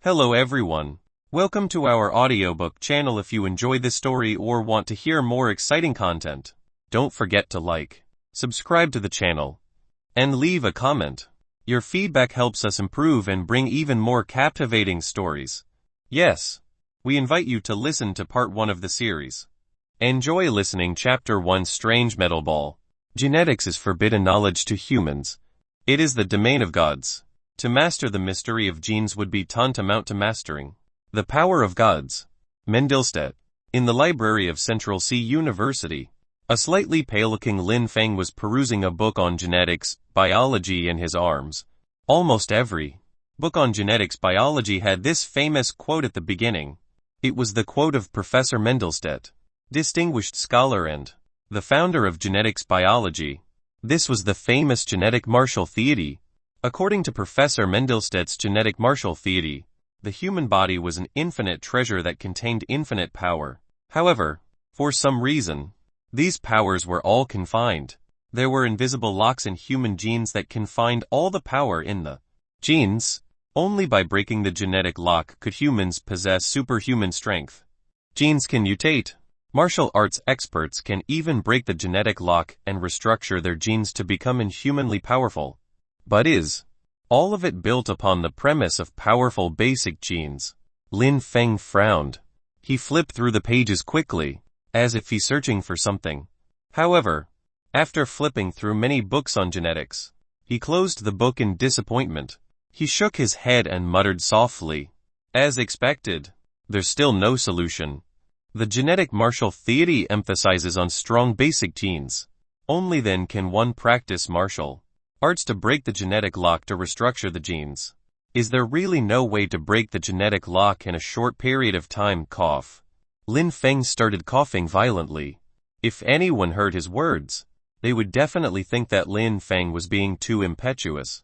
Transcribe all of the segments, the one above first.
Hello everyone. Welcome to our audiobook channel. If you enjoy this story or want to hear more exciting content, don't forget to like, subscribe to the channel, and leave a comment. Your feedback helps us improve and bring even more captivating stories. Yes, we invite you to listen to part 1 of the series. Enjoy listening. Chapter 1: Strange Metal Ball. Genetics is forbidden knowledge to humans. It is the domain of gods. To master the mystery of genes would be tantamount to mastering the power of gods. Mendelstedt. In the library of Central C University, a slightly pale-looking Lin Feng was perusing a book on genetics, biology in his arms. Almost every book on genetics biology had this famous quote at the beginning. It was the quote of Professor Mendelstedt, distinguished scholar and the founder of genetics biology. This was the famous genetic martial theory. According to Professor Mendelstedt's genetic martial theory, the human body was an infinite treasure that contained infinite power. However, for some reason, these powers were all confined. There were invisible locks in human genes that confined all the power in the genes. Only by breaking the genetic lock could humans possess superhuman strength. Genes can mutate. Martial arts experts can even break the genetic lock and restructure their genes to become inhumanly powerful. But is all of it built upon the premise of powerful basic genes? Lin Feng frowned. He flipped through the pages quickly, as if he's searching for something. However, after flipping through many books on genetics, he closed the book in disappointment. He shook his head and muttered softly, "As expected, there's still no solution. The genetic martial theory emphasizes on strong basic genes. Only then can one practice martial arts to break the genetic lock to restructure the genes. Is there really no way to break the genetic lock in a short period of time?" Cough. Lin Feng started coughing violently. If anyone heard his words, they would definitely think that Lin Feng was being too impetuous.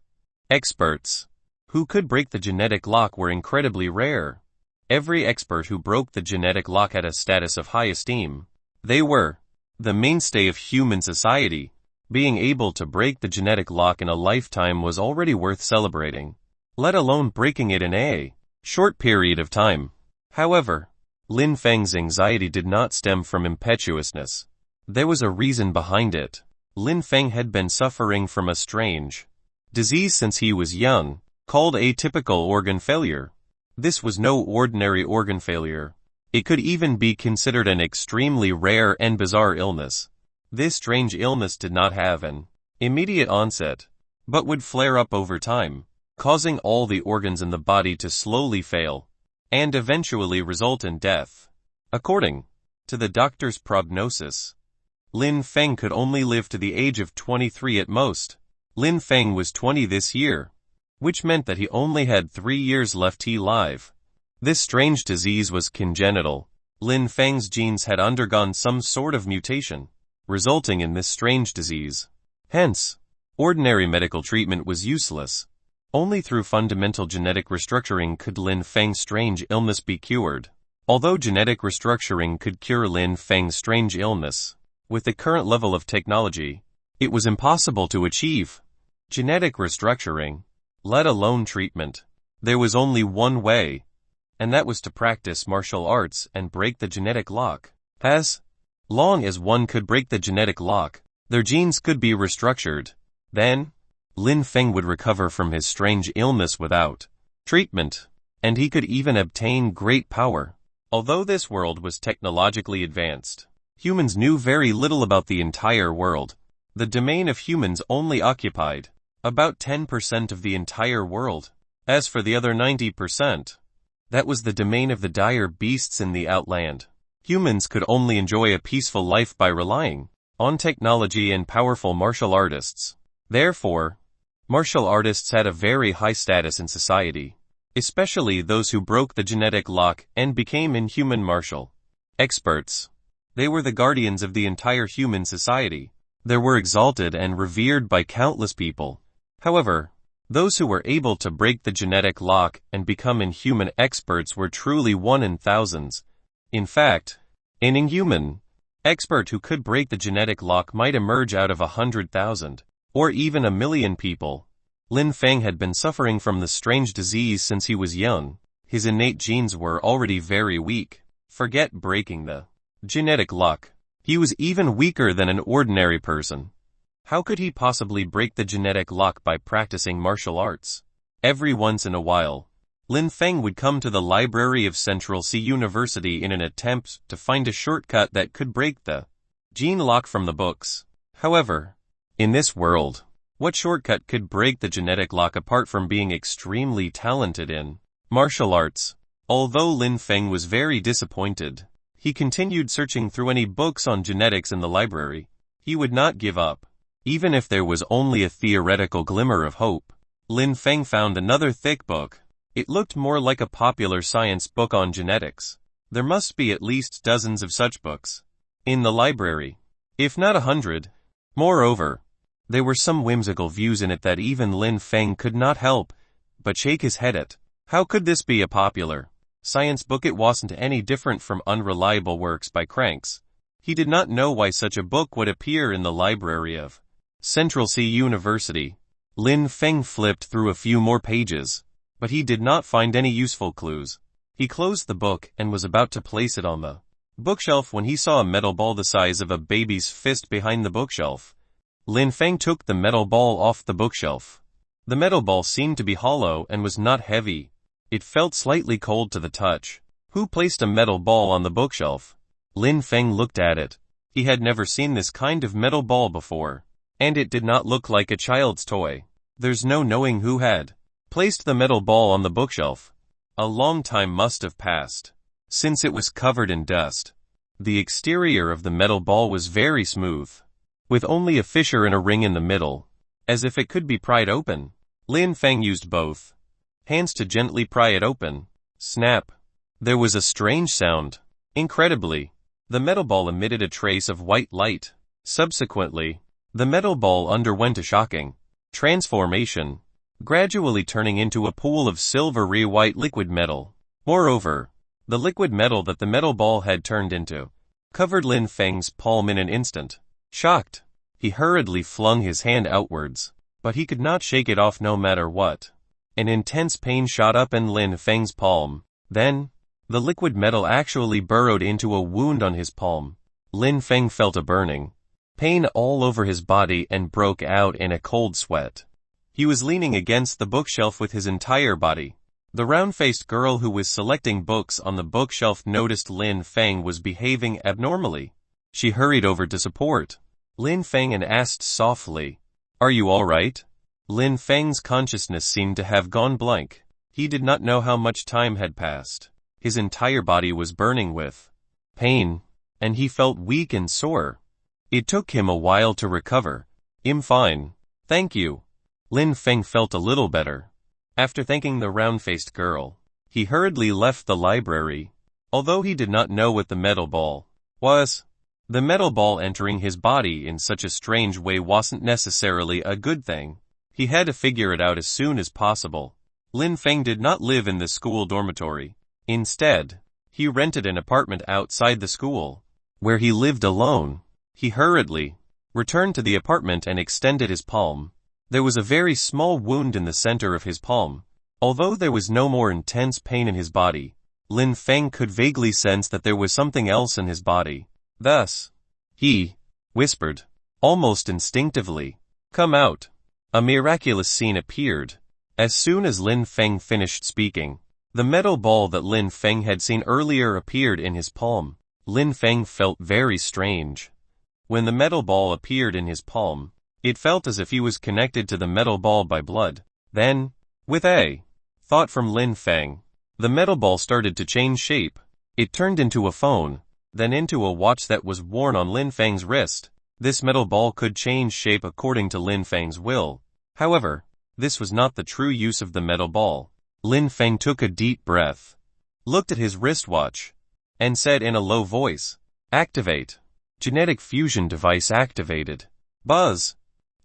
Experts who could break the genetic lock were incredibly rare. Every expert who broke the genetic lock had a status of high esteem. They were the mainstay of human society. Being able to break the genetic lock in a lifetime was already worth celebrating, let alone breaking it in a short period of time. However, Lin Feng's anxiety did not stem from impetuousness. There was a reason behind it. Lin Feng had been suffering from a strange disease since he was young, called atypical organ failure. This was no ordinary organ failure. It could even be considered an extremely rare and bizarre illness. This strange illness did not have an immediate onset, but would flare up over time, causing all the organs in the body to slowly fail, and eventually result in death. According to the doctor's prognosis, Lin Feng could only live to the age of 23 at most. Lin Feng was 20 this year, which meant that he only had 3 years left alive. This strange disease was congenital. Lin Feng's genes had undergone some sort of mutation, resulting in this strange disease. Hence, ordinary medical treatment was useless. Only through fundamental genetic restructuring could Lin Feng's strange illness be cured. Although genetic restructuring could cure Lin Feng's strange illness, with the current level of technology, it was impossible to achieve genetic restructuring, let alone treatment. There was only one way, and that was to practice martial arts and break the genetic lock. As long as one could break the genetic lock, their genes could be restructured. Then, Lin Feng would recover from his strange illness without treatment, and he could even obtain great power. Although this world was technologically advanced, humans knew very little about the entire world. The domain of humans only occupied about 10% of the entire world. As for the other 90%, that was the domain of the dire beasts in the outland. Humans could only enjoy a peaceful life by relying on technology and powerful martial artists. Therefore, martial artists had a very high status in society, especially those who broke the genetic lock and became inhuman martial experts. They were the guardians of the entire human society. They were exalted and revered by countless people. However, those who were able to break the genetic lock and become inhuman experts were truly one in thousands. In fact, an inhuman expert who could break the genetic lock might emerge out of 100,000, or even 1 million people. Lin Feng had been suffering from the strange disease since he was young. His innate genes were already very weak. Forget breaking the genetic lock. He was even weaker than an ordinary person. How could he possibly break the genetic lock by practicing martial arts? Every once in a while, Lin Feng would come to the library of Central Sea University in an attempt to find a shortcut that could break the gene lock from the books. However, in this world, what shortcut could break the genetic lock apart from being extremely talented in martial arts? Although Lin Feng was very disappointed, he continued searching through any books on genetics in the library. He would not give up. Even if there was only a theoretical glimmer of hope. Lin Feng found another thick book. It looked more like a popular science book on genetics. There must be at least dozens of such books in the library, if not 100. Moreover, there were some whimsical views in it that even Lin Feng could not help but shake his head at. How could this be a popular science book? It wasn't any different from unreliable works by cranks. He did not know why such a book would appear in the library of Central Sea University. Lin Feng flipped through a few more pages, but he did not find any useful clues. He closed the book and was about to place it on the bookshelf when he saw a metal ball the size of a baby's fist behind the bookshelf. Lin Feng took the metal ball off the bookshelf. The metal ball seemed to be hollow and was not heavy. It felt slightly cold to the touch. Who placed a metal ball on the bookshelf? Lin Feng looked at it. He had never seen this kind of metal ball before. And it did not look like a child's toy. There's no knowing who had placed the metal ball on the bookshelf. A long time must have passed, since it was covered in dust. The exterior of the metal ball was very smooth, with only a fissure and a ring in the middle, as if it could be pried open. Lin Feng used both hands to gently pry it open. Snap! There was a strange sound. Incredibly, the metal ball emitted a trace of white light. Subsequently, the metal ball underwent a shocking transformation, gradually turning into a pool of silvery white liquid metal. Moreover, the liquid metal that the metal ball had turned into covered Lin Feng's palm in an instant. Shocked, he hurriedly flung his hand outwards, but he could not shake it off no matter what. An intense pain shot up in Lin Feng's palm. Then, the liquid metal actually burrowed into a wound on his palm. Lin Feng felt a burning pain all over his body and broke out in a cold sweat. He was leaning against the bookshelf with his entire body. The round-faced girl who was selecting books on the bookshelf noticed Lin Feng was behaving abnormally. She hurried over to support Lin Feng and asked softly, "Are you all right?" Lin Feng's consciousness seemed to have gone blank. He did not know how much time had passed. His entire body was burning with pain, and he felt weak and sore. It took him a while to recover. "I'm fine, thank you." Lin Feng felt a little better. After thanking the round-faced girl, he hurriedly left the library. Although he did not know what the metal ball was, the metal ball entering his body in such a strange way wasn't necessarily a good thing. He had to figure it out as soon as possible. Lin Feng did not live in the school dormitory. Instead, he rented an apartment outside the school, where he lived alone. He hurriedly returned to the apartment and extended his palm. There was a very small wound in the center of his palm. Although there was no more intense pain in his body, Lin Feng could vaguely sense that there was something else in his body. Thus, he whispered, almost instinctively, "Come out." A miraculous scene appeared. As soon as Lin Feng finished speaking, the metal ball that Lin Feng had seen earlier appeared in his palm. Lin Feng felt very strange. When the metal ball appeared in his palm, it felt as if he was connected to the metal ball by blood. Then, with a thought from Lin Feng, the metal ball started to change shape. It turned into a phone, then into a watch that was worn on Lin Feng's wrist. This metal ball could change shape according to Lin Feng's will. However, this was not the true use of the metal ball. Lin Feng took a deep breath, looked at his wristwatch, and said in a low voice, "Activate." Genetic fusion device activated. Buzz!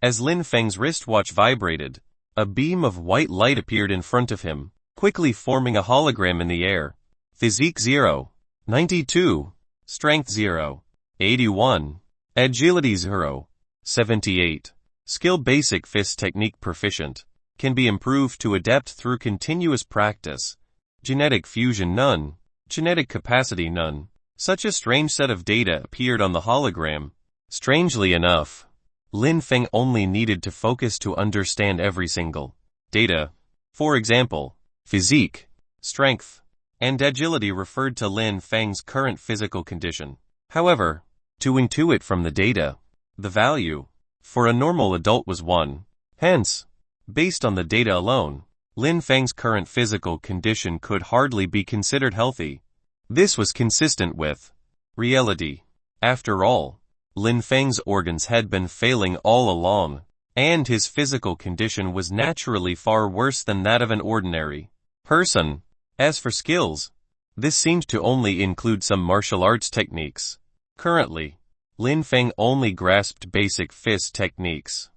As Lin Feng's wristwatch vibrated, a beam of white light appeared in front of him, quickly forming a hologram in the air. Physique 0. 92. Strength 0. 81. Agility 0. 78. Skill basic fist technique proficient. Can be improved to adept through continuous practice. Genetic fusion none. Genetic capacity none. Such a strange set of data appeared on the hologram. Strangely enough, Lin Feng only needed to focus to understand every single data. For example, physique, strength, and agility referred to Lin Feng's current physical condition. However, to intuit from the data, the value for a normal adult was 1. Hence, based on the data alone, Lin Feng's current physical condition could hardly be considered healthy. This was consistent with reality. After all, Lin Feng's organs had been failing all along, and his physical condition was naturally far worse than that of an ordinary person. As for skills, this seemed to only include some martial arts techniques. Currently, Lin Feng only grasped basic fist techniques,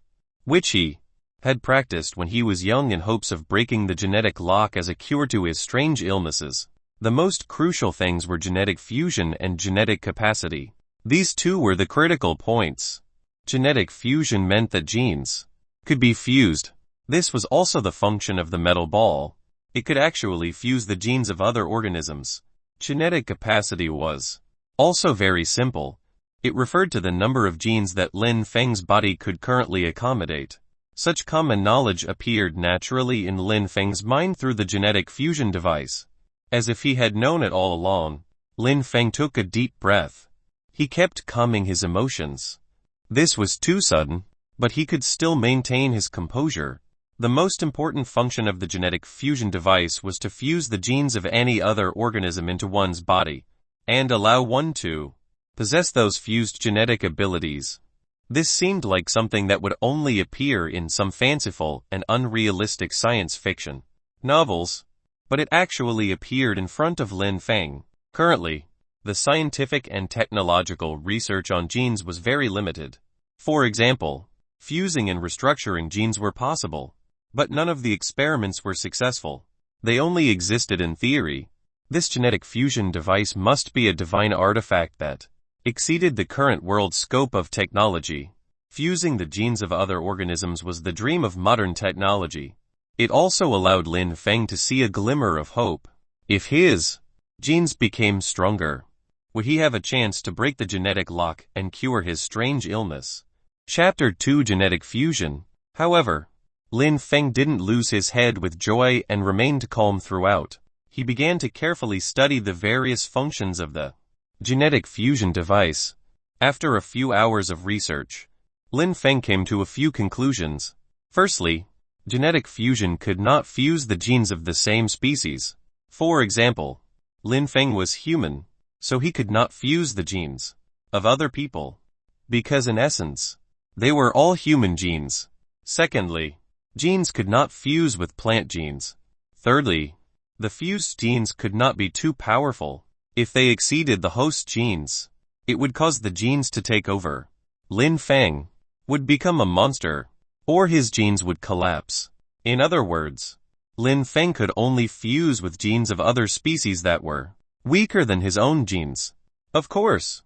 which he had practiced when he was young in hopes of breaking the genetic lock as a cure to his strange illnesses. The most crucial things were genetic fusion and genetic capacity. These two were the critical points. Genetic fusion meant that genes could be fused. This was also the function of the metal ball. It could actually fuse the genes of other organisms. Genetic capacity was also very simple. It referred to the number of genes that Lin Feng's body could currently accommodate. Such common knowledge appeared naturally in Lin Feng's mind through the genetic fusion device. As if he had known it all along, Lin Feng took a deep breath. He kept calming his emotions. This was too sudden, but he could still maintain his composure. The most important function of the genetic fusion device was to fuse the genes of any other organism into one's body, and allow one to possess those fused genetic abilities. This seemed like something that would only appear in some fanciful and unrealistic science fiction novels, but it actually appeared in front of Lin Feng. Currently, the scientific and technological research on genes was very limited. For example, fusing and restructuring genes were possible, but none of the experiments were successful. They only existed in theory. This genetic fusion device must be a divine artifact that exceeded the current world's scope of technology. Fusing the genes of other organisms was the dream of modern technology. It also allowed Lin Feng to see a glimmer of hope. If his genes became stronger, would he have a chance to break the genetic lock and cure his strange illness? Chapter 2: Genetic Fusion. However, Lin Feng didn't lose his head with joy and remained calm throughout. He began to carefully study the various functions of the genetic fusion device. After a few hours of research, Lin Feng came to a few conclusions. Firstly, genetic fusion could not fuse the genes of the same species. For example, Lin Feng was human, so he could not fuse the genes of other people, because in essence, they were all human genes. Secondly, genes could not fuse with plant genes. Thirdly, the fused genes could not be too powerful. If they exceeded the host genes, it would cause the genes to take over. Lin Feng would become a monster, or his genes would collapse. In other words, Lin Feng could only fuse with genes of other species that were weaker than his own genes. Of course,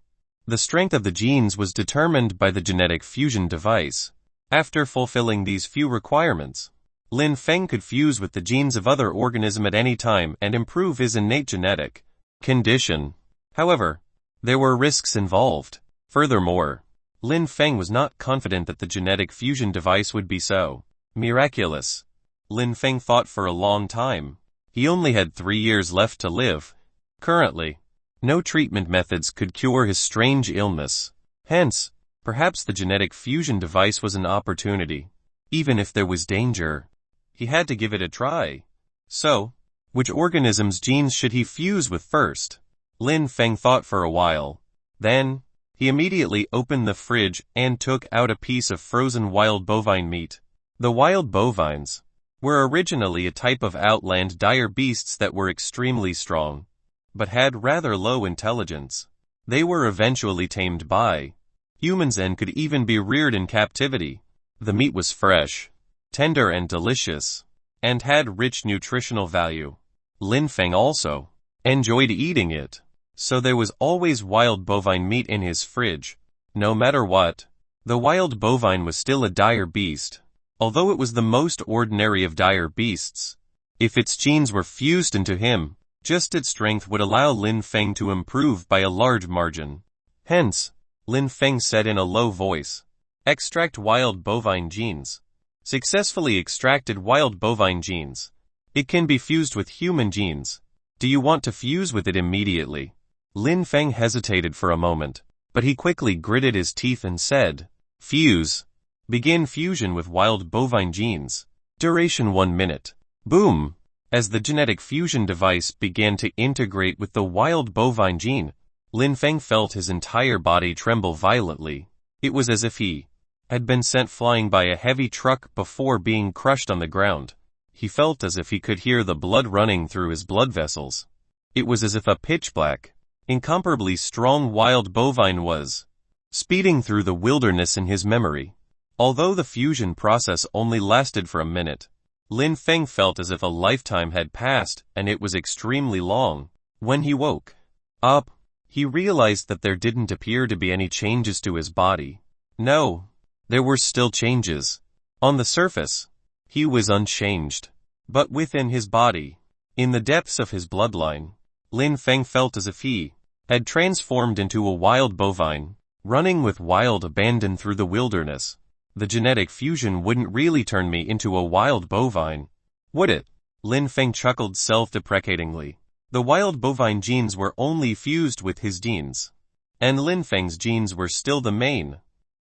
the strength of the genes was determined by the genetic fusion device. After fulfilling these few requirements, Lin Feng could fuse with the genes of other organisms at any time and improve his innate genetic condition. However, there were risks involved. Furthermore, Lin Feng was not confident that the genetic fusion device would be so miraculous. Lin Feng thought for a long time. He only had 3 years left to live. Currently, no treatment methods could cure his strange illness. Hence, perhaps the genetic fusion device was an opportunity. Even if there was danger, he had to give it a try. So, which organism's genes should he fuse with first? Lin Feng thought for a while. Then, he immediately opened the fridge and took out a piece of frozen wild bovine meat. The wild bovines were originally a type of outland dire beasts that were extremely strong, but had rather low intelligence. They were eventually tamed by humans and could even be reared in captivity. The meat was fresh, tender and delicious, and had rich nutritional value. Lin Feng also enjoyed eating it, so there was always wild bovine meat in his fridge. No matter what, the wild bovine was still a dire beast. Although it was the most ordinary of dire beasts, If its genes were fused into him, just its strength would allow Lin Feng to improve by a large margin. Hence, Lin Feng said in a low voice, extract wild bovine genes. Successfully extracted wild bovine genes. It can be fused with human genes. Do you want to fuse with it immediately? Lin Feng hesitated for a moment, but he quickly gritted his teeth and said, fuse. Begin fusion with wild bovine genes. Duration 1 minute. Boom! As the genetic fusion device began to integrate with the wild bovine gene, Lin Feng felt his entire body tremble violently. It was as if he had been sent flying by a heavy truck before being crushed on the ground. He felt as if he could hear the blood running through his blood vessels. It was as if a pitch-black, incomparably strong wild bovine was speeding through the wilderness in his memory. Although the fusion process only lasted for a minute, Lin Feng felt as if a lifetime had passed, and it was extremely long. When he woke up, he realized that there didn't appear to be any changes to his body. No, there were still changes. On the surface, he was unchanged. But within his body, in the depths of his bloodline, Lin Feng felt as if he had transformed into a wild bovine, running with wild abandon through the wilderness. The genetic fusion wouldn't really turn me into a wild bovine, would it? Lin Feng chuckled self-deprecatingly. The wild bovine genes were only fused with his genes, and Lin Feng's genes were still the main,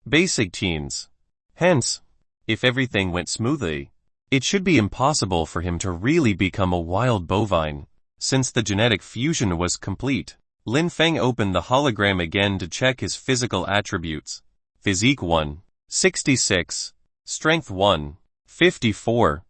basic genes. Hence, if everything went smoothly, it should be impossible for him to really become a wild bovine. Since the genetic fusion was complete, Lin Feng opened the hologram again to check his physical attributes. Physique 1, 66, Strength 1, 54,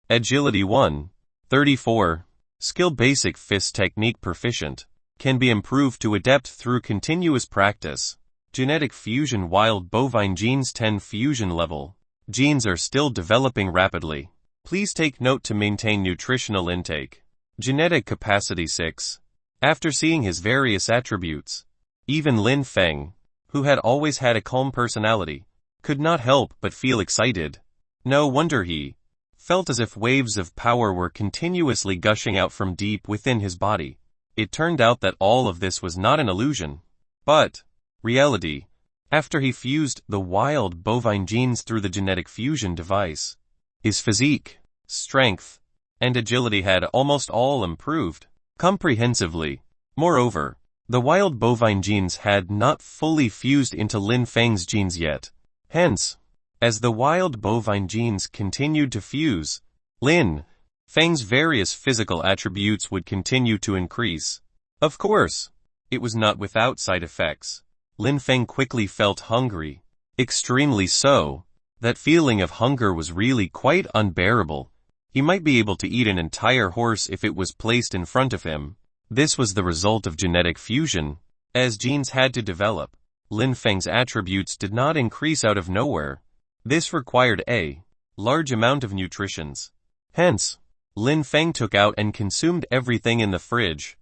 Agility 1, 34, Skill Basic Fist Technique Proficient, can be improved to Adept through continuous practice. Genetic Fusion Wild Bovine Genes 10 Fusion Level. Genes are still developing rapidly. Please take note to maintain nutritional intake. Genetic Capacity 6. After seeing his various attributes, even Lin Feng, who had always had a calm personality, could not help but feel excited. No wonder he felt as if waves of power were continuously gushing out from deep within his body. It turned out that all of this was not an illusion, but reality. After he fused the wild bovine genes through the genetic fusion device, his physique, strength, and agility had almost all improved comprehensively. Moreover, the wild bovine genes had not fully fused into Lin Feng's genes yet. Hence, as the wild bovine genes continued to fuse, Lin Feng's various physical attributes would continue to increase. Of course, it was not without side effects. Lin Feng quickly felt hungry, extremely so. That feeling of hunger was really quite unbearable. He might be able to eat an entire horse if it was placed in front of him. This was the result of genetic fusion. As genes had to develop, Lin Feng's attributes did not increase out of nowhere. This required a large amount of nutritions. Hence, Lin Feng took out and consumed everything in the fridge.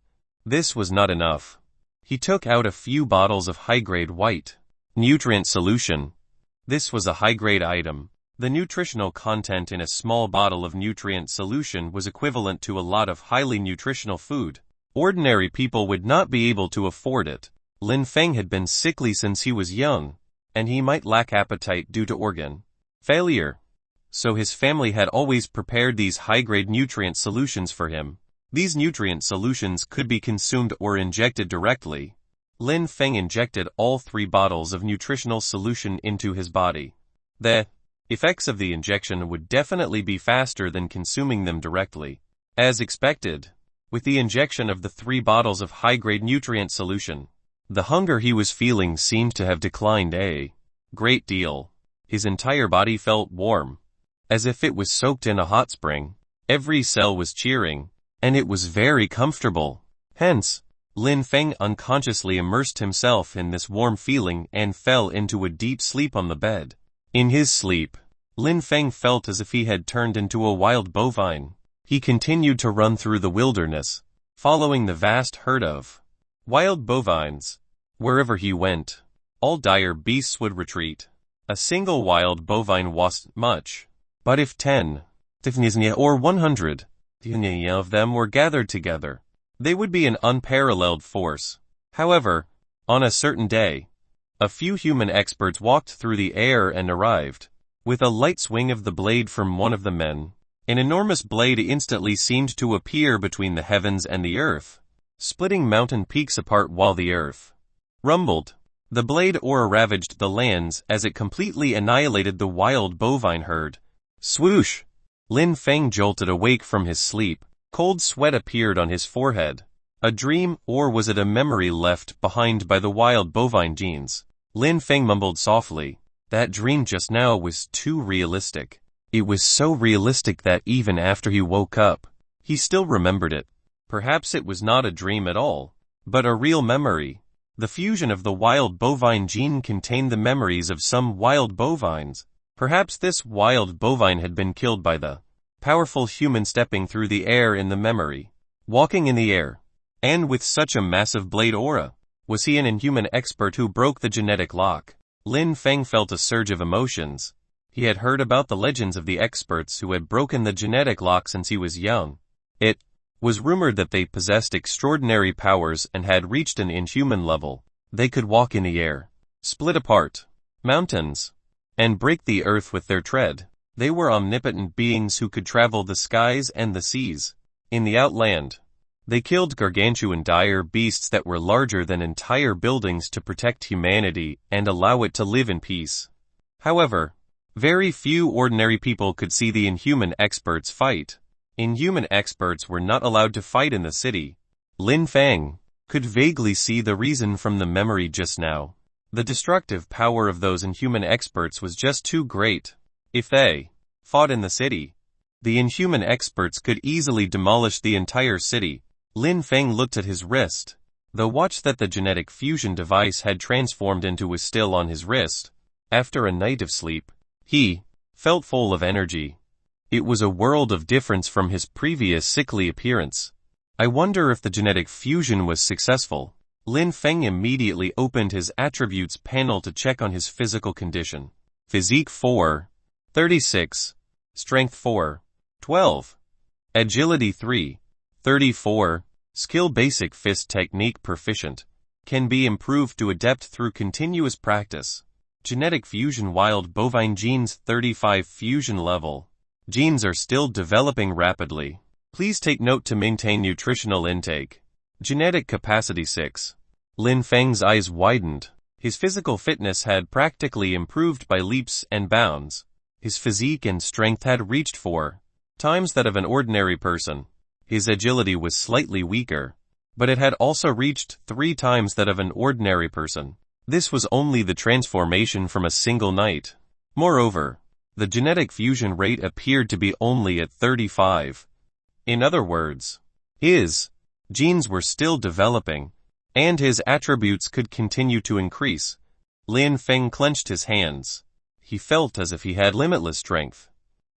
This was not enough. He took out a few bottles of high-grade white nutrient solution. This was a high-grade item. The nutritional content in a small bottle of nutrient solution was equivalent to a lot of highly nutritional food. Ordinary people would not be able to afford it. Lin Feng had been sickly since he was young, and he might lack appetite due to organ failure. So his family had always prepared these high-grade nutrient solutions for him. These nutrient solutions could be consumed or injected directly. Lin Feng injected all 3 bottles of nutritional solution into his body. The effects of the injection would definitely be faster than consuming them directly. As expected, with the injection of the 3 bottles of high-grade nutrient solution, the hunger he was feeling seemed to have declined a great deal. His entire body felt warm, as if it was soaked in a hot spring. Every cell was cheering, and it was very comfortable. Hence, Lin Feng unconsciously immersed himself in this warm feeling and fell into a deep sleep on the bed. In his sleep, Lin Feng felt as if he had turned into a wild bovine. He continued to run through the wilderness, following the vast herd of wild bovines. Wherever he went, all dire beasts would retreat. A single wild bovine wasn't much. But if 10, or 100 of them were gathered together. They would be an unparalleled force. However, on a certain day, a few human experts walked through the air and arrived. With a light swing of the blade from one of the men, an enormous blade instantly seemed to appear between the heavens and the earth, splitting mountain peaks apart while the earth rumbled. The blade aura ravaged the lands as it completely annihilated the wild bovine herd. Swoosh! Lin Feng jolted awake from his sleep. Cold sweat appeared on his forehead. A dream, or was it a memory left behind by the wild bovine genes? Lin Feng mumbled softly. That dream just now was too realistic. It was so realistic that even after he woke up, he still remembered it. Perhaps it was not a dream at all, but a real memory. The fusion of the wild bovine gene contained the memories of some wild bovines. Perhaps this wild bovine had been killed by the powerful human stepping through the air in the memory, walking in the air, and with such a massive blade aura. Was he an inhuman expert who broke the genetic lock? Lin Feng felt a surge of emotions. He had heard about the legends of the experts who had broken the genetic lock since he was young. It was rumored that they possessed extraordinary powers and had reached an inhuman level. They could walk in the air, split apart mountains, and break the earth with their tread. They were omnipotent beings who could travel the skies and the seas. In the outland, they killed gargantuan dire beasts that were larger than entire buildings to protect humanity and allow it to live in peace. However, very few ordinary people could see the inhuman experts fight. Inhuman experts were not allowed to fight in the city. Lin Feng could vaguely see the reason from the memory just now. The destructive power of those inhuman experts was just too great. If they fought in the city, the inhuman experts could easily demolish the entire city. Lin Feng looked at his wrist. The watch that the genetic fusion device had transformed into was still on his wrist. After a night of sleep, he felt full of energy. It was a world of difference from his previous sickly appearance. I wonder if the genetic fusion was successful. Lin Feng immediately opened his attributes panel to check on his physical condition. Physique 4, 36. Strength 4, 12. Agility 3, 34. Skill basic fist technique proficient. Can be improved to adept through continuous practice. Genetic fusion wild bovine genes 35 fusion level. Genes are still developing rapidly. Please take note to maintain nutritional intake. Genetic capacity 6. Lin Feng's eyes widened. His physical fitness had practically improved by leaps and bounds. His physique and strength had reached 4 times that of an ordinary person. His agility was slightly weaker, but it had also reached 3 times that of an ordinary person. This was only the transformation from a single night. Moreover, the genetic fusion rate appeared to be only at 35. In other words, his genes were still developing, and his attributes could continue to increase. Lin Feng clenched his hands. He felt as if he had limitless strength,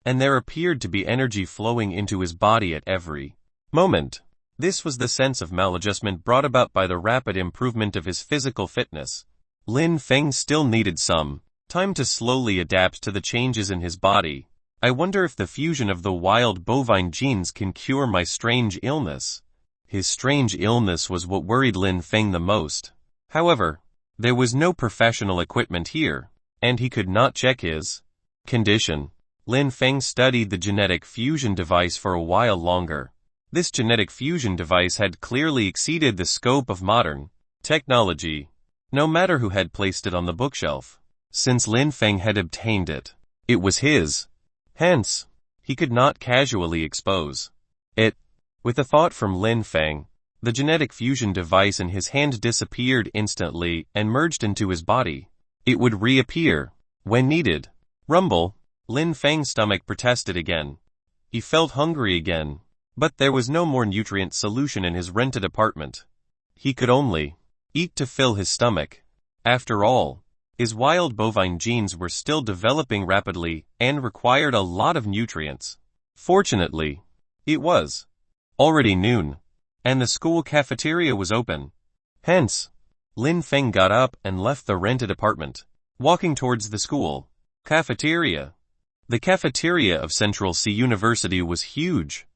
and there appeared to be energy flowing into his body at every moment. This was the sense of maladjustment brought about by the rapid improvement of his physical fitness. Lin Feng still needed some time to slowly adapt to the changes in his body. I wonder if the fusion of the wild bovine genes can cure my strange illness. His strange illness was what worried Lin Feng the most. However, there was no professional equipment here, and he could not check his condition. Lin Feng studied the genetic fusion device for a while longer. This genetic fusion device had clearly exceeded the scope of modern technology, no matter who had placed it on the bookshelf. Since Lin Feng had obtained it, it was his. Hence, he could not casually expose it. With a thought from Lin Feng, the genetic fusion device in his hand disappeared instantly and merged into his body. It would reappear when needed. Rumble. Lin Feng's stomach protested again. He felt hungry again, but there was no more nutrient solution in his rented apartment. He could only eat to fill his stomach. After all, his wild bovine genes were still developing rapidly and required a lot of nutrients. Fortunately, it was already noon, and the school cafeteria was open. Hence, Lin Feng got up and left the rented apartment, walking towards the school cafeteria. The cafeteria of Central C University was huge.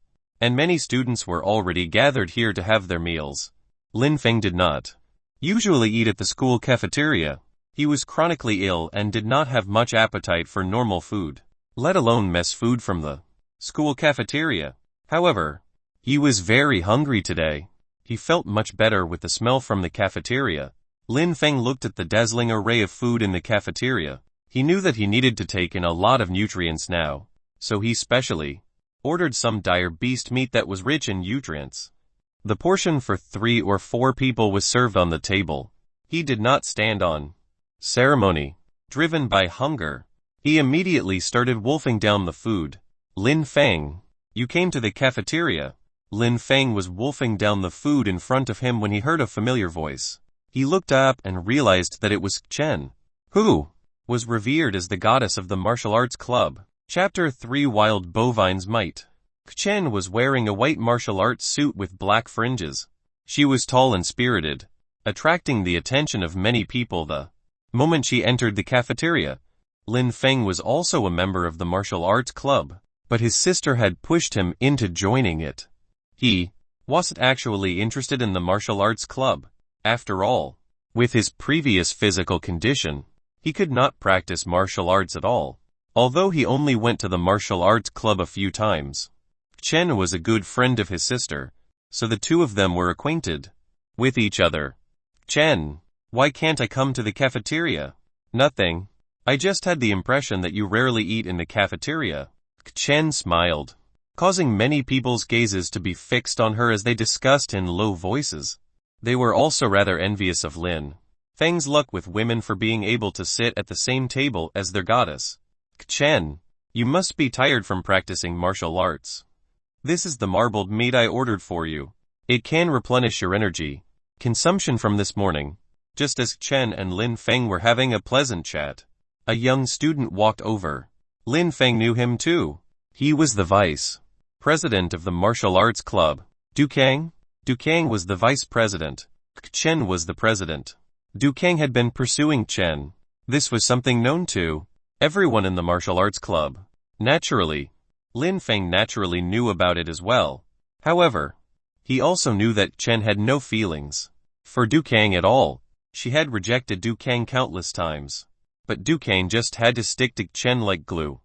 and many students were already gathered here to have their meals. Lin Feng did not usually eat at the school cafeteria. He was chronically ill and did not have much appetite for normal food, let alone mess food from the school cafeteria. However, he was very hungry today. He felt much better with the smell from the cafeteria. Lin Feng looked at the dazzling array of food in the cafeteria. He knew that he needed to take in a lot of nutrients now, so he specially ordered some dire beast meat that was rich in nutrients. The portion for 3 or 4 people was served on the table. He did not stand on ceremony. Driven by hunger, he immediately started wolfing down the food. Lin Feng, you came to the cafeteria. Lin Feng was wolfing down the food in front of him when he heard a familiar voice. He looked up and realized that it was Chen, who was revered as the goddess of the martial arts club. Chapter 3 Wild Bovine's Might. Chen was wearing a white martial arts suit with black fringes. She was tall and spirited, attracting the attention of many people the moment she entered the cafeteria. Lin Feng was also a member of the martial arts club, but his sister had pushed him into joining it. He wasn't actually interested in the martial arts club. After all, with his previous physical condition, he could not practice martial arts at all. Although he only went to the martial arts club a few times, Chen was a good friend of his sister, so the two of them were acquainted with each other. Chen, why can't I come to the cafeteria? Nothing. I just had the impression that you rarely eat in the cafeteria. Chen smiled, causing many people's gazes to be fixed on her as they discussed in low voices. They were also rather envious of Lin Feng's luck with women for being able to sit at the same table as their goddess. Chen, you must be tired from practicing martial arts. This is the marbled meat I ordered for you. It can replenish your energy consumption from this morning. Just as Chen and Lin Feng were having a pleasant chat, a young student walked over. Lin Feng knew him too. He was the vice president of the martial arts club. Dukang? Dukang was the vice president. Chen was the president. Dukang had been pursuing Chen. This was something known to everyone in the martial arts club. Naturally, Lin Feng naturally knew about it as well. However, he also knew that Chen had no feelings for Dukang at all. She had rejected Dukang countless times, but Dukang just had to stick to Chen like glue.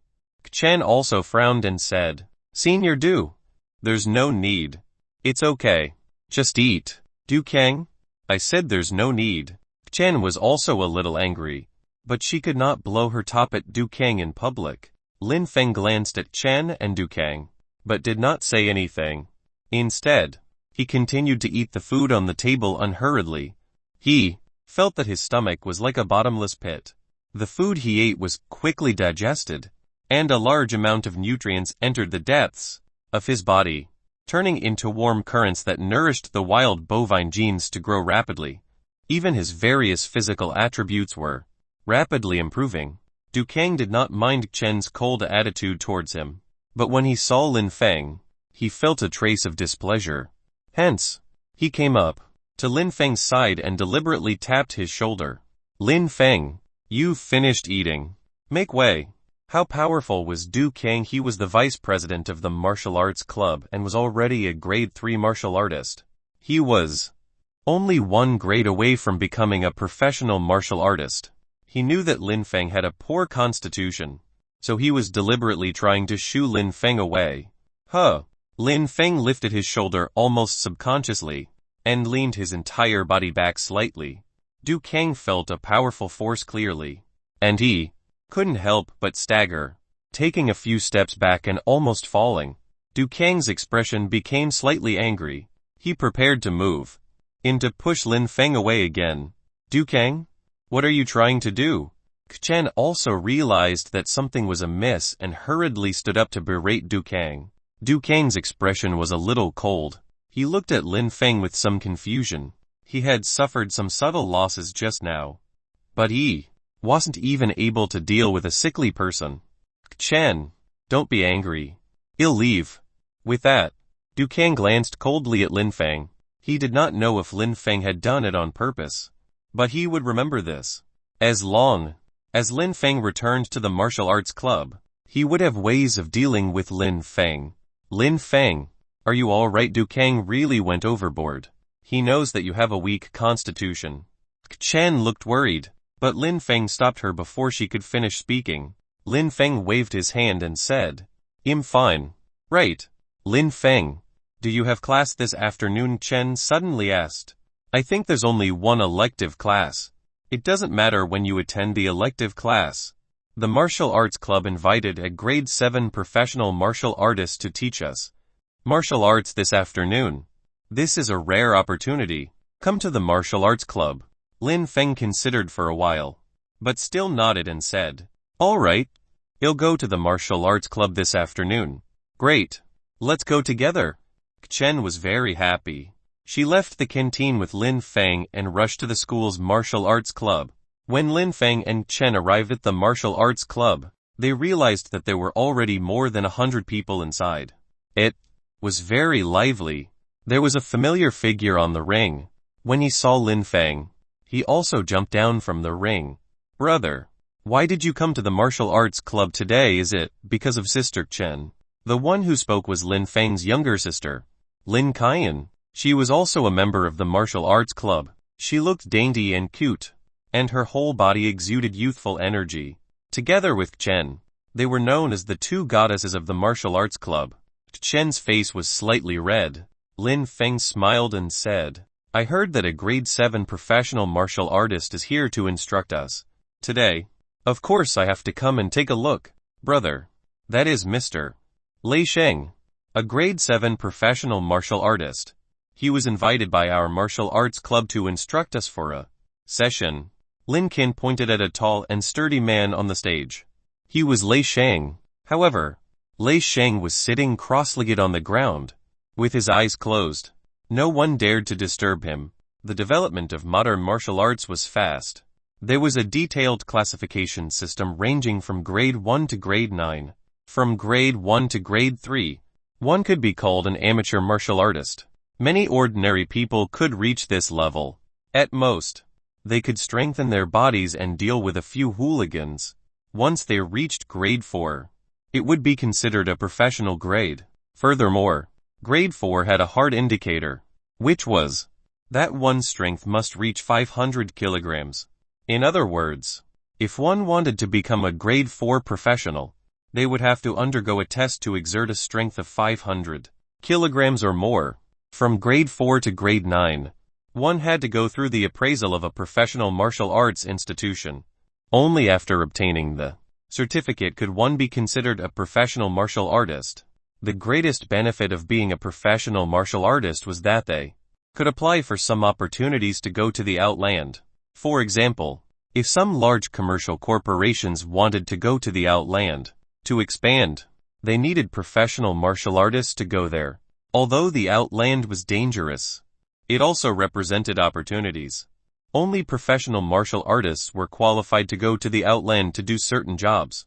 Chen also frowned and said, Senior Du, there's no need. It's okay. Just eat. Dukang? I said there's no need. Chen was also a little angry, but she could not blow her top at Dukang in public. Lin Feng glanced at Chen and Dukang, but did not say anything. Instead, he continued to eat the food on the table unhurriedly. He felt that his stomach was like a bottomless pit. The food he ate was quickly digested, and a large amount of nutrients entered the depths of his body, turning into warm currents that nourished the wild bovine genes to grow rapidly. Even his various physical attributes were rapidly improving. Dukang did not mind Chen's cold attitude towards him, but when he saw Lin Feng, he felt a trace of displeasure. Hence, he came up to Lin Feng's side and deliberately tapped his shoulder. Lin Feng, you've finished eating. Make way. How powerful was Dukang? He was the vice president of the martial arts club and was already a grade 3 martial artist. He was only 1 grade away from becoming a professional martial artist. He knew that Lin Feng had a poor constitution, so he was deliberately trying to shoo Lin Feng away. Lin Feng lifted his shoulder almost subconsciously, and leaned his entire body back slightly. Dukang felt a powerful force clearly, and he couldn't help but stagger, taking a few steps back and almost falling. Dukang's expression became slightly angry. He prepared to move in to push Lin Feng away again. Dukang? What are you trying to do? Chen also realized that something was amiss and hurriedly stood up to berate Dukang. Dukang's expression was a little cold. He looked at Lin Feng with some confusion. He had suffered some subtle losses just now, but he wasn't even able to deal with a sickly person. Chen, don't be angry. He'll leave. With that, Dukang glanced coldly at Lin Feng. He did not know if Lin Feng had done it on purpose, but he would remember this. As long as Lin Feng returned to the martial arts club, he would have ways of dealing with Lin Feng. Lin Feng, Are you alright? Du Kang really went overboard. He knows that you have a weak constitution. Chen looked worried, but Lin Feng stopped her before she could finish speaking. Lin Feng waved his hand and said, "I'm fine." "Right. Lin Feng, do you have class this afternoon?" Chen suddenly asked. "I think there's only one elective class." "It doesn't matter when you attend the elective class. The martial arts club invited a grade 7 professional martial artist to teach us martial arts this afternoon. This is a rare opportunity. Come to the martial arts club." Lin Feng considered for a while, but still nodded and said, "All right. I'll go to the martial arts club this afternoon." "Great. Let's go together." Chen was very happy. She left the canteen with Lin Feng and rushed to the school's martial arts club. When Lin Feng and Chen arrived at the martial arts club, they realized that there were already more than 100 people inside. It was very lively. There was a familiar figure on the ring. When he saw Lin Feng, he also jumped down from the ring. "Brother, why did you come to the martial arts club today? Is it because of Sister Chen?" The one who spoke was Lin Feng's younger sister, Lin Qian. She was also a member of the martial arts club. She looked dainty and cute, and her whole body exuded youthful energy. Together with Chen, they were known as the two goddesses of the martial arts club. Chen's face was slightly red. Lin Feng smiled and said, "I heard that a grade 7 professional martial artist is here to instruct us today. Of course I have to come and take a look, brother." That is Mr. Lei Sheng, a grade 7 professional martial artist. He was invited by our martial arts club to instruct us for a session. Lin Qin pointed at a tall and sturdy man on the stage. He was Lei Sheng. However, Lei Sheng was sitting cross-legged on the ground, with his eyes closed. No one dared to disturb him. The development of modern martial arts was fast. There was a detailed classification system ranging from grade 1 to grade 9. From grade 1 to grade 3, one could be called an amateur martial artist. Many ordinary people could reach this level. At most, they could strengthen their bodies and deal with a few hooligans. Once they reached grade 4, it would be considered a professional grade. Furthermore, grade 4 had a hard indicator, which was that one's strength must reach 500 kilograms. In other words, if one wanted to become a grade 4 professional, they would have to undergo a test to exert a strength of 500 kilograms or more. From grade 4 to grade 9, one had to go through the appraisal of a professional martial arts institution. Only after obtaining the certificate could one be considered a professional martial artist. The greatest benefit of being a professional martial artist was that they could apply for some opportunities to go to the outland. For example, if some large commercial corporations wanted to go to the outland to expand, they needed professional martial artists to go there. Although the outland was dangerous, it also represented opportunities. Only professional martial artists were qualified to go to the outland to do certain jobs.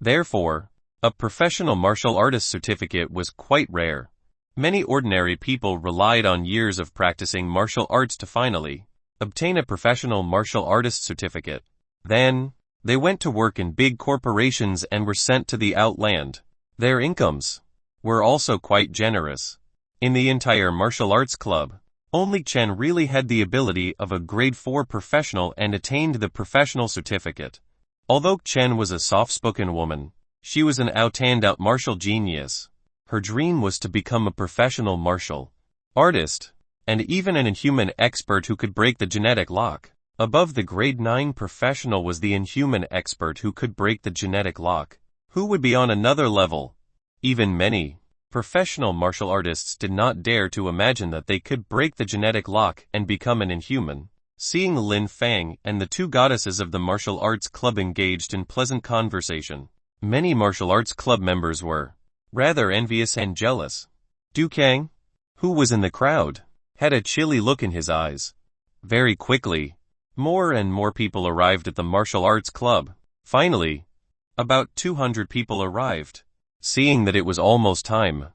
Therefore, a professional martial artist certificate was quite rare. Many ordinary people relied on years of practicing martial arts to finally obtain a professional martial artist certificate. Then, they went to work in big corporations and were sent to the outland. Their incomes were also quite generous. In the entire martial arts club, only Chen really had the ability of a grade 4 professional and attained the professional certificate. Although Chen was a soft-spoken woman, she was an out-and-out martial genius. Her dream was to become a professional martial artist, and even an inhuman expert who could break the genetic lock. Above the grade 9 professional was the inhuman expert who could break the genetic lock, who would be on another level. Even many professional martial artists did not dare to imagine that they could break the genetic lock and become an inhuman. Seeing Lin Feng and the two goddesses of the martial arts club engaged in pleasant conversation, many martial arts club members were rather envious and jealous. Du Kang, who was in the crowd, had a chilly look in his eyes. Very quickly, more and more people arrived at the martial arts club. Finally, about 200 people arrived. Seeing that it was almost time,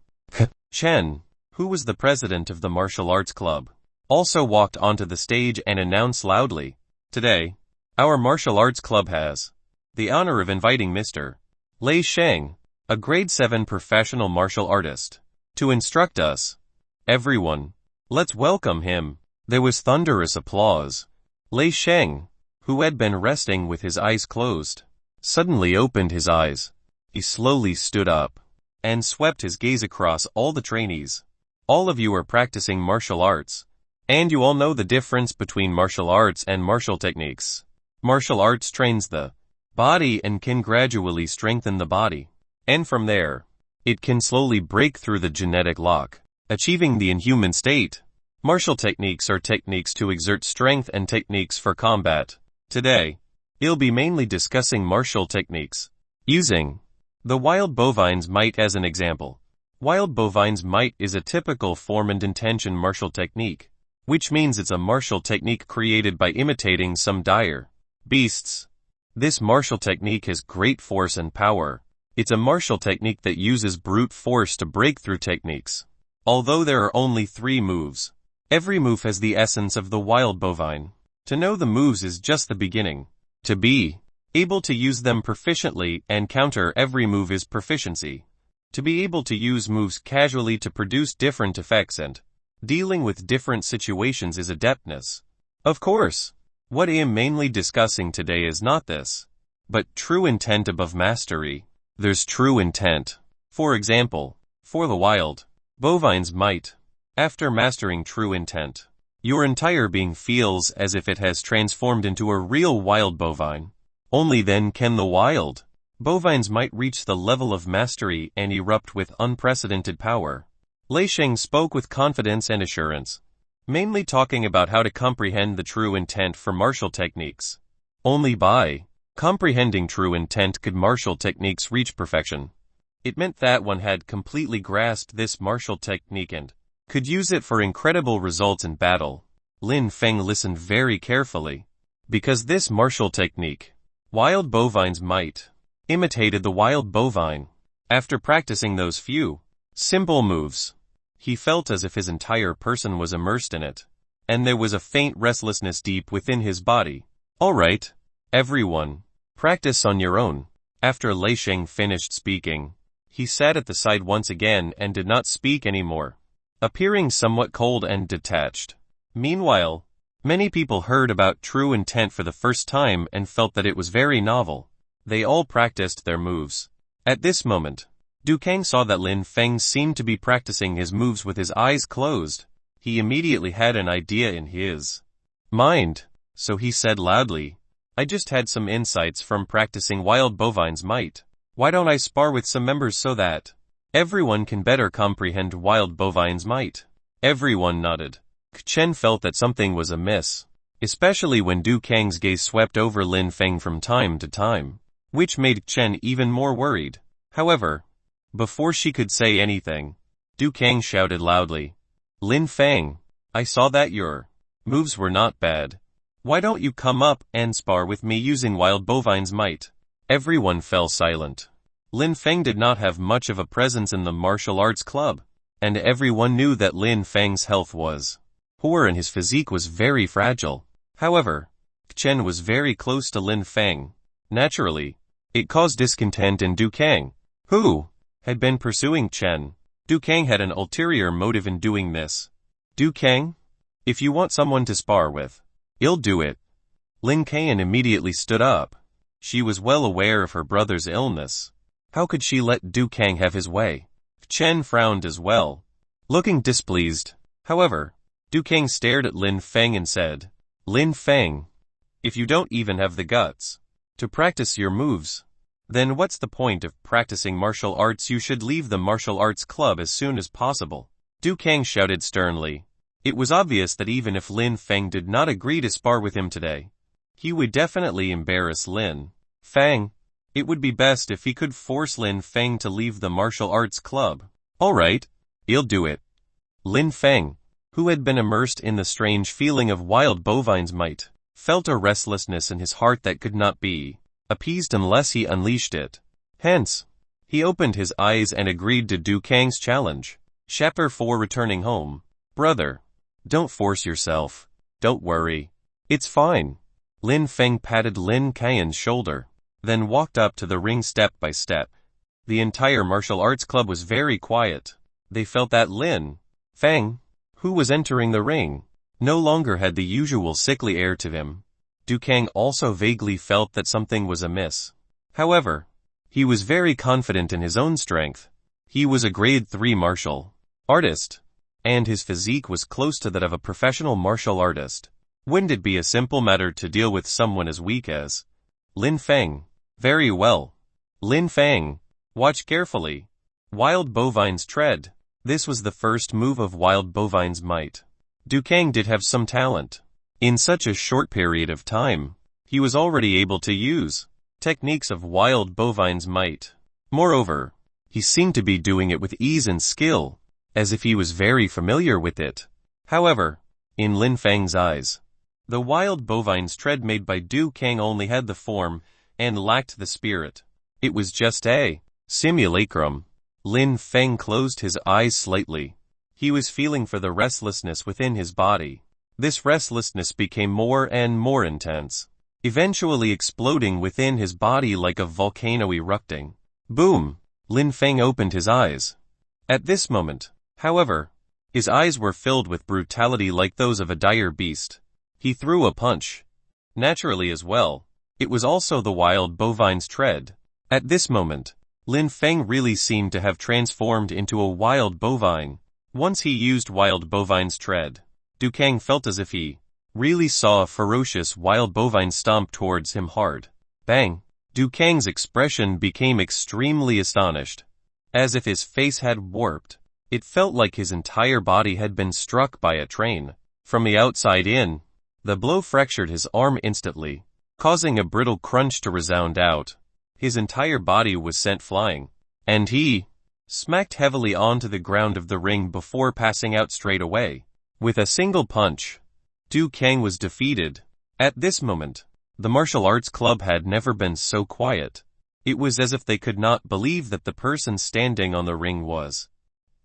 Chen, who was the president of the martial arts club, also walked onto the stage and announced loudly, "Today, our martial arts club has the honor of inviting Mr. Lei Sheng, a grade 7 professional martial artist, to instruct us. Everyone, let's welcome him. There was thunderous applause. Lei Sheng, who had been resting with his eyes closed, suddenly opened his eyes. He slowly stood up and swept his gaze across all the trainees. All of you are practicing martial arts, and you all know the difference between martial arts and martial techniques. Martial arts trains the body and can gradually strengthen the body, and from there, it can slowly break through the genetic lock, achieving the inhuman state. Martial techniques are techniques to exert strength and techniques for combat. Today, I'll be mainly discussing martial techniques, using the wild bovine's might as an example. Wild bovine's might is a typical form and intention martial technique, which means it's a martial technique created by imitating some dire beasts. This martial technique has great force and power. It's a martial technique that uses brute force to break through techniques. Although there are only 3 moves, every move has the essence of the wild bovine. To know the moves is just the beginning. To be able to use them proficiently and counter every move is proficiency. To be able to use moves casually to produce different effects and dealing with different situations is adeptness. Of course, what I am mainly discussing today is not this, but true intent above mastery. There's true intent. For example, for the wild bovine's might, after mastering true intent, your entire being feels as if it has transformed into a real wild bovine. Only then can the wild bovine's might reach the level of mastery and erupt with unprecedented power. Lei Sheng spoke with confidence and assurance, mainly talking about how to comprehend the true intent for martial techniques. Only by comprehending true intent could martial techniques reach perfection. It meant that one had completely grasped this martial technique and could use it for incredible results in battle. Lin Feng listened very carefully, because this martial technique, wild bovine's might, imitated the wild bovine. After practicing those few simple moves, he felt as if his entire person was immersed in it, and there was a faint restlessness deep within his body. All right, everyone, practice on your own. After Lei Sheng finished speaking, he sat at the side once again and did not speak anymore, appearing somewhat cold and detached. Meanwhile, many people heard about true intent for the first time and felt that it was very novel. They all practiced their moves. At this moment, Du Kang saw that Lin Feng seemed to be practicing his moves with his eyes closed. He immediately had an idea in his mind, so he said loudly, I just had some insights from practicing wild bovine's might. Why don't I spar with some members so that everyone can better comprehend wild bovine's might? Everyone nodded. Chen felt that something was amiss, especially when Du Kang's gaze swept over Lin Feng from time to time, which made Chen even more worried. However, before she could say anything, Du Kang shouted loudly, Lin Feng, I saw that your moves were not bad. Why don't you come up and spar with me using wild bovine's might? Everyone fell silent. Lin Feng did not have much of a presence in the martial arts club, and everyone knew that Lin Feng's health was poor and his physique was very fragile. However, Chen was very close to Lin Feng. Naturally, it caused discontent in Du Kang, who had been pursuing Chen. Du Kang had an ulterior motive in doing this. Du Kang, if you want someone to spar with, I'll do it. Lin Kang immediately stood up. She was well aware of her brother's illness. How could she let Du Kang have his way? Chen frowned as well, looking displeased. However, Du Kang stared at Lin Feng and said, Lin Feng, if you don't even have the guts to practice your moves, then what's the point of practicing martial arts? You should leave the martial arts club as soon as possible. Du Kang shouted sternly. It was obvious that even if Lin Feng did not agree to spar with him today, he would definitely embarrass Lin Feng. It would be best if he could force Lin Feng to leave the martial arts club. All right, I'll do it. Lin Feng, who had been immersed in the strange feeling of wild bovine's might, felt a restlessness in his heart that could not be appeased unless he unleashed it. Hence, he opened his eyes and agreed to Du Kang's challenge. Chapter 4 Returning Home. Brother, don't force yourself. Don't worry. It's fine. Lin Feng patted Lin Kang's shoulder, then walked up to the ring step by step. The entire martial arts club was very quiet. They felt that Lin Feng, who was entering the ring, no longer had the usual sickly air to him. Du Kang also vaguely felt that something was amiss. However, he was very confident in his own strength. He was a grade 3 martial artist, and his physique was close to that of a professional martial artist. Wouldn't it be a simple matter to deal with someone as weak as Lin Feng? Very well. Lin Feng, watch carefully. Wild Bovine's Tread. This was the first move of Wild Bovine's might. Du Kang did have some talent. In such a short period of time, he was already able to use techniques of Wild Bovine's might. Moreover, he seemed to be doing it with ease and skill, as if he was very familiar with it. However, in Lin Feng's eyes, the Wild Bovine's Tread made by Du Kang only had the form and lacked the spirit. It was just a simulacrum. Lin Feng closed his eyes slightly. He was feeling for the restlessness within his body. This restlessness became more and more intense, eventually exploding within his body like a volcano erupting. Boom! Lin Feng opened his eyes. At this moment, however, his eyes were filled with brutality like those of a dire beast. He threw a punch. Naturally as well, it was also the Wild Bovine's Tread. At this moment, Lin Feng really seemed to have transformed into a wild bovine. Once he used Wild Bovine's Tread, Du Kang felt as if he really saw a ferocious wild bovine stomp towards him hard. Bang! Du Kang's expression became extremely astonished. As if his face had warped. It felt like his entire body had been struck by a train. From the outside in, the blow fractured his arm instantly, causing a brittle crunch to resound out. His entire body was sent flying, and he smacked heavily onto the ground of the ring before passing out straight away. With a single punch, Du Kang was defeated. At this moment, the martial arts club had never been so quiet. It was as if they could not believe that the person standing on the ring was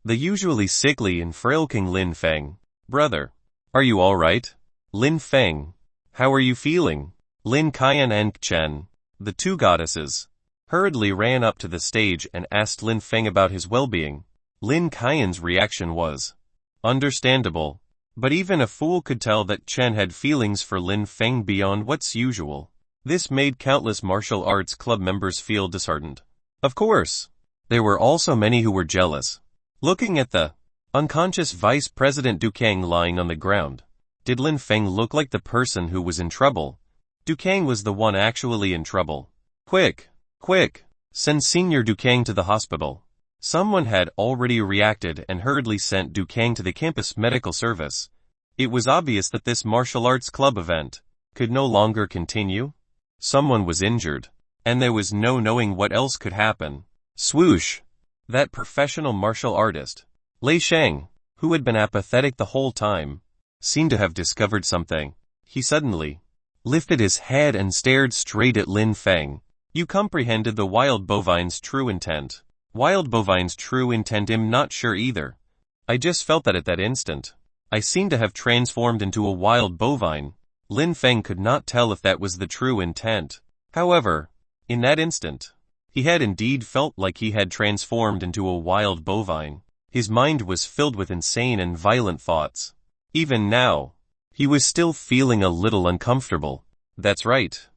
the usually sickly and frail King Lin Feng. Brother, are you all right? Lin Feng, how are you feeling? Lin Qian and Chen, the two goddesses, hurriedly ran up to the stage and asked Lin Feng about his well-being. Lin Qian's reaction was understandable, but even a fool could tell that Chen had feelings for Lin Feng beyond what's usual. This made countless martial arts club members feel disheartened. Of course, there were also many who were jealous. Looking at the unconscious Vice President Du Kang lying on the ground, did Lin Feng look like the person who was in trouble? Du Kang was the one actually in trouble. Quick! Quick! Send Senior Du Kang to the hospital. Someone had already reacted and hurriedly sent Du Kang to the campus medical service. It was obvious that this martial arts club event could no longer continue. Someone was injured, and there was no knowing what else could happen. Swoosh! That professional martial artist, Lei Sheng, who had been apathetic the whole time, seemed to have discovered something. He suddenly lifted his head and stared straight at Lin Feng. You comprehended the Wild Bovine's true intent. Wild Bovine's true intent? I'm not sure either. I just felt that at that instant, I seemed to have transformed into a wild bovine. Lin Feng could not tell if that was the true intent. However, in that instant, he had indeed felt like he had transformed into a wild bovine. His mind was filled with insane and violent thoughts. Even now, he was still feeling a little uncomfortable. That's right.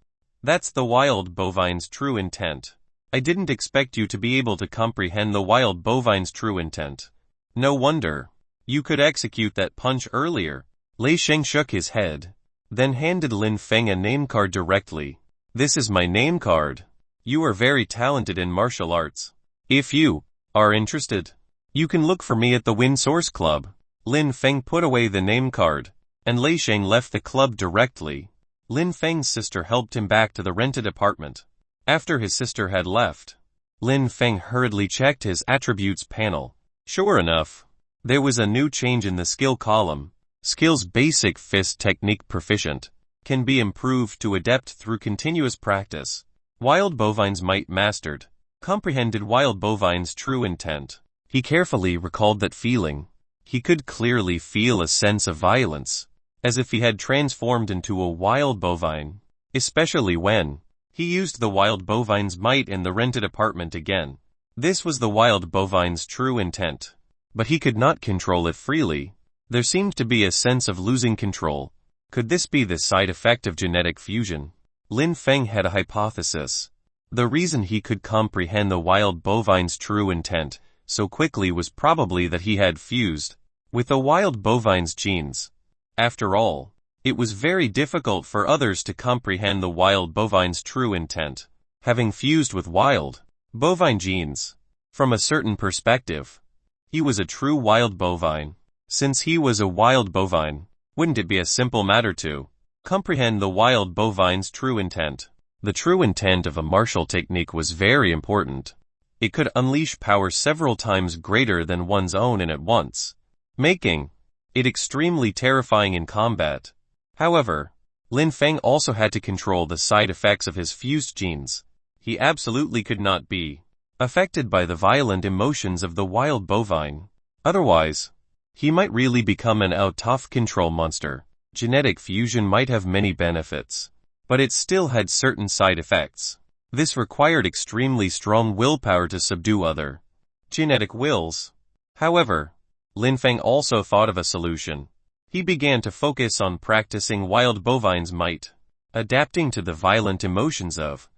That's the Wild Bovine's true intent. I didn't expect you to be able to comprehend the Wild Bovine's true intent. No wonder. You could execute that punch earlier. Lei Sheng shook his head, then handed Lin Feng a name card directly. This is my name card. You are very talented in martial arts. If you are interested, you can look for me at the Wind Source Club. Lin Feng put away the name card, and Lei Sheng left the club directly. Lin Feng's sister helped him back to the rented apartment. After his sister had left, Lin Feng hurriedly checked his attributes panel. Sure enough, there was a new change in the skill column. Skills: basic fist technique proficient. Can be improved to adept through continuous practice. Wild Bovine's might mastered. Comprehended Wild Bovine's true intent. He carefully recalled that feeling. He could clearly feel a sense of violence, as if he had transformed into a wild bovine, especially when he used the Wild Bovine's might in the rented apartment again. This was the Wild Bovine's true intent. but he could not control it freely. There seemed to be a sense of losing control. Could this be the side effect of genetic fusion? Lin Feng had a hypothesis. The reason he could comprehend the wild bovine's true intent so quickly was probably that he had fused with the wild bovine's genes. After all, it was very difficult for others to comprehend the wild bovine's true intent, having fused with wild bovine genes. From a certain perspective, he was a true wild bovine. Since he was a wild bovine, wouldn't it be a simple matter to comprehend the wild bovine's true intent? The true intent of a martial technique was very important. It could unleash power several times greater than one's own and at once, making it extremely terrifying in combat. However, Lin Feng also had to control the side effects of his fused genes. He absolutely could not be affected by the violent emotions of the wild bovine. Otherwise, he might really become an out-of-control monster. Genetic fusion might have many benefits, but it still had certain side effects. This required extremely strong willpower to subdue other genetic wills. However, Lin Feng also thought of a solution. He began to focus on practicing wild bovine's might, adapting to the violent emotions of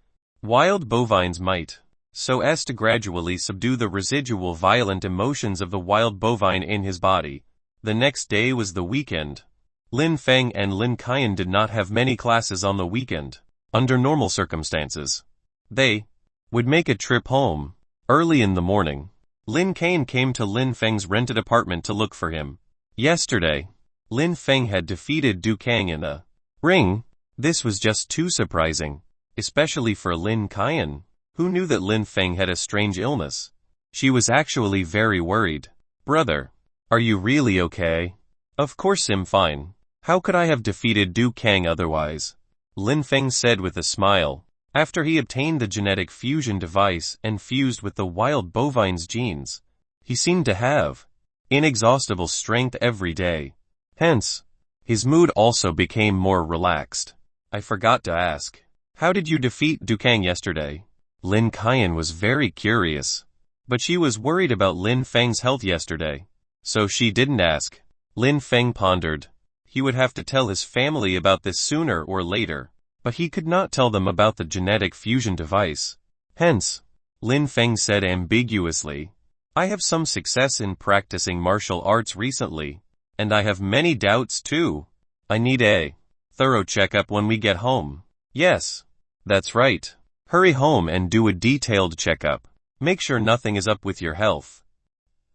wild bovine's might, so as to gradually subdue the residual violent emotions of the wild bovine in his body. The next day was the weekend. Lin Feng and Lin Qian did not have many classes on the weekend. Under normal circumstances, they would make a trip home early in the morning. Lin Qian came to Lin Feng's rented apartment to look for him. Yesterday, Lin Feng had defeated Du Kang in a ring. This was just too surprising, especially for Lin Qian, who knew that Lin Feng had a strange illness. She was actually very worried. "Brother, are you really okay?" "Of course I'm fine. How could I have defeated Du Kang otherwise?" Lin Feng said with a smile. After he obtained the genetic fusion device and fused with the wild bovine's genes, he seemed to have inexhaustible strength every day. Hence, his mood also became more relaxed. "I forgot to ask, how did you defeat Du Kang yesterday?" Lin Qian was very curious, but she was worried about Lin Feng's health yesterday, so she didn't ask. Lin Feng pondered. He would have to tell his family about this sooner or later, but he could not tell them about the genetic fusion device. Hence, Lin Feng said ambiguously, "I have some success in practicing martial arts recently, and I have many doubts too. I need a thorough checkup when we get home." "Yes, that's right. Hurry home and do a detailed checkup. Make sure nothing is up with your health."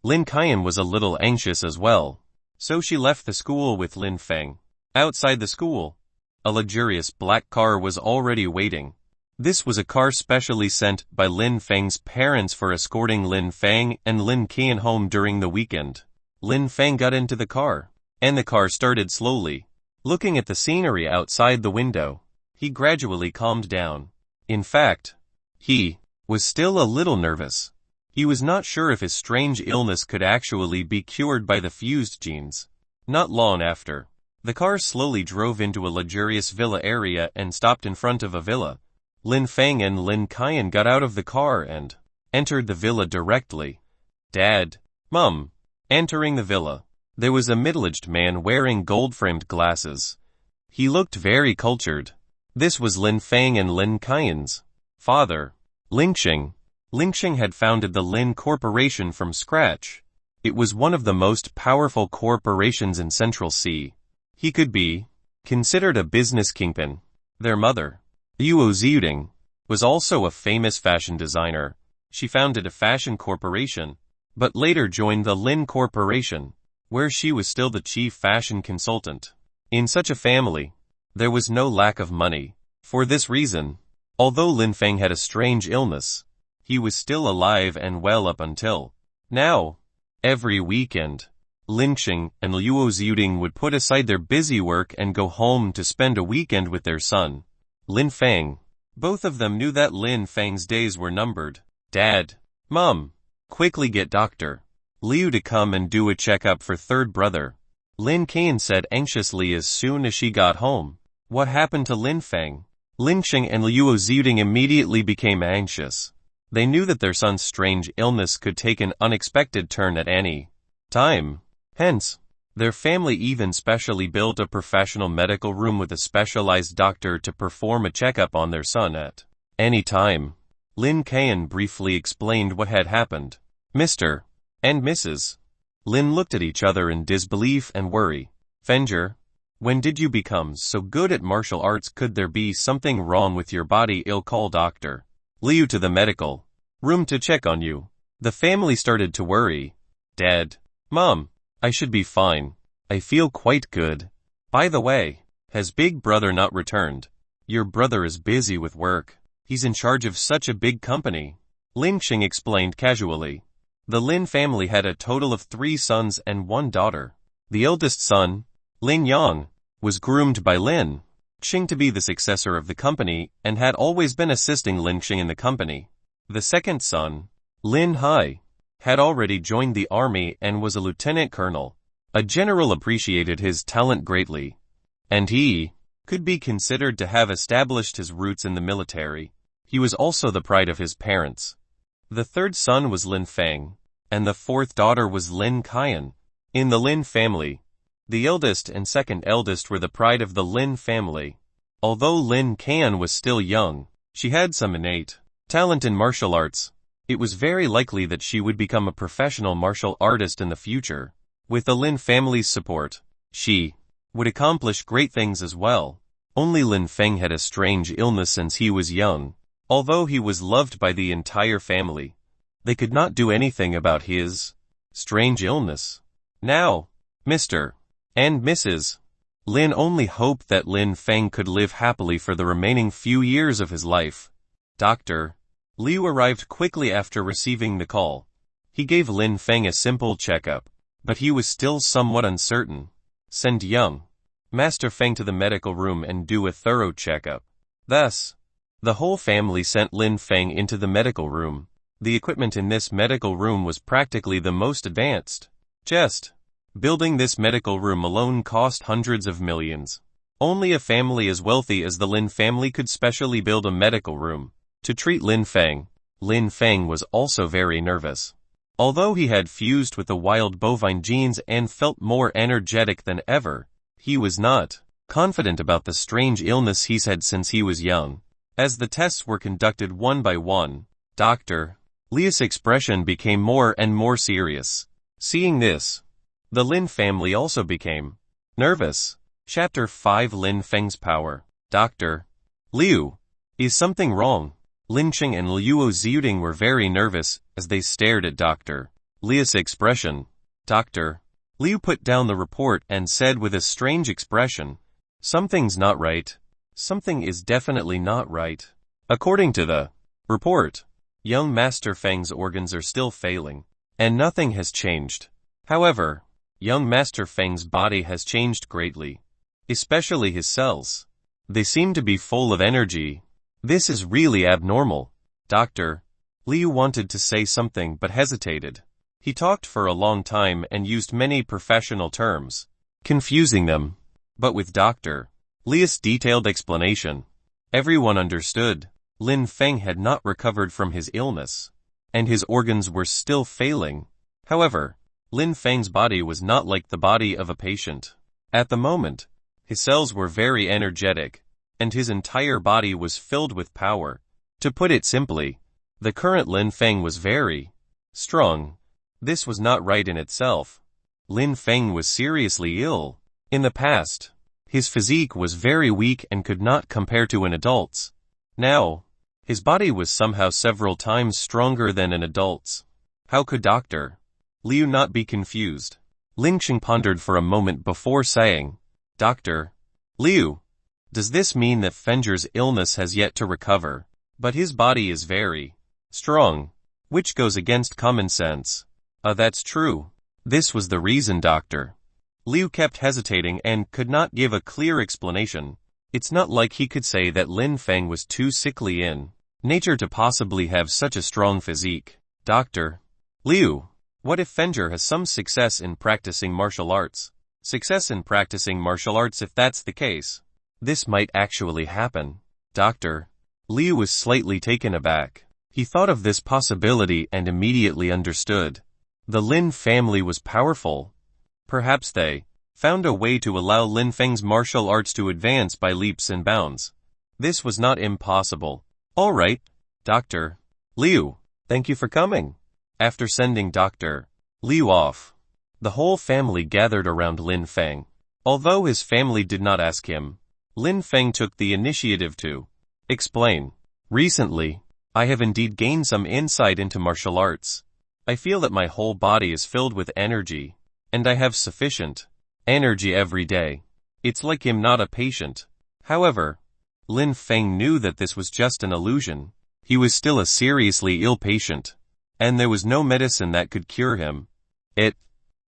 Lin Qian was a little anxious as well, so she left the school with Lin Feng. Outside the school, a luxurious black car was already waiting. This was a car specially sent by Lin Feng's parents for escorting Lin Feng and Lin Qian home during the weekend. Lin Feng got into the car, and the car started slowly. Looking at the scenery outside the window, he gradually calmed down. In fact, he was still a little nervous. He was not sure if his strange illness could actually be cured by the fused genes. Not long after, the car slowly drove into a luxurious villa area and stopped in front of a villa. Lin Feng and Lin Qian got out of the car and entered the villa directly. "Dad, Mom." Entering the villa, there was a middle-aged man wearing gold-framed glasses. He looked very cultured. This was Lin Feng and Lin Qian's father, Lingxing. Lingxing had founded the Lin Corporation from scratch. It was one of the most powerful corporations in Central Sea. He could be considered a business kingpin. Their mother, Luo Ziyuding, was also a famous fashion designer. She founded a fashion corporation, but later joined the Lin Corporation, where she was still the chief fashion consultant. In such a family, there was no lack of money. For this reason, although Lin Feng had a strange illness, he was still alive and well up until now. Every weekend, Lingxing and Luo Ziyuding would put aside their busy work and go home to spend a weekend with their son, Lin Feng. Both of them knew that Lin Feng's days were numbered. "Dad, Mom, quickly get Dr. Liu to come and do a checkup for third brother," Lin Qian said anxiously as soon as she got home. What happened to Lin Feng? Lingxing and Luo Ziyuding immediately became anxious. They knew that their son's strange illness could take an unexpected turn at any time. Hence, their family even specially built a professional medical room with a specialized doctor to perform a checkup on their son at any time. Lin Kayan briefly explained what had happened. Mr. and Mrs. Lin looked at each other in disbelief and worry. Fenger, when did you become so good at martial arts? Could there be something wrong with your body? I'll call Dr. Liu to the medical room to check on you. The family started to worry. Dad, Mom, I should be fine. I feel quite good. By the way, has Big Brother not returned? Your brother is busy with work. He's in charge of such a big company. Lin Xing explained casually. The Lin family had a total of 3 sons and 1 daughter. The eldest son, Lin Yang, was groomed by Lin Xing to be the successor of the company and had always been assisting Lin Xing in the company. The second son, Lin Hai, had already joined the army and was a lieutenant colonel. A general appreciated his talent greatly, and he could be considered to have established his roots in the military. He was also the pride of his parents. The third son was Lin Feng, and the fourth daughter was Lin Kayan. In the Lin family, the eldest and second eldest were the pride of the Lin family. Although Lin Kayan was still young, she had some innate talent in martial arts. It was very likely that she would become a professional martial artist in the future. With the Lin family's support, she would accomplish great things as well. Only Lin Feng had a strange illness since he was young. Although he was loved by the entire family, they could not do anything about his strange illness. Now, Mr. and Mrs. Lin only hoped that Lin Feng could live happily for the remaining few years of his life. Dr. Liu arrived quickly after receiving the call. He gave Lin Feng a simple checkup, but he was still somewhat uncertain. Send young Master Feng to the medical room and do a thorough checkup. Thus, the whole family sent Lin Feng into the medical room. The equipment in this medical room was practically the most advanced. Just building this medical room alone cost hundreds of millions. Only a family as wealthy as the Lin family could specially build a medical room to treat Lin Feng. Lin Feng was also very nervous. Although he had fused with the wild bovine genes and felt more energetic than ever, he was not confident about the strange illness he's had since he was young. As the tests were conducted one by one, Dr. Liu's expression became more and more serious. Seeing this, the Lin family also became nervous. Chapter 5 Lin Feng's Power. Dr. Liu, is something wrong? Lin Xing and Liu Ziyuding were very nervous as they stared at Dr. Liu's expression. Dr. Liu put down the report and said with a strange expression, "Something's not right. Something is definitely not right." According to the report, young Master Feng's organs are still failing, and nothing has changed. However, young Master Feng's body has changed greatly, especially his cells. They seem to be full of energy. This is really abnormal. Dr. Liu wanted to say something but hesitated. He talked for a long time and used many professional terms, confusing them. But with Dr. Liu's detailed explanation, everyone understood. Lin Feng had not recovered from his illness, and his organs were still failing. However, Lin Feng's body was not like the body of a patient. At the moment, his cells were very energetic, and his entire body was filled with power. To put it simply, the current Lin Feng was very strong. This was not right in itself. Lin Feng was seriously ill. In the past, his physique was very weak and could not compare to an adult's. Now, his body was somehow several times stronger than an adult's. How could Dr. Liu not be confused? Lin Xing pondered for a moment before saying, "Dr. Liu, does this mean that Fenger's illness has yet to recover, but his body is very strong, which goes against common sense?" That's true. This was the reason Dr. Liu kept hesitating and could not give a clear explanation. It's not like he could say that Lin Feng was too sickly in nature to possibly have such a strong physique. Dr. Liu, what if Fenger has some success in practicing martial arts? Success in practicing martial arts? If that's the case, this might actually happen. Dr. Liu was slightly taken aback. He thought of this possibility and immediately understood. The Lin family was powerful. Perhaps they found a way to allow Lin Feng's martial arts to advance by leaps and bounds. This was not impossible. All right, Dr. Liu, thank you for coming. After sending Dr. Liu off, the whole family gathered around Lin Feng. Although his family did not ask him, Lin Feng took the initiative to explain. Recently, I have indeed gained some insight into martial arts. I feel that my whole body is filled with energy, and I have sufficient energy every day. It's like I'm not a patient. However, Lin Feng knew that this was just an illusion. He was still a seriously ill patient, and there was no medicine that could cure him. It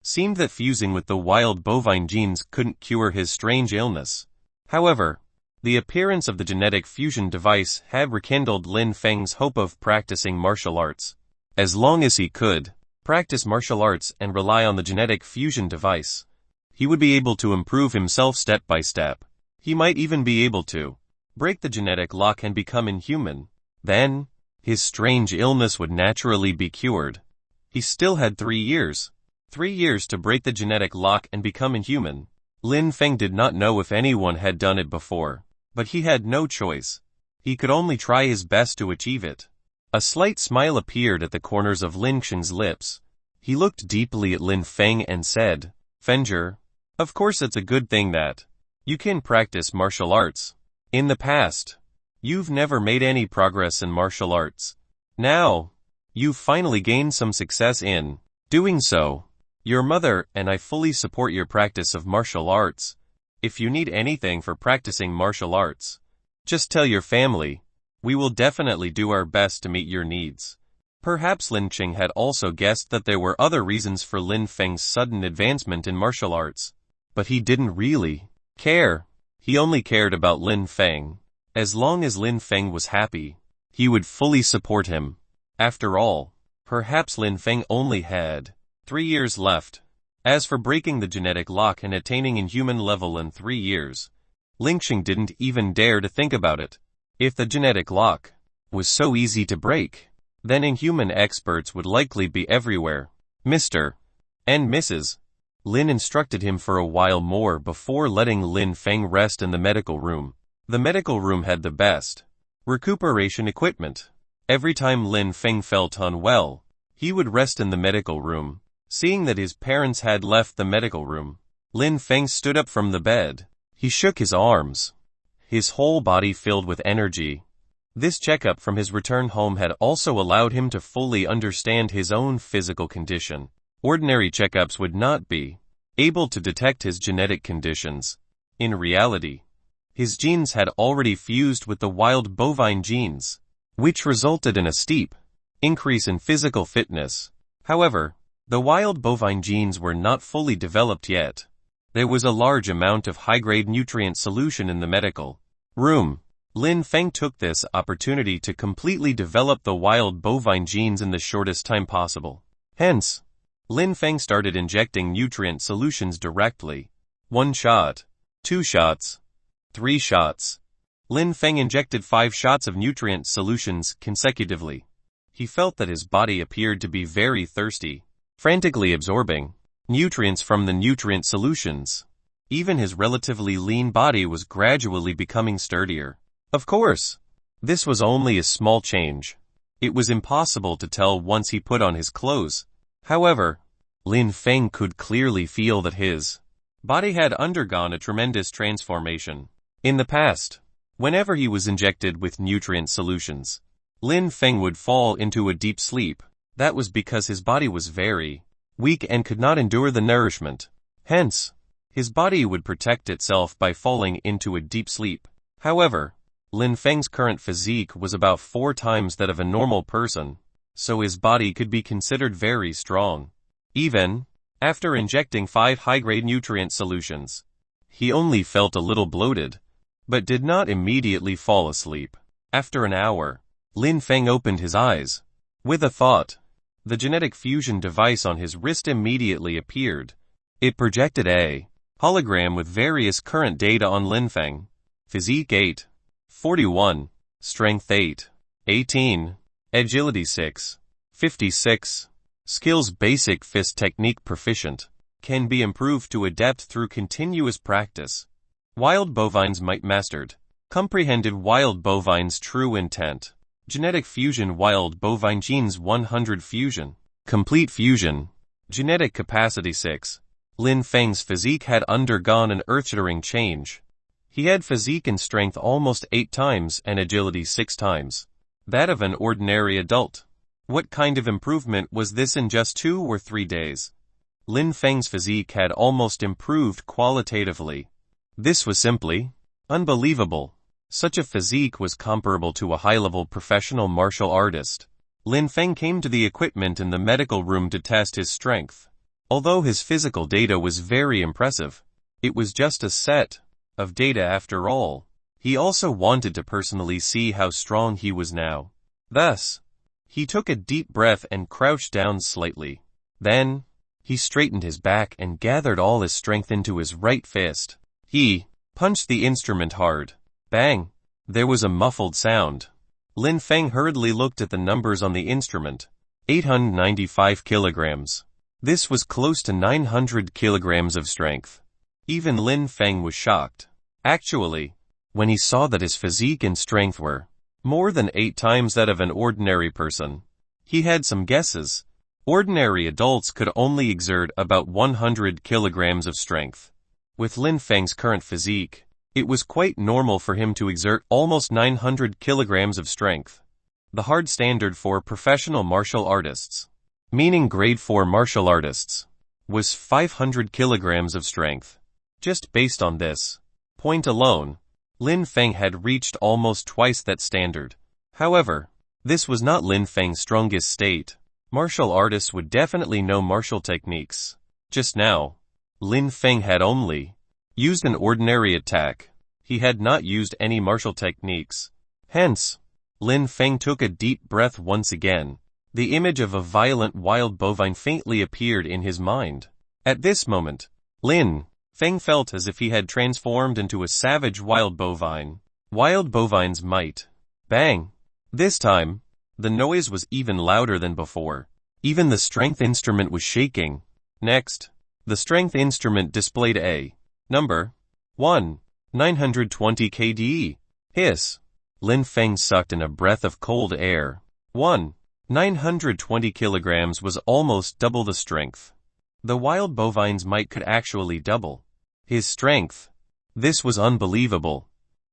seemed that fusing with the wild bovine genes couldn't cure his strange illness. However, the appearance of the genetic fusion device had rekindled Lin Feng's hope of practicing martial arts. As long as he could practice martial arts and rely on the genetic fusion device, he would be able to improve himself step by step. He might even be able to break the genetic lock and become inhuman. Then, his strange illness would naturally be cured. He still had 3 years. 3 years to break the genetic lock and become inhuman. Lin Feng did not know if anyone had done it before, but he had no choice. He could only try his best to achieve it. A slight smile appeared at the corners of Lin Xing's lips. He looked deeply at Lin Feng and said, Fenger, of course it's a good thing that you can practice martial arts. In the past, you've never made any progress in martial arts. Now, you've finally gained some success in doing so. Your mother and I fully support your practice of martial arts. If you need anything for practicing martial arts, just tell your family. We will definitely do our best to meet your needs. Perhaps Lin Xing had also guessed that there were other reasons for Lin Feng's sudden advancement in martial arts, but he didn't really care. He only cared about Lin Feng. As long as Lin Feng was happy, he would fully support him. After all, perhaps Lin Feng only had 3 years left. As for breaking the genetic lock and attaining inhuman level in 3 years, Lin Xing didn't even dare to think about it. If the genetic lock was so easy to break, then inhuman experts would likely be everywhere. Mr. and Mrs. Lin instructed him for a while more before letting Lin Feng rest in the medical room. The medical room had the best recuperation equipment. Every time Lin Feng felt unwell, he would rest in the medical room. Seeing that his parents had left the medical room, Lin Feng stood up from the bed. He shook his arms, his whole body filled with energy. This checkup from his return home had also allowed him to fully understand his own physical condition. Ordinary checkups would not be able to detect his genetic conditions. In reality, his genes had already fused with the wild bovine genes, which resulted in a steep increase in physical fitness. However, the wild bovine genes were not fully developed yet. There was a large amount of high-grade nutrient solution in the medical room. Lin Feng took this opportunity to completely develop the wild bovine genes in the shortest time possible. Hence, Lin Feng started injecting nutrient solutions directly. 1 shot, 2 shots, 3 shots. Lin Feng injected 5 shots of nutrient solutions consecutively. He felt that his body appeared to be very thirsty, frantically absorbing nutrients from the nutrient solutions. Even his relatively lean body was gradually becoming sturdier. Of course, this was only a small change. It was impossible to tell once he put on his clothes. However, Lin Feng could clearly feel that his body had undergone a tremendous transformation. In the past, whenever he was injected with nutrient solutions, Lin Feng would fall into a deep sleep. That was because his body was very weak and could not endure the nourishment. Hence, his body would protect itself by falling into a deep sleep. However, Lin Feng's current physique was about 4 times that of a normal person, so his body could be considered very strong. Even after injecting 5 high-grade nutrient solutions, he only felt a little bloated, but did not immediately fall asleep. After an hour, Lin Feng opened his eyes. With a thought, the genetic fusion device on his wrist immediately appeared. It projected a hologram with various current data on Lin Feng. Physique 8, 41, Strength 8, 18, Agility 6, 56, Skills basic fist technique proficient. Can be improved to adept through continuous practice. Wild bovines might mastered. Comprehended wild bovines true intent. Genetic fusion wild bovine genes 100 fusion. Complete fusion. Genetic capacity 6. Lin Feng's physique had undergone an earth-shattering change. He had physique and strength almost 8 times and agility 6 times that of an ordinary adult. What kind of improvement was this in just 2 or 3 days? Lin Feng's physique had almost improved qualitatively. This was simply unbelievable. Such a physique was comparable to a high-level professional martial artist. Lin Feng came to the equipment in the medical room to test his strength. Although his physical data was very impressive, it was just a set of data after all. He also wanted to personally see how strong he was now. Thus, he took a deep breath and crouched down slightly. Then, he straightened his back and gathered all his strength into his right fist. He punched the instrument hard. Bang! There was a muffled sound. Lin Feng hurriedly looked at the numbers on the instrument. 895 kilograms. This was close to 900 kilograms of strength. Even Lin Feng was shocked. Actually, when he saw that his physique and strength were more than 8 times that of an ordinary person, he had some guesses. Ordinary adults could only exert about 100 kilograms of strength. With Lin Feng's current physique, it was quite normal for him to exert almost 900 kilograms of strength. The hard standard for professional martial artists, meaning grade 4 martial artists, was 500 kilograms of strength. Just based on this point alone, Lin Feng had reached almost twice that standard. However, this was not Lin Feng's strongest state. Martial artists would definitely know martial techniques. Just now, Lin Feng had only used an ordinary attack. He had not used any martial techniques. Hence, Lin Feng took a deep breath once again. The image of a violent wild bovine faintly appeared in his mind. At this moment, Lin Feng felt as if he had transformed into a savage wild bovine. Wild bovines might. Bang! This time, the noise was even louder than before. Even the strength instrument was shaking. Next, the strength instrument displayed a number 1. 920 KDE. Hiss. Lin Feng sucked in a breath of cold air. 1. 920 kilograms was almost double the strength. The wild bovine's might could actually double his strength. This was unbelievable.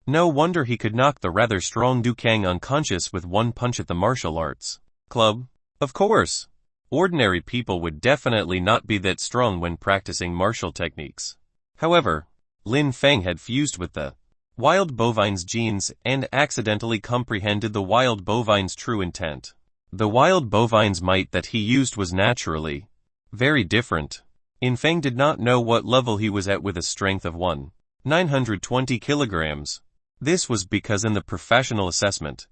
No wonder he could knock the rather strong Du Kang unconscious with one punch at the martial arts club. Of course, ordinary people would definitely not be that strong when practicing martial techniques. However, Lin Feng had fused with the wild bovine's genes and accidentally comprehended the wild bovine's true intent. The wild bovine's might that he used was naturally very different. Lin Feng did not know what level he was at with a strength of 920 kilograms. This was because in the professional assessment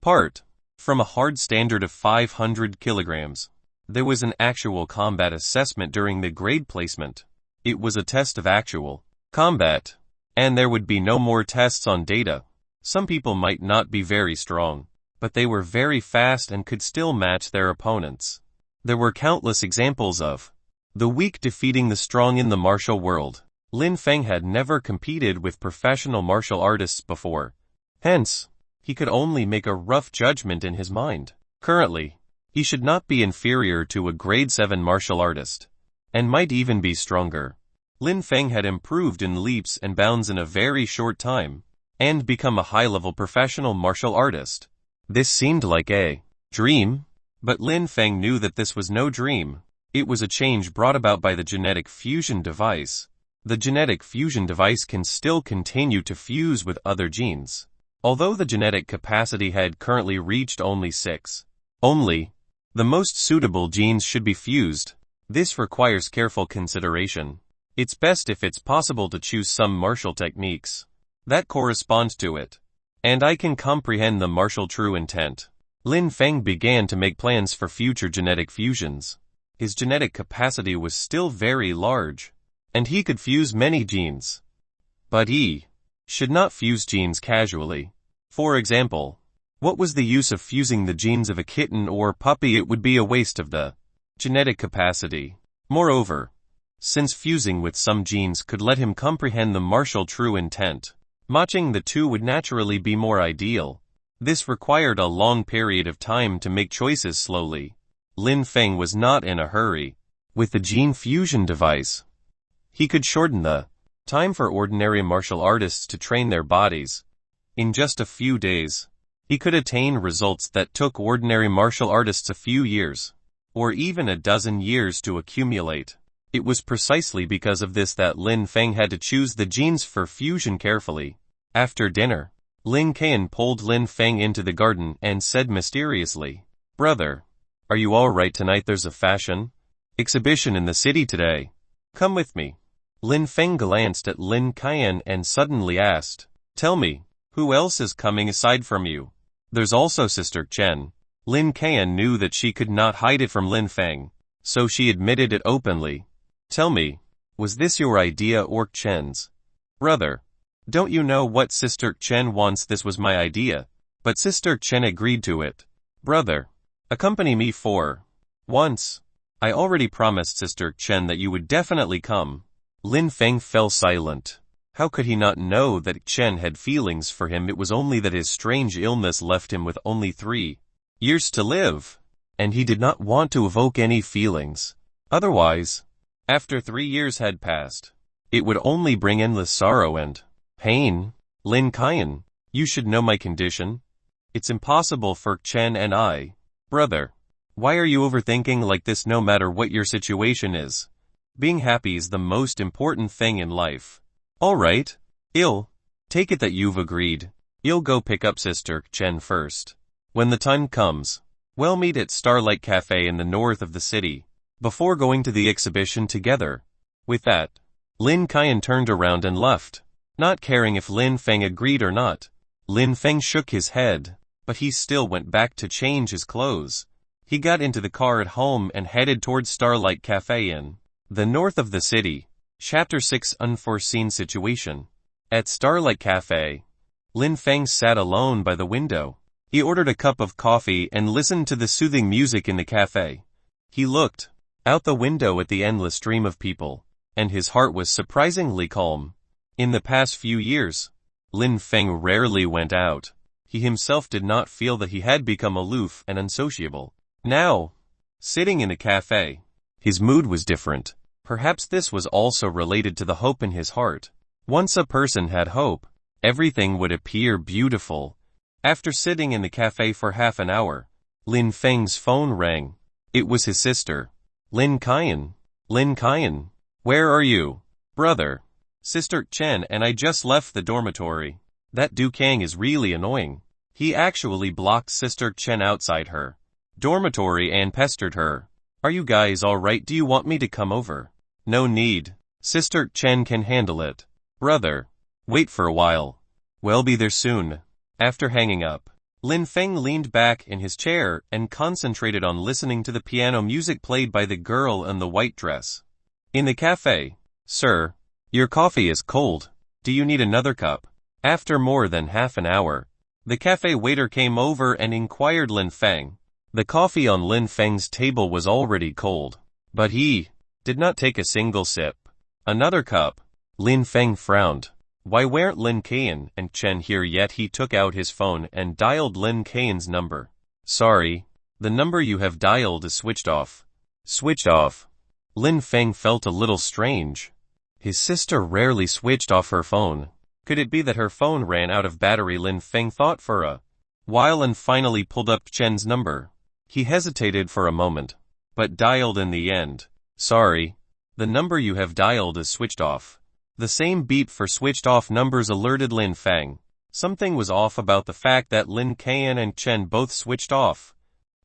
part, from a hard standard of 500 kilograms, there was an actual combat assessment during the grade placement. It was a test of actual combat, and there would be no more tests on data. Some people might not be very strong, but they were very fast and could still match their opponents. There were countless examples of the weak defeating the strong in the martial world. Lin Feng had never competed with professional martial artists before. Hence, he could only make a rough judgment in his mind. Currently, he should not be inferior to a grade 7 martial artist, and might even be stronger. Lin Feng had improved in leaps and bounds in a very short time, and become a high-level professional martial artist. This seemed like a dream, but Lin Feng knew that this was no dream. It was a change brought about by the genetic fusion device. The genetic fusion device can still continue to fuse with other genes. Although the genetic capacity had currently reached only 6. Only the most suitable genes should be fused. This requires careful consideration. It's best if it's possible to choose some martial techniques that correspond to it. And I can comprehend the martial true intent. Lin Feng began to make plans for future genetic fusions. His genetic capacity was still very large, and he could fuse many genes. But he should not fuse genes casually. For example, what was the use of fusing the genes of a kitten or puppy? It would be a waste of the genetic capacity. Moreover, since fusing with some genes could let him comprehend the martial true intent, matching the two would naturally be more ideal. This required a long period of time to make choices slowly. Lin Feng was not in a hurry. With the gene fusion device, he could shorten the time for ordinary martial artists to train their bodies. In just a few days, he could attain results that took ordinary martial artists a few years, or even a dozen years to accumulate. It was precisely because of this that Lin Feng had to choose the genes for fusion carefully. After dinner, Lin Qian pulled Lin Feng into the garden and said mysteriously, "Brother, are you all right tonight? There's a fashion exhibition in the city today. Come with me." Lin Feng glanced at Lin Qian and suddenly asked, "Tell me, who else is coming aside from you?" "There's also Sister Chen." Lin Qian knew that she could not hide it from Lin Feng, so she admitted it openly. "Tell me, was this your idea or Chen's?" "Brother, don't you know what Sister Chen wants? This was my idea, but Sister Chen agreed to it." "Brother, accompany me for once. I already promised Sister Chen that you would definitely come." Lin Feng fell silent. How could he not know that Chen had feelings for him? It was only that his strange illness left him with only 3 years to live, and he did not want to evoke any feelings. Otherwise, after 3 years had passed, it would only bring endless sorrow and pain. "Lin Qian, you should know my condition. It's impossible for Chen and I." "Brother, why are you overthinking like this? No matter what your situation is, being happy is the most important thing in life." "All right, I'll take it that you've agreed. I'll go pick up Sister Chen first. When the time comes, we'll meet at Starlight Cafe in the north of the city, before going to the exhibition together." With that, Lin Qian turned around and left, not caring if Lin Feng agreed or not. Lin Feng shook his head, but he still went back to change his clothes. He got into the car at home and headed towards Starlight Cafe in the north of the city. Chapter 6: Unforeseen Situation. At Starlight Cafe, Lin Feng sat alone by the window. He ordered a cup of coffee and listened to the soothing music in the cafe. He looked out the window at the endless stream of people, and his heart was surprisingly calm. In the past few years, Lin Feng rarely went out. He himself did not feel that he had become aloof and unsociable. Now, sitting in a cafe, his mood was different. Perhaps this was also related to the hope in his heart. Once a person had hope, everything would appear beautiful. After sitting in the cafe for half an hour, Lin Feng's phone rang. It was his sister. "Lin Qian. Lin Qian. Where are you?" "Brother, Sister Chen and I just left the dormitory. That Dukang is really annoying. He actually blocked Sister Chen outside her dormitory and pestered her. Are you guys alright? Do you want me to come over?" "No need. Sister Chen can handle it." "Brother, wait for a while. We'll be there soon." After hanging up, Lin Feng leaned back in his chair and concentrated on listening to the piano music played by the girl in the white dress. In the cafe, "Sir, your coffee is cold. Do you need another cup?" After more than half an hour, the cafe waiter came over and inquired Lin Feng. The coffee on Lin Feng's table was already cold, but he did not take a single sip. "Another cup." Lin Feng frowned. Why weren't Lin Qian and Chen here yet? He took out his phone and dialed Lin Qian's number. "Sorry, the number you have dialed is switched off." "Switched off?" Lin Feng felt a little strange. His sister rarely switched off her phone. Could it be that her phone ran out of battery? Lin Feng thought for a while and finally pulled up Chen's number. He hesitated for a moment, but dialed in the end. "Sorry, the number you have dialed is switched off." The same beep for switched off numbers alerted Lin Feng. Something was off about the fact that Lin Qian and Chen both switched off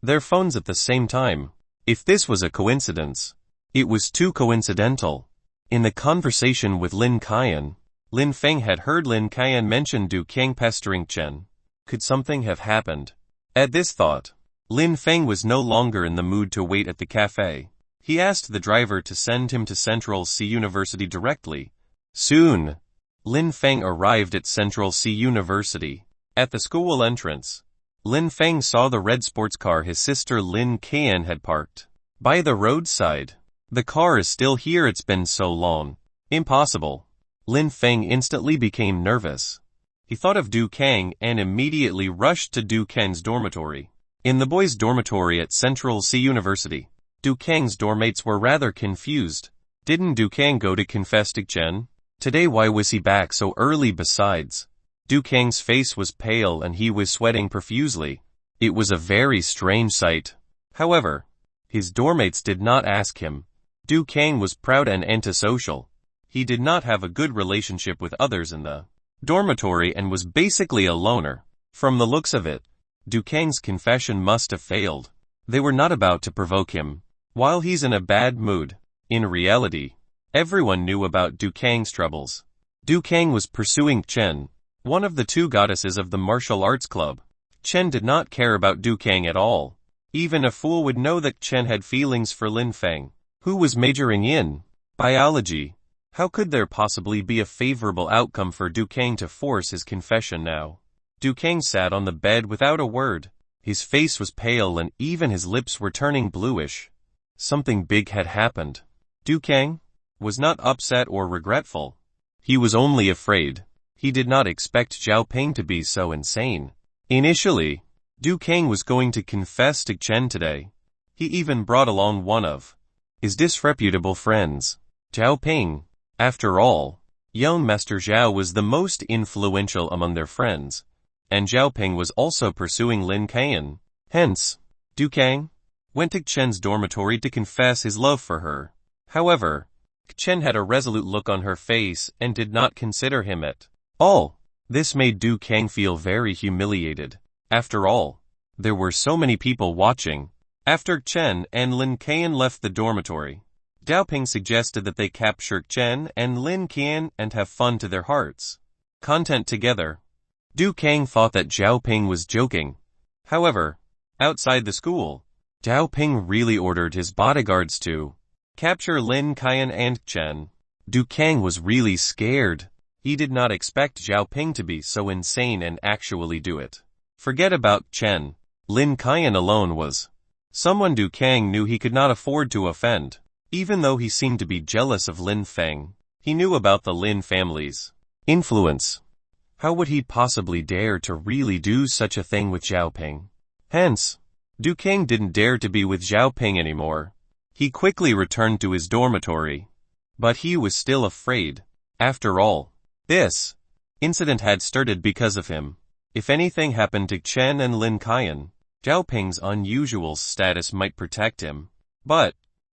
their phones at the same time. If this was a coincidence, it was too coincidental. In the conversation with Lin Qian, Lin Feng had heard Lin Qian mention Du Qiang pestering Chen. Could something have happened? At this thought, Lin Feng was no longer in the mood to wait at the cafe. He asked the driver to send him to Central C University directly. Soon, Lin Feng arrived at Central C University. At the school entrance, Lin Feng saw the red sports car his sister Lin Qian had parked. By the roadside. The car is still here, it's been so long. Impossible. Lin Feng instantly became nervous. He thought of Du Kang and immediately rushed to Du Kang's dormitory. In the boys' dormitory at Central C University, Du Kang's dormmates were rather confused. Didn't Du Kang go to confess to Chen? Today why was he back so early besides? Du Kang's face was pale and he was sweating profusely. It was a very strange sight. However, his dormmates did not ask him. Du Kang was proud and antisocial. He did not have a good relationship with others in the dormitory and was basically a loner. From the looks of it, Du Kang's confession must have failed. They were not about to provoke him while he's in a bad mood. In reality, everyone knew about Du Kang's troubles. Du Kang was pursuing Chen, one of the two goddesses of the martial arts club. Chen did not care about Du Kang at all. Even a fool would know that Chen had feelings for Lin Feng, who was majoring in biology. How could there possibly be a favorable outcome for Du Kang to force his confession now? Du Kang sat on the bed without a word. His face was pale and even his lips were turning bluish. Something big had happened. Du Kang was not upset or regretful. He was only afraid. He did not expect Zhao Ping to be so insane. Initially, Du Kang was going to confess to Chen today. He even brought along one of his disreputable friends, Zhao Ping. After all, young Master Zhao was the most influential among their friends, and Zhao Ping was also pursuing Lin Kang. Hence, Du Kang went to Chen's dormitory to confess his love for her. However, Chen had a resolute look on her face and did not consider him at all. This made Du Kang feel very humiliated. After all, there were so many people watching. After Chen and Lin Kang left the dormitory, Zhao Ping suggested that they capture Chen and Lin Kang and have fun to their hearts' content together. Du Kang thought that Zhao Ping was joking. However, outside the school, Zhao Ping really ordered his bodyguards to capture Lin Kang and Chen. Du Kang was really scared. He did not expect Zhao Ping to be so insane and actually do it. Forget about Chen. Lin Kang alone was someone Du Kang knew he could not afford to offend. Even though he seemed to be jealous of Lin Feng, he knew about the Lin family's influence. How would he possibly dare to really do such a thing with Zhao Ping? Hence, Du Kang didn't dare to be with Zhao Ping anymore. He quickly returned to his dormitory. But he was still afraid. After all, this incident had started because of him. If anything happened to Chen and Lin Kang, Zhao Ping's unusual status might protect him. But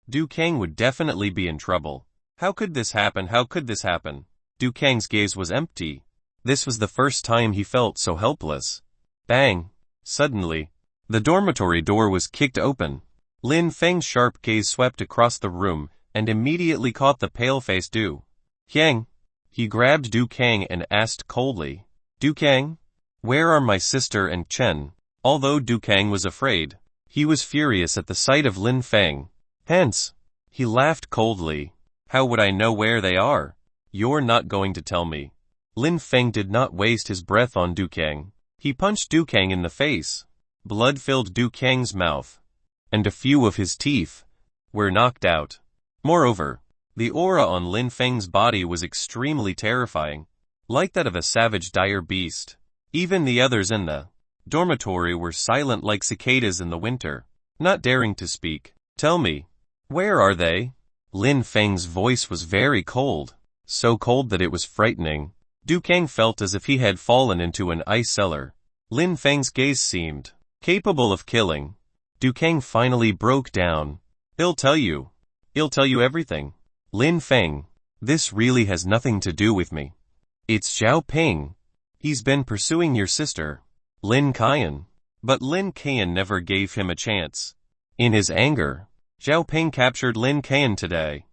Du Kang would definitely be in trouble. How could this happen? How could this happen? Du Kang's gaze was empty. This was the first time he felt so helpless. Bang! Suddenly, the dormitory door was kicked open. Lin Feng's sharp gaze swept across the room and immediately caught the pale-faced Du Kang. He grabbed Du Kang and asked coldly, Du Kang, where are my sister and Chen? Although Du Kang was afraid, he was furious at the sight of Lin Feng. Hence, he laughed coldly. How would I know where they are? You're not going to tell me. Lin Feng did not waste his breath on Du Kang. He punched Du Kang in the face. Blood filled Du Kang's mouth, and a few of his teeth were knocked out. Moreover, the aura on Lin Feng's body was extremely terrifying, like that of a savage dire beast. Even the others in the dormitory were silent like cicadas in the winter, not daring to speak. Tell me, where are they? Lin Feng's voice was very cold, so cold that it was frightening. Du Kang felt as if he had fallen into an ice cellar. Lin Feng's gaze seemed capable of killing. Du Kang finally broke down. I'll tell you everything. Lin Feng, this really has nothing to do with me. It's Zhao Ping. He's been pursuing your sister, Lin Kang. But Lin Kang never gave him a chance. In his anger, Zhao Ping captured Lin Kang today.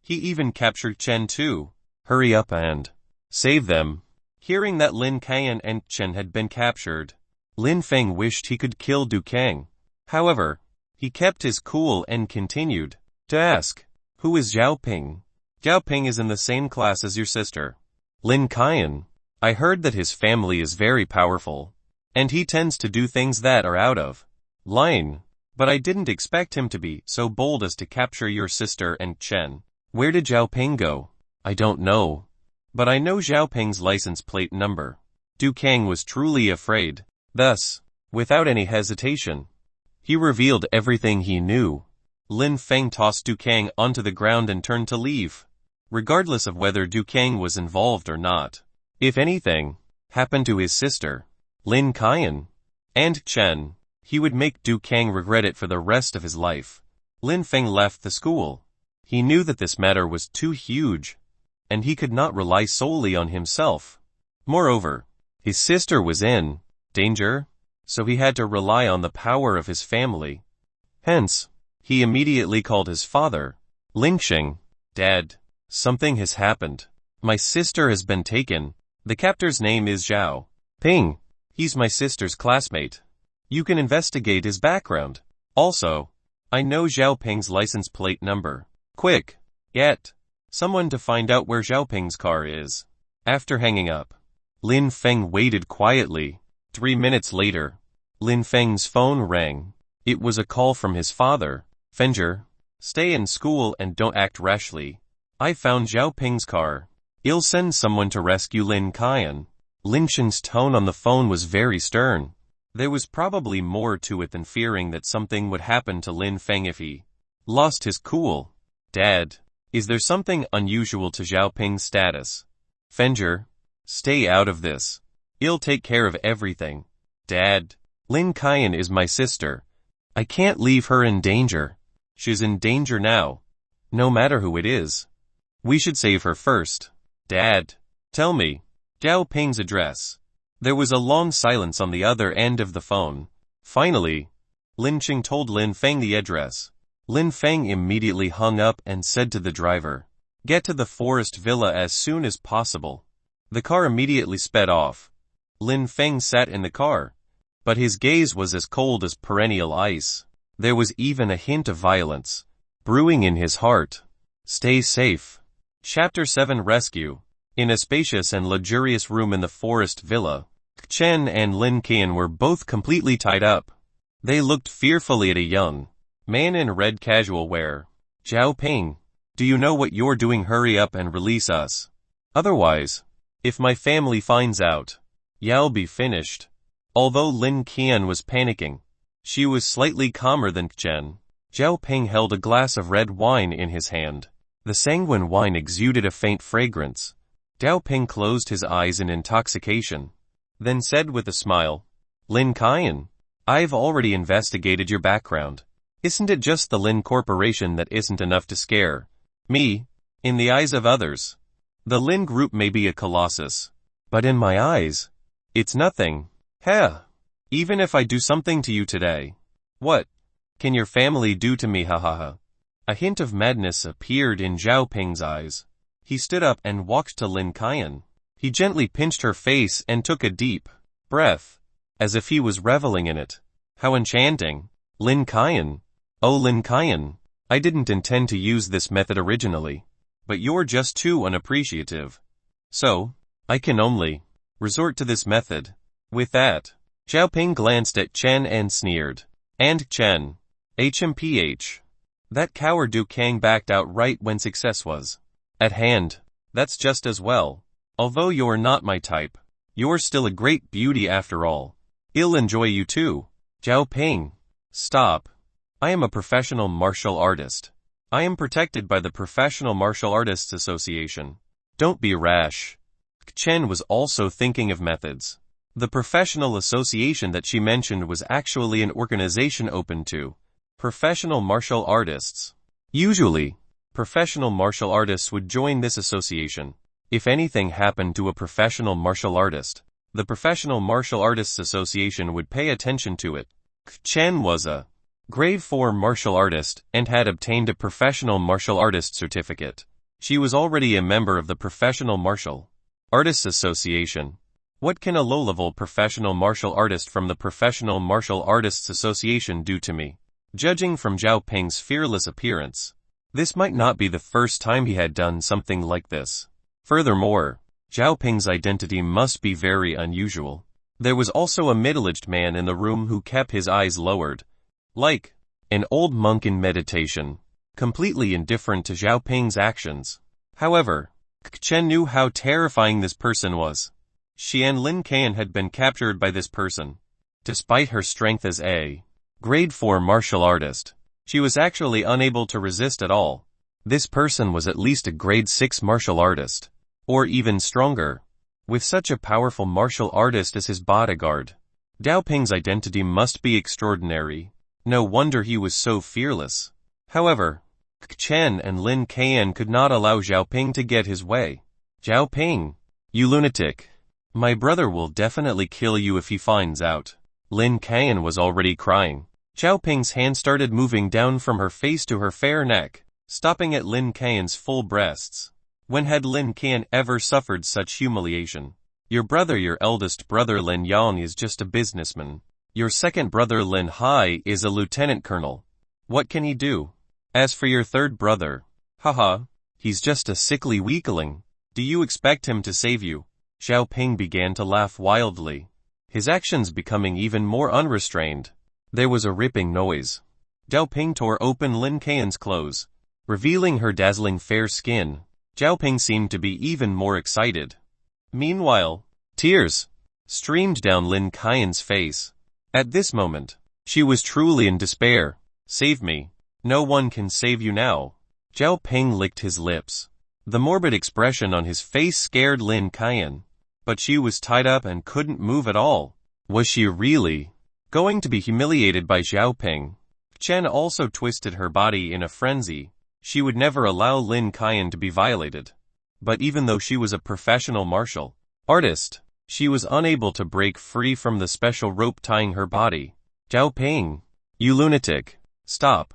He even captured Chen too. Hurry up and save them. Hearing that Lin Kang and Chen had been captured, Lin Feng wished he could kill Du Kang. However, he kept his cool and continued to ask, who is Zhao Ping? Zhao Ping is in the same class as your sister, Lin Kang. I heard that his family is very powerful, and he tends to do things that are out of line. But I didn't expect him to be so bold as to capture your sister and Chen. Where did Zhao Ping go? I don't know. But I know Zhao Ping's license plate number. Du Kang was truly afraid. Thus, without any hesitation, he revealed everything he knew. Lin Feng tossed Du Kang onto the ground and turned to leave, regardless of whether Du Kang was involved or not. If anything happened to his sister, Lin Qian, and Chen, he would make Du Kang regret it for the rest of his life. Lin Feng left the school. He knew that this matter was too huge, and he could not rely solely on himself. Moreover, his sister was in danger, so he had to rely on the power of his family. Hence, he immediately called his father. Lingxing, Dad, something has happened. My sister has been taken. The captor's name is Zhao Ping. He's my sister's classmate. You can investigate his background. Also, I know Zhao Ping's license plate number. Quick, get someone to find out where Zhao Ping's car is. After hanging up, Lin Feng waited quietly. 3 minutes later, Lin Feng's phone rang. It was a call from his father. Fenger, stay in school and don't act rashly. I found Zhao Ping's car. I'll send someone to rescue Lin Qian. Lingxing's tone on the phone was very stern. There was probably more to it than fearing that something would happen to Lin Feng if he lost his cool. Dad, is there something unusual to Zhao Ping's status? Fenger, stay out of this. I'll take care of everything. Dad, Lin Qian is my sister. I can't leave her in danger. She's in danger now. No matter who it is. We should save her first. Dad, tell me Zhao Ping's address. There was a long silence on the other end of the phone. Finally, Lingxing told Lin Feng the address. Lin Feng immediately hung up and said to the driver, get to the forest villa as soon as possible. The car immediately sped off. Lin Feng sat in the car, but his gaze was as cold as perennial ice. There was even a hint of violence brewing in his heart. Stay safe. Chapter 7 Rescue. In a spacious and luxurious room in the forest villa, Chen and Lin Qian were both completely tied up. They looked fearfully at a young man in red casual wear. Zhao Ping, do you know what you're doing? Hurry up and release us. Otherwise, if my family finds out, you'll be finished. Although Lin Qian was panicking, she was slightly calmer than Chen. Zhao Ping held a glass of red wine in his hand. The sanguine wine exuded a faint fragrance. Zhao Ping closed his eyes in intoxication, then said with a smile, Lin Qian, I've already investigated your background. Isn't it just the Lin Corporation that isn't enough to scare me? In the eyes of others, the Lin Group may be a colossus, but in my eyes, it's nothing. Heh. Even if I do something to you today, what can your family do to me? Ha ha ha. A hint of madness appeared in Zhao Ping's eyes. He stood up and walked to Lin Qian. He gently pinched her face and took a deep breath, as if he was reveling in it. How enchanting. Lin Qian. Oh Lin Qian, I didn't intend to use this method originally, but you're just too unappreciative. So, I can only resort to this method. With that, Zhao Ping glanced at Chen and sneered. And Chen. HMPH. That coward Du Kang backed out right when success was at hand. That's just as well. Although you're not my type, you're still a great beauty after all. I'll enjoy you too. Zhao Ping. Stop. I am a professional martial artist. I am protected by the Professional Martial Artists Association. Don't be rash. Chen was also thinking of methods. The professional association that she mentioned was actually an organization open to professional martial artists. Usually, professional martial artists would join this association. If anything happened to a professional martial artist, the Professional Martial Artists Association would pay attention to it. Chen was a Grade 4 martial artist and had obtained a professional martial artist certificate. She was already a member of the Professional Martial Artists Association. What can a low-level professional martial artist from the Professional Martial Artists Association do to me? Judging from Zhao Ping's fearless appearance, this might not be the first time he had done something like this. Furthermore, Zhao Ping's identity must be very unusual. There was also a middle-aged man in the room who kept his eyes lowered, like an old monk in meditation, completely indifferent to Zhao Ping's actions. However, Chen knew how terrifying this person was. She and Lin Qian had been captured by this person. Despite her strength as a grade 4 martial artist, she was actually unable to resist at all. This person was at least a grade 6 martial artist, or even stronger. With such a powerful martial artist as his bodyguard, Zhao Ping's identity must be extraordinary. No wonder he was so fearless. However, Chen and Lin Qian could not allow Zhao Ping to get his way. Zhao Ping, you lunatic. My brother will definitely kill you if he finds out. Lin Qian was already crying. Zhao Ping's hand started moving down from her face to her fair neck, stopping at Lin Qian's full breasts. When had Lin Qian ever suffered such humiliation? Your brother, your eldest brother Lin Yang, is just a businessman. Your second brother Lin Hai is a lieutenant colonel. What can he do? As for your third brother, haha, he's just a sickly weakling. Do you expect him to save you? Zhao Ping began to laugh wildly, his actions becoming even more unrestrained. There was a ripping noise. Zhao Ping tore open Lin Qian's clothes, revealing her dazzling fair skin. Zhao Ping seemed to be even more excited. Meanwhile, tears streamed down Lin Qian's face. At this moment, she was truly in despair. Save me. No one can save you now. Zhao Ping licked his lips. The morbid expression on his face scared Lin Qian, but she was tied up and couldn't move at all. Was she really going to be humiliated by Zhao Ping? Chen also twisted her body in a frenzy. She would never allow Lin Qian to be violated. But even though she was a professional martial artist, she was unable to break free from the special rope tying her body. Zhao Ping, you lunatic, stop!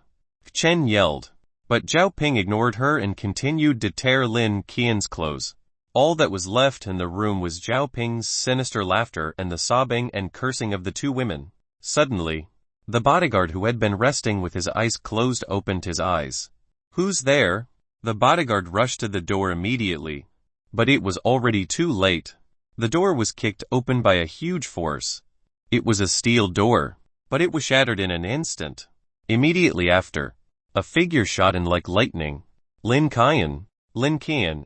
Chen yelled. But Zhao Ping ignored her and continued to tear Lin Qian's clothes. All that was left in the room was Zhao Ping's sinister laughter and the sobbing and cursing of the two women. Suddenly, the bodyguard who had been resting with his eyes closed opened his eyes. Who's there? The bodyguard rushed to the door immediately. But it was already too late. The door was kicked open by a huge force. It was a steel door, but it was shattered in an instant. Immediately after, a figure shot in like lightning. Lin Qian,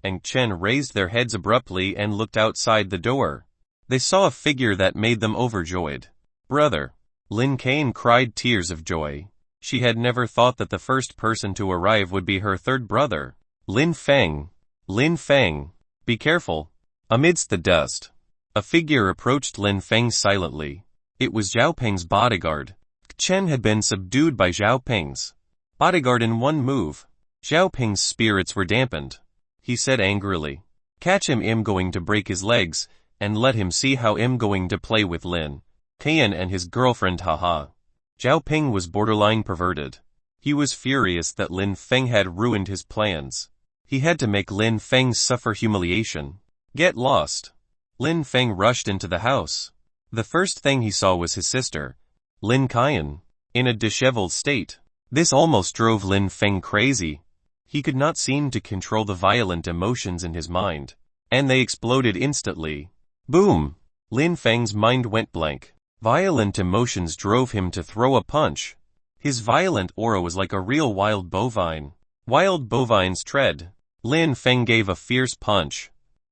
and Chen raised their heads abruptly and looked outside the door. They saw a figure that made them overjoyed. Brother! Lin Qian cried tears of joy. She had never thought that the first person to arrive would be her third brother. Lin Feng, be careful. Amidst the dust, a figure approached Lin Feng silently. It was Zhao Ping's bodyguard. Chen had been subdued by Zhao Ping's bodyguard in one move. Zhao Ping's spirits were dampened. He said angrily, catch him, I'm going to break his legs, and let him see how I'm going to play with Lin Qian and his girlfriend, haha. Zhao Ping was borderline perverted. He was furious that Lin Feng had ruined his plans. He had to make Lin Feng suffer humiliation. Get lost. Lin Feng rushed into the house. The first thing he saw was his sister, Lin Qian, in a disheveled state. This almost drove Lin Feng crazy. He could not seem to control the violent emotions in his mind, and they exploded instantly. Boom! Lin Feng's mind went blank. Violent emotions drove him to throw a punch. His violent aura was like a real wild bovine. Wild bovines tread. Lin Feng gave a fierce punch.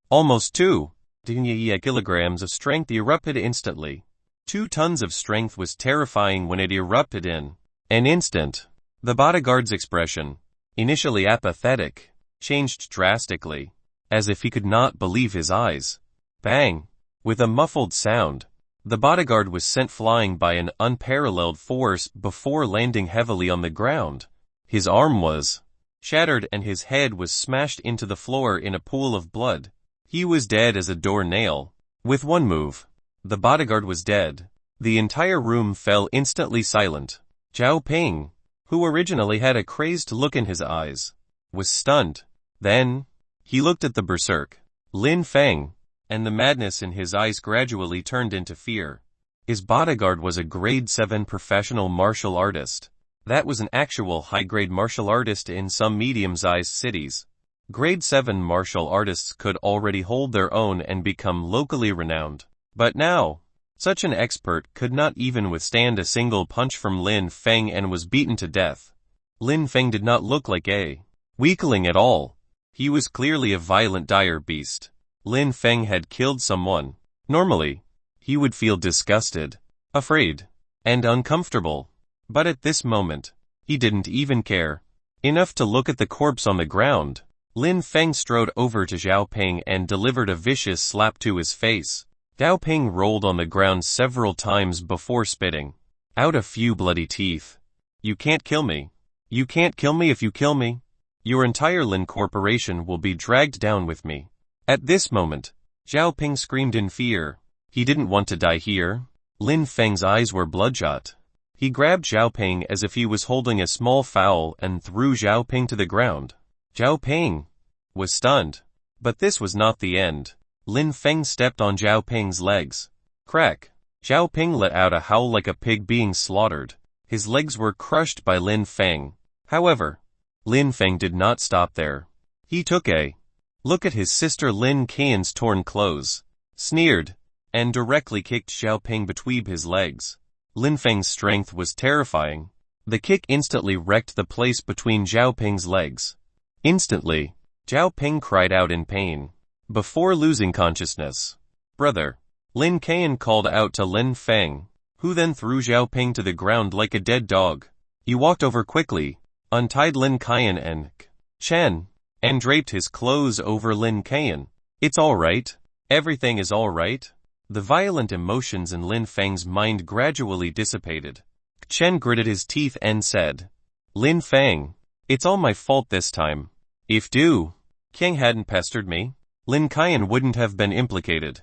Almost 2 kilograms of strength erupted instantly. 2 tons of strength was terrifying when it erupted in an instant. The bodyguard's expression, initially apathetic, changed drastically, as if he could not believe his eyes. Bang! With a muffled sound, the bodyguard was sent flying by an unparalleled force before landing heavily on the ground. His arm was shattered and his head was smashed into the floor in a pool of blood. He was dead as a doornail. With one move, the bodyguard was dead. The entire room fell instantly silent. Zhao Ping, who originally had a crazed look in his eyes, was stunned. Then, he looked at the berserk, Lin Feng, and the madness in his eyes gradually turned into fear. His bodyguard was a grade 7 professional martial artist. That was an actual high-grade martial artist in some medium-sized cities. Grade 7 martial artists could already hold their own and become locally renowned. But now, Such an expert could not even withstand a single punch from Lin Feng and was beaten to death. Lin Feng did not look like a weakling at all. He was clearly a violent dire beast. Lin Feng had killed someone. Normally, he would feel disgusted, afraid, and uncomfortable. But at this moment, he didn't even care. Enough to look at the corpse on the ground. Lin Feng strode over to Zhao Ping and delivered a vicious slap to his face. Zhao Ping rolled on the ground several times before spitting out a few bloody teeth. You can't kill me. You can't kill me. If you kill me, your entire Lin Corporation will be dragged down with me. At this moment, Zhao Ping screamed in fear. He didn't want to die here. Lin Feng's eyes were bloodshot. He grabbed Zhao Ping as if he was holding a small fowl and threw Zhao Ping to the ground. Zhao Ping was stunned. But this was not the end. Lin Feng stepped on Zhao Ping's legs. Crack! Zhao Ping let out a howl like a pig being slaughtered. His legs were crushed by Lin Feng. However, Lin Feng did not stop there. He took a look at his sister Lin Qian's torn clothes, sneered, and directly kicked Zhao Ping between his legs. Lin Feng's strength was terrifying. The kick instantly wrecked the place between Zhao Ping's legs. Instantly, Zhao Ping cried out in pain. Before losing consciousness, "Brother!" Lin Qian called out to Lin Feng, who then threw Zhao Ping to the ground like a dead dog. He walked over quickly, untied Lin Qian and Chen, and draped his clothes over Lin Qian. "It's all right. Everything is all right." The violent emotions in Lin Feng's mind gradually dissipated. Chen gritted his teeth and said, "Lin Feng, it's all my fault this time. If Du Qiang hadn't pestered me, Lin Qian wouldn't have been implicated.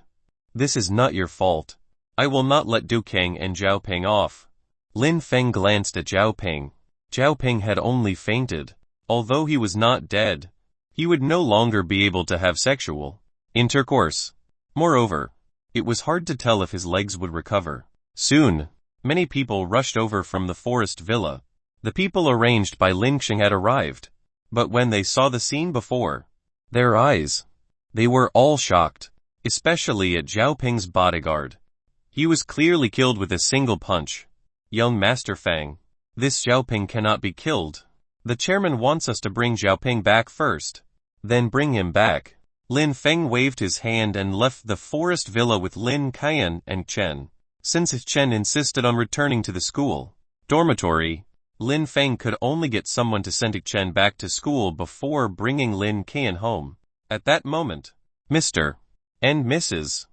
This is not your fault. I will not let Du Qiang and Zhao Ping off." Lin Feng glanced at Zhao Ping. Zhao Ping had only fainted. Although he was not dead, he would no longer be able to have sexual intercourse. Moreover, it was hard to tell if his legs would recover. Soon, many people rushed over from the forest villa. The people arranged by Lin Xing had arrived. But when they saw the scene before their eyes, they were all shocked, especially at Zhao Ping's bodyguard. He was clearly killed with a single punch. "Young Master Feng, this Zhao Ping cannot be killed. The chairman wants us to bring Zhao Ping back first. Then bring him back." Lin Feng waved his hand and left the forest villa with Lin Qian and Chen. Since Chen insisted on returning to the school dormitory, Lin Feng could only get someone to send Chen back to school before bringing Lin Qian home. At that moment, Mr. and Mrs.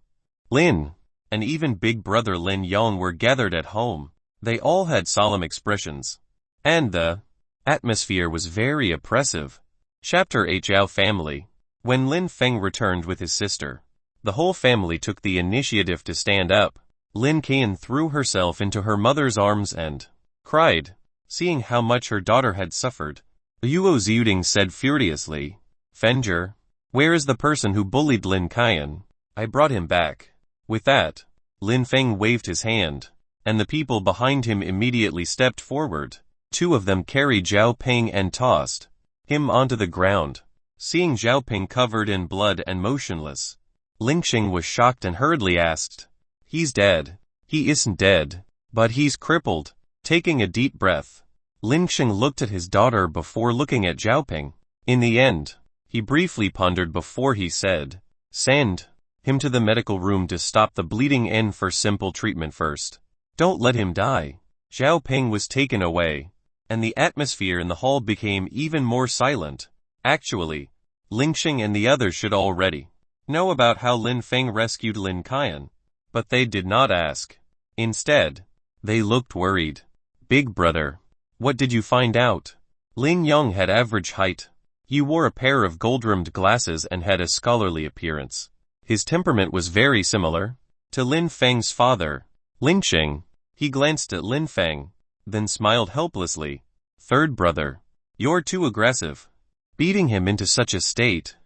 Lin, and even big brother Lin Yong were gathered at home. They all had solemn expressions, and the atmosphere was very oppressive. Chapter 8 Zhao Family. When Lin Feng returned with his sister, the whole family took the initiative to stand up. Lin Qian threw herself into her mother's arms and cried, seeing how much her daughter had suffered. Yuo Ziyuding said furiously, "Fengzhi, where is the person who bullied Lin Qian? I brought him back." With that, Lin Feng waved his hand, and the people behind him immediately stepped forward. Two of them carried Zhao Ping and tossed him onto the ground. Seeing Zhao Ping covered in blood and motionless, Lin Xing was shocked and hurriedly asked, "He's dead." "He isn't dead, but he's crippled." Taking a deep breath, Lin Xing looked at his daughter before looking at Zhao Ping. In the end, he briefly pondered before he said, "Send him to the medical room to stop the bleeding and for simple treatment first. Don't let him die." Zhao Ping was taken away, and the atmosphere in the hall became even more silent. Actually, Lin Xing and the others should already know about how Lin Feng rescued Lin Qian, but they did not ask. Instead, they looked worried. "Big brother, what did you find out?" Lin Yong had average height. He wore a pair of gold-rimmed glasses and had a scholarly appearance. His temperament was very similar to Lin Feng's father, Lin Xing. He glanced at Lin Feng, then smiled helplessly. "Third brother, you're too aggressive, beating him into such a state.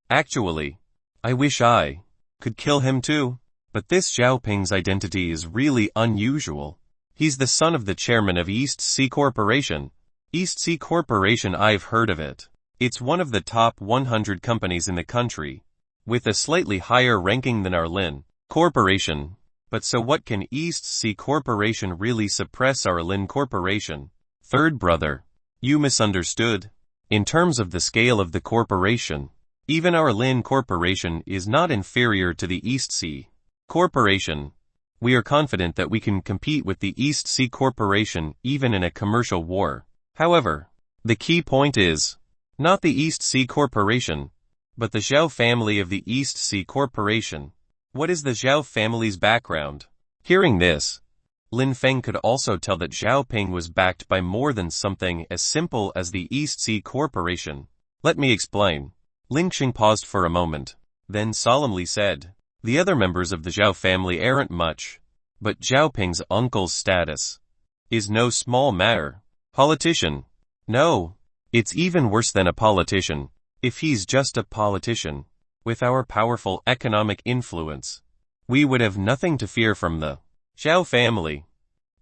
Actually, I wish I could kill him too. But this Zhao Ping's identity is really unusual. He's the son of the chairman of East Sea Corporation. East Sea Corporation, I've heard of it. It's one of the top 100 companies in the country, with a slightly higher ranking than our Lin Corporation. But so what can East Sea Corporation really suppress our Lin Corporation? Third brother. You misunderstood. In terms of the scale of the corporation, even our Lin Corporation is not inferior to the East Sea Corporation. We are confident that we can compete with the East Sea Corporation even in a commercial war. However, the key point is not the East Sea Corporation, but the Zhao family of the East Sea Corporation. What is the Zhao family's background? Hearing this, Lin Feng could also tell that Zhao Ping was backed by more than something as simple as the East Sea Corporation. Let me explain. Lin Xing paused for a moment, then solemnly said, the other members of the Zhao family aren't much, but Zhao Ping's uncle's status is no small matter. Politician. No, it's even worse than a politician. If he's just a politician, with our powerful economic influence, we would have nothing to fear from the Zhao family.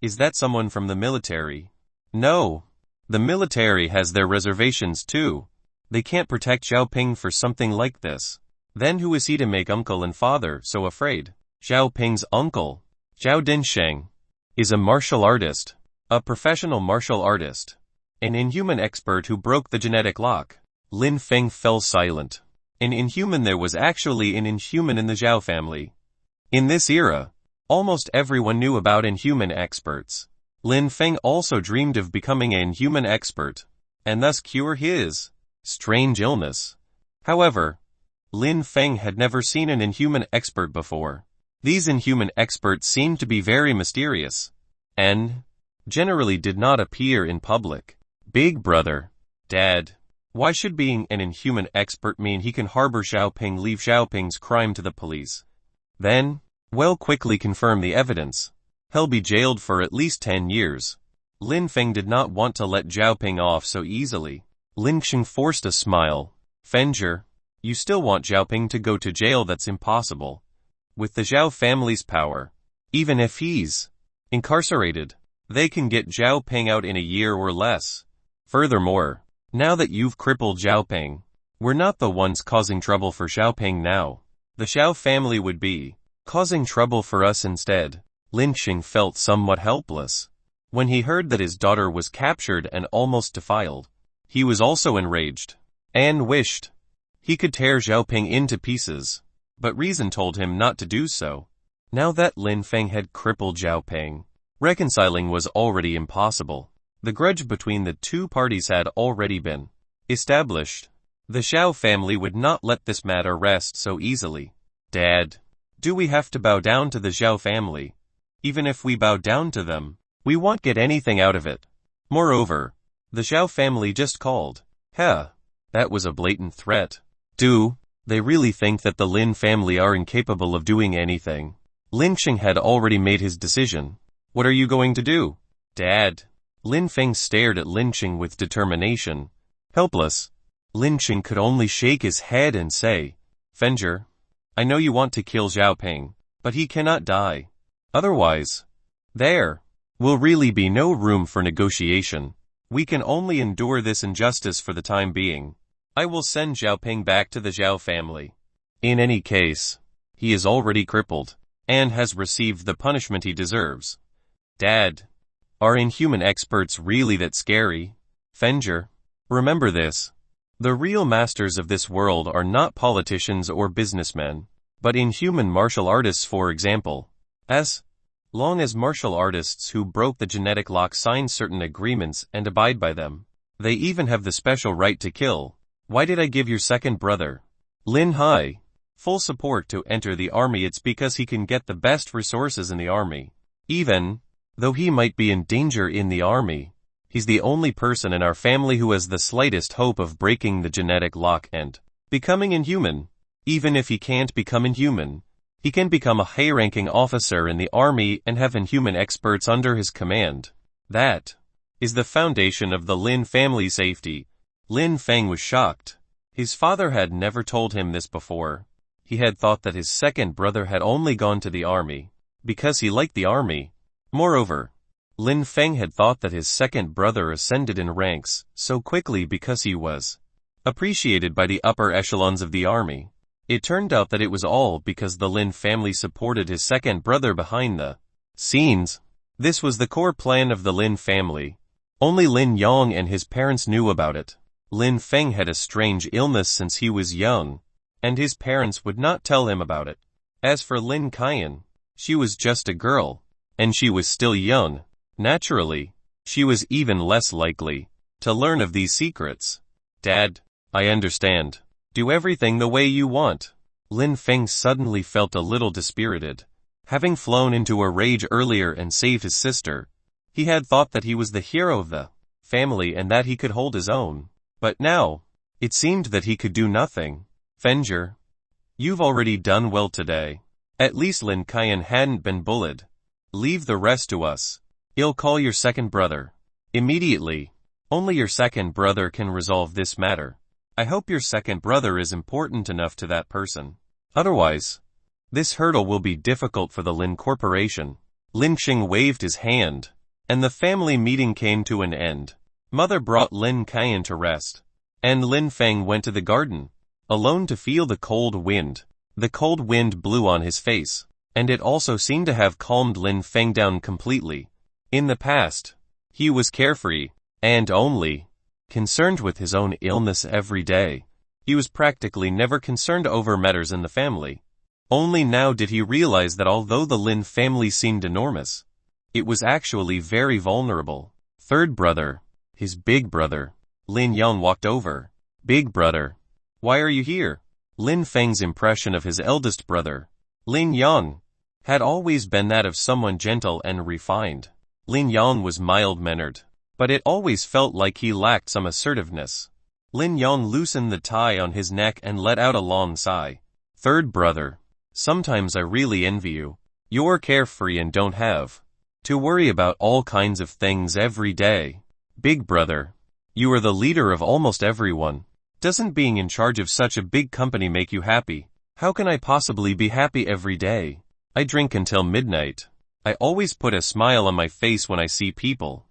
Is that someone from the military? No. The military has their reservations too. They can't protect Zhao Ping for something like this. Then who is he to make uncle and father so afraid? Zhao Ping's uncle, Zhao Dinsheng, is a martial artist, a professional martial artist, an inhuman expert who broke the genetic lock. Lin Feng fell silent. An inhuman. There was actually an inhuman in the Zhao family. In this era, almost everyone knew about inhuman experts. Lin Feng also dreamed of becoming an inhuman expert, and thus cure his strange illness. However, Lin Feng had never seen an inhuman expert before. These inhuman experts seemed to be very mysterious, and generally did not appear in public. Big brother. Dad. Why should being an inhuman expert mean he can harbor Zhao Ping, leave Zhao Ping's crime to the police? Then, quickly confirm the evidence. He'll be jailed for at least 10 years. Lin Feng did not want to let Zhao Ping off so easily. Lin Xing forced a smile. Fenger, you still want Zhao Ping to go to jail? That's impossible. With the Zhao family's power, even if he's incarcerated, they can get Zhao Ping out in a year or less. Furthermore, now that you've crippled Zhao Ping, we're not the ones causing trouble for Zhao Ping now. The Zhao family would be causing trouble for us instead. Lin Xing felt somewhat helpless. When he heard that his daughter was captured and almost defiled, he was also enraged, and wished he could tear Zhao Ping into pieces, but reason told him not to do so. Now that Lin Feng had crippled Zhao Ping, reconciling was already impossible. The grudge between the two parties had already been established. The Zhao family would not let this matter rest so easily. Dad, do we have to bow down to the Zhao family? Even if we bow down to them, we won't get anything out of it. Moreover, the Zhao family just called. That was a blatant threat. Do they really think that the Lin family are incapable of doing anything? Lin Xing had already made his decision. What are you going to do? Dad. Lin Feng stared at Lin Xing with determination. Helpless, Lin Xing could only shake his head and say, Fenger, I know you want to kill Zhao Ping, but he cannot die. Otherwise, there will really be no room for negotiation. We can only endure this injustice for the time being. I will send Zhao Ping back to the Zhao family. In any case, he is already crippled, and has received the punishment he deserves. Dad, are inhuman experts really that scary? Fenger, remember this. The real masters of this world are not politicians or businessmen, but inhuman martial artists, for example. As long as martial artists who broke the genetic lock sign certain agreements and abide by them, they even have the special right to kill. Why did I give your second brother, Lin Hai, full support to enter the army? It's because he can get the best resources in the army. Even though he might be in danger in the army, he's the only person in our family who has the slightest hope of breaking the genetic lock and becoming inhuman. Even if he can't become inhuman, he can become a high-ranking officer in the army and have inhuman experts under his command. That is the foundation of the Lin family safety. Lin Feng was shocked. His father had never told him this before. He had thought that his second brother had only gone to the army because he liked the army. Moreover, Lin Feng had thought that his second brother ascended in ranks so quickly because he was appreciated by the upper echelons of the army. It turned out that it was all because the Lin family supported his second brother behind the scenes. This was the core plan of the Lin family. Only Lin Yong and his parents knew about it. Lin Feng had a strange illness since he was young, and his parents would not tell him about it. As for Lin Qian, she was just a girl, and she was still young. Naturally, she was even less likely to learn of these secrets. Dad, I understand. Do everything the way you want. Lin Feng suddenly felt a little dispirited. Having flown into a rage earlier and saved his sister, he had thought that he was the hero of the family and that he could hold his own. But now, it seemed that he could do nothing. Feng'er, you've already done well today. At least Lin Qian hadn't been bullied. Leave the rest to us. I'll call your second brother. Immediately. Only your second brother can resolve this matter. I hope your second brother is important enough to that person. Otherwise, this hurdle will be difficult for the Lin Corporation. Lin Xing waved his hand, and the family meeting came to an end. Mother brought Lin Qian to rest, and Lin Feng went to the garden, alone to feel the cold wind. The cold wind blew on his face, and it also seemed to have calmed Lin Feng down completely. In the past, he was carefree, and only concerned with his own illness every day. He was practically never concerned over matters in the family. Only now did he realize that although the Lin family seemed enormous, it was actually very vulnerable. Third brother, his big brother, Lin Yang walked over. Big brother, why are you here? Lin Feng's impression of his eldest brother, Lin Yang, had always been that of someone gentle and refined. Lin Yang was mild-mannered, but it always felt like he lacked some assertiveness. Lin Yang loosened the tie on his neck and let out a long sigh. Third brother, sometimes I really envy you. You're carefree and don't have to worry about all kinds of things every day. Big brother, you are the leader of almost everyone. Doesn't being in charge of such a big company make you happy? How can I possibly be happy every day? I drink until midnight. I always put a smile on my face when I see people.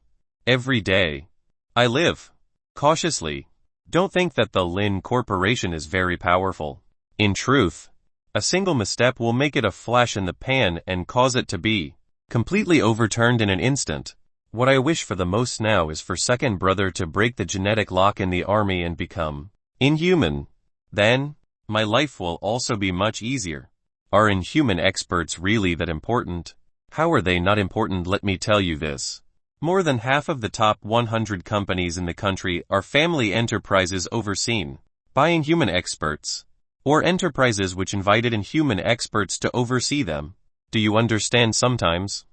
Every day. I live cautiously. Don't think that the Lin Corporation is very powerful. In truth, a single misstep will make it a flash in the pan and cause it to be completely overturned in an instant. What I wish for the most now is for second brother to break the genetic lock in the army and become inhuman. Then, my life will also be much easier. Are inhuman experts really that important? How are they not important? Let me tell you this. More than half of the top 100 companies in the country are family enterprises overseen by inhuman experts, or enterprises which invited inhuman experts to oversee them. Do you understand? Sometimes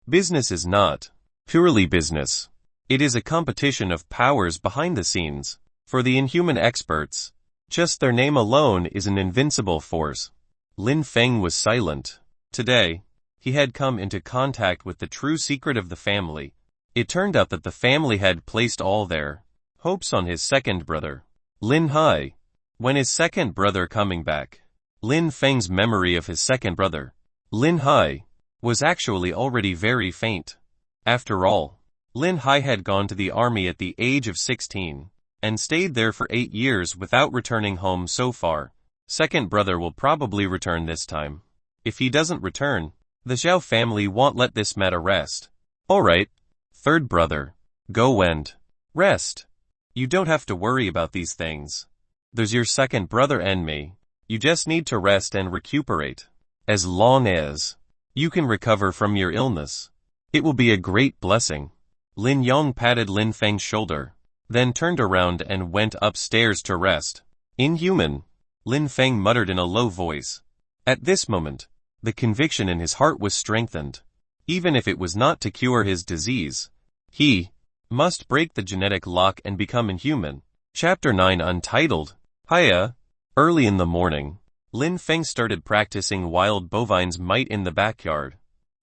business is not purely business. It is a competition of powers behind the scenes. For the inhuman experts, just their name alone is an invincible force. Lin Feng was silent. Today, he had come into contact with the true secret of the family. It turned out that the family had placed all their hopes on his second brother, Lin Hai. When his second brother coming back, Lin Feng's memory of his second brother, Lin Hai, was actually already very faint. After all, Lin Hai had gone to the army at the age of 16, and stayed there for 8 years without returning home so far. Second brother will probably return this time. If he doesn't return, the Zhao family won't let this matter rest. Alright, third brother, go and rest. You don't have to worry about these things. There's your second brother and me. You just need to rest and recuperate. As long as you can recover from your illness, it will be a great blessing. Lin Yong patted Lin Feng's shoulder, then turned around and went upstairs to rest. Inhuman, Lin Feng muttered in a low voice. At this moment, the conviction in his heart was strengthened. Even if it was not to cure his disease, he must break the genetic lock and become inhuman. Chapter 9 Untitled. Hiya. Early in the morning, Lin Feng started practicing wild bovine's might in the backyard.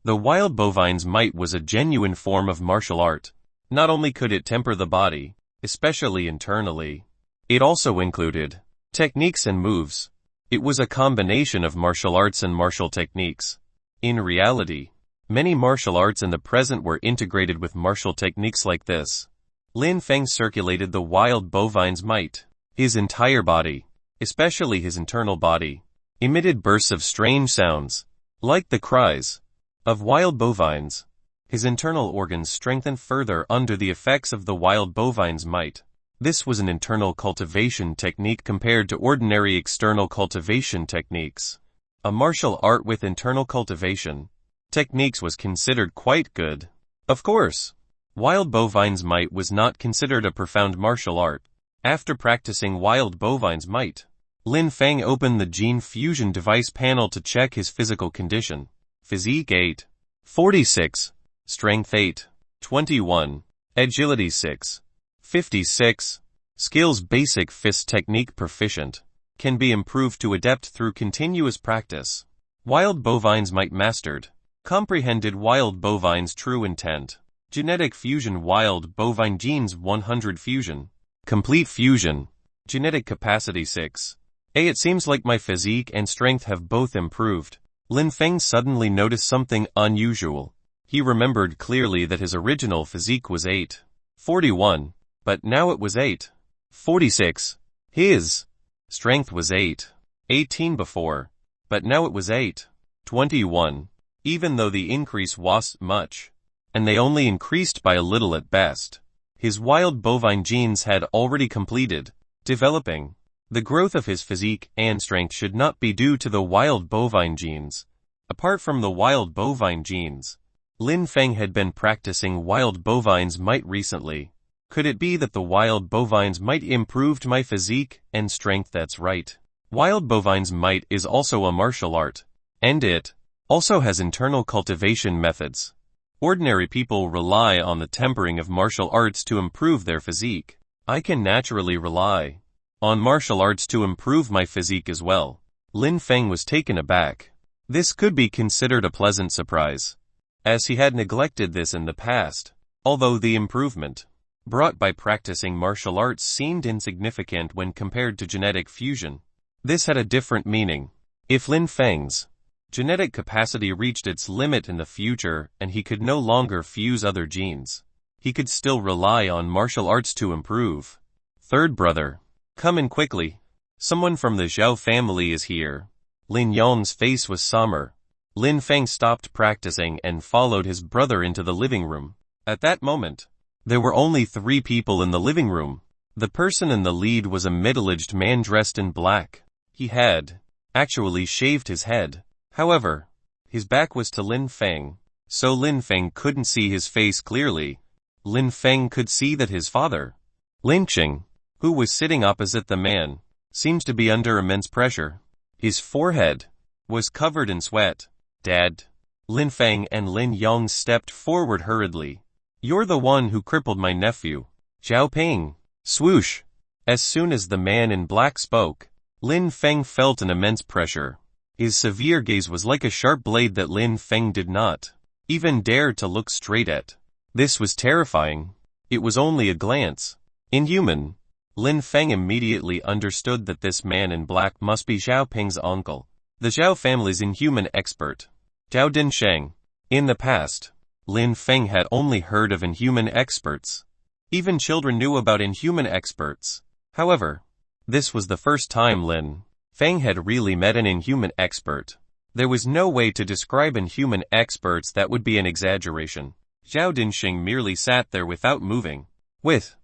The wild bovine's might was a genuine form of martial art. Not only could it temper the body, especially internally, it also included techniques and moves. It was a combination of martial arts and martial techniques. In reality, many martial arts in the present were integrated with martial techniques like this. Lin Feng circulated the wild bovine's might. His entire body, especially his internal body, emitted bursts of strange sounds, like the cries of wild bovines. His internal organs strengthened further under the effects of the wild bovine's might. This was an internal cultivation technique compared to ordinary external cultivation techniques. A martial art with internal cultivation techniques was considered quite good. Of course, wild bovine's might was not considered a profound martial art. After practicing wild bovine's might, Lin Feng opened the gene fusion device panel to check his physical condition. Physique 8. 46. Strength 8. 21. Agility 6. 56. Skills basic fist technique proficient. Can be improved to adept through continuous practice. Wild bovine's might mastered. Comprehended wild bovine's true intent. Genetic fusion wild bovine genes 100 fusion. Complete fusion. Genetic capacity 6. It seems like my physique and strength have both improved. Lin Feng suddenly noticed something unusual. He remembered clearly that his original physique was 8. 41. But now it was 8. 46. His strength was 8. 18 before. But now it was 8. 21. Even though the increase was much, and they only increased by a little at best, his wild bovine genes had already completed developing. The growth of his physique and strength should not be due to the wild bovine genes. Apart from the wild bovine genes, Lin Feng had been practicing wild bovine's might recently. Could it be that the wild bovine's might improved my physique and strength? That's right. Wild bovine's might is also a martial art, and it also has internal cultivation methods. Ordinary people rely on the tempering of martial arts to improve their physique. I can naturally rely on martial arts to improve my physique as well. Lin Feng was taken aback. This could be considered a pleasant surprise, as he had neglected this in the past. Although the improvement brought by practicing martial arts seemed insignificant when compared to genetic fusion, this had a different meaning. If Lin Feng's genetic capacity reached its limit in the future and he could no longer fuse other genes, he could still rely on martial arts to improve. Third brother, come in quickly. Someone from the Zhao family is here. Lin Yong's face was somber. Lin Feng stopped practicing and followed his brother into the living room. At that moment, there were only 3 people in the living room. The person in the lead was a middle-aged man dressed in black. He had actually shaved his head. However, his back was to Lin Feng, so Lin Feng couldn't see his face clearly. Lin Feng could see that his father, Lin Qing, who was sitting opposite the man, seemed to be under immense pressure. His forehead was covered in sweat. Dad. Lin Feng and Lin Yong stepped forward hurriedly. You're the one who crippled my nephew. Zhao Ping. Swoosh. As soon as the man in black spoke, Lin Feng felt an immense pressure. His severe gaze was like a sharp blade that Lin Feng did not even dare to look straight at. This was terrifying. It was only a glance. Inhuman. Lin Feng immediately understood that this man in black must be Zhao Ping's uncle, the Zhao family's inhuman expert, Zhao Dinsheng. In the past, Lin Feng had only heard of inhuman experts. Even children knew about inhuman experts. However, this was the first time Lin Feng had really met an inhuman expert. There was no way to describe inhuman experts, that would be an exaggeration. Zhao Dinsheng merely sat there without moving. With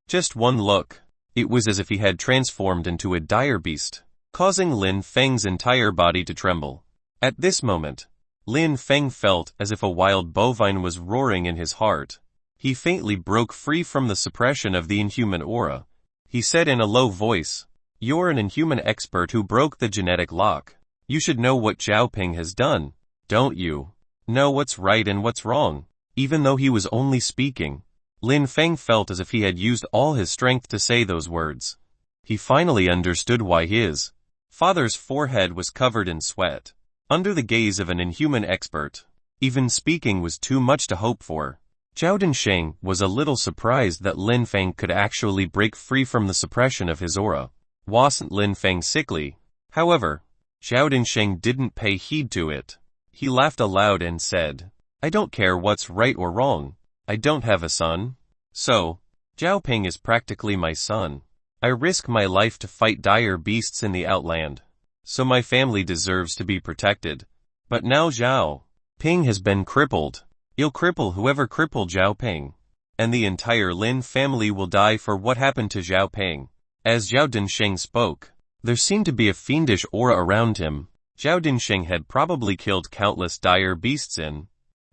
just one look, it was as if he had transformed into a dire beast, causing Lin Feng's entire body to tremble. At this moment, Lin Feng felt as if a wild bovine was roaring in his heart. He faintly broke free from the suppression of the inhuman aura. He said in a low voice, "You're an inhuman expert who broke the genetic lock. You should know what Zhao Ping has done, don't you? Know what's right and what's wrong." Even though he was only speaking, Lin Feng felt as if he had used all his strength to say those words. He finally understood why his father's forehead was covered in sweat. Under the gaze of an inhuman expert, even speaking was too much to hope for. Zhao Dinsheng was a little surprised that Lin Feng could actually break free from the suppression of his aura. Wasn't Lin Feng sickly? However, Zhao Dinsheng didn't pay heed to it. He laughed aloud and said, "I don't care what's right or wrong. I don't have a son. So, Zhao Ping is practically my son. I risk my life to fight dire beasts in the outland. so my family deserves to be protected. But now Zhao Ping has been crippled. You'll cripple whoever crippled Zhao Ping. And the entire Lin family will die for what happened to Zhao Ping. As Zhao Dinsheng spoke, there seemed to be a fiendish aura around him. Zhao Dinsheng had probably killed countless dire beasts in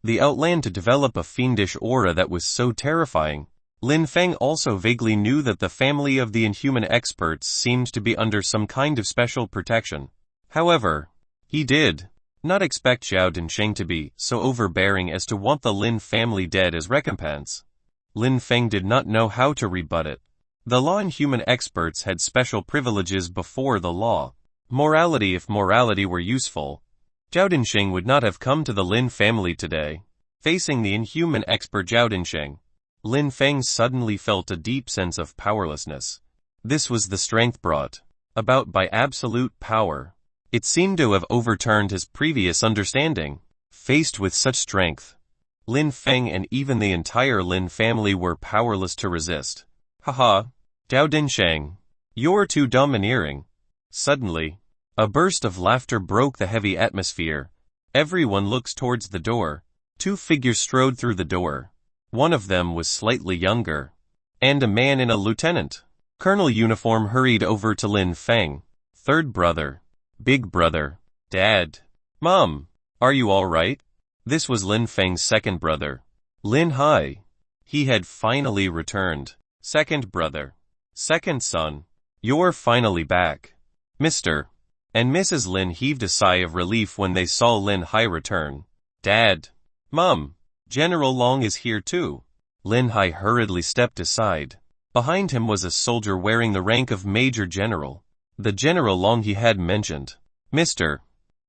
the outland to develop a fiendish aura that was so terrifying. Lin Feng also vaguely knew that the family of the inhuman experts seemed to be under some kind of special protection. However, he did not expect Zhao Dinsheng to be so overbearing as to want the Lin family dead as recompense. Lin Feng did not know how to rebut it. The law and human experts had special privileges before the law. Morality. If morality were useful, Zhao Dinsheng would not have come to the Lin family today. Facing the inhuman expert Zhao Dinsheng, Lin Feng suddenly felt a deep sense of powerlessness. This was the strength brought about by absolute power. It seemed to have overturned his previous understanding. Faced with such strength, Lin Feng and even the entire Lin family were powerless to resist. Haha, Zhao Dinsheng, you're too domineering. Suddenly, a burst of laughter broke the heavy atmosphere. Everyone looks towards the door. Two figures strode through the door. One of them was slightly younger, and a man in a lieutenant colonel uniform hurried over to Lin Feng. Third brother, big brother, dad, mom, are you all right? This was Lin Feng's second brother, Lin Hai. He had finally returned. Second brother, second son, you're finally back. Mr. and Mrs. Lin heaved a sigh of relief when they saw Lin Hai return. Dad, Mom, General Long is here too. Lin Hai hurriedly stepped aside. Behind him was a soldier wearing the rank of Major General, the General Long he had mentioned. Mr.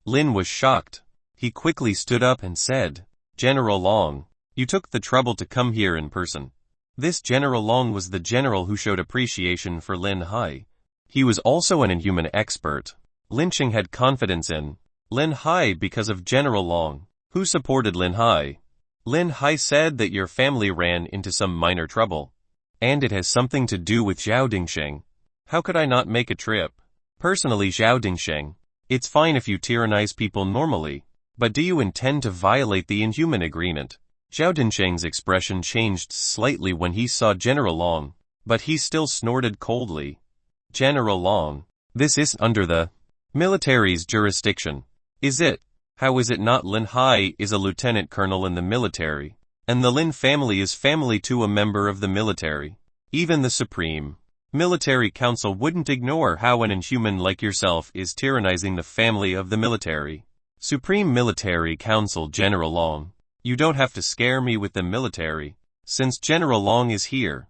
Lin was shocked. He quickly stood up and said, General Long, you took the trouble to come here in person. This General Long was the general who showed appreciation for Lin Hai. He was also an inhuman expert. Lin Qing had confidence in Lin Hai because of General Long, who supported Lin Hai. Lin Hai said that your family ran into some minor trouble, and it has something to do with Zhao Dinsheng. How could I not make a trip? Personally, Zhao Dinsheng, it's fine if you tyrannize people normally, but do you intend to violate the inhuman agreement? Zhao Dinsheng's expression changed slightly when he saw General Long, but he still snorted coldly. General Long, this is under the military's jurisdiction. Is it? How is it not? Lin Hai is a lieutenant colonel in the military, and the Lin family is family to a member of the military. Even the Supreme Military Council wouldn't ignore how an inhuman like yourself is tyrannizing the family of the military. Supreme Military Council General Long, you don't have to scare me with the military, since General Long is here.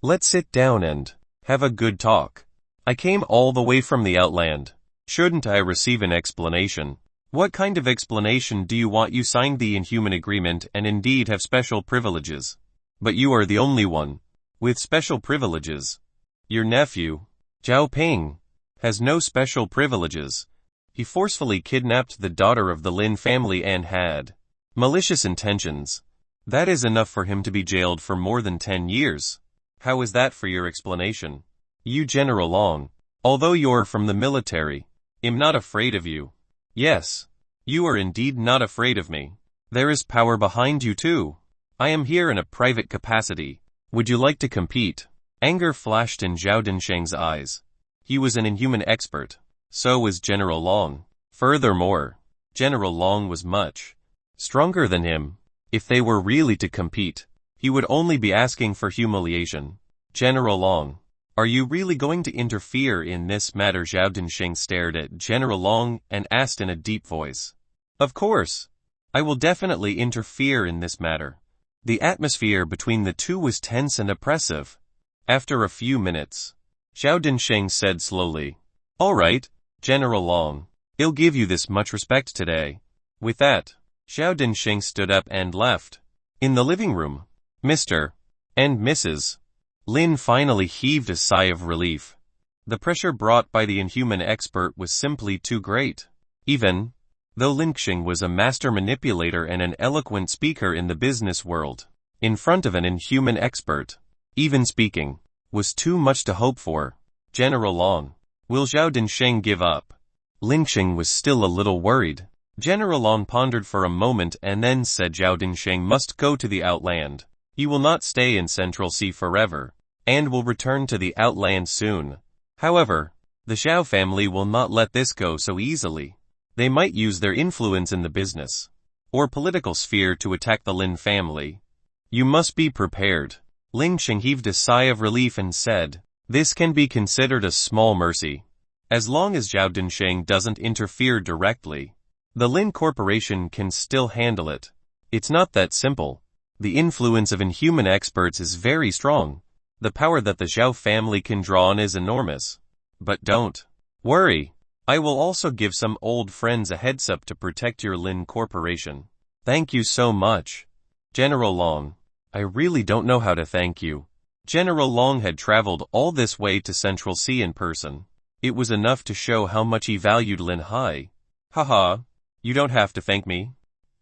Let's sit down and have a good talk. I came all the way from the outland. Shouldn't I receive an explanation? What kind of explanation do you want? You signed the inhuman agreement and indeed have special privileges. But you are the only one with special privileges. Your nephew, Zhao Ping, has no special privileges. He forcefully kidnapped the daughter of the Lin family and had malicious intentions. That is enough for him to be jailed for more than 10 years. How is that for your explanation? You General Long, although you're from the military, am not afraid of you. Yes, you are indeed not afraid of me. There is power behind you too. I am here in a private capacity. Would you like to compete? Anger flashed in Zhao Dinsheng's eyes. He was an inhuman expert. So was General Long. Furthermore, General Long was much stronger than him. If they were really to compete, he would only be asking for humiliation. General Long, are you really going to interfere in this matter? Zhao Dinsheng stared at General Long and asked in a deep voice. Of course. I will definitely interfere in this matter. The atmosphere between the two was tense and oppressive. After a few minutes, Zhao Dinsheng said slowly, all right, General Long, I'll give you this much respect today. With that, Zhao Dinsheng stood up and left. In the living room, Mr. and Mrs. Lin finally heaved a sigh of relief. The pressure brought by the inhuman expert was simply too great. Even though Lin Xing was a master manipulator and an eloquent speaker in the business world, in front of an inhuman expert, even speaking was too much to hope for. General Long, will Zhao Dinsheng give up? Lin Xing was still a little worried. General Long pondered for a moment and then said Zhao Dinsheng must go to the outland. He will not stay in Central Sea forever, and will return to the outland soon. However, the Zhao family will not let this go so easily. They might use their influence in the business or political sphere to attack the Lin family. You must be prepared. Lin Xing heaved a sigh of relief and said, this can be considered a small mercy. As long as Zhao Dinsheng doesn't interfere directly, the Lin Corporation can still handle it. It's not that simple. The influence of inhuman experts is very strong. The power that the Zhao family can draw on is enormous. But don't worry. I will also give some old friends a heads up to protect your Lin Corporation. Thank you so much, General Long. I really don't know how to thank you. General Long had traveled all this way to Central Sea in person. It was enough to show how much he valued Lin Hai. Haha, you don't have to thank me.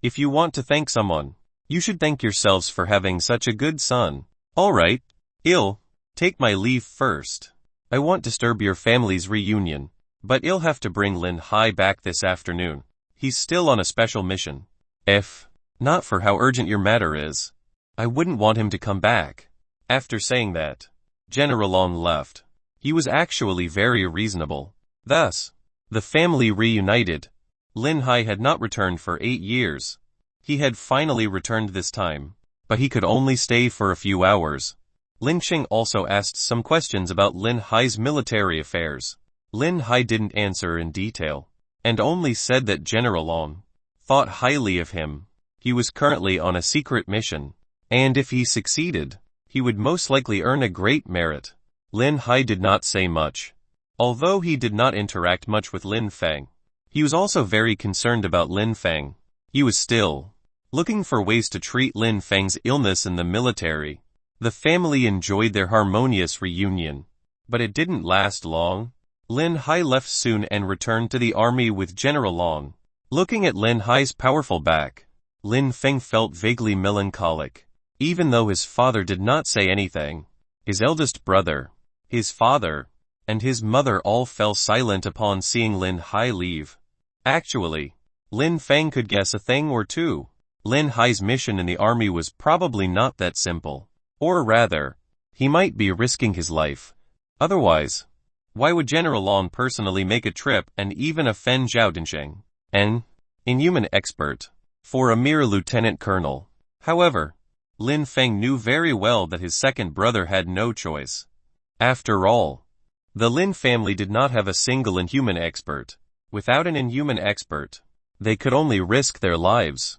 If you want to thank someone, you should thank yourselves for having such a good son. Alright, I'll take my leave first. I won't disturb your family's reunion, but I'll have to bring Lin Hai back this afternoon. He's still on a special mission. If not for how urgent your matter is, I wouldn't want him to come back. After saying that, General Long left. He was actually very reasonable. Thus, the family reunited. Lin Hai had not returned for 8 years. He had finally returned this time, but he could only stay for a few hours. Lin Xing also asked some questions about Lin Hai's military affairs. Lin Hai didn't answer in detail, and only said that General Long thought highly of him. He was currently on a secret mission, and if he succeeded, he would most likely earn a great merit. Lin Hai did not say much. Although he did not interact much with Lin Fang, he was also very concerned about Lin Fang. He was still looking for ways to treat Lin Fang's illness in the military. The family enjoyed their harmonious reunion, but it didn't last long. Lin Hai left soon and returned to the army with General Long. Looking at Lin Hai's powerful back, Lin Feng felt vaguely melancholic. Even though his father did not say anything, his eldest brother, his father, and his mother all fell silent upon seeing Lin Hai leave. Actually, Lin Feng could guess a thing or two. Lin Hai's mission in the army was probably not that simple. Or rather, he might be risking his life. Otherwise, why would General Long personally make a trip and even offend Zhao Dinsheng, an inhuman expert, for a mere lieutenant colonel? However, Lin Feng knew very well that his second brother had no choice. After all, the Lin family did not have a single inhuman expert. Without an inhuman expert, they could only risk their lives.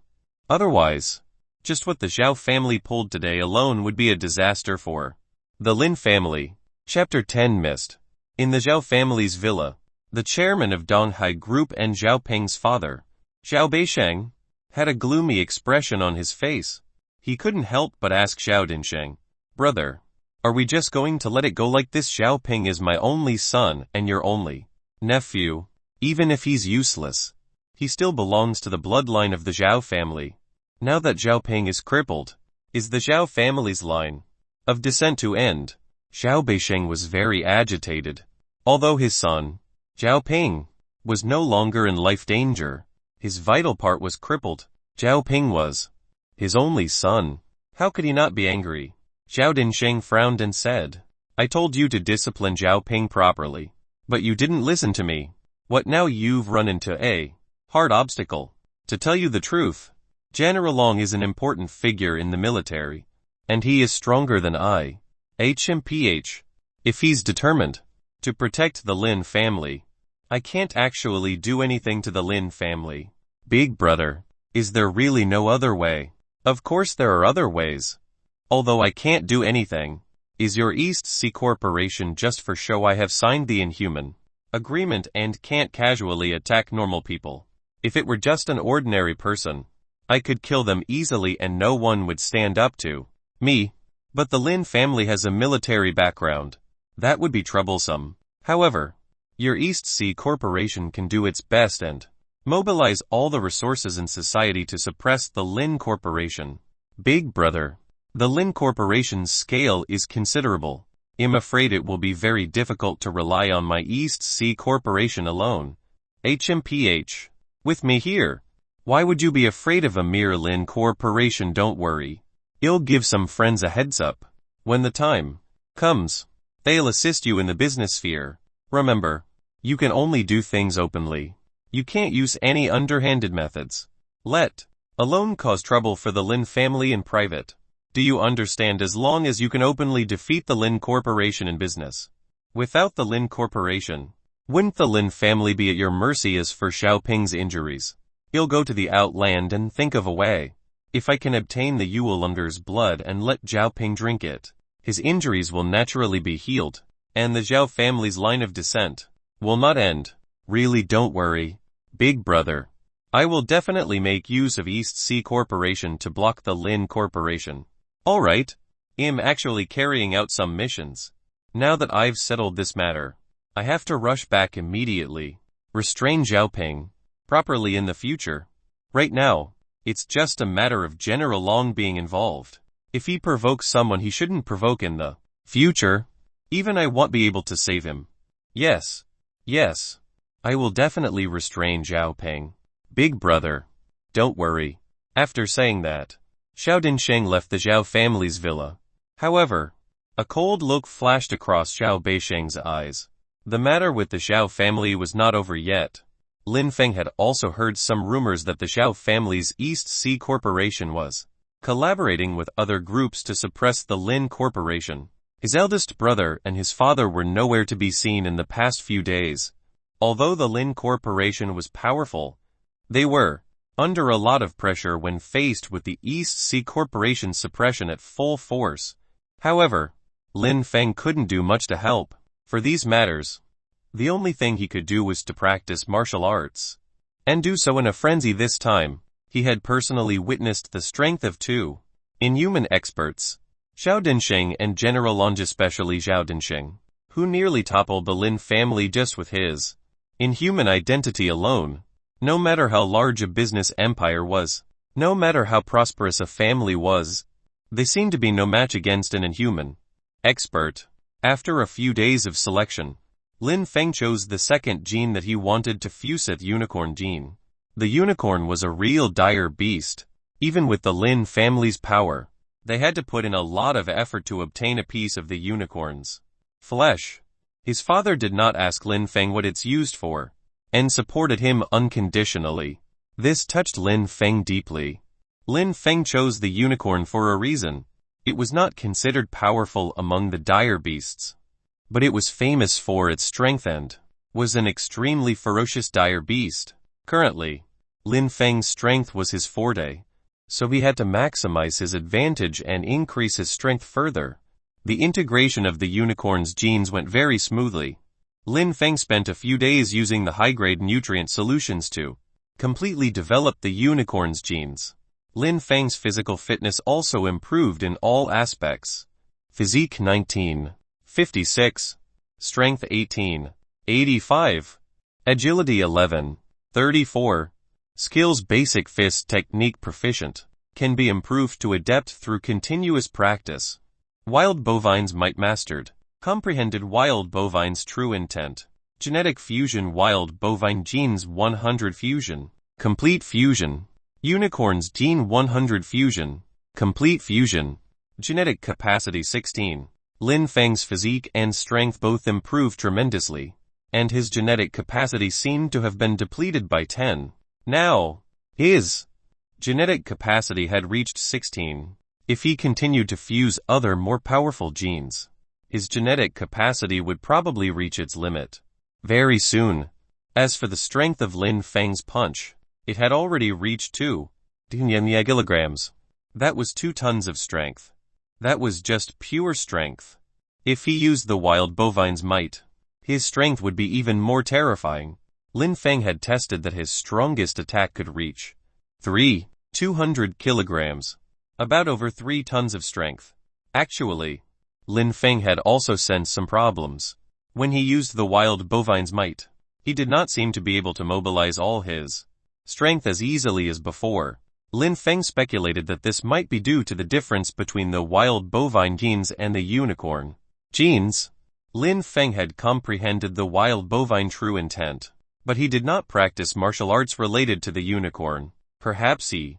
Otherwise, just what the Zhao family pulled today alone would be a disaster for the Lin family. Chapter 10 Missed. In the Zhao family's villa, the chairman of Donghai Group and Zhao Peng's father, Zhao Beisheng, had a gloomy expression on his face. He couldn't help but ask Zhao Dinsheng, brother, are we just going to let it go like this? Zhao Peng is my only son and your only nephew. Even if he's useless, he still belongs to the bloodline of the Zhao family. Now that Zhao Peng is crippled, is the Zhao family's line of descent to end? Zhao Beisheng was very agitated. Although his son, Zhao Peng, was no longer in life danger, his vital part was crippled. Zhao Peng was his only son. How could he not be angry? Zhao Dinsheng frowned and said, I told you to discipline Zhao Peng properly, but you didn't listen to me. What now? You've run into a hard obstacle. To tell you the truth, General Long is an important figure in the military, and he is stronger than I. HMPH. If he's determined to protect the Lin family, I can't actually do anything to the Lin family. Big brother, is there really no other way? Of course there are other ways. Although I can't do anything. Is your East Sea Corporation just for show? I have signed the Inhuman Agreement and can't casually attack normal people. If it were just an ordinary person, I could kill them easily and no one would stand up to me. But the Lin family has a military background. That would be troublesome. However, your East Sea Corporation can do its best and mobilize all the resources in society to suppress the Lin Corporation. Big brother, the Lin Corporation's scale is considerable. I'm afraid it will be very difficult to rely on my East Sea Corporation alone. HMPH. With me here. Why would you be afraid of a mere Lin Corporation? Don't worry. I'll give some friends a heads up. When the time comes, they'll assist you in the business sphere. Remember, you can only do things openly. You can't use any underhanded methods. Let alone cause trouble for the Lin family in private. Do you understand? As long as you can openly defeat the Lin Corporation in business. Without the Lin Corporation, wouldn't the Lin family be at your mercy? As for Xiaoping's injuries, he'll go to the outland and think of a way. If I can obtain the Yuelunder's blood and let Xiaoping drink it, his injuries will naturally be healed, and the Zhao family's line of descent will not end. Really, don't worry, big brother. I will definitely make use of East Sea Corporation to block the Lin Corporation. Alright, I'm actually carrying out some missions. Now that I've settled this matter, I have to rush back immediately. Restrain Xiaoping properly in the future. Right now, it's just a matter of General Long being involved. If he provokes someone he shouldn't provoke in the future, even I won't be able to save him. Yes, I will definitely restrain Xiaoping. Big brother, don't worry. After saying that, Xiao Dinsheng left the Zhao family's villa. However, a cold look flashed across Xiao Beisheng's eyes. The matter with the Zhao family was not over yet. Lin Feng had also heard some rumors that the Zhao family's East Sea Corporation was collaborating with other groups to suppress the Lin Corporation. His eldest brother and his father were nowhere to be seen in the past few days. Although the Lin Corporation was powerful, they were under a lot of pressure when faced with the East Sea Corporation's suppression at full force. However, Lin Feng couldn't do much to help. For these matters, the only thing he could do was to practice martial arts, and do so in a frenzy. This time, he had personally witnessed the strength of two inhuman experts, Xiao Dinsheng and General Long, especially Xiao Dinsheng, who nearly toppled the Lin family just with his inhuman identity alone. No matter how large a business empire was, no matter how prosperous a family was, they seemed to be no match against an inhuman expert. After a few days of selection, Lin Feng chose the second gene that he wanted to fuse with unicorn gene. The unicorn was a real dire beast. Even with the Lin family's power, they had to put in a lot of effort to obtain a piece of the unicorn's flesh. His father did not ask Lin Feng what it's used for, and supported him unconditionally. This touched Lin Feng deeply. Lin Feng chose the unicorn for a reason. It was not considered powerful among the dire beasts, but it was famous for its strength and was an extremely ferocious dire beast. Currently, Lin Feng's strength was his forte, so he had to maximize his advantage and increase his strength further. The integration of the unicorn's genes went very smoothly. Lin Feng spent a few days using the high-grade nutrient solutions to completely develop the unicorn's genes. Lin Feng's physical fitness also improved in all aspects. Physique 19, 56, Strength 18, 85, Agility 11, 34, Skills Basic Fist Technique Proficient, can be improved to adept through continuous practice. Wild Bovine's Might Mastered. Comprehended Wild Bovine's True Intent. Genetic Fusion Wild Bovine Genes 100 Fusion. Complete Fusion. Unicorn's Gene 100 Fusion. Complete Fusion. Genetic Capacity 16. Lin Feng's physique and strength both improved tremendously, and his genetic capacity seemed to have been depleted by 10. Now, his genetic capacity had reached 16. If he continued to fuse other more powerful genes, his genetic capacity would probably reach its limit very soon. As for the strength of Lin Feng's punch, it had already reached 2 kilograms. That was 2 tons of strength. That was just pure strength. If he used the wild bovine's might, his strength would be even more terrifying. Lin Feng had tested that his strongest attack could reach 200 kilograms, about over 3 tons of strength. Actually, Lin Feng had also sensed some problems. When he used the wild bovine's might, he did not seem to be able to mobilize all his strength as easily as before. Lin Feng speculated that this might be due to the difference between the wild bovine genes and the unicorn genes. Lin Feng had comprehended the wild bovine true intent. But he did not practice martial arts related to the unicorn. Perhaps he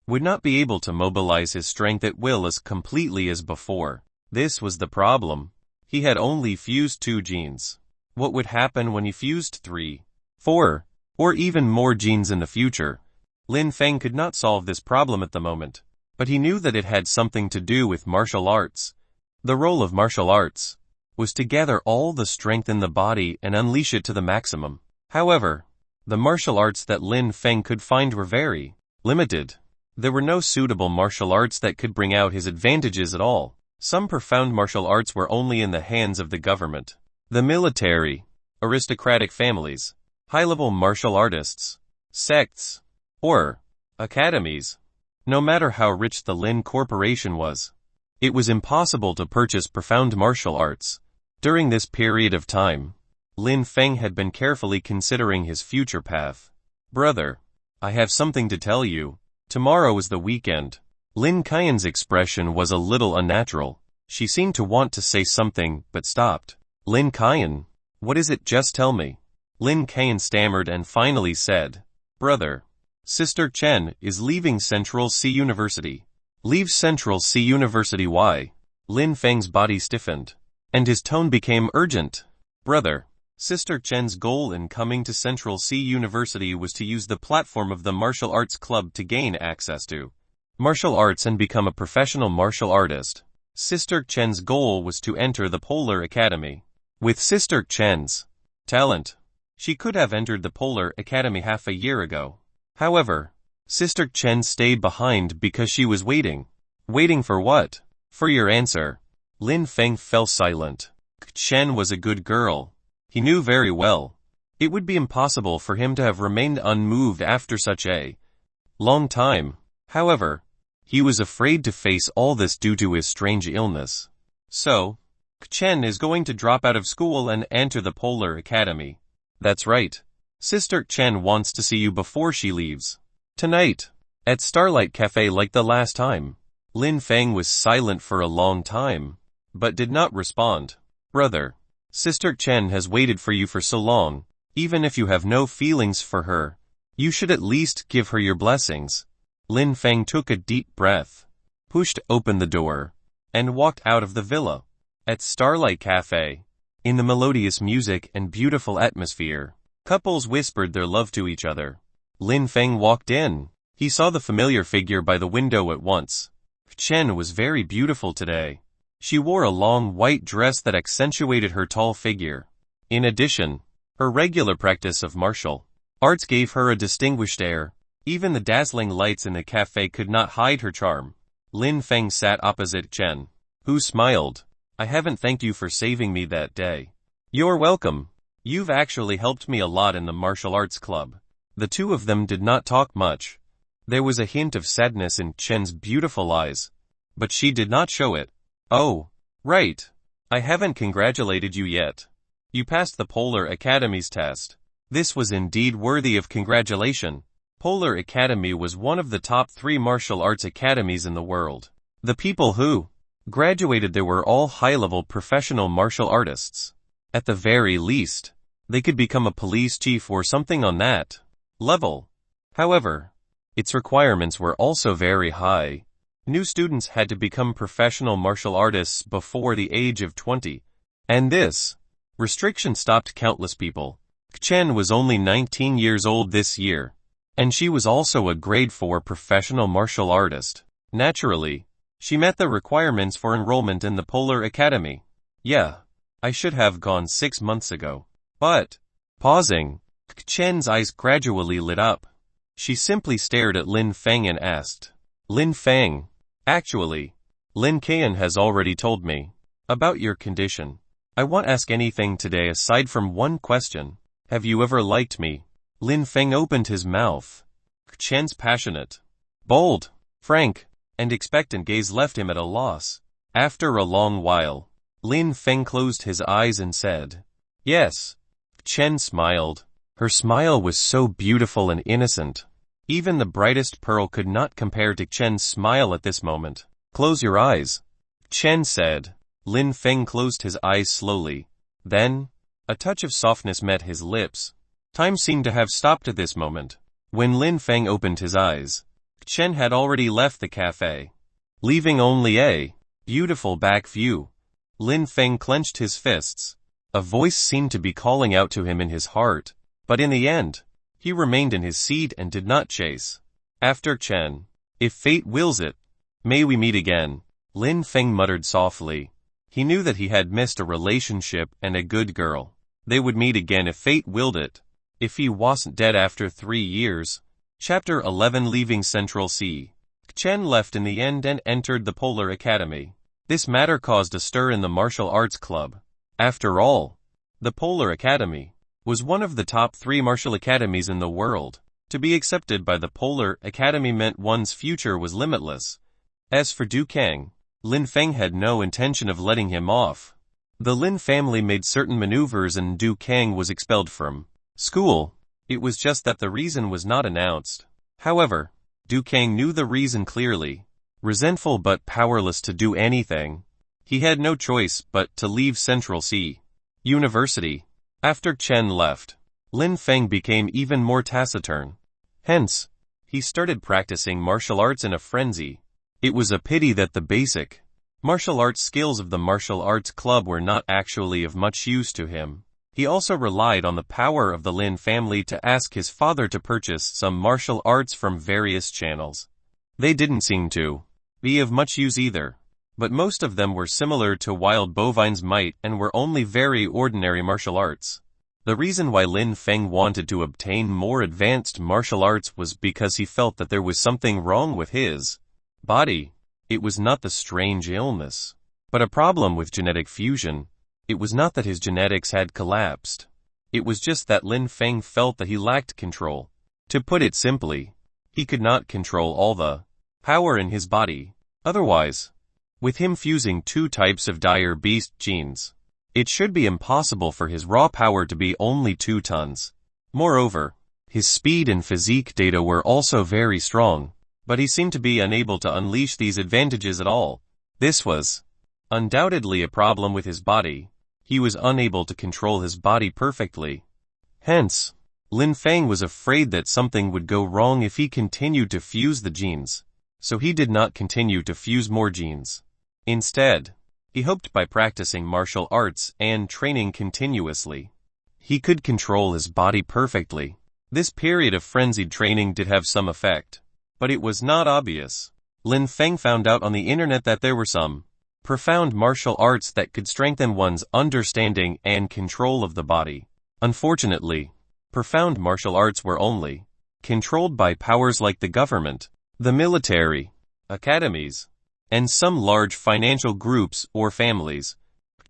would not be able to mobilize his strength at will as completely as before. This was the problem. He had only fused 2 genes. What would happen when he fused 3, 4, or even more genes in the future? Lin Feng could not solve this problem at the moment, but he knew that it had something to do with martial arts. The role of martial arts was to gather all the strength in the body and unleash it to the maximum. However, the martial arts that Lin Feng could find were very limited. There were no suitable martial arts that could bring out his advantages at all. Some profound martial arts were only in the hands of the government, the military, aristocratic families, high-level martial artists, sects, or academies. No matter how rich the Lin Corporation was, it was impossible to purchase profound martial arts. During this period of time, Lin Feng had been carefully considering his future path. Brother, I have something to tell you. Tomorrow is the weekend. Lin Qian's expression was a little unnatural. She seemed to want to say something, but stopped. Lin Qian, what is it? Just tell me. Lin Qian stammered and finally said, Brother, Sister Chen is leaving Central C University. Leave Central C University? Why? Lin Feng's body stiffened, and his tone became urgent. Brother, Sister Chen's goal in coming to Central C University was to use the platform of the martial arts club to gain access to martial arts and become a professional martial artist. Sister Chen's goal was to enter the Polar Academy. With Sister Chen's talent, she could have entered the Polar Academy half a year ago. However, Sister Chen stayed behind because she was waiting. Waiting for what? For your answer. Lin Feng fell silent. Chen was a good girl. He knew very well. It would be impossible for him to have remained unmoved after such a long time. However, he was afraid to face all this due to his strange illness. So, Chen is going to drop out of school and enter the Polar Academy. That's right. Sister Chen wants to see you before she leaves. Tonight, at Starlight Cafe like the last time. Lin Feng was silent for a long time, but did not respond. Brother, Sister Chen has waited for you for so long. Even if you have no feelings for her, you should at least give her your blessings. Lin Feng took a deep breath, pushed open the door, and walked out of the villa. At Starlight Cafe, in the melodious music and beautiful atmosphere, couples whispered their love to each other. Lin Feng walked in. He saw the familiar figure by the window at once. Chen was very beautiful today. She wore a long white dress that accentuated her tall figure. In addition, her regular practice of martial arts gave her a distinguished air. Even the dazzling lights in the cafe could not hide her charm. Lin Feng sat opposite Chen, who smiled. I haven't thanked you for saving me that day. You're welcome. You've actually helped me a lot in the martial arts club. The two of them did not talk much. There was a hint of sadness in Chen's beautiful eyes, but she did not show it. Oh, right. I haven't congratulated you yet. You passed the Polar Academy's test. This was indeed worthy of congratulation. Polar Academy was one of the top 3 martial arts academies in the world. The people who graduated there were all high-level professional martial artists. At the very least, they could become a police chief or something on that level. However, its requirements were also very high. New students had to become professional martial artists before the age of 20. And this restriction stopped countless people. Chen was only 19 years old this year, and she was also a grade 4 professional martial artist. Naturally, she met the requirements for enrollment in the Polar Academy. Yeah, I should have gone 6 months ago. But, pausing, Chen's eyes gradually lit up. She simply stared at Lin Feng and asked, Lin Feng, actually, Lin Qian has already told me about your condition. I won't ask anything today aside from one question. Have you ever liked me? Lin Feng opened his mouth. Chen's passionate, bold, frank, and expectant gaze left him at a loss. After a long while, Lin Feng closed his eyes and said, Yes. Chen smiled. Her smile was so beautiful and innocent. Even the brightest pearl could not compare to Chen's smile at this moment. Close your eyes, Chen said. Lin Feng closed his eyes slowly. Then, a touch of softness met his lips. Time seemed to have stopped at this moment. When Lin Feng opened his eyes, Chen had already left the cafe, leaving only a beautiful back view. Lin Feng clenched his fists. A voice seemed to be calling out to him in his heart, but in the end, he remained in his seat and did not chase after Chen. If fate wills it, may we meet again, Lin Feng muttered softly. He knew that he had missed a relationship and a good girl. They would meet again if fate willed it. If he wasn't dead after 3 years. Chapter 11 Leaving Central Sea. Chen left in the end and entered the Polar Academy. This matter caused a stir in the martial arts club. After all, the Polar Academy was one of the top 3 martial academies in the world. To be accepted by the Polar Academy meant one's future was limitless. As for Du Kang, Lin Feng had no intention of letting him off. The Lin family made certain maneuvers and Du Kang was expelled from school. It was just that the reason was not announced. However, Du Kang knew the reason clearly. Resentful but powerless to do anything, he had no choice but to leave Central Sea University. After Chen left, Lin Feng became even more taciturn. Hence, he started practicing martial arts in a frenzy. It was a pity that the basic martial arts skills of the martial arts club were not actually of much use to him. He also relied on the power of the Lin family to ask his father to purchase some martial arts from various channels. They didn't seem to be of much use either, but most of them were similar to wild bovine's might and were only very ordinary martial arts. The reason why Lin Feng wanted to obtain more advanced martial arts was because he felt that there was something wrong with his body. It was not the strange illness, but a problem with genetic fusion. It was not that his genetics had collapsed. It was just that Lin Feng felt that he lacked control. To put it simply, he could not control all the power in his body. Otherwise, with him fusing 2 types of dire beast genes, it should be impossible for his raw power to be only 2 tons. Moreover, his speed and physique data were also very strong, but he seemed to be unable to unleash these advantages at all. This was undoubtedly a problem with his body. He was unable to control his body perfectly. Hence, Lin Feng was afraid that something would go wrong if he continued to fuse the genes, so he did not continue to fuse more genes. Instead, he hoped by practicing martial arts and training continuously, he could control his body perfectly. This period of frenzied training did have some effect, but it was not obvious. Lin Feng found out on the internet that there were some profound martial arts that could strengthen one's understanding and control of the body. Unfortunately, profound martial arts were only controlled by powers like the government, the military, academies, and some large financial groups or families.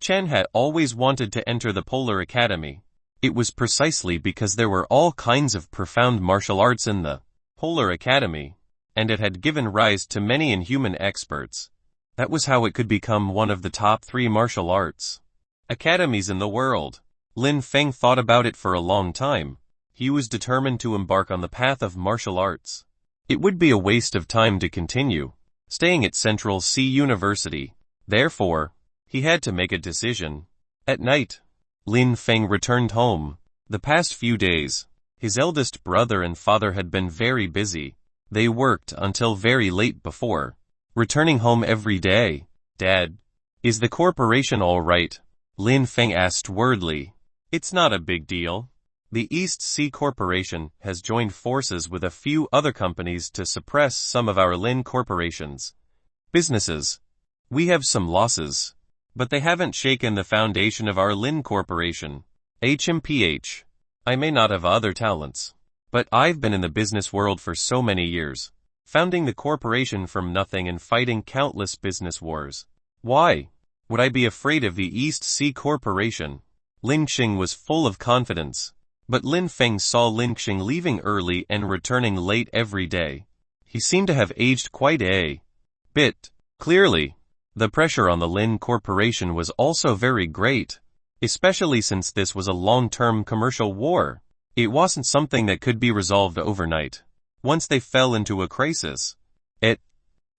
Chen had always wanted to enter the Polar Academy. It was precisely because there were all kinds of profound martial arts in the Polar Academy, and it had given rise to many inhuman experts. That was how it could become one of the top 3 martial arts academies in the world. Lin Feng thought about it for a long time. He was determined to embark on the path of martial arts. It would be a waste of time to continue staying at Central Sea University. Therefore, he had to make a decision. At night, Lin Feng returned home. The past few days, his eldest brother and father had been very busy. They worked until very late before returning home every day. "Dad, is the corporation all right?" Lin Feng asked worriedly. "It's not a big deal. The East Sea Corporation has joined forces with a few other companies to suppress some of our Lin Corporation's businesses. We have some losses, but they haven't shaken the foundation of our Lin Corporation. HMPH. I may not have other talents, but I've been in the business world for so many years, founding the corporation from nothing and fighting countless business wars. Why would I be afraid of the East Sea Corporation?" Lin Xing was full of confidence, but Lin Feng saw Lin Xing leaving early and returning late every day. He seemed to have aged quite a bit. Clearly, the pressure on the Lin Corporation was also very great, especially since this was a long-term commercial war. It wasn't something that could be resolved overnight. Once they fell into a crisis, it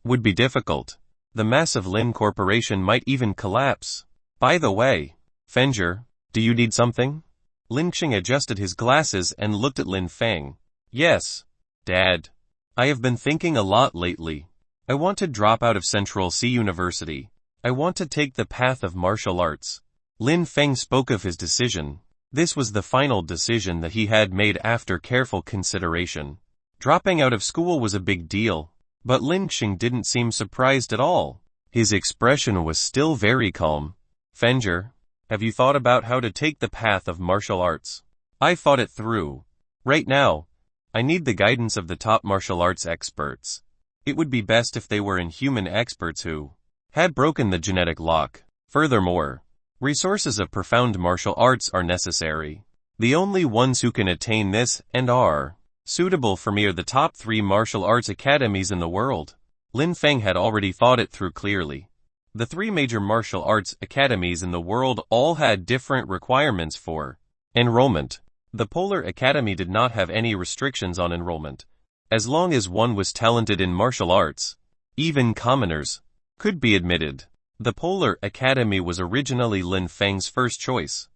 would be difficult. The massive Lin Corporation might even collapse. "By the way, Fenger, do you need something?" Lin Xing adjusted his glasses and looked at Lin Feng. Yes, Dad. I have been thinking a lot lately. I want to drop out of Central C University. I want to take the path of martial arts. Lin Feng spoke of his decision. This was the final decision that he had made after careful consideration. Dropping out of school was a big deal, but Lin Xing didn't seem surprised at all. His expression was still very calm. Fenger, have you thought about how to take the path of martial arts? I thought it through. Right now, I need the guidance of the top martial arts experts. It would be best if they were inhuman experts who had broken the genetic lock. Furthermore, resources of profound martial arts are necessary. The only ones who can attain this and are suitable for me are the top 3 martial arts academies in the world. Lin Feng had already thought it through clearly. The 3 major martial arts academies in the world all had different requirements for enrollment. The Polar Academy did not have any restrictions on enrollment. As long as one was talented in martial arts, even commoners could be admitted. The Polar Academy was originally Lin Feng's first choice,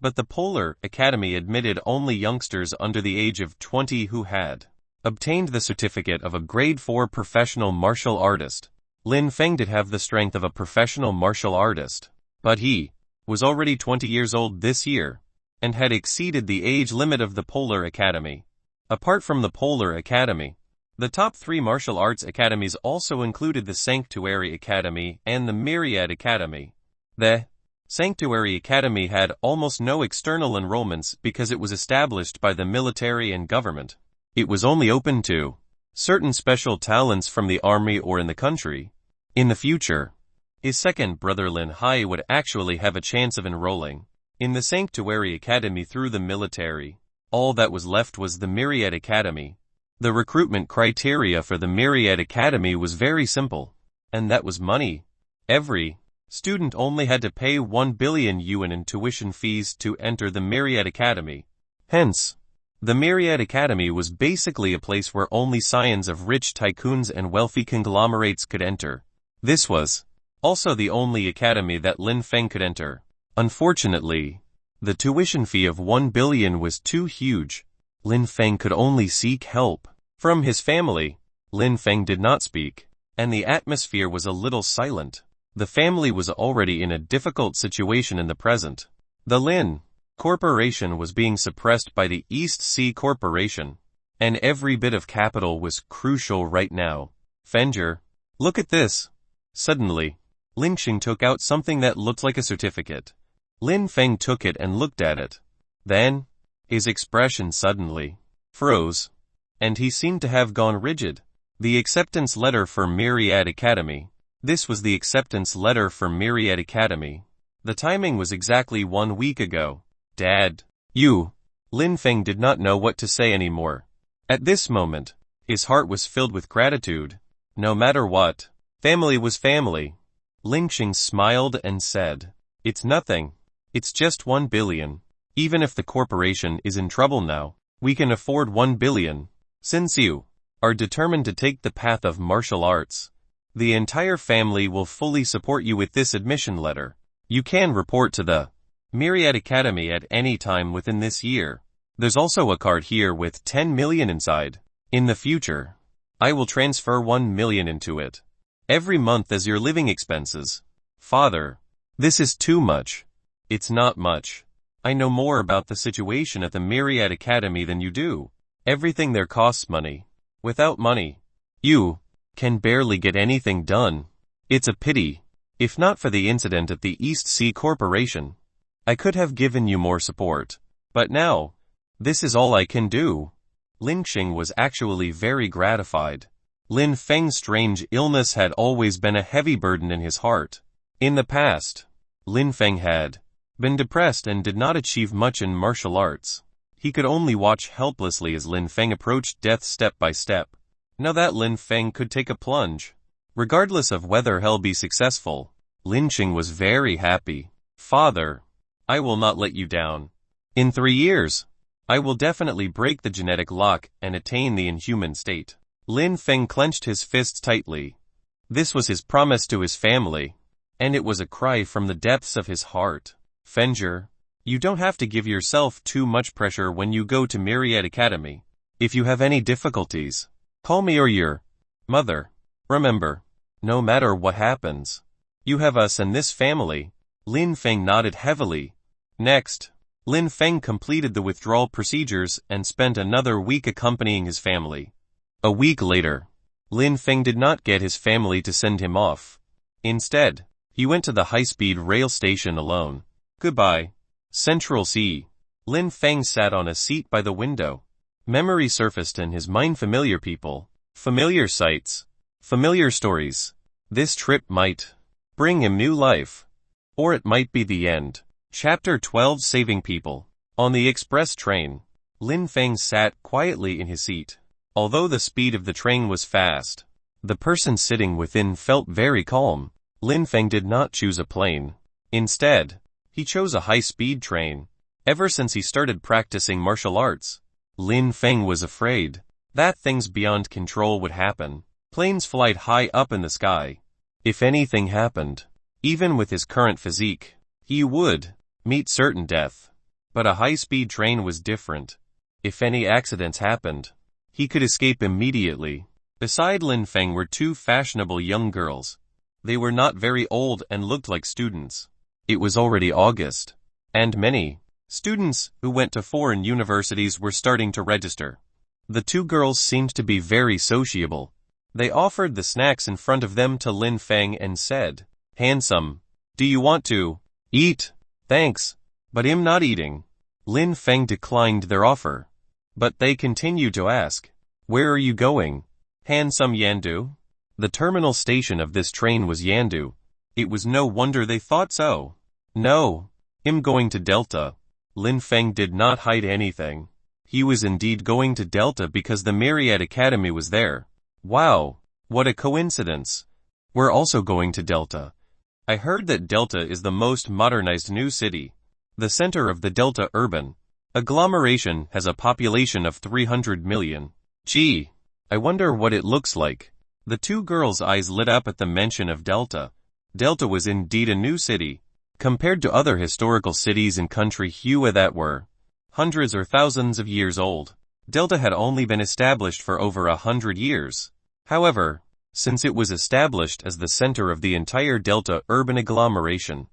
but the Polar Academy admitted only youngsters under the age of 20 who had obtained the certificate of a grade 4 professional martial artist. Lin Feng did have the strength of a professional martial artist, but he was already 20 years old this year, and had exceeded the age limit of the Polar Academy. Apart from the Polar Academy, the top 3 martial arts academies also included the Sanctuary Academy and the Myriad Academy. The Sanctuary Academy had almost no external enrollments because it was established by the military and government. It was only open to certain special talents from the army or in the country. In the future, his second brother Lin Hai would actually have a chance of enrolling in the Sanctuary Academy through the military. All that was left was the Myriad Academy. The recruitment criteria for the Myriad Academy was very simple, and that was money. Every student only had to pay 1 billion yuan in tuition fees to enter the Myriad Academy. Hence, the Myriad Academy was basically a place where only scions of rich tycoons and wealthy conglomerates could enter. This was also the only academy that Lin Feng could enter. Unfortunately, the tuition fee of 1 billion was too huge. Lin Feng could only seek help from his family. Lin Feng did not speak, and the atmosphere was a little silent. The family was already in a difficult situation in the present. The Lin Corporation was being suppressed by the East Sea Corporation, and every bit of capital was crucial right now. Fenger, look at this. Suddenly, Lin Xing took out something that looked like a certificate. Lin Feng took it and looked at it. Then, his expression suddenly froze, and he seemed to have gone rigid. The acceptance letter for Myriad Academy. This was the acceptance letter for Myriad Academy. The timing was exactly 1 week ago. Dad, you. Lin Feng did not know what to say anymore. At this moment, his heart was filled with gratitude. No matter what, family was family. Lin Xing smiled and said, "It's nothing. It's just 1 billion. Even if the corporation is in trouble now, we can afford 1 billion. Since you are determined to take the path of martial arts, the entire family will fully support you with this admission letter. You can report to the Myriad Academy at any time within this year. There's also a card here with 10 million inside. In the future, I will transfer 1 million into it every month as your living expenses." Father, this is too much. It's not much. I know more about the situation at the Myriad Academy than you do. Everything there costs money. Without money, you can barely get anything done. It's a pity. If not for the incident at the East Sea Corporation, I could have given you more support. But now, this is all I can do. Lin Xing was actually very gratified. Lin Feng's strange illness had always been a heavy burden in his heart. In the past, Lin Feng had been depressed and did not achieve much in martial arts. He could only watch helplessly as Lin Feng approached death step by step. Now that Lin Feng could take a plunge, regardless of whether he'll be successful, Lin Xing was very happy. Father, I will not let you down. In 3 years, I will definitely break the genetic lock and attain the inhuman state. Lin Feng clenched his fists tightly. This was his promise to his family, and it was a cry from the depths of his heart. Fenger, You don't have to give yourself too much pressure when you go to Myriad Academy. If you have any difficulties, call me or your mother. Remember, no matter what happens, you have us and this family. Lin Feng nodded heavily. Next, Lin Feng completed the withdrawal procedures and spent another week accompanying his family. A week later, Lin Feng did not get his family to send him off. Instead, he went to the high-speed rail station alone. Goodbye. Central Sea. Lin Feng sat on a seat by the window. Memory surfaced in his mind. Familiar people, familiar sights, familiar stories. This trip might bring him new life. Or it might be the end. Chapter 12 Saving People. On the express train, Lin Feng sat quietly in his seat. Although the speed of the train was fast, the person sitting within felt very calm. Lin Feng did not choose a plane. Instead, he chose a high-speed train. Ever since he started practicing martial arts, Lin Feng was afraid that things beyond control would happen. Planes fly high up in the sky. If anything happened, even with his current physique, he would meet certain death. But a high-speed train was different. If any accidents happened, he could escape immediately. Beside Lin Feng were two fashionable young girls. They were not very old and looked like students. It was already August, and many students who went to foreign universities were starting to register. The two girls seemed to be very sociable. They offered the snacks in front of them to Lin Feng and said, "Handsome, do you want to eat?" "Thanks, but I'm not eating." Lin Feng declined their offer. But they continued to ask, "Where are you going?" "Handsome Yandu." The terminal station of this train was Yandu. It was no wonder they thought so. "No, I'm going to Delta." Lin Feng did not hide anything. He was indeed going to Delta because the Myriad Academy was there. Wow, what a coincidence. We're also going to Delta. I heard that Delta is the most modernized new city. The center of the Delta urban agglomeration has a population of 300 million. Gee, I wonder what it looks like. The two girls' eyes lit up at the mention of Delta. Delta was indeed a new city. Compared to other historical cities in country Hua that were hundreds or thousands of years old, Delta had only been established for over 100 years. However, since it was established as the center of the entire Delta urban agglomeration,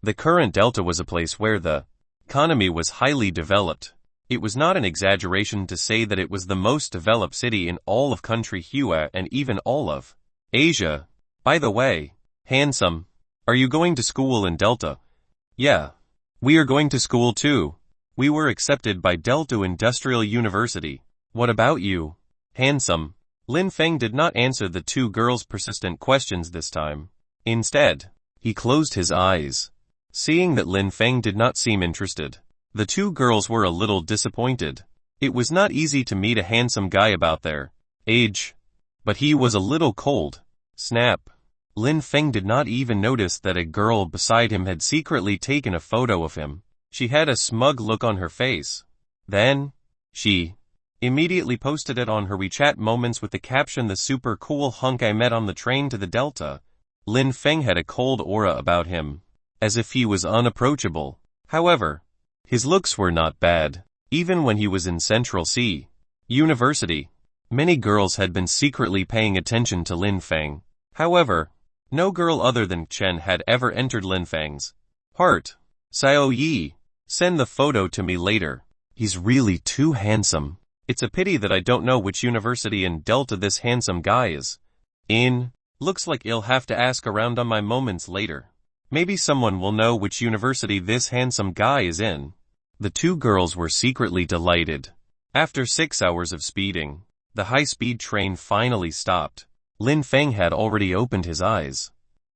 the current Delta was a place where the economy was highly developed. It was not an exaggeration to say that it was the most developed city in all of country Hua and even all of Asia. By the way, handsome, are you going to school in Delta? Yeah. We are going to school too. We were accepted by Delta Industrial University. What about you? Handsome. Lin Feng did not answer the two girls' persistent questions this time. Instead, he closed his eyes. Seeing that Lin Feng did not seem interested, the two girls were a little disappointed. It was not easy to meet a handsome guy about their age, but he was a little cold. Snap. Lin Feng did not even notice that a girl beside him had secretly taken a photo of him. She had a smug look on her face. Then, she immediately posted it on her WeChat Moments with the caption, "The super cool hunk I met on the train to the Delta." Lin Feng had a cold aura about him, as if he was unapproachable. However, his looks were not bad. Even when he was in Central Sea University, many girls had been secretly paying attention to Lin Feng. However, no girl other than Chen had ever entered Lin Feng's heart. "Xiao Yi, send the photo to me later. He's really too handsome. It's a pity that I don't know which university in Delta this handsome guy is in. Looks like I'll have to ask around on my moments later. Maybe someone will know which university this handsome guy is in." The two girls were secretly delighted. After 6 hours of speeding, the high-speed train finally stopped. Lin Feng had already opened his eyes.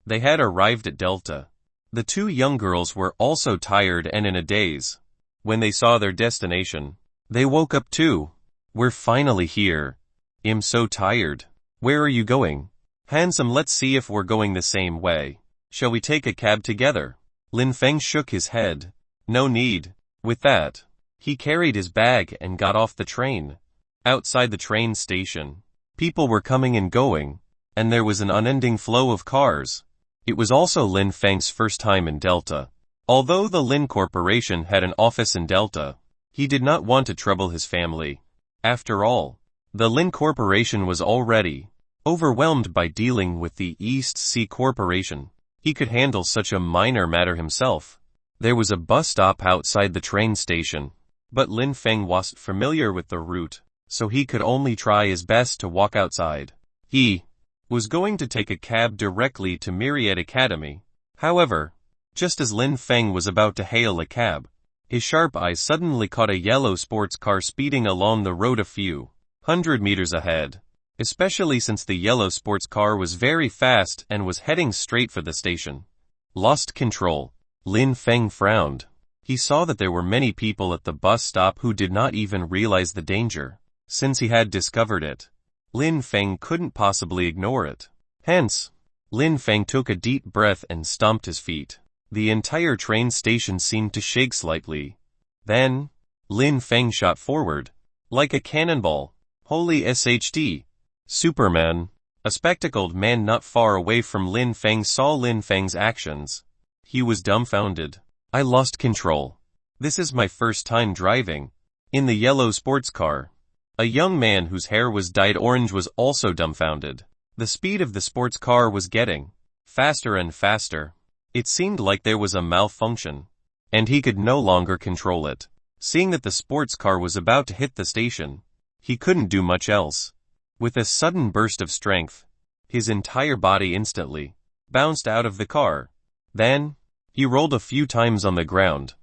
They had arrived at Delta. The two young girls were also tired and in a daze. When they saw their destination, they woke up too. "We're finally here. I'm so tired. Where are you going?" "Handsome, let's see if we're going the same way. Shall we take a cab together?" Lin Feng shook his head. "No need." With that, he carried his bag and got off the train. Outside the train station, people were coming and going, and there was an unending flow of cars. It was also Lin Feng's first time in Delta. Although the Lin Corporation had an office in Delta, he did not want to trouble his family. After all, the Lin Corporation was already overwhelmed by dealing with the East Sea Corporation. He could handle such a minor matter himself. There was a bus stop outside the train station, but Lin Feng wasn't familiar with the route, so he could only try his best to walk outside. He was going to take a cab directly to Myriad Academy. However, just as Lin Feng was about to hail a cab, his sharp eyes suddenly caught a yellow sports car speeding along the road a few hundred meters ahead. Especially since the yellow sports car was very fast and was heading straight for the station. Lost control. Lin Feng frowned. He saw that there were many people at the bus stop who did not even realize the danger. Since he had discovered it, Lin Feng couldn't possibly ignore it. Hence, Lin Feng took a deep breath and stomped his feet. The entire train station seemed to shake slightly. Then, Lin Feng shot forward, like a cannonball. Holy SHD! Superman. A spectacled man not far away from Lin Feng saw Lin Feng's actions. He was dumbfounded. I lost control. This is my first time driving in the yellow sports car. A young man whose hair was dyed orange was also dumbfounded. The speed of the sports car was getting faster and faster. It seemed like there was a malfunction, and he could no longer control it. Seeing that the sports car was about to hit the station, he couldn't do much else. With a sudden burst of strength, his entire body instantly bounced out of the car. Then, he rolled a few times on the ground,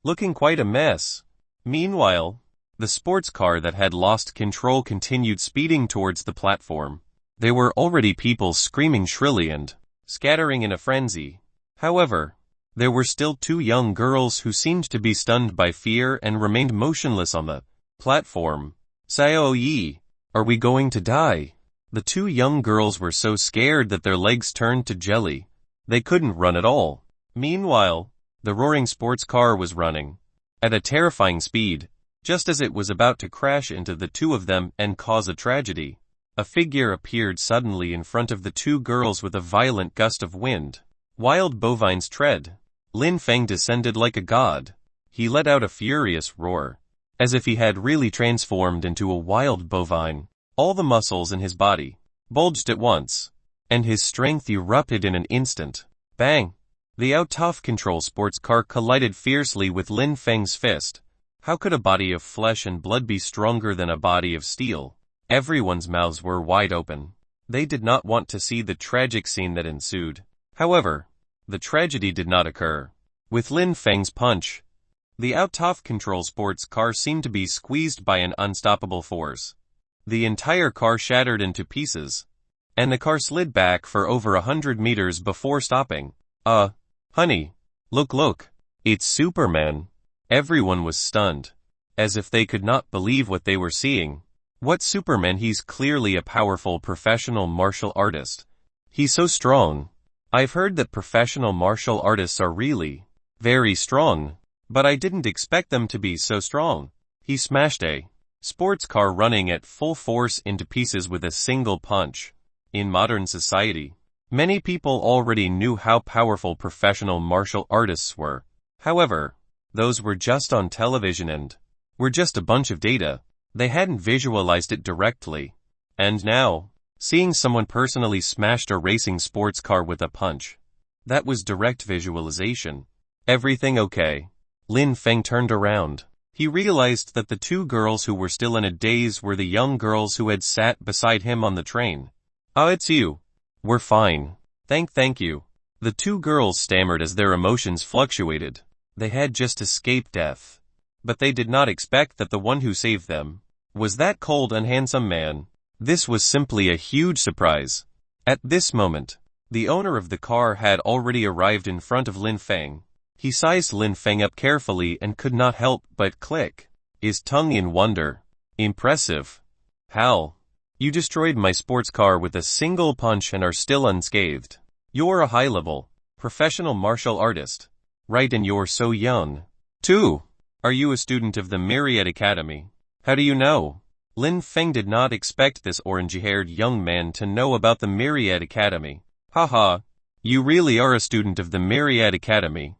looking quite a mess. Meanwhile, the sports car that had lost control continued speeding towards the platform. There were already people screaming shrilly and scattering in a frenzy. However, there were still two young girls who seemed to be stunned by fear and remained motionless on the platform. Xiao Yi. Are we going to die? The two young girls were so scared that their legs turned to jelly. They couldn't run at all. Meanwhile, the roaring sports car was running at a terrifying speed. Just as it was about to crash into the two of them and cause a tragedy, a figure appeared suddenly in front of the two girls with a violent gust of wind. Wild bovines tread. Lin Feng descended like a god. He let out a furious roar, as if he had really transformed into a wild bovine. All the muscles in his body bulged at once, and his strength erupted in an instant. Bang! The out-of-control sports car collided fiercely with Lin Feng's fist. How could a body of flesh and blood be stronger than a body of steel? Everyone's mouths were wide open. They did not want to see the tragic scene that ensued. However, the tragedy did not occur. With Lin Feng's punch, the out-of-control sports car seemed to be squeezed by an unstoppable force. The entire car shattered into pieces, and the car slid back for over 100 meters before stopping. Honey, look, it's Superman. Everyone was stunned, as if they could not believe what they were seeing. What Superman? He's clearly a powerful professional martial artist. He's so strong. I've heard that professional martial artists are really very strong, but I didn't expect them to be so strong. He smashed a sports car running at full force into pieces with a single punch. In modern society, many people already knew how powerful professional martial artists were. However, those were just on television and were just a bunch of data. They hadn't visualized it directly. And now, seeing someone personally smashed a racing sports car with a punch, that was direct visualization. Everything okay? Lin Feng turned around. He realized that the two girls who were still in a daze were the young girls who had sat beside him on the train. It's you. We're fine. Thank you. The two girls stammered as their emotions fluctuated. They had just escaped death, but they did not expect that the one who saved them was that cold and handsome man. This was simply a huge surprise. At this moment, the owner of the car had already arrived in front of Lin Feng. He sized Lin Feng up carefully and could not help but click his tongue in wonder. Impressive. How? You destroyed my sports car with a single punch and are still unscathed. You're a high-level professional martial artist, right? And you're so young, too. Are you a student of the Myriad Academy? How do you know? Lin Feng did not expect this orangey-haired young man to know about the Myriad Academy. Haha, you really are a student of the Myriad Academy.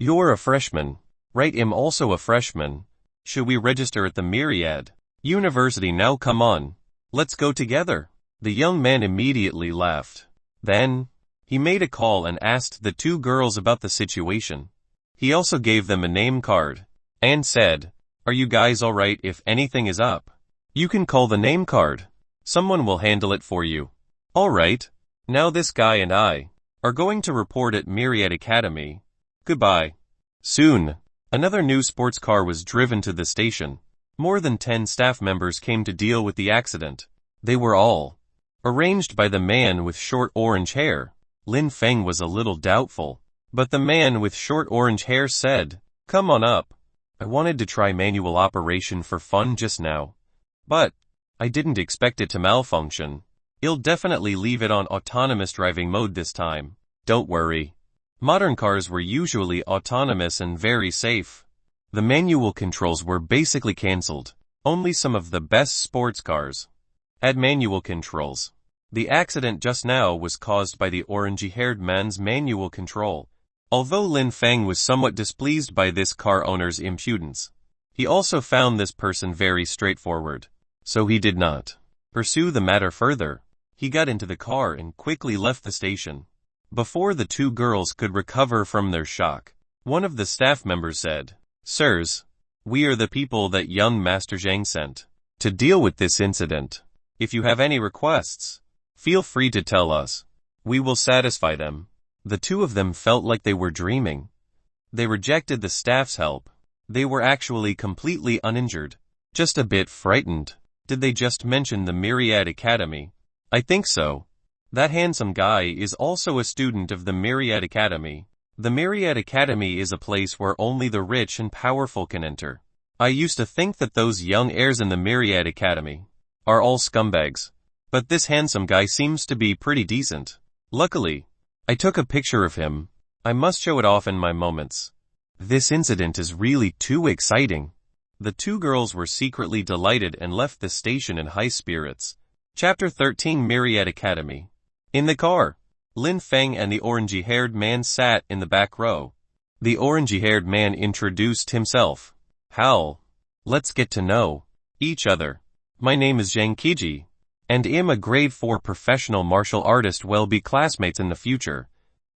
You're a freshman. Right, I'm also a freshman. Should we register at the Myriad University now? Come on. Let's go together. The young man immediately laughed. Then, he made a call and asked the two girls about the situation. He also gave them a name card and said, "Are you guys alright if anything is up? You can call the name card. Someone will handle it for you." Alright. Now this guy and I are going to report at Myriad Academy. Goodbye. Soon, another new sports car was driven to the station. More than 10 staff members came to deal with the accident. They were all arranged by the man with short orange hair. Lin Feng was a little doubtful, but the man with short orange hair said, "Come on up. I wanted to try manual operation for fun just now, but I didn't expect it to malfunction. I'll definitely leave it on autonomous driving mode this time. Don't worry. Modern cars were usually autonomous and very safe. The manual controls were basically cancelled. Only some of the best sports cars had manual controls. The accident just now was caused by the orangey-haired man's manual control." Although Lin Feng was somewhat displeased by this car owner's impudence, he also found this person very straightforward, so he did not pursue the matter further. He got into the car and quickly left the station. Before the two girls could recover from their shock, one of the staff members said, "Sirs, we are the people that young Master Zhang sent to deal with this incident. If you have any requests, feel free to tell us. We will satisfy them." The two of them felt like they were dreaming. They rejected the staff's help. They were actually completely uninjured, just a bit frightened. Did they just mention the Myriad Academy? I think so. That handsome guy is also a student of the Myriad Academy. The Myriad Academy is a place where only the rich and powerful can enter. I used to think that those young heirs in the Myriad Academy are all scumbags, but this handsome guy seems to be pretty decent. Luckily, I took a picture of him. I must show it off in my moments. This incident is really too exciting. The two girls were secretly delighted and left the station in high spirits. Chapter 13 Myriad Academy. In the car, Lin Feng and the orangey-haired man sat in the back row. The orangey-haired man introduced himself. "Hal, let's get to know each other. My name is Zhang Qiji, and I'm a grade 4 professional martial artist. We'll be classmates in the future,"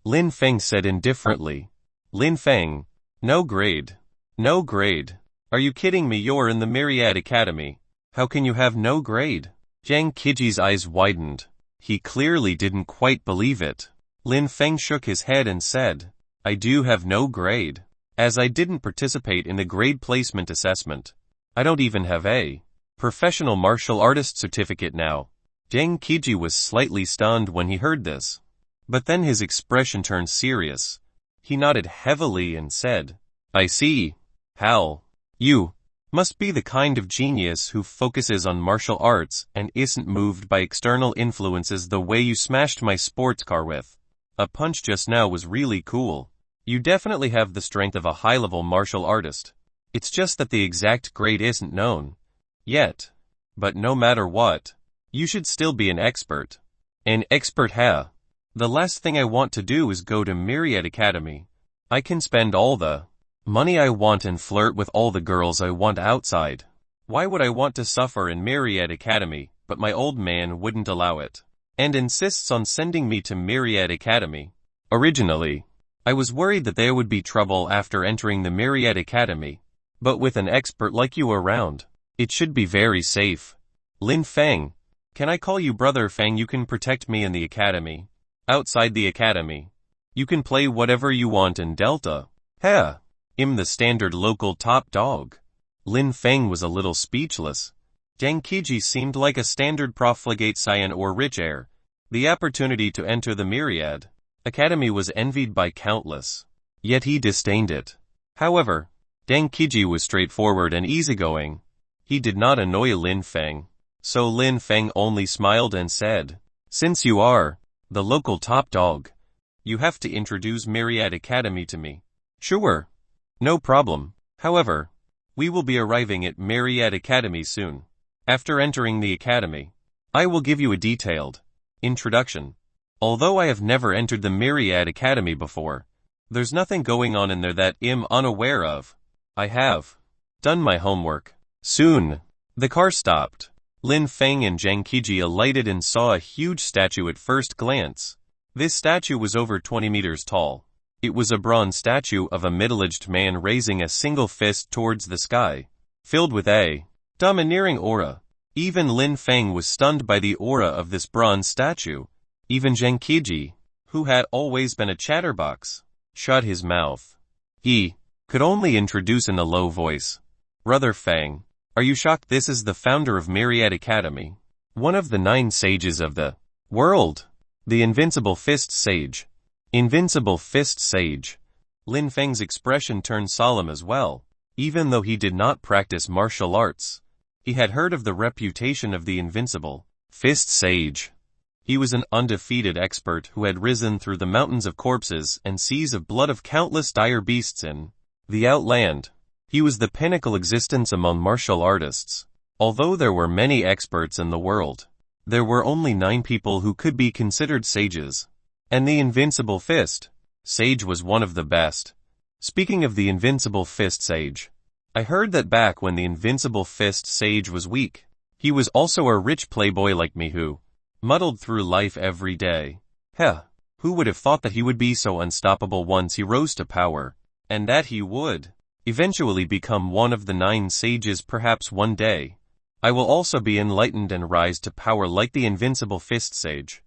Lin Feng said indifferently. Lin Feng, no grade. No grade. Are you kidding me? You're in the Myriad Academy. How can you have no grade? Zhang Qiji's eyes widened. He clearly didn't quite believe it. Lin Feng shook his head and said, "I do have no grade, as I didn't participate in the grade placement assessment. I don't even have a professional martial artist certificate now." Zhang Qiji was slightly stunned when he heard this. But then his expression turned serious. He nodded heavily and said, "I see. Hal, you must be the kind of genius who focuses on martial arts and isn't moved by external influences the way you smashed my sports car with a punch just now was really cool. You definitely have the strength of a high-level martial artist. It's just that the exact grade isn't known yet. But no matter what, you should still be an expert." "An expert, huh? The last thing I want to do is go to Myriad Academy. I can spend all the money I want and flirt with all the girls I want outside. Why would I want to suffer in Myriad Academy? But my old man wouldn't allow it, and insists on sending me to Myriad Academy. Originally, I was worried that there would be trouble after entering the Myriad Academy, but with an expert like you around, it should be very safe." "Lin Feng, can I call you Brother Feng? You can protect me in the academy. Outside the academy, you can play whatever you want in Delta. Heh. I'm the standard local top dog." Lin Feng was a little speechless. Zhang Qiji seemed like a standard profligate scion or rich heir. The opportunity to enter the Myriad Academy was envied by countless, yet he disdained it. However, Zhang Qiji was straightforward and easygoing. He did not annoy Lin Feng, so Lin Feng only smiled and said, "Since you are the local top dog, you have to introduce Myriad Academy to me." "Sure. No problem. However, we will be arriving at Myriad Academy soon. After entering the academy, I will give you a detailed introduction. Although I have never entered the Myriad Academy before, There's nothing going on in there that I'm unaware of. I have done my homework. Soon, the car stopped. Lin Feng and Zhang Qiji alighted and saw a huge statue at first glance. This statue was over 20 meters tall. It was a bronze statue of a middle-aged man raising a single fist towards the sky, filled with a domineering aura. Even Lin Feng was stunned by the aura of this bronze statue. Even Zhang Qiji, who had always been a chatterbox, shut his mouth. He could only introduce in a low voice. Brother Feng, are you shocked? This is the founder of Myriad Academy, one of the 9 sages of the world, the Invincible Fist Sage. Invincible Fist Sage. Lin Feng's expression turned solemn as well. Even though he did not practice martial arts, he had heard of the reputation of the Invincible Fist Sage. He was an undefeated expert who had risen through the mountains of corpses and seas of blood of countless dire beasts in the outland. He was the pinnacle existence among martial artists. Although there were many experts in the world, there were only 9 people who could be considered sages. And the Invincible Fist Sage was one of the best. Speaking of the Invincible Fist Sage, I heard that back when the Invincible Fist Sage was weak, he was also a rich playboy like me who muddled through life every day. Who would have thought that he would be so unstoppable once he rose to power, and that he would eventually become one of the 9 sages? Perhaps one day, I will also be enlightened and rise to power like the Invincible Fist Sage.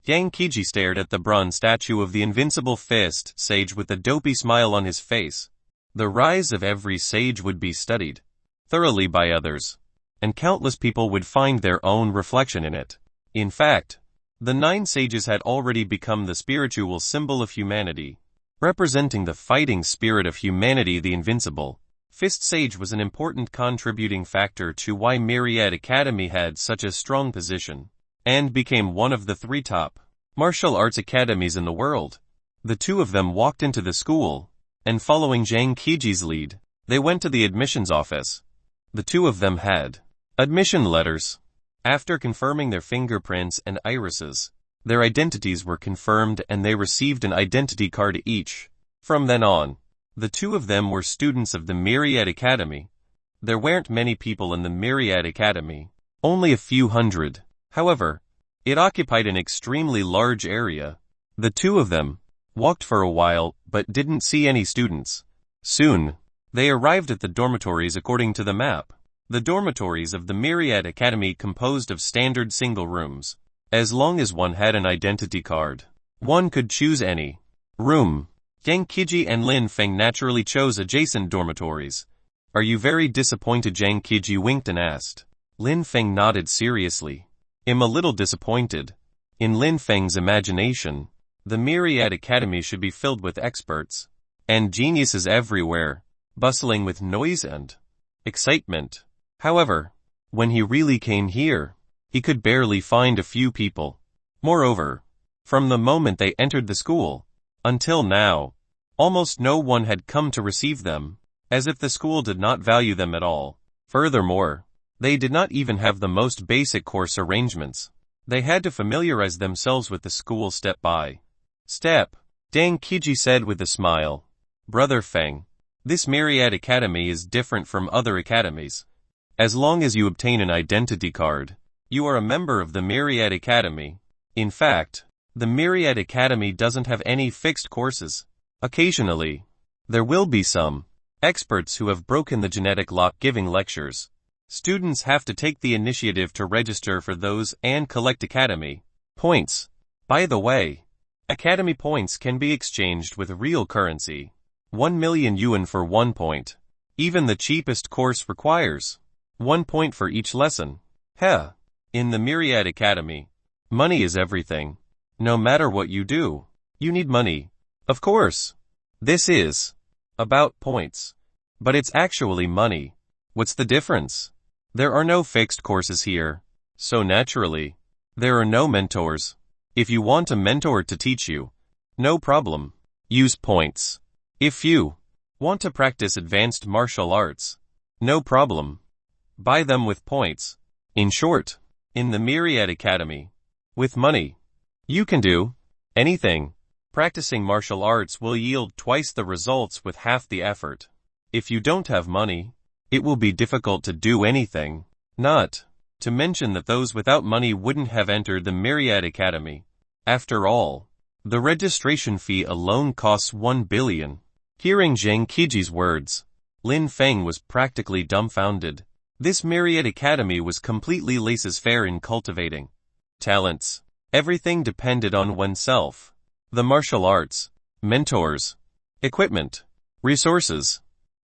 Zhang Qiji stared at the bronze statue of the Invincible Fist Sage with a dopey smile on his face. The rise of every sage would be studied thoroughly by others, and countless people would find their own reflection in it. In fact, the 9 sages had already become the spiritual symbol of humanity, representing the fighting spirit of humanity. The Invincible Fist Sage was an important contributing factor to why Myriad Academy had such a strong position, and became one of the 3 top martial arts academies in the world. The 2 of them walked into the school, and following Zhang Qiji's lead, they went to the admissions office. The 2 of them had admission letters. After confirming their fingerprints and irises, their identities were confirmed and they received an identity card each. From then on, the 2 of them were students of the Myriad Academy. There weren't many people in the Myriad Academy, only a few hundred. However, it occupied an extremely large area. The 2 of them walked for a while, but didn't see any students. Soon, they arrived at the dormitories according to the map. The dormitories of the Myriad Academy composed of standard single rooms. As long as one had an identity card, one could choose any room. Zhang Qiji and Lin Feng naturally chose adjacent dormitories. Are you very disappointed? Zhang Qiji winked and asked. Lin Feng nodded seriously. I'm a little disappointed. In Lin Feng's imagination, the Myriad Academy should be filled with experts and geniuses everywhere, bustling with noise and excitement. However, when he really came here, he could barely find a few people. Moreover, from the moment they entered the school, until now, almost no one had come to receive them, as if the school did not value them at all. Furthermore, they did not even have the most basic course arrangements. They had to familiarize themselves with the school step by step. Zhang Qiji said with a smile. Brother Feng, this Myriad Academy is different from other academies. As long as you obtain an identity card, you are a member of the Myriad Academy. In fact, the Myriad Academy doesn't have any fixed courses. Occasionally, there will be some experts who have broken the genetic lock giving lectures. Students have to take the initiative to register for those and collect academy points. By the way, academy points can be exchanged with real currency. 1 million yuan for 1 point. Even the cheapest course requires 1 point for each lesson. In the Myriad Academy, money is everything. No matter what you do, you need money. Of course, this is about points, but it's actually money. What's the difference? There are no fixed courses here, so naturally, there are no mentors. If you want a mentor to teach you, no problem. Use points. If you want to practice advanced martial arts, no problem. Buy them with points. In short, in the Myriad Academy, with money, you can do anything. Practicing martial arts will yield twice the results with half the effort. If you don't have money, it will be difficult to do anything. Not to mention that those without money wouldn't have entered the Myriad Academy. After all, the registration fee alone costs 1 billion. Hearing Zhang Qiji's words, Lin Feng was practically dumbfounded. This Myriad Academy was completely laissez-faire in cultivating talents. Everything depended on oneself. The martial arts, mentors, equipment, resources,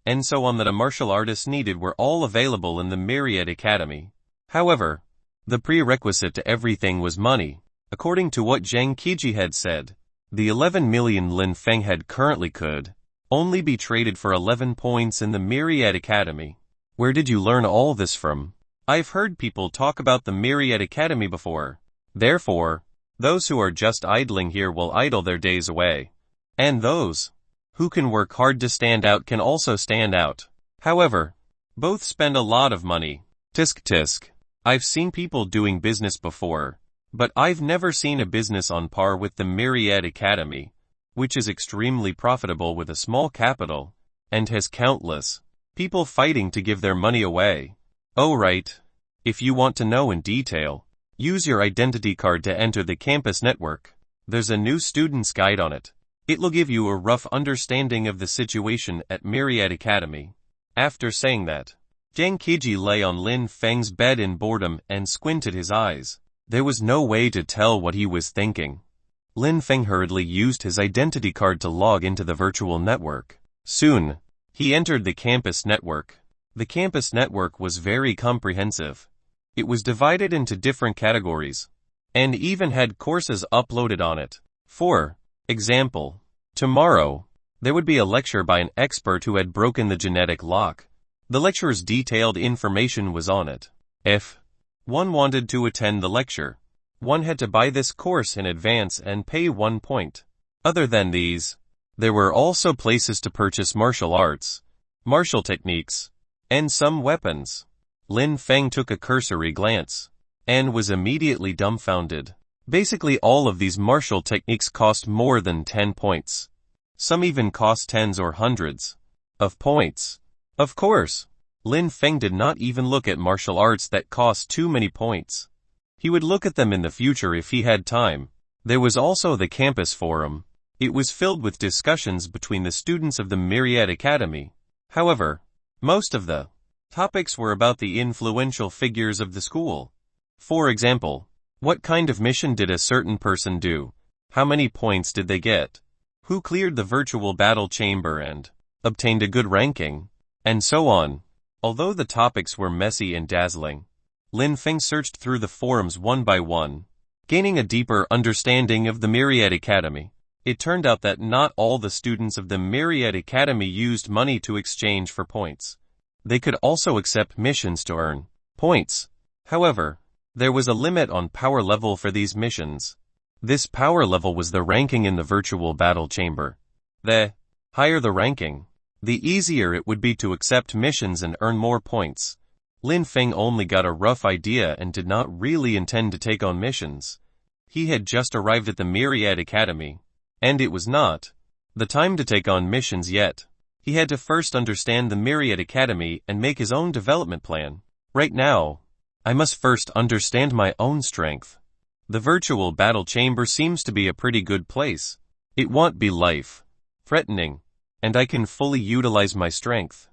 and so on that a martial artist needed were all available in the Myriad Academy. However, the prerequisite to everything was money. According to what Zhang Qiji had said, the 11 million Lin Feng had currently could only be traded for 11 points in the Myriad Academy. Where did you learn all this from? I've heard people talk about the Myriad Academy before. Therefore, those who are just idling here will idle their days away. And those who can work hard to stand out can also stand out. However, both spend a lot of money. Tisk tisk. I've seen people doing business before, but I've never seen a business on par with the Myriad Academy, which is extremely profitable with a small capital, and has countless people fighting to give their money away. Oh right. If you want to know in detail, use your identity card to enter the campus network. There's a new student's guide on it. It will give you a rough understanding of the situation at Myriad Academy. After saying that, Zhang Qiji lay on Lin Feng's bed in boredom and squinted his eyes. There was no way to tell what he was thinking. Lin Feng hurriedly used his identity card to log into the virtual network. Soon, he entered the campus network. The campus network was very comprehensive. It was divided into different categories, and even had courses uploaded on it. For example, tomorrow, there would be a lecture by an expert who had broken the genetic lock. The lecturer's detailed information was on it. If one wanted to attend the lecture, one had to buy this course in advance and pay 1 point. Other than these, there were also places to purchase martial arts, martial techniques, and some weapons. Lin Feng took a cursory glance, and was immediately dumbfounded. Basically all of these martial techniques cost more than 10 points. Some even cost tens or hundreds of points. Of course, Lin Feng did not even look at martial arts that cost too many points. He would look at them in the future if he had time. There was also the campus forum. It was filled with discussions between the students of the Myriad Academy. However, most of the topics were about the influential figures of the school. For example, what kind of mission did a certain person do? How many points did they get? Who cleared the virtual battle chamber and obtained a good ranking? And so on. Although the topics were messy and dazzling, Lin Feng searched through the forums one by one, gaining a deeper understanding of the Myriad Academy. It turned out that not all the students of the Myriad Academy used money to exchange for points. They could also accept missions to earn points. However, there was a limit on power level for these missions. This power level was the ranking in the virtual battle chamber. The higher the ranking, the easier it would be to accept missions and earn more points. Lin Feng only got a rough idea and did not really intend to take on missions. He had just arrived at the Myriad Academy, and it was not the time to take on missions yet. He had to first understand the Myriad Academy and make his own development plan. Right now, I must first understand my own strength. The virtual battle chamber seems to be a pretty good place. It won't be life-threatening, and I can fully utilize my strength.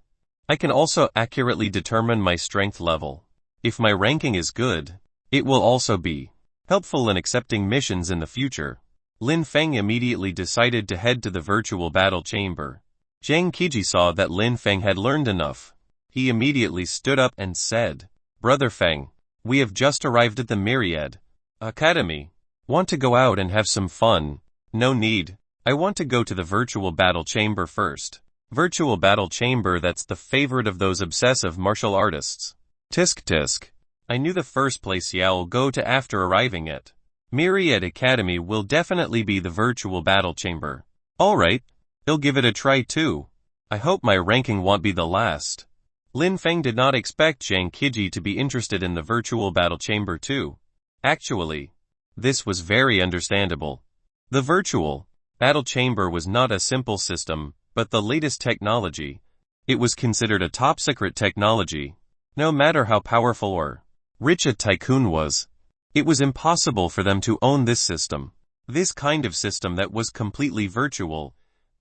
I can also accurately determine my strength level. If my ranking is good, it will also be helpful in accepting missions in the future. Lin Feng immediately decided to head to the virtual battle chamber. Zhang Qiji saw that Lin Feng had learned enough. He immediately stood up and said, "Brother Feng, we have just arrived at the Myriad Academy. Want to go out and have some fun?" "No need. I want to go to the virtual battle chamber first." Virtual battle chamber, that's the favorite of those obsessive martial artists. Tisk tisk. I knew the first place Yao'll go to after arriving at Myriad Academy will definitely be the virtual battle chamber. Alright, I'll give it a try too. I hope my ranking won't be the last. Lin Feng did not expect Zhang Qiji to be interested in the virtual battle chamber too. Actually, this was very understandable. The virtual battle chamber was not a simple system, but the latest technology. It was considered a top-secret technology. No matter how powerful or rich a tycoon was, it was impossible for them to own this system. This kind of system that was completely virtual,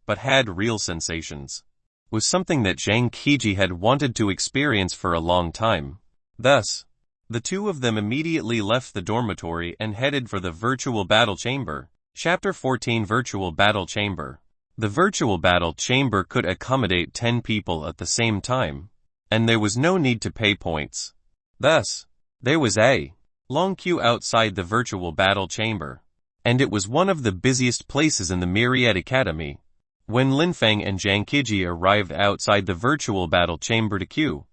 but had real sensations, was something that Zhang Qiji had wanted to experience for a long time. Thus, the two of them immediately left the dormitory and headed for the virtual battle chamber. Chapter 14 Virtual Battle Chamber. The virtual battle chamber could accommodate 10 people at the same time, and there was no need to pay points. Thus, there was a long queue outside the virtual battle chamber, and it was one of the busiest places in the Myriad Academy. When Lin Feng and Zhang Qiji arrived outside the virtual battle chamber to queue,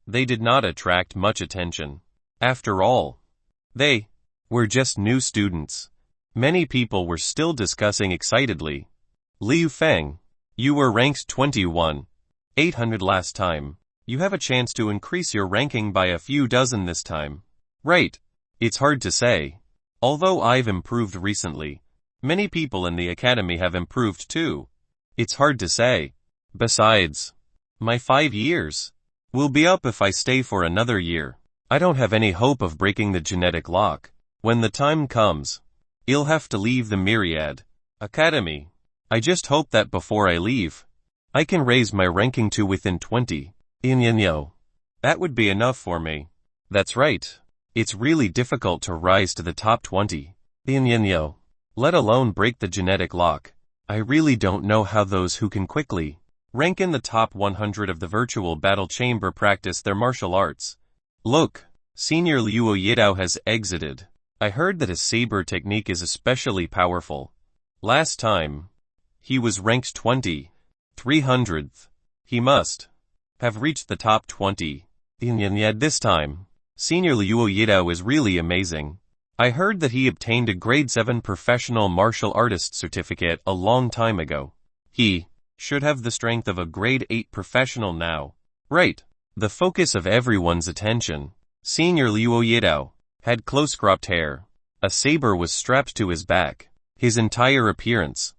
they did not attract much attention. After all, they were just new students. Many people were still discussing excitedly. Liu Feng, you were ranked 21,800 last time. You have a chance to increase your ranking by a few dozen this time. Right. It's hard to say. Although I've improved recently, many people in the academy have improved too. It's hard to say. Besides, my 5 years will be up if I stay for another year. I don't have any hope of breaking the genetic lock. When the time comes, you'll have to leave the Myriad Academy. I just hope that before I leave, I can raise my ranking to within 20. That would be enough for me. That's right. It's really difficult to rise to the top 20. Let alone break the genetic lock. I really don't know how those who can quickly rank in the top 100 of the virtual battle chamber practice their martial arts. Look, Senior Liu Yidao has exited. I heard that his saber technique is especially powerful. Last time, he was ranked 300th. He must have reached the top 20. Yet this time, Senior Liu Yidao is really amazing. I heard that he obtained a grade 7 professional martial artist certificate a long time ago. He should have the strength of a grade 8 professional now. Right. The focus of everyone's attention. Senior Liu Yidao had close-cropped hair. A saber was strapped to his back. His entire appearance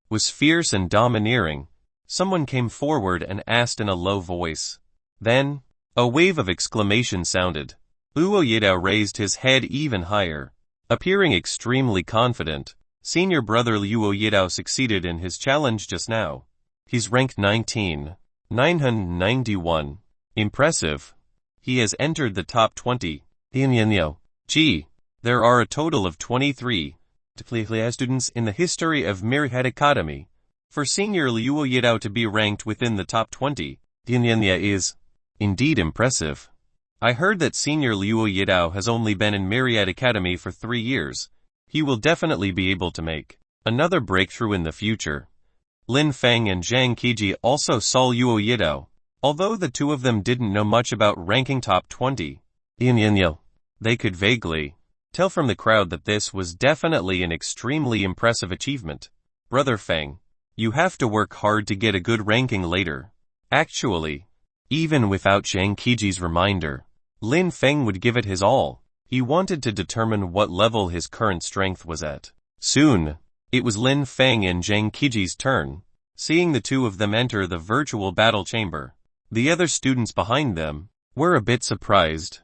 was fierce and domineering. Someone came forward and asked in a low voice. Then, a wave of exclamation sounded. Liu Yidao raised his head even higher. Appearing extremely confident, senior brother Liu Yidao succeeded in his challenge just now. He's ranked 991. Impressive. He has entered the top 20. Gee, there are a total of 23 students in the history of Myriad Academy. For senior Liu Yidao to be ranked within the top 20 is indeed impressive. I heard that senior Liu Yidao has only been in Myriad Academy for 3 years. He will definitely be able to make another breakthrough in the future. Lin Feng and Zhang Qiji also saw Liu Yidao. Although the two of them didn't know much about ranking top 20, they could vaguely tell from the crowd that this was definitely an extremely impressive achievement. Brother Feng, you have to work hard to get a good ranking later. Actually, even without Zhang Qiji's reminder, Lin Feng would give it his all. He wanted to determine what level his current strength was at. Soon, it was Lin Feng and Zhang Qiji's turn. Seeing the two of them enter the virtual battle chamber, the other students behind them were a bit surprised.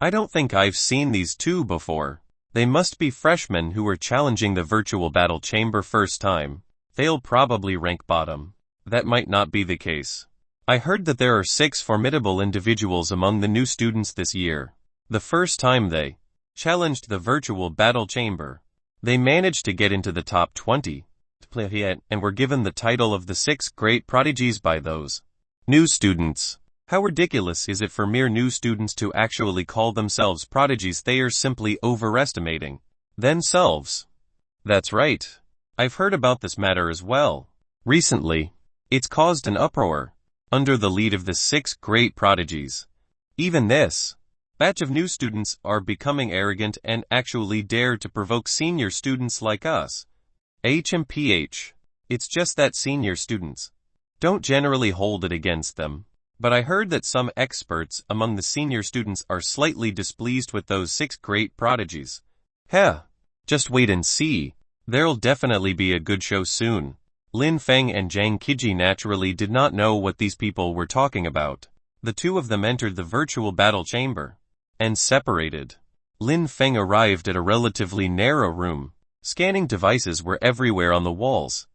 I don't think I've seen these two before. They must be freshmen who were challenging the virtual battle chamber first time. They'll probably rank bottom. That might not be the case. I heard that there are 6 formidable individuals among the new students this year. The first time they challenged the virtual battle chamber, they managed to get into the top 20 and were given the title of the 6 great prodigies by those new students. How ridiculous is it for mere new students to actually call themselves prodigies? They are simply overestimating themselves. That's right. I've heard about this matter as well. Recently, it's caused an uproar under the lead of the 6 great prodigies. Even this batch of new students are becoming arrogant and actually dare to provoke senior students like us. HMPH. It's just that senior students don't generally hold it against them. But I heard that some experts among the senior students are slightly displeased with those 6 great prodigies. Just wait and see. There'll definitely be a good show soon. Lin Feng and Zhang Qiji naturally did not know what these people were talking about. The two of them entered the virtual battle chamber and separated. Lin Feng arrived at a relatively narrow room. Scanning devices were everywhere on the walls.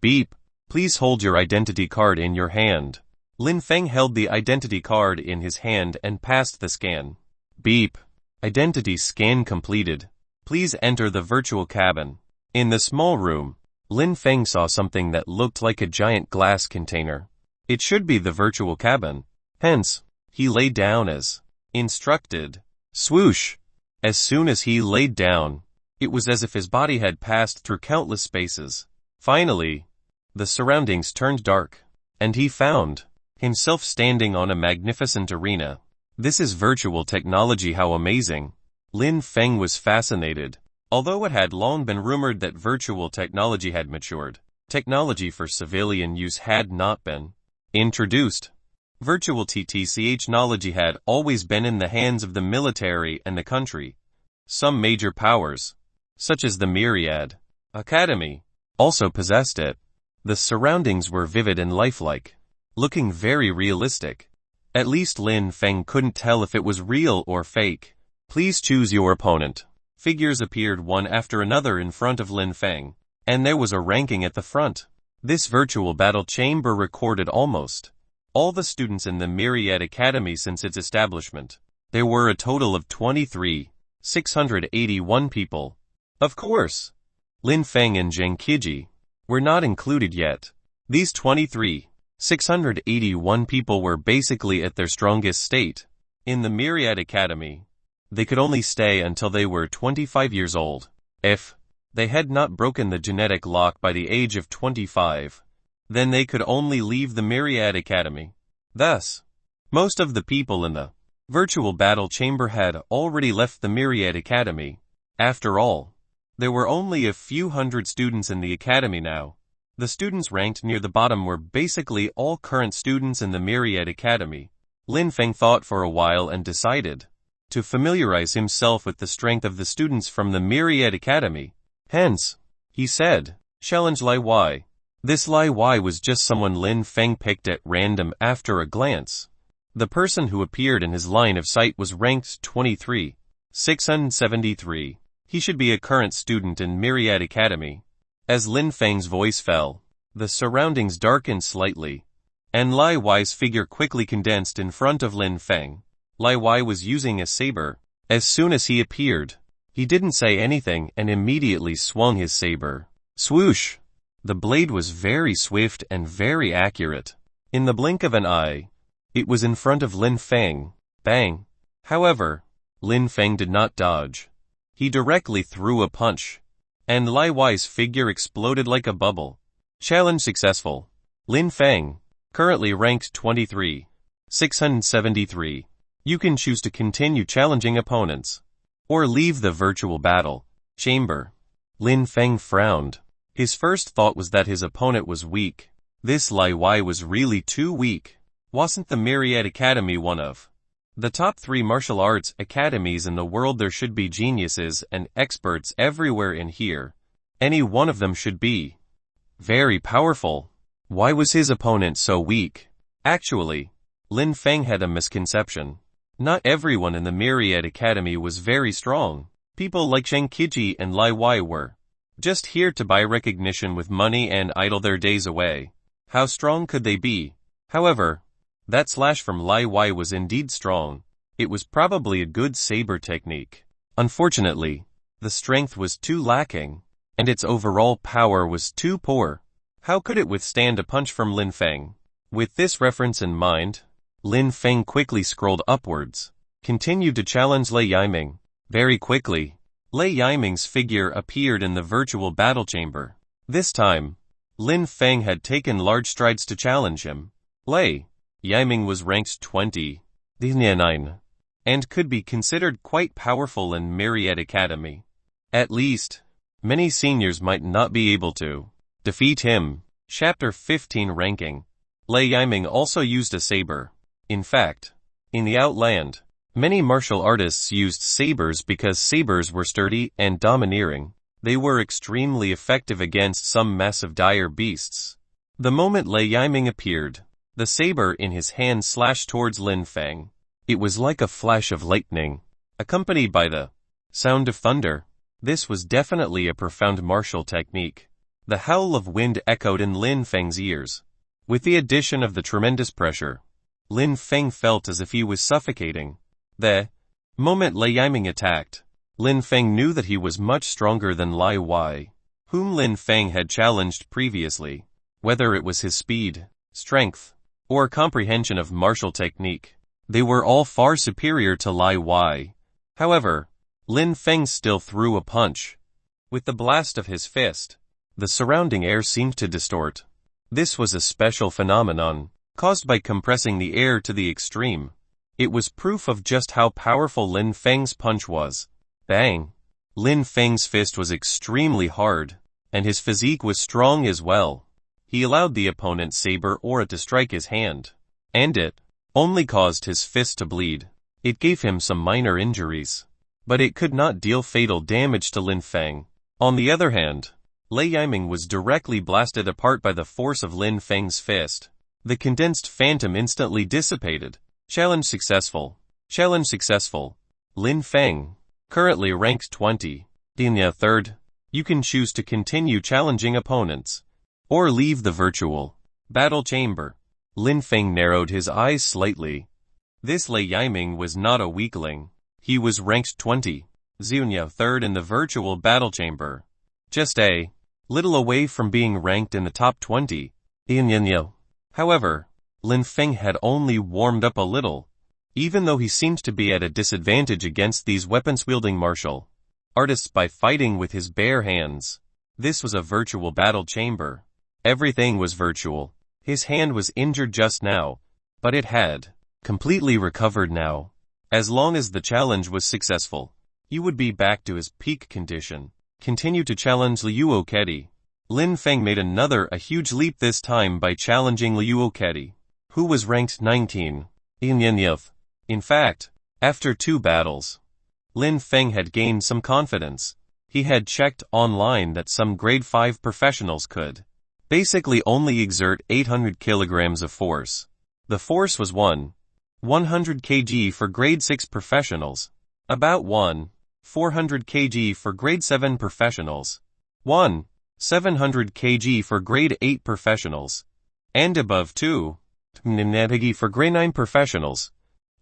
Beep. Please hold your identity card in your hand. Lin Feng held the identity card in his hand and passed the scan. Beep. Identity scan completed. Please enter the virtual cabin. In the small room, Lin Feng saw something that looked like a giant glass container. It should be the virtual cabin. Hence, he lay down as instructed. Swoosh! As soon as he laid down, it was as if his body had passed through countless spaces. Finally, the surroundings turned dark, and he found himself standing on a magnificent arena. This is virtual technology, how amazing! Lin Feng was fascinated. Although it had long been rumored that virtual technology had matured, technology for civilian use had not been introduced. Virtual technology had always been in the hands of the military and the country. Some major powers, such as the Myriad Academy, also possessed it. The surroundings were vivid and lifelike, looking very realistic. At least Lin Feng couldn't tell if it was real or fake. Please choose your opponent. Figures appeared one after another in front of Lin Feng, and there was a ranking at the front. This virtual battle chamber recorded almost all the students in the Myriad Academy since its establishment. There were a total of 23,681 people. Of course, Lin Feng and Zhang Qiji were not included yet. These 23,681 people were basically at their strongest state. In the Myriad Academy, they could only stay until they were 25 years old. If they had not broken the genetic lock by the age of 25, then they could only leave the Myriad Academy. Thus, most of the people in the virtual battle chamber had already left the Myriad Academy. After all, there were only a few hundred students in the academy now. The students ranked near the bottom were basically all current students in the Myriad Academy. Lin Feng thought for a while and decided to familiarize himself with the strength of the students from the Myriad Academy. Hence, he said, "Challenge Lai Y." This Lai Y was just someone Lin Feng picked at random after a glance. The person who appeared in his line of sight was ranked 23,673. He should be a current student in Myriad Academy. As Lin Feng's voice fell, the surroundings darkened slightly, and Lai Y's figure quickly condensed in front of Lin Feng. Lai Y was using a saber. As soon as he appeared, he didn't say anything and immediately swung his saber. Swoosh! The blade was very swift and very accurate. In the blink of an eye, it was in front of Lin Feng. Bang! However, Lin Feng did not dodge. He directly threw a punch, and Lai Y's figure exploded like a bubble. Challenge successful. Lin Feng, currently ranked 23,673. You can choose to continue challenging opponents, or leave the virtual battle chamber. Lin Feng frowned. His first thought was that his opponent was weak. This Lai Y was really too weak. Wasn't the Myriad Academy one of the top 3 martial arts academies in the world? There should be geniuses and experts everywhere in here. Any one of them should be very powerful. Why was his opponent so weak? Actually, Lin Feng had a misconception. Not everyone in the Myriad Academy was very strong. People like Zhang Qiji and Lai Y were just here to buy recognition with money and idle their days away. How strong could they be? However, that slash from Lai Y was indeed strong. It was probably a good saber technique. Unfortunately, the strength was too lacking, and its overall power was too poor. How could it withstand a punch from Lin Feng? With this reference in mind, Lin Feng quickly scrolled upwards, continued to challenge Lei Yiming. Very quickly, Lei Yiming's figure appeared in the virtual battle chamber. This time, Lin Feng had taken large strides to challenge him. Lei Yiming was ranked 29, and could be considered quite powerful in Myriad Academy. At least, many seniors might not be able to defeat him. Chapter 15 Ranking. Lei Yiming also used a saber. In fact, in the Outland, many martial artists used sabers because sabers were sturdy and domineering. They were extremely effective against some massive dire beasts. The moment Lei Yiming appeared, the saber in his hand slashed towards Lin Feng. It was like a flash of lightning, accompanied by the sound of thunder. This was definitely a profound martial technique. The howl of wind echoed in Lin Feng's ears. With the addition of the tremendous pressure, Lin Feng felt as if he was suffocating. The moment Lei Yiming attacked, Lin Feng knew that he was much stronger than Lai Wei, whom Lin Feng had challenged previously. Whether it was his speed, strength, or comprehension of martial technique, they were all far superior to Lai Wei. However, Lin Feng still threw a punch. With the blast of his fist, the surrounding air seemed to distort. This was a special phenomenon, caused by compressing the air to the extreme. It was proof of just how powerful Lin Feng's punch was. Bang! Lin Feng's fist was extremely hard, and his physique was strong as well. He allowed the opponent's saber aura to strike his hand, and it only caused his fist to bleed. It gave him some minor injuries, but it could not deal fatal damage to Lin Feng. On the other hand, Lei Yiming was directly blasted apart by the force of Lin Feng's fist. The condensed phantom instantly dissipated. Challenge successful. Challenge successful. Lin Feng, currently ranked 20. Dinya 3rd. You can choose to continue challenging opponents, or leave the virtual battle chamber. Lin Feng narrowed his eyes slightly. This Lei Yiming was not a weakling. He was ranked 20. Zunya 3rd in the virtual battle chamber. Just a little away from being ranked in the top 20. However, Lin Feng had only warmed up a little, even though he seemed to be at a disadvantage against these weapons-wielding martial artists by fighting with his bare hands. This was a virtual battle chamber. Everything was virtual. His hand was injured just now, but it had completely recovered now. As long as the challenge was successful, he would be back to his peak condition. Continue to challenge Liu Okedi. Lin Feng made a huge leap this time by challenging Liu Okedi, who was ranked 19. In fact, after 2 battles, Lin Feng had gained some confidence. He had checked online that some grade 5 professionals could basically only exert 800 kilograms of force. The force was 100 kg for grade 6 professionals, about 400 kg for grade 7 professionals, 700 kg for grade 8 professionals, and above 200 for grade 9 professionals.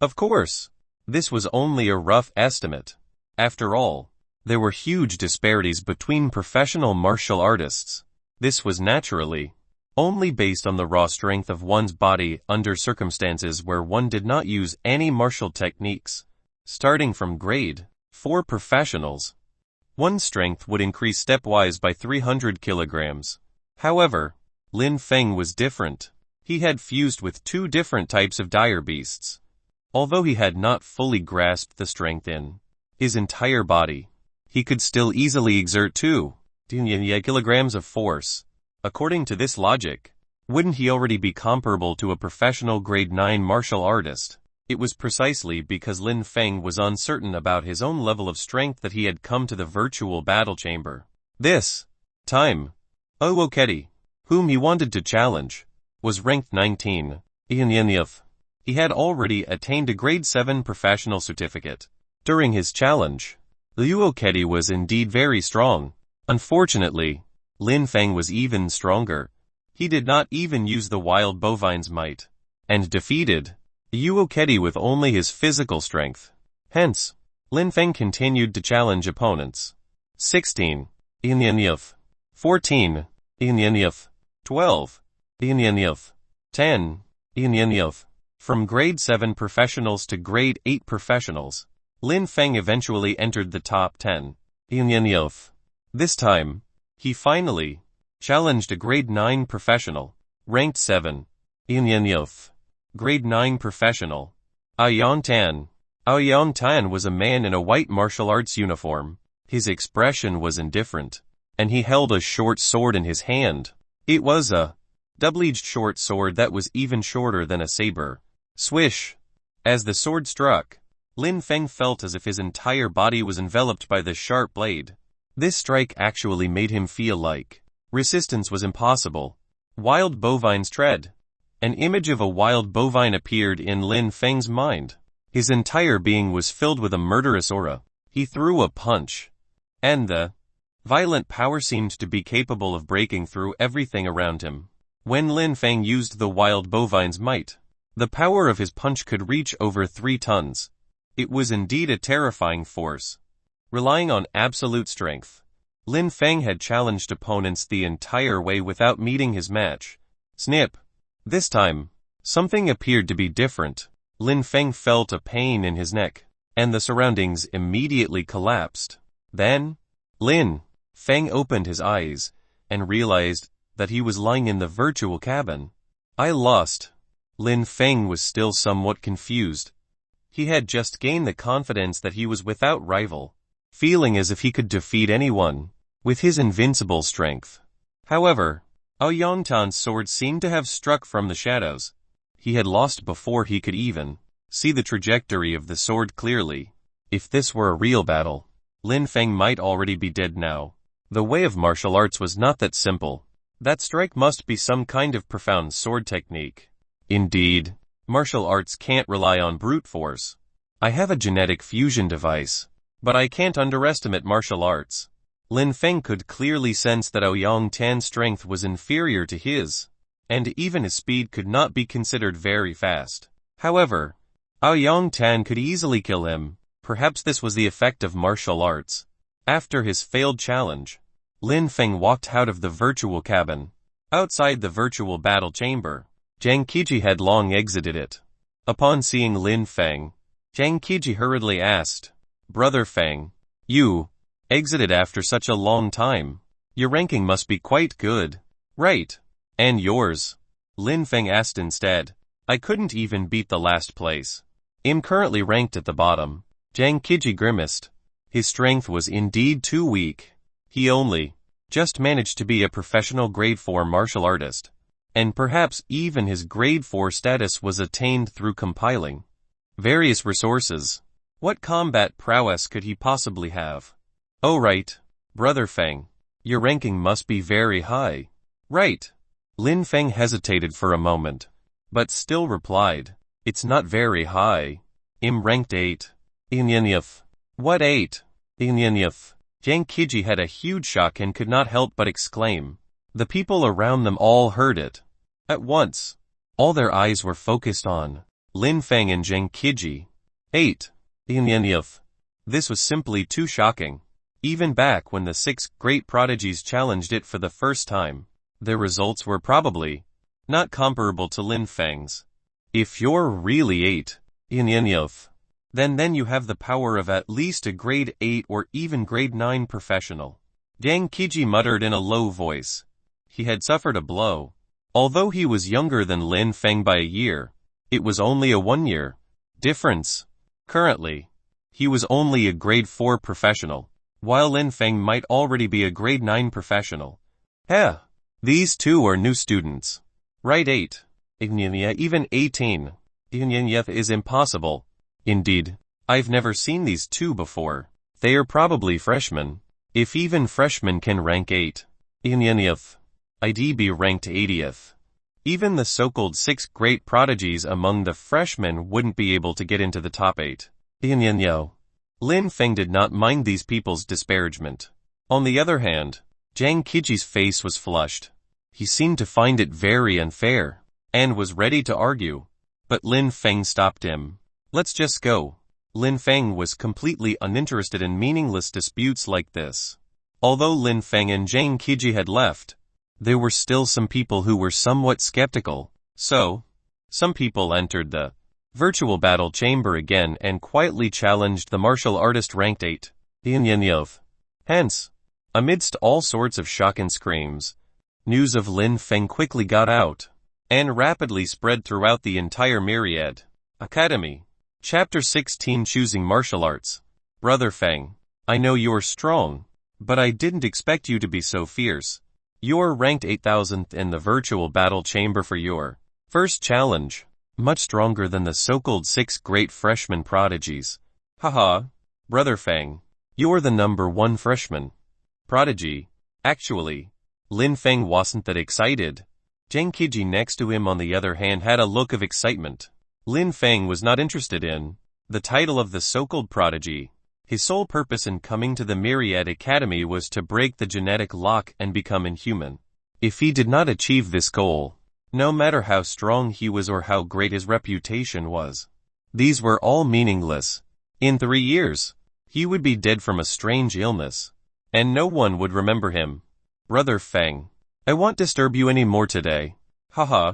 Of course, this was only a rough estimate. After all, there were huge disparities between professional martial artists. This was naturally only based on the raw strength of one's body under circumstances where one did not use any martial techniques. Starting from grade 4 professionals, one's strength would increase stepwise by 300 kilograms. However, Lin Feng was different. He had fused with 2 different types of dire beasts. Although he had not fully grasped the strength in his entire body, he could still easily exert 200 kilograms of force. According to this logic, wouldn't he already be comparable to a professional grade 9 martial artist? It was precisely because Lin Feng was uncertain about his own level of strength that he had come to the virtual battle chamber. This time, Okedi, whom he wanted to challenge, was ranked 19. He had already attained a grade 7 professional certificate. During his challenge, Liu Okedi was indeed very strong. Unfortunately, Lin Feng was even stronger. He did not even use the wild bovine's might, and defeated Liu Okedi with only his physical strength. Hence, Lin Feng continued to challenge opponents. 16. 14. 12. 10. From grade 7 professionals to grade 8 professionals, Lin Feng eventually entered the top 10. This time, he finally challenged a grade 9 professional, ranked 7. Grade 9 professional. Aoyan Tan. Aoyan Tan was a man in a white martial arts uniform. His expression was indifferent, and he held a short sword in his hand. It was a double-edged short sword that was even shorter than a saber. Swish! As the sword struck, Lin Feng felt as if his entire body was enveloped by the sharp blade. This strike actually made him feel like resistance was impossible. Wild bovine's tread. An image of a wild bovine appeared in Lin Feng's mind. His entire being was filled with a murderous aura. He threw a punch, and the violent power seemed to be capable of breaking through everything around him. When Lin Feng used the wild bovine's might, the power of his punch could reach over 3 tons. It was indeed a terrifying force. Relying on absolute strength, Lin Feng had challenged opponents the entire way without meeting his match. Snip! This time, something appeared to be different. Lin Feng felt a pain in his neck, and the surroundings immediately collapsed. Then, Lin Feng opened his eyes and realized that he was lying in the virtual cabin. I lost. Lin Feng was still somewhat confused. He had just gained the confidence that he was without rival, feeling as if he could defeat anyone with his invincible strength. However, Aoyongtan's sword seemed to have struck from the shadows. He had lost before he could even see the trajectory of the sword clearly. If this were a real battle, Lin Feng might already be dead now. The way of martial arts was not that simple. That strike must be some kind of profound sword technique. Indeed, martial arts can't rely on brute force. I have a genetic fusion device, but I can't underestimate martial arts. Lin Feng could clearly sense that Aoyongtan's strength was inferior to his, and even his speed could not be considered very fast. However, Aoyongtan could easily kill him. Perhaps this was the effect of martial arts. After his failed challenge, Lin Feng walked out of the virtual cabin. Outside the virtual battle chamber, Zhang Qiji had long exited it. Upon seeing Lin Feng, Zhang Qiji hurriedly asked, "Brother Feng, you exited after such a long time. Your ranking must be quite good, right? And yours?" Lin Feng asked instead. "I couldn't even beat the last place. I'm currently ranked at the bottom." Zhang Qiji grimaced. His strength was indeed too weak. He only just managed to be a professional grade 4 martial artist, and perhaps even his grade 4 status was attained through compiling various resources. What combat prowess could he possibly have? "Oh right, Brother Feng, your ranking must be very high, right?" Lin Feng hesitated for a moment, but still replied, "It's not very high. I'm ranked 8. Inyenyef." "What 8? Inyenyef?" Zhang Qiji had a huge shock and could not help but exclaim. The people around them all heard it. At once, all their eyes were focused on Lin Feng and Zhang Qiji. 8. Inyenyef. This was simply too shocking. Even back when the 6 great prodigies challenged it for the first time, their results were probably not comparable to Lin Feng's. If you're really 8, Inyenyef, then you have the power of at least a grade 8 or even grade 9 professional. Zhang Qiji muttered in a low voice. He had suffered a blow. Although he was younger than Lin Feng by a year, it was only a 1-year difference. Currently, he was only a grade 4 professional, while Lin Feng might already be a grade 9 professional. These two are new students. Right 8. Even 18. Inyenyef is impossible. Indeed, I've never seen these two before. They are probably freshmen. If even freshmen can rank 8. Inyenyef. I'd be ranked 80th. Even the so-called 6 great prodigies among the freshmen wouldn't be able to get into the top 8. Inyenyeo. Lin Feng did not mind these people's disparagement. On the other hand, Zhang Qiji's face was flushed. He seemed to find it very unfair, and was ready to argue. But Lin Feng stopped him. "Let's just go." Lin Feng was completely uninterested in meaningless disputes like this. Although Lin Feng and Zhang Qiji had left, there were still some people who were somewhat skeptical. So, some people entered the virtual battle chamber again and quietly challenged the martial artist ranked 8. Inyenyov. Hence, amidst all sorts of shock and screams, news of Lin Feng quickly got out, and rapidly spread throughout the entire Myriad Academy. Chapter 16 Choosing Martial Arts. Brother Feng, I know you're strong, but I didn't expect you to be so fierce. You're ranked 8000th in the virtual battle chamber for your first challenge, much stronger than the so-called 6 great freshman prodigies. Haha, Brother Feng, you're the number 1 freshman. prodigy. Actually, Lin Feng wasn't that excited. Zhang Qiji next to him on the other hand had a look of excitement. Lin Feng was not interested in the title of the so-called prodigy. His sole purpose in coming to the Myriad Academy was to break the genetic lock and become inhuman. If he did not achieve this goal, no matter how strong he was or how great his reputation was, these were all meaningless. In 3 years, he would be dead from a strange illness, and no one would remember him. Brother Feng, I won't disturb you any more today. Haha.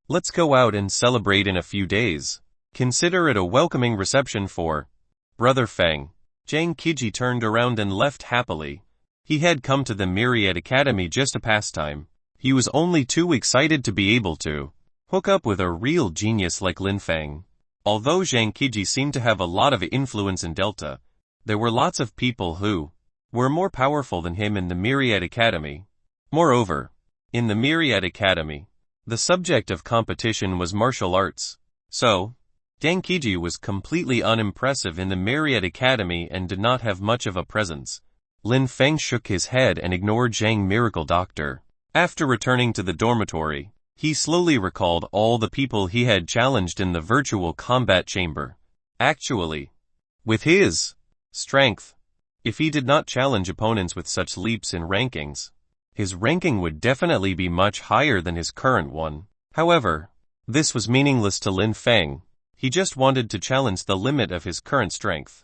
Let's go out and celebrate in a few days. Consider it a welcoming reception for Brother Feng. Zhang Qiji turned around and left happily. He had come to the Myriad Academy just a pastime. He was only too excited to be able to hook up with a real genius like Lin Feng. Although Zhang Qiji seemed to have a lot of influence in Delta, there were lots of people who were more powerful than him in the Myriad Academy. Moreover, in the Myriad Academy, the subject of competition was martial arts. So, Zhang Qiji was completely unimpressive in the Myriad Academy and did not have much of a presence. Lin Feng shook his head and ignored Zhang Miracle Doctor. After returning to the dormitory, he slowly recalled all the people he had challenged in the virtual combat chamber. Actually, with his strength, if he did not challenge opponents with such leaps in rankings, his ranking would definitely be much higher than his current one. However, this was meaningless to Lin Feng. He just wanted to challenge the limit of his current strength.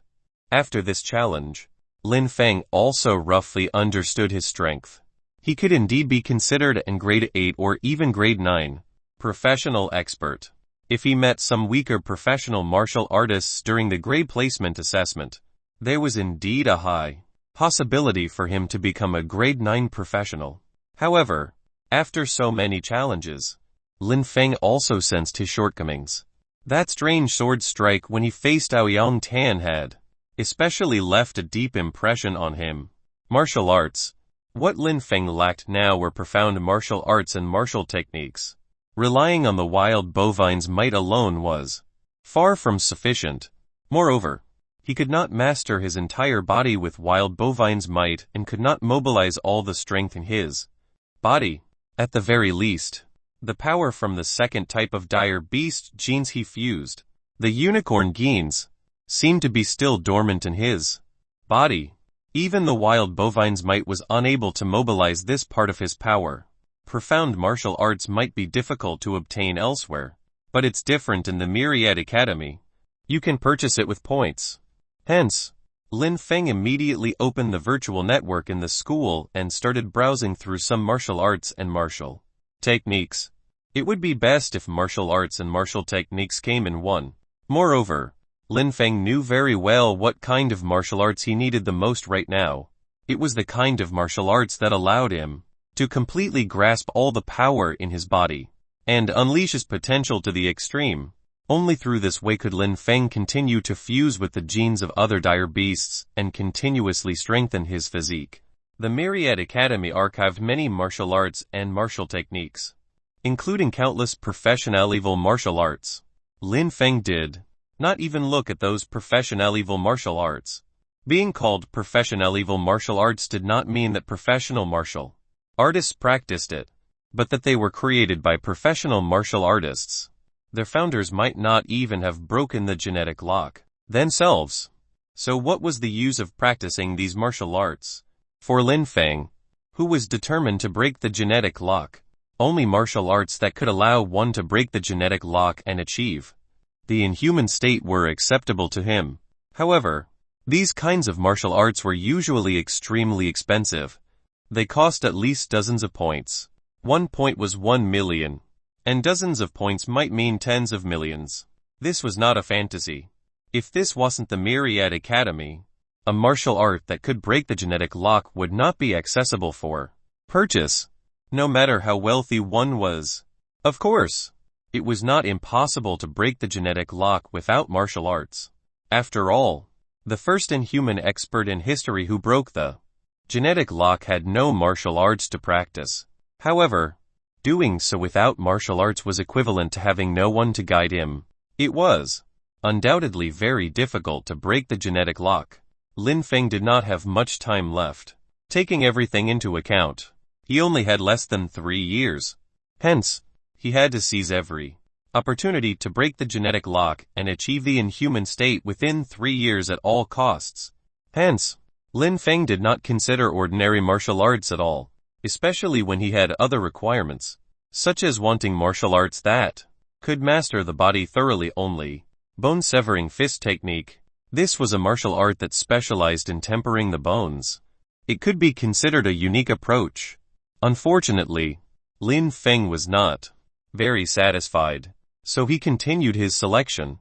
After this challenge, Lin Feng also roughly understood his strength. He could indeed be considered an grade 8 or even grade 9 professional expert. If he met some weaker professional martial artists during the grade placement assessment, there was indeed a high possibility for him to become a grade 9 professional. However, after so many challenges, Lin Feng also sensed his shortcomings. That strange sword strike when he faced Aoyang Tan had especially left a deep impression on him. Martial arts. What Lin Feng lacked now were profound martial arts and martial techniques. Relying on the wild bovine's might alone was far from sufficient. Moreover, he could not master his entire body with wild bovine's might and could not mobilize all the strength in his body. At the very least, the power from the second type of dire beast genes he fused, the unicorn genes, seemed to be still dormant in his body. Even the wild bovine's might was unable to mobilize this part of his power. Profound martial arts might be difficult to obtain elsewhere, but it's different in the Myriad Academy. You can purchase it with points. Hence, Lin Feng immediately opened the virtual network in the school and started browsing through some martial arts and martial techniques. It would be best if martial arts and martial techniques came in one. Moreover, Lin Feng knew very well what kind of martial arts he needed the most right now. It was the kind of martial arts that allowed him to completely grasp all the power in his body and unleash his potential to the extreme. Only through this way could Lin Feng continue to fuse with the genes of other dire beasts and continuously strengthen his physique. The Myriad Academy archived many martial arts and martial techniques, including countless professional evil martial arts. Lin Feng did not even look at those professional evil martial arts. Being called professional evil martial arts did not mean that professional martial artists practiced it, but that they were created by professional martial artists. Their founders might not even have broken the genetic lock themselves. So what was the use of practicing these martial arts? For Lin Feng, who was determined to break the genetic lock, only martial arts that could allow one to break the genetic lock and achieve the inhuman state were acceptable to him. However, these kinds of martial arts were usually extremely expensive. They cost at least dozens of points. 1 point was 1 million, and dozens of points might mean tens of millions. This was not a fantasy. If this wasn't the Myriad Academy, a martial art that could break the genetic lock would not be accessible for purchase, no matter how wealthy one was. Of course, it was not impossible to break the genetic lock without martial arts. After all, the first inhuman expert in history who broke the genetic lock had no martial arts to practice. However, doing so without martial arts was equivalent to having no one to guide him. It was undoubtedly very difficult to break the genetic lock. Lin Feng did not have much time left. Taking everything into account, he only had less than 3 years. Hence, he had to seize every opportunity to break the genetic lock and achieve the inhuman state within 3 years at all costs. Hence, Lin Feng did not consider ordinary martial arts at all, especially when he had other requirements, such as wanting martial arts that could master the body thoroughly only. Bone-severing fist technique. This was a martial art that specialized in tempering the bones. It could be considered a unique approach. Unfortunately, Lin Feng was not very satisfied, so he continued his selection.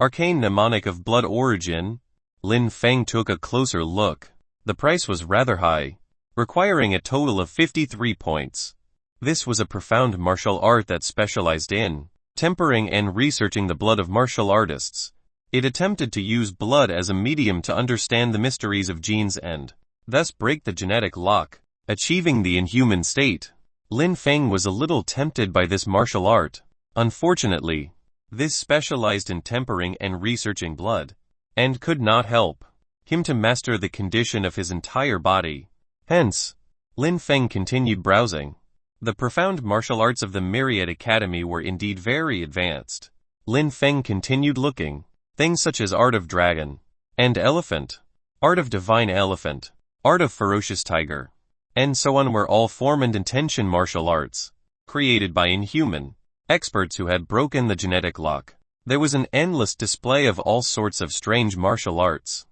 Arcane mnemonic of blood origin. Lin Feng took a closer look. The price was rather high, requiring a total of 53 points. This was a profound martial art that specialized in tempering and researching the blood of martial artists. It attempted to use blood as a medium to understand the mysteries of genes and thus break the genetic lock, achieving the inhuman state. Lin Feng was a little tempted by this martial art. Unfortunately, this specialized in tempering and researching blood, and could not help him to master the condition of his entire body. Hence, Lin Feng continued browsing. The profound martial arts of the Myriad Academy were indeed very advanced. Lin Feng continued looking. Things such as Art of Dragon and Elephant, Art of Divine Elephant, Art of Ferocious Tiger, and so on were all form and intention martial arts, created by inhuman experts who had broken the genetic lock. There was an endless display of all sorts of strange martial arts,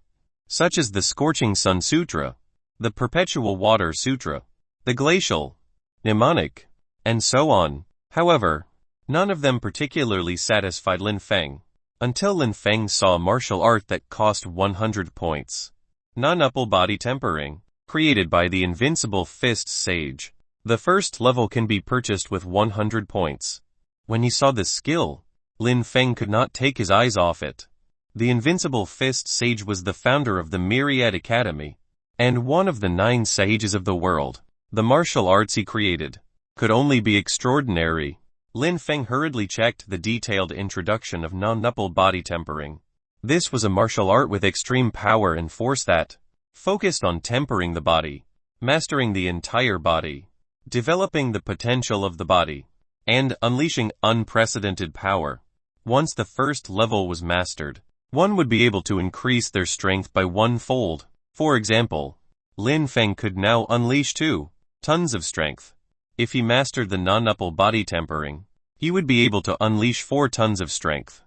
such as the Scorching Sun Sutra, the Perpetual Water Sutra, the Glacial Mnemonic, and so on. However, none of them particularly satisfied Lin Feng, until Lin Feng saw a martial art that cost 100 points. Non-upper body tempering, created by the invincible fist sage. The first level can be purchased with 100 points. When he saw this skill, Lin Feng could not take his eyes off it. The invincible fist sage was the founder of the Myriad Academy, and one of the 9 sages of the world. The martial arts he created could only be extraordinary. Lin Feng hurriedly checked the detailed introduction of non-upper body tempering. This was a martial art with extreme power and force that focused on tempering the body, mastering the entire body, developing the potential of the body, and unleashing unprecedented power. Once the first level was mastered, one would be able to increase their strength by 1-fold. For example, Lin Feng could now unleash 2 tons of strength. If he mastered the non-upper body tempering, he would be able to unleash 4 tons of strength.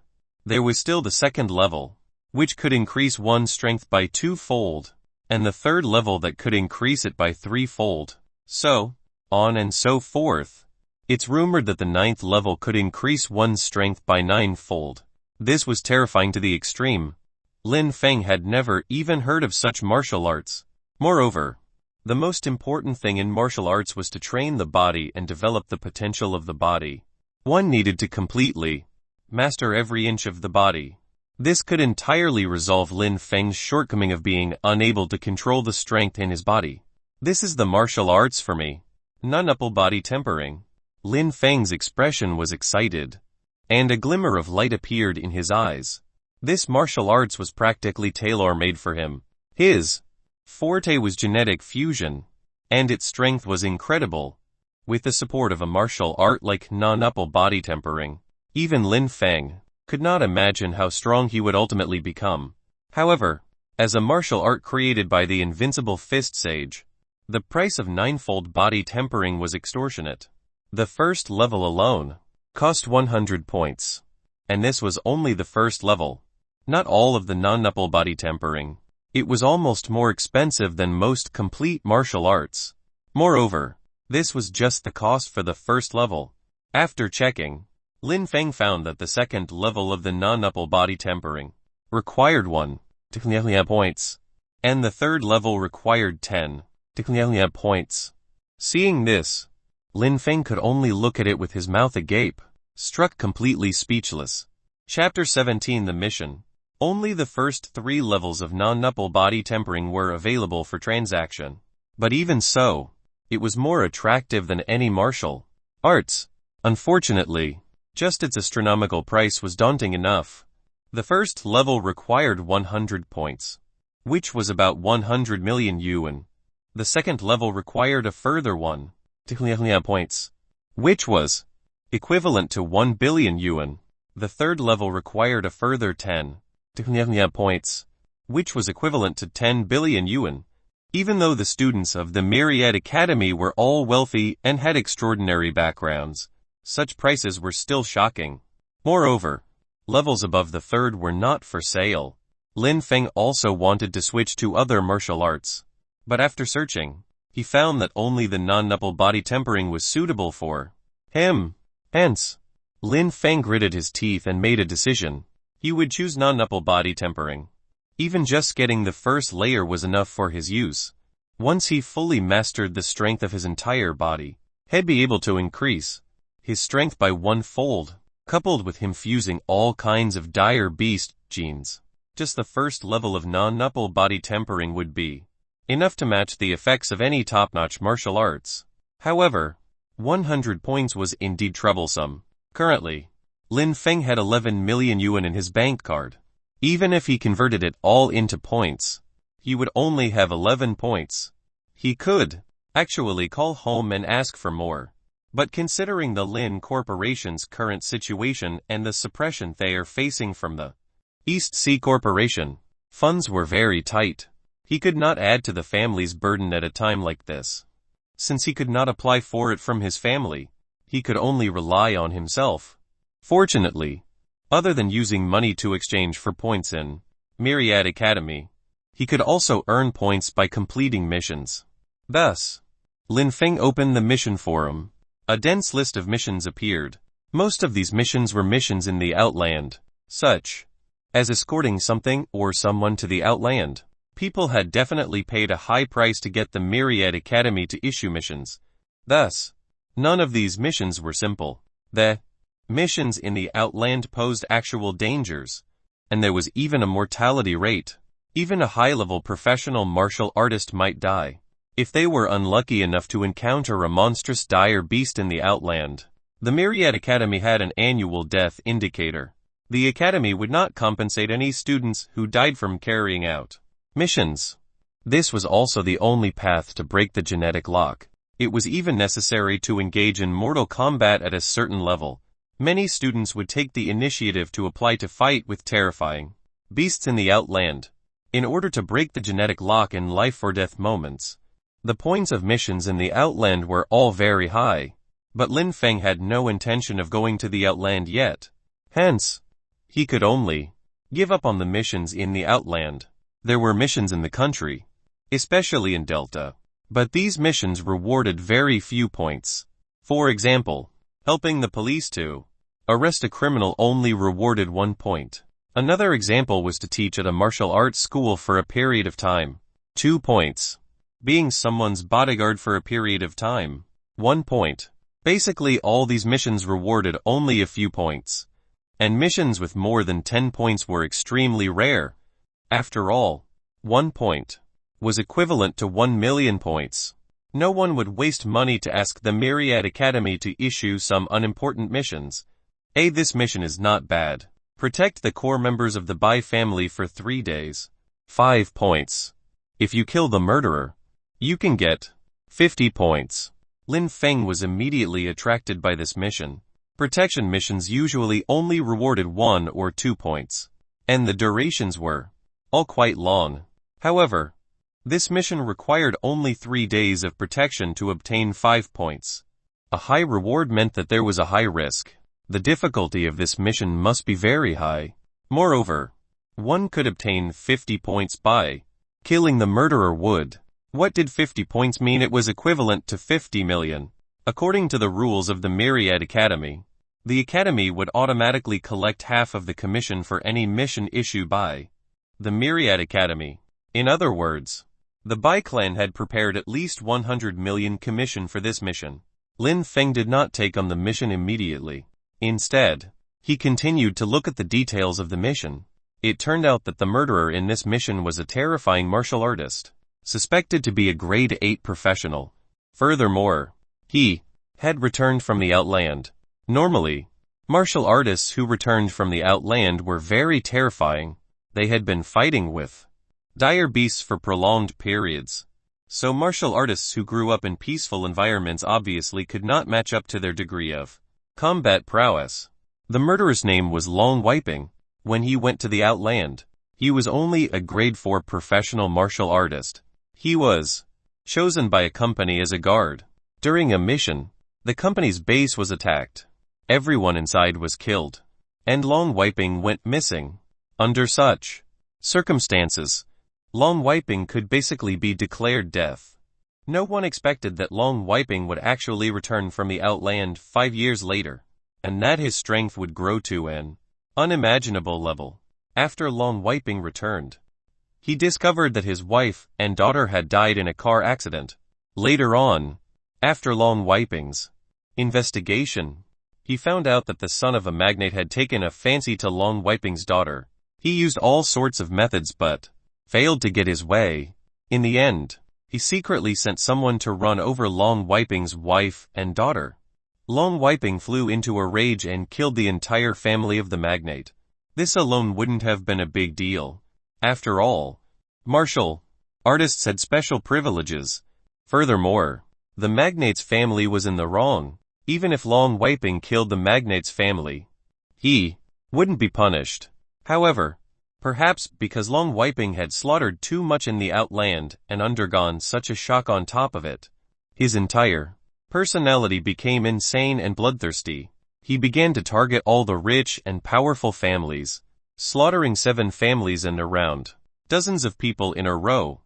There was still the second level, which could increase one's strength by 2-fold, and the third level that could increase it by 3-fold. So on and so forth. It's rumored that the 9th level could increase one's strength by 9-fold. This was terrifying to the extreme. Lin Feng had never even heard of such martial arts. Moreover, the most important thing in martial arts was to train the body and develop the potential of the body. One needed to completely master every inch of the body. This could entirely resolve Lin Feng's shortcoming of being unable to control the strength in his body. This is the martial arts for me. Non-upper body tempering. Lin Feng's expression was excited, and a glimmer of light appeared in his eyes. This martial arts was practically tailor-made for him. His forte was genetic fusion, and its strength was incredible. With the support of a martial art like non-upper body tempering, even Lin Feng could not imagine how strong he would ultimately become. However, as a martial art created by the invincible fist sage, the price of 9-fold body tempering was extortionate. The first level alone cost 100 points, and this was only the first level. Not all of the non-upper body tempering. It was almost more expensive than most complete martial arts. Moreover, this was just the cost for the first level. After checking, Lin Feng found that the second level of the non-upper body tempering required 1 points, and the third level required 10 points. Seeing this, Lin Feng could only look at it with his mouth agape, struck completely speechless. Chapter 17 The Mission. Only the first 3 levels of non-upper body tempering were available for transaction. But even so, it was more attractive than any martial arts. Unfortunately, just its astronomical price was daunting enough. The first level required 100 points, which was about 100 million yuan. The second level required a further 1 points, which was equivalent to 1 billion yuan. The third level required a further 10 points, which was equivalent to 10 billion yuan. Even though the students of the Myriad Academy were all wealthy and had extraordinary backgrounds, such prices were still shocking. Moreover, levels above the third were not for sale. Lin Feng also wanted to switch to other martial arts, but after searching, he found that only the non-nupple body tempering was suitable for him. Hence, Lin Feng gritted his teeth and made a decision. He would choose non-nupple body tempering. Even just getting the first layer was enough for his use. Once he fully mastered the strength of his entire body, he'd be able to increase his strength by 1-fold, coupled with him fusing all kinds of dire beast genes. Just the first level of non-nupple body tempering would be enough to match the effects of any top-notch martial arts. However, 100 points was indeed troublesome. Currently, Lin Feng had 11 million yuan in his bank card. Even if he converted it all into points, he would only have 11 points. He could actually call home and ask for more. But considering the Lin Corporation's current situation and the suppression they are facing from the East Sea Corporation, funds were very tight. He could not add to the family's burden at a time like this. Since he could not apply for it from his family, he could only rely on himself. Fortunately, other than using money to exchange for points in Myriad Academy, he could also earn points by completing missions. Thus, Lin Feng opened the mission forum. A dense list of missions appeared. Most of these missions were missions in the Outland, such as escorting something or someone to the Outland. People had definitely paid a high price to get the Myriad Academy to issue missions. Thus, none of these missions were simple. The missions in the Outland posed actual dangers, and there was even a mortality rate. Even a high-level professional martial artist might die if they were unlucky enough to encounter a monstrous dire beast in the Outland. The Myriad Academy had an annual death indicator. The Academy would not compensate any students who died from carrying out missions. This was also the only path to break the genetic lock. It was even necessary to engage in mortal combat at a certain level. Many students would take the initiative to apply to fight with terrifying beasts in the Outland, in order to break the genetic lock in life-or-death moments. The points of missions in the Outland were all very high, but Lin Feng had no intention of going to the Outland yet. Hence, he could only give up on the missions in the Outland. There were missions in the country, especially in Delta, but these missions rewarded very few points. For example, helping the police to arrest a criminal only rewarded 1 point. Another example was to teach at a martial arts school for a period of time. 2 points. Being someone's bodyguard for a period of time. 1 point. Basically all these missions rewarded only a few points. And missions with more than 10 points were extremely rare. After all, 1 point was equivalent to 1 million points. No one would waste money to ask the Myriad Academy to issue some unimportant missions. This mission is not bad. Protect the core members of the Bai family for 3 days. 5 points. If you kill the murderer, you can get 50 points. Lin Feng was immediately attracted by this mission. Protection missions usually only rewarded 1 or 2 points, and the durations were all quite long. However, this mission required only 3 days of protection to obtain 5 points. A high reward meant that there was a high risk. The difficulty of this mission must be very high. Moreover, one could obtain 50 points by killing the murderer would. What did 50 points mean? It was equivalent to 50 million. According to the rules of the Myriad Academy, the Academy would automatically collect half of the commission for any mission issued by the Myriad Academy. In other words, the Bai clan had prepared at least 100 million commission for this mission. Lin Feng did not take on the mission immediately. Instead, he continued to look at the details of the mission. It turned out that the murderer in this mission was a terrifying martial artist, suspected to be a grade 8 professional. Furthermore, he had returned from the Outland. Normally, martial artists who returned from the Outland were very terrifying. They had been fighting with dire beasts for prolonged periods. so martial artists who grew up in peaceful environments obviously could not match up to their degree of combat prowess. The murderer's name was Long Wiping. When he went to the Outland, he was only a grade 4 professional martial artist. He was chosen by a company as a guard. During a mission, the company's base was attacked. Everyone inside was killed, and Long Wiping went missing. Under such circumstances, Long Wiping could basically be declared death. No one expected that Long Wiping would actually return from the Outland 5 years later, and that his strength would grow to an unimaginable level. After Long Wiping returned, he discovered that his wife and daughter had died in a car accident. Later on, after Long Wiping's investigation, he found out that the son of a magnate had taken a fancy to Long Wiping's daughter. He used all sorts of methods but failed to get his way. In the end, he secretly sent someone to run over Long Wiping's wife and daughter. Long Wiping flew into a rage and killed the entire family of the magnate. This alone wouldn't have been a big deal. After all, martial artists had special privileges. Furthermore, the magnate's family was in the wrong. Even if Long Wiping killed the magnate's family, he wouldn't be punished. However, perhaps because Long Wiping had slaughtered too much in the Outland and undergone such a shock on top of it, his entire personality became insane and bloodthirsty. He began to target all the rich and powerful families, slaughtering 7 families and around dozens of people in a row.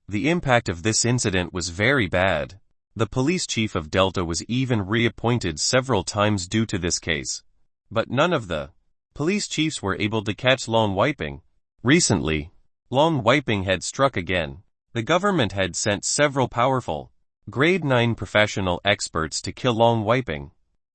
The impact of this incident was very bad. The police chief of Delta was even reappointed several times due to this case, but none of the police chiefs were able to catch Long Wiping. Recently, Long Wiping had struck again. The government had sent several powerful, grade 9 professional experts to kill Long Wiping,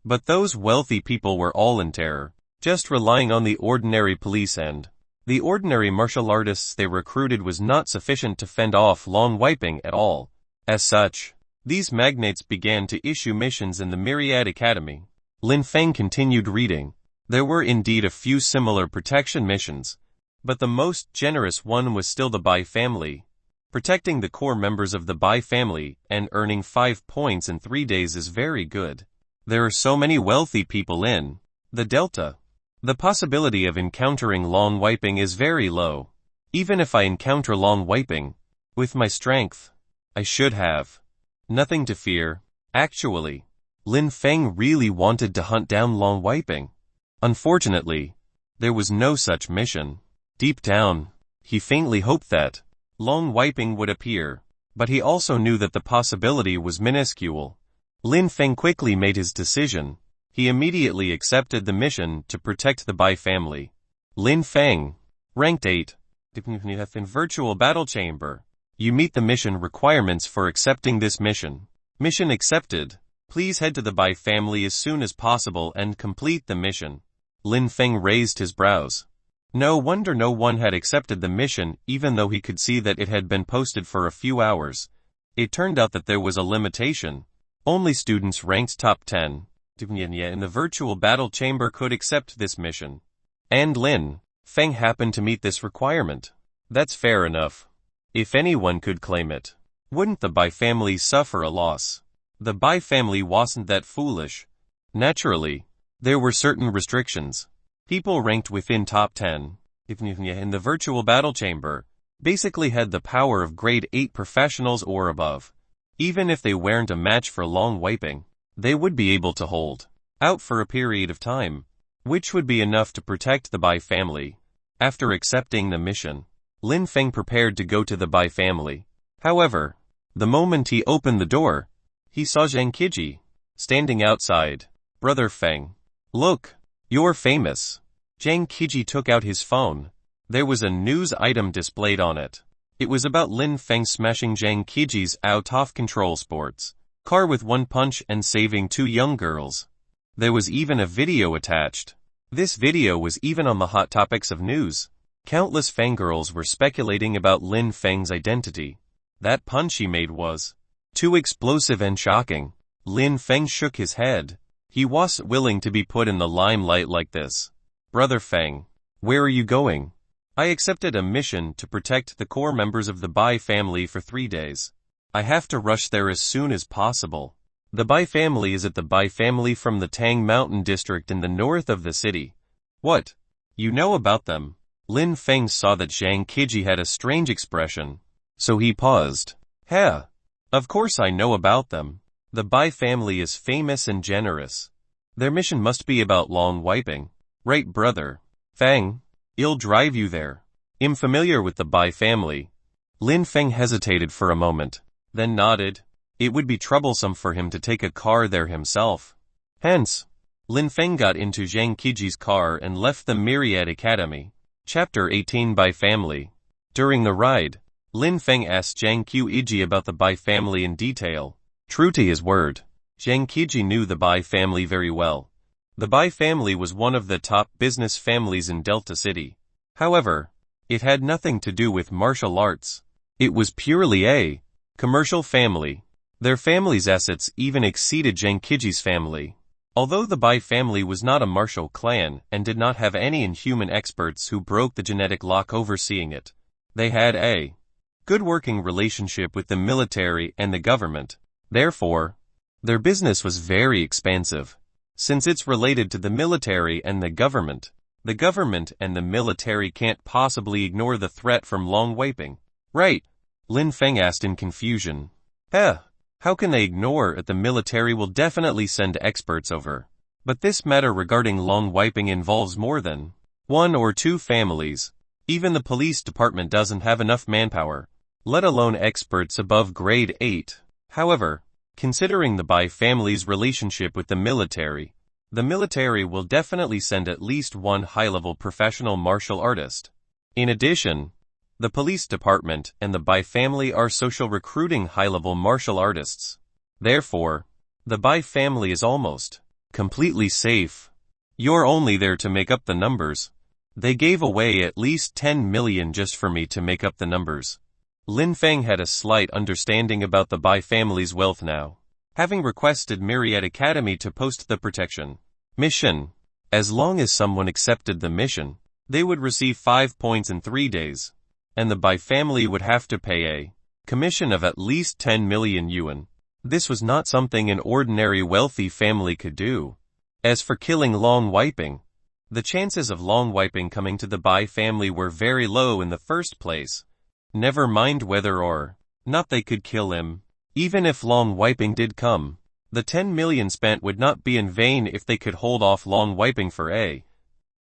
but those wealthy people were all in terror, just relying on the ordinary police and the ordinary martial artists they recruited was not sufficient to fend off Long Wiping at all. As such, these magnates began to issue missions in the Myriad Academy. Lin Feng continued reading. There were indeed a few similar protection missions, but the most generous one was still the Bai family. Protecting the core members of the Bai family and earning 5 points in 3 days is very good. There are so many wealthy people in the Delta. The possibility of encountering Long Wiping is very low. Even if I encounter Long Wiping, with my strength, I should have nothing to fear. Actually, Lin Feng really wanted to hunt down Long Wiping. Unfortunately, there was no such mission. Deep down, he faintly hoped that Long Wiping would appear, but he also knew that the possibility was minuscule. Lin Feng quickly made his decision. He immediately accepted the mission to protect the Bai family. Lin Feng, ranked 8, in virtual battle chamber. You meet the mission requirements for accepting this mission. Mission accepted. Please head to the Bai family as soon as possible and complete the mission. Lin Feng raised his brows. No wonder no one had accepted the mission even though he could see that it had been posted for a few hours. It turned out that there was a limitation. Only students ranked top 10 in the virtual battle chamber could accept this mission. And Lin Feng happened to meet this requirement. That's fair enough. If anyone could claim it, wouldn't the Bai family suffer a loss? The Bai family wasn't that foolish. Naturally, there were certain restrictions. People ranked within top 10 in the virtual battle chamber basically had the power of grade 8 professionals or above. Even if they weren't a match for Long Wiping, they would be able to hold out for a period of time, which would be enough to protect the Bai family. After accepting the mission, Lin Feng prepared to go to the Bai family. However, the moment he opened the door, he saw Zhang Qiji standing outside. Brother Feng, look, you're famous. Zhang Qiji took out his phone. There was a news item displayed on it. It was about Lin Feng smashing Zhang Qiji's out-of-control sports car with one punch and saving 2 young girls. There was even a video attached. This video was even on the hot topics of news. Countless fangirls were speculating about Lin Feng's identity. That punch he made was too explosive and shocking. Lin Feng shook his head. He wasn't willing to be put in the limelight like this. Brother Feng, where are you going? I accepted a mission to protect the core members of the Bai family for 3 days. I have to rush there as soon as possible. The Bai family is at the Bai family from the Tang Mountain district in the north of the city. What? You know about them? Lin Feng saw that Zhang Qiji had a strange expression, so he paused. Heh. Of course I know about them. The Bai family is famous and generous. Their mission must be about long wiping. Right, brother? Feng, I'll drive you there. I'm familiar with the Bai family. Lin Feng hesitated for a moment, then nodded. It would be troublesome for him to take a car there himself. Hence, Lin Feng got into Zhang Qiji's car and left the Myriad Academy. Chapter 18 Bai Family. During the ride, Lin Feng asked Zhang Qiji about the Bai family in detail. True to his word, Zhang Qiji knew the Bai family very well. The Bai family was one of the top business families in Delta City. However, it had nothing to do with martial arts. It was purely a commercial family. Their family's assets even exceeded Zhang Qiji's family. Although the Bai family was not a martial clan and did not have any inhuman experts who broke the genetic lock overseeing it, they had a good working relationship with the military and the government. Therefore, their business was very expansive. Since it's related to the military and the government and the military can't possibly ignore the threat from long wiping. Right? Lin Feng asked in confusion. How can they ignore it? The military will definitely send experts over. But this matter regarding long wiping involves more than one or two families. Even the police department doesn't have enough manpower, let alone experts above grade 8. However, considering the Bai family's relationship with the military will definitely send at least one high-level professional martial artist. In addition, the police department and the Bai family are social recruiting high-level martial artists. Therefore, the Bai family is almost completely safe. You're only there to make up the numbers. They gave away at least 10 million just for me to make up the numbers. Lin Feng had a slight understanding about the Bai family's wealth now, having requested Myriad Academy to post the protection mission. As long as someone accepted the mission, they would receive 5 points in 3 days. And the Bai family would have to pay a commission of at least 10 million yuan. This was not something an ordinary wealthy family could do. As for killing long wiping, the chances of long wiping coming to the Bai family were very low in the first place. Never mind whether or not they could kill him. Even if long wiping did come, the 10 million spent would not be in vain if they could hold off long wiping for a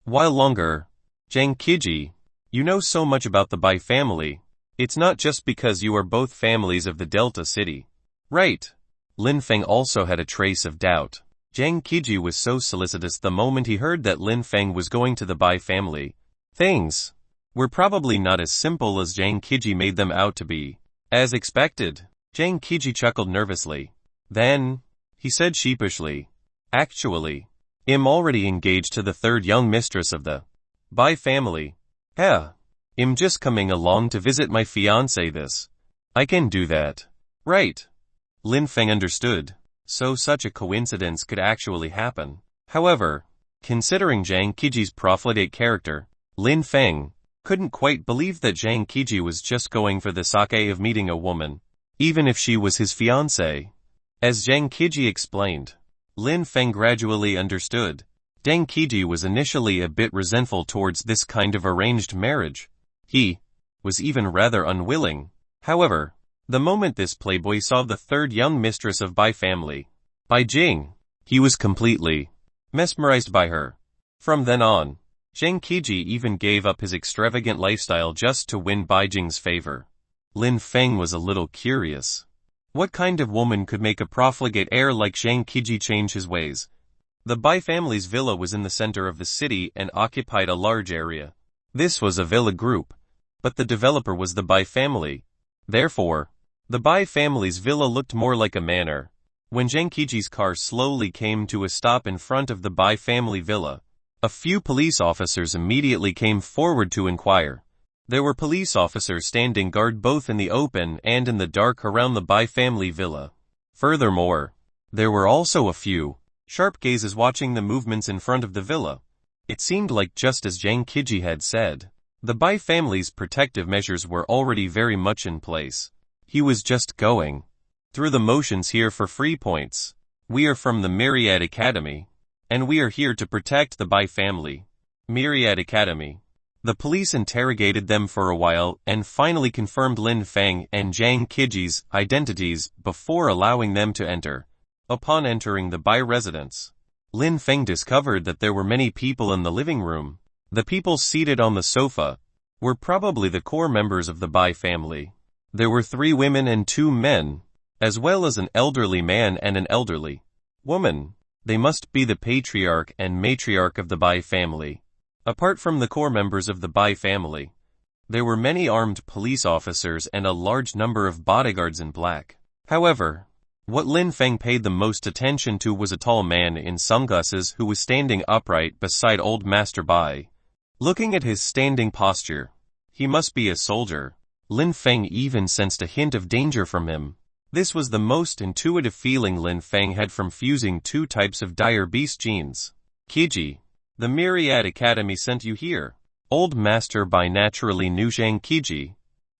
while longer. Zhang Qiji, you know so much about the Bai family. It's not just because you are both families of the Delta City. Right? Lin Feng also had a trace of doubt. Zhang Qiji was so solicitous the moment he heard that Lin Feng was going to the Bai family. Things were probably not as simple as Zhang Qiji made them out to be. As expected, Zhang Qiji chuckled nervously. Then, he said sheepishly, actually, I'm already engaged to the third young mistress of the Bai family. I'm just coming along to visit my fiancé. I can do that. Right? Lin Feng understood. So such a coincidence could actually happen. However, considering Zhang Qiji's profligate character, Lin Feng couldn't quite believe that Zhang Qiji was just going for the sake of meeting a woman, even if she was his fiancé. As Zhang Qiji explained, Lin Feng gradually understood. Zhang Qiji was initially a bit resentful towards this kind of arranged marriage. He was even rather unwilling. However, the moment this playboy saw the third young mistress of Bai family, Bai Jing, he was completely mesmerized by her. From then on, Zhang Qiji even gave up his extravagant lifestyle just to win Bai Jing's favor. Lin Feng was a little curious. What kind of woman could make a profligate heir like Zhang Qiji change his ways? The Bai family's villa was in the center of the city and occupied a large area. This was a villa group, but the developer was the Bai family. Therefore, the Bai family's villa looked more like a manor. When Zhang Qiji's car slowly came to a stop in front of the Bai family villa, a few police officers immediately came forward to inquire. There were police officers standing guard both in the open and in the dark around the Bai family villa. Furthermore, there were also a few sharp gazes watching the movements in front of the villa. It seemed like just as Zhang Qiji had said, the Bai family's protective measures were already very much in place. He was just going through the motions here for free points. We are from the Myriad Academy, and we are here to protect the Bai family. Myriad Academy. The police interrogated them for a while and finally confirmed Lin Feng and Zhang Qiji's identities before allowing them to enter. Upon entering the Bai residence, Lin Feng discovered that there were many people in the living room. The people seated on the sofa were probably the core members of the Bai family. There were 3 women and 2 men, as well as an elderly man and an elderly woman. They must be the patriarch and matriarch of the Bai family. Apart from the core members of the Bai family, there were many armed police officers and a large number of bodyguards in black. However, what Lin Feng paid the most attention to was a tall man in sunglasses who was standing upright beside Old Master Bai. Looking at his standing posture, he must be a soldier. Lin Feng even sensed a hint of danger from him. This was the most intuitive feeling Lin Feng had from fusing 2 types of dire beast genes. Qiji, the Myriad Academy sent you here. Old Master Bai naturally knew Zhang Qiji,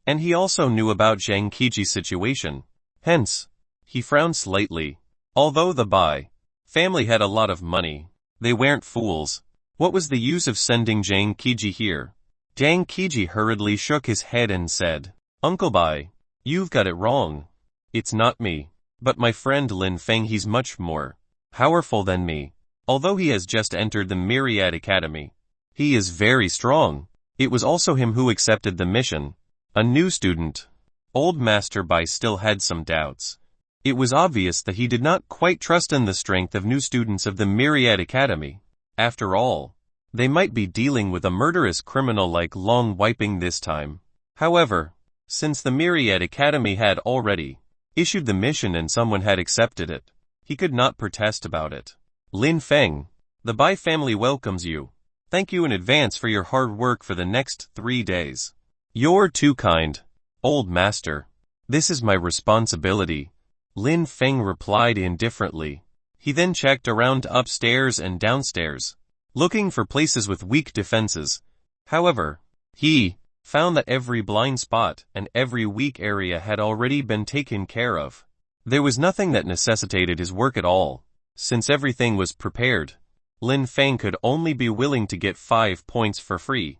and he also knew about Zhang Qiji's situation. Hence, he frowned slightly. Although the Bai family had a lot of money, they weren't fools. What was the use of sending Zhang Qiji here? Zhang Qiji hurriedly shook his head and said, Uncle Bai, you've got it wrong. It's not me, but my friend Lin Feng. He's much more powerful than me. Although he has just entered the Myriad Academy, he is very strong. It was also him who accepted the mission. A new student. Old Master Bai still had some doubts. It was obvious that he did not quite trust in the strength of new students of the Myriad Academy. After all, they might be dealing with a murderous criminal like Long Wiping this time. However, since the Myriad Academy had already issued the mission and someone had accepted it, he could not protest about it. Lin Feng, the Bai family welcomes you. Thank you in advance for your hard work for the next 3 days. You're too kind, Old Master. This is my responsibility. Lin Feng replied indifferently. He then checked around upstairs and downstairs, looking for places with weak defenses. However, he found that every blind spot and every weak area had already been taken care of. There was nothing that necessitated his work at all. Since everything was prepared, Lin Feng could only be willing to get 5 points for free.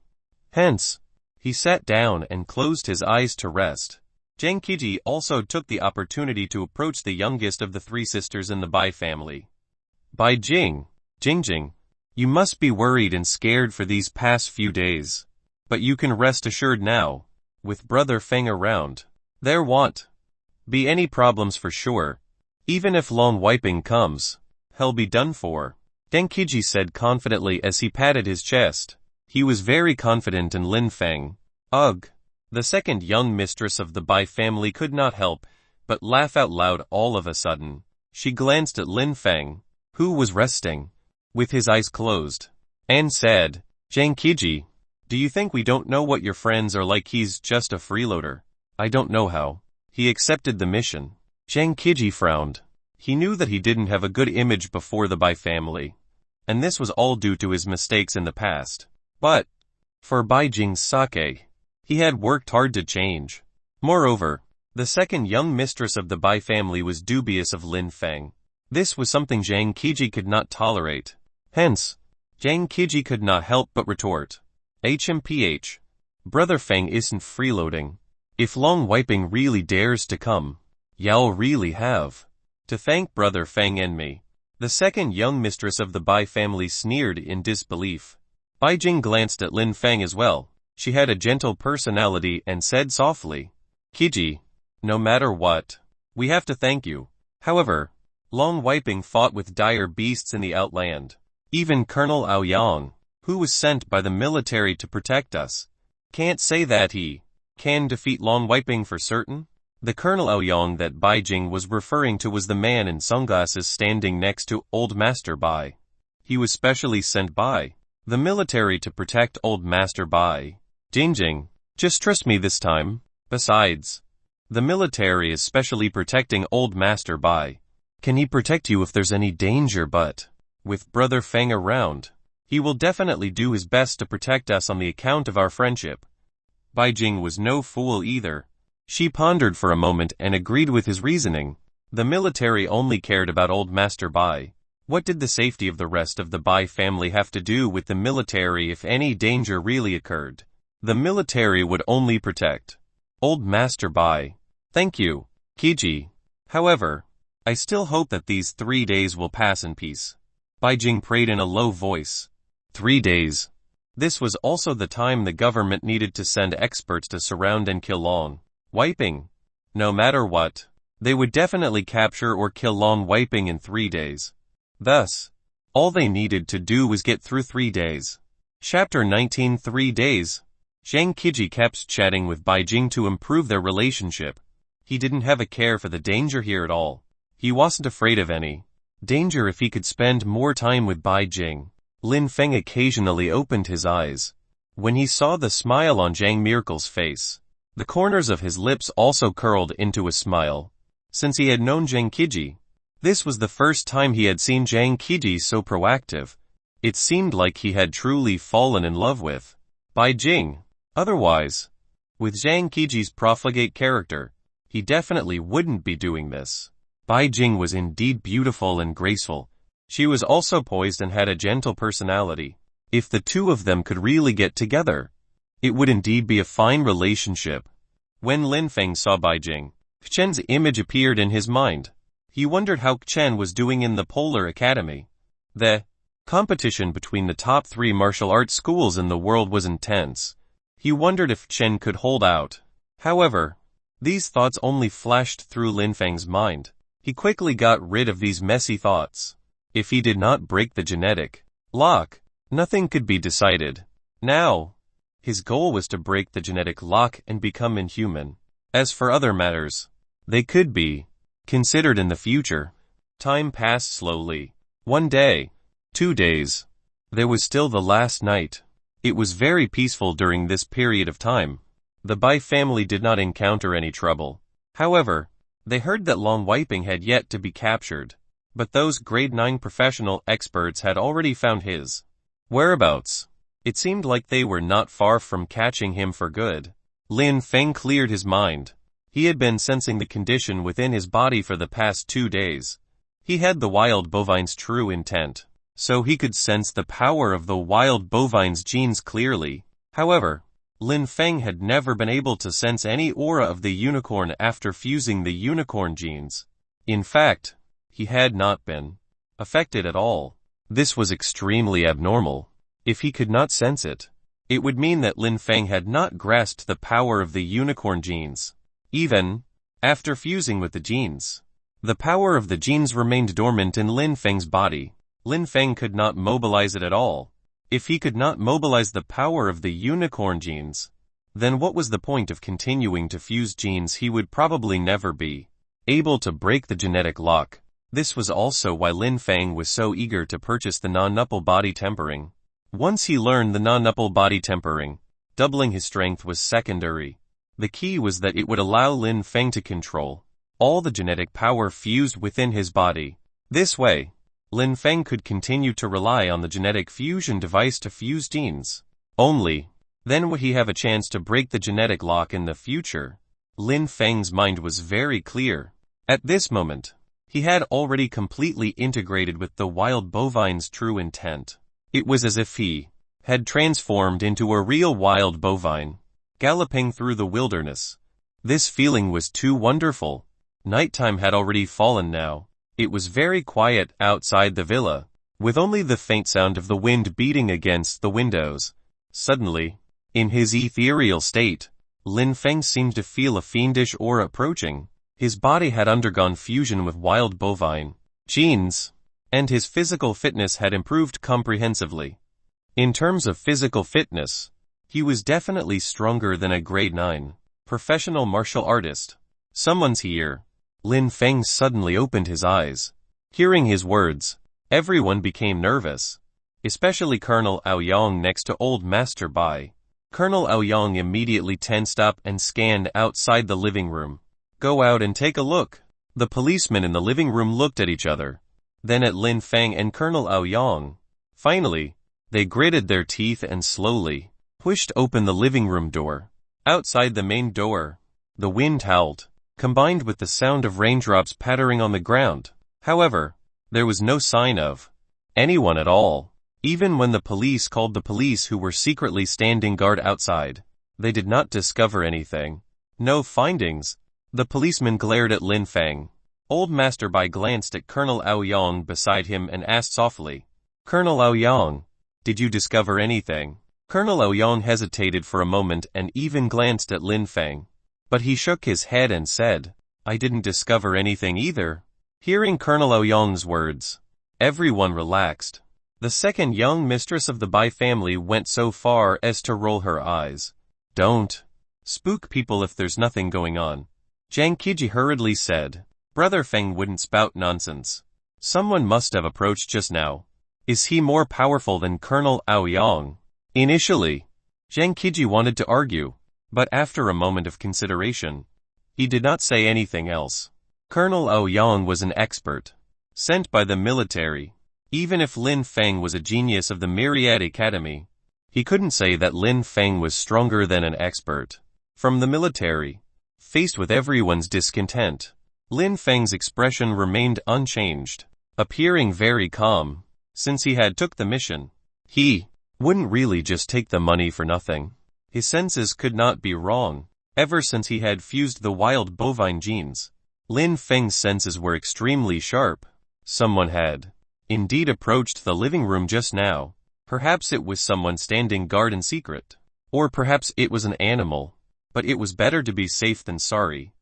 Hence, he sat down and closed his eyes to rest. Zhang Qiji also took the opportunity to approach the youngest of the 3 sisters in the Bai family. Bai Jingjing, you must be worried and scared for these past few days. But you can rest assured now, with Brother Feng around, there won't be any problems for sure. Even if Long Wiping comes, he'll be done for. Zhang Qiji said confidently as he patted his chest. He was very confident in Lin Feng. Ugh. The second young mistress of the Bai family could not help but laugh out loud all of a sudden. She glanced at Lin Feng, who was resting with his eyes closed, and said, Zhang Qiji, do you think we don't know what your friends are like? He's just a freeloader. I don't know how he accepted the mission. Zhang Qiji frowned. He knew that he didn't have a good image before the Bai family, and this was all due to his mistakes in the past. But, for Bai Jing's sake, he had worked hard to change. Moreover, the second young mistress of the Bai family was dubious of Lin Feng. This was something Zhang Qiji could not tolerate. Hence, Zhang Qiji could not help but retort. HMPH. Brother Feng isn't freeloading. If Long Wiping really dares to come, y'all really have to thank Brother Feng and me. The second young mistress of the Bai family sneered in disbelief. Bai Jing glanced at Lin Feng as well. She had a gentle personality and said softly, Qiji, no matter what, we have to thank you. However, Long Wiping fought with dire beasts in the outland. Even Colonel Aoyang, who was sent by the military to protect us, can't say that he can defeat Long Wiping for certain. The Colonel Aoyang that Bai Jing was referring to was the man in sunglasses standing next to Old Master Bai. He was specially sent by the military to protect Old Master Bai. Jingjing, just trust me this time. Besides, the military is specially protecting Old Master Bai. Can he protect you if there's any danger? But with Brother Feng around, he will definitely do his best to protect us on the account of our friendship. Bai Jing was no fool either. She pondered for a moment and agreed with his reasoning. The military only cared about old Master Bai. What did the safety of the rest of the Bai family have to do with the military if any danger really occurred? The military would only protect old Master Bai. Thank you, Kiji. However, I still hope that these 3 days will pass in peace. Bai Jing prayed in a low voice. 3 days. This was also the time the government needed to send experts to surround and kill Long Wiping. No matter what, they would definitely capture or kill Long Wiping in 3 days. Thus, all they needed to do was get through 3 days. Chapter 19 3 days. Zhang Qiji kept chatting with Bai Jing to improve their relationship. He didn't have a care for the danger here at all. He wasn't afraid of any danger if he could spend more time with Bai Jing. Lin Feng occasionally opened his eyes when he saw the smile on Zhang Miracle's face. The corners of his lips also curled into a smile. Since he had known Zhang Qiji, this was the first time he had seen Zhang Qiji so proactive. It seemed like he had truly fallen in love with Bai Jing. Otherwise, with Zhang Qiji's profligate character, he definitely wouldn't be doing this. Bai Jing was indeed beautiful and graceful. She was also poised and had a gentle personality. If the two of them could really get together, it would indeed be a fine relationship. When Lin Feng saw Bai Jing, Chen's image appeared in his mind. He wondered how Chen was doing in the Polar Academy. The competition between the top 3 martial arts schools in the world was intense. He wondered if Chen could hold out. However, these thoughts only flashed through Lin Feng's mind. He quickly got rid of these messy thoughts. If he did not break the genetic lock, nothing could be decided. Now, his goal was to break the genetic lock and become inhuman. As for other matters, they could be considered in the future. Time passed slowly. 1 day, 2 days. There was still the last night. It was very peaceful during this period of time. The Bai family did not encounter any trouble. However, they heard that Long Wiping had yet to be captured, but those grade 9 professional experts had already found his whereabouts. It seemed like they were not far from catching him for good. Lin Feng cleared his mind. He had been sensing the condition within his body for the past 2 days. He had the wild bovine's true intent, so he could sense the power of the wild bovine's genes clearly. However, Lin Feng had never been able to sense any aura of the unicorn after fusing the unicorn genes. In fact, he had not been affected at all. This was extremely abnormal. If he could not sense it, it would mean that Lin Feng had not grasped the power of the unicorn genes. Even after fusing with the genes, the power of the genes remained dormant in Lin Feng's body. Lin Feng could not mobilize it at all. If he could not mobilize the power of the unicorn genes, then what was the point of continuing to fuse genes? He would probably never be able to break the genetic lock. This was also why Lin Feng was so eager to purchase the non-nupple body tempering. Once he learned the non-nupple body tempering, doubling his strength was secondary. The key was that it would allow Lin Feng to control all the genetic power fused within his body. This way, Lin Feng could continue to rely on the genetic fusion device to fuse genes. Only then would he have a chance to break the genetic lock in the future. Lin Feng's mind was very clear. At this moment, he had already completely integrated with the wild bovine's true intent. It was as if he had transformed into a real wild bovine, galloping through the wilderness. This feeling was too wonderful. Nighttime had already fallen now. It was very quiet outside the villa, with only the faint sound of the wind beating against the windows. Suddenly, in his ethereal state, Lin Feng seemed to feel a fiendish aura approaching. His body had undergone fusion with wild bovine genes, and his physical fitness had improved comprehensively. In terms of physical fitness, he was definitely stronger than a grade 9 professional martial artist. Someone's here. Lin Feng suddenly opened his eyes. Hearing his words, everyone became nervous, especially Colonel Aoyang next to old Master Bai. Colonel Aoyang immediately tensed up and scanned outside the living room. Go out and take a look. The policemen in the living room looked at each other, then at Lin Feng and Colonel Aoyang. Finally, they gritted their teeth and slowly pushed open the living room door. Outside the main door, The wind howled, combined with the sound of raindrops pattering on the ground. However, there was no sign of anyone at all. Even when the police called the police who were secretly standing guard outside, they did not discover anything. No findings. The policeman glared at Lin Feng. Old Master Bai glanced at Colonel Aoyang beside him and asked softly, "Colonel Aoyang, did you discover anything?" Colonel Aoyang hesitated for a moment and even glanced at Lin Feng. But he shook his head and said, "I didn't discover anything either." Hearing Colonel Aoyang's words, everyone relaxed. The second young mistress of the Bai family went so far as to roll her eyes. "Don't spook people if there's nothing going on," Zhang Qiji hurriedly said. "Brother Feng wouldn't spout nonsense. Someone must have approached just now. Is he more powerful than Colonel Aoyang?" Initially, Zhang Qiji wanted to argue, but after a moment of consideration, he did not say anything else. Colonel Aoyang was an expert, sent by the military. Even if Lin Feng was a genius of the Myriad Academy, he couldn't say that Lin Feng was stronger than an expert from the military. Faced with everyone's discontent, Lin Feng's expression remained unchanged, appearing very calm. Since he had took the mission, he wouldn't really just take the money for nothing. His senses could not be wrong. Ever since he had fused the wild bovine genes, Lin Feng's senses were extremely sharp. Someone had indeed approached the living room just now. Perhaps it was someone standing guard in secret. Or perhaps it was an animal. But it was better to be safe than sorry.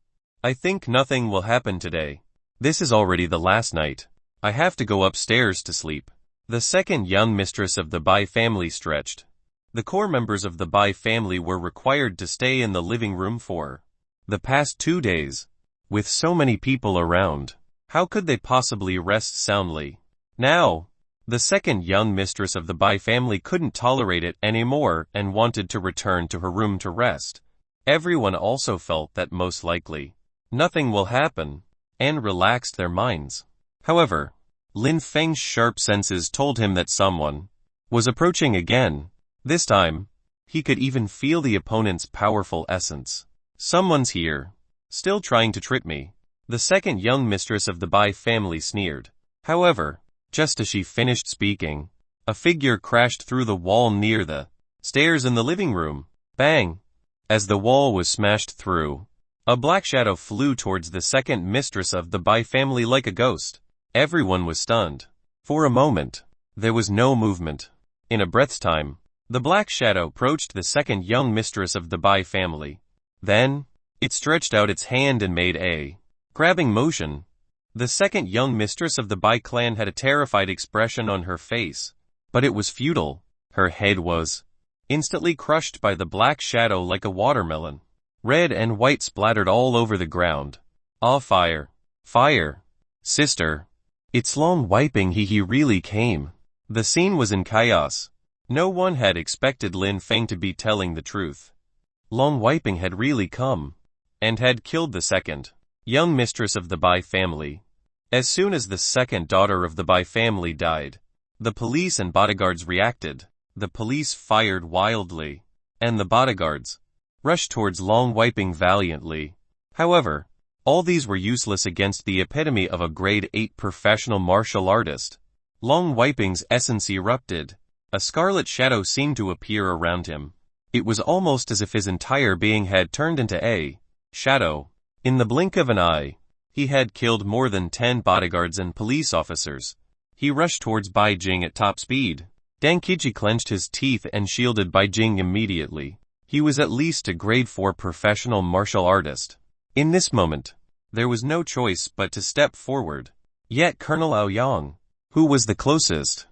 "I think nothing will happen today. This is already the last night. I have to go upstairs to sleep." The second young mistress of the Bai family stretched. The core members of the Bai family were required to stay in the living room for the past 2 days. With so many people around, how could they possibly rest soundly? Now, the second young mistress of the Bai family couldn't tolerate it anymore and wanted to return to her room to rest. Everyone also felt that most likely nothing will happen, and relaxed their minds. However, Lin Feng's sharp senses told him that someone was approaching again. This time, he could even feel the opponent's powerful essence. "Someone's here, still trying to trip me," the second young mistress of the Bai family sneered. However, just as she finished speaking, a figure crashed through the wall near the stairs in the living room. Bang! As the wall was smashed through, a black shadow flew towards the second mistress of the Bai family like a ghost. Everyone was stunned. For a moment, there was no movement. In a breath's time, the black shadow approached the second young mistress of the Bai family. Then, it stretched out its hand and made a grabbing motion. The second young mistress of the Bai clan had a terrified expression on her face, but it was futile. Her head was instantly crushed by the black shadow like a watermelon. Red and white splattered all over the ground. "Ah, fire! Fire! Sister! It's Long Wiping, he really came." The scene was in chaos. No one had expected Lin Feng to be telling the truth. Long Wiping had really come, and had killed the second young mistress of the Bai family. As soon as the second daughter of the Bai family died, the police and bodyguards reacted. The police fired wildly, and the bodyguards rushed towards Long Wiping valiantly. However, all these were useless against the epitome of a grade 8 professional martial artist. Long Wiping's essence erupted. A scarlet shadow seemed to appear around him. It was almost as if his entire being had turned into a shadow. In the blink of an eye, he had killed more than 10 bodyguards and police officers. He rushed towards Bai Jing at top speed. Zhang Qiji clenched his teeth and shielded Bai Jing immediately. He was at least a grade 4 professional martial artist. In this moment, there was no choice but to step forward. Yet Colonel Aoyang, who was the closest,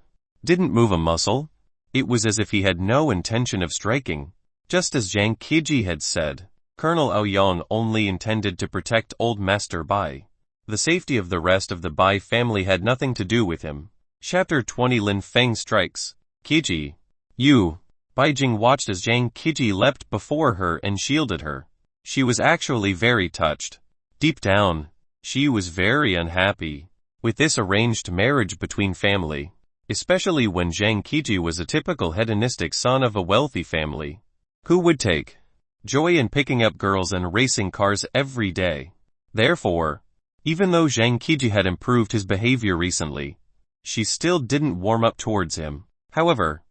didn't move a muscle. It was as if he had no intention of striking. Just as Zhang Qiji had said, Colonel Aoyang only intended to protect Old Master Bai. The safety of the rest of the Bai family had nothing to do with him. Chapter 20 Lin Feng strikes. "Qiji, you." Bai Jing watched as Zhang Qiji leapt before her and shielded her. She was actually very touched. Deep down, she was very unhappy with this arranged marriage between family, especially when Zhang Qiji was a typical hedonistic son of a wealthy family. Who would take joy in picking up girls and racing cars every day. Therefore, even though Zhang Qiji had improved his behavior recently, she still didn't warm up towards him. However,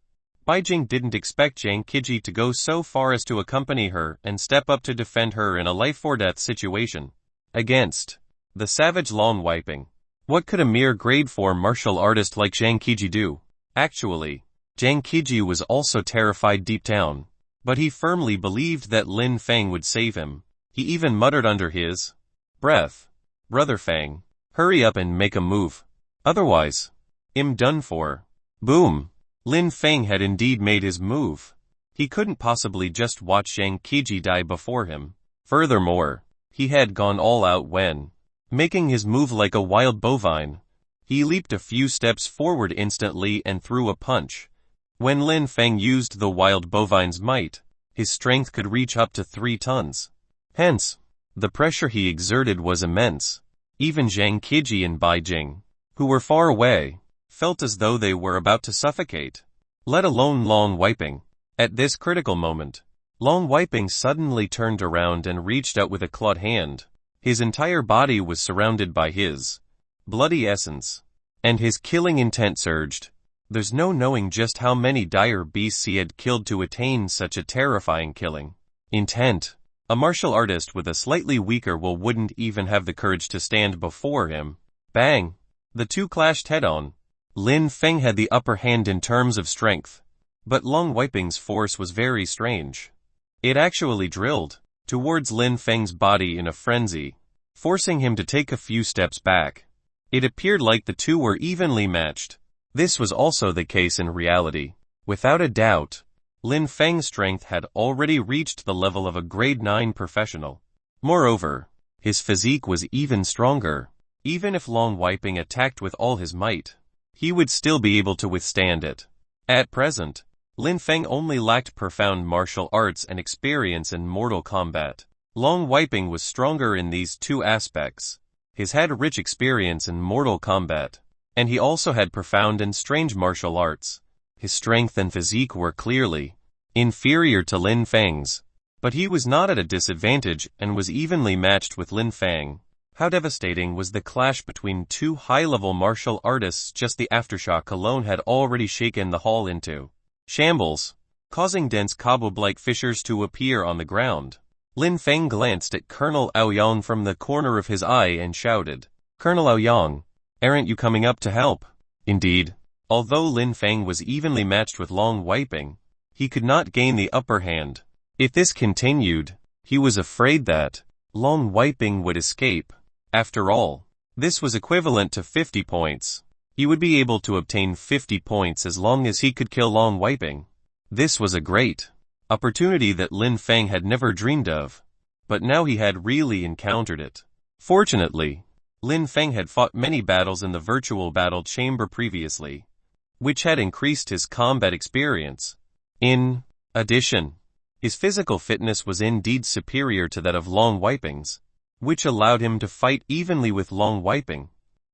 Beijing didn't expect Zhang Qiji to go so far as to accompany her and step up to defend her in a life-or-death situation against the savage Long Wiping. What could a mere grade 4 martial artist like Zhang Qiji do? Actually, Zhang Qiji was also terrified deep down, but he firmly believed that Lin Feng would save him. He even muttered under his breath, "Brother Feng, hurry up and make a move. Otherwise, I'm done for." Boom! Lin Feng had indeed made his move. He couldn't possibly just watch Zhang Qiji die before him. Furthermore, he had gone all out when making his move like a wild bovine. He leaped a few steps forward instantly and threw a punch. When Lin Feng used the wild bovine's might, his strength could reach up to 3 tons. Hence, the pressure he exerted was immense. Even Zhang Qiji and Beijing, who were far away, felt as though they were about to suffocate, let alone Long Wiping. At this critical moment, Long Wiping suddenly turned around and reached out with a clawed hand. His entire body was surrounded by his bloody essence, and his killing intent surged. There's no knowing just how many dire beasts he had killed to attain such a terrifying killing intent. A martial artist with a slightly weaker will wouldn't even have the courage to stand before him. Bang! The two clashed head-on. Lin Feng had the upper hand in terms of strength, but Long Wiping's force was very strange. It actually drilled towards Lin Feng's body in a frenzy, forcing him to take a few steps back. It appeared like the two were evenly matched. This was also the case in reality. Without a doubt, Lin Feng's strength had already reached the level of a grade 9 professional. Moreover, his physique was even stronger. Even if Long Wiping attacked with all his might, he would still be able to withstand it. At present, Lin Feng only lacked profound martial arts and experience in mortal combat. Long Wiping was stronger in these two aspects. He had rich experience in mortal combat, and he also had profound and strange martial arts. His strength and physique were clearly inferior to Lin Feng's, but he was not at a disadvantage and was evenly matched with Lin Feng. How devastating was the clash between two high-level martial artists! Just the aftershock alone had already shaken the hall into shambles, causing dense cobweb-like fissures to appear on the ground. Lin Feng glanced at Colonel Aoyang from the corner of his eye and shouted, "Colonel Aoyang, aren't you coming up to help?" Indeed, although Lin Feng was evenly matched with Long Wiping, he could not gain the upper hand. If this continued, he was afraid that Long Wiping would escape. After all, this was equivalent to 50 points. He would be able to obtain 50 points as long as he could kill Long Wiping. This was a great opportunity that Lin Feng had never dreamed of, but now he had really encountered it. Fortunately, Lin Feng had fought many battles in the virtual battle chamber previously, which had increased his combat experience. In addition, his physical fitness was indeed superior to that of Long Wiping's, which allowed him to fight evenly with Long Wiping.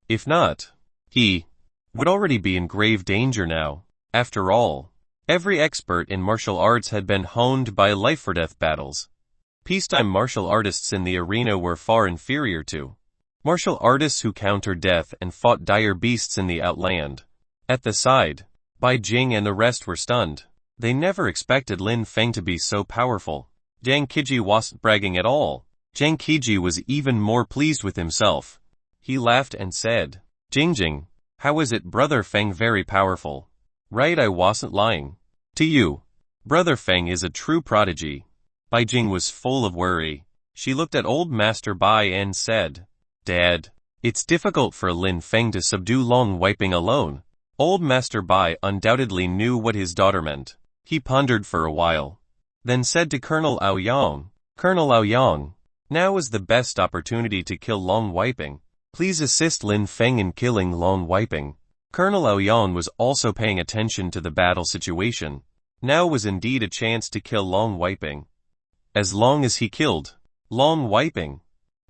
If not, he would already be in grave danger now. After all, every expert in martial arts had been honed by life-or-death battles. Peacetime martial artists in the arena were far inferior to martial artists who countered death and fought dire beasts in the outland. At the side, Bai Jing and the rest were stunned. They never expected Lin Feng to be so powerful. Zhang Qiji wasn't bragging at all. Zhang Qiji was even more pleased with himself. He laughed and said, "Jingjing, how is it Brother Feng very powerful?" "Right, I wasn't lying to you. Brother Feng is a true prodigy." Bai Jing was full of worry. She looked at old Master Bai and said, "Dad, it's difficult for Lin Feng to subdue Long Wiping alone." Old Master Bai undoubtedly knew what his daughter meant. He pondered for a while, then said to Colonel Aoyang, "Colonel Aoyang, now is the best opportunity to kill Long Wiping. Please assist Lin Feng in killing Long Wiping." Colonel Aoyang was also paying attention to the battle situation. Now was indeed a chance to kill Long Wiping. As long as he killed Long Wiping,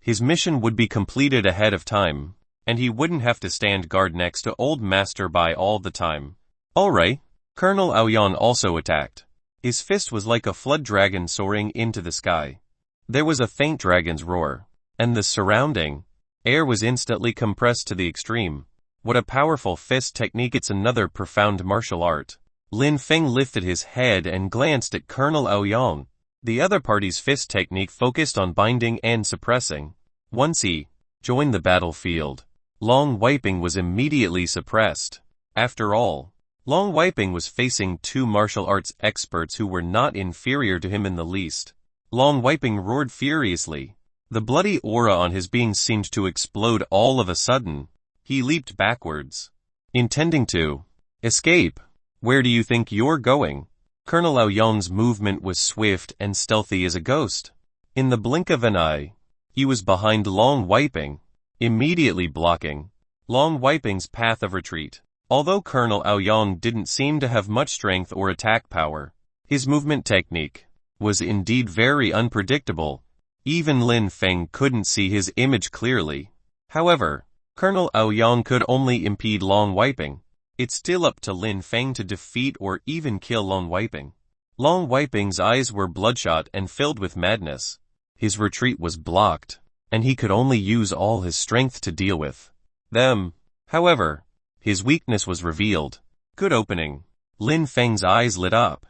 his mission would be completed ahead of time, and he wouldn't have to stand guard next to old Master Bai all the time. Alright. Colonel Aoyang also attacked. His fist was like a flood dragon soaring into the sky. There was a faint dragon's roar, and the surrounding air was instantly compressed to the extreme. What a powerful fist technique! It's another profound martial art. Lin Feng lifted his head and glanced at Colonel Aoyang. The other party's fist technique focused on binding and suppressing. Once he joined the battlefield, Long Wiping was immediately suppressed. After all, Long Wiping was facing two martial arts experts who were not inferior to him in the least. Long Wiping roared furiously. The bloody aura on his being seemed to explode all of a sudden. He leaped backwards, intending to escape. Where do you think you're going? Colonel Aoyang's movement was swift and stealthy as a ghost. In the blink of an eye, he was behind Long Wiping, immediately blocking Long Wiping's path of retreat. Although Colonel Aoyang didn't seem to have much strength or attack power, his movement technique was indeed very unpredictable. Even Lin Feng couldn't see his image clearly. However, Colonel Aoyang could only impede Long Wiping. It's still up to Lin Feng to defeat or even kill Long Wiping. Long Wiping's eyes were bloodshot and filled with madness. His retreat was blocked, and he could only use all his strength to deal with them. However, his weakness was revealed. Good opening. Lin Feng's eyes lit up,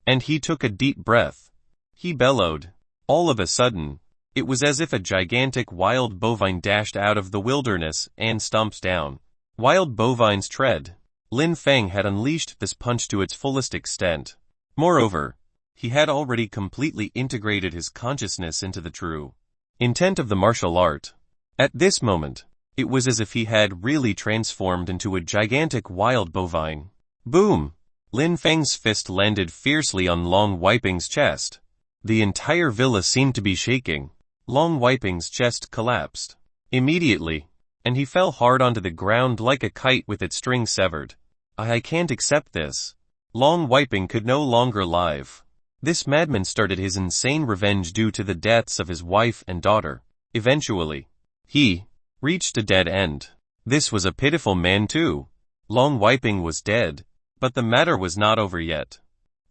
and he took a deep breath. He bellowed. All of a sudden, it was as if a gigantic wild bovine dashed out of the wilderness and stomps down. Wild bovines tread. Lin Feng had unleashed this punch to its fullest extent. Moreover, he had already completely integrated his consciousness into the true intent of the martial art. At this moment, it was as if he had really transformed into a gigantic wild bovine. Boom! Lin Feng's fist landed fiercely on Long Wiping's chest. The entire villa seemed to be shaking. Long Wiping's chest collapsed immediately, and he fell hard onto the ground like a kite with its string severed. I can't accept this. Long Wiping could no longer live. This madman started his insane revenge due to the deaths of his wife and daughter. Eventually, he reached a dead end. This was a pitiful man too. Long Wiping was dead, but the matter was not over yet.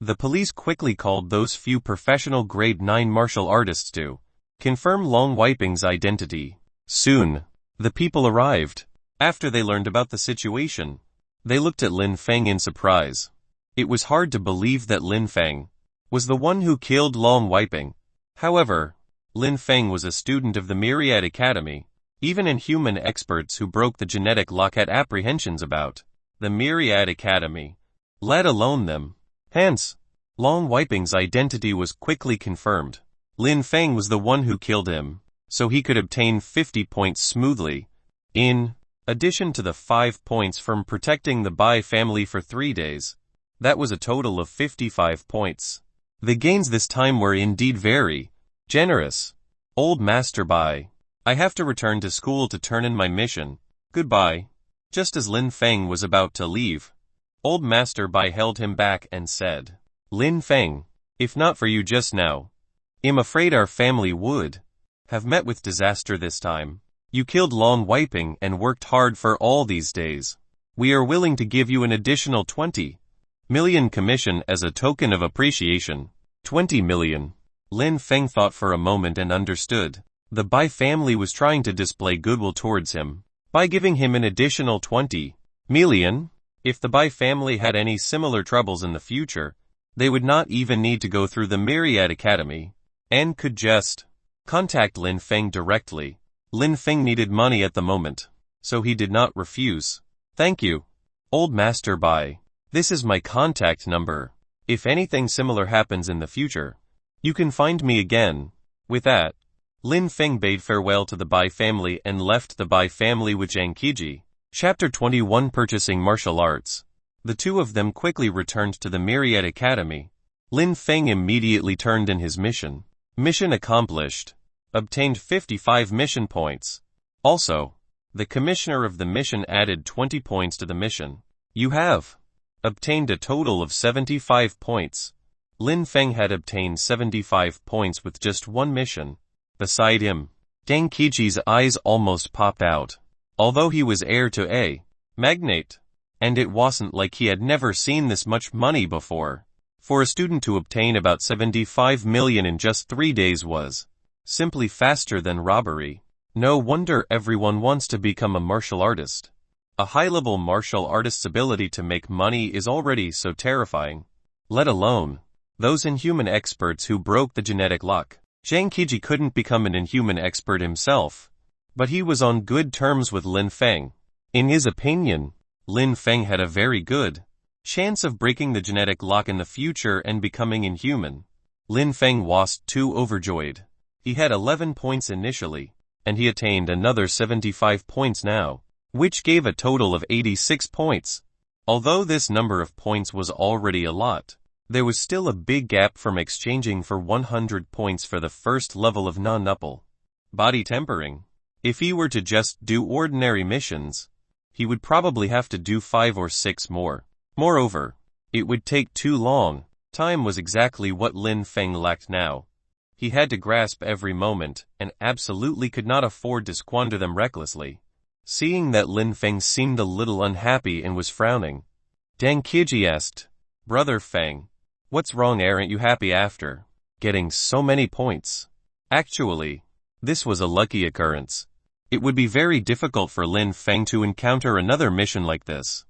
The police quickly called those few professional grade 9 martial artists to confirm Long Wiping's identity. Soon, the people arrived. After they learned about the situation, they looked at Lin Feng in surprise. It was hard to believe that Lin Feng was the one who killed Long Wiping. However, Lin Feng was a student of the Myriad Academy. Even inhuman experts who broke the genetic lock had apprehensions about the Myriad Academy, let alone them. Hence, Long Wiping's identity was quickly confirmed. Lin Feng was the one who killed him, so he could obtain 50 points smoothly. In addition to the 5 points from protecting the Bai family for 3 days, that was a total of 55 points. The gains this time were indeed very generous. Old Master Bai, I have to return to school to turn in my mission. Goodbye. Just as Lin Feng was about to leave, Old Master Bai held him back and said, Lin Feng, if not for you just now, I'm afraid our family would have met with disaster this time. You killed Long Wiping and worked hard for all these days. We are willing to give you an additional 20 million commission as a token of appreciation. 20 million. Lin Feng thought for a moment and understood. The Bai family was trying to display goodwill towards him by giving him an additional 20 million. If the Bai family had any similar troubles in the future, they would not even need to go through the Myriad Academy and could just contact Lin Feng directly. Lin Feng needed money at the moment, so he did not refuse. Thank you, Old Master Bai. This is my contact number. If anything similar happens in the future, you can find me again. With that, Lin Feng bade farewell to the Bai family and left the Bai family with Zhang Qiji. Chapter 21 Purchasing Martial Arts. The two of them quickly returned to the Myriad Academy. Lin Feng immediately turned in his mission. Mission accomplished. Obtained 55 mission points. Also, the commissioner of the mission added 20 points to the mission. You have obtained a total of 75 points. Lin Feng had obtained 75 points with just one mission. Beside him, Zhang Qiji's eyes almost popped out. Although he was heir to a magnate, and it wasn't like he had never seen this much money before. For a student to obtain about 75 million in just 3 days was simply faster than robbery. No wonder everyone wants to become a martial artist. A high-level martial artist's ability to make money is already so terrifying, let alone those inhuman experts who broke the genetic lock. Zhang Qiji couldn't become an inhuman expert himself, but he was on good terms with Lin Feng. In his opinion, Lin Feng had a very good chance of breaking the genetic lock in the future and becoming inhuman. Lin Feng was too overjoyed. He had 11 points initially, and he attained another 75 points now, which gave a total of 86 points. Although this number of points was already a lot, there was still a big gap from exchanging for 100 points for the first level of non-upple body tempering. If he were to just do ordinary missions, he would probably have to do 5 or 6 more. Moreover, it would take too long. Time was exactly what Lin Feng lacked now. He had to grasp every moment, and absolutely could not afford to squander them recklessly. Seeing that Lin Feng seemed a little unhappy and was frowning, Zhang Qiji asked, "Brother Feng, what's wrong? Aren't you happy after getting so many points?" Actually, this was a lucky occurrence. It would be very difficult for Lin Feng to encounter another mission like this.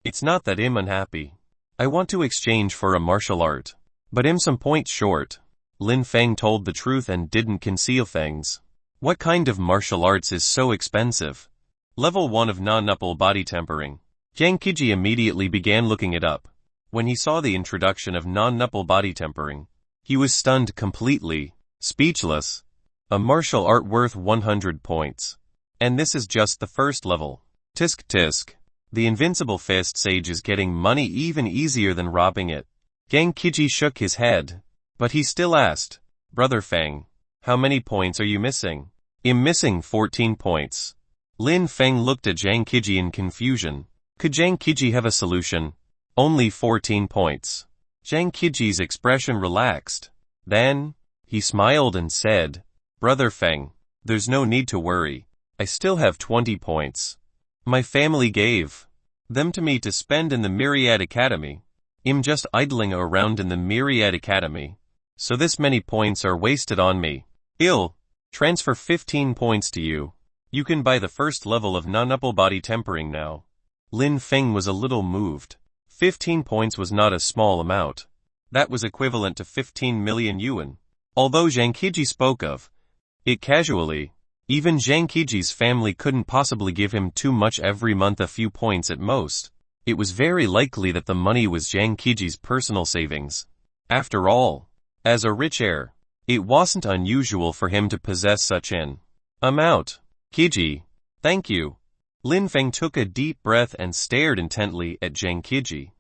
It's not that I'm unhappy. I want to exchange for a martial art, but I'm some points short. Lin Feng told the truth and didn't conceal things. What kind of martial arts is so expensive? Level 1 of non-upple body tempering. Zhang Qiji immediately began looking it up. When he saw the introduction of non-upple body tempering, he was stunned completely, speechless. A martial art worth 100 points. And this is just the first level. Tisk tisk. The invincible fist sage is getting money even easier than robbing it. Zhang Qiji shook his head, but he still asked, "Brother Feng, how many points are you missing?" "I'm missing 14 points. Lin Feng looked at Zhang Qiji in confusion. Could Zhang Qiji have a solution? Only 14 points. Zhang Qiji's expression relaxed. Then, he smiled and said, "Brother Feng, there's no need to worry. I still have 20 points. My family gave them to me to spend in the Myriad Academy. I'm just idling around in the Myriad Academy, so this many points are wasted on me. I'll transfer 15 points to you. You can buy the first level of non-upple body tempering now." Lin Feng was a little moved. 15 points was not a small amount. That was equivalent to 15 million yuan. Although Zhang Qiji spoke of it casually, even Zhang Qiji's family couldn't possibly give him too much every month, a few points at most. It was very likely that the money was Zhang Qiji's personal savings. After all, as a rich heir, it wasn't unusual for him to possess such an amount. "Qiji, thank you." Lin Feng took a deep breath and stared intently at Zhang Qiji.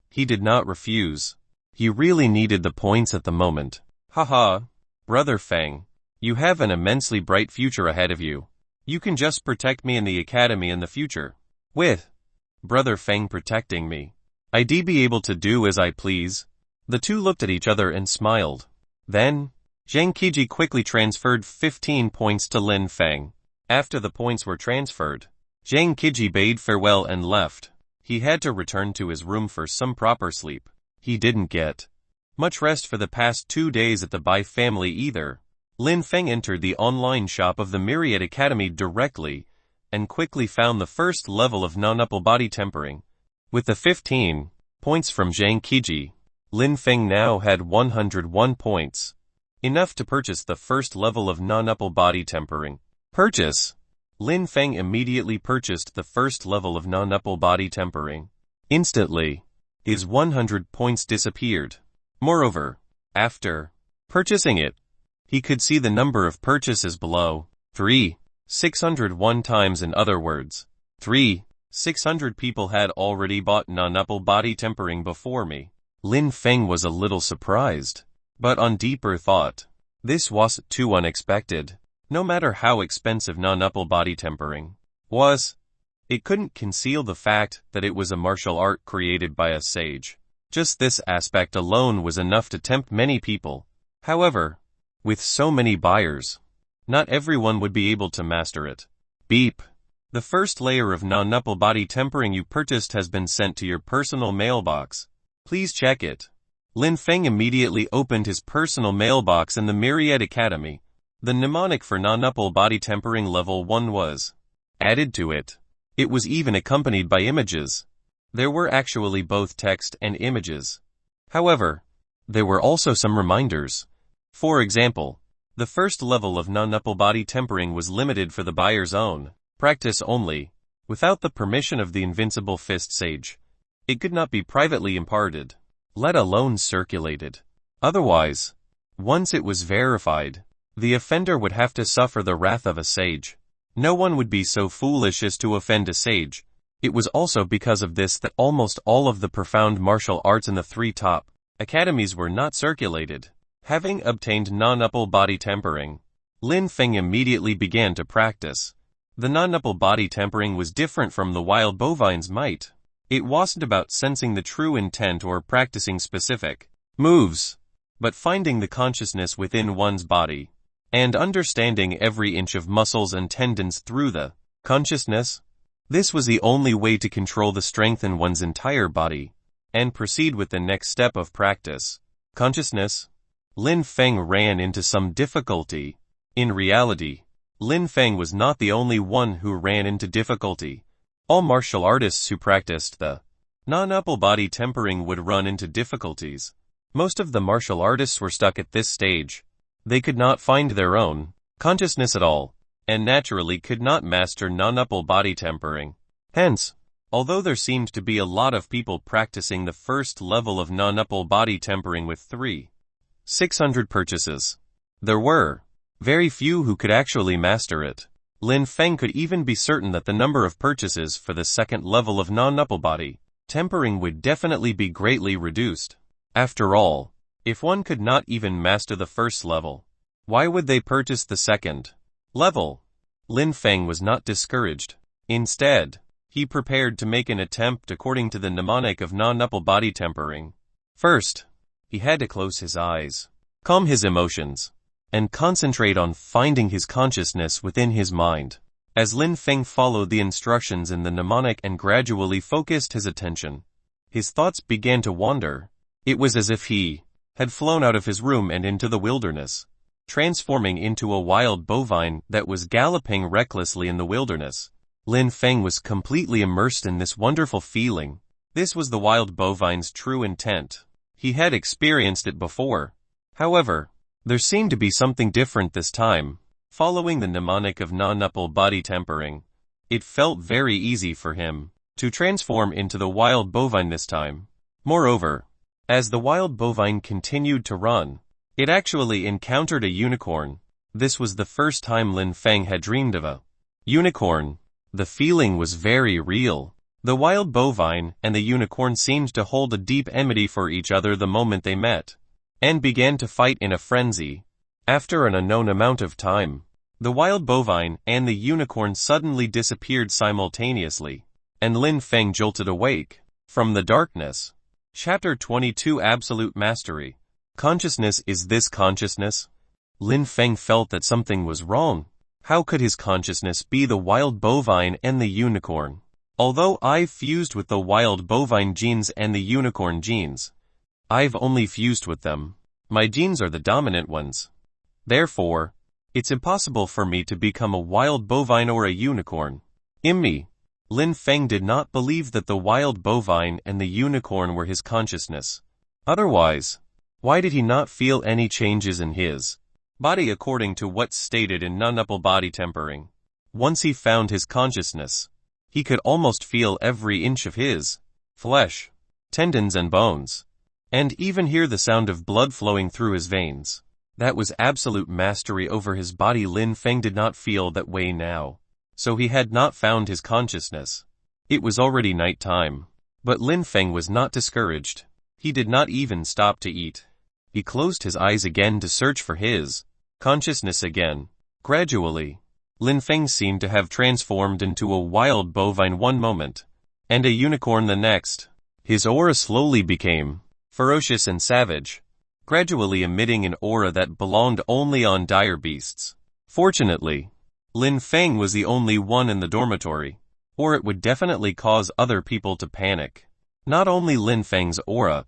He did not refuse. He really needed the points at the moment. "Haha, Brother Feng, you have an immensely bright future ahead of you. You can just protect me in the academy in the future. With Brother Feng protecting me, I'd be able to do as I please." The two looked at each other and smiled. Then, Zhang Qiji quickly transferred 15 points to Lin Feng. After the points were transferred, Zhang Qiji bade farewell and left. He had to return to his room for some proper sleep. He didn't get much rest for the past 2 days at the Bai family either. Lin Feng entered the online shop of the Myriad Academy directly, and quickly found the first level of non-upple body tempering. With the 15 points from Zhang Qiji, Lin Feng now had 101 points, enough to purchase the first level of non-upple body tempering. Purchase. Lin Feng immediately purchased the first level of non-upple body tempering. Instantly, his 100 points disappeared. Moreover, after purchasing it, he could see the number of purchases below. 601 times. In other words, 600 people had already bought non-upple body tempering before me. Lin Feng was a little surprised, but on deeper thought, this was too unexpected. No matter how expensive non-upple body tempering was, it couldn't conceal the fact that it was a martial art created by a sage. Just this aspect alone was enough to tempt many people. However, with so many buyers, not everyone would be able to master it. Beep. The first layer of non-upple body tempering you purchased has been sent to your personal mailbox. Please check it. Lin Feng immediately opened his personal mailbox in the Myriad Academy. The mnemonic for non-upple body tempering level 1 was added to it. It was even accompanied by images. There were actually both text and images. However, there were also some reminders. For example, the first level of non-upple body tempering was limited for the buyer's own practice only, without the permission of the invincible fist sage. It could not be privately imparted, let alone circulated. Otherwise, once it was verified, the offender would have to suffer the wrath of a sage. No one would be so foolish as to offend a sage. It was also because of this that almost all of the profound martial arts in the 3 top academies were not circulated. Having obtained non-upple body tempering, Lin Feng immediately began to practice. The non-upple body tempering was different from the wild bovine's might. It wasn't about sensing the true intent or practicing specific moves, but finding the consciousness within one's body, and understanding every inch of muscles and tendons through the consciousness. This was the only way to control the strength in one's entire body, and proceed with the next step of practice, consciousness. Lin Feng ran into some difficulty. In reality, Lin Feng was not the only one who ran into difficulty. All martial artists who practiced the non-upple body tempering would run into difficulties. Most of the martial artists were stuck at this stage. They could not find their own consciousness at all, and naturally could not master non-upple body tempering. Hence, although there seemed to be a lot of people practicing the first level of non-upple body tempering with 600 purchases, there were very few who could actually master it. Lin Feng could even be certain that the number of purchases for the second level of non-upple body tempering would definitely be greatly reduced. After all, if one could not even master the first level, why would they purchase the second level? Lin Feng was not discouraged. Instead, he prepared to make an attempt according to the mnemonic of non-upple body tempering. First, he had to close his eyes, calm his emotions, and concentrate on finding his consciousness within his mind. As Lin Feng followed the instructions in the mnemonic and gradually focused his attention, his thoughts began to wander. It was as if he had flown out of his room and into the wilderness, transforming into a wild bovine that was galloping recklessly in the wilderness. Lin Feng was completely immersed in this wonderful feeling. This was the wild bovine's true intent. He had experienced it before. However, there seemed to be something different this time. Following the mnemonic of non-upple body tempering, it felt very easy for him to transform into the wild bovine this time. Moreover, as the wild bovine continued to run, it actually encountered a unicorn. This was the first time Lin Feng had dreamed of a unicorn. The feeling was very real. The wild bovine and the unicorn seemed to hold a deep enmity for each other the moment they met, and began to fight in a frenzy. After an unknown amount of time, the wild bovine and the unicorn suddenly disappeared simultaneously, and Lin Feng jolted awake from the darkness. Chapter 22 Absolute Mastery. Consciousness. Is this consciousness? Lin Feng felt that something was wrong. How could his consciousness be the wild bovine and the unicorn? Although I've fused with the wild bovine genes and the unicorn genes, I've only fused with them. My genes are the dominant ones. Therefore, it's impossible for me to become a wild bovine or a unicorn. Me. Lin Feng did not believe that the wild bovine and the unicorn were his consciousness. Otherwise, why did he not feel any changes in his body according to what's stated in non-upple body tempering? Once he found his consciousness, he could almost feel every inch of his flesh, tendons and bones, and even hear the sound of blood flowing through his veins. That was absolute mastery over his body. Lin Feng did not feel that way now, so he had not found his consciousness. It was already night time, but Lin Feng was not discouraged. He did not even stop to eat. He closed his eyes again to search for his consciousness again. Gradually, Lin Feng seemed to have transformed into a wild bovine one moment, and a unicorn the next. His aura slowly became ferocious and savage, gradually emitting an aura that belonged only on dire beasts. Fortunately, Lin Feng was the only one in the dormitory, or it would definitely cause other people to panic. Not only Lin Feng's aura,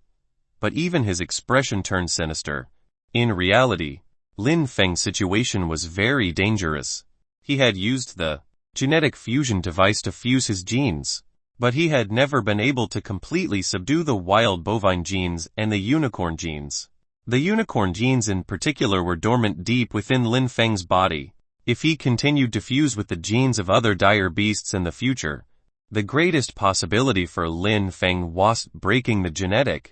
but even his expression turned sinister. In reality, Lin Feng's situation was very dangerous. He had used the genetic fusion device to fuse his genes, but he had never been able to completely subdue the wild bovine genes and the unicorn genes. The unicorn genes in particular were dormant deep within Lin Feng's body. If he continued to fuse with the genes of other dire beasts in the future, the greatest possibility for Lin Feng was breaking the genetic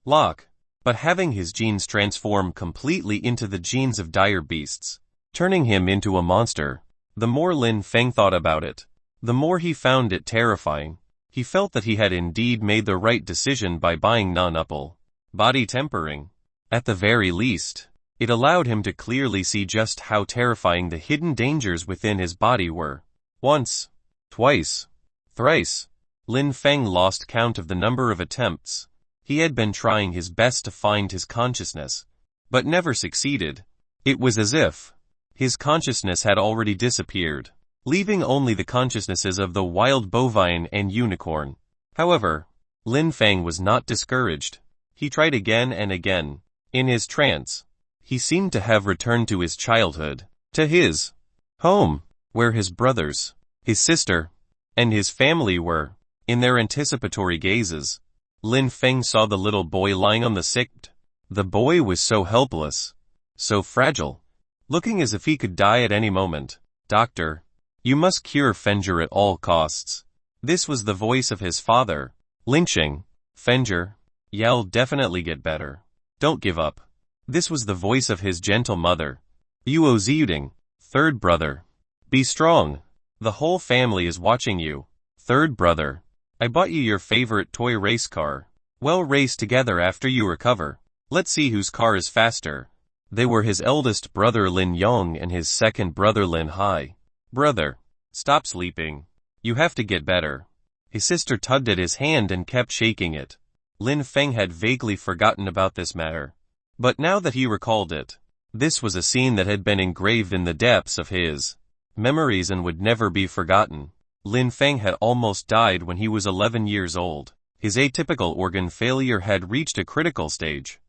lock, but having his genes transform completely into the genes of dire beasts, turning him into a monster. The more Lin Feng thought about it, the more he found it terrifying. He felt that he had indeed made the right decision by buying non-upple body tempering. At the very least, it allowed him to clearly see just how terrifying the hidden dangers within his body were. Once, twice, thrice, Lin Feng lost count of the number of attempts. He had been trying his best to find his consciousness, but never succeeded. It was as if his consciousness had already disappeared, leaving only the consciousnesses of the wild bovine and unicorn. However, Lin Feng was not discouraged. He tried again and again. In his trance, he seemed to have returned to his childhood, to his home, where his brothers, his sister, and his family were. In their anticipatory gazes, Lin Feng saw the little boy lying on the sick bed. The boy was so helpless, so fragile, looking as if he could die at any moment. "Doctor, you must cure Fenger at all costs." This was the voice of his father. "Lynching, Fenger. You'll definitely get better. Don't give up." This was the voice of his gentle mother. "Unyielding, third brother. Be strong. The whole family is watching you. Third brother, I bought you your favorite toy race car. We'll race together after you recover. Let's see whose car is faster." They were his eldest brother Lin Yong and his second brother Lin Hai. "Brother, stop sleeping. You have to get better." His sister tugged at his hand and kept shaking it. Lin Feng had vaguely forgotten about this matter, but now that he recalled it, this was a scene that had been engraved in the depths of his memories and would never be forgotten. Lin Feng had almost died when he was 11 years old. His atypical organ failure had reached a critical stage.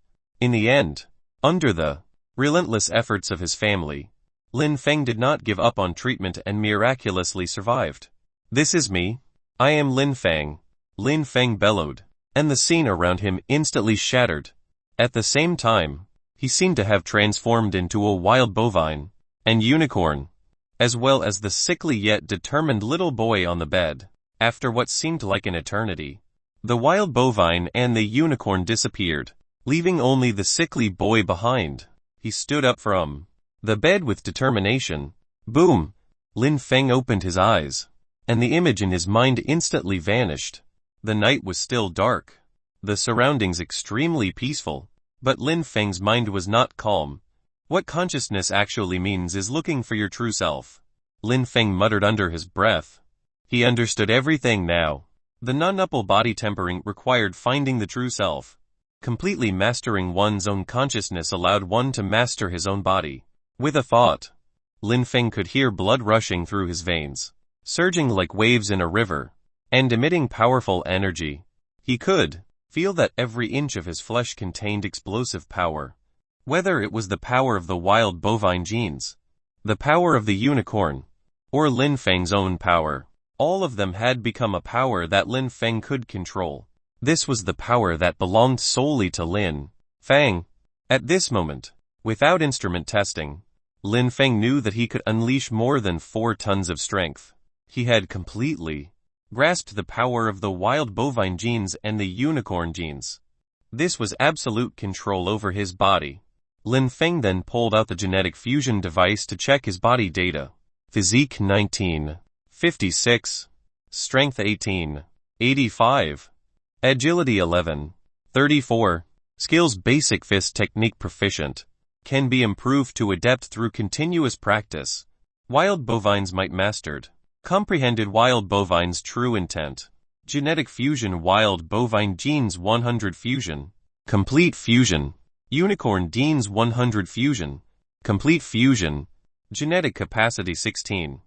In the end, under the relentless efforts of his family, Lin Feng did not give up on treatment and miraculously survived. "This is me. I am Lin Feng," Lin Feng bellowed, and the scene around him instantly shattered. At the same time, he seemed to have transformed into a wild bovine and unicorn, as well as the sickly yet determined little boy on the bed. After what seemed like an eternity, the wild bovine and the unicorn disappeared, leaving only the sickly boy behind. He stood up from the bed with determination. Boom! Lin Feng opened his eyes, and the image in his mind instantly vanished. The night was still dark, the surroundings extremely peaceful, but Lin Feng's mind was not calm. What consciousness actually means is looking for your true self, Lin Feng muttered under his breath. He understood everything now. The non-upple body tempering required finding the true self. Completely mastering one's own consciousness allowed one to master his own body. With a thought, Lin Feng could hear blood rushing through his veins, surging like waves in a river, and emitting powerful energy. He could feel that every inch of his flesh contained explosive power. Whether it was the power of the wild bovine genes, the power of the unicorn, or Lin Feng's own power, all of them had become a power that Lin Feng could control. This was the power that belonged solely to Lin Feng. At this moment, without instrument testing, Lin Feng knew that he could unleash more than 4 tons of strength. He had completely grasped the power of the wild bovine genes and the unicorn genes. This was absolute control over his body. Lin Feng then pulled out the genetic fusion device to check his body data. Physique 19, 56, Strength 18, 85, Agility 11, 34, Skills Basic Fist Technique Proficient, can be improved to adept through continuous practice. Wild bovines might mastered. Comprehended wild bovines true intent. Genetic fusion wild bovine genes 100 fusion. Complete fusion. Unicorn genes 100 fusion. Complete fusion. Genetic capacity 16.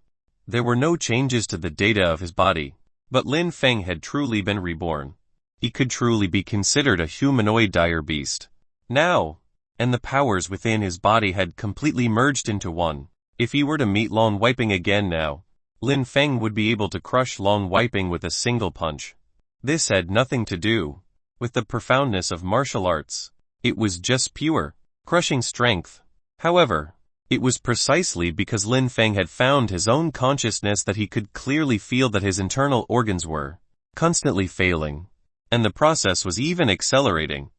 There were no changes to the data of his body, but Lin Feng had truly been reborn. he could truly be considered a humanoid dire beast. Now, and the powers within his body had completely merged into one. If he were to meet Long Wiping again now, Lin Feng would be able to crush Long Wiping with a single punch. This had nothing to do with the profoundness of martial arts. It was just pure, crushing strength. However, it was precisely because Lin Feng had found his own consciousness that he could clearly feel that his internal organs were constantly failing, and the process was even accelerating.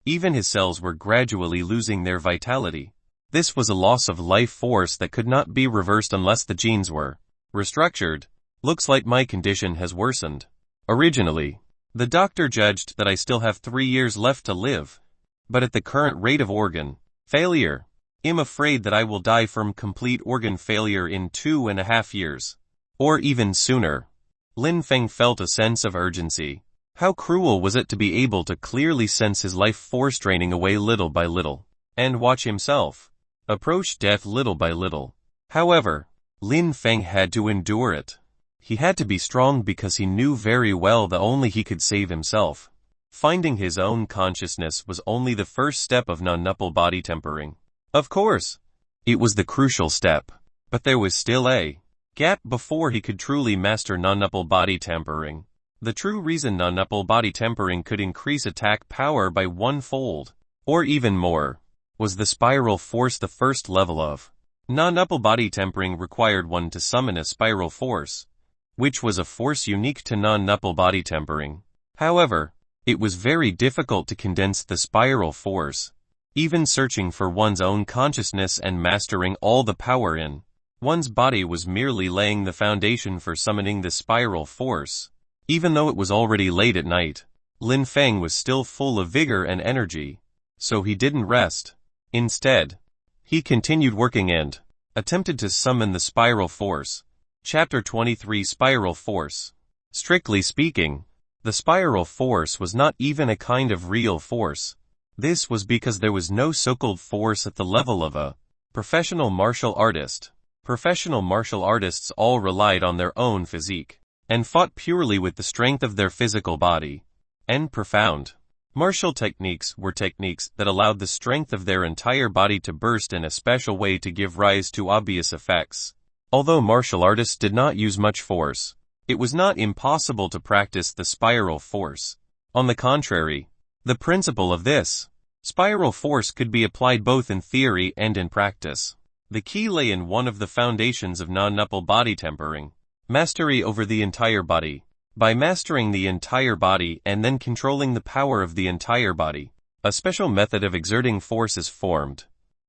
Even his cells were gradually losing their vitality. This was a loss of life force that could not be reversed unless the genes were restructured. Looks like my condition has worsened. Originally, the doctor judged that I still have 3 years left to live. But at the current rate of organ failure, I'm afraid that I will die from complete organ failure in 2.5 years. Or even sooner. Lin Feng felt a sense of urgency. How cruel was it to be able to clearly sense his life force draining away little by little, and watch himself approach death little by little. However, Lin Feng had to endure it. He had to be strong because he knew very well that only he could save himself. Finding his own consciousness was only the first step of non-nupple body tempering. Of course, it was the crucial step, but there was still a gap before he could truly master non-nupple body tempering. The true reason non-nupple body tempering could increase attack power by 1-fold, or even more, was the spiral force. The first level of non-nupple body tempering required one to summon a spiral force, which was a force unique to non-nupple body tempering. However, it was very difficult to condense the spiral force. Even searching for one's own consciousness and mastering all the power in one's body was merely laying the foundation for summoning the spiral force. Even though it was already late at night, Lin Feng was still full of vigor and energy, so he didn't rest. Instead, he continued working and attempted to summon the spiral force. Chapter 23 Spiral Force. Strictly speaking, the spiral force was not even a kind of real force. This was because there was no so-called force at the level of a professional martial artist. Professional martial artists all relied on their own physique, and fought purely with the strength of their physical body. And profound martial techniques were techniques that allowed the strength of their entire body to burst in a special way to give rise to obvious effects. Although martial artists did not use much force, it was not impossible to practice the spiral force. On the contrary, the principle of this spiral force could be applied both in theory and in practice. The key lay in one of the foundations of non-nupple body tempering: mastery over the entire body. By mastering the entire body and then controlling the power of the entire body, a special method of exerting force is formed.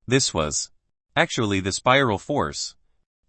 This was actually the spiral force.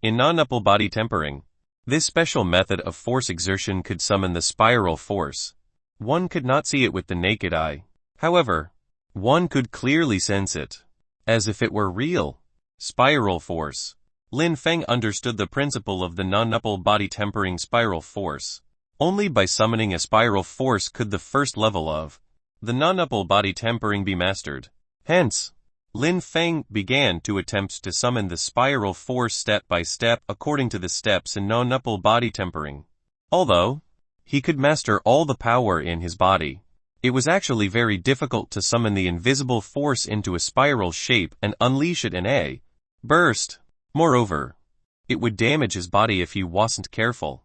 In non-nupple body tempering, this special method of force exertion could summon the spiral force. One could not see it with the naked eye. However, one could clearly sense it, as if it were real. Spiral force. Lin Feng understood the principle of the non-nupple body tempering spiral force. Only by summoning a spiral force could the first level of the non-nupple body tempering be mastered. Hence, Lin Feng began to attempt to summon the spiral force step by step according to the steps in non-nupple body tempering. Although he could master all the power in his body, it was actually very difficult to summon the invisible force into a spiral shape and unleash it in a burst. Moreover, it would damage his body if he wasn't careful.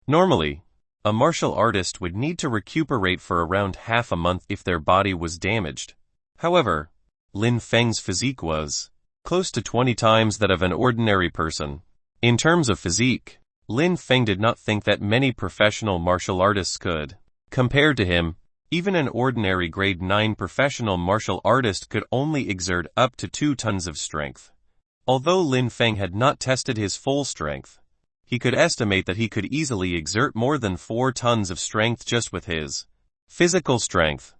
Normally, a martial artist would need to recuperate for around half a month if their body was damaged. However, Lin Feng's physique was close to 20 times that of an ordinary person. In terms of physique, Lin Feng did not think that many professional martial artists could compare to him. Even an ordinary grade 9 professional martial artist could only exert up to 2 tons of strength. Although Lin Feng had not tested his full strength, he could estimate that he could easily exert more than 4 tons of strength just with his physical strength,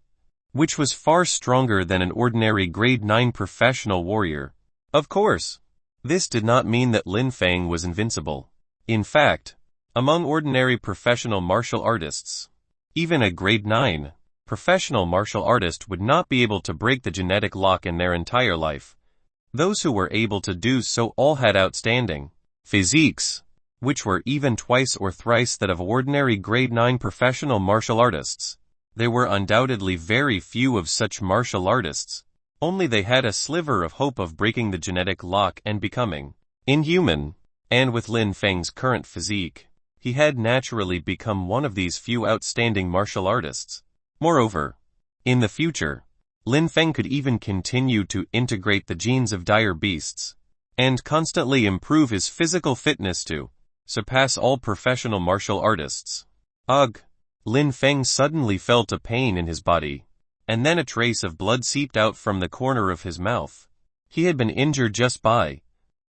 which was far stronger than an ordinary grade 9 professional warrior. Of course, this did not mean that Lin Feng was invincible. In fact, among ordinary professional martial artists, even a grade 9 professional martial artist would not be able to break the genetic lock in their entire life. Those who were able to do so all had outstanding physiques, which were even twice or thrice that of ordinary grade 9 professional martial artists. There were undoubtedly very few of such martial artists. Only they had a sliver of hope of breaking the genetic lock and becoming inhuman. And with Lin Feng's current physique, he had naturally become one of these few outstanding martial artists. Moreover, in the future, Lin Feng could even continue to integrate the genes of dire beasts and constantly improve his physical fitness to surpass all professional martial artists. Ugh! Lin Feng suddenly felt a pain in his body, and then a trace of blood seeped out from the corner of his mouth. He had been injured just by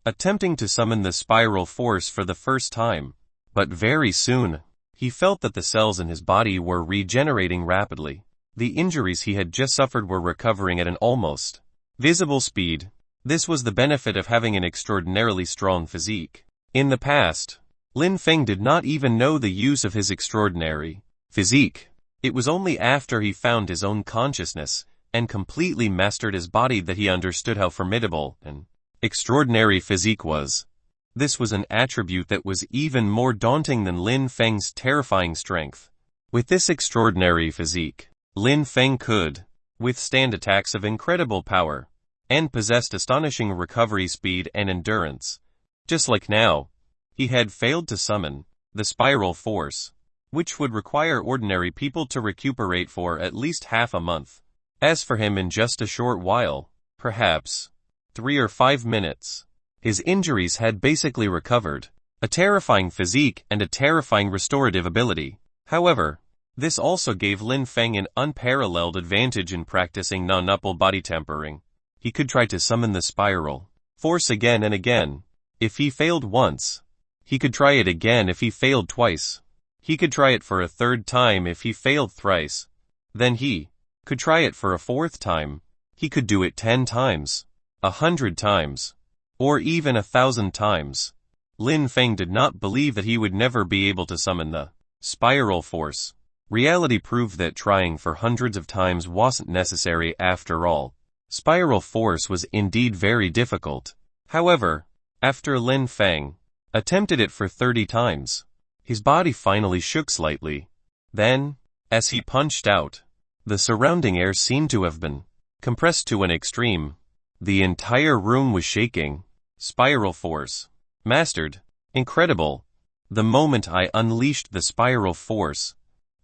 attempting to summon the spiral force for the first time, but very soon, he felt that the cells in his body were regenerating rapidly. The injuries he had just suffered were recovering at an almost visible speed. This was the benefit of having an extraordinarily strong physique. In the past, Lin Feng did not even know the use of his extraordinary physique. It was only after he found his own consciousness and completely mastered his body that he understood how formidable an extraordinary physique was. This was an attribute that was even more daunting than Lin Feng's terrifying strength. With this extraordinary physique, Lin Feng could withstand attacks of incredible power and possessed astonishing recovery speed and endurance. Just like now, he had failed to summon the spiral force, which would require ordinary people to recuperate for at least half a month. As for him, in just a short while, perhaps 3 or 5 minutes, his injuries had basically recovered, a terrifying physique and a terrifying restorative ability. However, this also gave Lin Feng an unparalleled advantage in practicing non-upple body tempering. He could try to summon the spiral force again and again. If he failed once, he could try it again. If he failed twice, he could try it for a third time. If he failed thrice, then he could try it for a fourth time. He could do it 10 times, 100 times, or even 1,000 times. Lin Feng did not believe that he would never be able to summon the spiral force. Reality proved that trying for hundreds of times wasn't necessary after all. Spiral force was indeed very difficult. However, after Lin Feng attempted it for 30 times, his body finally shook slightly. Then, as he punched out, the surrounding air seemed to have been compressed to an extreme. The entire room was shaking. Spiral force. Mastered. Incredible. The moment I unleashed the spiral force,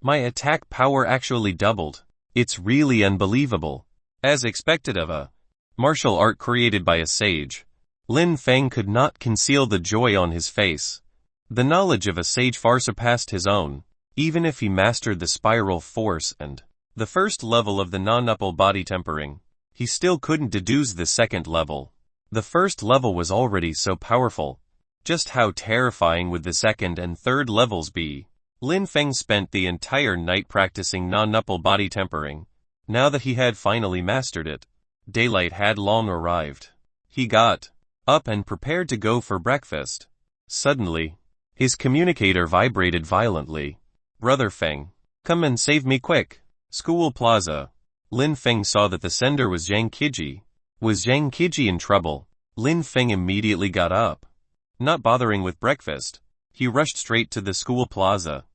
my attack power actually doubled. It's really unbelievable. As expected of a martial art created by a sage, Lin Feng could not conceal the joy on his face. The knowledge of a sage far surpassed his own. Even if he mastered the spiral force and the first level of the non-upple body tempering, he still couldn't deduce the second level. The first level was already so powerful. Just how terrifying would the second and third levels be? Lin Feng spent the entire night practicing non-upple body tempering. Now that he had finally mastered it, daylight had long arrived. He got up and prepared to go for breakfast. Suddenly, his communicator vibrated violently. "Brother Feng, come and save me quick." School Plaza. Lin Feng saw that the sender was Zhang Qiji. Was Zhang Qiji in trouble? Lin Feng immediately got up. Not bothering with breakfast, he rushed straight to the school plaza.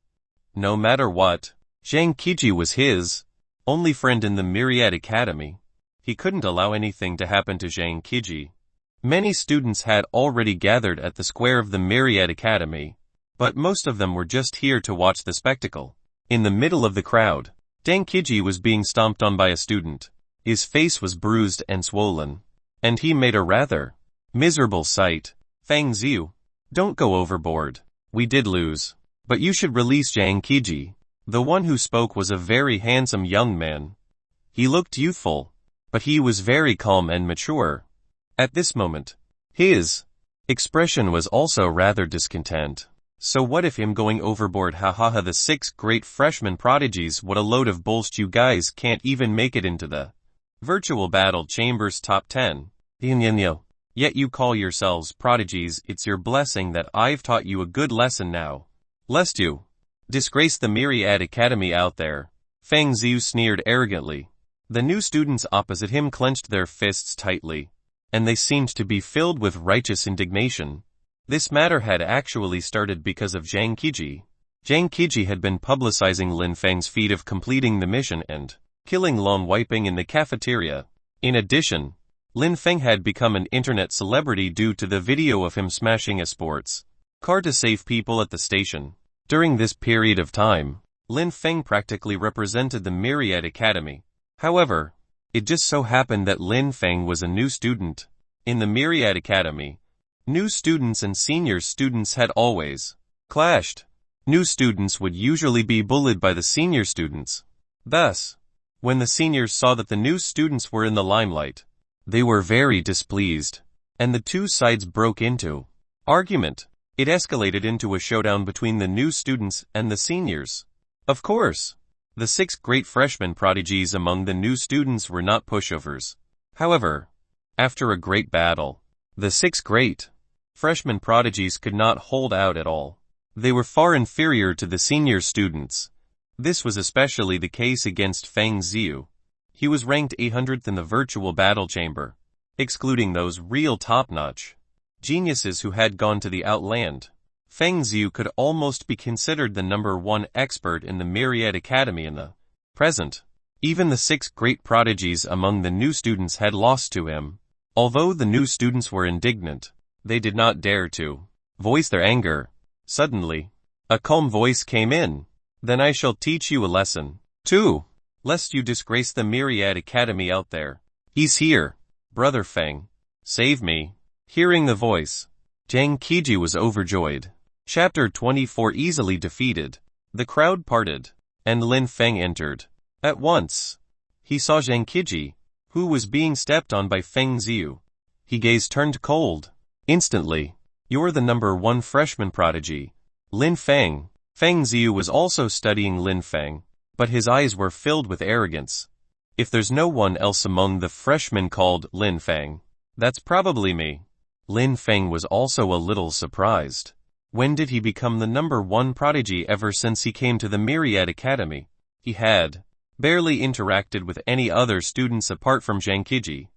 No matter what, Zhang Qiji was his only friend in the Myriad Academy. He couldn't allow anything to happen to Zhang Qiji. Many students had already gathered at the square of the Myriad Academy, but most of them were just here to watch the spectacle. In the middle of the crowd, Zhang Qiji was being stomped on by a student. His face was bruised and swollen, and he made a rather miserable sight. "Feng Ziu, don't go overboard. We did lose, but you should release Zhang Qiji." The one who spoke was a very handsome young man. He looked youthful, but he was very calm and mature. At this moment, his expression was also rather discontent. "So what if him going overboard? Ha ha ha, the 6 great freshman prodigies, what a load of bullshit. You guys can't even make it into the virtual battle chambers top 10. Yet you call yourselves prodigies. It's your blessing that I've taught you a good lesson now, lest you disgrace the Myriad Academy out there." Feng Ziu sneered arrogantly. The new students opposite him clenched their fists tightly, and they seemed to be filled with righteous indignation. This matter had actually started because of Zhang Qiji. Zhang Qiji had been publicizing Lin Feng's feat of completing the mission and killing Long Wiping in the cafeteria. In addition, Lin Feng had become an internet celebrity due to the video of him smashing a sports car to save people at the station. During this period of time, Lin Feng practically represented the Myriad Academy. However, it just so happened that Lin Feng was a new student. In the Myriad Academy, new students and senior students had always clashed. New students would usually be bullied by the senior students. Thus, when the seniors saw that the new students were in the limelight, they were very displeased, and the two sides broke into argument. It escalated into a showdown between the new students and the seniors. Of course, the 6 great freshman prodigies among the new students were not pushovers. However, after a great battle, the 6 great freshman prodigies could not hold out at all. They were far inferior to the senior students. This was especially the case against Feng Ziyu. He was ranked 800th in the virtual battle chamber, excluding those real top-notch geniuses who had gone to the Outland. Feng Ziyu could almost be considered the #1 expert in the Myriad Academy in the present. Even the 6 great prodigies among the new students had lost to him. Although the new students were indignant, they did not dare to voice their anger. Suddenly, a calm voice came in. Then I shall teach you a lesson, too, lest you disgrace the Myriad Academy out there. He's here. Brother Feng, save me. Hearing the voice, Zhang Qiji was overjoyed. Chapter 24 Easily defeated. The crowd parted, and Lin Feng entered. At once, he saw Zhang Qiji, who was being stepped on by Feng Ziyu. His gaze turned cold. Instantly, you're the #1 freshman prodigy, Lin Feng. Feng Ziyu was also studying Lin Feng, but his eyes were filled with arrogance. If there's no one else among the freshmen called Lin Feng, that's probably me. Lin Feng was also a little surprised. When did he become the #1 prodigy? Ever since he came to the Myriad Academy, he had barely interacted with any other students apart from Zhang Qiji.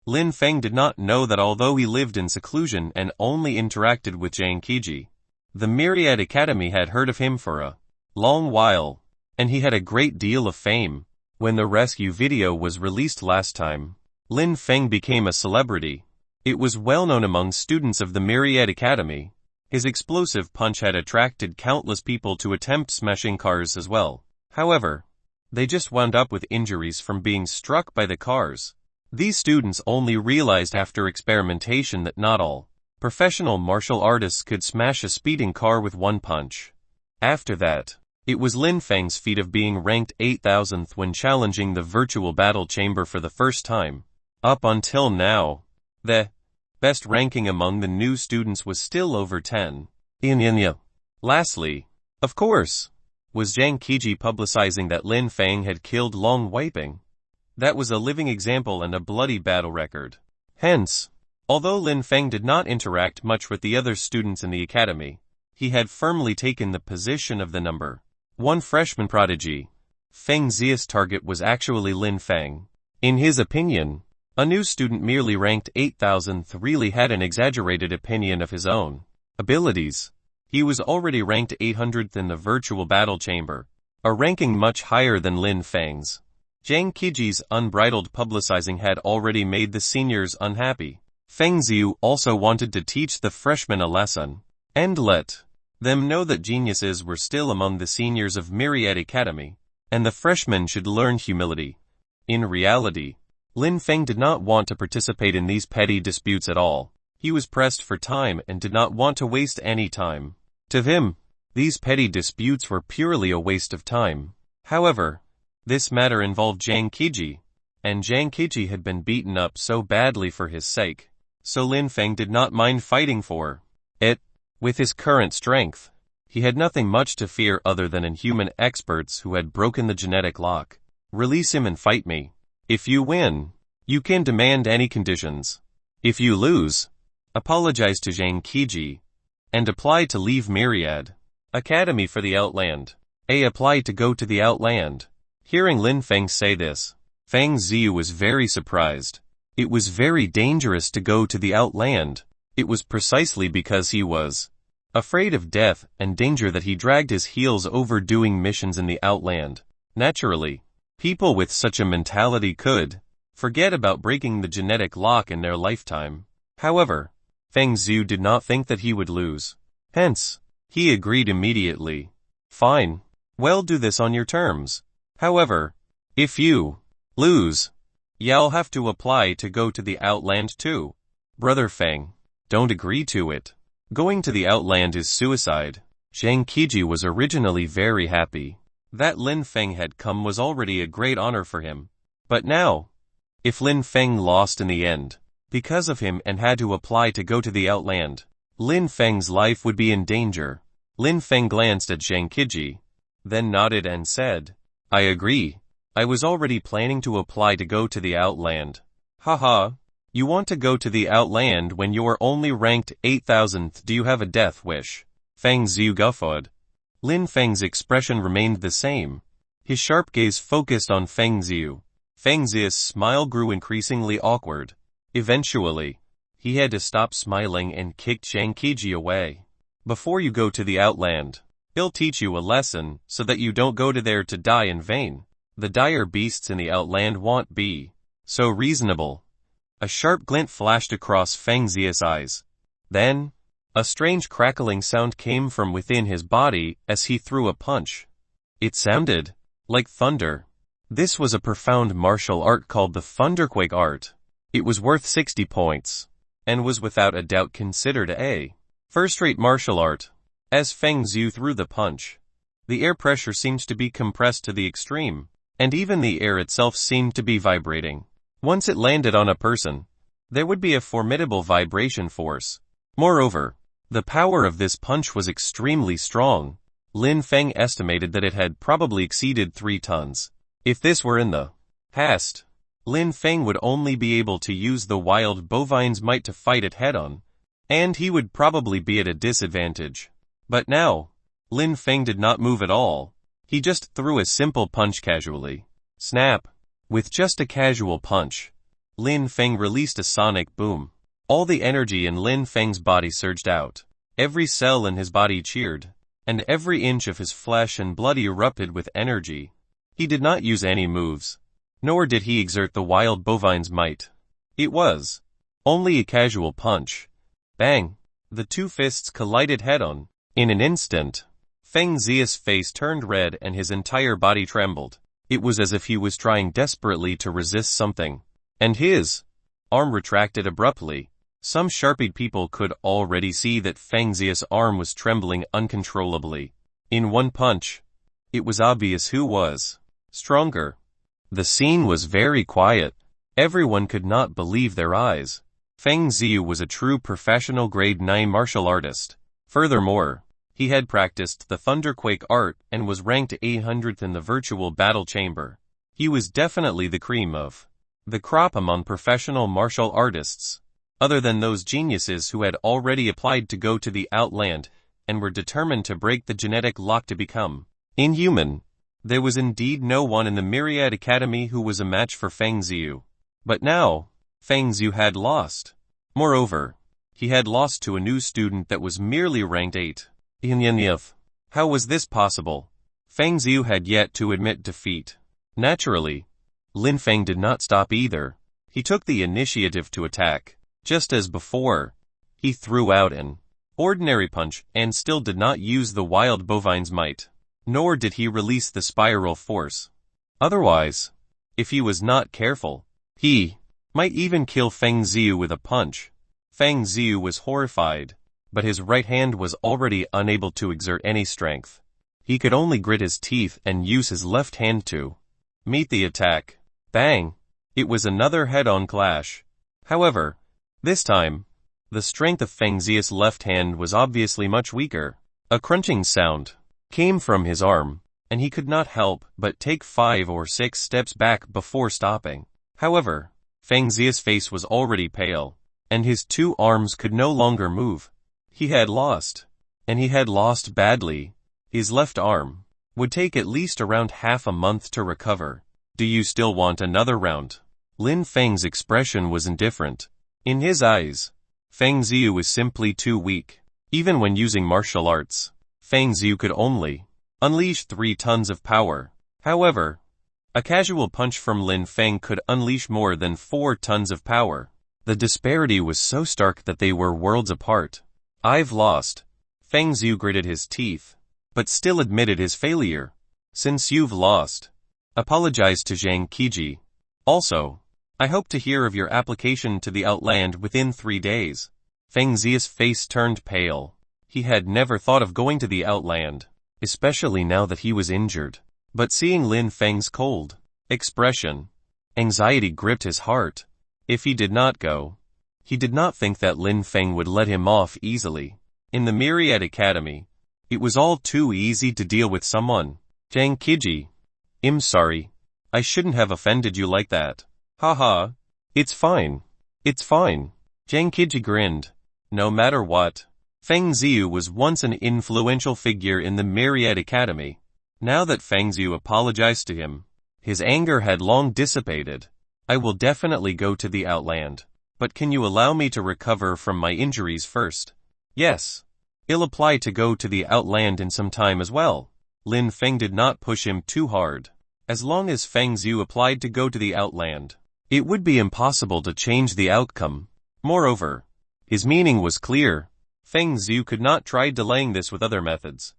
Lin Feng did not know that although he lived in seclusion and only interacted with Zhang Qiji, the Myriad Academy had heard of him for a long while, and he had a great deal of fame. When the rescue video was released last time, Lin Feng became a celebrity. It was well known among students of the Myriad Academy. His explosive punch had attracted countless people to attempt smashing cars as well. However, they just wound up with injuries from being struck by the cars. These students only realized after experimentation that not all professional martial artists could smash a speeding car with one punch. After that, it was Lin Feng's feat of being ranked 8,000th when challenging the virtual battle chamber for the first time. Up until now, the best ranking among the new students was still over 10. Lastly, of course, was Zhang Qiji publicizing that Lin Feng had killed Long Wiping. That was a living example and a bloody battle record. Hence, although Lin Feng did not interact much with the other students in the academy, he had firmly taken the position of the #1 freshman prodigy. Feng Ziyu's target was actually Lin Feng. In his opinion, a new student merely ranked 8,000th really had an exaggerated opinion of his own abilities. He was already ranked 800th in the virtual battle chamber, a ranking much higher than Lin Feng's. Zhang Qiji's unbridled publicizing had already made the seniors unhappy. Feng Ziyu also wanted to teach the freshmen a lesson, and let them know that geniuses were still among the seniors of Myriad Academy, and the freshmen should learn humility. In reality, Lin Feng did not want to participate in these petty disputes at all. He was pressed for time and did not want to waste any time. To him, these petty disputes were purely a waste of time. However, this matter involved Zhang Qiji, and Zhang Qiji had been beaten up so badly for his sake, so Lin Feng did not mind fighting for it. With his current strength, he had nothing much to fear other than inhuman experts who had broken the genetic lock. Release him and fight me. If you win, you can demand any conditions. If you lose, apologize to Zhang Qiji, and apply to leave Myriad Academy for the Outland. Apply to go to the Outland. Hearing Lin Feng say this, Feng Ziyu was very surprised. It was very dangerous to go to the Outland. It was precisely because he was Afraid of death and danger that he dragged his heels over doing missions in the outland. Naturally, people with such a mentality could forget about breaking the genetic lock in their lifetime. However, Feng Zhu did not think that he would lose. Hence, he agreed immediately. Fine. Well, do this on your terms. However, if you lose, you'll have to apply to go to the outland too. Brother Feng, don't agree to it. Going to the outland is suicide. Zhang Qiji was originally very happy. That Lin Feng had come was already a great honor for him. But now, if Lin Feng lost in the end, because of him and had to apply to go to the outland, Lin Feng's life would be in danger. Lin Feng glanced at Zhang Qiji, then nodded and said, I agree. I was already planning to apply to go to the outland. Haha. You want to go to the outland when you're only ranked 8,000th? Do you have a death wish? Feng Zhu guffawed. Lin Feng's expression remained the same. His sharp gaze focused on Feng Zhu. Feng Zhu's smile grew increasingly awkward. Eventually, he had to stop smiling and kicked Zhang Qiji away. Before you go to the outland, he'll teach you a lesson so that you don't go to there to die in vain. The dire beasts in the outland won't be so reasonable. A sharp glint flashed across Feng Zhu's eyes. Then, a strange crackling sound came from within his body as he threw a punch. It sounded like thunder. This was a profound martial art called the Thunderquake art. It was worth 60 points, and was without a doubt considered a first-rate martial art. As Feng Zhu threw the punch, the air pressure seemed to be compressed to the extreme, and even the air itself seemed to be vibrating. Once it landed on a person, there would be a formidable vibration force. Moreover, the power of this punch was extremely strong. Lin Feng estimated that it had probably exceeded 3 tons. If this were in the past, Lin Feng would only be able to use the wild bovine's might to fight it head-on, and he would probably be at a disadvantage. But now, Lin Feng did not move at all. He just threw a simple punch casually. Snap! With just a casual punch, Lin Feng released a sonic boom. All the energy in Lin Feng's body surged out. Every cell in his body cheered, and every inch of his flesh and blood erupted with energy. He did not use any moves, nor did he exert the wild bovine's might. It was only a casual punch. Bang! The two fists collided head-on. In an instant, Feng Zhu's face turned red and his entire body trembled. It was as if he was trying desperately to resist something, and his arm retracted abruptly. Some sharp-eyed people could already see that Feng Zhu's arm was trembling uncontrollably. In one punch, it was obvious who was stronger. The scene was very quiet. Everyone could not believe their eyes. Feng Zhu was a true professional grade 9 martial artist. Furthermore, he had practiced the Thunderquake art and was ranked 800th in the virtual battle chamber. He was definitely the cream of the crop among professional martial artists. Other than those geniuses who had already applied to go to the outland and were determined to break the genetic lock to become inhuman, there was indeed no one in the Myriad Academy who was a match for Feng Zhu. But now, Feng Zhu had lost. Moreover, he had lost to a new student that was merely ranked 8. How was this possible? Feng Zhu had yet to admit defeat. Naturally, Lin Feng did not stop either. He took the initiative to attack. Just as before, he threw out an ordinary punch and still did not use the wild bovine's might, nor did he release the spiral force. Otherwise, if he was not careful, he might even kill Feng Zhu with a punch. Feng Zhu was horrified, but his right hand was already unable to exert any strength. He could only grit his teeth and use his left hand to meet the attack. Bang! It was another head-on clash. However, this time, the strength of Feng Zhu's left hand was obviously much weaker. A crunching sound came from his arm, and he could not help but take 5 or 6 steps back before stopping. However, Feng Zhu's face was already pale, and his 2 arms could no longer move. He had lost, and he had lost badly. His left arm would take at least around half a month to recover. Do you still want another round? Lin Feng's expression was indifferent. In his eyes, Feng Zhu was simply too weak. Even when using martial arts, Feng Ziu could only unleash 3 tons of power. However, a casual punch from Lin Feng could unleash more than 4 tons of power. The disparity was so stark that they were worlds apart. I've lost. Feng Ziu gritted his teeth, but still admitted his failure. Since you've lost, apologize to Zhang Qiji. Also, I hope to hear of your application to the Outland within 3 days. Feng Ziu's face turned pale. He had never thought of going to the Outland, especially now that he was injured. But seeing Lin Feng's cold expression, anxiety gripped his heart. If he did not go, he did not think that Lin Feng would let him off easily. In the Myriad Academy, it was all too easy to deal with someone. Zhang Qiji, I'm sorry. I shouldn't have offended you like that. Haha. It's fine. It's fine. Zhang Qiji grinned. No matter what, Feng Ziu was once an influential figure in the Myriad Academy. Now that Feng Ziu apologized to him, his anger had long dissipated. I will definitely go to the Outland. But can you allow me to recover from my injuries first? Yes. I'll apply to go to the Outland in some time as well. Lin Feng did not push him too hard. As long as Feng Ziu applied to go to the Outland, it would be impossible to change the outcome. Moreover, his meaning was clear. Feng Ziu could not try delaying this with other methods.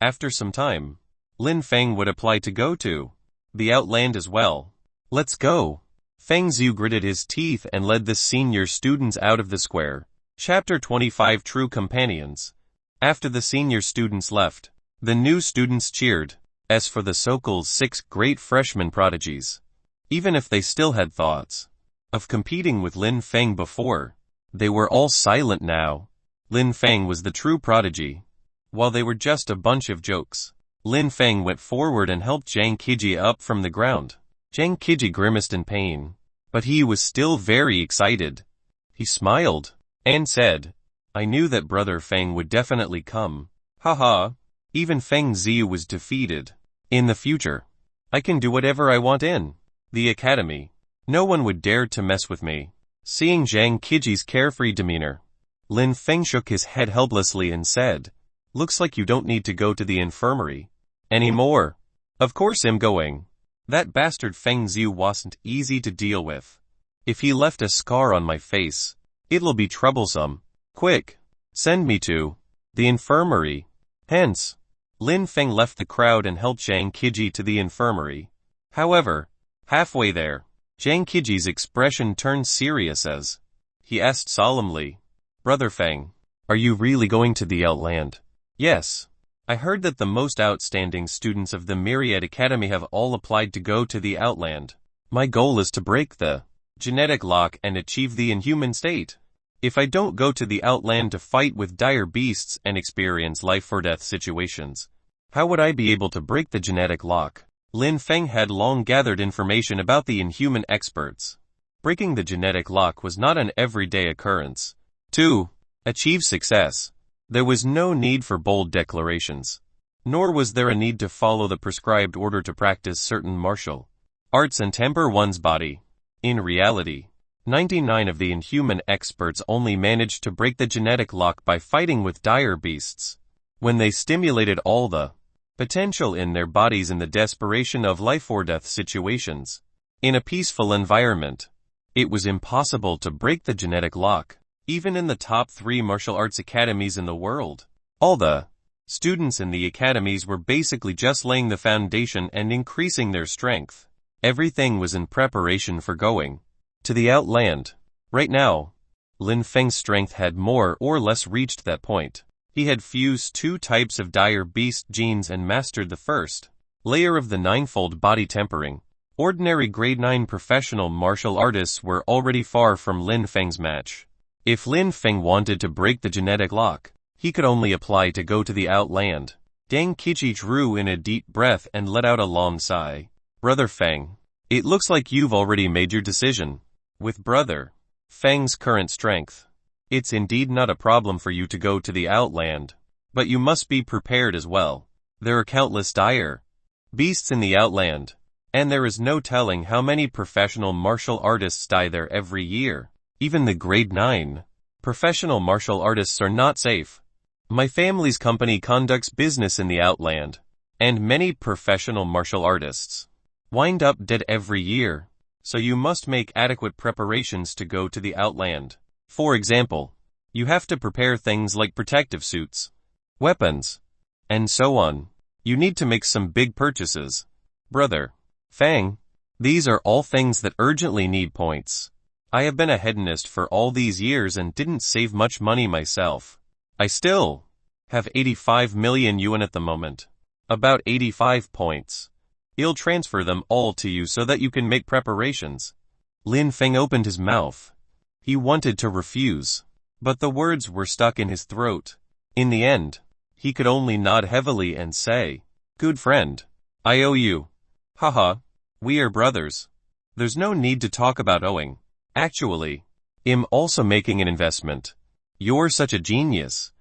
After some time, Lin Feng would apply to go to the Outland as well. Let's go. Feng Ziu gritted his teeth and led the senior students out of the square. Chapter 25 True Companions. After the senior students left, the new students cheered. As for the so-called 6 great freshman prodigies, even if they still had thoughts of competing with Lin Feng before, they were all silent now. Lin Feng was the true prodigy, while they were just a bunch of jokes. Lin Feng went forward and helped Zhang Qiji up from the ground. Zhang Qiji grimaced in pain, but he was still very excited. He smiled and said, I knew that Brother Feng would definitely come. Haha. Even Feng Ziu was defeated. In the future, I can do whatever I want in the academy. No one would dare to mess with me. Seeing Zhang Qiji's carefree demeanor, Lin Feng shook his head helplessly and said, Looks like you don't need to go to the infirmary anymore. Of course I'm going. That bastard Feng Ziu wasn't easy to deal with. If he left a scar on my face, it'll be troublesome. Quick, send me to the infirmary. Hence, Lin Feng left the crowd and helped Zhang Qiji to the infirmary. However, halfway there, Zhang Qiji's expression turned serious as he asked solemnly, Brother Feng, are you really going to the Outland? Yes. I heard that the most outstanding students of the Myriad Academy have all applied to go to the Outland. My goal is to break the genetic lock and achieve the inhuman state. If I don't go to the Outland to fight with dire beasts and experience life-or-death situations, how would I be able to break the genetic lock? Lin Feng had long gathered information about the inhuman experts. Breaking the genetic lock was not an everyday occurrence. To achieve success, there was no need for bold declarations, nor was there a need to follow the prescribed order to practice certain martial arts and temper one's body. In reality, 99 of the inhuman experts only managed to break the genetic lock by fighting with dire beasts. When they stimulated all the potential in their bodies in the desperation of life-or-death situations, in a peaceful environment, it was impossible to break the genetic lock. Even in the top 3 martial arts academies in the world, all the students in the academies were basically just laying the foundation and increasing their strength. Everything was in preparation for going to the Outland. Right now, Lin Feng's strength had more or less reached that point. He had fused 2 types of dire beast genes and mastered the first layer of the 9-fold body tempering. Ordinary grade 9 professional martial artists were already far from Lin Feng's match. If Lin Feng wanted to break the genetic lock, he could only apply to go to the Outland. Zhang Qiji drew in a deep breath and let out a long sigh. Brother Feng, it looks like you've already made your decision. With Brother Feng's current strength, it's indeed not a problem for you to go to the Outland. But you must be prepared as well. There are countless dire beasts in the Outland, and there is no telling how many professional martial artists die there every year. Even the grade 9 professional martial artists are not safe. My family's company conducts business in the outland, and many professional martial artists wind up dead every year, so you must make adequate preparations to go to the outland. For example, you have to prepare things like protective suits, weapons, and so on. You need to make some big purchases. Brother Fang, these are all things that urgently need points. I have been a hedonist for all these years and didn't save much money myself. I still have 85 million yuan at the moment. About 85 points. I'll transfer them all to you so that you can make preparations. Lin Feng opened his mouth. He wanted to refuse, but the words were stuck in his throat. In the end, he could only nod heavily and say, "Good friend, I owe you. Haha, we are brothers. There's no need to talk about owing. Actually, I'm also making an investment. You're such a genius.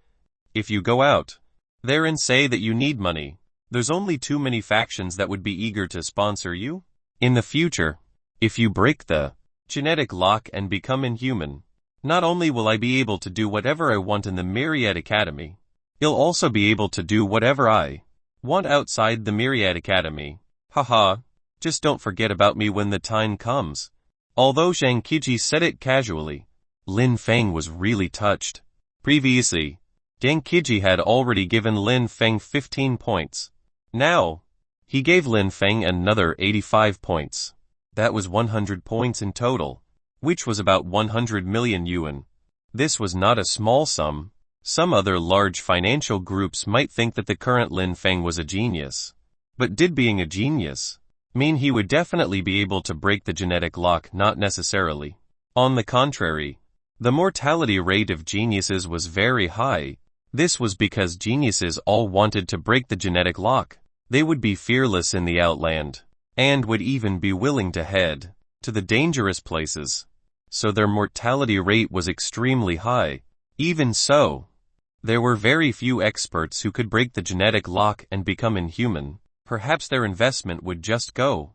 If you go out there and say that you need money, there's only too many factions that would be eager to sponsor you. In the future, if you break the genetic lock and become inhuman, not only will I be able to do whatever I want in the Myriad Academy, I'll also be able to do whatever I want outside the Myriad Academy. Haha, just don't forget about me when the time comes." Although Zhang Qiji said it casually, Lin Feng was really touched. Previously, Zhang Qiji had already given Lin Feng 15 points. Now, he gave Lin Feng another 85 points. That was 100 points in total, which was about 100 million yuan. This was not a small sum. Some other large financial groups might think that the current Lin Feng was a genius. But did being a genius mean he would definitely be able to break the genetic lock? Not necessarily. On the contrary, the mortality rate of geniuses was very high. This was because geniuses all wanted to break the genetic lock. They would be fearless in the outland, and would even be willing to head to the dangerous places. So their mortality rate was extremely high. Even so, there were very few experts who could break the genetic lock and become inhuman. Perhaps their investment would just go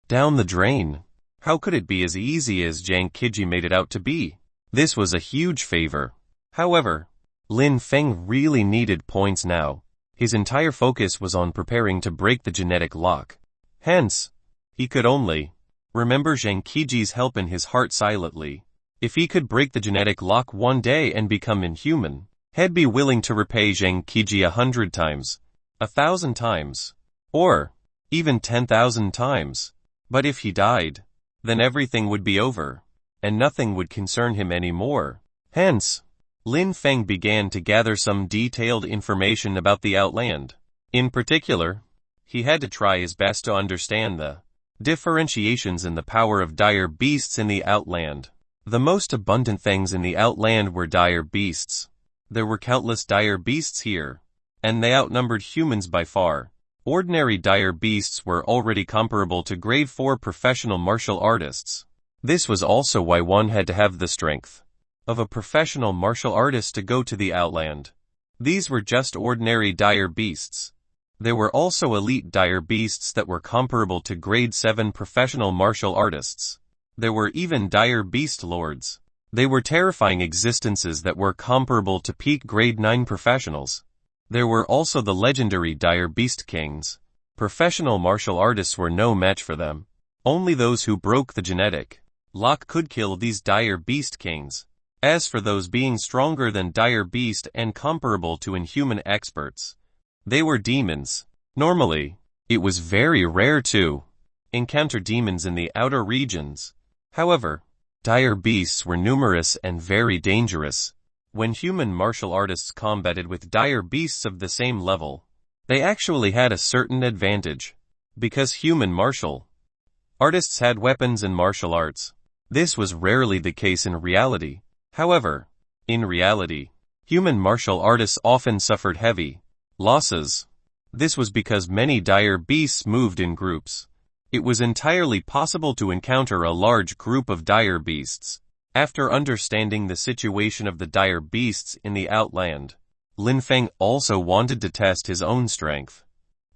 down the drain. How could it be as easy as Zhang Qiji made it out to be? This was a huge favor. However, Lin Feng really needed points now. His entire focus was on preparing to break the genetic lock. Hence, he could only remember Zhang Qiji's help in his heart silently. If he could break the genetic lock one day and become inhuman, he'd be willing to repay Zhang Qiji 100 times, 1,000 times, or even 10,000 times. But if he died, then everything would be over, and nothing would concern him anymore. Hence, Lin Feng began to gather some detailed information about the outland. In particular, he had to try his best to understand the differentiations in the power of dire beasts in the outland. The most abundant things in the outland were dire beasts. There were countless dire beasts here, and they outnumbered humans by far. Ordinary dire beasts were already comparable to grade 4 professional martial artists. This was also why one had to have the strength of a professional martial artist to go to the outland. These were just ordinary dire beasts. There were also elite dire beasts that were comparable to grade 7 professional martial artists. There were even dire beast lords. They were terrifying existences that were comparable to peak grade 9 professionals. There were also the legendary dire beast kings. Professional martial artists were no match for them. Only those who broke the genetic lock could kill these dire beast kings. As for those being stronger than dire beast and comparable to inhuman experts, they were demons. Normally, it was very rare to encounter demons in the outer regions. However, dire beasts were numerous and very dangerous. When human martial artists combated with dire beasts of the same level, they actually had a certain advantage, because human martial artists had weapons and martial arts. This was rarely the case in reality. However, in reality, human martial artists often suffered heavy losses. This was because many dire beasts moved in groups. It was entirely possible to encounter a large group of dire beasts. After understanding the situation of the dire beasts in the outland, Lin Feng also wanted to test his own strength.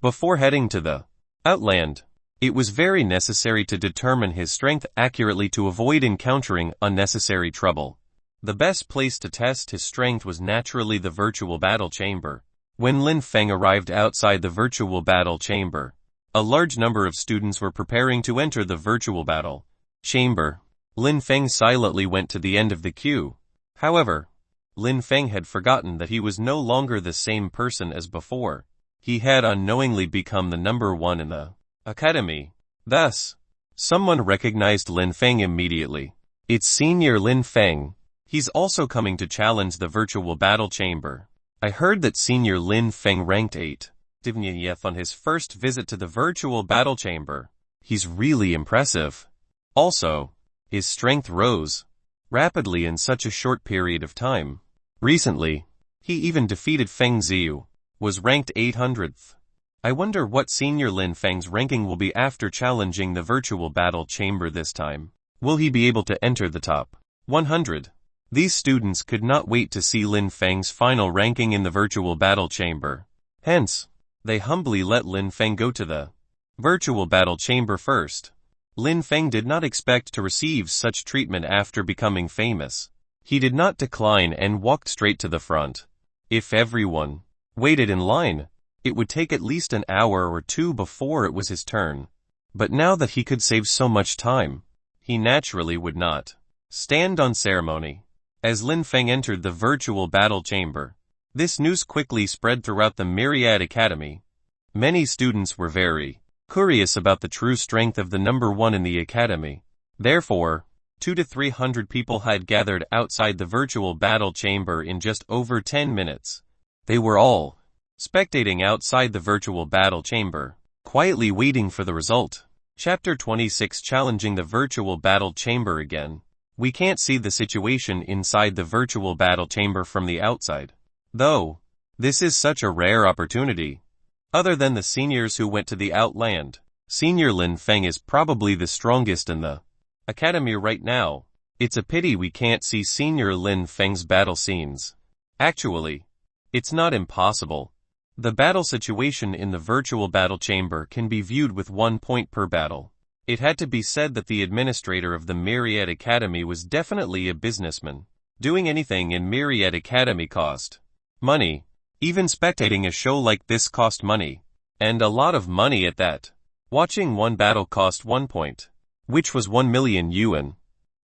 Before heading to the outland, it was very necessary to determine his strength accurately to avoid encountering unnecessary trouble. The best place to test his strength was naturally the virtual battle chamber. When Lin Feng arrived outside the virtual battle chamber, a large number of students were preparing to enter the virtual battle chamber. Lin Feng silently went to the end of the queue. However, Lin Feng had forgotten that he was no longer the same person as before. He had unknowingly become the number one in the academy. Thus, someone recognized Lin Feng immediately. It's Senior Lin Feng. He's also coming to challenge the virtual battle chamber. I heard that Senior Lin Feng ranked 8 on his first visit to the virtual battle chamber. He's really impressive. Also, his strength rose rapidly in such a short period of time. Recently, he even defeated Feng Ziyu, was ranked 800th. I wonder what Senior Lin Feng's ranking will be after challenging the virtual battle chamber this time. Will he be able to enter the top 100? These students could not wait to see Lin Feng's final ranking in the virtual battle chamber. Hence, they humbly let Lin Feng go to the virtual battle chamber first. Lin Feng did not expect to receive such treatment after becoming famous. He did not decline and walked straight to the front. If everyone waited in line, it would take at least an hour or two before it was his turn. But now that he could save so much time, he naturally would not stand on ceremony. As Lin Feng entered the virtual battle chamber, this news quickly spread throughout the Myriad Academy. Many students were very curious about the true strength of the number one in the academy. Therefore, 200 to 300 people had gathered outside the virtual battle chamber in just over 10 minutes. They were all spectating outside the virtual battle chamber, quietly waiting for the result. Chapter 26, Challenging the virtual battle chamber again. We can't see the situation inside the virtual battle chamber from the outside. Though, this is such a rare opportunity. Other than the seniors who went to the outland, Senior Lin Feng is probably the strongest in the academy right now. It's a pity we can't see Senior Lin Feng's battle scenes. Actually, it's not impossible. The battle situation in the virtual battle chamber can be viewed with 1 point per battle. It had to be said that the administrator of the Myriad Academy was definitely a businessman. Doing anything in Myriad Academy cost money. Even spectating a show like this cost money. And a lot of money at that. Watching one battle cost 1 point, which was 1 million yuan.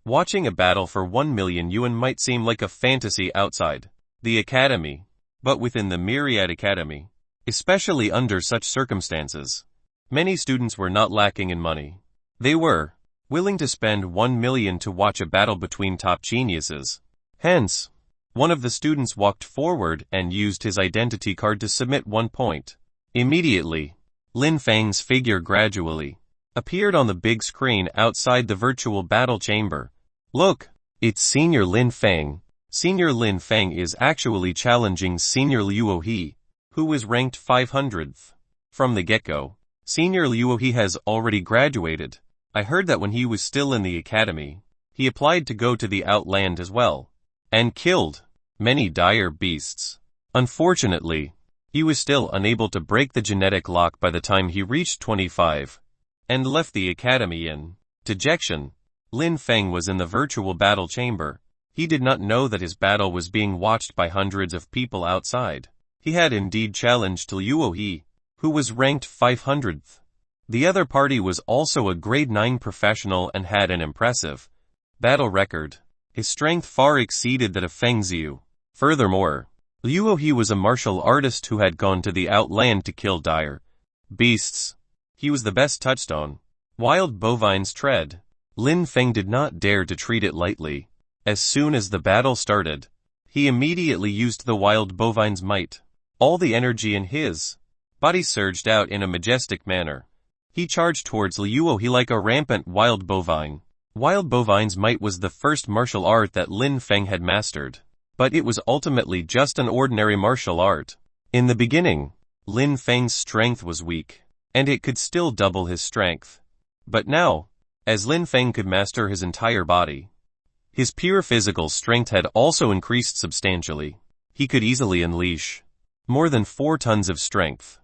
Watching a battle for 1 million yuan might seem like a fantasy outside the academy, but within the Myriad Academy, especially under such circumstances, many students were not lacking in money. They were willing to spend 1 million to watch a battle between top geniuses. Hence, one of the students walked forward and used his identity card to submit 1 point. Immediately, Lin Feng's figure gradually appeared on the big screen outside the virtual battle chamber. Look, it's Senior Lin Feng. Senior Lin Feng is actually challenging Senior Liu He, who was ranked 500th. From the get-go, Senior Liu He has already graduated. I heard that when he was still in the academy, he applied to go to the outland as well, and killed many dire beasts. Unfortunately, he was still unable to break the genetic lock by the time he reached 25, and left the academy in dejection. Lin Feng was in the virtual battle chamber. He did not know that his battle was being watched by hundreds of people outside. He had indeed challenged Liu He, who was ranked 500th. The other party was also a grade 9 professional and had an impressive battle record. His strength far exceeded that of Feng Ziyu. Furthermore, Liu He was a martial artist who had gone to the outland to kill dire beasts. He was the best touchstone. Wild bovine's tread. Lin Feng did not dare to treat it lightly. As soon as the battle started, he immediately used the wild bovine's might. All the energy in his body surged out in a majestic manner. He charged towards Liu He like a rampant wild bovine. Wild bovine's might was the first martial art that Lin Feng had mastered, but it was ultimately just an ordinary martial art. In the beginning, Lin Feng's strength was weak, and it could still double his strength. But now, as Lin Feng could master his entire body, his pure physical strength had also increased substantially. He could easily unleash more than 4 tons of strength.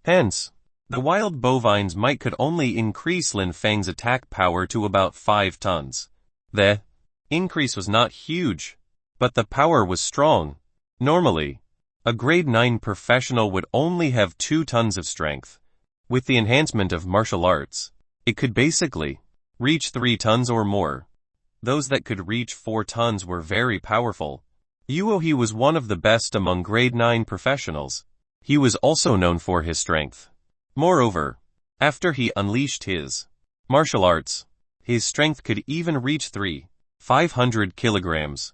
Hence, the wild bovine's might could only increase Lin Feng's attack power to about 5 tons. The increase was not huge, but the power was strong. Normally, a grade 9 professional would only have 2 tons of strength. With the enhancement of martial arts, it could basically reach 3 tons or more. Those that could reach 4 tons were very powerful. Yuohi was one of the best among grade 9 professionals. He was also known for his strength. Moreover, after he unleashed his martial arts, his strength could even reach 500 kilograms.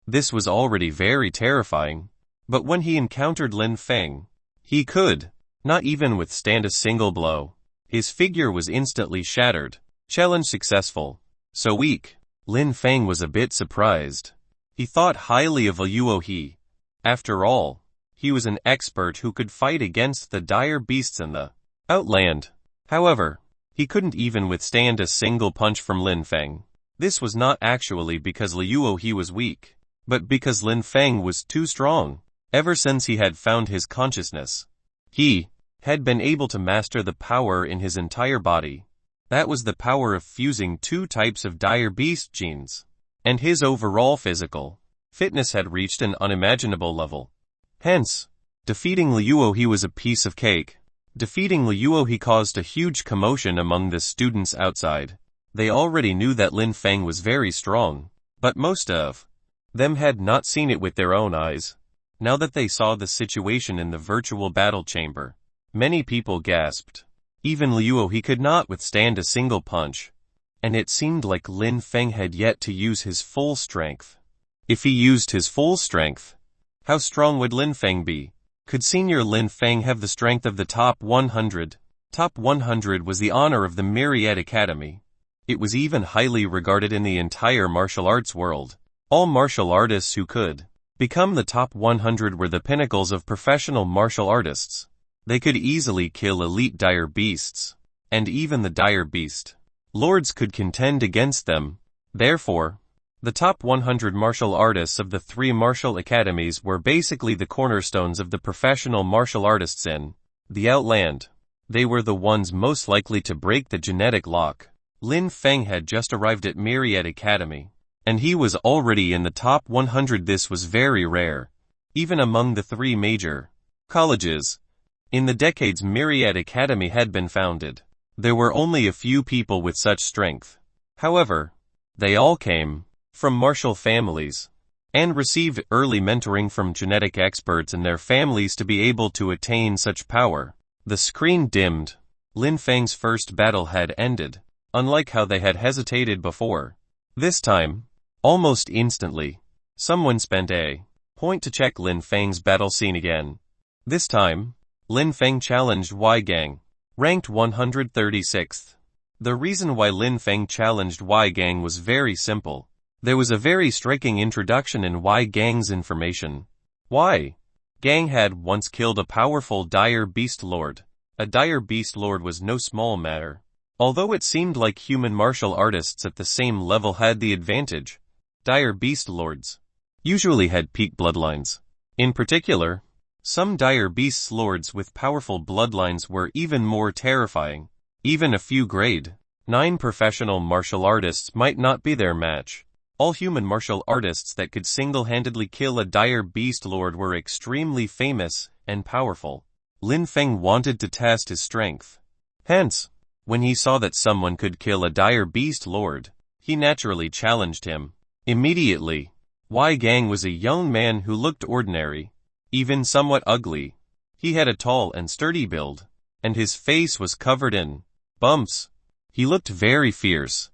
This was already very terrifying. But when he encountered Lin Feng, he could not even withstand a single blow. His figure was instantly shattered. Challenge successful. So weak. Lin Feng was a bit surprised. He thought highly of Yuohi. After all, he was an expert who could fight against the dire beasts in the outland. However, he couldn't even withstand a single punch from Lin Feng. This was not actually because Yuohi was weak, but because Lin Feng was too strong. Ever since he had found his consciousness, he had been able to master the power in his entire body. That was the power of fusing 2 types of dire beast genes. And his overall physical fitness had reached an unimaginable level. Hence, defeating Yuohi was a piece of cake. Defeating Yuohi caused a huge commotion among the students outside. They already knew that Lin Feng was very strong, but most of them had not seen it with their own eyes. Now that they saw the situation in the virtual battle chamber, many people gasped. Even Yuohi could not withstand a single punch, and it seemed like Lin Feng had yet to use his full strength. If he used his full strength, how strong would Lin Feng be? Could Senior Lin Feng have the strength of the top 100? Top 100 was the honor of the Myriad Academy. It was even highly regarded in the entire martial arts world. All martial artists who could become the top 100 were the pinnacles of professional martial artists. They could easily kill elite dire beasts, and even the dire beast lords could contend against them. Therefore, the top 100 martial artists of the 3 martial academies were basically the cornerstones of the professional martial artists in the outland. They were the ones most likely to break the genetic lock. Lin Feng had just arrived at Myriad Academy, and he was already in the top 100. This was very rare, even among the 3 major colleges. In the decades Myriad Academy had been founded, there were only a few people with such strength. However, they all came from martial families, and received early mentoring from genetic experts in their families to be able to attain such power. The screen dimmed. Lin Feng's first battle had ended, unlike how they had hesitated before. This time, almost instantly, someone spent a point to check Lin Feng's battle scene again. This time, Lin Feng challenged Wei Gang, ranked 136th. The reason why Lin Feng challenged Wei Gang was very simple. There was a very striking introduction in Wei Gang's information. Wei Gang had once killed a powerful dire beast lord. A dire beast lord was no small matter. Although it seemed like human martial artists at the same level had the advantage, dire beast lords usually had peak bloodlines. In particular, some dire beast lords with powerful bloodlines were even more terrifying. Even a few grade 9 professional martial artists might not be their match. All human martial artists that could single-handedly kill a dire beast lord were extremely famous and powerful. Lin Feng wanted to test his strength. Hence, when he saw that someone could kill a dire beast lord, he naturally challenged him. Immediately, Wei Gang was a young man who looked ordinary, even somewhat ugly. He had a tall and sturdy build, and his face was covered in bumps. He looked very fierce.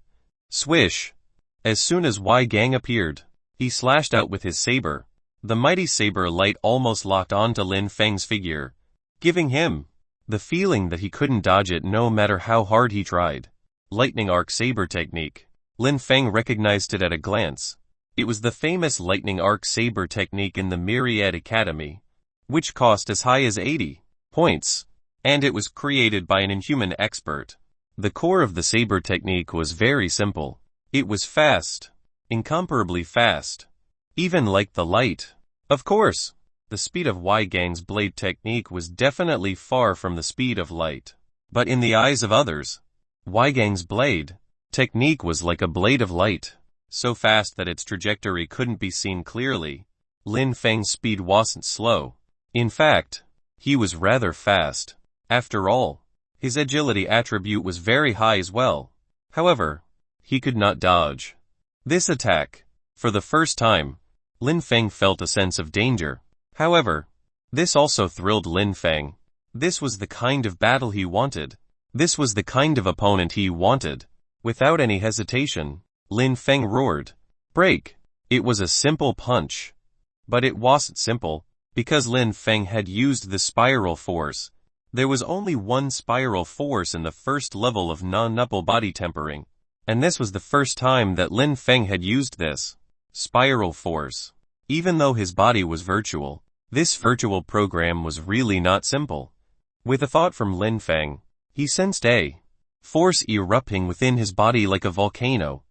Swish! As soon as Wei Gang appeared, he slashed out with his saber. The mighty saber light almost locked onto Lin Feng's figure, giving him the feeling that he couldn't dodge it no matter how hard he tried. Lightning arc saber technique. Lin Feng recognized it at a glance. It was the famous lightning arc saber technique in the Myriad Academy, which cost as high as 80 points, and it was created by an inhuman expert. The core of the saber technique was very simple. It was fast, incomparably fast, even like the light. Of course, the speed of Wei Gang's blade technique was definitely far from the speed of light. But in the eyes of others, Wei Gang's blade technique was like a blade of light. so fast that its trajectory couldn't be seen clearly. Lin Feng's speed wasn't slow. In fact, he was rather fast. After all, his agility attribute was very high as well. However, he could not dodge this attack. For the first time, Lin Feng felt a sense of danger. However, this also thrilled Lin Feng. This was the kind of battle he wanted. This was the kind of opponent he wanted. Without any hesitation, Lin Feng roared, "Break!" It was a simple punch. But it wasn't simple, because Lin Feng had used the spiral force. There was only one spiral force in the first level of non-nupple body tempering, and this was the first time that Lin Feng had used this spiral force. Even though his body was virtual, this virtual program was really not simple. With a thought from Lin Feng, he sensed a force erupting within his body like a volcano,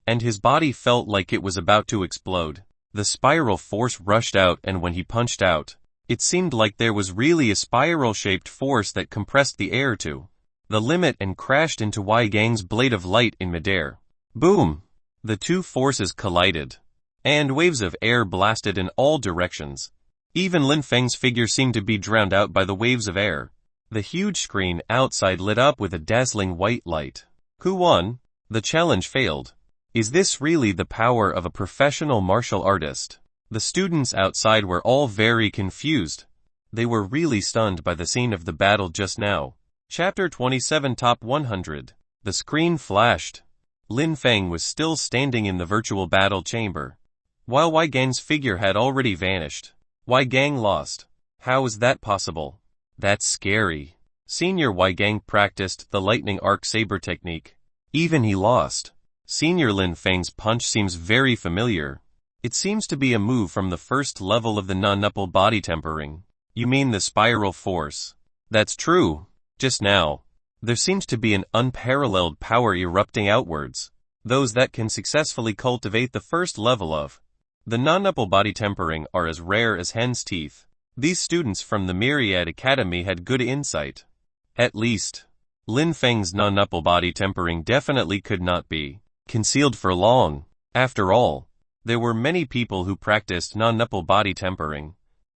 and his body felt like it was about to explode. The spiral force rushed out, and when he punched out, it seemed like there was really a spiral-shaped force that compressed the air to the limit and crashed into Wei Gang's blade of light in midair. Boom! The two forces collided, and waves of air blasted in all directions. Even Lin Feng's figure seemed to be drowned out by the waves of air. The huge screen outside lit up with a dazzling white light. Who won? The challenge failed. Is this really the power of a professional martial artist? The students outside were all very confused. They were really stunned by the scene of the battle just now. Chapter 27 Top 100. The screen flashed. Lin Feng was still standing in the virtual battle chamber, while Wei Gang's figure had already vanished. Wei Gang lost. How is that possible? That's scary. Senior Wei Gang practiced the lightning arc saber technique. Even he lost. Senior Lin Feng's punch seems very familiar. It seems to be a move from the first level of the non-nupple body tempering. You mean the spiral force? That's true. Just now, there seems to be an unparalleled power erupting outwards. Those that can successfully cultivate the first level of the non-nupple body tempering are as rare as hen's teeth. These students from the Myriad Academy had good insight. At least, Lin Feng's non-nupple body tempering definitely could not be concealed for long. After all, there were many people who practiced non-nupple body tempering.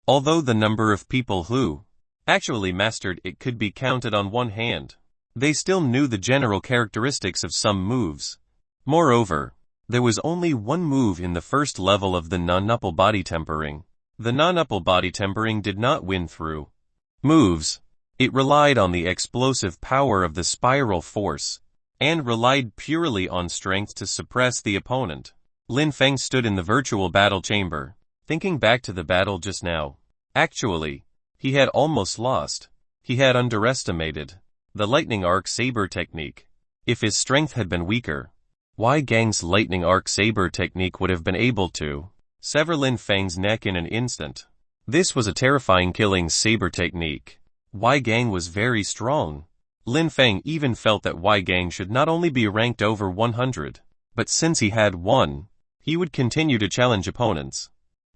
Although the number of people who actually mastered it could be counted on one hand, they still knew the general characteristics of some moves. Moreover, there was only one move in the first level of the non-nupple body tempering. The non-nupple body tempering did not win through moves. It relied on the explosive power of the spiral force, and relied purely on strength to suppress the opponent. Lin Feng stood in the virtual battle chamber, thinking back to the battle just now. Actually, he had almost lost. He had underestimated the lightning arc saber technique. If his strength had been weaker, Wei Gang's lightning arc saber technique would have been able to sever Lin Feng's neck in an instant. This was a terrifying killing saber technique. Wei Gang was very strong. Lin Feng even felt that Wei Gang should not only be ranked over 100, but since he had won, he would continue to challenge opponents.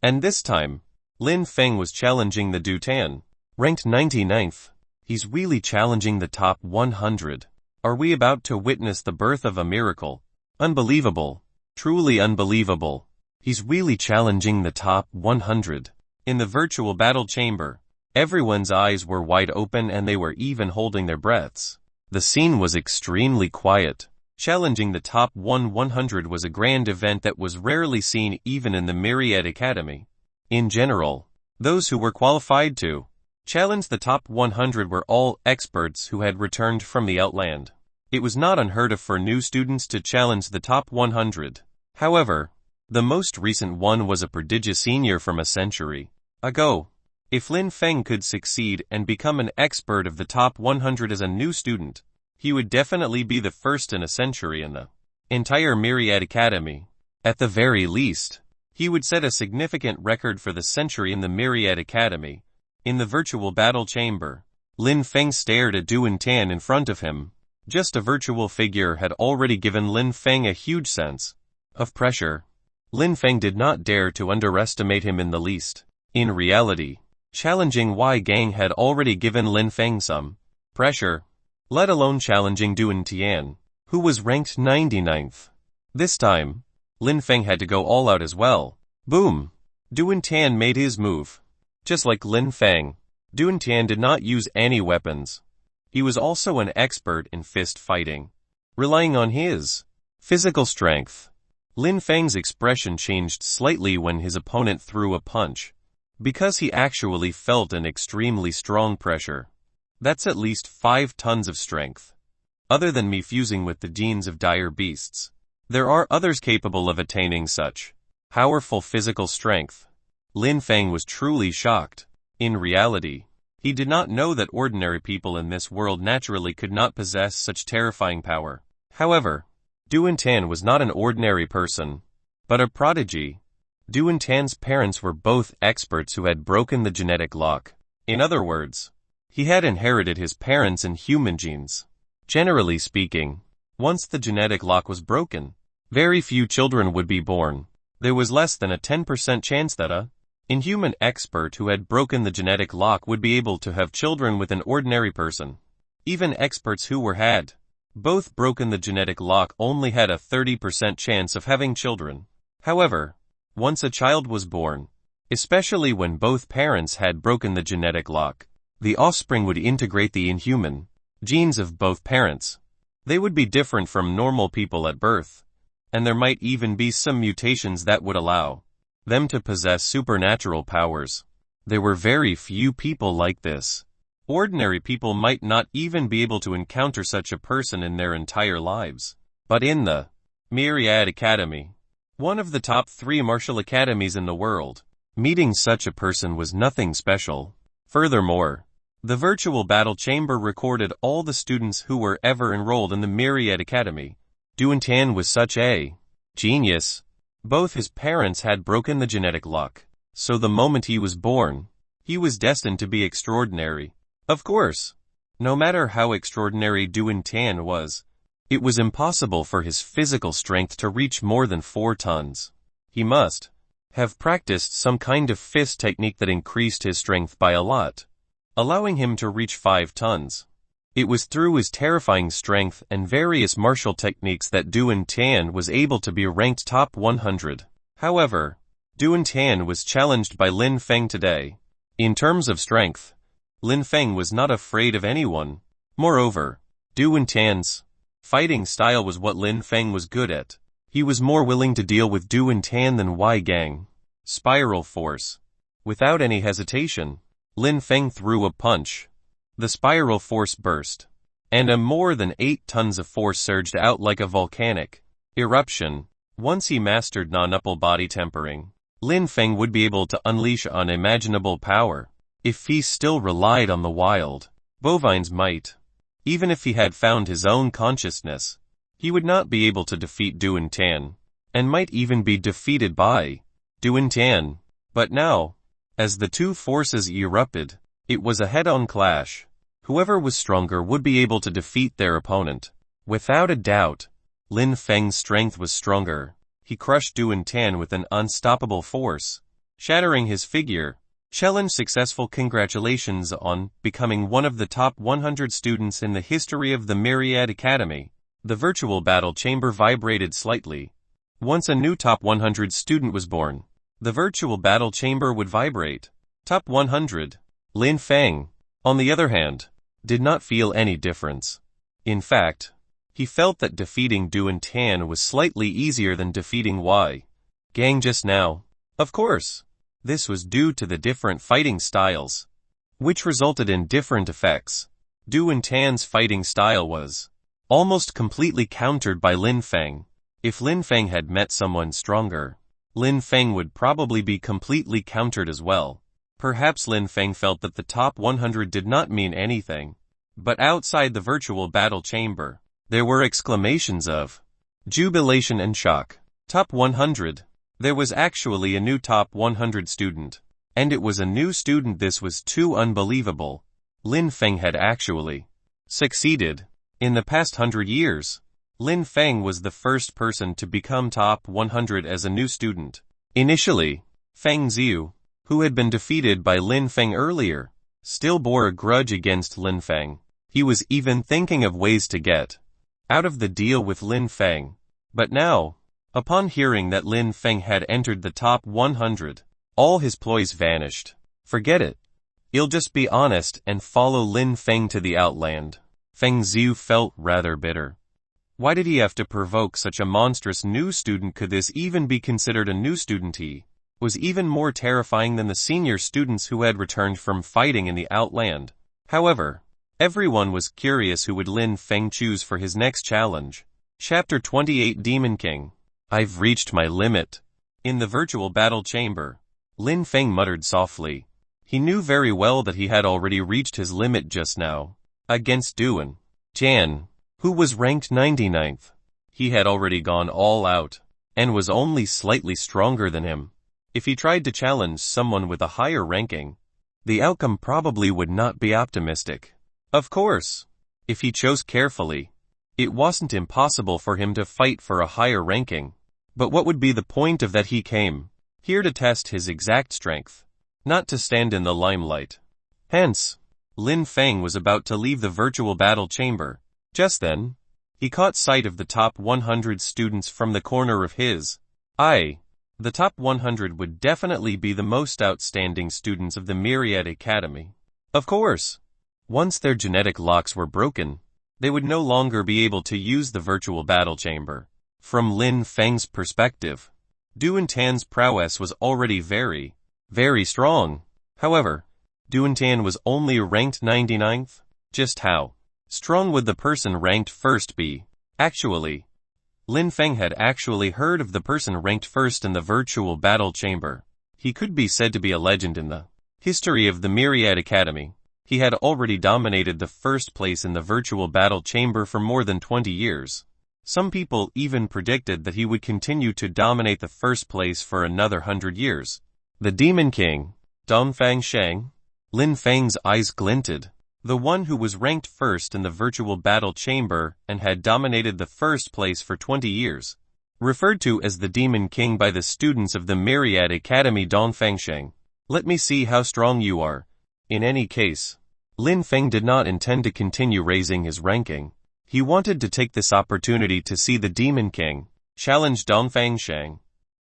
And this time, Lin Feng was challenging the Dutan, ranked 99th. He's really challenging the top 100. Are we about to witness the birth of a miracle? Unbelievable. Truly unbelievable. He's really challenging the top 100. In the virtual battle chamber, everyone's eyes were wide open and they were even holding their breaths. The scene was extremely quiet. Challenging the top 100 was a grand event that was rarely seen even in the Myriad Academy. In general, those who were qualified to challenge the top 100 were all experts who had returned from the outland. It was not unheard of for new students to challenge the top 100. However, the most recent one was a prodigious senior from a century ago. If Lin Feng could succeed and become an expert of the top 100 as a new student, he would definitely be the first in a century in the entire Myriad Academy. At the very least, he would set a significant record for the century in the Myriad Academy. In the virtual battle chamber, Lin Feng stared at Duan Tan in front of him. Just a virtual figure had already given Lin Feng a huge sense of pressure. Lin Feng did not dare to underestimate him in the least. In reality, challenging Wei Gang had already given Lin Feng some pressure, let alone challenging Duan Tian, who was ranked 99th. This time, Lin Feng had to go all out as well. Boom! Duan Tan made his move. Just like Lin Feng, Duan Tan did not use any weapons. He was also an expert in fist fighting, relying on his physical strength. Lin Feng's expression changed slightly when his opponent threw a punch, because he actually felt an extremely strong pressure. That's at least 5 tons of strength. Other than me fusing with the genes of dire beasts, there are others capable of attaining such powerful physical strength. Lin Feng was truly shocked. In reality, he did not know that ordinary people in this world naturally could not possess such terrifying power. However, Duan Tan was not an ordinary person, but a prodigy. Duan Tan's parents were both experts who had broken the genetic lock. In other words, he had inherited his parents' inhuman genes. Generally speaking, once the genetic lock was broken, very few children would be born. There was less than a 10% chance that a inhuman expert who had broken the genetic lock would be able to have children with an ordinary person. Even experts who had both broken the genetic lock only had a 30% chance of having children. However, once a child was born, especially when both parents had broken the genetic lock, the offspring would integrate the inhuman genes of both parents. They would be different from normal people at birth, and there might even be some mutations that would allow them to possess supernatural powers. There were very few people like this. Ordinary people might not even be able to encounter such a person in their entire lives. But in the Myriad Academy, one of the top 3 martial academies in the world, meeting such a person was nothing special. Furthermore, the virtual battle chamber recorded all the students who were ever enrolled in the Myriad Academy. Duan Tan was such a genius. Both his parents had broken the genetic lock, so the moment he was born, he was destined to be extraordinary. Of course, no matter how extraordinary Duan Tan was, it was impossible for his physical strength to reach more than 4 tons. He must have practiced some kind of fist technique that increased his strength by a lot, allowing him to reach 5 tons. It was through his terrifying strength and various martial techniques that Duan Tan was able to be ranked top 100. However, Duan Tan was challenged by Lin Feng today. In terms of strength, Lin Feng was not afraid of anyone. Moreover, Duan Tan's fighting style was what Lin Feng was good at. He was more willing to deal with Duan Tan than Wei Gang. Spiral force. Without any hesitation, Lin Feng threw a punch. The spiral force burst, and a more than 8 tons of force surged out like a volcanic eruption. Once he mastered non-upper body tempering, Lin Feng would be able to unleash unimaginable power. If he still relied on the wild bovine's might, even if he had found his own consciousness, he would not be able to defeat Duan Tan, and might even be defeated by Duan Tan. But now, as the two forces erupted, it was a head-on clash. Whoever was stronger would be able to defeat their opponent. Without a doubt, Lin Feng's strength was stronger. He crushed Duan Tan with an unstoppable force, shattering his figure. Challenge successful. Congratulations on becoming one of the top 100 students in the history of the Myriad Academy. The virtual battle chamber vibrated slightly. Once a new top 100 student was born, the virtual battle chamber would vibrate. Top 100. Lin Feng, on the other hand, did not feel any difference. In fact, he felt that defeating Duan Tan was slightly easier than defeating Wei Gang just now. Of course, this was due to the different fighting styles, which resulted in different effects. Duan Tan's fighting style was almost completely countered by Lin Feng. If Lin Feng had met someone stronger, Lin Feng would probably be completely countered as well. Perhaps Lin Feng felt that the top 100 did not mean anything. But outside the virtual battle chamber, there were exclamations of jubilation and shock. Top 100. There was actually a new top 100 student. And it was a new student. This was too unbelievable. Lin Feng had actually succeeded. In the past 100 years, Lin Feng was the first person to become top 100 as a new student. Initially, Feng Ziyu, who had been defeated by Lin Feng earlier, still bore a grudge against Lin Feng. He was even thinking of ways to get out of the deal with Lin Feng. But now, Upon hearing that Lin Feng had entered the top 100, all his ploys vanished. Forget it. He'll just be honest and follow Lin Feng to the outland. Feng Ziu felt rather bitter. Why did he have to provoke such a monstrous new student? Could this even be considered a new student? He was even more terrifying than the senior students who had returned from fighting in the outland. However, everyone was curious who would Lin Feng choose for his next challenge. Chapter 28 Demon King. I've reached my limit. In the virtual battle chamber, Lin Feng muttered softly. He knew very well that he had already reached his limit just now. Against Duan Jian, who was ranked 99th. He had already gone all out, and was only slightly stronger than him. If he tried to challenge someone with a higher ranking, the outcome probably would not be optimistic. Of course, if he chose carefully, it wasn't impossible for him to fight for a higher ranking. But what would be the point of that? He came here to test his exact strength, not to stand in the limelight. Hence, Lin Feng was about to leave the virtual battle chamber. Just then, he caught sight of the top 100 students from the corner of his eye. The top 100 would definitely be the most outstanding students of the Myriad Academy. Of course, once their genetic locks were broken, they would no longer be able to use the virtual battle chamber. From Lin Feng's perspective, Duan Tan's prowess was already very, very strong. However, Duan Tan was only ranked 99th. Just how strong would the person ranked first be? Actually, Lin Feng had actually heard of the person ranked first in the virtual battle chamber. He could be said to be a legend in the history of the Myriad Academy. He had already dominated the first place in the virtual battle chamber for more than 20 years. Some people even predicted that he would continue to dominate the first place for another 100 years. The Demon King, Dongfang Sheng. Lin Feng's eyes glinted. The one who was ranked first in the virtual battle chamber and had dominated the first place for 20 years. Referred to as the Demon King by the students of the Myriad Academy. Dongfang Sheng. Let me see how strong you are. In any case, Lin Feng did not intend to continue raising his ranking. He wanted to take this opportunity to see the Demon King challenge Dongfang Sheng.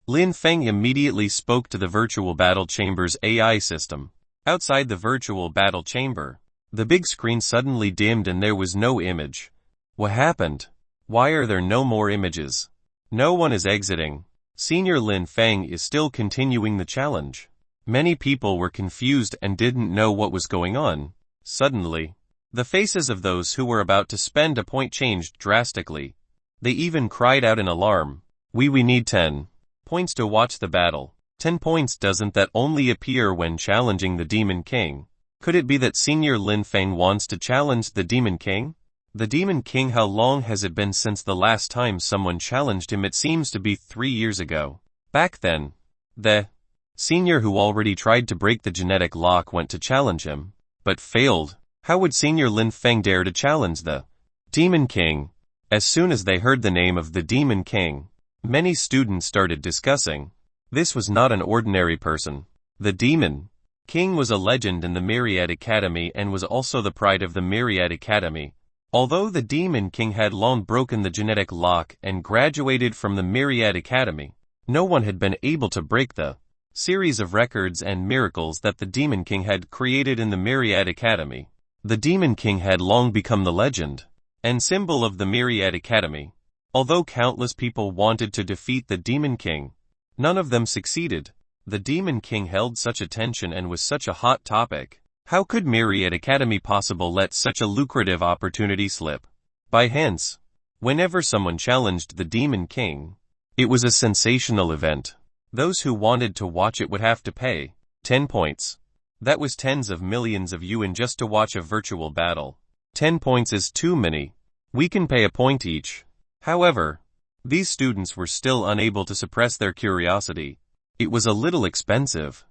Lin Feng immediately spoke to the virtual battle chamber's AI system. Outside the virtual battle chamber, the big screen suddenly dimmed and there was no image. What happened? Why are there no more images? No one is exiting. Senior Lin Feng is still continuing the challenge. Many people were confused and didn't know what was going on. Suddenly, the faces of those who were about to spend a point changed drastically. They even cried out in alarm. We need 10 points to watch the battle. 10 points. Doesn't that only appear when challenging the Demon King? Could it be that Senior Lin Feng wants to challenge the Demon King? The Demon King. How long has it been since the last time someone challenged him? It seems to be 3 years ago. Back then, the senior who already tried to break the genetic lock went to challenge him, but failed. How would Senior Lin Feng dare to challenge the Demon King? As soon as they heard the name of the Demon King, many students started discussing. This was not an ordinary person. The Demon King was a legend in the Myriad Academy and was also the pride of the Myriad Academy. Although the Demon King had long broken the genetic lock and graduated from the Myriad Academy, no one had been able to break the series of records and miracles that the Demon King had created in the Myriad Academy. The Demon King had long become the legend and symbol of the Myriad Academy. Although countless people wanted to defeat the Demon King, none of them succeeded. The Demon King held such attention and was such a hot topic. How could Myriad Academy possibly let such a lucrative opportunity slip by hence? Whenever someone challenged the Demon King, it was a sensational event. Those who wanted to watch it would have to pay 10 points. That was tens of millions of yuan just to watch a virtual battle. 10 points is too many. We can pay a point each. However, these students were still unable to suppress their curiosity. It was a little expensive,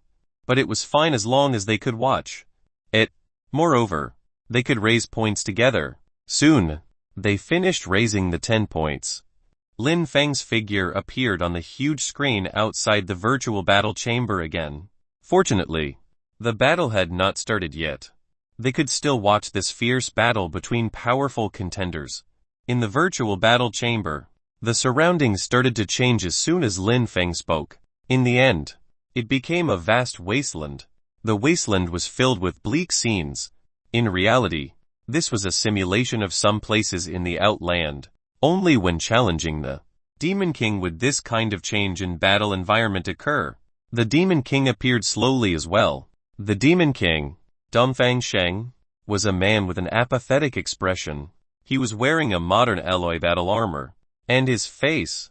but it was fine as long as they could watch it. Moreover, they could raise points together. Soon, they finished raising the 10 points. Lin Feng's figure appeared on the huge screen outside the virtual battle chamber again. Fortunately, the battle had not started yet. They could still watch this fierce battle between powerful contenders. In the virtual battle chamber, The surroundings started to change as soon as Lin Feng spoke. In the end, it became a vast wasteland. The wasteland was filled with bleak scenes. In reality, this was a simulation of some places in the Outland. Only when challenging the Demon King would this kind of change in battle environment occur. The Demon King appeared slowly as well. The Demon King, Dongfang Sheng, was a man with an apathetic expression. He was wearing a modern alloy battle armor, and his face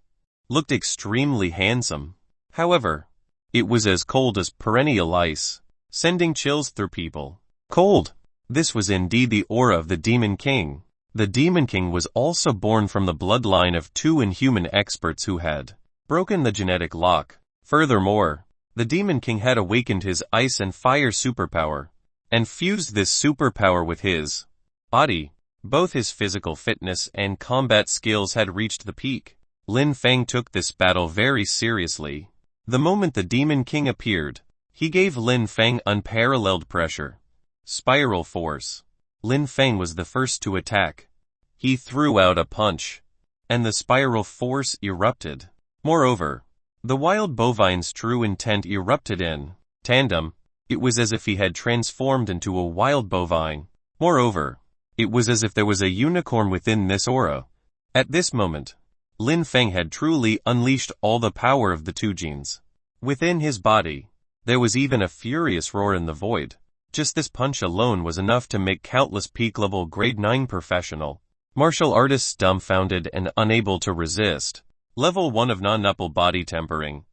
looked extremely handsome. However, it was as cold as perennial ice, sending chills through people. Cold. This was indeed the aura of the Demon King. The Demon King was also born from the bloodline of two inhuman experts who had broken the genetic lock. Furthermore, the Demon King had awakened his ice and fire superpower, and fused this superpower with his body. Both his physical fitness and combat skills had reached the peak. Lin Feng took this battle very seriously. The moment the Demon King appeared, he gave Lin Feng unparalleled pressure. Spiral force. Lin Feng was the first to attack. He threw out a punch, and the spiral force erupted. Moreover, the wild bovine's true intent erupted in tandem. It was as if he had transformed into a wild bovine. Moreover, it was as if there was a unicorn within this aura. At this moment, Lin Feng had truly unleashed all the power of the two genes. Within his body, there was even a furious roar in the void. Just this punch alone was enough to make countless peak-level grade 9 professional martial artists dumbfounded and unable to resist. Level 1 of non-nupple body tempering,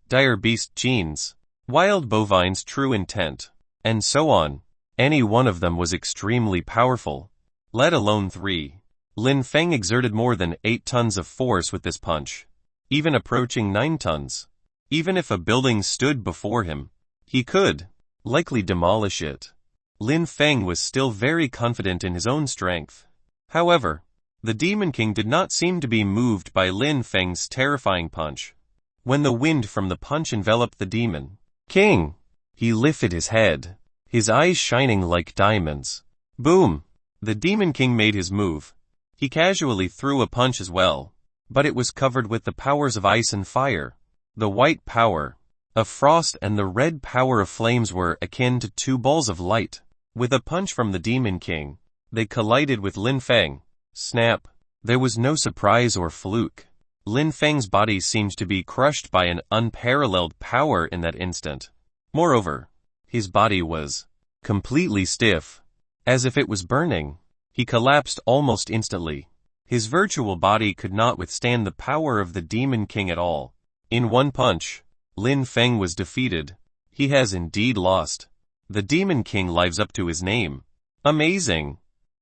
dire beast genes, wild bovine's true intent, and so on. Any one of them was extremely powerful, let alone 3. Lin Feng exerted more than 8 tons of force with this punch, even approaching 9 tons. Even if a building stood before him, he could likely demolish it. Lin Feng was still very confident in his own strength. However, the Demon King did not seem to be moved by Lin Feng's terrifying punch. When the wind from the punch enveloped the Demon King, he lifted his head, his eyes shining like diamonds. Boom! The Demon King made his move. He casually threw a punch as well, but it was covered with the powers of ice and fire. The white power of frost and the red power of flames were akin to 2 balls of light. With a punch from the Demon King, they collided with Lin Feng. Snap! There was no surprise or fluke. Lin Feng's body seemed to be crushed by an unparalleled power in that instant. Moreover, his body was completely stiff, as if it was burning. He collapsed almost instantly. His virtual body could not withstand the power of the Demon King at all. In one punch, Lin Feng was defeated. He has indeed lost. The Demon King lives up to his name. Amazing!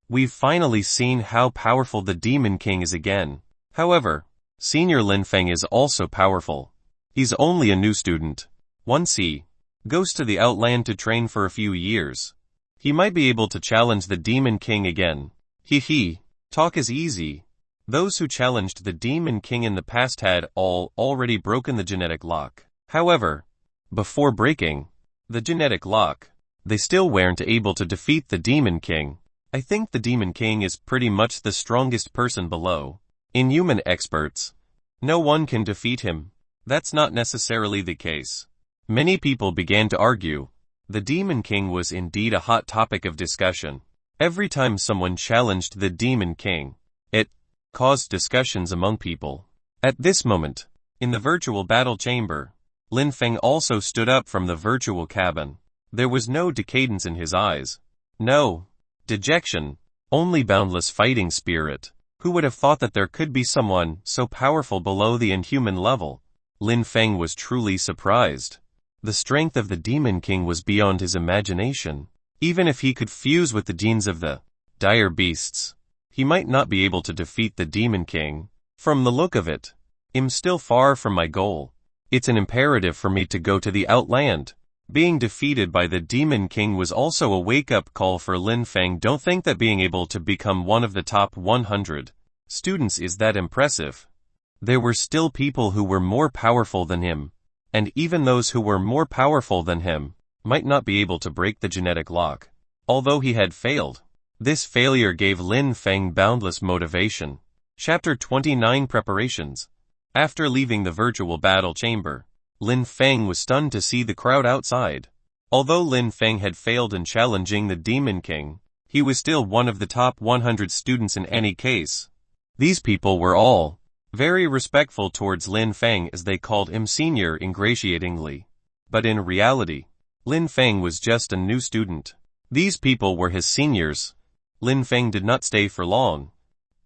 We've finally seen how powerful the Demon King is again. However, Senior Lin Feng is also powerful. He's only a new student. Once he goes to the Outland to train for a few years, he might be able to challenge the Demon King again. Talk is easy. Those who challenged the Demon King in the past had already broken the genetic lock. However, before breaking the genetic lock, they still weren't able to defeat the Demon King. I think the Demon King is pretty much the strongest person below inhuman experts. No one can defeat him. That's not necessarily the case. Many people began to argue. The Demon King was indeed a hot topic of discussion. Every time someone challenged the Demon King, it caused discussions among people. At this moment, in the virtual battle chamber, Lin Feng also stood up from the virtual cabin. There was no decadence in his eyes. No dejection, only boundless fighting spirit. Who would have thought that there could be someone so powerful below the inhuman level? Lin Feng was truly surprised. The strength of the Demon King was beyond his imagination. Even if he could fuse with the genes of the dire beasts, he might not be able to defeat the Demon King. From the look of it, I'm still far from my goal. It's an imperative for me to go to the Outland. Being defeated by the Demon King was also a wake-up call for Lin Feng. Don't think that being able to become one of the top 100 students is that impressive. There were still people who were more powerful than him, and even those who were more powerful than him might not be able to break the genetic lock. Although he had failed, this failure gave Lin Feng boundless motivation. Chapter 29 Preparations. After leaving the virtual battle chamber, Lin Feng was stunned to see the crowd outside. Although Lin Feng had failed in challenging the Demon King, he was still one of the top 100 students in any case. These people were all very respectful towards Lin Feng as they called him senior ingratiatingly. But in reality, Lin Feng was just a new student. These people were his seniors. Lin Feng did not stay for long.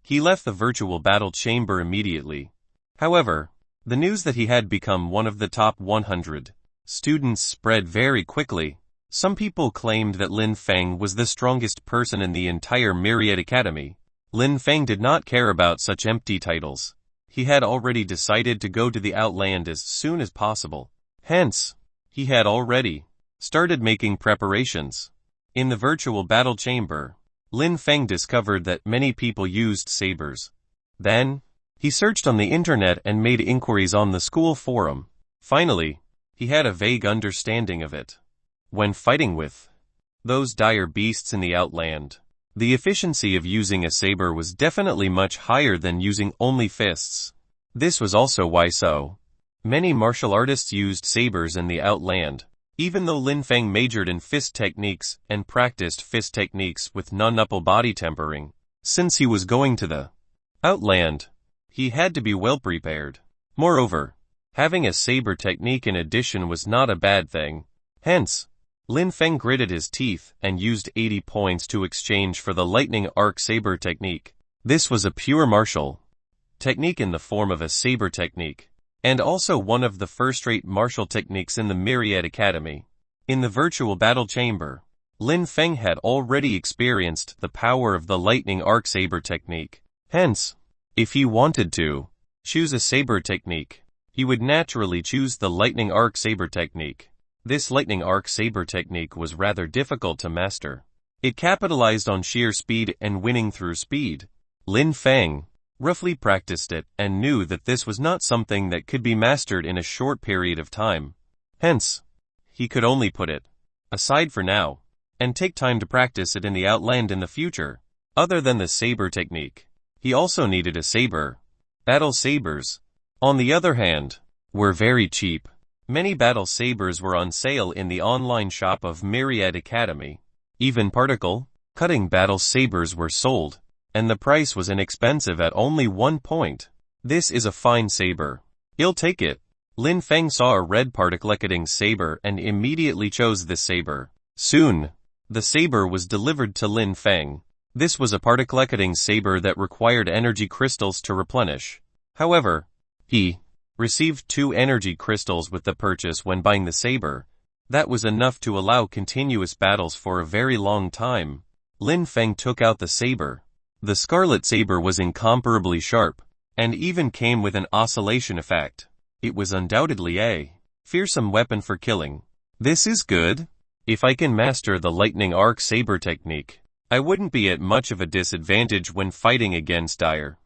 He left the virtual battle chamber immediately. However, the news that he had become one of the top 100 students spread very quickly. Some people claimed that Lin Feng was the strongest person in the entire Myriad Academy. Lin Feng did not care about such empty titles. He had already decided to go to the Outland as soon as possible. Hence, he had already started making preparations. In the virtual battle chamber, Lin Feng discovered that many people used sabers. Then, he searched on the internet and made inquiries on the school forum. Finally, he had a vague understanding of it. When fighting with those dire beasts in the Outland, the efficiency of using a saber was definitely much higher than using only fists. This was also why so many martial artists used sabers in the Outland. Even though Lin Feng majored in fist techniques and practiced fist techniques with non-upper body tempering, since he was going to the Outland, he had to be well prepared. Moreover, having a saber technique in addition was not a bad thing. Hence, Lin Feng gritted his teeth and used 80 points to exchange for the lightning arc saber technique. This was a pure martial technique in the form of a saber technique, and also one of the first-rate martial techniques in the Myriad Academy. In the virtual battle chamber, Lin Feng had already experienced the power of the lightning arc saber technique. Hence, if he wanted to choose a saber technique, he would naturally choose the lightning arc saber technique. This lightning arc saber technique was rather difficult to master. It capitalized on sheer speed and winning through speed. Lin Feng roughly practiced it and knew that this was not something that could be mastered in a short period of time. Hence, he could only put it aside for now and take time to practice it in the Outland in the future. Other than the saber technique, he also needed a saber. Battle sabers, on the other hand, were very cheap. Many battle sabers were on sale in the online shop of Myriad Academy. Even particle cutting battle sabers were sold, and the price was inexpensive at only 1 point. This is a fine saber. I'll take it. Lin Feng saw a red particle cutting saber and immediately chose this saber. Soon, the saber was delivered to Lin Feng. This was a particle cutting saber that required energy crystals to replenish. However, he received 2 energy crystals with the purchase when buying the saber. That was enough to allow continuous battles for a very long time. Lin Feng took out the saber. The scarlet saber was incomparably sharp, and even came with an oscillation effect. It was undoubtedly a fearsome weapon for killing. This is good. If I can master the lightning arc saber technique, I wouldn't be at much of a disadvantage when fighting against dire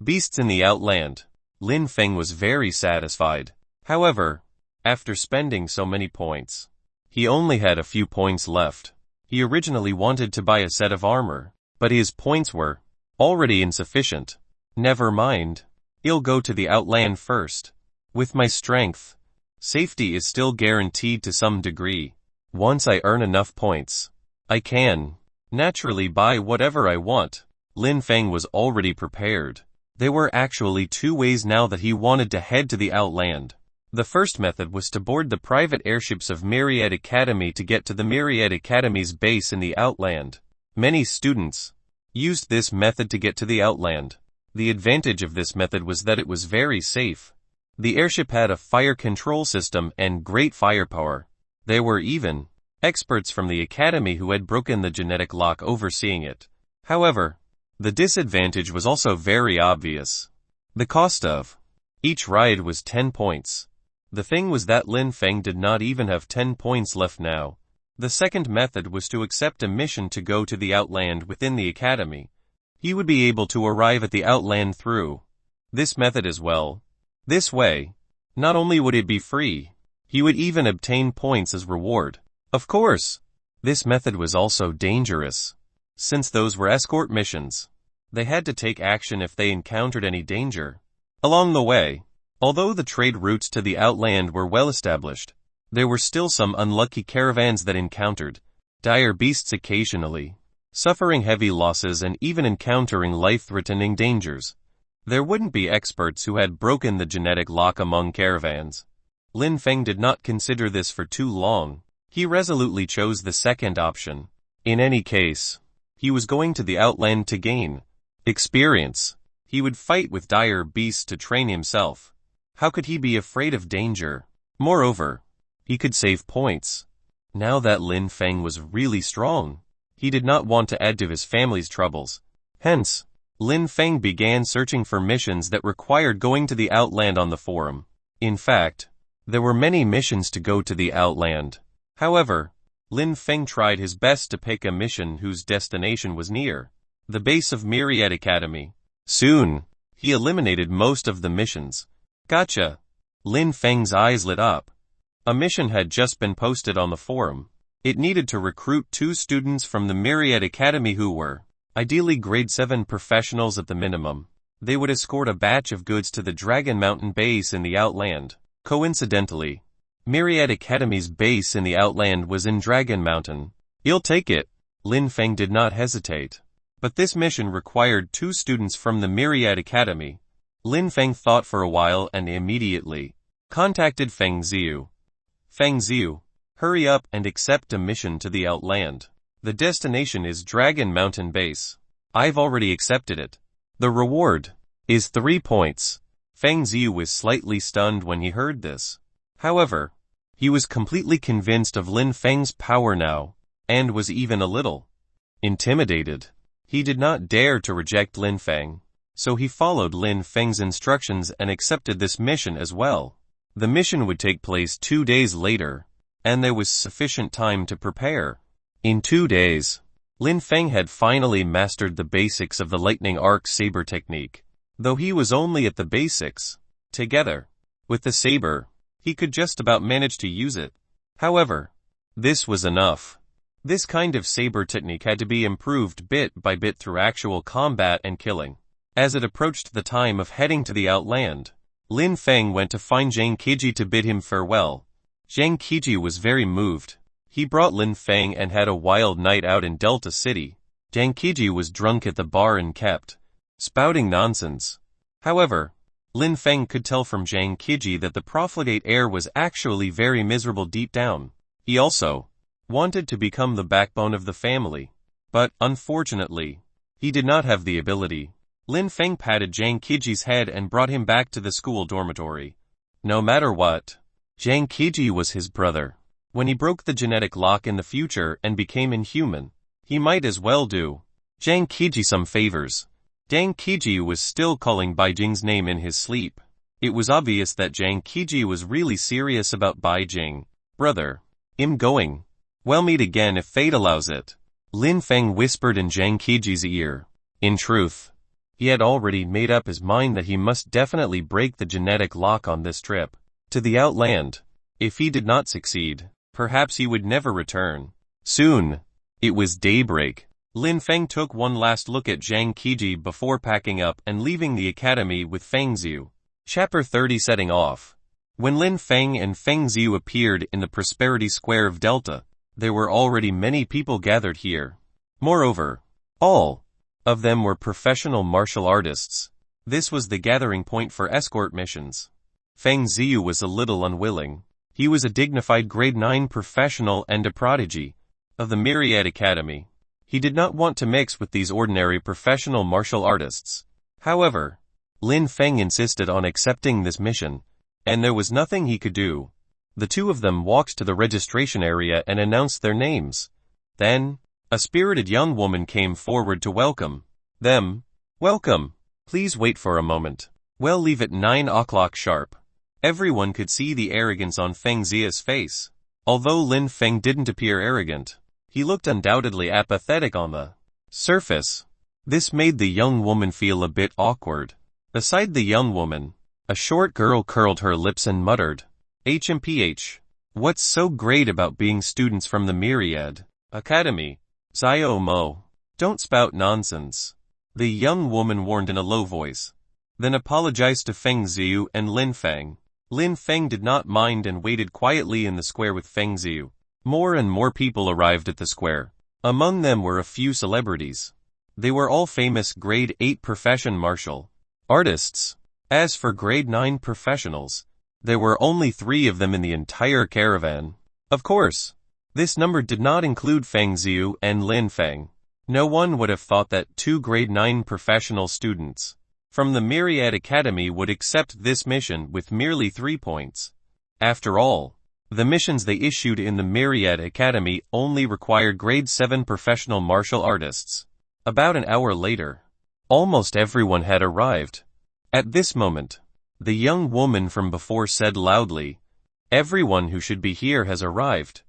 beasts in the Outland. Lin Feng was very satisfied. However, after spending so many points, he only had a few points left. He originally wanted to buy a set of armor, but his points were already insufficient. Never mind. I'll go to the Outland first. With my strength, safety is still guaranteed to some degree. Once I earn enough points, I can naturally buy whatever I want. Lin Feng was already prepared. There were actually 2 ways now that he wanted to head to the Outland. The first method was to board the private airships of Myriad Academy to get to the Myriad Academy's base in the Outland. Many students used this method to get to the Outland. The advantage of this method was that it was very safe. The airship had a fire control system and great firepower. There were even experts from the academy who had broken the genetic lock overseeing it. However, the disadvantage was also very obvious. The cost of each ride was 10 points. The thing was that Lin Feng did not even have 10 points left now. The second method was to accept a mission to go to the Outland within the academy. He would be able to arrive at the Outland through this method as well. This way, not only would it be free, he would even obtain points as reward. Of course, this method was also dangerous, since those were escort missions. They had to take action if they encountered any danger. Along the way, although the trade routes to the outland were well established, there were still some unlucky caravans that encountered dire beasts occasionally, suffering heavy losses and even encountering life-threatening dangers. There wouldn't be experts who had broken the genetic lock among caravans. Lin Feng did not consider this for too long. He resolutely chose the second option. In any case, he was going to the outland to gain experience. He would fight with dire beasts to train himself. How could he be afraid of danger? Moreover, he could save points. Now that Lin Feng was really strong, he did not want to add to his family's troubles. Hence, Lin Feng began searching for missions that required going to the outland on the forum. In fact, there were many missions to go to the outland. However, Lin Feng tried his best to pick a mission whose destination was near the base of Myriad Academy. Soon, he eliminated most of the missions. Gotcha! Lin Feng's eyes lit up. A mission had just been posted on the forum. It needed to recruit 2 students from the Myriad Academy who were, ideally grade 7 professionals at the minimum. They would escort a batch of goods to the Dragon Mountain base in the outland. Coincidentally, Myriad Academy's base in the outland was in Dragon Mountain. You'll take it. Lin Feng did not hesitate. But this mission required 2 students from the Myriad Academy. Lin Feng thought for a while and immediately contacted Feng Ziyu. Feng Ziyu, hurry up and accept a mission to the outland. The destination is Dragon Mountain base. I've already accepted it. The reward is 3 points. Feng Ziyu was slightly stunned when he heard this. However, he was completely convinced of Lin Feng's power now, and was even a little intimidated. He did not dare to reject Lin Feng, so he followed Lin Feng's instructions and accepted this mission as well. The mission would take place 2 days later, and there was sufficient time to prepare. In 2 days, Lin Feng had finally mastered the basics of the lightning arc saber technique, though he was only at the basics. Together with the saber, he could just about manage to use it. However, this was enough. This kind of saber technique had to be improved bit by bit through actual combat and killing. As it approached the time of heading to the outland, Lin Feng went to find Zhang Qiji to bid him farewell. Zhang Qiji was very moved. He brought Lin Feng and had a wild night out in Delta City. Zhang Qiji was drunk at the bar and kept spouting nonsense. However, Lin Feng could tell from Zhang Qiji that the profligate heir was actually very miserable deep down. He also wanted to become the backbone of the family. But, unfortunately, he did not have the ability. Lin Feng patted Zhang Qiji's head and brought him back to the school dormitory. No matter what, Zhang Qiji was his brother. When he broke the genetic lock in the future and became inhuman, he might as well do Zhang Qiji some favors. Zhang Qiji was still calling Bai Jing's name in his sleep. It was obvious that Zhang Qiji was really serious about Bai Jing. Brother, I'm going. We'll meet again if fate allows it. Lin Feng whispered in Zhang Qiji's ear. In truth, he had already made up his mind that he must definitely break the genetic lock on this trip to the outland. If he did not succeed, perhaps he would never return. Soon, it was daybreak. Lin Feng took one last look at Zhang Qiji before packing up and leaving the academy with Feng Ziyu. Chapter 30 Setting Off. When Lin Feng and Feng Ziyu appeared in the Prosperity Square of Delta, there were already many people gathered here. Moreover, all of them were professional martial artists. This was the gathering point for escort missions. Feng Ziyu was a little unwilling. He was a dignified grade 9 professional and a prodigy of the Myriad Academy. He did not want to mix with these ordinary professional martial artists. However, Lin Feng insisted on accepting this mission, and there was nothing he could do. The two of them walked to the registration area and announced their names. Then, a spirited young woman came forward to welcome them. Welcome. Please wait for a moment. We'll leave at 9 o'clock sharp. Everyone could see the arrogance on Feng Ziya's face. Although Lin Feng didn't appear arrogant, he looked undoubtedly apathetic on the surface. This made the young woman feel a bit awkward. Beside the young woman, a short girl curled her lips and muttered, HMPH. What's so great about being students from the Myriad Academy? Xiao Mo. Don't spout nonsense. the young woman warned in a low voice. Then apologized to Feng Ziyu and Lin Feng. Lin Feng did not mind and waited quietly in the square with Feng Ziyu. More and more people arrived at the square. Among them were a few celebrities. They were all famous grade 8 profession martial artists. As for grade 9 professionals, there were only 3 of them in the entire caravan. Of course, this number did not include Feng Ziyu and Lin Feng. No one would have thought that 2 grade 9 professional students from the Myriad Academy would accept this mission with merely 3 points. After all, the missions they issued in the Myriad Academy only required grade 7 professional martial artists. About an hour later, almost everyone had arrived. At this moment, the young woman from before said loudly, "Everyone who should be here has arrived.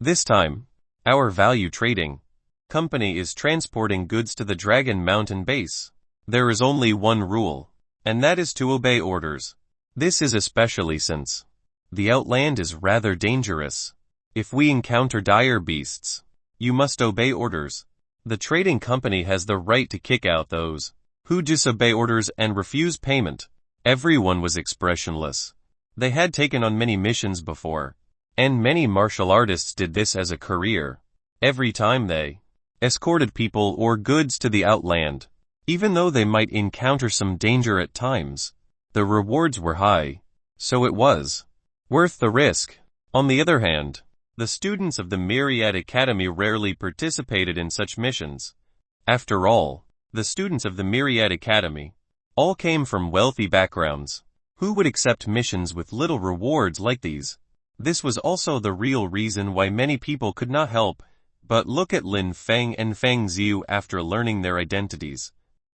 This time, our value trading company is transporting goods to the Dragon Mountain base. There is only one rule, and that is to obey orders. This is especially since the outland is rather dangerous. If we encounter dire beasts, you must obey orders. The trading company has the right to kick out those who disobey orders and refuse payment." Everyone was expressionless. They had taken on many missions before, and many martial artists did this as a career. Every time they escorted people or goods to the outland, even though they might encounter some danger at times, the rewards were high, so it was worth the risk. On the other hand, the students of the Myriad Academy rarely participated in such missions. After all, the students of the Myriad Academy all came from wealthy backgrounds. Who would accept missions with little rewards like these? This was also the real reason why many people could not help but look at Lin Feng and Feng Ziyu after learning their identities.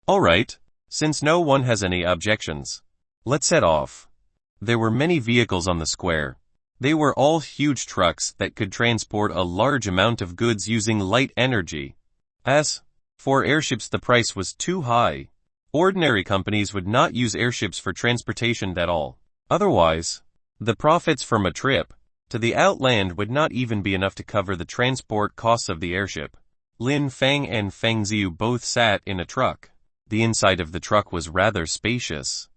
Alright, since no one has any objections, let's set off. There were many vehicles on the square. They were all huge trucks that could transport a large amount of goods using light energy. As for airships, the price was too high. Ordinary companies would not use airships for transportation at all. Otherwise, the profits from a trip to the outland would not even be enough to cover the transport costs of the airship. Lin Feng and Feng Ziyu both sat in a truck. The inside of the truck was rather spacious.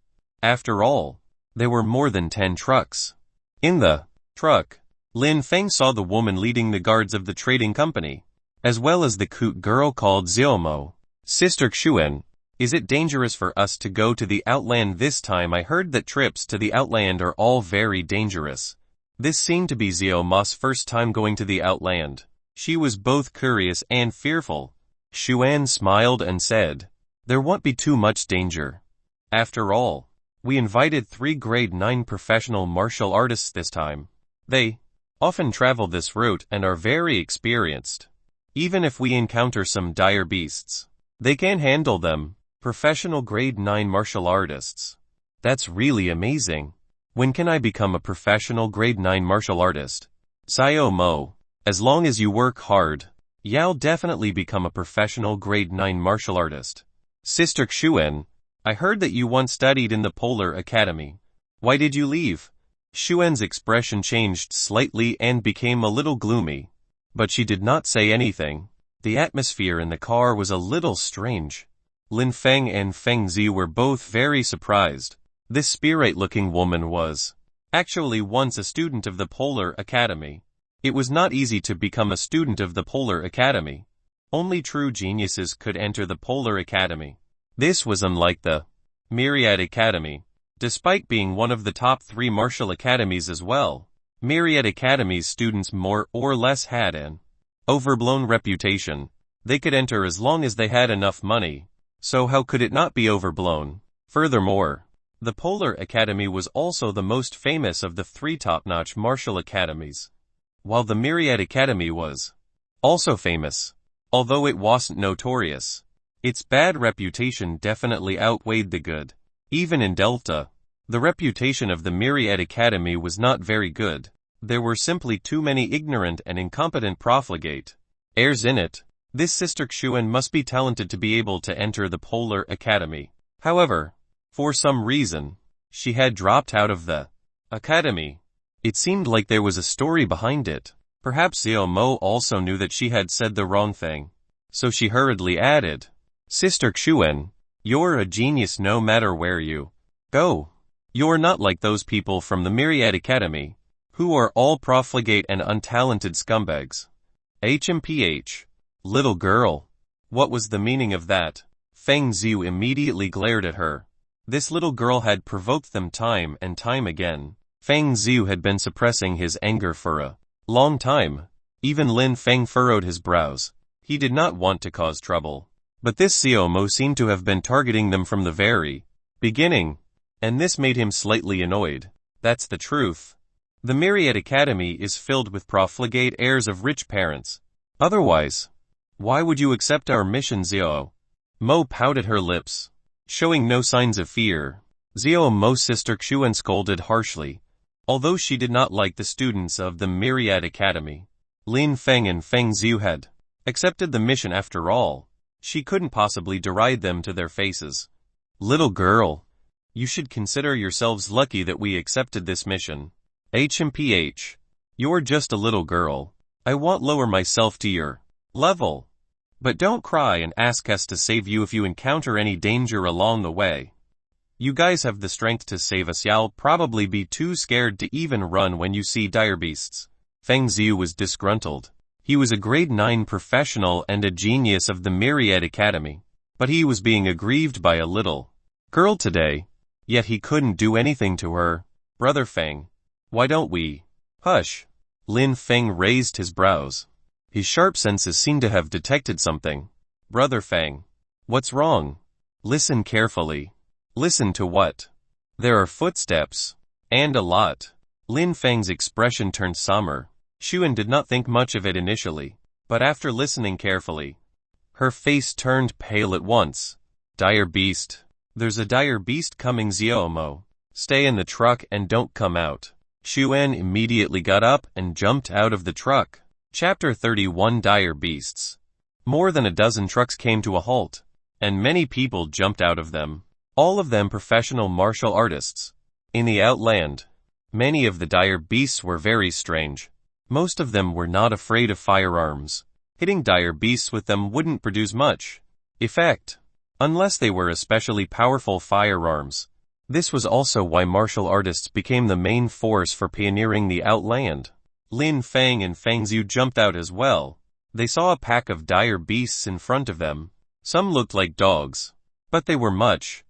After all, there were more than 10 trucks. In the truck, Lin Feng saw the woman leading the guards of the trading company, as well as the cute girl called Ziomo. "Sister Xuan, is it dangerous for us to go to the outland this time? I heard that trips to the outland are all very dangerous." This seemed to be Ziomo's first time going to the outland. She was both curious and fearful. Xuan smiled and said, "There won't be too much danger. After all, we invited 3 grade 9 professional martial artists this time. They often travel this route and are very experienced. Even if we encounter some dire beasts, they can handle them." Professional grade 9 martial artists. That's really amazing. When can I become a professional grade 9 martial artist? Xiao Mo, as long as you work hard, you'll definitely become a professional grade 9 martial artist. Sister Xuan, I heard that you once studied in the Polar Academy. Why did you leave? Xuan's expression changed slightly and became a little gloomy, but she did not say anything. The atmosphere in the car was a little strange. Lin Feng and Feng Ziyu were both very surprised. This spirit-looking woman was actually once a student of the Polar Academy. It was not easy to become a student of the Polar Academy. Only true geniuses could enter the Polar Academy. This was unlike the Myriad Academy. Despite being one of the top 3 martial academies as well, Myriad Academy's students more or less had an overblown reputation. They could enter as long as they had enough money. So how could it not be overblown? Furthermore, the Polar Academy was also the most famous of the 3 top-notch martial academies, while the Myriad Academy was also famous. Although it wasn't notorious, its bad reputation definitely outweighed the good. Even in Delta, the reputation of the Myriad Academy was not very good. There were simply too many ignorant and incompetent profligate heirs in it. This Sister Xuan must be talented to be able to enter the Polar Academy. However, for some reason, she had dropped out of the academy. It seemed like there was a story behind it. Perhaps Xiao Mo also knew that she had said the wrong thing, so she hurriedly added, Sister Xuan, you're a genius no matter where you go. You're not like those people from the Myriad Academy, who are all profligate and untalented scumbags. HMPH. Little girl. What was the meaning of that? Feng Ziu immediately glared at her. This little girl had provoked them time and time again. Feng Ziu had been suppressing his anger for a long time. Even Lin Feng furrowed his brows. He did not want to cause trouble. But this Xiao Mo seemed to have been targeting them from the very beginning, and this made him slightly annoyed. That's the truth. The Myriad Academy is filled with profligate heirs of rich parents. Otherwise, why would you accept our mission, Xiao Mo pouted her lips, showing no signs of fear. Xiao Mo's sister Xuan scolded harshly. Although she did not like the students of the Myriad Academy, Lin Feng and Feng Ziu had accepted the mission after all. She couldn't possibly deride them to their faces. Little girl, you should consider yourselves lucky that we accepted this mission. HMPH. You're just a little girl. I won't lower myself to your level. But don't cry and ask us to save you if you encounter any danger along the way. You guys have the strength to save us. You'll probably be too scared to even run when you see dire beasts. Feng Ziu was disgruntled. He was a grade 9 professional and a genius of the Myriad Academy, but he was being aggrieved by a little girl today, yet he couldn't do anything to her. Brother Feng, why don't we hush? Lin Feng raised his brows. His sharp senses seemed to have detected something. Brother Feng, what's wrong? Listen carefully. Listen to what? There are footsteps. And a lot. Lin Feng's expression turned somber. Xuan did not think much of it initially, but after listening carefully, her face turned pale at once. Dire beast. There's a dire beast coming, Xiao Mo. Stay in the truck and don't come out. Xuan immediately got up and jumped out of the truck. Chapter 31 Dire Beasts. More than a dozen trucks came to a halt, and many people jumped out of them. All of them professional martial artists. In the outland, many of the dire beasts were very strange. Most of them were not afraid of firearms. Hitting dire beasts with them wouldn't produce much effect, unless they were especially powerful firearms. This was also why martial artists became the main force for pioneering the outland. Lin Feng and Feng Ziu jumped out as well. They saw a pack of dire beasts in front of them. Some looked like dogs, but they were much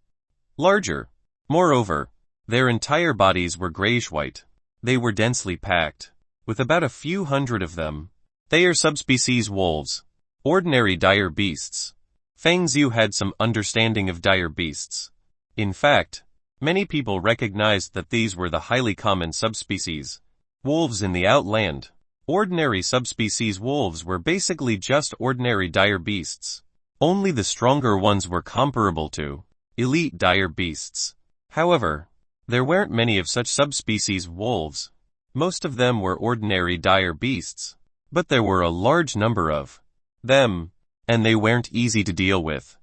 larger. Moreover, their entire bodies were grayish-white. They were densely packed, with about a few hundred of them. They are subspecies wolves, ordinary dire beasts. Feng Ziu had some understanding of dire beasts. In fact, many people recognized that these were the highly common subspecies wolves in the outland. Ordinary subspecies wolves were basically just ordinary dire beasts. Only the stronger ones were comparable to elite dire beasts. However, there weren't many of such subspecies wolves. Most of them were ordinary dire beasts, but there were a large number of them, and they weren't easy to deal with.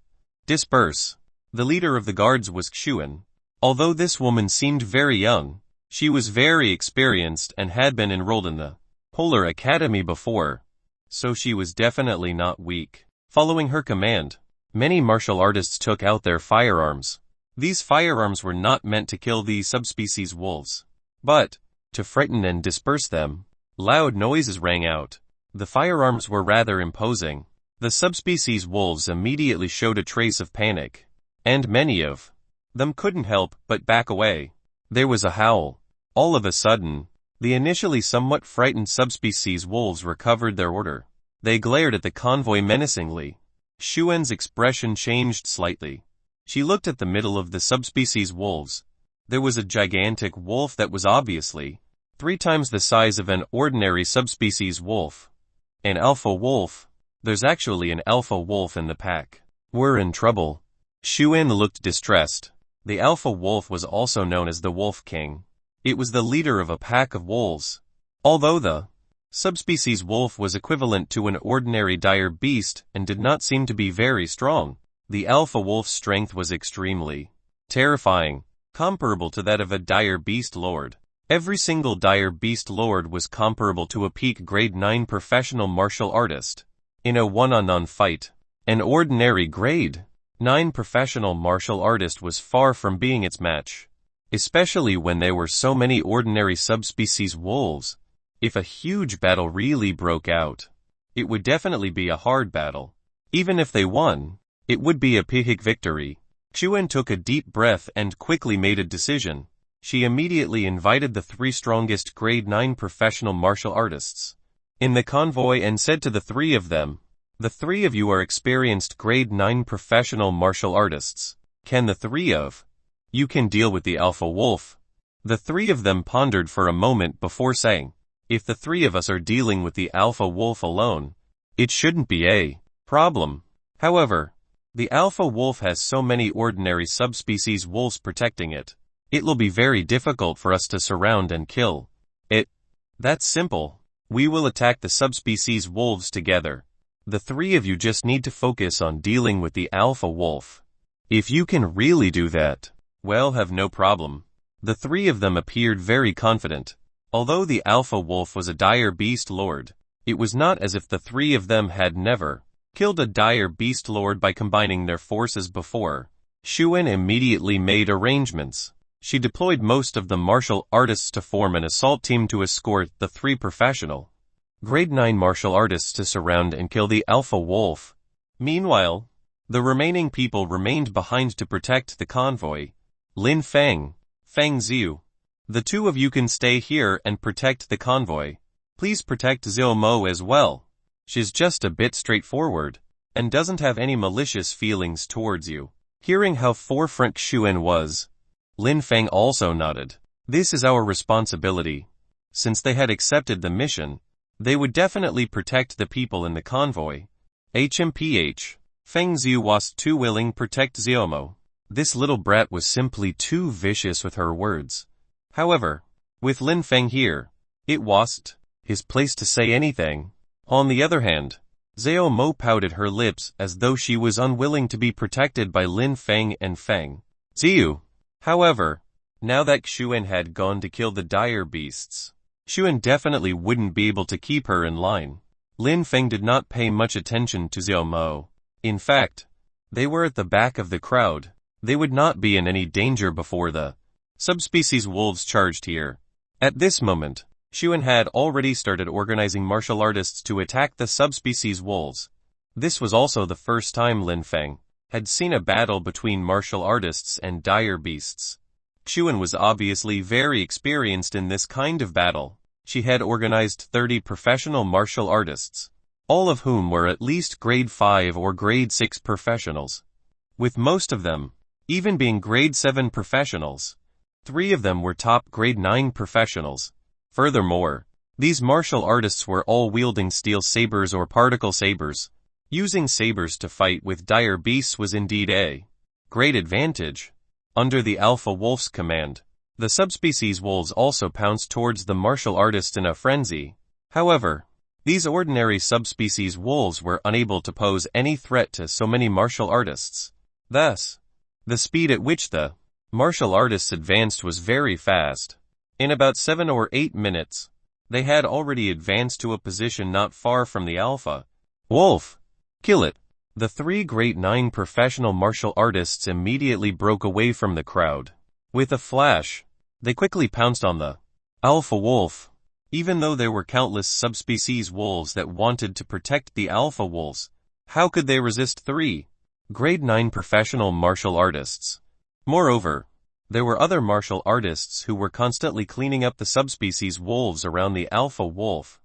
Disperse. The leader of the guards was Xuan. Although this woman seemed very young, she was very experienced and had been enrolled in the Polar Academy before, so she was definitely not weak. Following her command, many martial artists took out their firearms. These firearms were not meant to kill these subspecies wolves, but to frighten and disperse them. Loud noises rang out. The firearms were rather imposing. The subspecies wolves immediately showed a trace of panic, and many of them couldn't help but back away. There was a howl. All of a sudden, the initially somewhat frightened subspecies wolves recovered their order. They glared at the convoy menacingly. Xuan's expression changed slightly. She looked at the middle of the subspecies wolves. There was a gigantic wolf that was obviously 3 times the size of an ordinary subspecies wolf. An alpha wolf. There's actually an alpha wolf in the pack. We're in trouble. Xuan looked distressed. The alpha wolf was also known as the Wolf King. It was the leader of a pack of wolves. Although the subspecies wolf was equivalent to an ordinary dire beast and did not seem to be very strong, the alpha wolf's strength was extremely terrifying, comparable to that of a dire beast lord. Every single dire beast lord was comparable to a peak grade 9 professional martial artist. In a one-on-one fight, An ordinary grade 9 professional martial artist was far from being its match, especially when there were so many ordinary subspecies wolves. If a huge battle really broke out, it would definitely be a hard battle. Even if they won, it would be a epic victory. Xuan took a deep breath and quickly made a decision. She immediately invited the 3 strongest grade 9 professional martial artists in the convoy and said to the 3 of them, "The 3 of you are experienced grade 9 professional martial artists. Can the 3 of you can deal with the alpha wolf?" The 3 of them pondered for a moment before saying, "If the 3 of us are dealing with the alpha wolf alone, it shouldn't be a problem. However, the alpha wolf has so many ordinary subspecies wolves protecting it. It will be very difficult for us to surround and kill it. That's simple. We will attack the subspecies wolves together. The 3 of you just need to focus on dealing with the alpha wolf. If you can really do that, well, have no problem." The 3 of them appeared very confident. Although the alpha wolf was a dire beast lord, it was not as if the 3 of them had never killed a dire beast lord by combining their forces before. Xuan immediately made arrangements. She deployed most of the martial artists to form an assault team to escort the 3 professional grade 9 martial artists to surround and kill the alpha wolf. Meanwhile, the remaining people remained behind to protect the convoy. Lin Feng, Feng Ziu, the 2 of you can stay here and protect the convoy. Please protect Xiao Mo as well. She's just a bit straightforward and doesn't have any malicious feelings towards you. Hearing how forefront Xuan was, Lin Feng also nodded. This is our responsibility. Since they had accepted the mission, they would definitely protect the people in the convoy. HMPH. Feng Ziu was too willing to protect Xiaomo. This little brat was simply too vicious with her words. However, with Lin Feng here, it wasn't his place to say anything. On the other hand, Xiao Mo pouted her lips as though she was unwilling to be protected by Lin Feng and Feng Ziu. However, now that Xuan had gone to kill the dire beasts, Xuan definitely wouldn't be able to keep her in line. Lin Feng did not pay much attention to Xiao Mo. In fact, they were at the back of the crowd. They would not be in any danger before the subspecies wolves charged here. At this moment, Xuan had already started organizing martial artists to attack the subspecies wolves. This was also the first time Lin Feng had seen a battle between martial artists and dire beasts. Xuan was obviously very experienced in this kind of battle. She had organized 30 professional martial artists, all of whom were at least grade 5 or grade 6 professionals, with most of them even being grade 7 professionals. 3 of them were top grade 9 professionals. Furthermore, these martial artists were all wielding steel sabers or particle sabers. Using sabers to fight with dire beasts was indeed a great advantage. Under the alpha wolf's command, the subspecies wolves also pounced towards the martial artists in a frenzy. However, these ordinary subspecies wolves were unable to pose any threat to so many martial artists. Thus, the speed at which the martial artists advanced was very fast. In about 7 or 8 minutes, they had already advanced to a position not far from the alpha wolf. Kill it. The 3 grade 9 professional martial artists immediately broke away from the crowd. With a flash, they quickly pounced on the alpha wolf. Even though there were countless subspecies wolves that wanted to protect the alpha wolves, how could they resist 3 grade 9 professional martial artists? Moreover, there were other martial artists who were constantly cleaning up the subspecies wolves around the alpha wolf.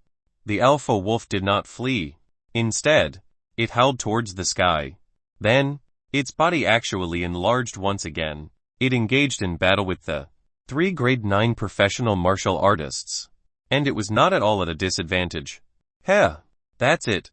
The alpha wolf did not flee. Instead, it howled towards the sky. Then, its body actually enlarged once again. It engaged in battle with the 3 grade 9 professional martial artists. And it was not at all at a disadvantage. Heh, that's it.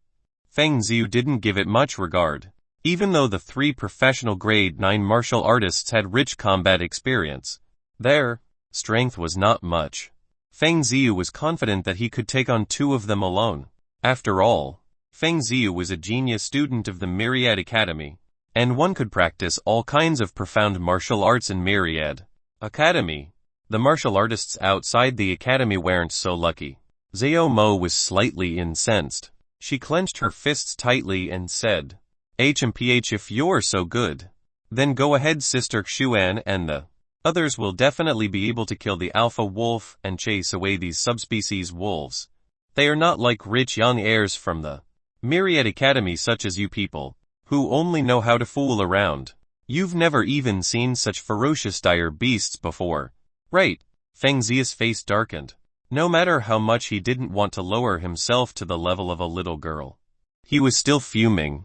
Feng Ziu didn't give it much regard. Even though the 3 professional grade 9 martial artists had rich combat experience, their strength was not much. Feng Ziu was confident that he could take on 2 of them alone. After all, Feng Ziu was a genius student of the Myriad Academy, and one could practice all kinds of profound martial arts in Myriad Academy. The martial artists outside the academy weren't so lucky. Xiao Mo was slightly incensed. She clenched her fists tightly and said, HMPH, if you're so good, then go ahead, Sister Xuan, and the others will definitely be able to kill the alpha wolf and chase away these subspecies wolves. They are not like rich young heirs from the Myriad Academy such as you people, who only know how to fool around. You've never even seen such ferocious dire beasts before, right? Feng Zi's face darkened. No matter how much he didn't want to lower himself to the level of a little girl, he was still fuming.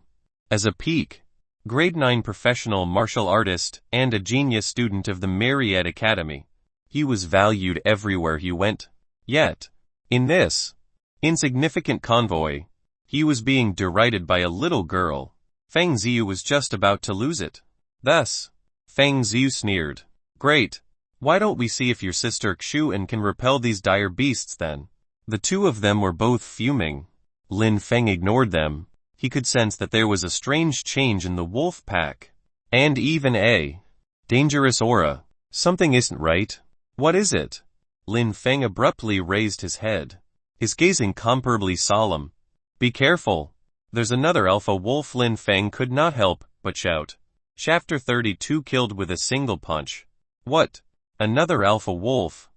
As a peak, grade 9 professional martial artist and a genius student of the Myriad Academy, he was valued everywhere he went. Yet, in this insignificant convoy, he was being derided by a little girl. Feng Ziyu was just about to lose it. Thus, Feng Ziyu sneered. Great. Why don't we see if your sister Xuan can repel these dire beasts then? The two of them were both fuming. Lin Feng ignored them. He could sense that there was a strange change in the wolf pack. And even a dangerous aura. Something isn't right. What is it? Lin Feng abruptly raised his head, his gaze incomparably solemn. Be careful. There's another alpha wolf. Lin Feng could not help but shout. Chapter 32 Killed with a single punch. What? Another alpha wolf?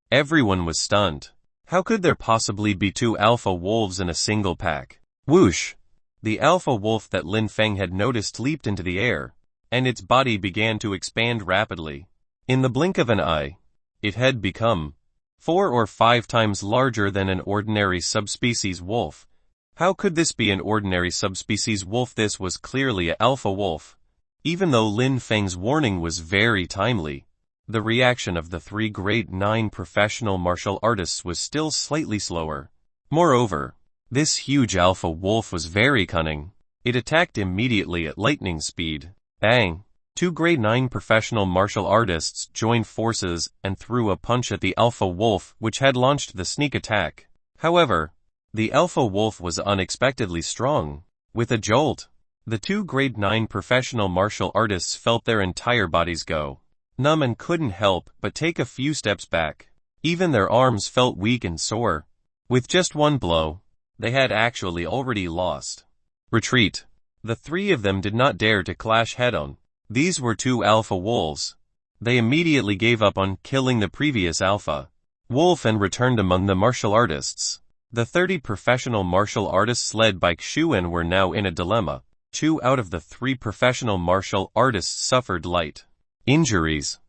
Everyone was stunned. How could there possibly be two alpha wolves in a single pack? Whoosh! The alpha wolf that Lin Feng had noticed leaped into the air, and its body began to expand rapidly. In the blink of an eye, it had become 4 or 5 times larger than an ordinary subspecies wolf. How could this be an ordinary subspecies wolf? This was clearly an alpha wolf. Even though Lin Feng's warning was very timely, the reaction of the 3 grade 9 professional martial artists was still slightly slower. Moreover, this huge alpha wolf was very cunning. It attacked immediately at lightning speed. Bang! 2 grade 9 professional martial artists joined forces and threw a punch at the alpha wolf, which had launched the sneak attack. However, the alpha wolf was unexpectedly strong. With a jolt, the 2 grade 9 professional martial artists felt their entire bodies go numb and couldn't help but take a few steps back. Even their arms felt weak and sore. With just one blow, they had actually already lost. Retreat. The 3 of them did not dare to clash head-on. These were 2 alpha wolves. They immediately gave up on killing the previous alpha wolf and returned among the martial artists. The 30 professional martial artists led by Xuan were now in a dilemma. 2 out of the 3 professional martial artists suffered light injuries,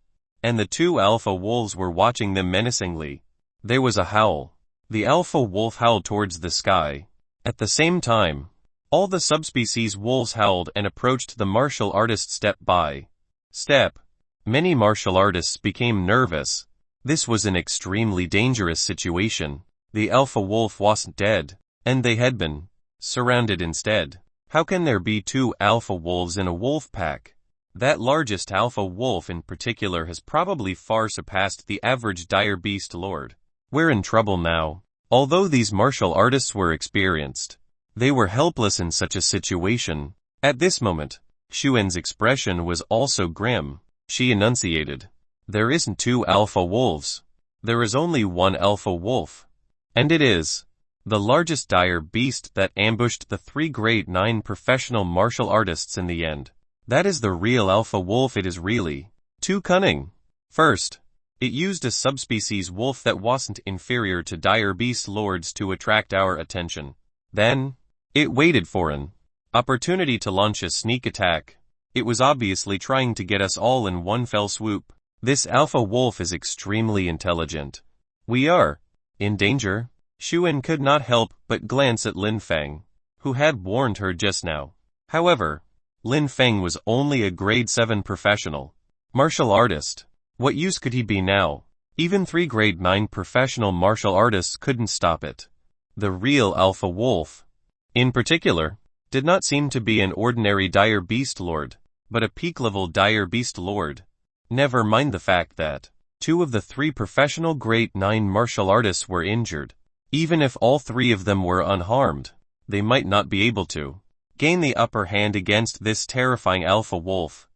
and the 2 alpha wolves were watching them menacingly. There was a howl. The alpha wolf howled towards the sky. At the same time, all the subspecies wolves howled and approached the martial artist step by step. Many martial artists became nervous. This was an extremely dangerous situation. The alpha wolf wasn't dead, and they had been surrounded instead. How can there be 2 alpha wolves in a wolf pack? That largest alpha wolf in particular has probably far surpassed the average dire beast lord. We're in trouble now. Although these martial artists were experienced, they were helpless in such a situation. At this moment, Xuan's expression was also grim. She enunciated, There isn't 2 alpha wolves. There is only 1 alpha wolf. And it is the largest dire beast that ambushed the 3 grade 9 professional martial artists in the end. That is the real alpha wolf. It is really too cunning. First, it used a subspecies wolf that wasn't inferior to dire beast lords to attract our attention. Then, it waited for an opportunity to launch a sneak attack. It was obviously trying to get us all in one fell swoop. This alpha wolf is extremely intelligent. We are in danger. Xuan could not help but glance at Lin Feng, who had warned her just now. However, Lin Feng was only a grade 7 professional martial artist. What use could he be now? Even 3 grade 9 professional martial artists couldn't stop it. The real alpha wolf, in particular, did not seem to be an ordinary dire beast lord, but a peak-level dire beast lord. Never mind the fact that 2 of the 3 professional grade 9 martial artists were injured. Even if all 3 of them were unharmed, they might not be able to gain the upper hand against this terrifying alpha wolf.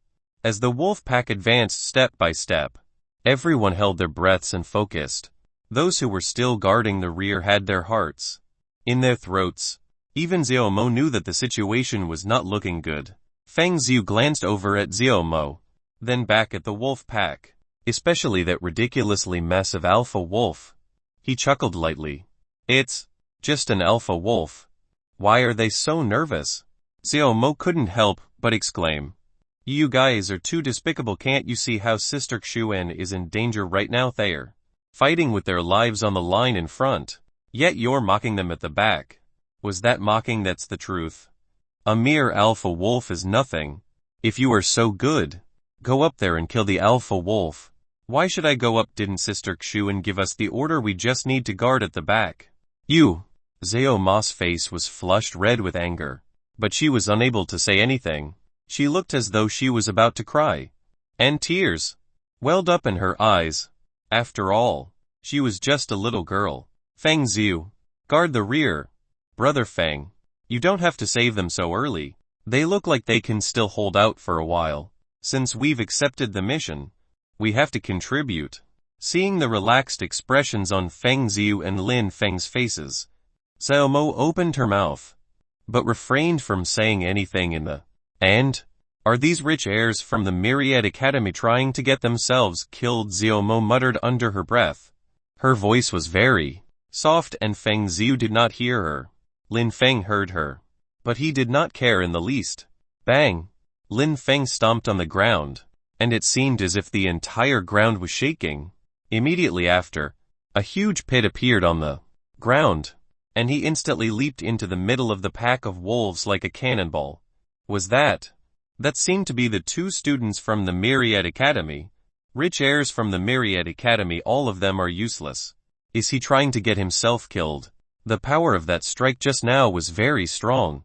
As the wolf pack advanced step by step, everyone held their breaths and focused. Those who were still guarding the rear had their hearts in their throats. Even Xiao Mo knew that the situation was not looking good. Feng Ziu glanced over at Xiao Mo, then back at the wolf pack, especially that ridiculously massive alpha wolf. He chuckled lightly. It's just an alpha wolf. Why are they so nervous? Xiao Mo couldn't help but exclaim. You guys are too despicable. Can't you see how Sister Xuan is in danger right now? They're fighting with their lives on the line in front. Yet you're mocking them at the back. Was that mocking? That's the truth. A mere alpha wolf is nothing. If you are so good, go up there and kill the alpha wolf. Why should I go up? Didn't Sister Xuan give us the order? We just need to guard at the back. You. Xiao Ma's face was flushed red with anger, but she was unable to say anything. She looked as though she was about to cry, and tears welled up in her eyes. After all, she was just a little girl. Feng Ziu, guard the rear. Brother Feng, you don't have to save them so early. They look like they can still hold out for a while. Since we've accepted the mission, we have to contribute. Seeing the relaxed expressions on Feng Ziu and Lin Feng's faces, Xiao Mo opened her mouth, but refrained from saying anything in the "And? Are these rich heirs from the Myriad Academy trying to get themselves killed?" Xiao Mo muttered under her breath. Her voice was very soft and Feng Ziu did not hear her. Lin Feng heard her, but he did not care in the least. Bang! Lin Feng stomped on the ground, and it seemed as if the entire ground was shaking. Immediately after, a huge pit appeared on the ground, and he instantly leaped into the middle of the pack of wolves like a cannonball. Was that seemed to be the two students from the Myriad Academy. Rich heirs from the Myriad Academy, all of them are useless. Is he trying to get himself killed? The power of that strike just now was very strong.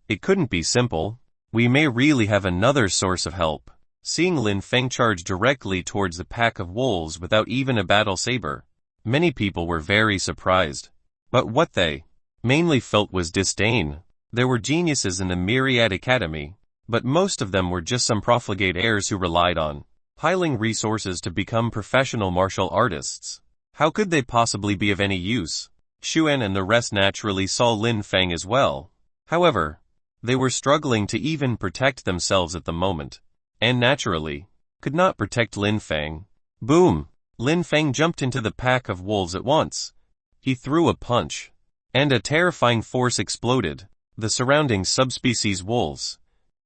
It couldn't be simple. We may really have another source of help. Seeing Lin Feng charge directly towards the pack of wolves without even a battle saber, many people were very surprised. But what they mainly felt was disdain. There were geniuses in the Myriad Academy, but most of them were just some profligate heirs who relied on piling resources to become professional martial artists. How could they possibly be of any use? Xuan and the rest naturally saw Lin Feng as well. However, they were struggling to even protect themselves at the moment, and naturally, could not protect Lin Feng. Boom! Lin Feng jumped into the pack of wolves at once. He threw a punch, and a terrifying force exploded. The surrounding subspecies wolves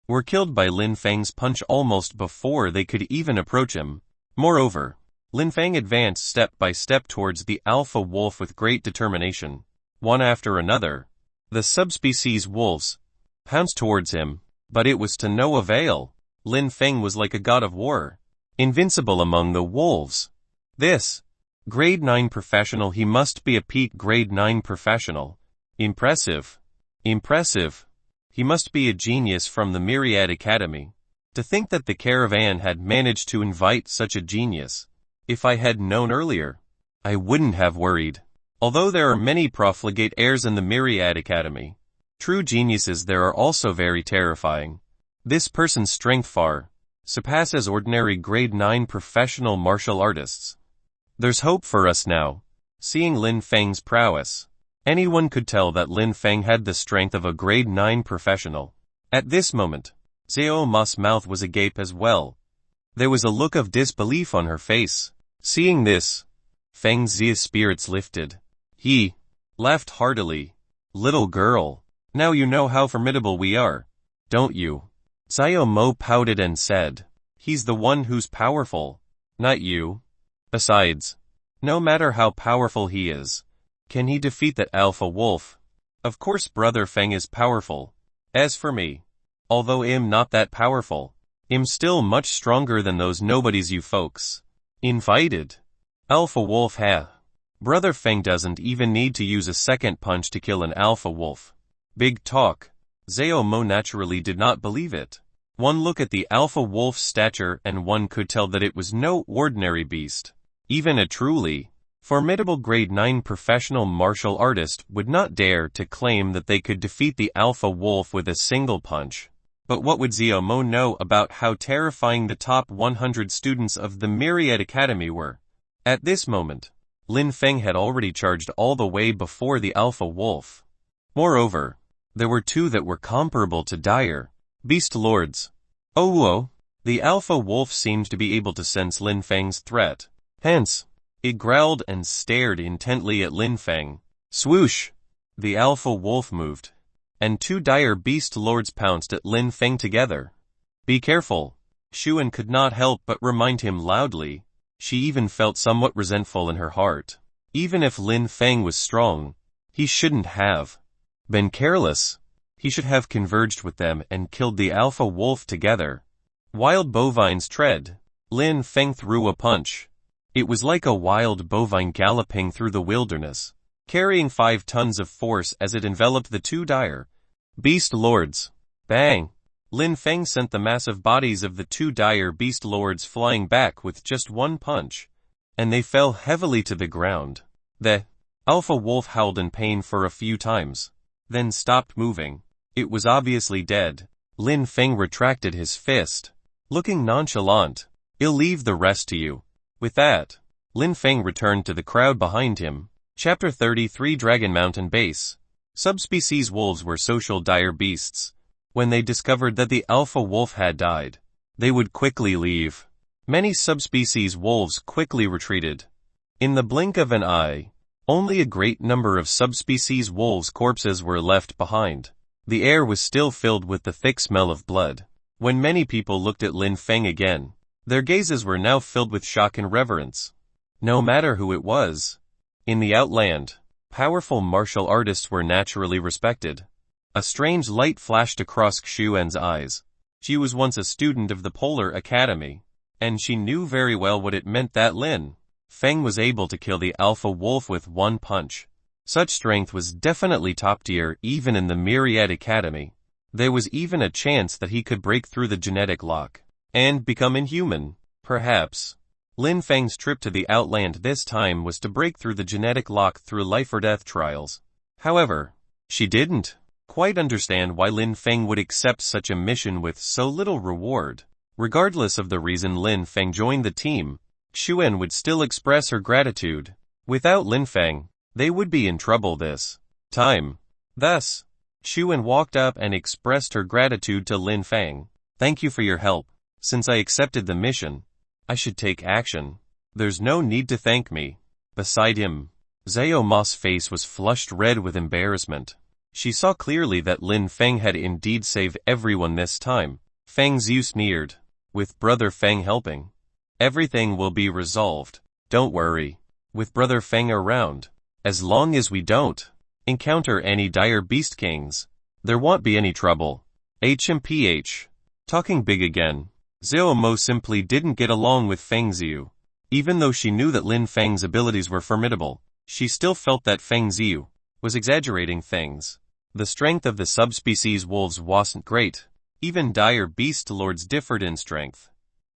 were killed by Lin Feng's punch almost before they could even approach him. Moreover, Lin Feng advanced step by step towards the alpha wolf with great determination. One after another, the subspecies wolves pounced towards him, but it was to no avail. Lin Feng was like a god of war, invincible among the wolves. This Grade 9 professional, he must be a peak Grade 9 professional. Impressive. Impressive. He must be a genius from the Myriad Academy. To think that the caravan had managed to invite such a genius. If I had known earlier, I wouldn't have worried. Although there are many profligate heirs in the Myriad Academy, true geniuses there are also very terrifying. This person's strength far surpasses ordinary Grade 9 professional martial artists. There's hope for us now. Seeing Lin Feng's prowess, anyone could tell that Lin Feng had the strength of a Grade 9 professional. At this moment, Xiao Ma's mouth was agape as well. There was a look of disbelief on her face. Seeing this, Feng Zi's spirits lifted. He laughed heartily. Little girl, now you know how formidable we are, don't you? Xiao Mo pouted and said, he's the one who's powerful, not you. Besides, no matter how powerful he is, can he defeat that alpha wolf? Of course Brother Feng is powerful. As for me, although I'm not that powerful, I'm still much stronger than those nobodies you folks invited. Alpha wolf ha. Brother Feng doesn't even need to use a second punch to kill an alpha wolf. Big talk. Xiao Mo naturally did not believe it. One look at the alpha wolf's stature and one could tell that it was no ordinary beast. Even a truly formidable Grade 9 professional martial artist would not dare to claim that they could defeat the alpha wolf with a single punch. But what would Xiao Mo know about how terrifying the top 100 students of the Myriad Academy were? At this moment, Lin Feng had already charged all the way before the alpha wolf. Moreover, There were two that were comparable to dire beast lords. Oh, the alpha wolf seemed to be able to sense Lin Feng's threat. Hence, it growled and stared intently at Lin Feng. Swoosh! The alpha wolf moved, and two dire beast lords pounced at Lin Feng together. Be careful! Xuan could not help but remind him loudly. She even felt somewhat resentful in her heart. Even if Lin Feng was strong, he shouldn't have been careless. He should have converged with them and killed the alpha wolf together. Wild bovines tread. Lin Feng threw a punch. It was like a wild bovine galloping through the wilderness, carrying 5 tons of force as it enveloped the two dire beast lords. Bang! Lin Feng sent the massive bodies of the two dire beast lords flying back with just one punch, and they fell heavily to the ground. The alpha wolf howled in pain for a few times, then stopped moving. It was obviously dead. Lin Feng retracted his fist, looking nonchalant. I'll leave the rest to you. With that, Lin Feng returned to the crowd behind him. Chapter 33 Dragon Mountain Base. Subspecies wolves were social dire beasts. When they discovered that the alpha wolf had died, they would quickly leave. Many subspecies wolves quickly retreated. In the blink of an eye, only a great number of subspecies wolves' corpses were left behind. The air was still filled with the thick smell of blood. When many people looked at Lin Feng again, their gazes were now filled with shock and reverence. No matter who it was. In the Outland, powerful martial artists were naturally respected. A strange light flashed across Xuan's eyes. She was once a student of the Polar Academy, and she knew very well what it meant that Lin Feng was able to kill the alpha wolf with one punch. Such strength was definitely top tier even in the Myriad Academy. There was even a chance that he could break through the genetic lock and become inhuman. Perhaps Lin Feng's trip to the Outland this time was to break through the genetic lock through life or death trials. However, she didn't quite understand why Lin Feng would accept such a mission with so little reward. Regardless of the reason Lin Feng joined the team, Xuan would still express her gratitude. Without Lin Feng, they would be in trouble this time. Thus, Xuan walked up and expressed her gratitude to Lin Feng. Thank you for your help. Since I accepted the mission, I should take action. There's no need to thank me. Beside him, Xiao Ma's face was flushed red with embarrassment. She saw clearly that Lin Feng had indeed saved everyone this time. Feng Ziu sneered. With Brother Feng helping, everything will be resolved. Don't worry. With Brother Feng around, as long as we don't encounter any dire beast kings, there won't be any trouble. HMPH. Talking big again. Xiao Mo simply didn't get along with Feng Ziu. Even though she knew that Lin Feng's abilities were formidable, she still felt that Feng Ziu was exaggerating things. The strength of the subspecies wolves wasn't great. Even dire beast lords differed in strength.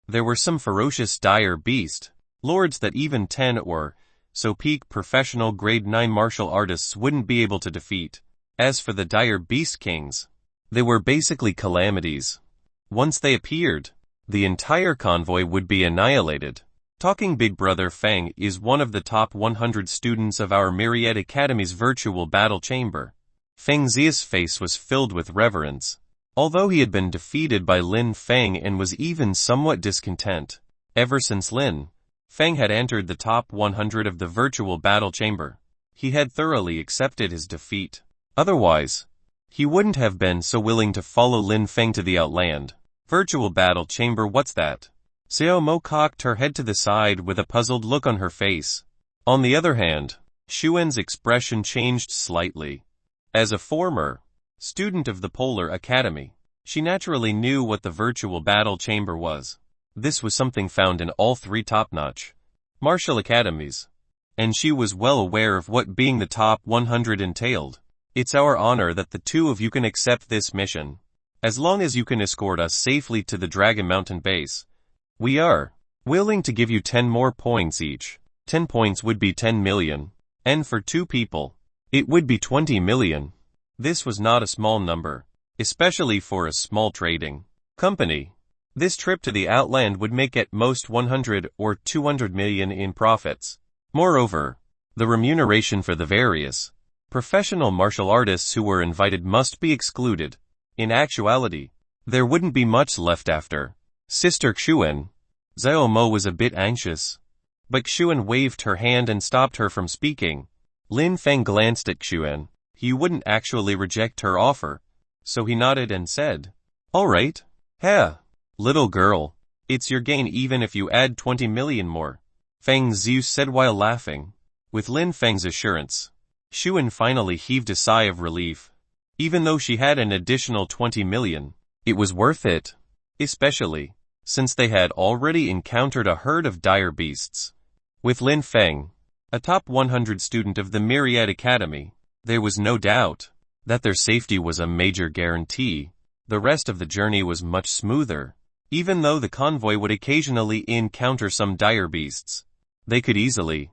There were some ferocious dire beast lords that even 10 or so peak professional grade 9 martial artists wouldn't be able to defeat. As for the dire beast kings, they were basically calamities. Once they appeared, the entire convoy would be annihilated. Talking Big Brother Feng is one of the top 100 students of our Myriad Academy's virtual battle chamber. Feng Zia's face was filled with reverence. Although he had been defeated by Lin Feng and was even somewhat discontent, ever since Lin Feng had entered the top 100 of the virtual battle chamber, he had thoroughly accepted his defeat. Otherwise, he wouldn't have been so willing to follow Lin Feng to the Outland. Virtual battle chamber, what's that? Xiao Mo cocked her head to the side with a puzzled look on her face. On the other hand, Xuan's expression changed slightly. As a former student of the Polar Academy, she naturally knew what the virtual battle chamber was. This was something found in all 3 top-notch martial academies, and she was well aware of what being the top 100 entailed. It's our honor that the 2 of you can accept this mission. As long as you can escort us safely to the Dragon Mountain base, we are willing to give you 10 more points each. 10 points would be 10 million, and for 2 people, it would be 20 million. This was not a small number, especially for a small trading company. This trip to the Outland would make at most 100 or 200 million in profits. Moreover, the remuneration for the various Professional martial artists who were invited must be excluded. In actuality, there wouldn't be much left after Sister Xuan. Xiao Mo was a bit anxious, but Xuan waved her hand and stopped her from speaking. Lin Feng glanced at Xuan. He wouldn't actually reject her offer, so he nodded and said, "All right. Little girl, it's your gain even if you add 20 million more," Feng Ziu said while laughing. With Lin Feng's assurance, Xuan finally heaved a sigh of relief. Even though she had an additional 20 million, it was worth it, especially since they had already encountered a herd of dire beasts. With Lin Feng, a top 100 student of the Myriad Academy, there was no doubt that their safety was a major guarantee. The rest of the journey was much smoother. Even though the convoy would occasionally encounter some dire beasts, they could easily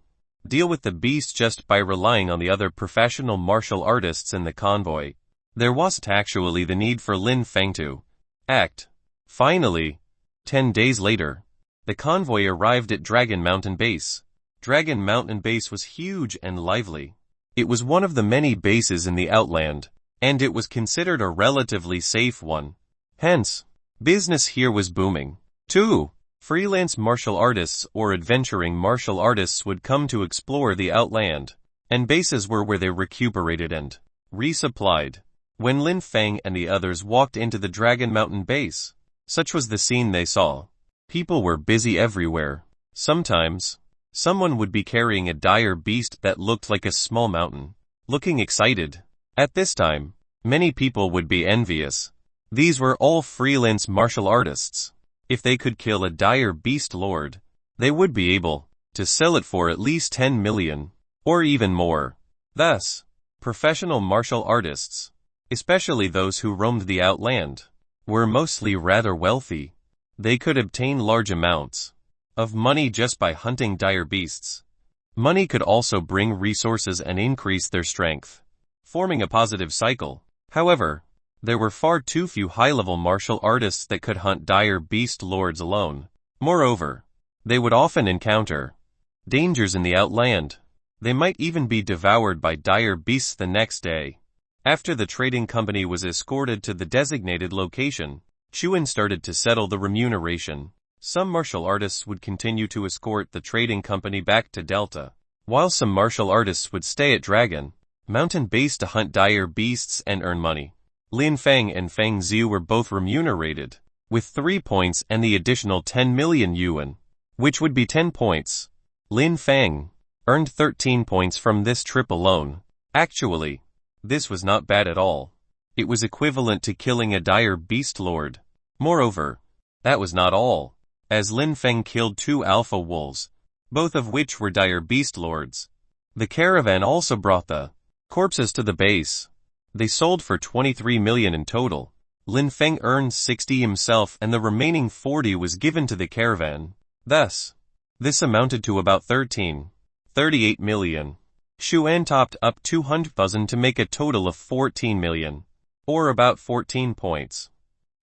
deal with the beast just by relying on the other professional martial artists in the convoy. There wasn't actually the need for Lin Feng to act. Finally, 10 days later, the convoy arrived at Dragon Mountain Base. Dragon Mountain Base was huge and lively. It was one of the many bases in the Outland, and it was considered a relatively safe one. Hence, business here was booming. 2. Freelance martial artists or adventuring martial artists would come to explore the Outland, and bases were where they recuperated and resupplied. When Lin Feng and the others walked into the Dragon Mountain Base, such was the scene they saw. People were busy everywhere. Sometimes, someone would be carrying a dire beast that looked like a small mountain, looking excited. At this time, many people would be envious. These were all freelance martial artists. If they could kill a dire beast lord, they would be able to sell it for at least 10 million, or even more. Thus, professional martial artists, especially those who roamed the Outland, were mostly rather wealthy. They could obtain large amounts of money just by hunting dire beasts. Money could also bring resources and increase their strength, forming a positive cycle. However, there were far too few high-level martial artists that could hunt dire beast lords alone. Moreover, they would often encounter dangers in the Outland. They might even be devoured by dire beasts the next day. After the trading company was escorted to the designated location, Xuan started to settle the remuneration. Some martial artists would continue to escort the trading company back to Delta, while some martial artists would stay at Dragon Mountain Base to hunt dire beasts and earn money. Lin Feng and Feng Ziu were both remunerated with 3 points and the additional 10 million yuan, which would be 10 points. Lin Feng earned 13 points from this trip alone. Actually, this was not bad at all. It was equivalent to killing a dire beast lord. Moreover, that was not all, as Lin Feng killed 2 alpha wolves, both of which were dire beast lords. The caravan also brought the corpses to the base. They sold for 23 million in total. Lin Feng earned 60 himself and the remaining 40 was given to the caravan. Thus, this amounted to about 38 million. Xuan topped up 200,000 to make a total of 14 million, or about 14 points.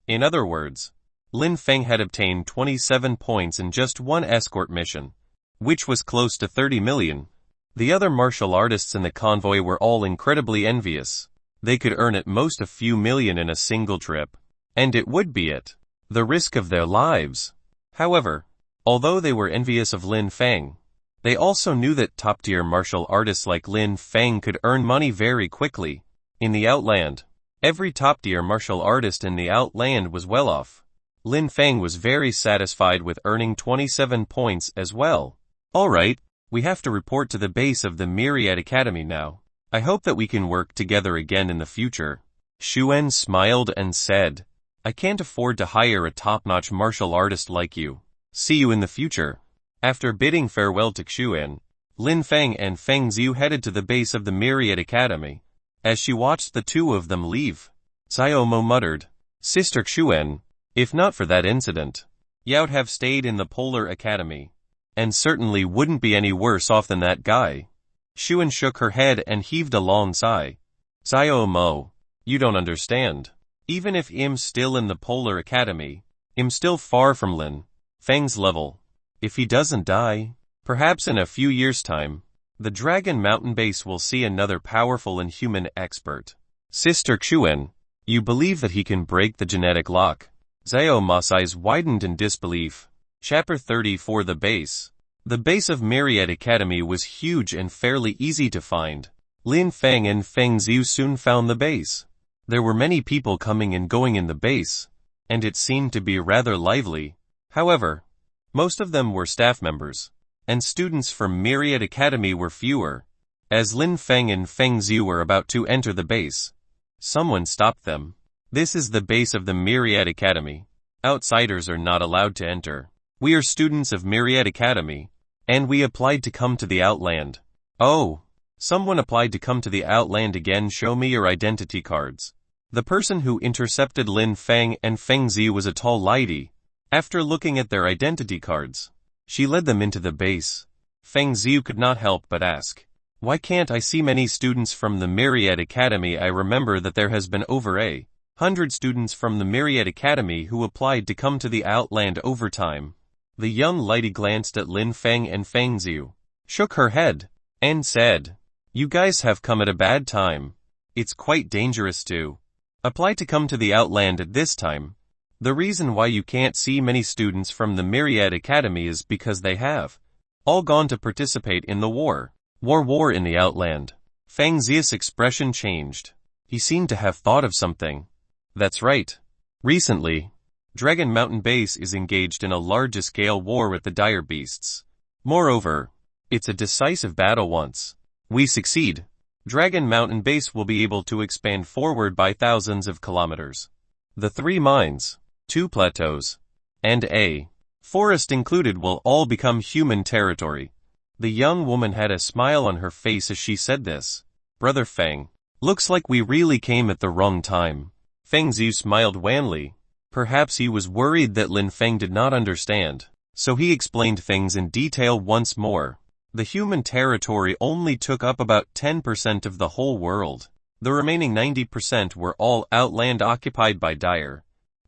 In other words, Lin Feng had obtained 27 points in just one escort mission, which was close to 30 million. The other martial artists in the convoy were all incredibly envious. They could earn at most a few million in a single trip, and it would be at the risk of their lives. However, although they were envious of Lin Feng, they also knew that top-tier martial artists like Lin Feng could earn money very quickly. In the Outland, every top-tier martial artist in the Outland was well off. Lin Feng was very satisfied with earning 27 points as well. Alright, we have to report to the base of the Myriad Academy now. I hope that we can work together again in the future. Xuan smiled and said, I can't afford to hire a top-notch martial artist like you. See you in the future. After bidding farewell to Xuan, Lin Feng and Feng Ziu headed to the base of the Myriad Academy. As she watched the two of them leave, Xiao Mo muttered, Sister Xuan, if not for that incident, Yao'd have stayed in the Polar Academy, and certainly wouldn't be any worse off than that guy. Xuan shook her head and heaved a long sigh. Xiao Mo, you don't understand. Even if I'm still in the Polar Academy, I'm still far from Lin Feng's level. If he doesn't die, perhaps in a few years' time, The Dragon Mountain base will see another powerful and human expert. Sister Xuan, you believe that he can break the genetic lock? Xiao Ma's eyes widened in disbelief. Chapter 34. The base. The base of Myriad Academy was huge and fairly easy to find. Lin Feng and Feng Ziu soon found the base. There were many people coming and going in the base, and it seemed to be rather lively. However, most of them were staff members, and students from Myriad Academy were fewer. As Lin Feng and Feng Ziu were about to enter the base, someone stopped them. This is the base of the Myriad Academy. Outsiders are not allowed to enter. We are students of Myriad Academy, and we applied to come to the Outland. Oh, someone applied to come to the Outland again. Show me your identity cards. The person who intercepted Lin Feng and Feng Zi was a tall lady. After looking at their identity cards, she led them into the base. Feng Zi could not help but ask, why can't I see many students from the Myriad Academy? I remember that there has been over 100 students from the Myriad Academy who applied to come to the Outland over time. The young lady glanced at Lin Feng and Feng Zi, shook her head, and said, you guys have come at a bad time. It's quite dangerous to apply to come to the Outland at this time. The reason why you can't see many students from the Myriad Academy is because they have all gone to participate in the war in the Outland. Feng Zi's expression changed. He seemed to have thought of something. That's right. Recently, Dragon Mountain Base is engaged in a large-scale war with the dire beasts. Moreover, it's a decisive battle. Once we succeed, Dragon Mountain Base will be able to expand forward by thousands of kilometers. The 3 mines, 2 plateaus, and a forest included will all become human territory. The young woman had a smile on her face as she said this. Brother Feng, looks like we really came at the wrong time. Feng Zi smiled wanly. Perhaps he was worried that Lin Feng did not understand, so he explained things in detail once more. The human territory only took up about 10% of the whole world. The remaining 90% were all outland occupied by dire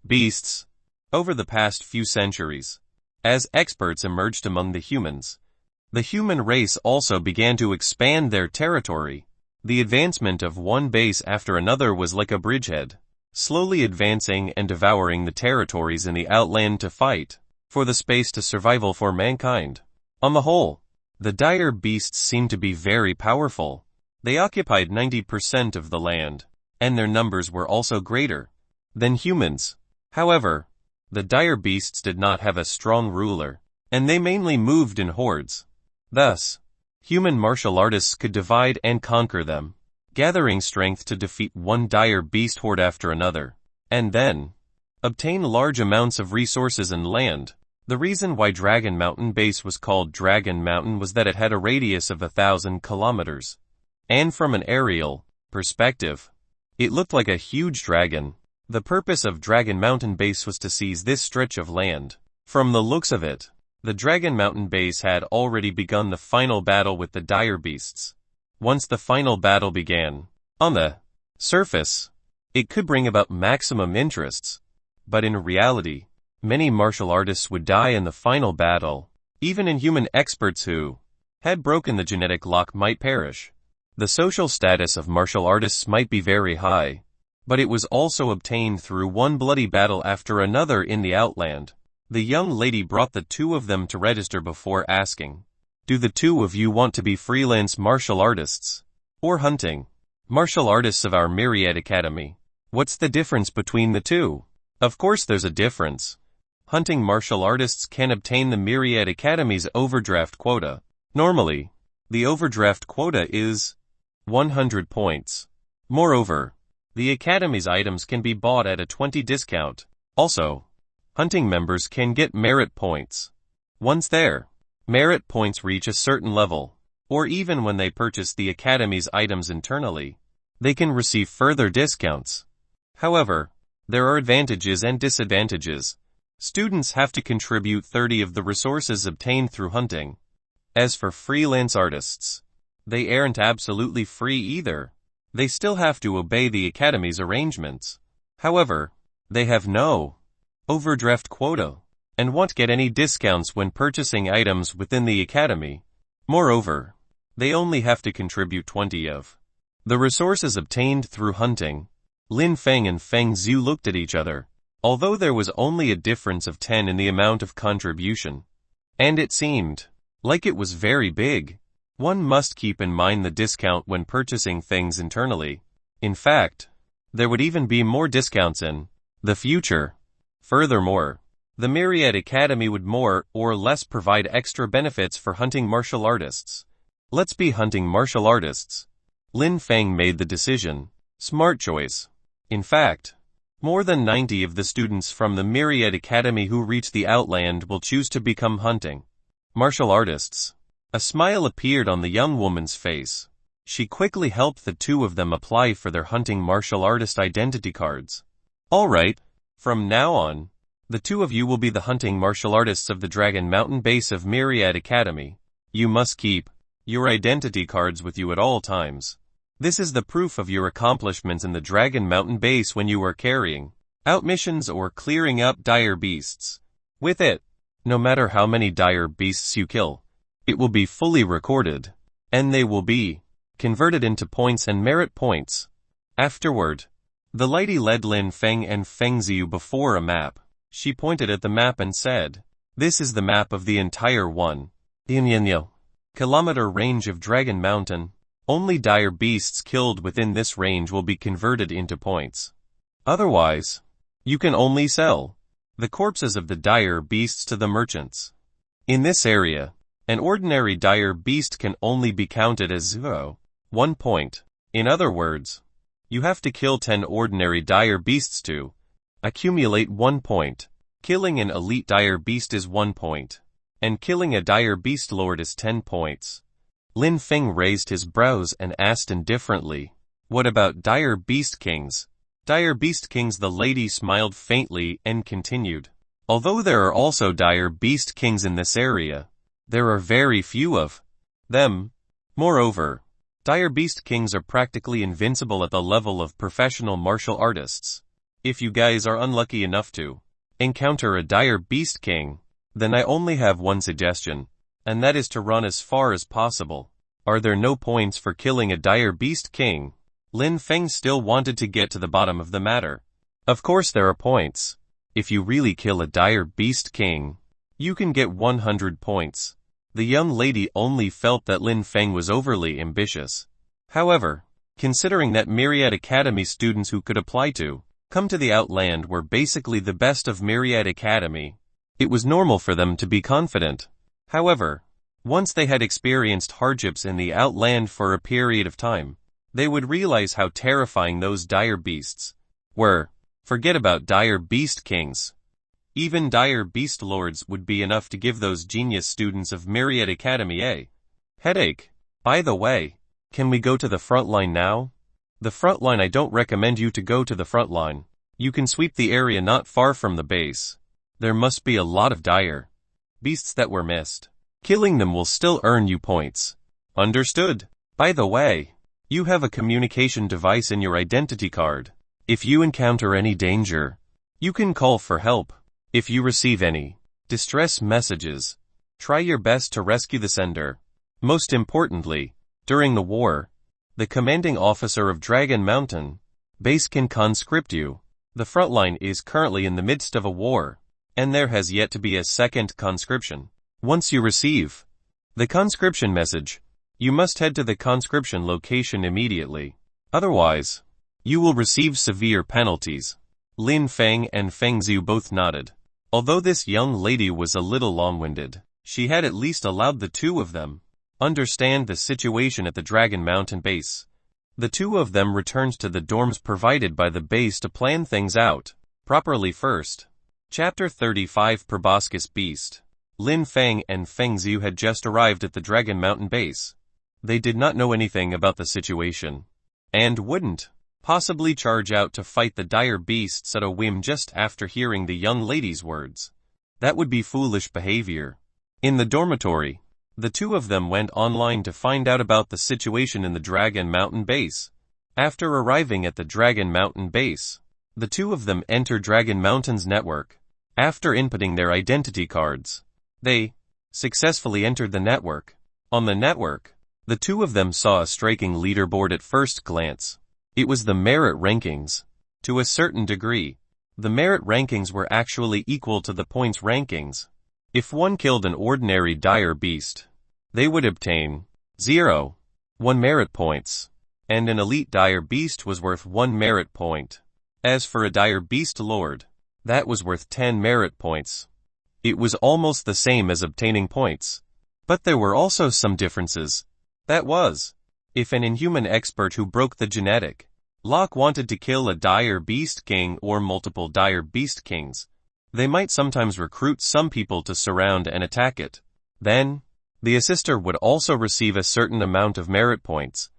beasts. Over the past few centuries, as experts emerged among the humans, the human race also began to expand their territory. The advancement of one base after another was like a bridgehead, slowly advancing and devouring the territories in the Outland to fight for the space to survival for mankind. On the whole, the dire beasts seemed to be very powerful. They occupied 90% of the land, and their numbers were also greater than humans. However, the dire beasts did not have a strong ruler, and they mainly moved in hordes. Thus, human martial artists could divide and conquer them, gathering strength to defeat one dire beast horde after another, and then obtain large amounts of resources and land. The reason why Dragon Mountain Base was called Dragon Mountain was that it had a radius of 1,000 kilometers. And from an aerial perspective, it looked like a huge dragon. The purpose of Dragon Mountain Base was to seize this stretch of land. From the looks of it, the Dragon Mountain Base had already begun the final battle with the dire beasts. Once the final battle began, on the surface, it could bring about maximum interests. But in reality, many martial artists would die in the final battle. Even inhuman experts who had broken the genetic lock might perish. The social status of martial artists might be very high, but it was also obtained through one bloody battle after another in the Outland. The young lady brought the 2 of them to register before asking, do the 2 of you want to be freelance martial artists or hunting martial artists of our Myriad Academy? What's the difference between the 2? Of course there's a difference. Hunting martial artists can obtain the Myriad Academy's overdraft quota. Normally, the overdraft quota is 100 points. Moreover, the Academy's items can be bought at a 20 discount. Also, hunting members can get merit points. Once there, merit points reach a certain level, or even when they purchase the Academy's items internally, they can receive further discounts. However, there are advantages and disadvantages. Students have to contribute 30 of the resources obtained through hunting. As for freelance artists, they aren't absolutely free either. They still have to obey the Academy's arrangements. However, they have no overdraft quota, and won't get any discounts when purchasing items within the Academy. Moreover, They only have to contribute 20 of the resources obtained through hunting. Lin Feng and Feng Zhu looked at each other, although there was only a difference of 10 in the amount of contribution. And it seemed like it was very big. One must keep in mind the discount when purchasing things internally. In fact, there would even be more discounts in the future. Furthermore, the Myriad Academy would more or less provide extra benefits for hunting martial artists. Let's be hunting martial artists. Lin Feng made the decision. Smart choice. In fact, more than 90 of the students from the Myriad Academy who reach the Outland will choose to become hunting martial artists. A smile appeared on the young woman's face. She quickly helped the two of them apply for their hunting martial artist identity cards. All right, from now on, the two of you will be the hunting martial artists of the Dragon Mountain base of Myriad Academy. You must keep your identity cards with you at all times. This is the proof of your accomplishments in the Dragon Mountain base when you are carrying out missions or clearing up dire beasts. With it, no matter how many dire beasts you kill, it will be fully recorded, and they will be converted into points and merit points. Afterward, the lady led Lin Feng and Feng Zhu before a map. She pointed at the map and said, "This is the map of the entire 1 kilometer range of Dragon Mountain. Only dire beasts killed within this range will be converted into points. Otherwise, you can only sell the corpses of the dire beasts to the merchants. In this area, an ordinary dire beast can only be counted as 1 point. In other words, you have to kill 10 ordinary dire beasts to accumulate 1 point. Killing an elite dire beast is 1 point, and killing a dire beast lord is 10 points. Lin Feng raised his brows and asked indifferently, "What about dire beast kings?" Dire beast kings. The lady smiled faintly and continued, "Although there are also dire beast kings in this area, there are very few of them. Moreover, dire beast kings are practically invincible at the level of professional martial artists. If you guys are unlucky enough to encounter a dire beast king, then I only have one suggestion, and that is to run as far as possible. Are there no points for killing a dire beast king?" Lin Feng still wanted to get to the bottom of the matter. "Of course there are points. If you really kill a dire beast king, you can get 100 points. The young lady only felt that Lin Feng was overly ambitious. However, considering that Myriad Academy students who could apply to come to the Outland were basically the best of Myriad Academy, it was normal for them to be confident. However, once they had experienced hardships in the Outland for a period of time, they would realize how terrifying those dire beasts were. Forget about dire beast kings. Even dire beast lords would be enough to give those genius students of Myriad Academy a headache. By the way, can we go to the front line now? The front line. I don't recommend you to go to the front line. You can sweep the area not far from the base. There must be a lot of dire beasts that were missed. Killing them will still earn you points." Understood. By the way, you have a communication device in your identity card. If you encounter any danger, you can call for help. If you receive any distress messages, try your best to rescue the sender. Most importantly, during the war, the commanding officer of Dragon Mountain base can conscript you. The front line is currently in the midst of a war, and there has yet to be a second conscription. Once you receive the conscription message, you must head to the conscription location immediately. Otherwise, you will receive severe penalties. Lin Feng and Feng Zhu both nodded. Although this young lady was a little long-winded, she had at least allowed the two of them understand the situation at the Dragon Mountain base. The two of them returned to the dorms provided by the base to plan things out properly first. Chapter 35. Proboscis Beast. Lin Feng and Feng Zhu had just arrived at the Dragon Mountain base. They did not know anything about the situation, and wouldn't possibly charge out to fight the dire beasts at a whim just after hearing the young lady's words. That would be foolish behavior. In the dormitory, the two of them went online to find out about the situation in the Dragon Mountain base. After arriving at the Dragon Mountain base, the two of them entered Dragon Mountain's network. After inputting their identity cards, they successfully entered the network. On the network, The two of them saw a striking leaderboard at first glance. It was the merit rankings. To a certain degree, the merit rankings were actually equal to the points rankings. If one killed an ordinary dire beast, they would obtain 1 merit points, and an elite dire beast was worth 1 merit point. As for a dire beast lord, that was worth 10 merit points. It was almost the same as obtaining points. But there were also some differences. That was, if an inhuman expert who broke the genetic lock wanted to kill a dire beast king or multiple dire beast kings, they might sometimes recruit some people to surround and attack it. Then, the assister would also receive a certain amount of merit points.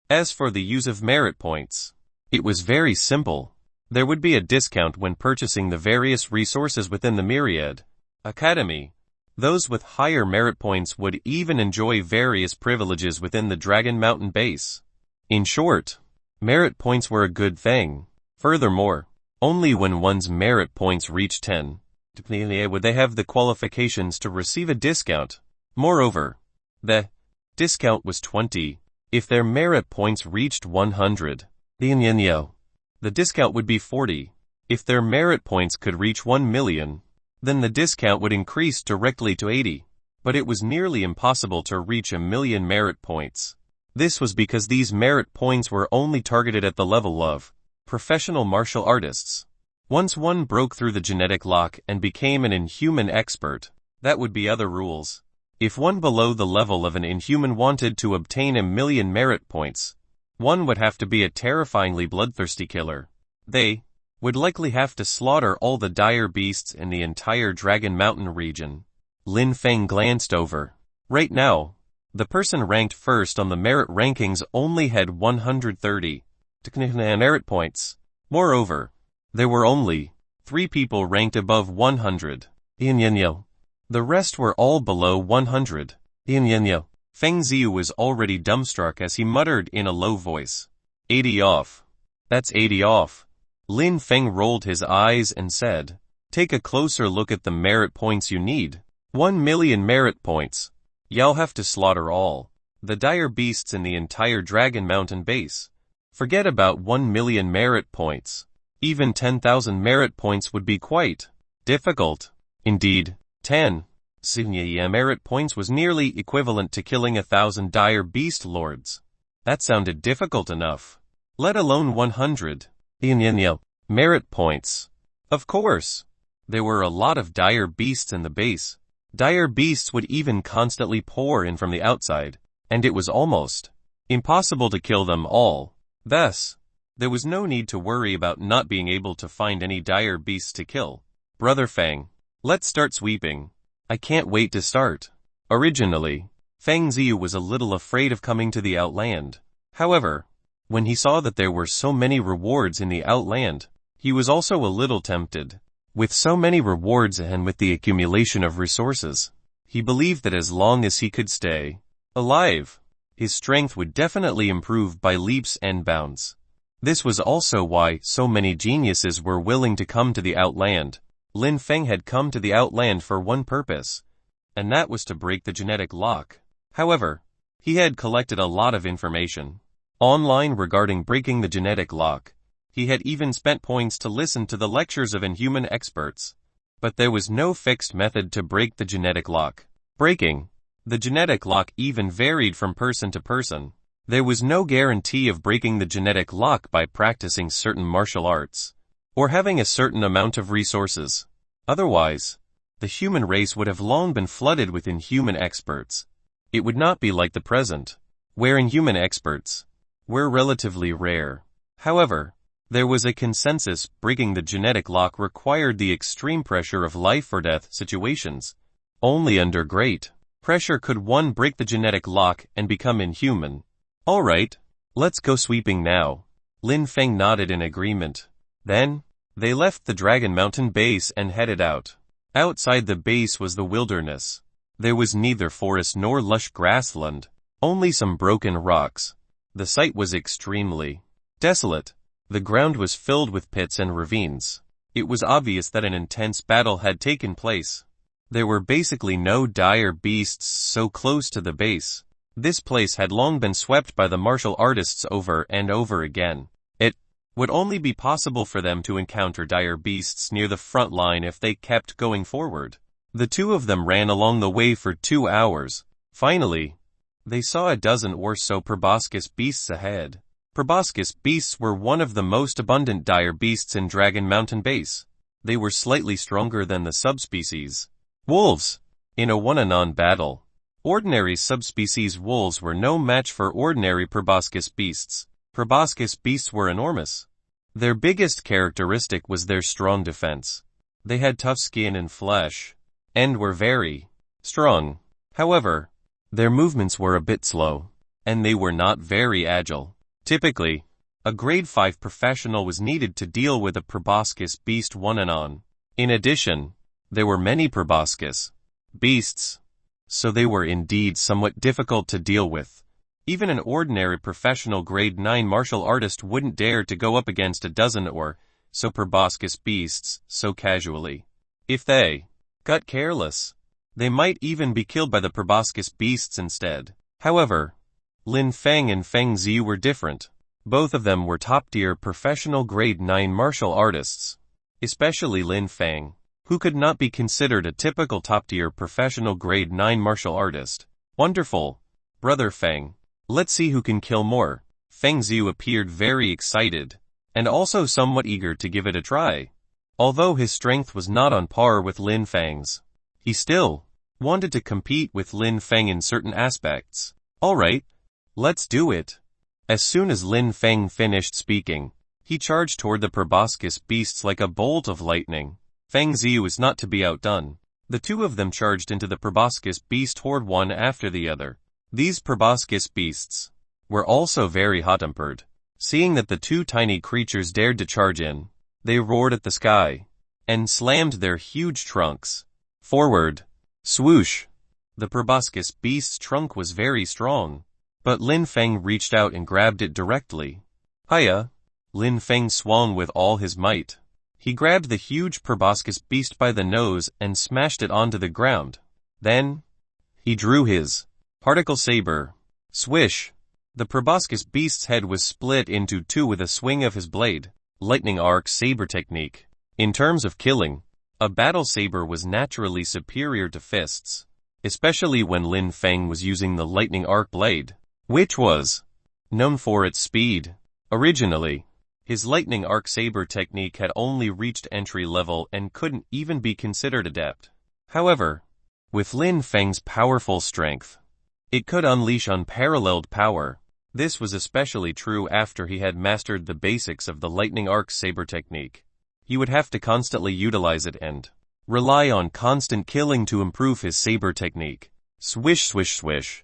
As for the use of merit points, it was very simple. There would be a discount when purchasing the various resources within the Myriad Academy. Those with higher merit points would even enjoy various privileges within the Dragon Mountain base. In short, merit points were a good thing. Furthermore, only when one's merit points reached 10 would they have the qualifications to receive a discount. Moreover, the discount was 20 if their merit points reached 100. The discount would be 40 if their merit points could reach 1 million. Then the discount would increase directly to 80. But it was nearly impossible to reach 1 million merit points. This was because these merit points were only targeted at the level of professional martial artists. Once one broke through the genetic lock and became an inhuman expert, that would be other rules. If one below the level of an inhuman wanted to obtain 1 million merit points, one would have to be a terrifyingly bloodthirsty killer. They would likely have to slaughter all the dire beasts in the entire Dragon Mountain region. Lin Feng glanced over. Right now, the person ranked first on the merit rankings only had 130 merit points. Moreover, there were only 3 people ranked above 100. The rest were all below 100. Feng Ziyu was already dumbstruck as he muttered in a low voice. 80 off. That's 80 off. Lin Feng rolled his eyes and said, take a closer look at the merit points you need. 1 million merit points. You'll have to slaughter all the dire beasts in the entire Dragon Mountain base. Forget about 1 million merit points. Even 10,000 merit points would be quite difficult. Indeed, 10 merit points was nearly equivalent to killing 1,000 dire beast lords. That sounded difficult enough. Let alone 100 merit points. Of course, there were a lot of dire beasts in the base. Dire beasts would even constantly pour in from the outside, and it was almost impossible to kill them all. Thus, there was no need to worry about not being able to find any dire beasts to kill. Brother Feng, let's start sweeping. I can't wait to start. Originally, Feng Ziyu was a little afraid of coming to the Outland. However, when he saw that there were so many rewards in the Outland, he was also a little tempted. With so many rewards and with the accumulation of resources, he believed that as long as he could stay alive, his strength would definitely improve by leaps and bounds. This was also why so many geniuses were willing to come to the Outland. Lin Feng had come to the Outland for one purpose, and that was to break the genetic lock. However, he had collected a lot of information online regarding breaking the genetic lock. He had even spent points to listen to the lectures of inhuman experts. But there was no fixed method to break the genetic lock. Breaking the genetic lock even varied from person to person. There was no guarantee of breaking the genetic lock by practicing certain martial arts, or having a certain amount of resources. Otherwise, the human race would have long been flooded with inhuman experts. It would not be like the present, where inhuman experts were relatively rare. However, there was a consensus breaking the genetic lock required the extreme pressure of life or death situations. Only under great pressure could one break the genetic lock and become inhuman. Alright, let's go sweeping now. Lin Feng nodded in agreement. Then, they left the Dragon Mountain base and headed out. Outside the base was the wilderness. There was neither forest nor lush grassland, only some broken rocks. The site was extremely desolate. The ground was filled with pits and ravines. It was obvious that an intense battle had taken place. There were basically no dire beasts so close to the base. This place had long been swept by the martial artists over and over again. It would only be possible for them to encounter dire beasts near the front line if they kept going forward. The two of them ran along the way for 2 hours. Finally, they saw a dozen or so proboscis beasts ahead. Proboscis beasts were one of the most abundant dire beasts in Dragon Mountain Base. They were slightly stronger than the subspecies wolves in a one-on-one battle. Ordinary subspecies wolves were no match for ordinary proboscis beasts. Proboscis beasts were enormous. Their biggest characteristic was their strong defense. They had tough skin and flesh, and were very strong. However, their movements were a bit slow, and they were not very agile. Typically, a grade 5 professional was needed to deal with a proboscis beast one-on-one. In addition, there were many proboscis beasts, so they were indeed somewhat difficult to deal with. Even an ordinary professional grade 9 martial artist wouldn't dare to go up against a dozen or so proboscis beasts so casually. If they got careless, they might even be killed by the proboscis beasts instead. However, Lin Feng and Feng Ziyu were different. Both of them were top-tier professional grade 9 martial artists, especially Lin Feng, who could not be considered a typical top-tier professional grade 9 martial artist. Wonderful, Brother Feng. Let's see who can kill more. Feng Ziyu appeared very excited, and also somewhat eager to give it a try. Although his strength was not on par with Lin Feng's, he still wanted to compete with Lin Feng in certain aspects. Alright, let's do it. As soon as Lin Feng finished speaking, he charged toward the proboscis beasts like a bolt of lightning. Feng Ziyu was not to be outdone. The two of them charged into the proboscis beast horde one after the other. These proboscis beasts were also very hot-tempered. Seeing that the two tiny creatures dared to charge in, they roared at the sky and slammed their huge trunks forward. Swoosh! The proboscis beast's trunk was very strong, but Lin Feng reached out and grabbed it directly. Hiya! Lin Feng swung with all his might. He grabbed the huge proboscis beast by the nose and smashed it onto the ground. Then, he drew his particle saber. Swish! The proboscis beast's head was split into two with a swing of his blade. Lightning arc saber technique. In terms of killing, a battle saber was naturally superior to fists, especially when Lin Feng was using the lightning arc blade, which was known for its speed. Originally, his lightning arc saber technique had only reached entry level and couldn't even be considered adept. However, with Lin Feng's powerful strength, it could unleash unparalleled power. This was especially true after he had mastered the basics of the lightning arc saber technique. He would have to constantly utilize it and rely on constant killing to improve his saber technique. Swish swish swish.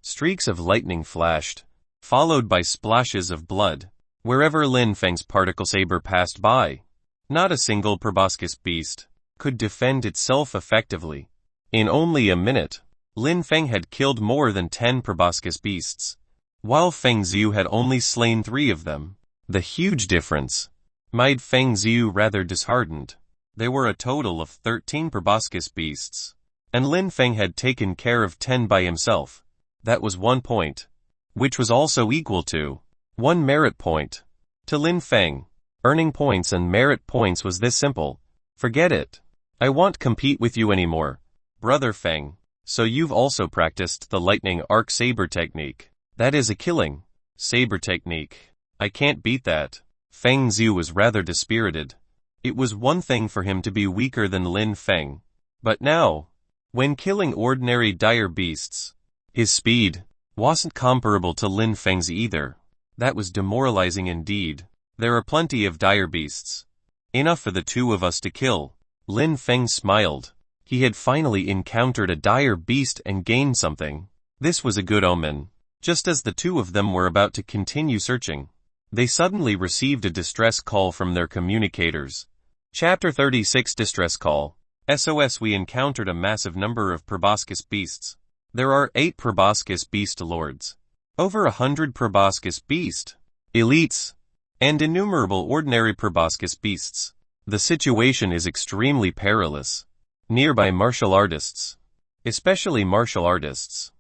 Streaks of lightning flashed, followed by splashes of blood, wherever Lin Feng's particle saber passed by. Not a single proboscis beast could defend itself effectively. In only a minute, Lin Feng had killed more than 10 proboscis beasts, while Feng Ziyu had only slain 3 of them. The huge difference made Feng Ziyu rather disheartened. There were a total of 13 proboscis beasts, and Lin Feng had taken care of 10 by himself. That was 1 point, which was also equal to 1 merit point. To Lin Feng, earning points and merit points was this simple. Forget it. I won't compete with you anymore, Brother Feng. So you've also practiced the lightning arc saber technique. That is a killing saber technique. I can't beat that. Feng Ziyu was rather dispirited. It was one thing for him to be weaker than Lin Feng, but now, when killing ordinary dire beasts, his speed wasn't comparable to Lin Feng's either. That was demoralizing indeed. There are plenty of dire beasts. Enough for the two of us to kill. Lin Feng smiled. He had finally encountered a dire beast and gained something. This was a good omen. Just as the two of them were about to continue searching, they suddenly received a distress call from their communicators. Chapter 36 Distress Call. SOS. We encountered a massive number of proboscis beasts. There are 8 proboscis beast lords, over 100 proboscis beast elites, and innumerable ordinary proboscis beasts. The situation is extremely perilous. Nearby martial artists, especially martial artists,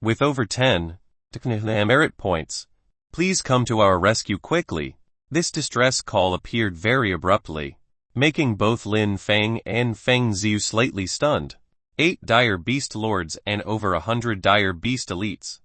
with over 10 merit points. Please come to our rescue quickly. This distress call appeared very abruptly, making both Lin Fang and Feng Ziu slightly stunned. 8 dire beast lords and over 100 dire beast elites.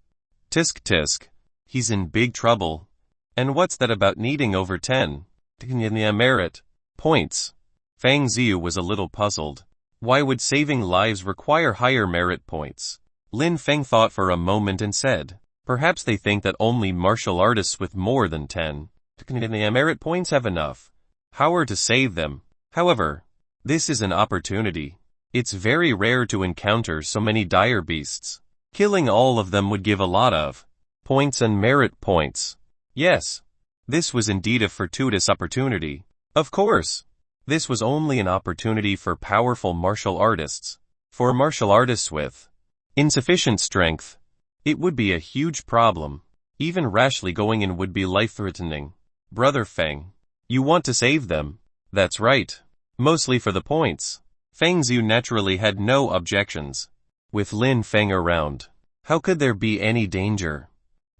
Tisk tisk. He's in big trouble. And what's that about needing over 10 merit points? Feng Ziu was a little puzzled. Why would saving lives require higher merit points? Lin Feng thought for a moment and said, perhaps they think that only martial artists with more than 10 merit points have enough power to save them. However, this is an opportunity. It's very rare to encounter so many dire beasts. Killing all of them would give a lot of points and merit points. Yes, this was indeed a fortuitous opportunity. Of course, this was only an opportunity for powerful martial artists. For martial artists with insufficient strength, it would be a huge problem. Even rashly going in would be life-threatening. Brother Feng, you want to save them? That's right. Mostly for the points. Feng Ziu naturally had no objections. With Lin Feng around, how could there be any danger?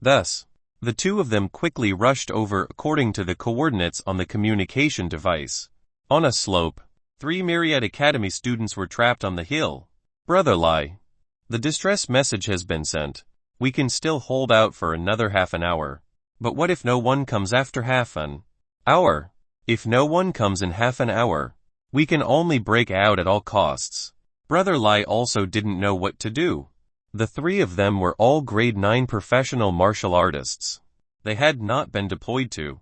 Thus, the two of them quickly rushed over according to the coordinates on the communication device. On a slope, 3 Myriad Academy students were trapped on the hill. Brother Lai, the distress message has been sent. We can still hold out for another half an hour. But what if no one comes after half an hour? If no one comes in half an hour, we can only break out at all costs. Brother Lai also didn't know what to do. The 3 of them were all grade 9 professional martial artists. They had not been deployed to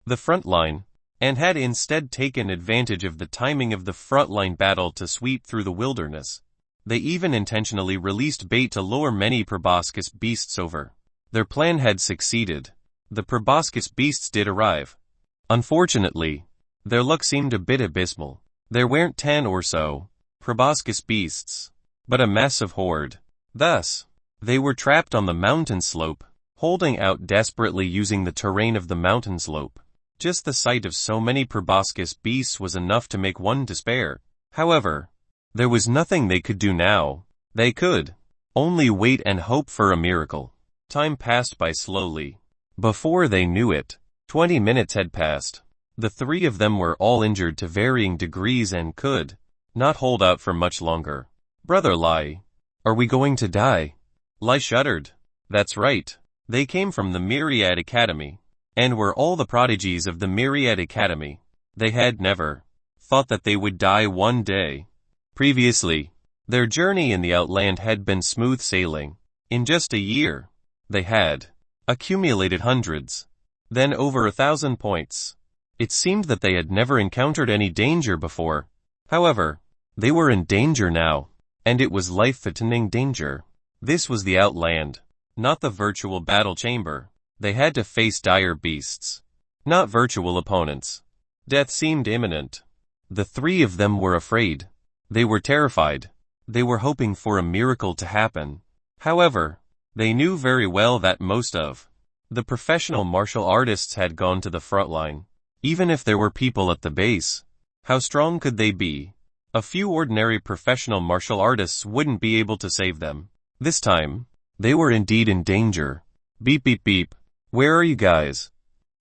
the front line, and had instead taken advantage of the timing of the frontline battle to sweep through the wilderness. They even intentionally released bait to lure many proboscis beasts over. Their plan had succeeded. The proboscis beasts did arrive. Unfortunately, their luck seemed a bit abysmal. There weren't 10 or so proboscis beasts, but a massive horde. Thus, they were trapped on the mountain slope, holding out desperately using the terrain of the mountain slope. Just the sight of so many proboscis beasts was enough to make one despair. However, there was nothing they could do now. They could only wait and hope for a miracle. Time passed by slowly. Before they knew it, 20 minutes had passed. The 3 of them were all injured to varying degrees and could not hold out for much longer. Brother Lai, are we going to die? Lai shuddered. That's right. They came from the Myriad Academy, and were all the prodigies of the Myriad Academy. They had never thought that they would die one day. Previously, their journey in the Outland had been smooth sailing. In just a year, they had accumulated hundreds, then over 1,000 points. It seemed that they had never encountered any danger before. However, they were in danger now, and it was life-threatening danger. This was the Outland, not the virtual battle chamber. They had to face dire beasts, not virtual opponents. Death seemed imminent. The 3 of them were afraid. They were terrified. They were hoping for a miracle to happen. However, they knew very well that most of the professional martial artists had gone to the front line. Even if there were people at the base, how strong could they be? A few ordinary professional martial artists wouldn't be able to save them. This time, they were indeed in danger. Beep beep beep. Where are you guys?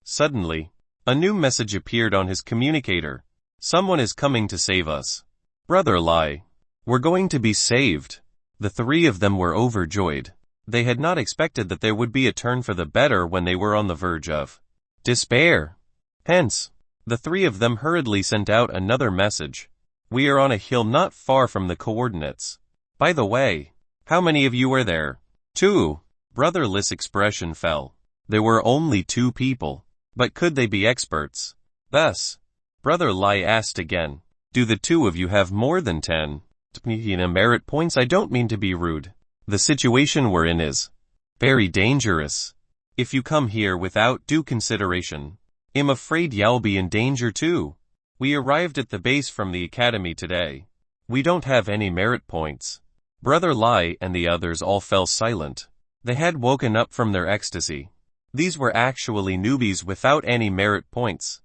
Suddenly, a new message appeared on his communicator. Someone is coming to save us. Brother Lai, we're going to be saved. The 3 of them were overjoyed. They had not expected that there would be a turn for the better when they were on the verge of despair. Hence, the 3 of them hurriedly sent out another message. We are on a hill not far from the coordinates. By the way, how many of you are there? 2. Brother Li's expression fell. There were only 2 people. But could they be experts? Thus, Brother Lai asked again. Do the 2 of you have more than 10 merit points? I don't mean to be rude. The situation we're in is very dangerous. If you come here without due consideration, I'm afraid you'll be in danger too. We arrived at the base from the academy today. We don't have any merit points. Brother Lai and the others all fell silent. They had woken up from their ecstasy. These were actually newbies without any merit points.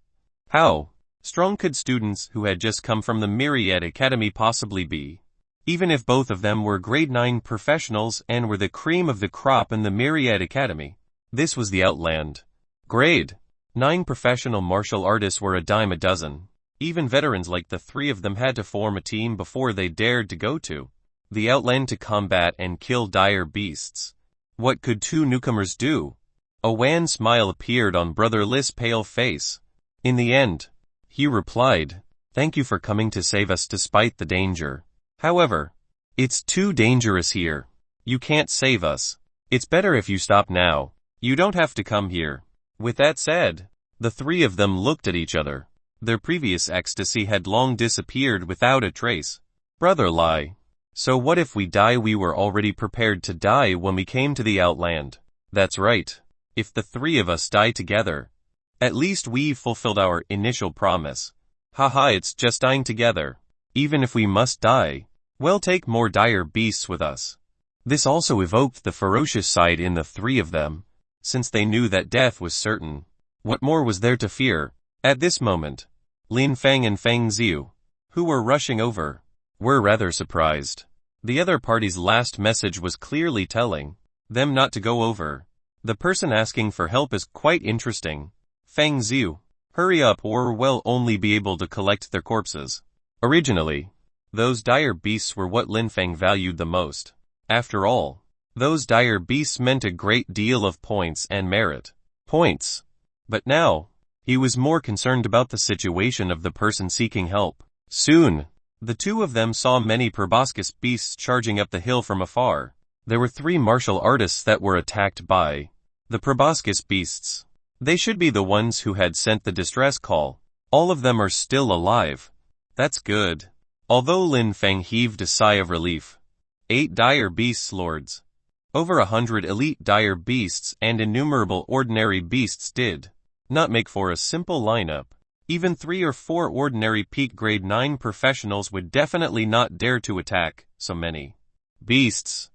How strong could students who had just come from the Myriad Academy possibly be? even if both of them were grade 9 professionals and were the cream of the crop in the Myriad Academy. This was the Outland. Grade 9 professional martial artists were a dime a dozen. Even veterans like the three of them had to form a team before they dared to go to the Outland to combat and kill dire beasts. What could two newcomers do? A wan smile appeared on Brother Li's pale face. In the end, he replied, "Thank you for coming to save us despite the danger. However, it's too dangerous here. You can't save us. It's better if you stop now. You don't have to come here." With that said, the three of them looked at each other. Their previous ecstasy had long disappeared without a trace. Brother Li. So what if we die? We were already prepared to die when we came to the Outland. That's right. If the three of us die together, at least we've fulfilled our initial promise. Haha, it's just dying together. Even if we must die, we'll take more dire beasts with us. This also evoked the ferocious side in the three of them, since they knew that death was certain. What more was there to fear? At this moment, Lin Feng and Feng Ziu, who were rushing over, were rather surprised. The other party's last message was clearly telling them not to go over. The person asking for help is quite interesting. Feng Ziu, hurry up or we'll only be able to collect their corpses. Originally, those dire beasts were what Lin Feng valued the most. After all, those dire beasts meant a great deal of points and merit. Points. But now, he was more concerned about the situation of the person seeking help. Soon, the two of them saw many proboscis beasts charging up the hill from afar. There were 3 martial artists that were attacked by the proboscis beasts. They should be the ones who had sent the distress call. All of them are still alive. That's good. Although Lin Feng heaved a sigh of relief. 8 dire beasts lords. Over 100 elite dire beasts and innumerable ordinary beasts did not make for a simple lineup. Even 3 or 4 ordinary peak grade 9 professionals would definitely not dare to attack so many beasts.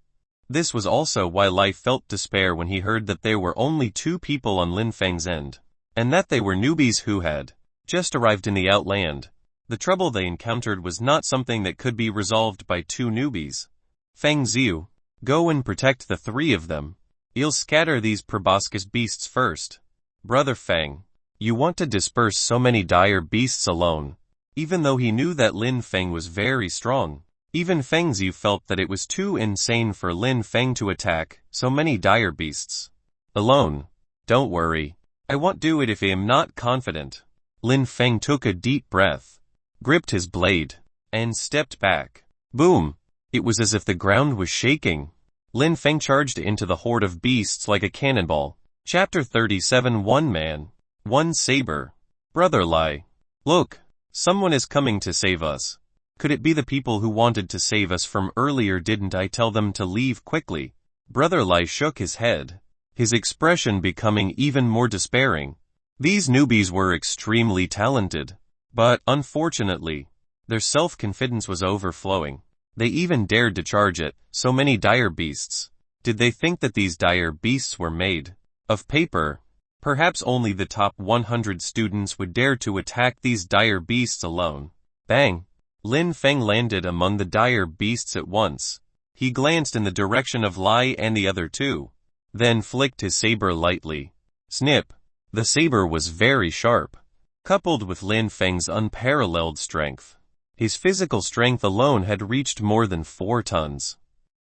This was also why Li felt despair when he heard that there were only 2 people on Lin Feng's end, and that they were newbies who had just arrived in the Outland. The trouble they encountered was not something that could be resolved by 2 newbies. Feng Ziu, go and protect the 3 of them. You'll scatter these proboscis beasts first. Brother Feng, you want to disperse so many dire beasts alone. Even though he knew that Lin Feng was very strong, even Feng Ziu felt that it was too insane for Lin Feng to attack so many dire beasts alone. Don't worry. I won't do it if I am not confident. Lin Feng took a deep breath, gripped his blade, and stepped back. Boom! It was as if the ground was shaking. Lin Feng charged into the horde of beasts like a cannonball. Chapter 37. One man, one saber. Brother Li. Look, someone is coming to save us. Could it be the people who wanted to save us from earlier? Didn't I tell them to leave quickly? Brother Li shook his head, his expression becoming even more despairing. These newbies were extremely talented, but unfortunately, their self-confidence was overflowing. They even dared to charge at so many dire beasts. Did they think that these dire beasts were made of paper? Perhaps only the top 100 students would dare to attack these dire beasts alone. Bang! Lin Feng landed among the dire beasts at once. He glanced in the direction of Li and the other 2, then flicked his saber lightly. Snip! The saber was very sharp. Coupled with Lin Feng's unparalleled strength, his physical strength alone had reached more than 4 tons.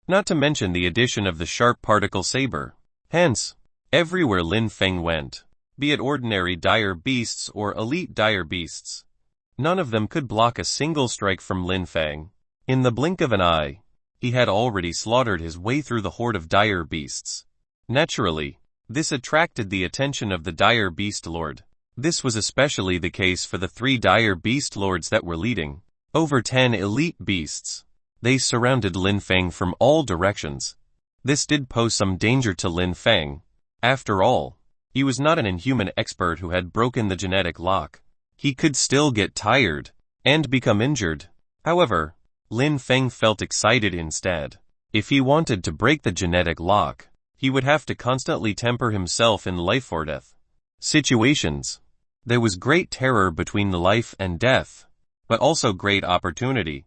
Not to mention the addition of the sharp particle saber. Hence, everywhere Lin Feng went, be it ordinary dire beasts or elite dire beasts, none of them could block a single strike from Lin Feng. In the blink of an eye, he had already slaughtered his way through the horde of dire beasts. Naturally, this attracted the attention of the dire beast lord. This was especially the case for the 3 dire beast lords that were leading over 10 elite beasts. They surrounded Lin Feng from all directions. This did pose some danger to Lin Feng. After all, he was not an inhuman expert who had broken the genetic lock. He could still get tired and become injured. However, Lin Feng felt excited instead. If he wanted to break the genetic lock, he would have to constantly temper himself in life or death situations. There was great terror between life and death, but also great opportunity.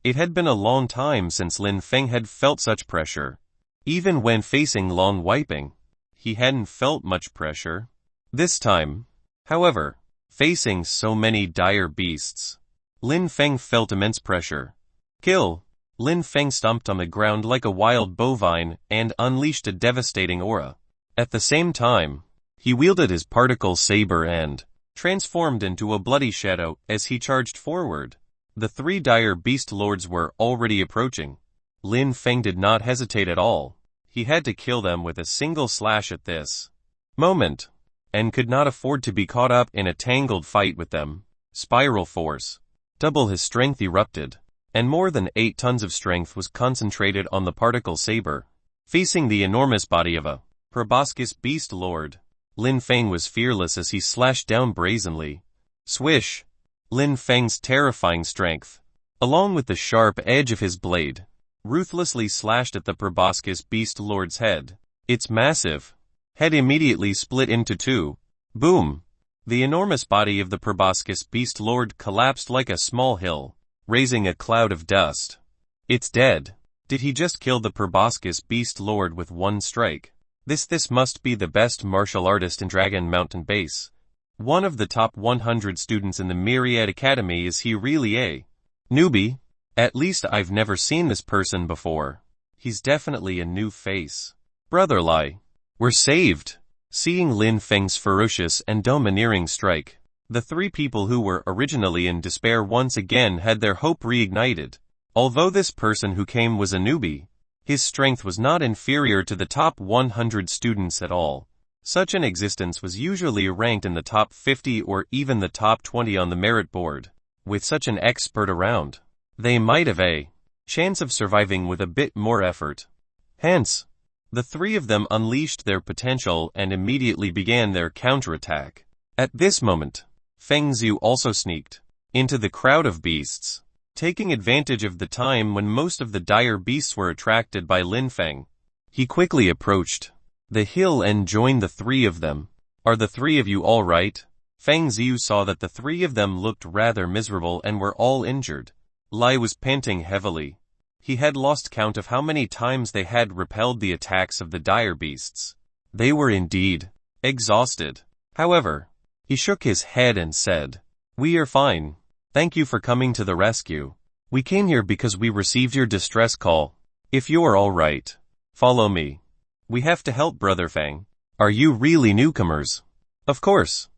It had been a long time since Lin Feng had felt such pressure. Even when facing long wiping, he hadn't felt much pressure. This time, however, facing so many dire beasts, Lin Feng felt immense pressure. Kill! Lin Feng stomped on the ground like a wild bovine and unleashed a devastating aura. At the same time, he wielded his particle saber and transformed into a bloody shadow as he charged forward. The three dire beast lords were already approaching. Lin Feng did not hesitate at all. He had to kill them with a single slash at this moment, and could not afford to be caught up in a tangled fight with them. Spiral force. Double his strength erupted, and more than 8 tons of strength was concentrated on the particle saber. Facing the enormous body of a proboscis beast lord, Lin Feng was fearless as he slashed down brazenly. Swish! Lin Feng's terrifying strength, along with the sharp edge of his blade, ruthlessly slashed at the proboscis beast lord's head. Its massive head immediately split into two. Boom! The enormous body of the proboscis beast lord collapsed like a small hill, raising a cloud of dust. It's dead. Did he just kill the proboscis beast lord with one strike? This must be the best martial artist in Dragon Mountain Base. One of the top 100 students in the Myriad Academy. Is he really a newbie? At least I've never seen this person before. He's definitely a new face. Brother Lai. We're saved. Seeing Lin Feng's ferocious and domineering strike, the three people who were originally in despair once again had their hope reignited. Although this person who came was a newbie, his strength was not inferior to the top 100 students at all. Such an existence was usually ranked in the top 50 or even the top 20 on the merit board. With such an expert around, they might have a chance of surviving with a bit more effort. Hence, the three of them unleashed their potential and immediately began their counterattack. At this moment, Feng Zhu also sneaked into the crowd of beasts, taking advantage of the time when most of the dire beasts were attracted by Lin Feng. He quickly approached the hill and joined the three of them. Are the three of you all right? Feng Zhu saw that the three of them looked rather miserable and were all injured. Lai was panting heavily. He had lost count of how many times they had repelled the attacks of the dire beasts. They were indeed exhausted. However, he shook his head and said, "We are fine. Thank you for coming to the rescue. We came here because we received your distress call. If you are all right, follow me. We have to help Brother Feng." Are you really newcomers? Of course.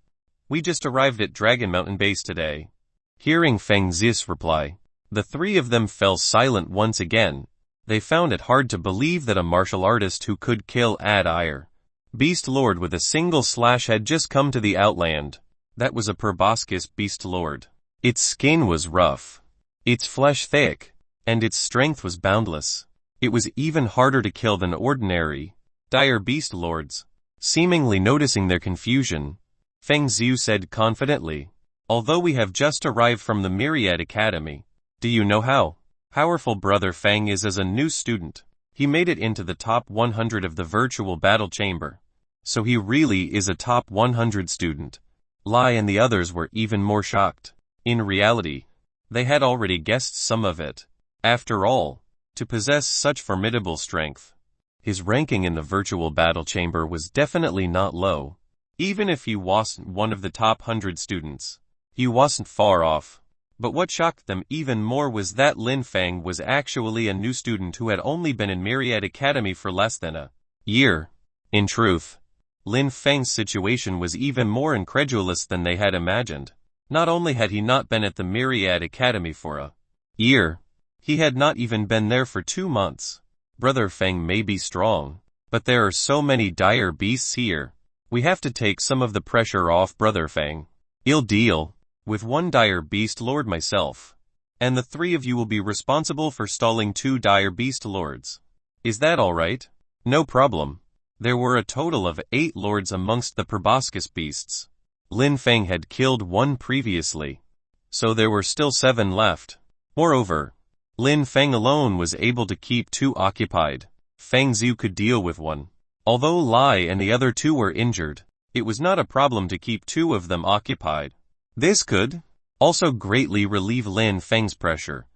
We just arrived at Dragon Mountain Base today. Hearing Feng Zhu's reply, the three of them fell silent once again. They found it hard to believe that a martial artist who could kill Ire Beast Lord with a single slash had just come to the Outland. That was a proboscis Beast Lord. Its skin was rough, its flesh thick, and its strength was boundless. It was even harder to kill than ordinary dire beast lords. Seemingly noticing their confusion, Feng Zhu said confidently, "Although we have just arrived from the Myriad Academy, do you know how powerful Brother Feng is as a new student? He made it into the top 100 of the virtual battle chamber. So he really is a top 100 student." Lai and the others were even more shocked. In reality, they had already guessed some of it. After all, to possess such formidable strength, his ranking in the virtual battle chamber was definitely not low. Even if he wasn't one of the top 100 students, he wasn't far off. But what shocked them even more was that Lin Feng was actually a new student who had only been in Myriad Academy for less than a year. In truth, Lin Feng's situation was even more incredulous than they had imagined. Not only had he not been at the Myriad Academy for a year, he had not even been there for 2 months. Brother Feng may be strong, but there are so many dire beasts here. We have to take some of the pressure off Brother Feng. I'll deal with one dire beast lord myself, and the three of you will be responsible for stalling 2 dire beast lords. Is that all right? No problem. There were a total of 8 lords amongst the proboscis beasts. Lin Feng had killed 1 previously, so there were still 7 left. Moreover, Lin Feng alone was able to keep 2 occupied. Feng Zhu could deal with 1. Although Lai and the other 2 were injured, it was not a problem to keep 2 of them occupied. This could also greatly relieve Lin Feng's pressure.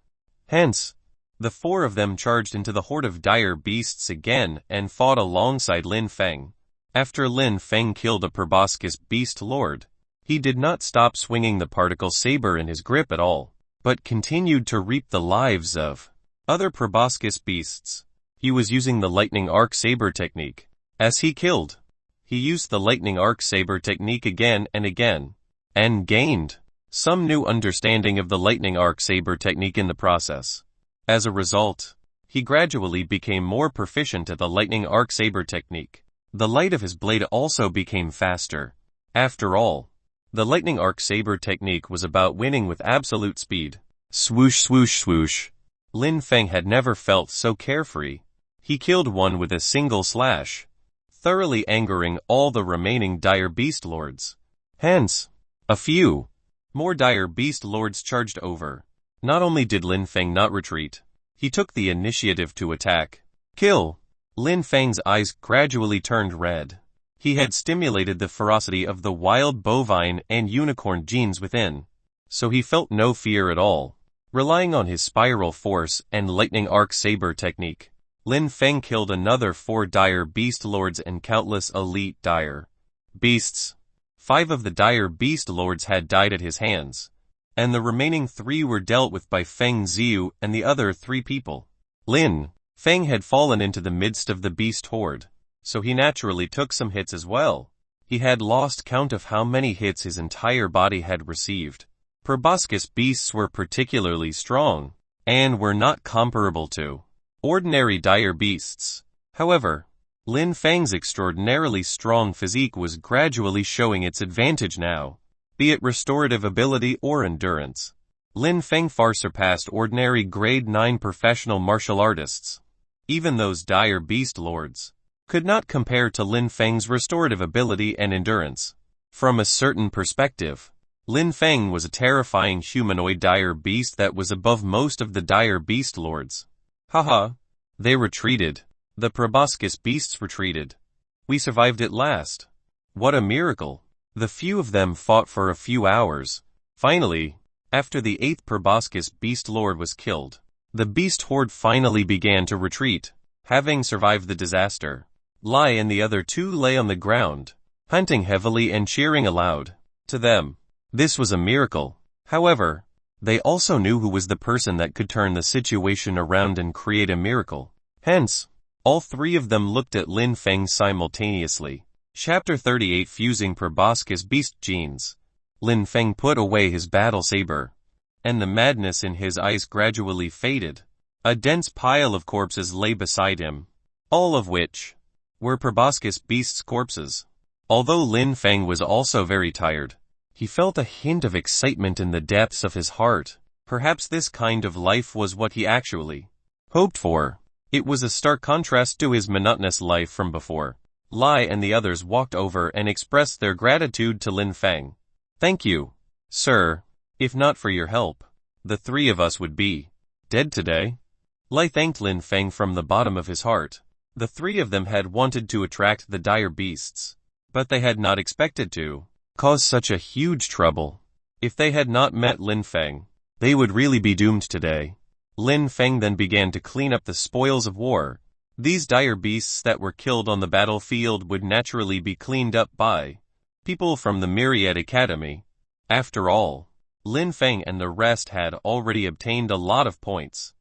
Hence, the four of them charged into the horde of dire beasts again and fought alongside Lin Feng. After Lin Feng killed a proboscis beast lord, he did not stop swinging the particle saber in his grip at all, but continued to reap the lives of other proboscis beasts. He was using the lightning arc saber technique. As he killed, he used the lightning arc saber technique again and again, and gained some new understanding of the lightning arc saber technique in the process. As a result, he gradually became more proficient at the lightning arc saber technique. The light of his blade also became faster. After all, the lightning arc saber technique was about winning with absolute speed. Swoosh swoosh swoosh. Lin Feng had never felt so carefree. He killed one with a single slash, thoroughly angering all the remaining dire beast lords. Hence, a few more dire beast lords charged over. Not only did Lin Feng not retreat, he took the initiative to attack. Kill! Lin Feng's eyes gradually turned red. He had stimulated the ferocity of the wild bovine and unicorn genes within, so he felt no fear at all. Relying on his spiral force and lightning arc saber technique, Lin Feng killed another 4 dire beast lords and countless elite dire beasts. 5 of the dire beast lords had died at his hands, and the remaining 3 were dealt with by Feng Ziyu and the other 3 people. Lin Feng had fallen into the midst of the beast horde, so he naturally took some hits as well. He had lost count of how many hits his entire body had received. Proboscis beasts were particularly strong, and were not comparable to ordinary dire beasts. However, Lin Feng's extraordinarily strong physique was gradually showing its advantage now, be it restorative ability or endurance. Lin Feng far surpassed ordinary grade 9 professional martial artists. Even those dire beast lords could not compare to Lin Feng's restorative ability and endurance. From a certain perspective, Lin Feng was a terrifying humanoid dire beast that was above most of the dire beast lords. Haha. They retreated. The proboscis beasts retreated. We survived at last. What a miracle. The few of them fought for a few hours. Finally, after the 8th proboscis beast lord was killed, the beast horde finally began to retreat. Having survived the disaster, Lai and the other 2 lay on the ground, hunting heavily and cheering aloud. To them, this was a miracle. However, they also knew who was the person that could turn the situation around and create a miracle. Hence, all 3 of them looked at Lin Feng simultaneously. Chapter 38 Fusing Proboscis Beast Genes. Lin Feng put away his battle saber, and the madness in his eyes gradually faded. A dense pile of corpses lay beside him, all of which were proboscis beasts' corpses. Although Lin Feng was also very tired, he felt a hint of excitement in the depths of his heart. Perhaps this kind of life was what he actually hoped for. It was a stark contrast to his monotonous life from before. Lai and the others walked over and expressed their gratitude to Lin Feng. Thank you, sir. If not for your help, the 3 of us would be dead today. Lai thanked Lin Feng from the bottom of his heart. The 3 of them had wanted to attract the dire beasts, but they had not expected to cause such a huge trouble. If they had not met Lin Feng, they would really be doomed today. Lin Feng then began to clean up the spoils of war. These dire beasts that were killed on the battlefield would naturally be cleaned up by people from the Myriad Academy. After all, Lin Feng and the rest had already obtained a lot of points.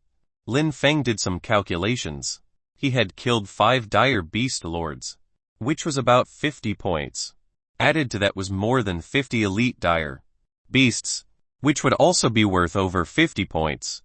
Lin Feng did some calculations. He had killed 5 dire beast lords, which was about 50 points. Added to that was more than 50 elite dire beasts, which would also be worth over 50 points.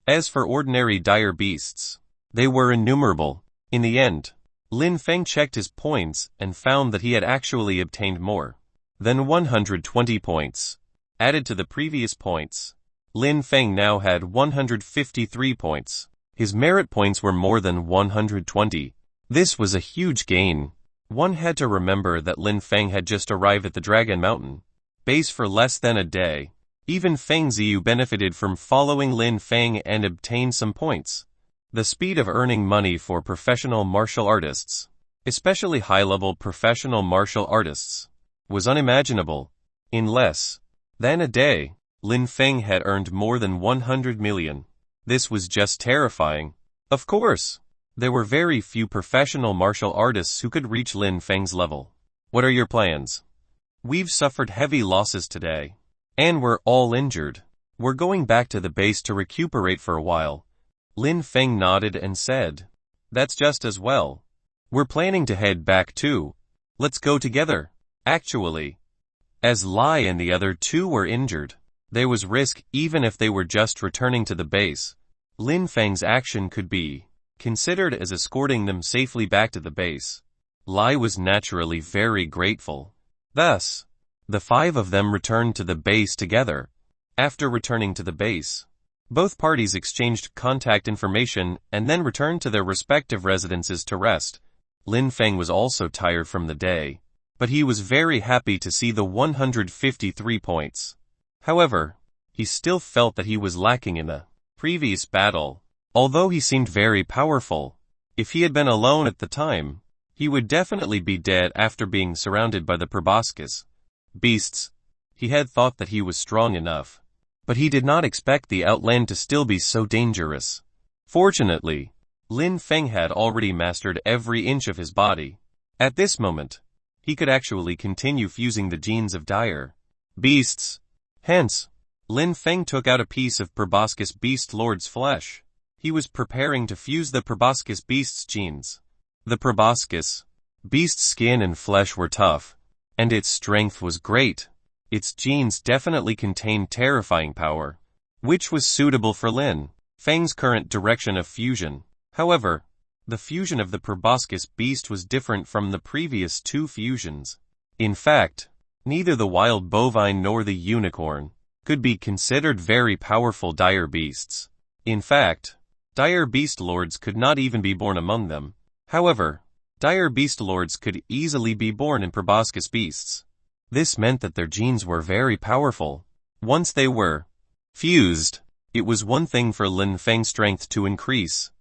As for ordinary dire beasts, they were innumerable. In the end, Lin Feng checked his points and found that he had actually obtained more than 120 points. Added to the previous points, Lin Feng now had 153 points. His merit points were more than 120. This was a huge gain. One had to remember that Lin Feng had just arrived at the Dragon Mountain base for less than a day. Even Feng Ziyu benefited from following Lin Feng and obtained some points. The speed of earning money for professional martial artists, especially high-level professional martial artists, was unimaginable. In less than a day, Lin Feng had earned more than 100 million. This was just terrifying. Of course, there were very few professional martial artists who could reach Lin Feng's level. What are your plans? We've suffered heavy losses today. And we're all injured. We're going back to the base to recuperate for a while. Lin Feng nodded and said, That's just as well. We're planning to head back too. Let's go together. Actually, as Lai and the other two were injured, there was risk even if they were just returning to the base. Lin Feng's action could be considered as escorting them safely back to the base. Lai was naturally very grateful. Thus, the five of them returned to the base together. After returning to the base, both parties exchanged contact information and then returned to their respective residences to rest. Lin Feng was also tired from the day, but he was very happy to see the 153 points. However, he still felt that he was lacking in the previous battle. Although he seemed very powerful, if he had been alone at the time, he would definitely be dead after being surrounded by the proboscis beasts. He had thought that he was strong enough, but he did not expect the outland to still be so dangerous. Fortunately, Lin Feng had already mastered every inch of his body. At this moment, he could actually continue fusing the genes of dire beasts. Hence, Lin Feng took out a piece of proboscis beast lord's flesh. He was preparing to fuse the proboscis beast's genes. The proboscis beast's skin and flesh were tough, and its strength was great. Its genes definitely contained terrifying power, which was suitable for Lin Feng's current direction of fusion. However, the fusion of the proboscis beast was different from the previous two fusions. In fact, neither the wild bovine nor the unicorn could be considered very powerful dire beasts. In fact, dire beast lords could not even be born among them. However, dire beast lords could easily be born in proboscis beasts. This meant that their genes were very powerful. Once they were fused, it was one thing for Lin Feng's strength to increase,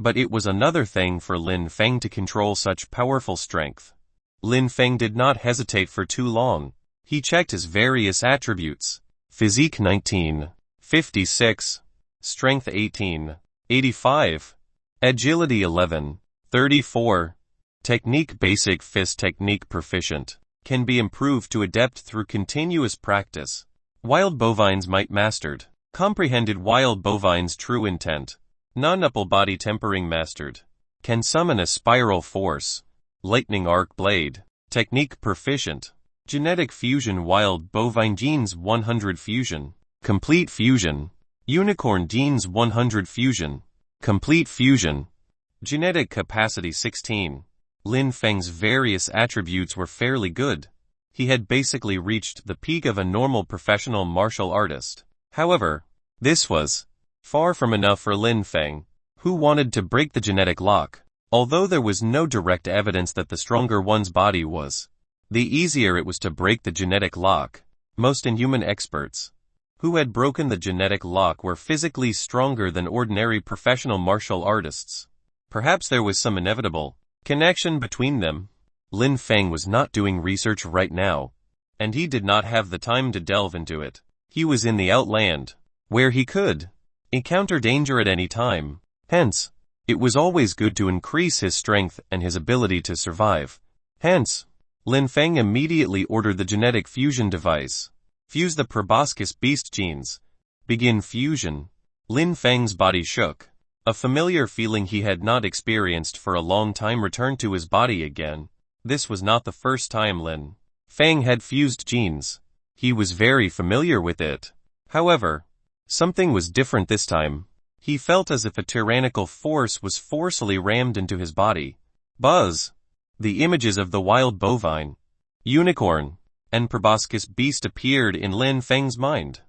but it was another thing for Lin Feng to control such powerful strength. Lin Feng did not hesitate for too long. He checked his various attributes. Physique 19, 56, Strength 18, 85, Agility 11, 34, Technique Basic Fist Technique Proficient, can be improved to adept through continuous practice. Wild bovines might mastered. Comprehended wild bovines true intent. Non-upple body tempering mastered. Can summon a spiral force. Lightning arc blade. Technique proficient. Genetic fusion wild bovine genes 100 fusion. Complete fusion. Unicorn genes 100 fusion. Complete fusion. Genetic capacity 16. Lin Feng's various attributes were fairly good. He had basically reached the peak of a normal professional martial artist. However, this was far from enough for Lin Feng, who wanted to break the genetic lock. Although there was no direct evidence that the stronger one's body was, the easier it was to break the genetic lock. Most inhuman experts who had broken the genetic lock were physically stronger than ordinary professional martial artists. Perhaps there was some inevitable connection between them. Lin Feng was not doing research right now, and he did not have the time to delve into it. He was in the outland, where he could encounter danger at any time. Hence, it was always good to increase his strength and his ability to survive. Hence, Lin Feng immediately ordered the genetic fusion device. Fuse the proboscis beast genes. Begin fusion. Lin Feng's body shook. A familiar feeling he had not experienced for a long time returned to his body again. This was not the first time Lin Feng had fused genes. He was very familiar with it. However, something was different this time. He felt as if a tyrannical force was forcefully rammed into his body. Buzz! The images of the wild bovine, unicorn, and proboscis beast appeared in Lin Feng's mind.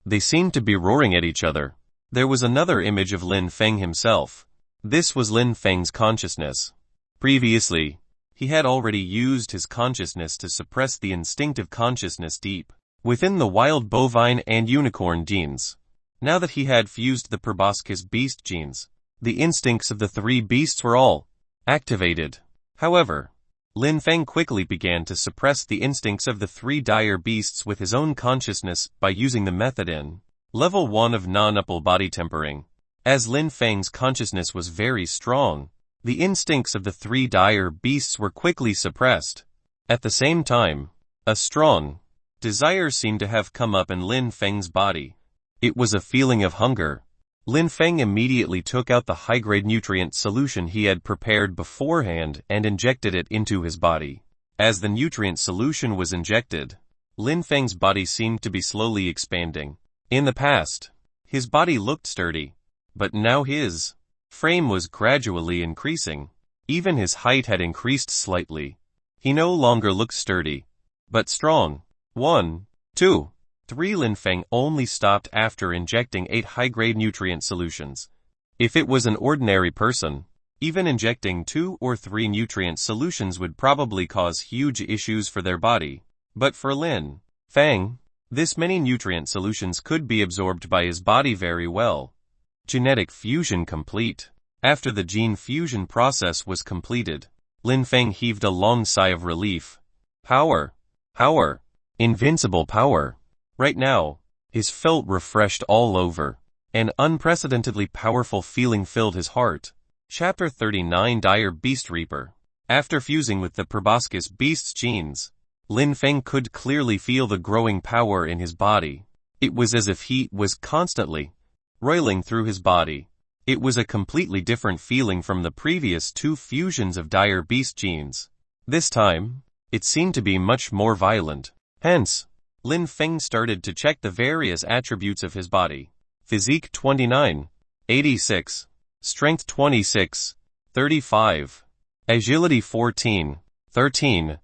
They seemed to be roaring at each other. There was another image of Lin Feng himself. This was Lin Feng's consciousness. Previously, he had already used his consciousness to suppress the instinctive consciousness deep within the wild bovine and unicorn genes. Now that he had fused the proboscis beast genes, the instincts of the three beasts were all activated. However, Lin Feng quickly began to suppress the instincts of the three dire beasts with his own consciousness by using the method in Level 1 of non-upple body tempering. As Lin Feng's consciousness was very strong, the instincts of the three dire beasts were quickly suppressed. At the same time, a strong desire seemed to have come up in Lin Feng's body. It was a feeling of hunger. Lin Feng immediately took out the high-grade nutrient solution he had prepared beforehand and injected it into his body. As the nutrient solution was injected, Lin Feng's body seemed to be slowly expanding. In the past, his body looked sturdy, but now his frame was gradually increasing. Even his height had increased slightly. He no longer looked sturdy, but strong. 1, 2, 3 Lin Feng only stopped after injecting 8 high-grade nutrient solutions. If it was an ordinary person, even injecting 2 or 3 nutrient solutions would probably cause huge issues for their body. But for Lin Feng, this many nutrient solutions could be absorbed by his body very well. Genetic fusion complete. After the gene fusion process was completed, Lin Feng heaved a long sigh of relief. Power. Power. Invincible power. Right now, his felt refreshed all over. An unprecedentedly powerful feeling filled his heart. Chapter 39 Dire Beast Reaper. After fusing with the proboscis beast's genes, Lin Feng could clearly feel the growing power in his body. It was as if heat was constantly roiling through his body. It was a completely different feeling from the previous 2 fusions of dire beast genes. This time, it seemed to be much more violent. Hence, Lin Feng started to check the various attributes of his body. Physique 29, 86, Strength 26, 35, Agility 14, 13,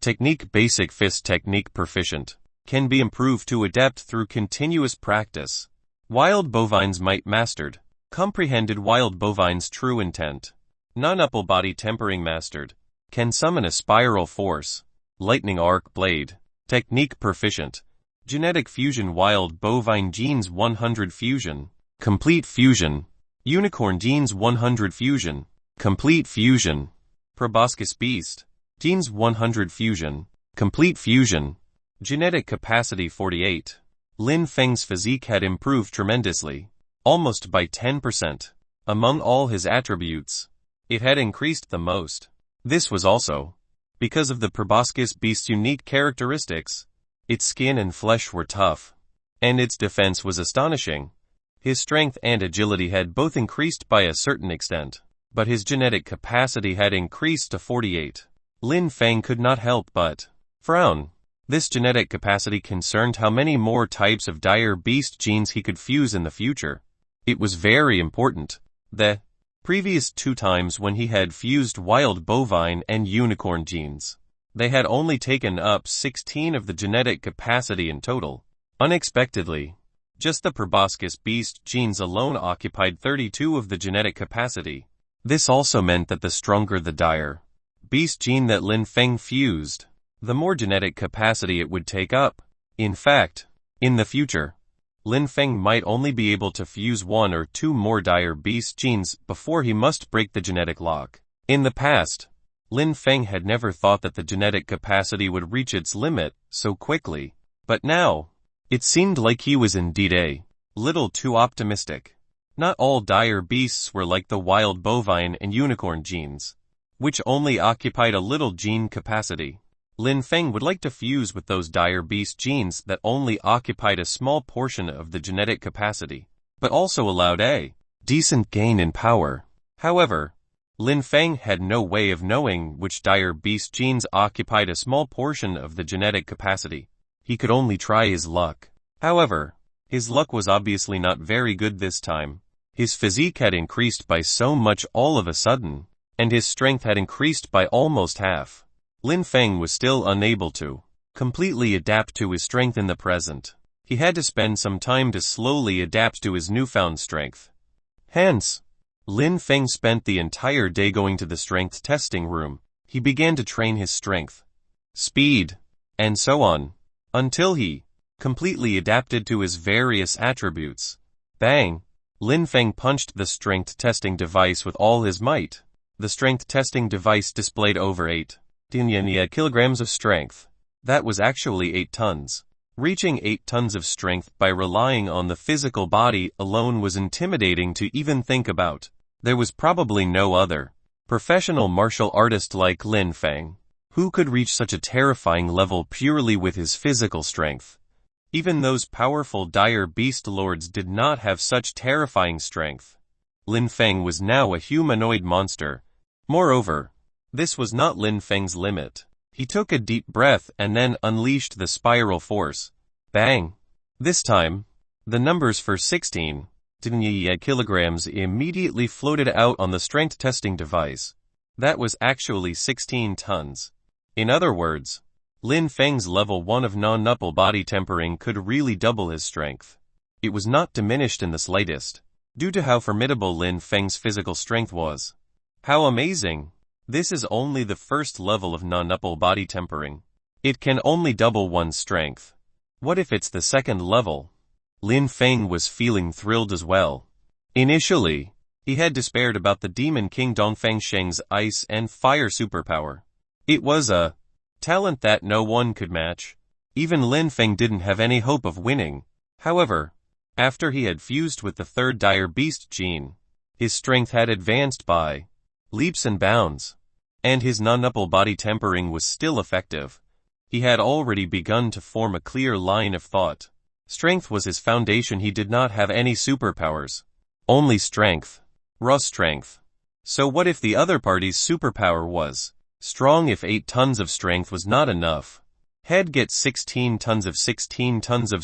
Technique Basic Fist Technique Proficient, can be improved to adept through continuous practice. Wild Bovine's Might Mastered, Comprehended Wild Bovine's True Intent. Non-upper body Tempering Mastered, can summon a Spiral Force, Lightning Arc Blade. Technique Proficient. Genetic Fusion Wild Bovine Genes 100 Fusion. Complete Fusion. Unicorn Genes 100 Fusion. Complete Fusion. Proboscis Beast. Genes 100 Fusion. Complete Fusion. Genetic Capacity 48. Lin Feng's physique had improved tremendously. Almost by 10%. Among all his attributes, it had increased the most. This was also because of the proboscis beast's unique characteristics. Its skin and flesh were tough, and its defense was astonishing. His strength and agility had both increased by a certain extent, but his genetic capacity had increased to 48. Lin Feng could not help but frown. This genetic capacity concerned how many more types of dire beast genes he could fuse in the future. It was very important. The previous 2 times when he had fused wild bovine and unicorn genes, they had only taken up 16 of the genetic capacity in total. Unexpectedly, just the proboscis beast genes alone occupied 32 of the genetic capacity. This also meant that the stronger the dire beast gene that Lin Feng fused, the more genetic capacity it would take up. In fact, in the future, Lin Feng might only be able to fuse 1 or 2 more dire beast genes before he must break the genetic lock. In the past, Lin Feng had never thought that the genetic capacity would reach its limit so quickly, but now, it seemed like he was indeed a little too optimistic. Not all dire beasts were like the wild bovine and unicorn genes, which only occupied a little gene capacity. Lin Feng would like to fuse with those dire beast genes that only occupied a small portion of the genetic capacity, but also allowed a decent gain in power. However, Lin Feng had no way of knowing which dire beast genes occupied a small portion of the genetic capacity. He could only try his luck. However, his luck was obviously not very good this time. His physique had increased by so much all of a sudden, and his strength had increased by almost half. Lin Feng was still unable to completely adapt to his strength in the present. He had to spend some time to slowly adapt to his newfound strength. Hence, Lin Feng spent the entire day going to the strength testing room. He began to train his strength, speed, and so on, until he completely adapted to his various attributes. Bang! Lin Feng punched the strength testing device with all his might. The strength testing device displayed over 8 kilograms of strength. That was actually 8 tons. Reaching 8 tons of strength by relying on the physical body alone was intimidating to even think about. There was probably no other professional martial artist like Lin Fang who could reach such a terrifying level purely with his physical strength. Even those powerful dire beast lords did not have such terrifying strength. Lin Fang was now a humanoid monster. Moreover, this was not Lin Fang's limit. He took a deep breath and then unleashed the spiral force. Bang! This time, the numbers for 16 kilograms immediately floated out on the strength testing device. That was actually 16 tons. In other words, Lin Fang's level 1 of non-nupple body tempering could really double his strength. It was not diminished in the slightest, due to how formidable Lin Fang's physical strength was. How amazing! This is only the first level of non-nupple body tempering. It can only double one's strength. What if it's the second level? Lin Fang was feeling thrilled as well. Initially, he had despaired about the Demon King Dongfang Sheng's ice and fire superpower. It was a talent that no one could match. Even Lin Fang didn't have any hope of winning. However, after he had fused with the third dire beast gene, his strength had advanced by leaps and bounds, and his non-nupple body tempering was still effective. He had already begun to form a clear line of thought. Strength was his foundation. He did not have any superpowers. Only strength. Raw strength. So what if the other party's superpower was strong? If 8 tons of strength was not enough, he'd get 16 tons of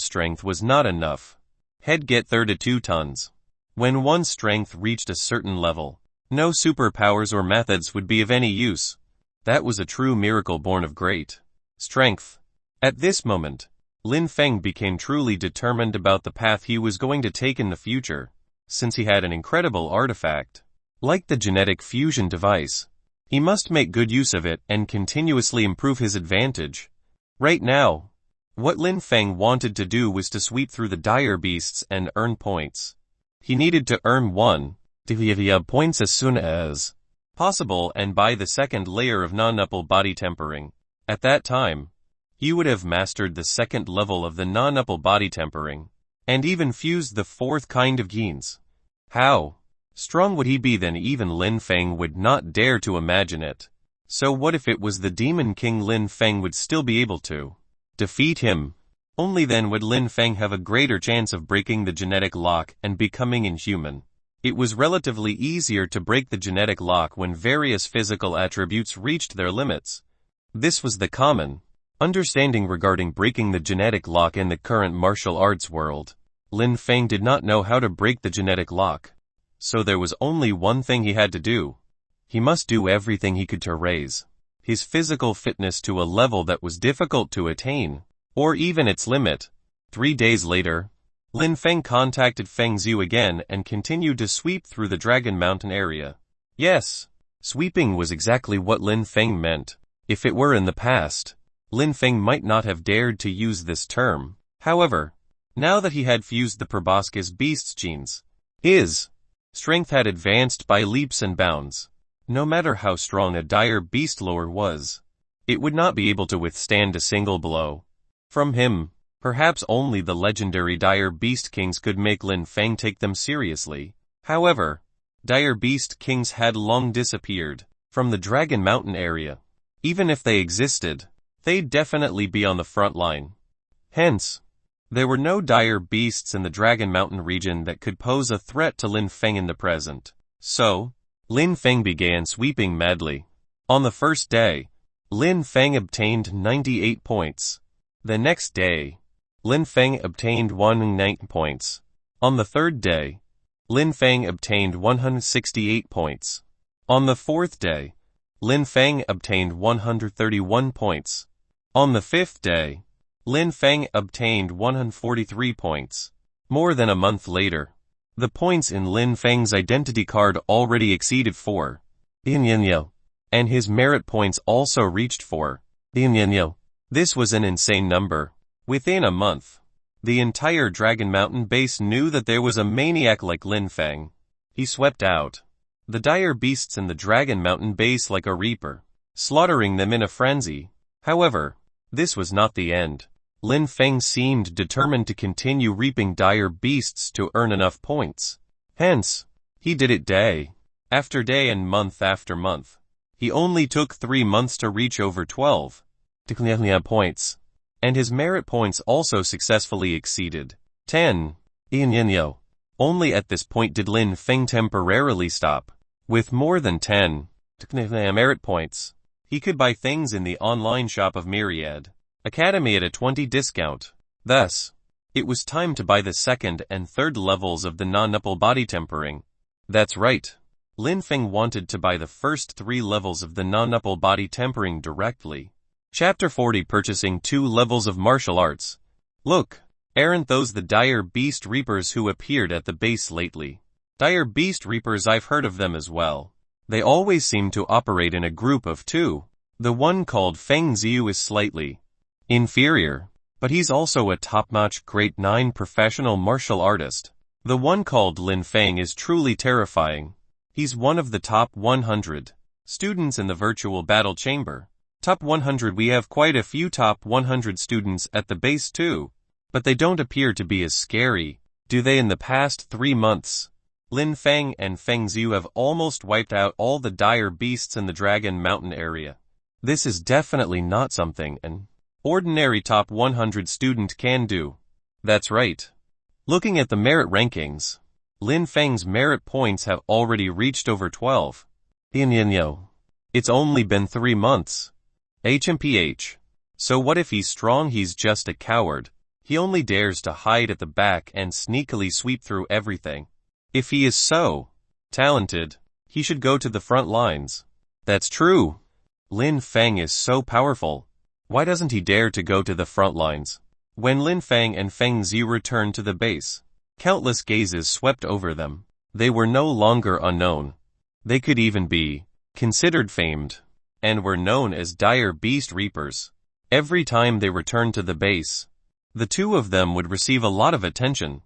strength was not enough. He'd get 32 tons. When one's strength reached a certain level, no superpowers or methods would be of any use. That was a true miracle born of great strength. At this moment, Lin Fang became truly determined about the path he was going to take in the future. Since he had an incredible artifact, like the genetic fusion device, he must make good use of it and continuously improve his advantage. Right now, what Lin Fang wanted to do was to sweep through the dire beasts and earn points. He needed to earn 1 points as soon as possible and buy the second layer of non-nupple body tempering. At that time, he would have mastered the second level of the non-nupple body tempering, and even fused the fourth kind of genes. How strong would he be then? Even Lin Fang would not dare to imagine it. So what if it was the Demon King? Lin Fang would still be able to defeat him. Only then would Lin Fang have a greater chance of breaking the genetic lock and becoming inhuman. It was relatively easier to break the genetic lock when various physical attributes reached their limits. This was the common understanding regarding breaking the genetic lock in the current martial arts world. Lin Fang did not know how to break the genetic lock. So there was only one thing he had to do. He must do everything he could to raise his physical fitness to a level that was difficult to attain, or even its limit. 3 days later, Lin Fang contacted Feng Zhu again and continued to sweep through the Dragon Mountain area. Yes, sweeping was exactly what Lin Fang meant. If it were in the past, Lin Fang might not have dared to use this term. However, now that he had fused the proboscis beast's genes, his strength had advanced by leaps and bounds. No matter how strong a dire beast lord was, it would not be able to withstand a single blow from him. Perhaps only the legendary dire beast kings could make Lin Fang take them seriously. However, dire beast kings had long disappeared from the Dragon Mountain area. Even if they existed, they'd definitely be on the front line. Hence, there were no dire beasts in the Dragon Mountain region that could pose a threat to Lin Fang in the present. So, Lin Fang began sweeping madly. On the first day, Lin Fang obtained 98 points. The next day, Lin Fang obtained 109 points. On the third day, Lin Fang obtained 168 points. On the fourth day, Lin Fang obtained 131 points. On the fifth day, Lin Fang obtained 143 points. More than a month later, the points in Lin Fang's identity card already exceeded 4 billion, and his merit points also reached 4 billion. This was an insane number. Within a month, the entire Dragon Mountain base knew that there was a maniac like Lin Fang. He swept out the dire beasts in the Dragon Mountain base like a reaper, slaughtering them in a frenzy. However, this was not the end. Lin Feng seemed determined to continue reaping dire beasts to earn enough points. Hence, he did it day after day and month after month. He only took 3 months to reach over 12 points, and his merit points also successfully exceeded 10. Only at this point did Lin Feng temporarily stop. With more than 10 merit points, he could buy things in the online shop of Myriad Academy at a 20% discount. Thus, it was time to buy the second and third levels of the non-nupple body tempering. That's right. Lin Feng wanted to buy the first 3 levels of the non-nupple body tempering directly. Chapter 40, Purchasing 2 Levels of Martial Arts. Look, aren't those the dire beast reapers who appeared at the base lately? Dire beast reapers, I've heard of them as well. They always seem to operate in a group of 2. The one called Feng Ziyu is slightly inferior, but he's also a top-notch grade 9 professional martial artist. The one called Lin Feng is truly terrifying. He's one of the top 100 students in the virtual battle chamber. Top 100, we have quite a few top 100 students at the base too, but they don't appear to be as scary, do they? In the past 3 months, Lin Feng and Feng Ziyu have almost wiped out all the dire beasts in the Dragon Mountain area. This is definitely not something an ordinary top 100 student can do. That's right. Looking at the merit rankings, Lin Feng's merit points have already reached over 12. It's only been 3 months. HMPH. So what if he's strong? He's just a coward. He only dares to hide at the back and sneakily sweep through everything. If he is so talented, he should go to the front lines. That's true. Lin Feng is so powerful. Why doesn't he dare to go to the front lines? When Lin Feng and Feng Ziyu returned to the base, countless gazes swept over them. They were no longer unknown. They could even be considered famed, and were known as dire beast reapers. Every time they returned to the base, the 2 of them would receive a lot of attention.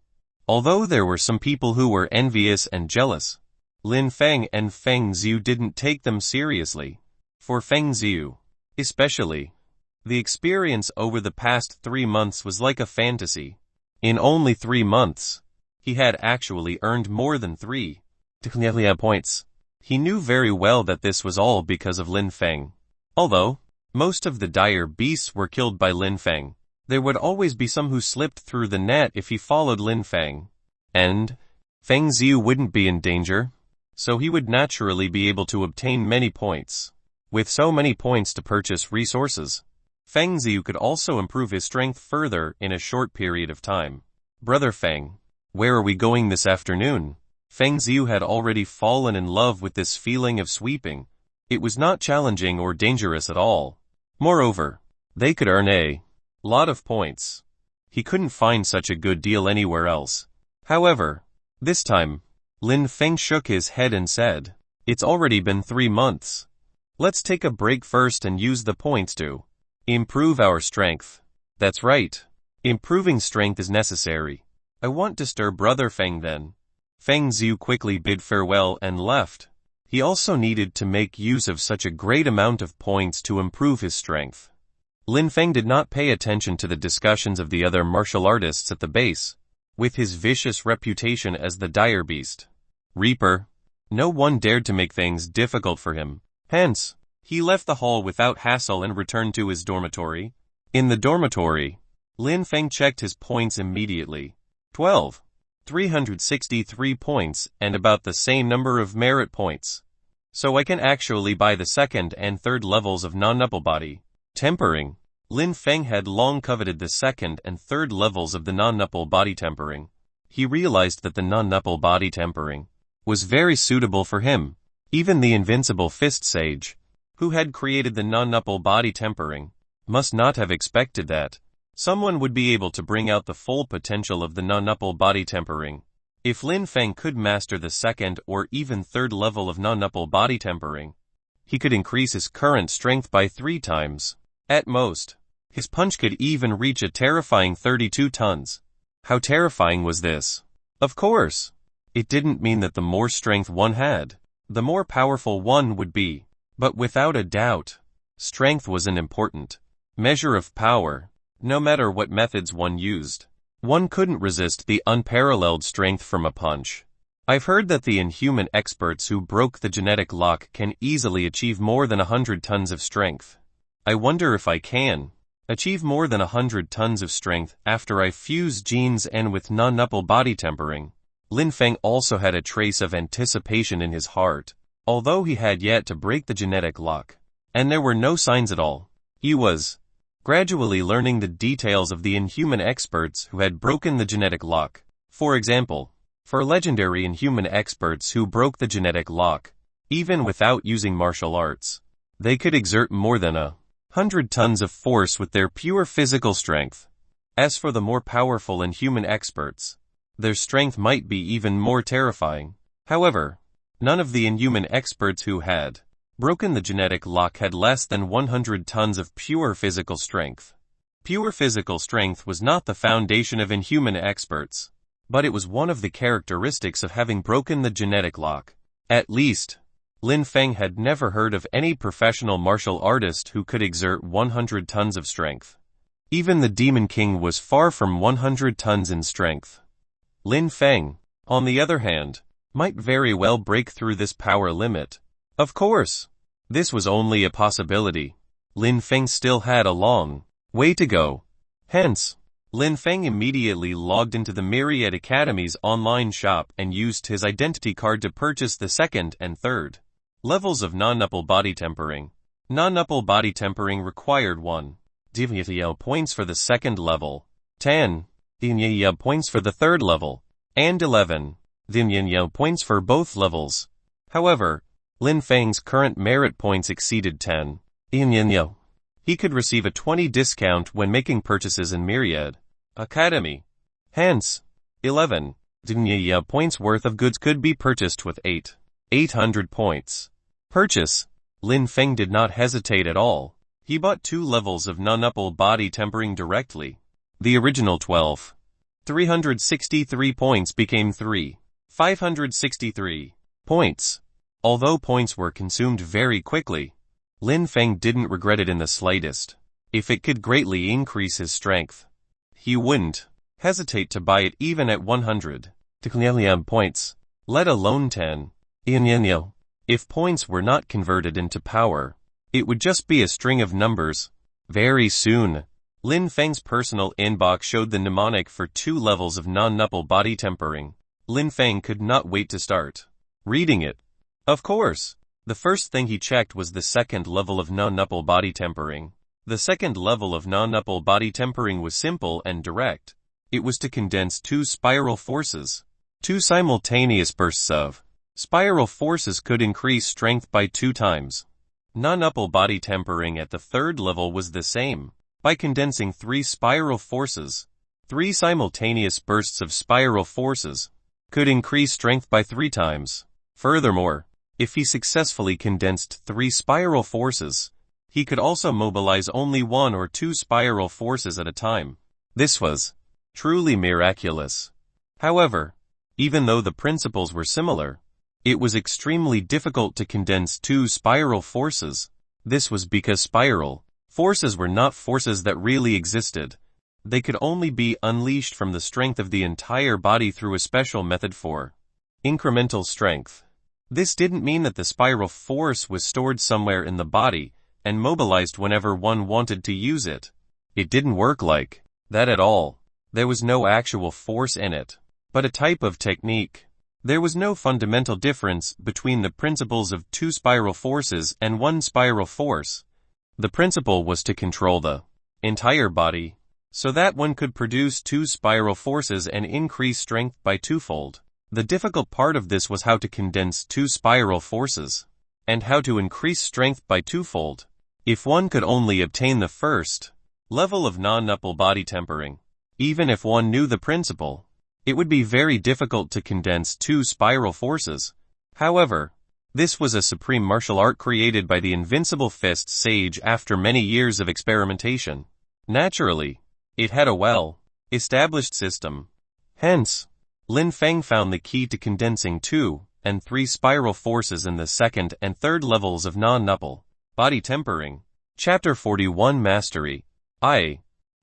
Although there were some people who were envious and jealous, Lin Feng and Feng Ziyu didn't take them seriously. For Feng Ziyu, especially, the experience over the past 3 months was like a fantasy. In only 3 months, he had actually earned more than 3 points. He knew very well that this was all because of Lin Feng. Although most of the dire beasts were killed by Lin Feng, there would always be some who slipped through the net if he followed Lin Feng. And Feng Ziyu wouldn't be in danger, so he would naturally be able to obtain many points. With so many points to purchase resources, Feng Ziyu could also improve his strength further in a short period of time. Brother Feng, where are we going this afternoon? Feng Ziyu had already fallen in love with this feeling of sweeping. It was not challenging or dangerous at all. Moreover, they could earn a lot of points. He couldn't find such a good deal anywhere else. However, this time, Lin Feng shook his head and said, "It's already been 3 months. Let's take a break first and use the points to improve our strength." That's right. Improving strength is necessary. I want to stir Brother Feng then. Feng Ziyu quickly bid farewell and left. He also needed to make use of such a great amount of points to improve his strength. Lin Feng did not pay attention to the discussions of the other martial artists at the base. With his vicious reputation as the dire beast reaper, no one dared to make things difficult for him. Hence, he left the hall without hassle and returned to his dormitory. In the dormitory, Lin Feng checked his points immediately. 363 points and about the same number of merit points. So I can actually buy the second and third levels of non-nupple body tempering. Lin Feng had long coveted the second and third levels of the non-nupple body tempering. He realized that the non-nupple body tempering was very suitable for him. Even the invincible fist sage, who had created the non-nupple body tempering, must not have expected that someone would be able to bring out the full potential of the non-nupple body tempering. If Lin Feng could master the second or even third level of non-nupple body tempering, he could increase his current strength by 3 times. At most, his punch could even reach a terrifying 32 tons. How terrifying was this? Of course, it didn't mean that the more strength one had, the more powerful one would be. But without a doubt, strength was an important measure of power. No matter what methods one used, one couldn't resist the unparalleled strength from a punch. I've heard that the inhuman experts who broke the genetic lock can easily achieve more than 100 tons of strength. I wonder if I can achieve more than 100 tons of strength after I fuse genes and with non-nupple body tempering. Lin Feng also had a trace of anticipation in his heart, although he had yet to break the genetic lock. And there were no signs at all. He was gradually learning the details of the inhuman experts who had broken the genetic lock. For example, for legendary inhuman experts who broke the genetic lock, even without using martial arts, they could exert more than 100 tons of force with their pure physical strength. As for the more powerful inhuman experts, their strength might be even more terrifying. However, none of the inhuman experts who had broken the genetic lock had less than 100 tons of pure physical strength. Pure physical strength was not the foundation of inhuman experts, but it was one of the characteristics of having broken the genetic lock. At least, Lin Feng had never heard of any professional martial artist who could exert 100 tons of strength. Even the Demon King was far from 100 tons in strength. Lin Feng, on the other hand, might very well break through this power limit. Of course, this was only a possibility. Lin Feng still had a long way to go. Hence, Lin Feng immediately logged into the Myriad Academy's online shop and used his identity card to purchase the second and third levels of non-nupple body tempering. Non-nupple body tempering required 1 ethereal points for the second level, 10 unyielding points for the third level, and 11 unyielding points for both levels. However, Lin Feng's current merit points exceeded 10 unyielding. He could receive a 20% discount when making purchases in Myriad Academy. Hence, 11 unyielding points worth of goods could be purchased with 800 points. Purchase. Lin Feng did not hesitate at all. He bought 2 levels of non-nupple body tempering directly. The original 363 points became 563 points. Although points were consumed very quickly, Lin Feng didn't regret it in the slightest. If it could greatly increase his strength, he wouldn't hesitate to buy it even at 100 points, let alone 10 unyielding. If points were not converted into power, it would just be a string of numbers. Very soon, Lin Feng's personal inbox showed the mnemonic for 2 levels of non-nupple body tempering. Lin Feng could not wait to start reading it. Of course, the first thing he checked was the second level of non-nupple body tempering. The second level of non-nupple body tempering was simple and direct. It was to condense 2 spiral forces. 2 simultaneous bursts of spiral forces could increase strength by 2 times. Non-nupple body tempering at the third level was the same. By condensing 3 spiral forces, 3 simultaneous bursts of spiral forces could increase strength by 3 times. Furthermore, if he successfully condensed 3 spiral forces, he could also mobilize only 1 or 2 spiral forces at a time. This was truly miraculous. However, even though the principles were similar, it was extremely difficult to condense 2 spiral forces. This was because spiral forces were not forces that really existed. They could only be unleashed from the strength of the entire body through a special method for incremental strength. This didn't mean that the spiral force was stored somewhere in the body and mobilized whenever one wanted to use it. It didn't work like that at all. There was no actual force in it, but a type of technique. There was no fundamental difference between the principles of 2 spiral forces and 1 spiral force. The principle was to control the entire body, so that one could produce 2 spiral forces and increase strength by 2-fold. The difficult part of this was how to condense 2 spiral forces, and how to increase strength by 2-fold. If one could only obtain the first level of non-nupple body tempering, even if one knew the principle, it would be very difficult to condense 2 spiral forces. However, this was a supreme martial art created by the Invincible Fist sage after many years of experimentation. Naturally, it had a well-established system. Hence, Lin Feng found the key to condensing 2 and 3 spiral forces in the second and third levels of non-nupple body tempering. Chapter 41 Mastery.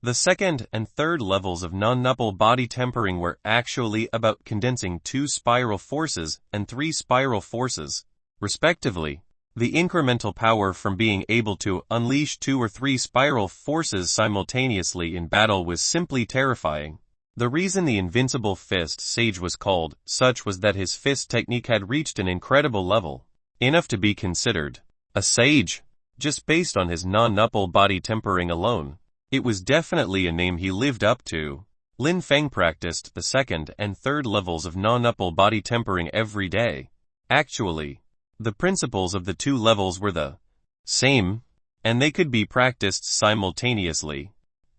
The second and third levels of non-nupple body tempering were actually about condensing 2 spiral forces and 3 spiral forces, respectively. The incremental power from being able to unleash 2 or 3 spiral forces simultaneously in battle was simply terrifying. The reason the Invincible Fist Sage was called such was that his fist technique had reached an incredible level, enough to be considered a sage, just based on his non-nupple body tempering alone. It was definitely a name he lived up to. Lin Feng practiced the second and third levels of non-nupple body tempering every day. Actually, the principles of the 2 levels were the same, and they could be practiced simultaneously.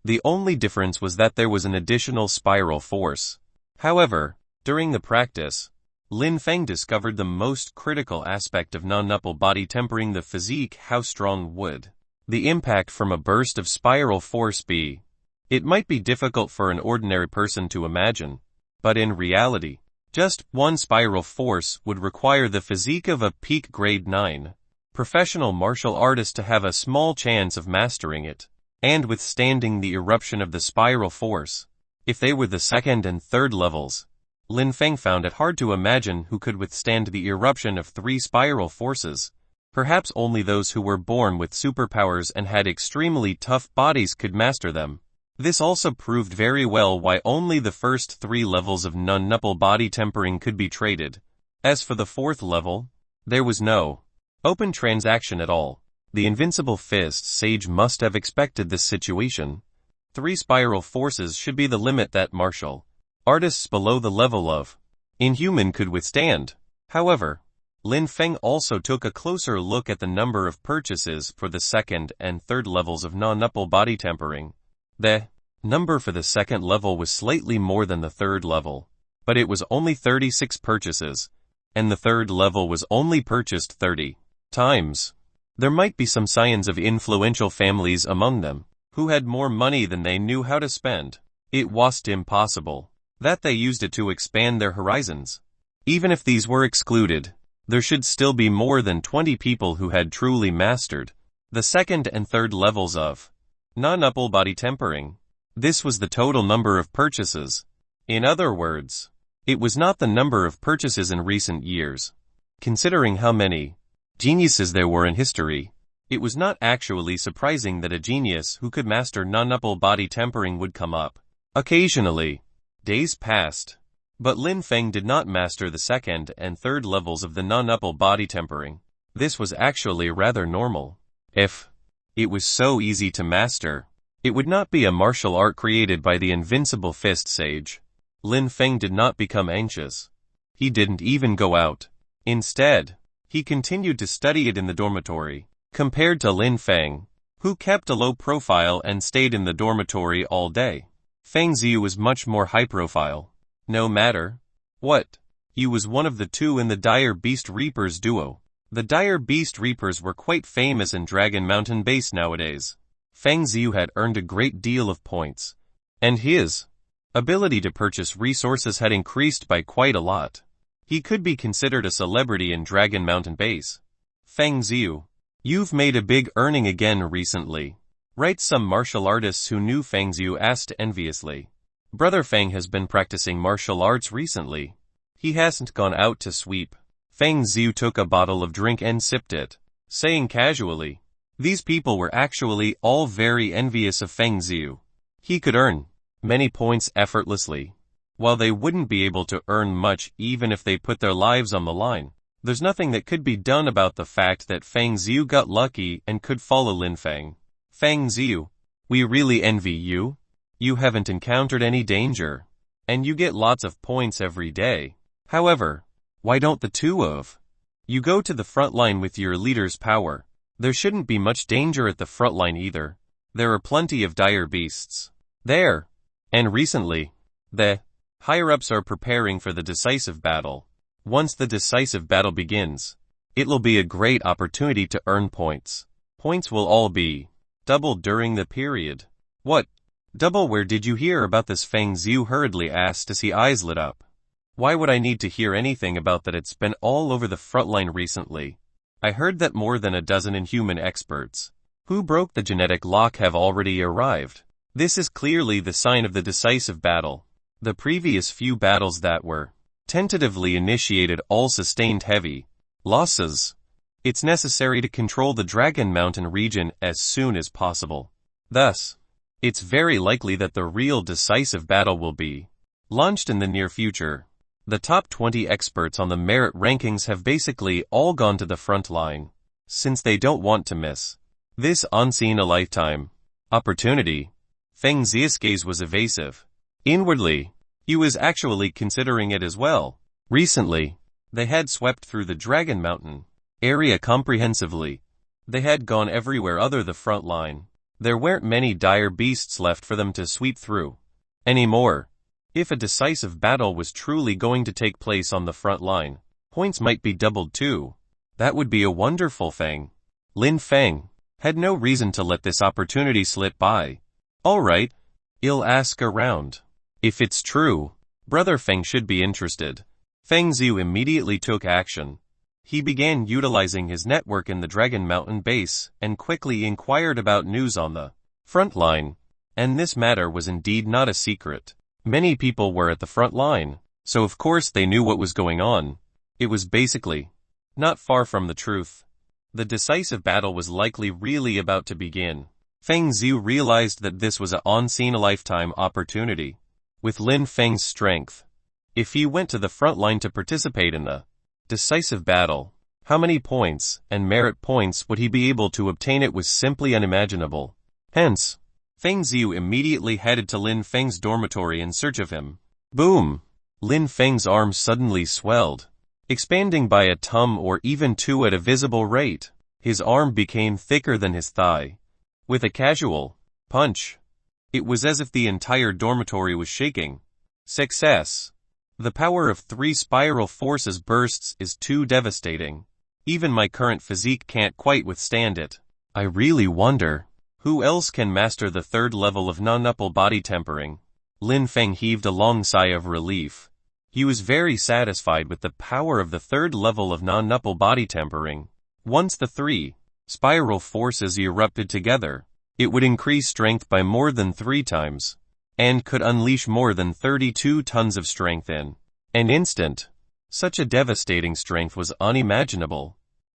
The only difference was that there was an additional spiral force. However, during the practice, Lin Feng discovered the most critical aspect of non-nupple body tempering: the physique. How strong would the impact from a burst of spiral force be? It might be difficult for an ordinary person to imagine, but in reality, just 1 spiral force would require the physique of a peak grade 9 professional martial artist to have a small chance of mastering it and withstanding the eruption of the spiral force. If they were the second and third levels, Lin Feng found it hard to imagine who could withstand the eruption of 3 spiral forces. Perhaps only those who were born with superpowers and had extremely tough bodies could master them. This also proved very well why only the first 3 levels of non-nupple body tempering could be traded. As for the 4th level, there was no open transaction at all. The Invincible Fist Sage must have expected this situation. 3 spiral forces should be the limit that martial artists below the level of inhuman could withstand. However, Lin Feng also took a closer look at the number of purchases for the second and third levels of non-nupple body tempering. The number for the second level was slightly more than the third level, but it was only 36 purchases, and the third level was only purchased 30 times. There might be some scions of influential families among them, who had more money than they knew how to spend. It wasn't impossible that they used it to expand their horizons. Even if these were excluded, there should still be more than 20 people who had truly mastered the second and third levels of non-nupple body tempering. This was the total number of purchases. In other words, it was not the number of purchases in recent years. Considering how many geniuses there were in history, it was not actually surprising that a genius who could master non-nupple body tempering would come up. Occasionally, days passed, but Lin Feng did not master the second and third levels of the non-nupple body tempering. This was actually rather normal. If it was so easy to master, it would not be a martial art created by the Invincible Fist Sage. Lin Feng did not become anxious. He didn't even go out. Instead, he continued to study it in the dormitory. Compared to Lin Feng, who kept a low profile and stayed in the dormitory all day, Feng Ziyu was much more high profile. No matter what, he was one of the 2 in the Dire Beast Reapers duo. The Dire Beast Reapers were quite famous in Dragon Mountain base nowadays. Feng Ziyu had earned a great deal of points, and his ability to purchase resources had increased by quite a lot. He could be considered a celebrity in Dragon Mountain base. Feng Ziyu, you've made a big earning again recently, right? Some martial artists who knew Feng Ziyu asked enviously. Brother Feng has been practicing martial arts recently. He hasn't gone out to sweep. Feng Ziyu took a bottle of drink and sipped it, saying casually. These people were actually all very envious of Feng Ziyu. He could earn many points effortlessly, while they wouldn't be able to earn much even if they put their lives on the line. There's nothing that could be done about the fact that Feng Ziyu got lucky and could follow Lin Feng. Feng Ziyu, we really envy you. You haven't encountered any danger, and you get lots of points every day. However, why don't the 2 of you go to the front line with your leader's power? There shouldn't be much danger at the front line either. There are plenty of dire beasts there. And recently, the higher-ups are preparing for the decisive battle. Once the decisive battle begins, it'll be a great opportunity to earn points. Points will all be doubled during the period. What? Double? Where did you hear about this? Feng Ziyu hurriedly asked as his eyes lit up. Why would I need to hear anything about that? It's been all over the front line recently. I heard that more than a dozen inhuman experts who broke the genetic lock have already arrived. This is clearly the sign of the decisive battle. The previous few battles that were tentatively initiated all sustained heavy losses. It's necessary to control the Dragon Mountain region as soon as possible. Thus, it's very likely that the real decisive battle will be launched in the near future. The top 20 experts on the merit rankings have basically all gone to the front line, since they don't want to miss this unseen-a-lifetime opportunity. Feng Zi's gaze was evasive. Inwardly, he was actually considering it as well. Recently, they had swept through the Dragon Mountain area comprehensively. They had gone everywhere other the front line. There weren't many dire beasts left for them to sweep through anymore. If a decisive battle was truly going to take place on the front line, points might be doubled too. That would be a wonderful thing. Lin Feng had no reason to let this opportunity slip by. Alright, I'll ask around. If it's true, Brother Feng should be interested. Feng Zi immediately took action. He began utilizing his network in the Dragon Mountain base and quickly inquired about news on the front line. And this matter was indeed not a secret. Many people were at the front line, so of course they knew what was going on. It was basically not far from the truth. The decisive battle was likely really about to begin. Feng Zi realized that this was an unseen-a-lifetime opportunity. With Lin Feng's strength, if he went to the front line to participate in the decisive battle, how many points and merit points would he be able to obtain? It was simply unimaginable. Hence, Feng Ziu immediately headed to Lin Feng's dormitory in search of him. Boom! Lin Feng's arm suddenly swelled, expanding by a tum or even two at a visible rate. His arm became thicker than his thigh. With a casual punch, it was as if the entire dormitory was shaking. Success! The power of 3 spiral forces bursts is too devastating. Even my current physique can't quite withstand it. I really wonder who else can master the 3rd level of non-upple body tempering. Lin Feng heaved a long sigh of relief. He was very satisfied with the power of the 3rd level of non-upple body tempering. Once the 3 spiral forces erupted together, it would increase strength by more than 3 times, and could unleash more than 32 tons of strength in an instant. Such a devastating strength was unimaginable.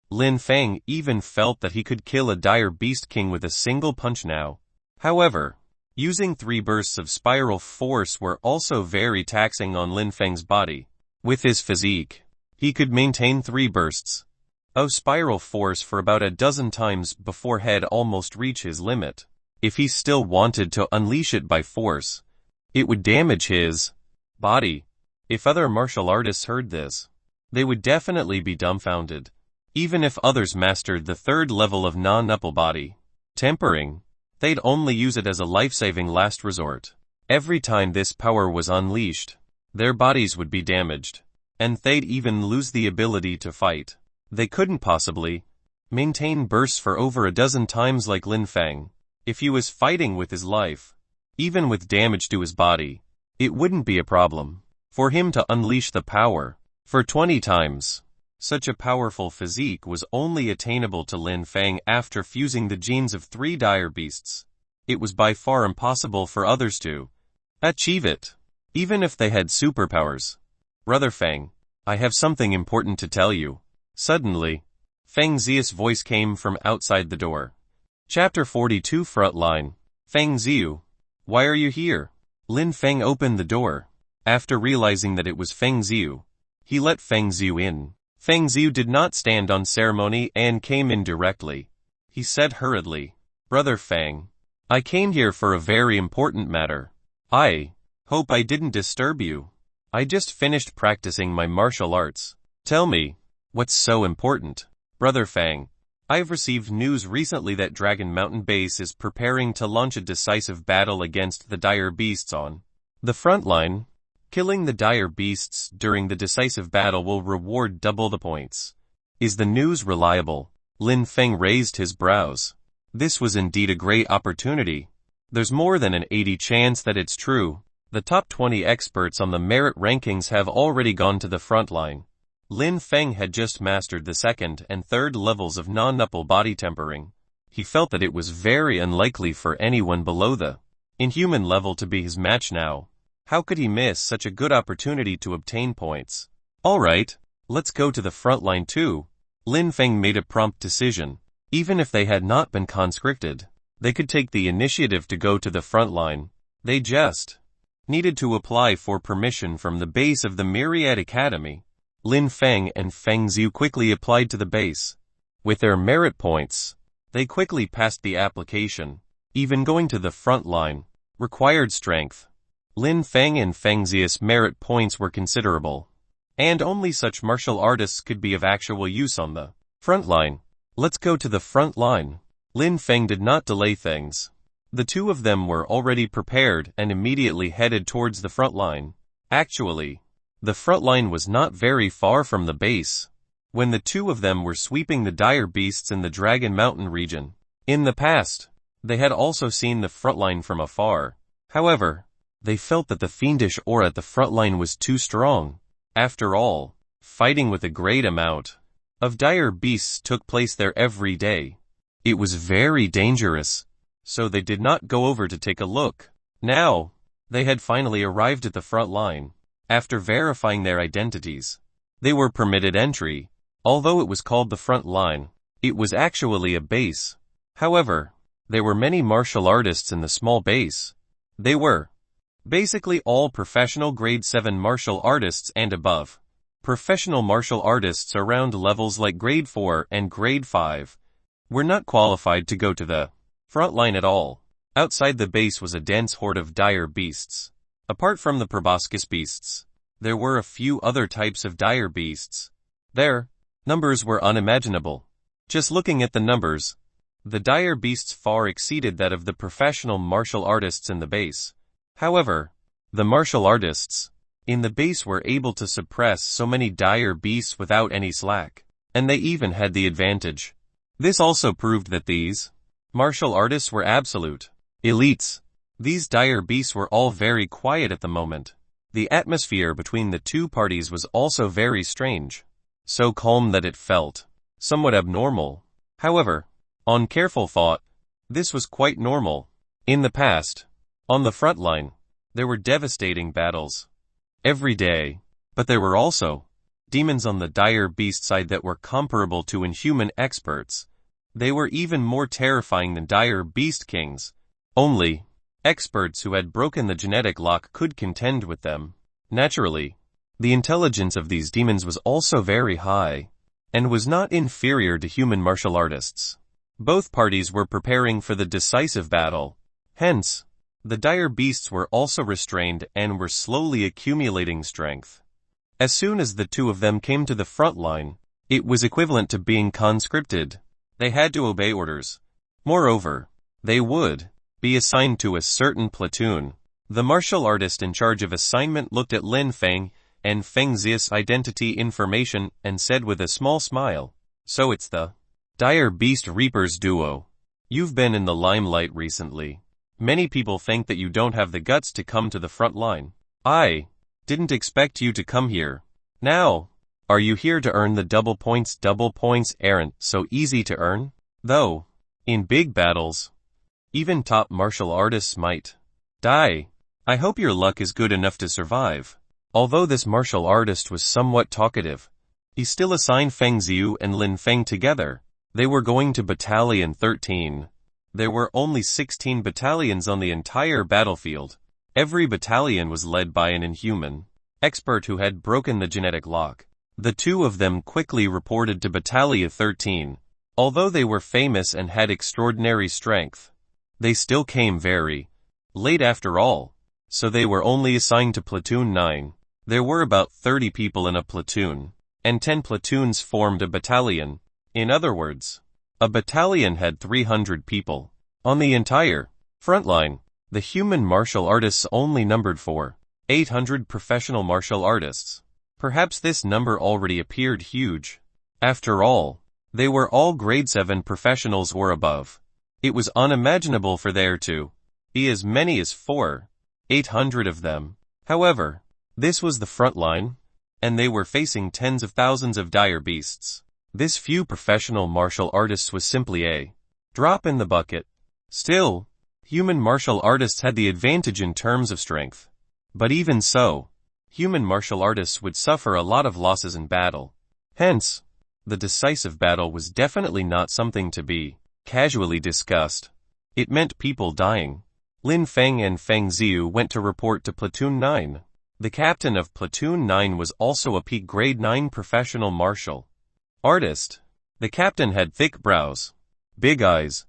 Lin Feng even felt that he could kill a dire beast king with a single punch now. However, using 3 bursts of spiral force were also very taxing on Lin Feng's body. With his physique, he could maintain 3 bursts of spiral force for about a dozen times before he'd almost reach his limit. If he still wanted to unleash it by force, it would damage his body. If other martial artists heard this, they would definitely be dumbfounded. Even if others mastered the 3rd level of non-upple body tempering, they'd only use it as a life-saving last resort. Every time this power was unleashed, their bodies would be damaged, and they'd even lose the ability to fight. They couldn't possibly maintain bursts for over a dozen times like Lin Feng. If he was fighting with his life, even with damage to his body, it wouldn't be a problem for him to unleash the power for 20 times. Such a powerful physique was only attainable to Lin Feng after fusing the genes of 3 dire beasts. It was by far impossible for others to achieve it, even if they had superpowers. Brother Feng, I have something important to tell you. Suddenly, Feng Zi's voice came from outside the door. Chapter 42 Frontline. Feng Ziu, why are you here? Lin Feng opened the door. After realizing that it was Feng Ziu, he let Feng Ziu in. Feng Ziu did not stand on ceremony and came in directly. He said hurriedly, Brother Feng, I came here for a very important matter. I hope I didn't disturb you. I just finished practicing my martial arts. Tell me, what's so important? Brother Feng, I've received news recently that Dragon Mountain Base is preparing to launch a decisive battle against the dire beasts on the front line. Killing the dire beasts during the decisive battle will reward double the points. Is the news reliable? Lin Feng raised his brows. This was indeed a great opportunity. There's more than an 80% chance that it's true. The top 20 experts on the merit rankings have already gone to the front line. Lin Feng had just mastered the 2nd and 3rd levels of non-upple body tempering. He felt that it was very unlikely for anyone below the inhuman level to be his match now. How could he miss such a good opportunity to obtain points? Alright, let's go to the front line too. Lin Feng made a prompt decision. Even if they had not been conscripted, they could take the initiative to go to the front line. They just needed to apply for permission from the base of the Myriad Academy. Lin Feng and Feng Xiu quickly applied to the base. With their merit points, they quickly passed the application. Even going to the front line required strength. Lin Feng and Feng Xiu's merit points were considerable, and only such martial artists could be of actual use on the front line. Let's go to the front line. Lin Feng did not delay things. The two of them were already prepared and immediately headed towards the front line. Actually, the front line was not very far from the base, when the two of them were sweeping the dire beasts in the Dragon Mountain region. In the past, they had also seen the front line from afar. However, they felt that the fiendish aura at the front line was too strong. After all, fighting with a great amount of dire beasts took place there every day. It was very dangerous, so they did not go over to take a look. Now, they had finally arrived at the front line. After verifying their identities, they were permitted entry. Although it was called the front line, it was actually a base. However, there were many martial artists in the small base. They were basically all professional grade 7 martial artists and above. Professional martial artists around levels like grade 4 and grade 5 were not qualified to go to the front line at all. Outside the base was a dense horde of dire beasts. Apart from the proboscis beasts, there were a few other types of dire beasts. Their numbers were unimaginable. Just looking at the numbers, the dire beasts far exceeded that of the professional martial artists in the base. However, the martial artists in the base were able to suppress so many dire beasts without any slack, and they even had the advantage. This also proved that these martial artists were absolute elites. These dire beasts were all very quiet at the moment. The atmosphere between the two parties was also very strange, so calm that it felt somewhat abnormal. However, on careful thought, this was quite normal. In the past, on the front line, there were devastating battles every day, but there were also demons on the dire beast side that were comparable to inhuman experts. They were even more terrifying than dire beast kings. Only experts who had broken the genetic lock could contend with them. Naturally, the intelligence of these demons was also very high, and was not inferior to human martial artists. Both parties were preparing for the decisive battle. Hence, the dire beasts were also restrained and were slowly accumulating strength. As soon as the two of them came to the front line, it was equivalent to being conscripted. They had to obey orders. Moreover, they would be assigned to a certain platoon. The martial artist in charge of assignment looked at Lin Feng and Feng Xiu's identity information and said with a small smile, "So it's the Dire Beast Reapers duo. You've been in the limelight recently. Many people think that you don't have the guts to come to the front line. I didn't expect you to come here. Now, are you here to earn the double points? Double points aren't so easy to earn, though. In big battles, even top martial artists might die. I hope your luck is good enough to survive." Although this martial artist was somewhat talkative, he still assigned Feng Xiu and Lin Feng together. They were going to Battalion 13. There were only 16 battalions on the entire battlefield. Every battalion was led by an inhuman expert who had broken the genetic lock. The two of them quickly reported to Battalion 13. Although they were famous and had extraordinary strength, they still came very late after all, so they were only assigned to Platoon 9. There were about 30 people in a platoon, and 10 platoons formed a battalion. In other words, a battalion had 300 people. On the entire front line, the human martial artists only numbered 800 professional martial artists. Perhaps this number already appeared huge. After all, they were all grade 7 professionals or above. It was unimaginable for there to be as many as 800 of them. However, this was the front line, and they were facing tens of thousands of dire beasts. This few professional martial artists was simply a drop in the bucket. Still, Human martial artists had the advantage in terms of strength. But even so, human martial artists would suffer a lot of losses in battle. Hence, the decisive battle was definitely not something to be casually discussed. It meant people dying. Lin Feng and Feng Ziyu went to report to Platoon 9. The captain of Platoon 9 was also a peak grade 9 professional martial artist. The captain had thick brows, big eyes,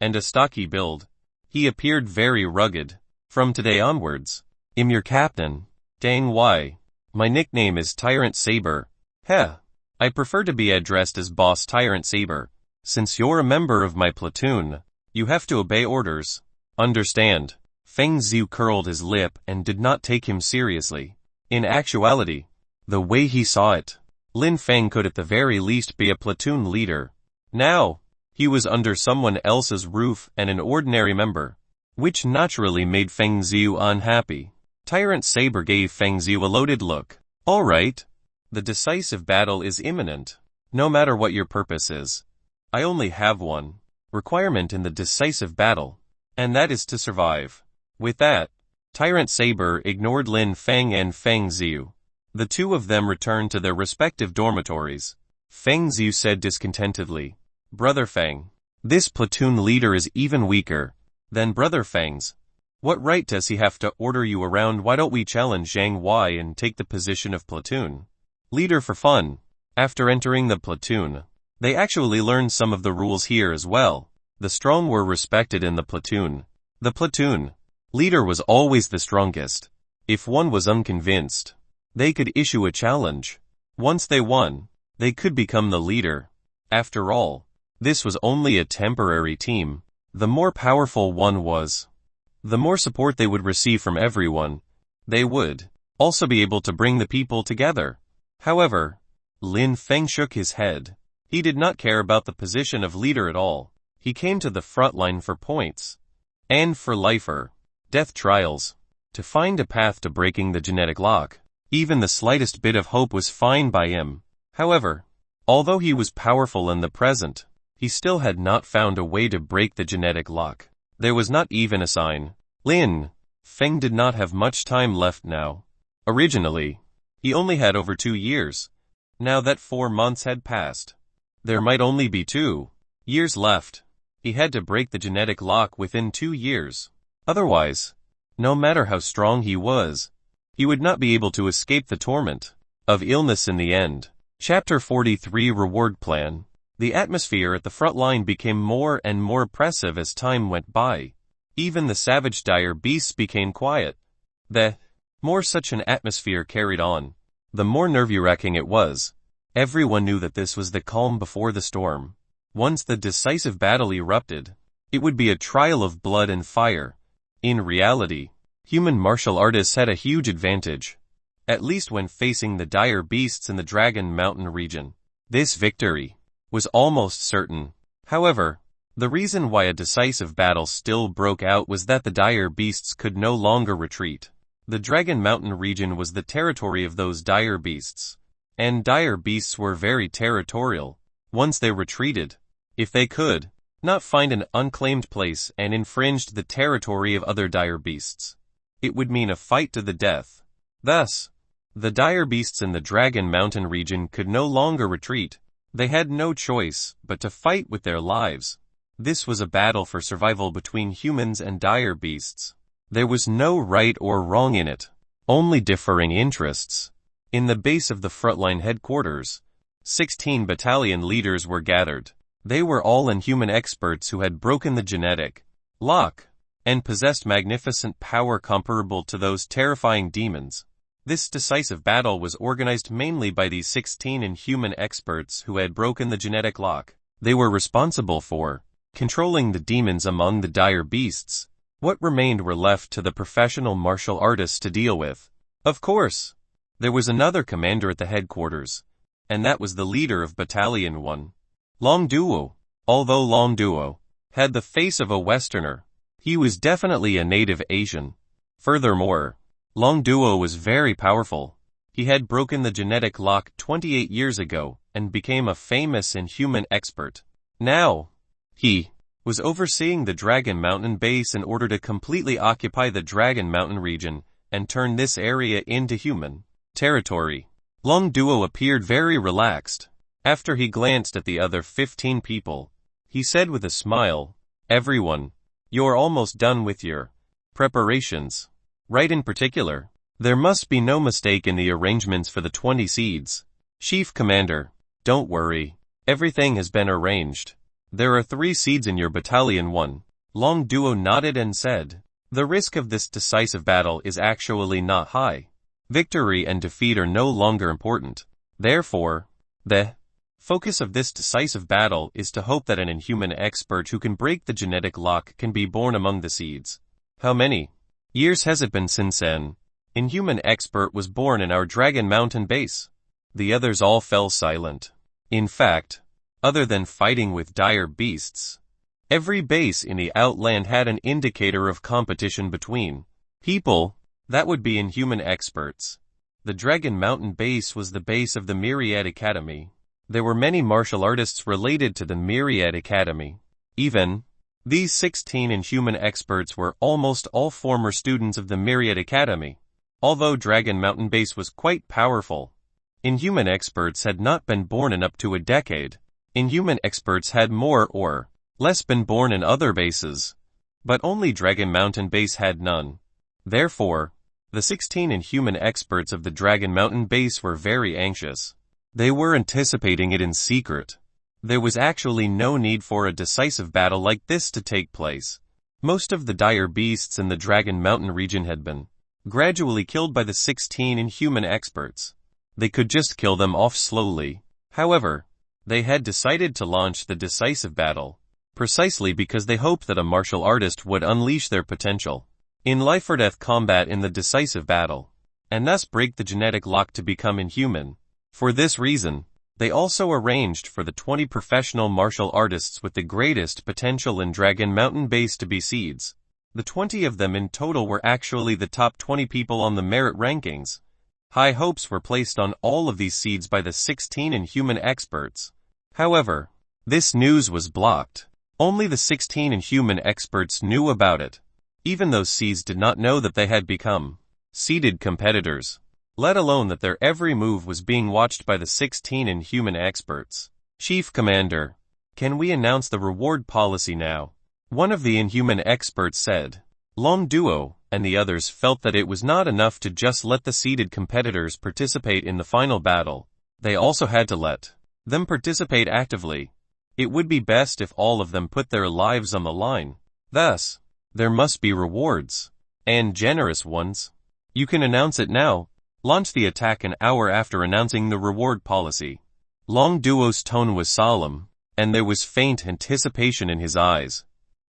and a stocky build. He appeared very rugged. From today onwards, I'm your captain. Dang why. My nickname is Tyrant Saber. Heh. I prefer to be addressed as Boss Tyrant Saber. Since you're a member of my platoon, you have to obey orders. Understand? Feng Ziyu curled his lip and did not take him seriously. In actuality, the way he saw it, Lin Feng could at the very least be a platoon leader. Now, he was under someone else's roof and an ordinary member, which naturally made Feng Ziyu unhappy. Tyrant Saber gave Feng Ziyu a loaded look. All right. The decisive battle is imminent. No matter what your purpose is, I only have one requirement in the decisive battle, and that is to survive. With that, Tyrant Saber ignored Lin Feng and Feng Ziyu. The two of them returned to their respective dormitories. Feng Ziyu said discontentedly, Brother Feng, this platoon leader is even weaker than Brother Feng's. What right does he have to order you around? Why don't we challenge Zhang Wei and take the position of platoon leader for fun? After entering the platoon, they actually learned some of the rules here as well. The strong were respected in the platoon. The platoon leader was always the strongest. If one was unconvinced, they could issue a challenge. Once they won, they could become the leader. After all, this was only a temporary team. The more powerful one was, the more support they would receive from everyone. They would also be able to bring the people together. However, Lin Feng shook his head. He did not care about the position of leader at all. He came to the front line for points, and for life or death trials, to find a path to breaking the genetic lock. Even the slightest bit of hope was fine by him. However, although he was powerful in the present, he still had not found a way to break the genetic lock. There was not even a sign. Lin Feng did not have much time left now. Originally, he only had over 2 years. Now that 4 months had passed, there might only be 2 years left. He had to break the genetic lock within 2 years. Otherwise, no matter how strong he was, he would not be able to escape the torment of illness in the end. Chapter 43 Reward Plan. The atmosphere at the front line became more and more oppressive as time went by. Even the savage dire beasts became quiet. The more such an atmosphere carried on, the more nerve-wracking it was. Everyone knew that this was the calm before the storm. Once the decisive battle erupted, it would be a trial of blood and fire. In reality, human martial artists had a huge advantage, at least when facing the dire beasts in the Dragon Mountain region. This victory was almost certain. However, the reason why a decisive battle still broke out was that the dire beasts could no longer retreat. The Dragon Mountain region was the territory of those dire beasts, and dire beasts were very territorial. Once they retreated, if they could not find an unclaimed place and infringed the territory of other dire beasts, it would mean a fight to the death. Thus, the dire beasts in the Dragon Mountain region could no longer retreat. They had no choice but to fight with their lives. This was a battle for survival between humans and dire beasts. There was no right or wrong in it, only differing interests. In the base of the frontline headquarters, 16 battalion leaders were gathered. They were all inhuman experts who had broken the genetic lock and possessed magnificent power comparable to those terrifying demons. This decisive battle was organized mainly by these 16 inhuman experts who had broken the genetic lock. They were responsible for controlling the demons among the dire beasts. What remained were left to the professional martial artists to deal with. Of course, there was another commander at the headquarters, and that was the leader of Battalion 1. Long Duo. Although Long Duo had the face of a Westerner, he was definitely a native Asian. Furthermore, Long Duo was very powerful. He had broken the genetic lock 28 years ago and became a famous inhuman expert. Now, he was overseeing the Dragon Mountain base in order to completely occupy the Dragon Mountain region and turn this area into human territory. Long Duo appeared very relaxed. After he glanced at the other 15 people, he said with a smile, "Everyone, you're almost done with your preparations, right? In particular, there must be no mistake in the arrangements for the 20 seeds. Chief Commander, don't worry. Everything has been arranged. There are 3 seeds in your battalion 1. Long Duo nodded and said, "The risk of this decisive battle is actually not high. Victory and defeat are no longer important. Therefore, the focus of this decisive battle is to hope that an inhuman expert who can break the genetic lock can be born among the seeds." How many years has it been since an inhuman expert was born in our Dragon Mountain base? The others all fell silent. In fact, other than fighting with dire beasts, every base in the Outland had an indicator of competition between people that would be inhuman experts. The Dragon Mountain base was the base of the Myriad Academy. There were many martial artists related to the Myriad Academy. Even these 16 inhuman experts were almost all former students of the Myriad Academy. Although Dragon Mountain base was quite powerful, inhuman experts had not been born in up to a decade. Inhuman experts had more or less been born in other bases, but only Dragon Mountain base had none. Therefore, the 16 inhuman experts of the Dragon Mountain base were very anxious. They were anticipating it in secret. There was actually no need for a decisive battle like this to take place. Most of the dire beasts in the Dragon Mountain region had been gradually killed by the 16 inhuman experts. They could just kill them off slowly. However, they had decided to launch the decisive battle, precisely because they hoped that a martial artist would unleash their potential in life-or-death combat in the decisive battle, and thus break the genetic lock to become inhuman. For this reason, they also arranged for the 20 professional martial artists with the greatest potential in Dragon Mountain base to be seeds. The 20 of them in total were actually the top 20 people on the merit rankings. High hopes were placed on all of these seeds by the 16 inhuman experts. However, this news was blocked. Only the 16 inhuman experts knew about it. Even those seeds did not know that they had become seeded competitors, let alone that their every move was being watched by the 16 inhuman experts. "Chief Commander, can we announce the reward policy now?" one of the inhuman experts said. Long Duo and the others felt that it was not enough to just let the seeded competitors participate in the final battle. They also had to let them participate actively. It would be best if all of them put their lives on the line. Thus, there must be rewards, and generous ones. You can announce it now. Launch the attack an hour after announcing the reward policy. Long Duo's tone was solemn, and there was faint anticipation in his eyes.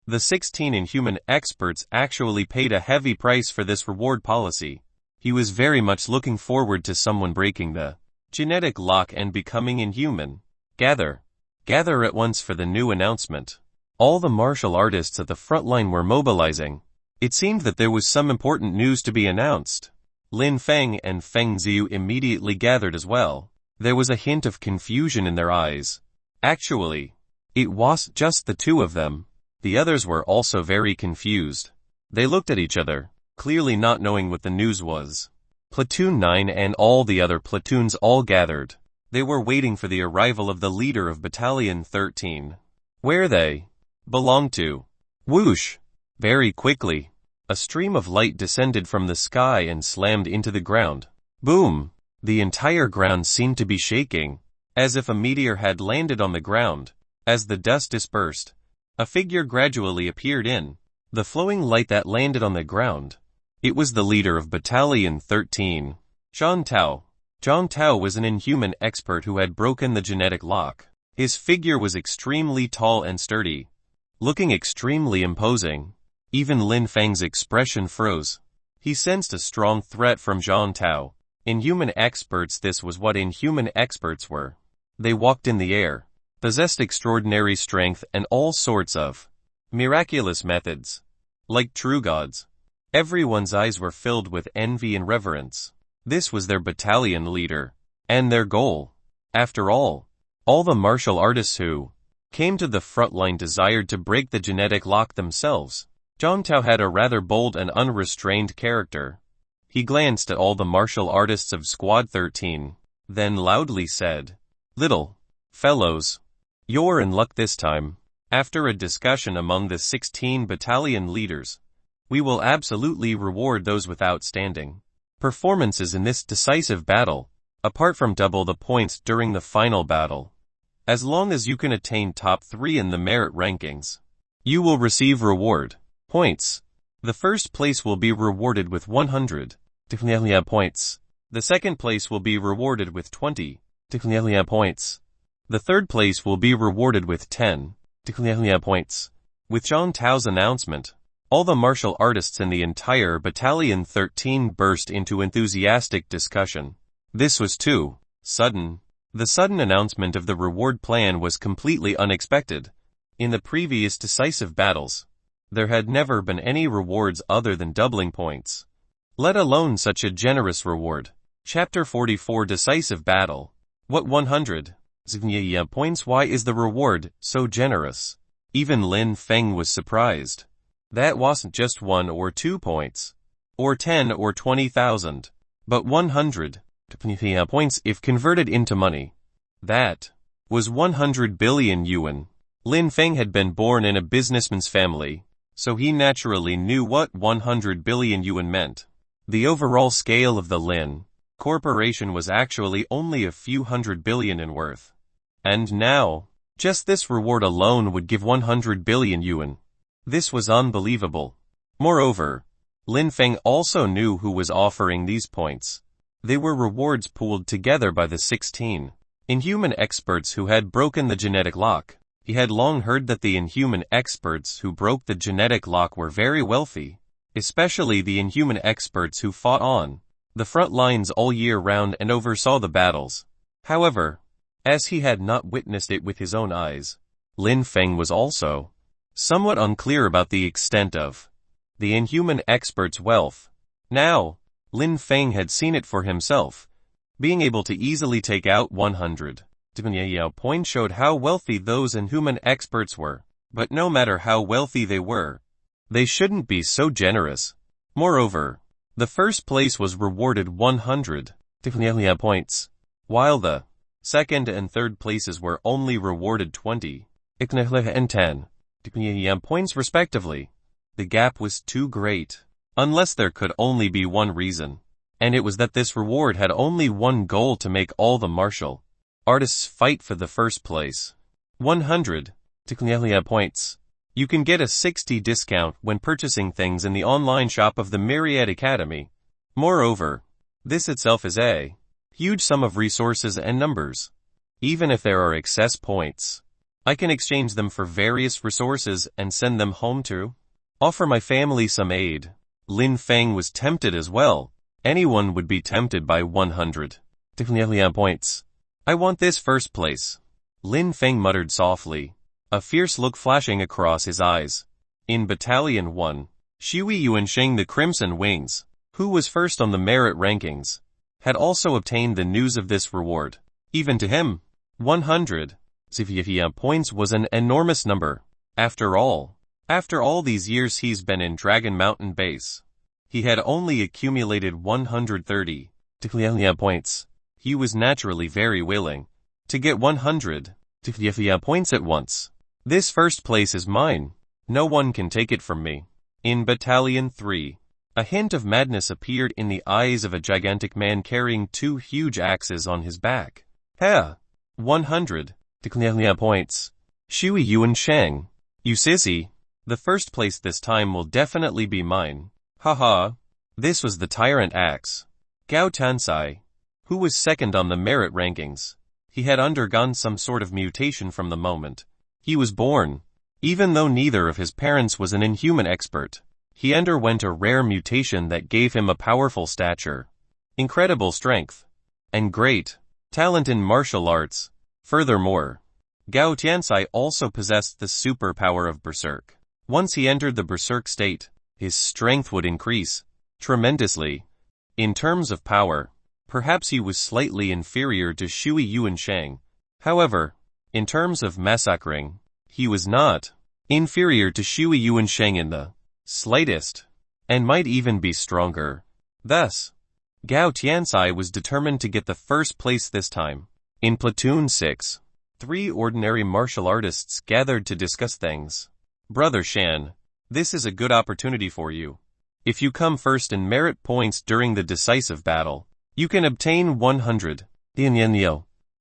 The 16 inhuman experts actually paid a heavy price for this reward policy. He was very much looking forward to someone breaking the genetic lock and becoming inhuman. Gather at once for the new announcement. All the martial artists at the front line were mobilizing. It seemed that there was some important news to be announced. Lin Feng and Feng Ziyu immediately gathered as well. There was a hint of confusion in their eyes. Actually, it was just the two of them. The others were also very confused. They looked at each other, clearly not knowing what the news was. Platoon 9 and all the other platoons all gathered. They were waiting for the arrival of the leader of Battalion 13. Where they belonged to. Whoosh! Very quickly, a stream of light descended from the sky and slammed into the ground. Boom! The entire ground seemed to be shaking, as if a meteor had landed on the ground. As the dust dispersed, a figure gradually appeared in the flowing light that landed on the ground. It was the leader of Battalion 13, Zhang Tao. Zhang Tao was an inhuman expert who had broken the genetic lock. His figure was extremely tall and sturdy, looking extremely imposing. Even Lin Feng's expression froze. He sensed a strong threat from Zhang Tao. Inhuman experts. This was what inhuman experts were. They walked in the air, possessed extraordinary strength and all sorts of miraculous methods. Like true gods, everyone's eyes were filled with envy and reverence. This was their battalion leader, and their goal. After all the martial artists who came to the front line desired to break the genetic lock themselves. Zhang Tao had a rather bold and unrestrained character. He glanced at all the martial artists of Squad 13, then loudly said, "Little fellows, you're in luck this time." After a discussion among the 16 battalion leaders, we will absolutely reward those with outstanding performances in this decisive battle, apart from double the points during the final battle. As long as you can attain top 3 in the merit rankings, you will receive reward points. The first place will be rewarded with 100 points. The second place will be rewarded with 20 points. The third place will be rewarded with 10 points. With Zhang Tao's announcement, all the martial artists in the entire Battalion 13 burst into enthusiastic discussion. This was too sudden. The sudden announcement of the reward plan was completely unexpected. In the previous decisive battles, there had never been any rewards other than doubling points, let alone such a generous reward. Chapter 44 Decisive Battle. What 100 points? Why is the reward so generous? Even Lin Feng was surprised. That wasn't just 1 or 2 points, or 10 or 20,000, but 100 points if converted into money. That was 100 billion yuan. Lin Feng had been born in a businessman's family, so he naturally knew what 100 billion yuan meant. The overall scale of the Lin Corporation was actually only a few hundred billion in worth. And now, just this reward alone would give 100 billion yuan. This was unbelievable. Moreover, Lin Feng also knew who was offering these points. They were rewards pooled together by the 16 inhuman experts who had broken the genetic lock. He had long heard that the inhuman experts who broke the genetic lock were very wealthy, especially the inhuman experts who fought on the front lines all year round and oversaw the battles. However, as he had not witnessed it with his own eyes, Lin Feng was also somewhat unclear about the extent of the inhuman experts' wealth. Now, Lin Feng had seen it for himself. Being able to easily take out 100 points showed how wealthy those inhuman experts were. But no matter how wealthy they were, they shouldn't be so generous. Moreover, the first place was rewarded 100 points, while the second and third places were only rewarded 20 and 10 points respectively. The gap was too great. Unless there could only be one reason, and it was that this reward had only one goal: to make all the martial artists fight for the first place. 100 points. You can get a 60 discount when purchasing things in the online shop of the Myriad Academy. Moreover, this itself is a huge sum of resources and numbers. Even if there are excess points, I can exchange them for various resources and send them home to offer my family some aid. Lin Feng was tempted as well. Anyone would be tempted by 100 points. I want this first place. Lin Feng muttered softly, a fierce look flashing across his eyes. In Battalion 1, Shui Yuansheng, the Crimson Wings, who was first on the merit rankings, had also obtained the news of this reward. Even to him, 100 points was an enormous number. After all these years he's been in Dragon Mountain Base, he had only accumulated 130 points. He was naturally very willing to get 100 points at once. This first place is mine. No one can take it from me. In Battalion 3, a hint of madness appeared in the eyes of a gigantic man carrying 2 huge axes on his back. 100 points. Shui Yuansheng, you sissy. The first place this time will definitely be mine. Haha. This was the tyrant axe, Gao Tansai, who was second on the merit rankings. He had undergone some sort of mutation from the moment he was born. Even though neither of his parents was an inhuman expert, he underwent a rare mutation that gave him a powerful stature, incredible strength, and great talent in martial arts. Furthermore, Gao Tiansai also possessed the superpower of Berserk. Once he entered the Berserk state, his strength would increase tremendously. In terms of power, perhaps he was slightly inferior to Shui Yuansheng. However, In terms of massacring, he was not inferior to Shui Yuansheng in the slightest, and might even be stronger. Thus, Gao Tianxai was determined to get the first place this time. In Platoon 6, 3 ordinary martial artists gathered to discuss things. Brother Shan, this is a good opportunity for you. If you come first in merit points during the decisive battle, you can obtain 100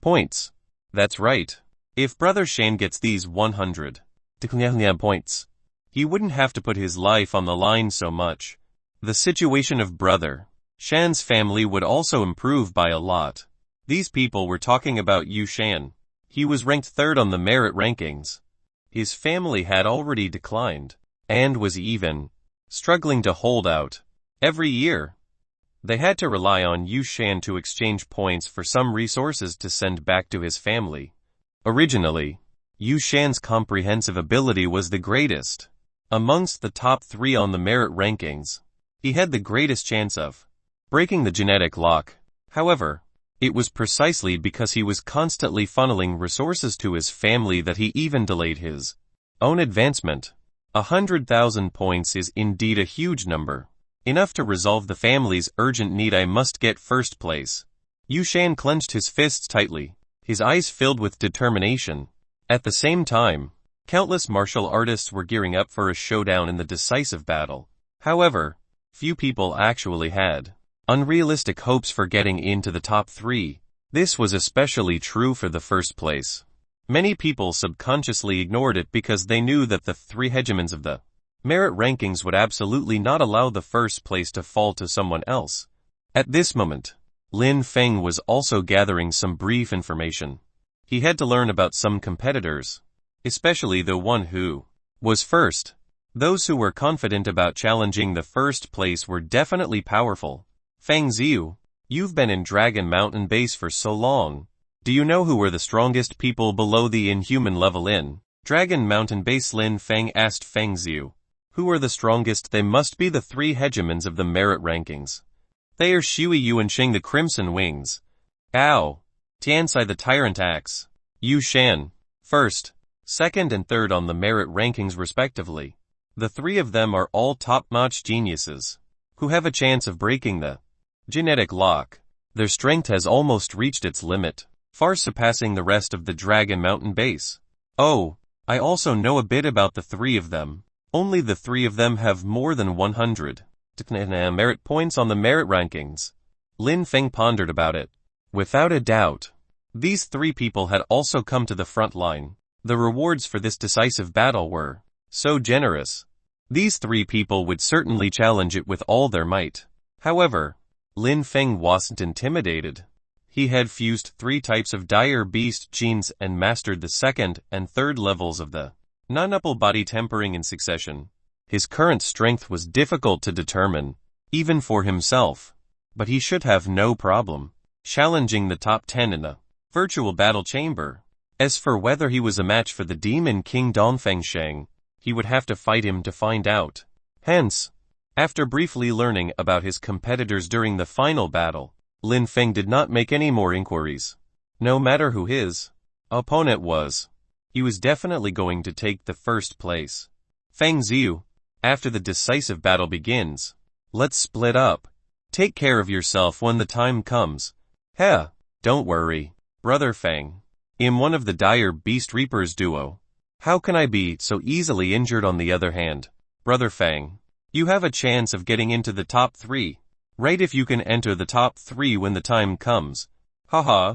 points. That's right. If Brother Shan gets these 100 points, he wouldn't have to put his life on the line so much. The situation of Brother Shan's family would also improve by a lot. These people were talking about Yu Shan. He was ranked 3rd on the merit rankings. His family had already declined, and was even struggling to hold out. Every year, they had to rely on Yu Shan to exchange points for some resources to send back to his family. Originally, Yu Shan's comprehensive ability was the greatest. Amongst the top 3 on the merit rankings, he had the greatest chance of breaking the genetic lock. However, it was precisely because he was constantly funneling resources to his family that he even delayed his own advancement. 100,000 points is indeed a huge number. Enough to resolve the family's urgent need. I must get first place. Yu Shan clenched his fists tightly, his eyes filled with determination. At the same time, countless martial artists were gearing up for a showdown in the decisive battle. However, few people actually had unrealistic hopes for getting into the top 3. This was especially true for the first place. Many people subconsciously ignored it because they knew that the 3 hegemons of the merit rankings would absolutely not allow the first place to fall to someone else. At this moment, Lin Feng was also gathering some brief information. He had to learn about some competitors, especially the one who was first. Those who were confident about challenging the first place were definitely powerful. Feng Ziyu, you've been in Dragon Mountain Base for so long. Do you know who were the strongest people below the inhuman level in Dragon Mountain Base? Lin Feng asked Feng Ziyu. Who are the strongest? They must be the 3 hegemons of the merit rankings. They are Shui Yuansheng the Crimson Wings, Gao Tianxai the Tyrant Axe, Yu Shan, 1st, 2nd and 3rd on the merit rankings respectively. The 3 of them are all top-notch geniuses, who have a chance of breaking the genetic lock. Their strength has almost reached its limit, far surpassing the rest of the Dragon Mountain Base. Oh, I also know a bit about the 3 of them. Only the 3 of them have more than 100 merit points on the merit rankings. Lin Feng pondered about it. Without a doubt, these 3 people had also come to the front line. The rewards for this decisive battle were so generous. These 3 people would certainly challenge it with all their might. However, Lin Feng wasn't intimidated. He had fused 3 types of dire beast genes and mastered the 2nd and 3rd levels of the non-upper body tempering in succession. His current strength was difficult to determine, even for himself, but he should have no problem challenging the top 10 in the virtual battle chamber. As for whether he was a match for the Demon King Dongfeng Sheng, he would have to fight him to find out. Hence, after briefly learning about his competitors during the final battle, Lin Feng did not make any more inquiries. No matter who his opponent was, he was definitely going to take the first place. Feng Ziyu, after the decisive battle begins, let's split up. Take care of yourself when the time comes. Heh, don't worry, Brother Feng. I'm one of the dire beast reapers duo. How can I be so easily injured? On the other hand, Brother Feng, you have a chance of getting into the top 3. Right, if you can enter the top 3 when the time comes. Haha.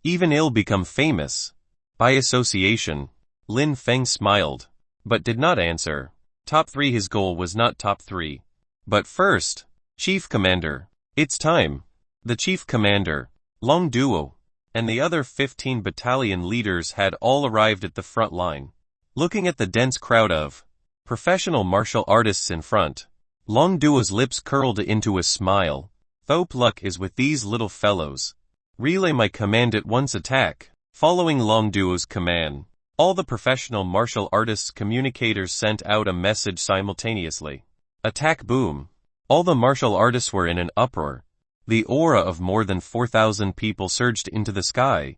Even I'll become famous. By association. Lin Feng smiled, but did not answer. Top 3. His goal was not top 3. But first, Chief Commander. It's time. The Chief Commander, Long Duo, and the other 15 battalion leaders had all arrived at the front line. Looking at the dense crowd of professional martial artists in front, Long Duo's lips curled into a smile. Thope luck is with these little fellows. Relay my command at once. Attack. Following Long Duo's command, all the professional martial artists communicators sent out a message simultaneously. Attack. Boom. All the martial artists were in an uproar. The aura of more than 4,000 people surged into the sky.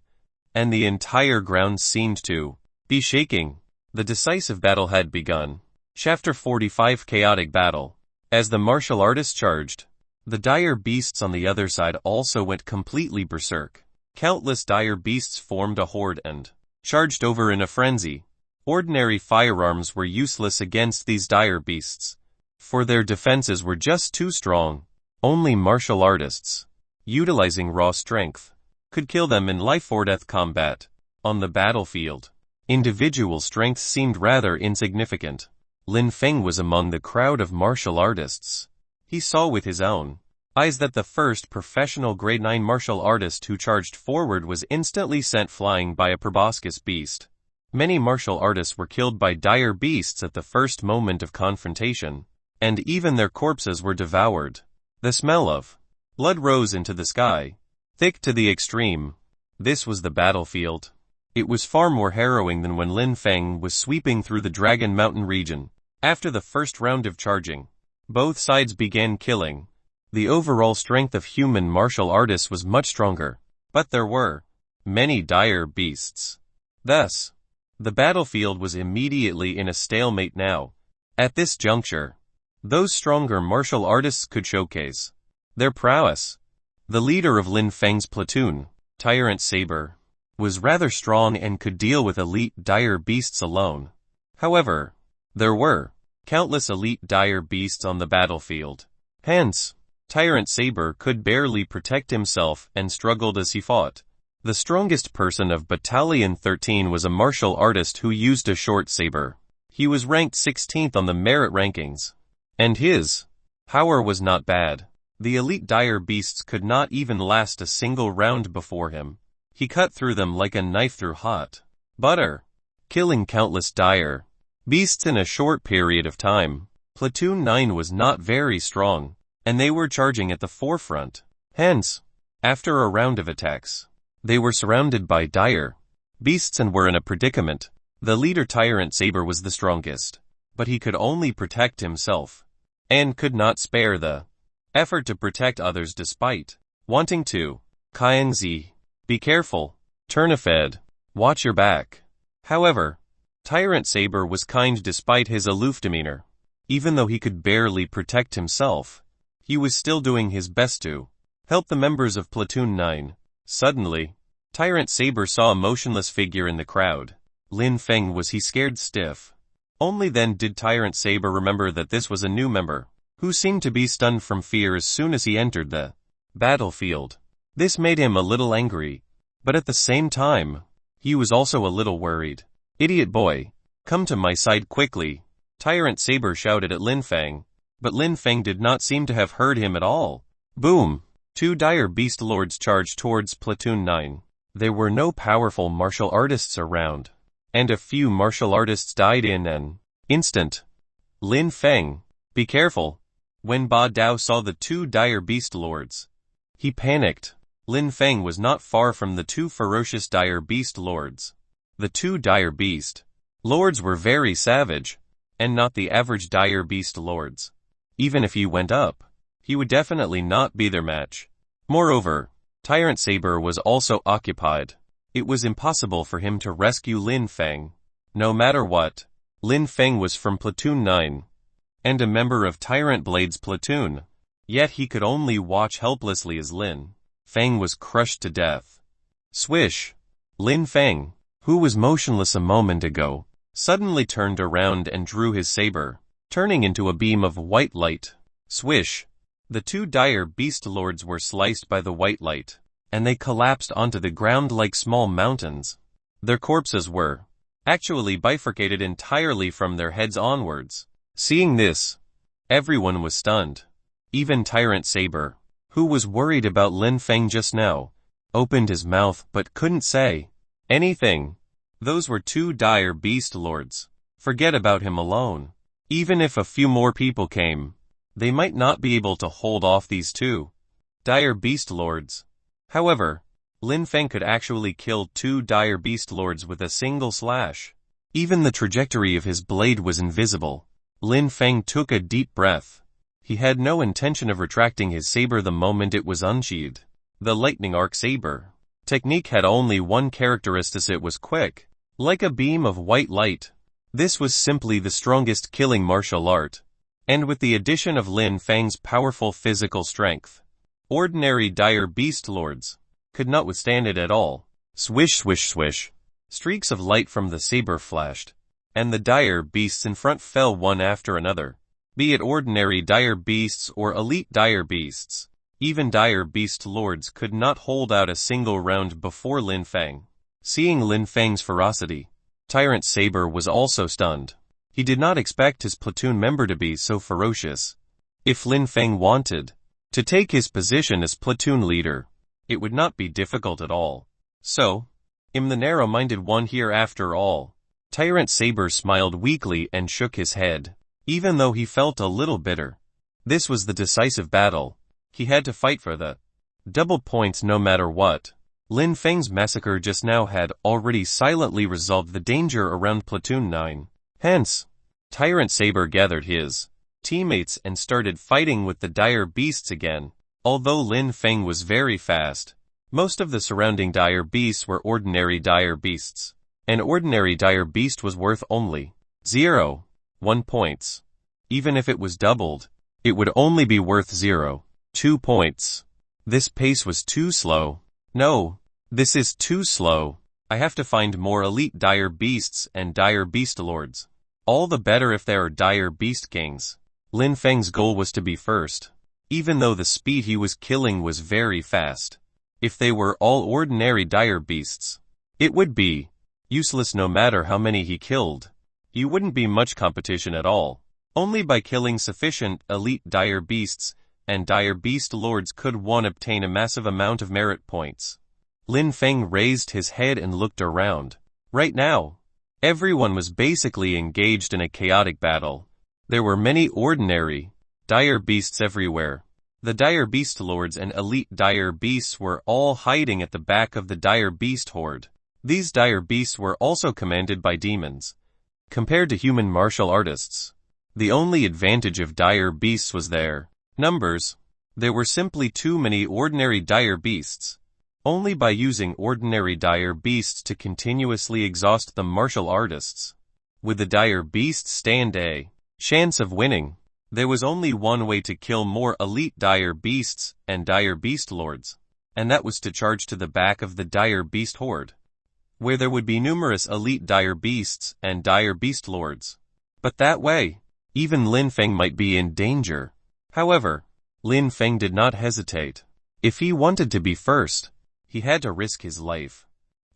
and the entire ground seemed to be shaking. The decisive battle had begun. Chapter 45 Chaotic Battle. As the martial artists charged, the dire beasts on the other side also went completely berserk. Countless dire beasts formed a horde and charged over in a frenzy. Ordinary firearms were useless against these dire beasts, for their defenses were just too strong. Only martial artists, utilizing raw strength, could kill them in life-or-death combat. On the battlefield, individual strength seemed rather insignificant. Lin Feng was among the crowd of martial artists. He saw with his own eyes that the first professional grade 9 martial artist who charged forward was instantly sent flying by a proboscis beast. Many martial artists were killed by dire beasts at the first moment of confrontation, and even their corpses were devoured. The smell of blood rose into the sky, thick to the extreme. This was the battlefield. It was far more harrowing than when Lin Feng was sweeping through the Dragon Mountain region. After the first round of charging, both sides began killing. The overall strength of human martial artists was much stronger, but there were many dire beasts. Thus, the battlefield was immediately in a stalemate now. At this juncture, those stronger martial artists could showcase their prowess. The leader of Lin Feng's platoon, Tyrant Saber, was rather strong and could deal with elite dire beasts alone. However, there were countless elite dire beasts on the battlefield. Hence, Tyrant Saber could barely protect himself and struggled as he fought. The strongest person of Battalion 13 was a martial artist who used a short saber. He was ranked 16th on the merit rankings, and his power was not bad. The elite dire beasts could not even last a single round before him. He cut through them like a knife through hot butter, killing countless dire beasts in a short period of time. Platoon 9 was not very strong, and they were charging at the forefront. Hence, after a round of attacks, they were surrounded by dire beasts and were in a predicament. The leader Tyrant Saber was the strongest, but he could only protect himself, and could not spare the effort to protect others despite wanting to. Kaiangzi, be careful, turn ahead, watch your back. However, Tyrant Saber was kind despite his aloof demeanor. Even though he could barely protect himself, he was still doing his best to help the members of Platoon 9. Suddenly, Tyrant Saber saw a motionless figure in the crowd. Lin Feng was scared stiff. Only then did Tyrant Saber remember that this was a new member, who seemed to be stunned from fear as soon as he entered the battlefield. This made him a little angry, but at the same time, he was also a little worried. Idiot boy, come to my side quickly, Tyrant Saber shouted at Lin Feng, but Lin Feng did not seem to have heard him at all. Boom! Two dire beast lords charged towards Platoon 9. There were no powerful martial artists around, and a few martial artists died in an instant. Lin Feng, be careful. When Ba Dao saw the two dire beast lords, he panicked. Lin Feng was not far from the two ferocious dire beast lords. The two dire beast lords were very savage, and not the average dire beast lords. Even if he went up, he would definitely not be their match. Moreover, Tyrant Saber was also occupied. It was impossible for him to rescue Lin Feng. No matter what, Lin Feng was from Platoon 9, and a member of Tyrant Blade's platoon. Yet he could only watch helplessly as Lin Feng was crushed to death. Swish! Lin Feng, who was motionless a moment ago, suddenly turned around and drew his saber, turning into a beam of white light. Swish! The two dire beast lords were sliced by the white light, and they collapsed onto the ground like small mountains. Their corpses were actually bifurcated entirely from their heads onwards. Seeing this, everyone was stunned. Even Tyrant Saber, who was worried about Lin Feng just now, opened his mouth but couldn't say anything. Those were two dire beast lords. Forget about him alone. Even if a few more people came, they might not be able to hold off these two dire beast lords. However, Lin Feng could actually kill two dire beast lords with a single slash. Even the trajectory of his blade was invisible. Lin Feng took a deep breath. He had no intention of retracting his saber the moment it was unsheathed. The lightning arc saber technique had only one characteristic: it was quick, like a beam of white light. This was simply the strongest killing martial art. And with the addition of Lin Fang's powerful physical strength, ordinary dire beast lords could not withstand it at all. Swish swish swish. Streaks of light from the saber flashed, and the dire beasts in front fell one after another. Be it ordinary dire beasts or elite dire beasts, even dire beast lords could not hold out a single round before Lin Fang. Seeing Lin Fang's ferocity, Tyrant Saber was also stunned. He did not expect his platoon member to be so ferocious. If Lin Fang wanted to take his position as platoon leader, it would not be difficult at all. So, I'm the narrow-minded one here after all. Tyrant Saber smiled weakly and shook his head, even though he felt a little bitter. This was the decisive battle. He had to fight for the double points no matter what. Lin Fang's massacre just now had already silently resolved the danger around Platoon 9. Hence, Tyrant Saber gathered his teammates and started fighting with the dire beasts again. Although Lin Fang was very fast, most of the surrounding dire beasts were ordinary dire beasts. An ordinary dire beast was worth only 0.1 points. Even if it was doubled, it would only be worth 0.2 points. This pace was too slow. No, this is too slow. I have to find more elite dire beasts and dire beast lords. All the better if there are dire beast kings. Lin Fang's goal was to be first, even though the speed he was killing was very fast. If they were all ordinary dire beasts, it would be useless no matter how many he killed. You wouldn't be much competition at all. Only by killing sufficient elite dire beasts and dire beast lords could one obtain a massive amount of merit points. Lin Fang raised his head and looked around. Right now, everyone was basically engaged in a chaotic battle. There were many ordinary dire beasts everywhere. The dire beast lords and elite dire beasts were all hiding at the back of the dire beast horde. These dire beasts were also commanded by demons. Compared to human martial artists, the only advantage of dire beasts was their numbers. There were simply too many ordinary dire beasts. Only by using ordinary dire beasts to continuously exhaust the martial artists would the dire beasts stand a chance of winning. There was only one way to kill more elite dire beasts and dire beast lords, and that was to charge to the back of the dire beast horde, where there would be numerous elite dire beasts and dire beast lords. But that way, even Lin Fang might be in danger. However, Lin Fang did not hesitate. If he wanted to be first, he had to risk his life.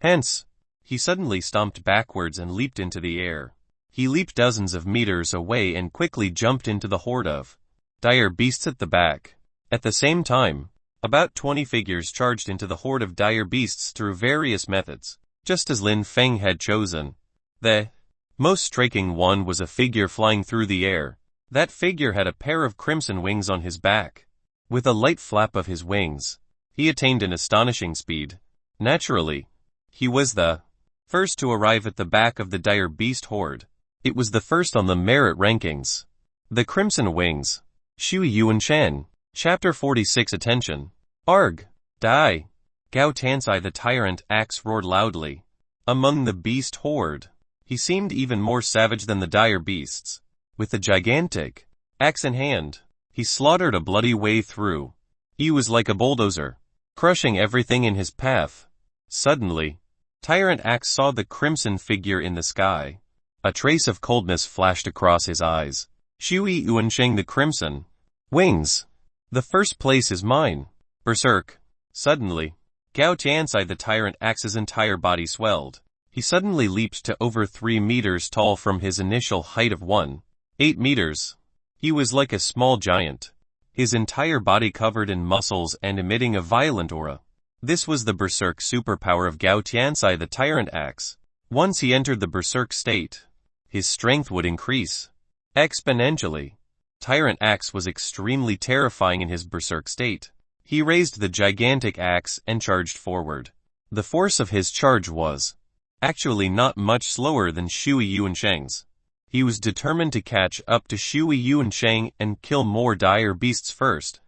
Hence, he suddenly stomped backwards and leaped into the air. He leaped dozens of meters away and quickly jumped into the horde of dire beasts at the back. At the same time, about 20 figures charged into the horde of dire beasts through various methods, just as Lin Fang had chosen. The most striking one was a figure flying through the air. That figure had a pair of crimson wings on his back. With a light flap of his wings, he attained an astonishing speed. Naturally, he was the first to arrive at the back of the dire beast horde. It was the first on the merit rankings. The Crimson Wings. Shui Yuan Shen. Chapter 46. Attention. Arg. Die. Gao Tansai the Tyrant Axe roared loudly. Among the beast horde, he seemed even more savage than the dire beasts. With the gigantic axe in hand, he slaughtered a bloody way through. He was like a bulldozer, crushing everything in his path. Suddenly, Tyrant Axe saw the crimson figure in the sky. A trace of coldness flashed across his eyes. Shui Yuansheng the Crimson Wings. The first place is mine. Berserk. Suddenly, Gao Tiansai the Tyrant Axe's entire body swelled. He suddenly leaped to over 3 meters tall from his initial height of 1.8 meters. He was like a small giant, his entire body covered in muscles and emitting a violent aura. This was the berserk superpower of Gao Tiansai the Tyrant Axe. Once he entered the berserk state, his strength would increase exponentially. Tyrant Axe was extremely terrifying in his berserk state. He raised the gigantic axe and charged forward. The force of his charge was actually not much slower than Shui Yuansheng's. He was determined to catch up to Shui Yuansheng and kill more dire beasts first.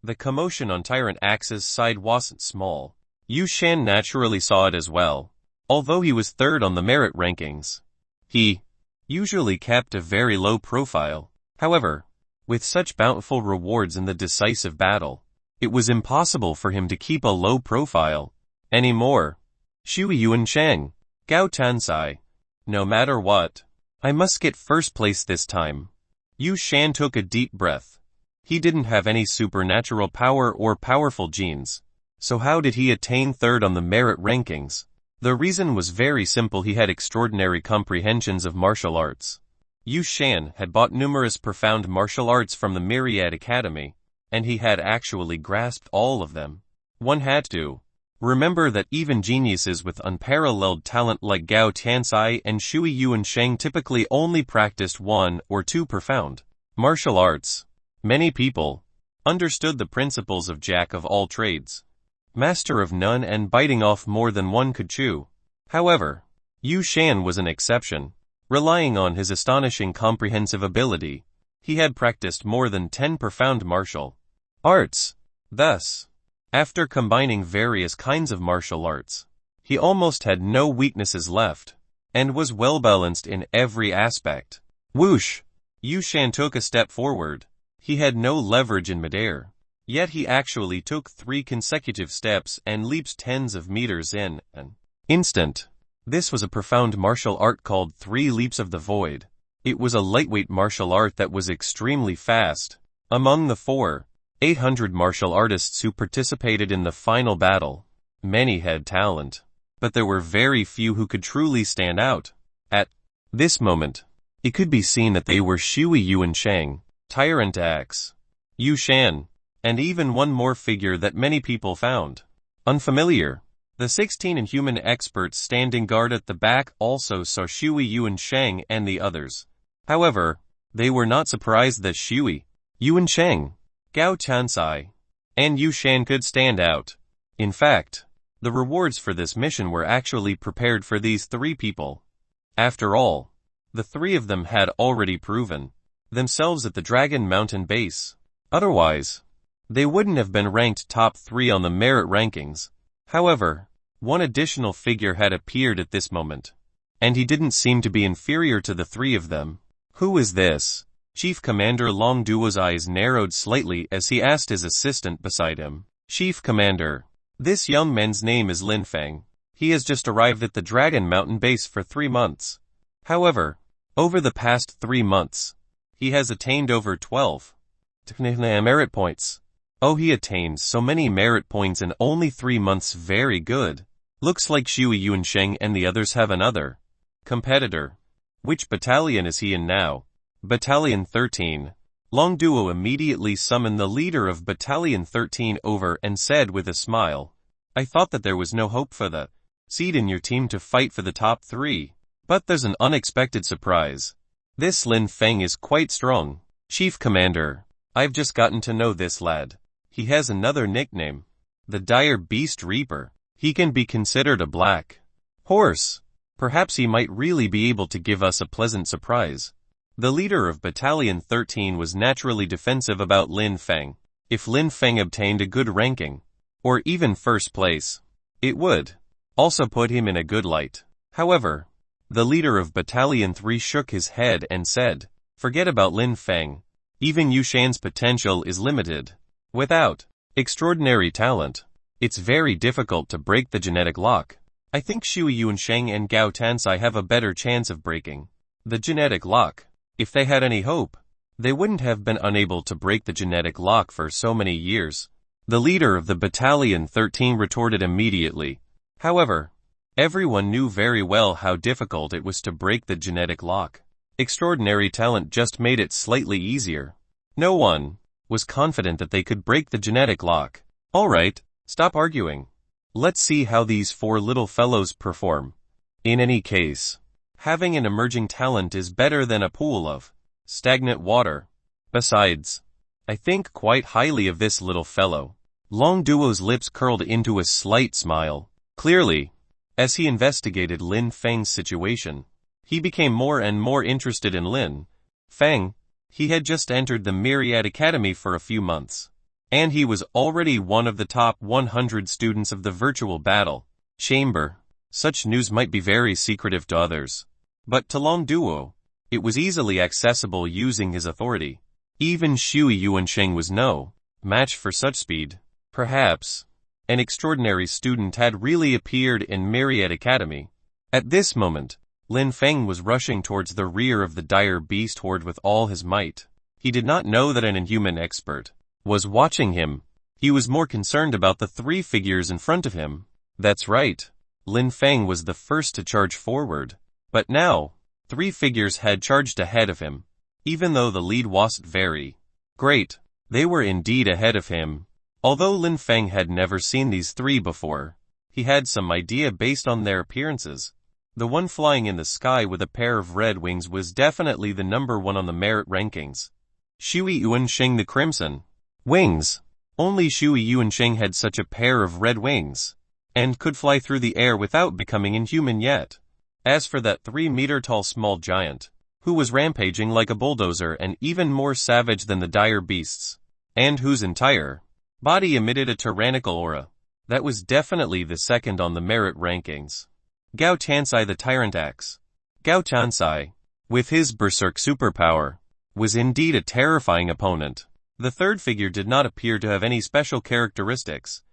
The commotion on Tyrant Axe's side wasn't small. Yu Shan naturally saw it as well. Although he was third on the merit rankings, he usually kept a very low profile. However, with such bountiful rewards in the decisive battle, it was impossible for him to keep a low profile anymore. Shui Yuan Sheng, Gao Tansai. No matter what, I must get first place this time. Yu Shan took a deep breath. He didn't have any supernatural power or powerful genes. So how did he attain third on the merit rankings? The reason was very simple. He had extraordinary comprehensions of martial arts. Yu Shan had bought numerous profound martial arts from the Myriad Academy, and he had actually grasped all of them. One had to remember that even geniuses with unparalleled talent like Gao Tansai and Shui Yuan Sheng typically only practiced one or two profound martial arts. Many people understood the principles of jack of all trades, master of none, and biting off more than one could chew. However, Yu Shan was an exception. Relying on his astonishing comprehensive ability, he had practiced more than 10 profound martial arts. Thus, after combining various kinds of martial arts, he almost had no weaknesses left, and was well balanced in every aspect. Whoosh! Yu Shan took a step forward. He had no leverage in midair, yet he actually took 3 consecutive steps and leaps tens of meters in an instant. This was a profound martial art called 3 Leaps of the Void. It was a lightweight martial art that was extremely fast. Among the 800 martial artists who participated in the final battle, many had talent, but there were very few who could truly stand out. At this moment, it could be seen that they were Shui Yuan Sheng, Tyrant X, Yu Shan, and even one more figure that many people found unfamiliar. The 16 inhuman experts standing guard at the back also saw Shui Yuan Sheng and the others. However, they were not surprised that Shui Yuan Sheng, Gao Tansai, and Yu Shan could stand out. In fact, the rewards for this mission were actually prepared for these 3 people. After all, the 3 of them had already proven themselves at the Dragon Mountain base. Otherwise, they wouldn't have been ranked top 3 on the merit rankings. However, one additional figure had appeared at this moment, and he didn't seem to be inferior to the 3 of them. Who is this? Chief Commander Long Duo's eyes narrowed slightly as he asked his assistant beside him. Chief Commander, this young man's name is Lin Feng. He has just arrived at the Dragon Mountain base for 3 months. However, over the past 3 months, he has attained over 12 merit points. Oh, he attained so many merit points in only 3 months. Very good. Looks like Shui Yuan Sheng and the others have another competitor. Which battalion is he in now? Battalion 13. Long Duo immediately summoned the leader of Battalion 13 over and said with a smile, I thought that there was no hope for the seed in your team to fight for the top 3. But there's an unexpected surprise. This Lin Feng is quite strong. Chief Commander, I've just gotten to know this lad. He has another nickname, the Dire Beast Reaper. He can be considered a black horse. Perhaps he might really be able to give us a pleasant surprise. The leader of Battalion 13 was naturally defensive about Lin Feng. If Lin Feng obtained a good ranking, or even first place, it would also put him in a good light. However, the leader of Battalion 3 shook his head and said, forget about Lin Feng. Even Yu Shan's potential is limited. Without extraordinary talent, it's very difficult to break the genetic lock. I think Shui Yuan Sheng and Gao Tansai have a better chance of breaking the genetic lock. If they had any hope, they wouldn't have been unable to break the genetic lock for so many years. The leader of the Battalion 13 retorted immediately. However, everyone knew very well how difficult it was to break the genetic lock. Extraordinary talent just made it slightly easier. No one was confident that they could break the genetic lock. Alright, stop arguing. Let's see how these 4 little fellows perform. In any case, having an emerging talent is better than a pool of stagnant water. Besides, I think quite highly of this little fellow. Long Duo's lips curled into a slight smile. Clearly, as he investigated Lin Feng's situation, he became more and more interested in Lin Feng. He had just entered the Myriad Academy for a few months, And he was already one of the top 100 students of the virtual battle chamber. Such news might be very secretive to others. But to Long Duo, it was easily accessible using his authority. Even Shui Yuansheng was no match for such speed. Perhaps an extraordinary student had really appeared in Myriad Academy. At this moment, Lin Feng was rushing towards the rear of the dire beast horde with all his might. He did not know that an inhuman expert was watching him. He was more concerned about the three figures in front of him. That's right. Lin Feng was the first to charge forward. But now, three figures had charged ahead of him. Even though the lead wasn't very great, they were indeed ahead of him. Although Lin Feng had never seen these three before, he had some idea based on their appearances. The one flying in the sky with a pair of red wings was definitely the number one on the merit rankings. Shui Yuansheng the Crimson Wings. Only Shui Yuansheng had such a pair of red wings, and could fly through the air without becoming inhuman yet. As for that 3-meter-tall small giant, who was rampaging like a bulldozer and even more savage than the dire beasts, and whose entire body emitted a tyrannical aura, that was definitely the second on the merit rankings. Gao Tansai the Tyrant Axe. Gao Tansai, with his berserk superpower, was indeed a terrifying opponent. The third figure did not appear to have any special characteristics,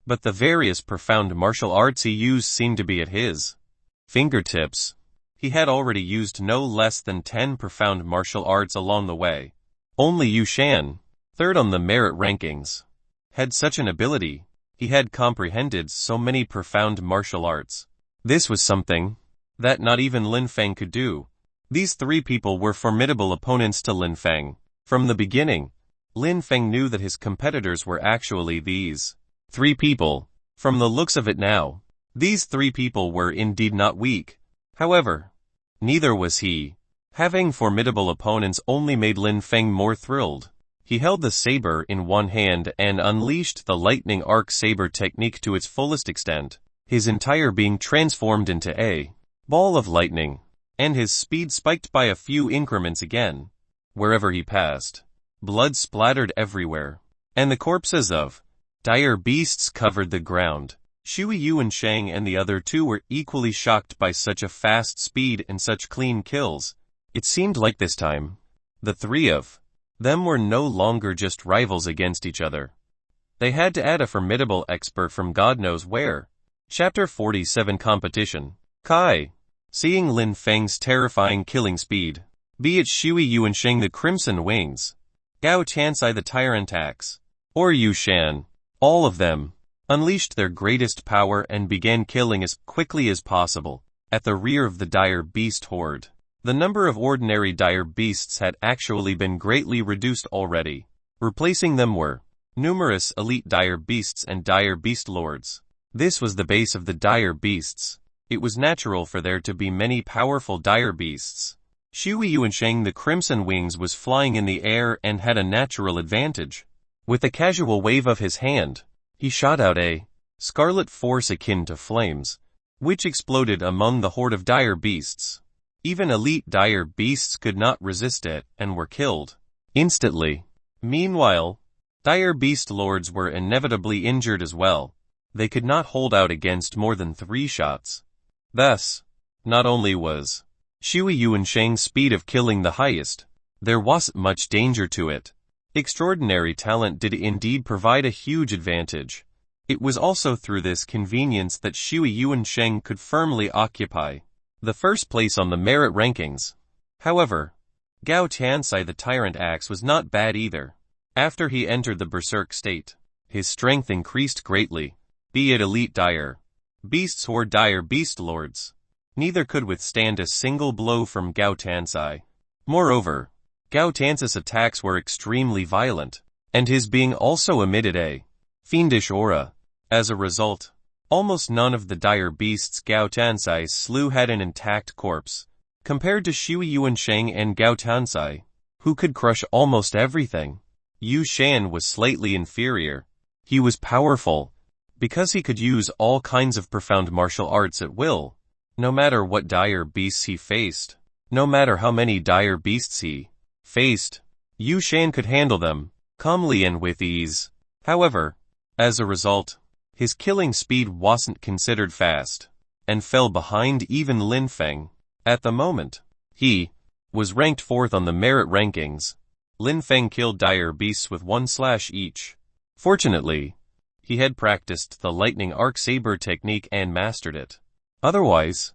but the various profound martial arts he used seemed to be at his fingertips. He had already used no less than 10 profound martial arts along the way. Only Yu Shan, third on the merit rankings, had such an ability. He had comprehended so many profound martial arts. This was something that not even Lin Feng could do. These three people were formidable opponents to Lin Feng. From the beginning, Lin Feng knew that his competitors were actually these three people. From the looks of it now, these three people were indeed not weak. However, neither was he. Having formidable opponents only made Lin Feng more thrilled. He held the saber in one hand and unleashed the lightning arc saber technique to its fullest extent, his entire being transformed into a ball of lightning, and his speed spiked by a few increments again. Wherever he passed, blood splattered everywhere, and the corpses of dire beasts covered the ground. Shui Yuansheng and the other two were equally shocked by such a fast speed and such clean kills. It seemed like this time, the three of them were no longer just rivals against each other. They had to add a formidable expert from God knows where. Chapter 47 Competition. Kai. Seeing Lin Feng's terrifying killing speed, be it Shui Yuansheng the Crimson Wings, Gao Tansai the Tyrant Axe, or Yu Shan, all of them unleashed their greatest power and began killing as quickly as possible at the rear of the dire beast horde. The number of ordinary dire beasts had actually been greatly reduced already. Replacing them were numerous elite dire beasts and dire beast lords. This was the base of the dire beasts. It was natural for there to be many powerful dire beasts. Shui Yuansheng the Crimson Wings was flying in the air and had a natural advantage. With a casual wave of his hand, he shot out a scarlet force akin to flames, which exploded among the horde of dire beasts. Even elite dire beasts could not resist it and were killed instantly. Meanwhile, dire beast lords were inevitably injured as well. They could not hold out against more than 3 shots. Thus, not only was Shui Yuansheng's speed of killing the highest, there wasn't much danger to it. Extraordinary talent did indeed provide a huge advantage. It was also through this convenience that Shui Yuansheng could firmly occupy the first place on the merit rankings. However, Gao Tansai the Tyrant Axe was not bad either. After he entered the berserk state, his strength increased greatly. Be it elite dire beasts or dire beast lords, neither could withstand a single blow from Gao Tansai. Moreover, Gao Tansai's attacks were extremely violent, and his being also emitted a fiendish aura. As a result, almost none of the dire beasts Gao Tansai slew had an intact corpse, compared to Shui Yuansheng and Gao Tansai, who could crush almost everything. Yu Shan was slightly inferior. He was powerful, because he could use all kinds of profound martial arts at will, no matter what dire beasts he faced. No matter how many dire beasts he faced, Yu Shan could handle them calmly and with ease. However, as a result, his killing speed wasn't considered fast, and fell behind even Lin Feng. At the moment, he was ranked 4th on the merit rankings. Lin Feng killed dire beasts with 1 slash each. Fortunately, he had practiced the lightning arc saber technique and mastered it. Otherwise,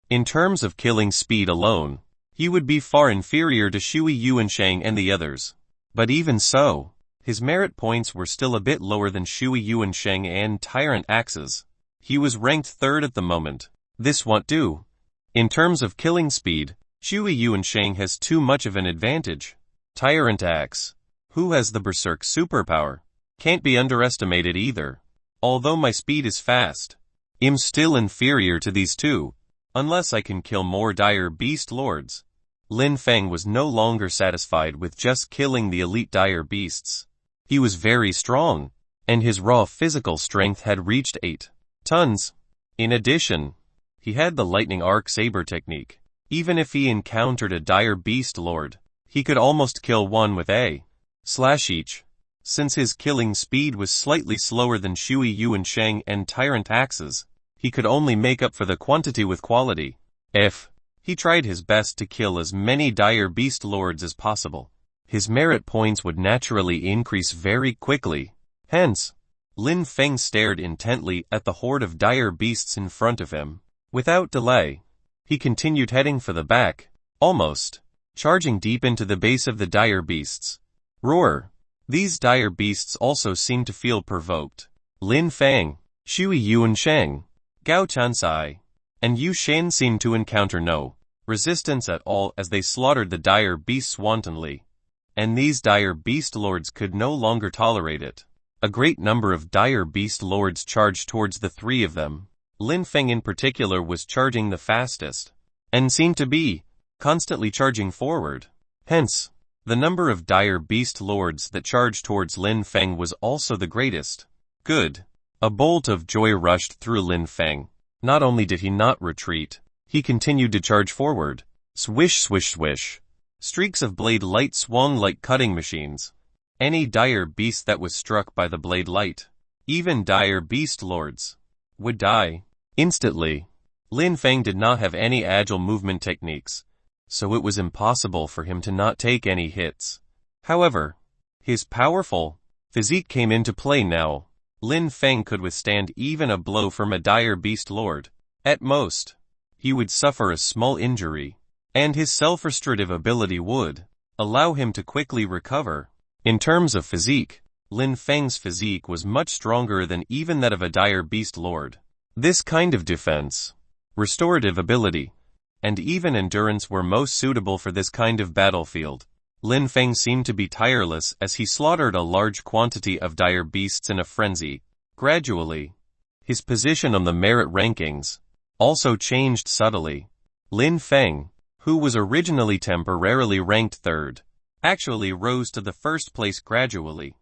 in terms of killing speed alone, he would be far inferior to Shui Yuansheng and the others. But even so, his merit points were still a bit lower than Shui Yuansheng and Tyrant Axe's. He was ranked 3rd at the moment. This won't do. In terms of killing speed, Shui Yuansheng has too much of an advantage. Tyrant Axe, who has the Berserk superpower, can't be underestimated either. Although my speed is fast, I'm still inferior to these two, unless I can kill more dire beast lords. Lin Feng was no longer satisfied with just killing the elite dire beasts. He was very strong, and his raw physical strength had reached 8 tons. In addition, he had the lightning arc saber technique. Even if he encountered a dire beast lord, he could almost kill one with a slash each. Since his killing speed was slightly slower than Shui Yuansheng and Tyrant Axe's, he could only make up for the quantity with quality. If he tried his best to kill as many dire beast lords as possible, his merit points would naturally increase very quickly. Hence, Lin Feng stared intently at the horde of dire beasts in front of him. Without delay, he continued heading for the back, almost charging deep into the base of the dire beasts. Roar! These dire beasts also seemed to feel provoked. Lin Feng, Shui Yuansheng, Gao Chansai, and Yu Shan seemed to encounter no resistance at all as they slaughtered the dire beasts wantonly. And these dire beast lords could no longer tolerate it. A great number of dire beast lords charged towards the 3 of them. Lin Feng in particular was charging the fastest, and seemed to be constantly charging forward. Hence, the number of dire beast lords that charged towards Lin Feng was also the greatest. Good. A bolt of joy rushed through Lin Feng. Not only did he not retreat, he continued to charge forward. Swish swish swish. Streaks of blade light swung like cutting machines. Any dire beast that was struck by the blade light, even dire beast lords, would die instantly. Lin Feng did not have any agile movement techniques, so it was impossible for him to not take any hits. However, his powerful physique came into play now. Lin Feng could withstand even a blow from a dire beast lord. At most, he would suffer a small injury, and his self-restorative ability would allow him to quickly recover. In terms of physique, Lin Feng's physique was much stronger than even that of a dire beast lord. This kind of defense, restorative ability, and even endurance were most suitable for this kind of battlefield. Lin Feng seemed to be tireless as he slaughtered a large quantity of dire beasts in a frenzy. Gradually, his position on the merit rankings also changed subtly. Lin Feng, who was originally temporarily ranked 3rd, actually rose to the 1st place gradually.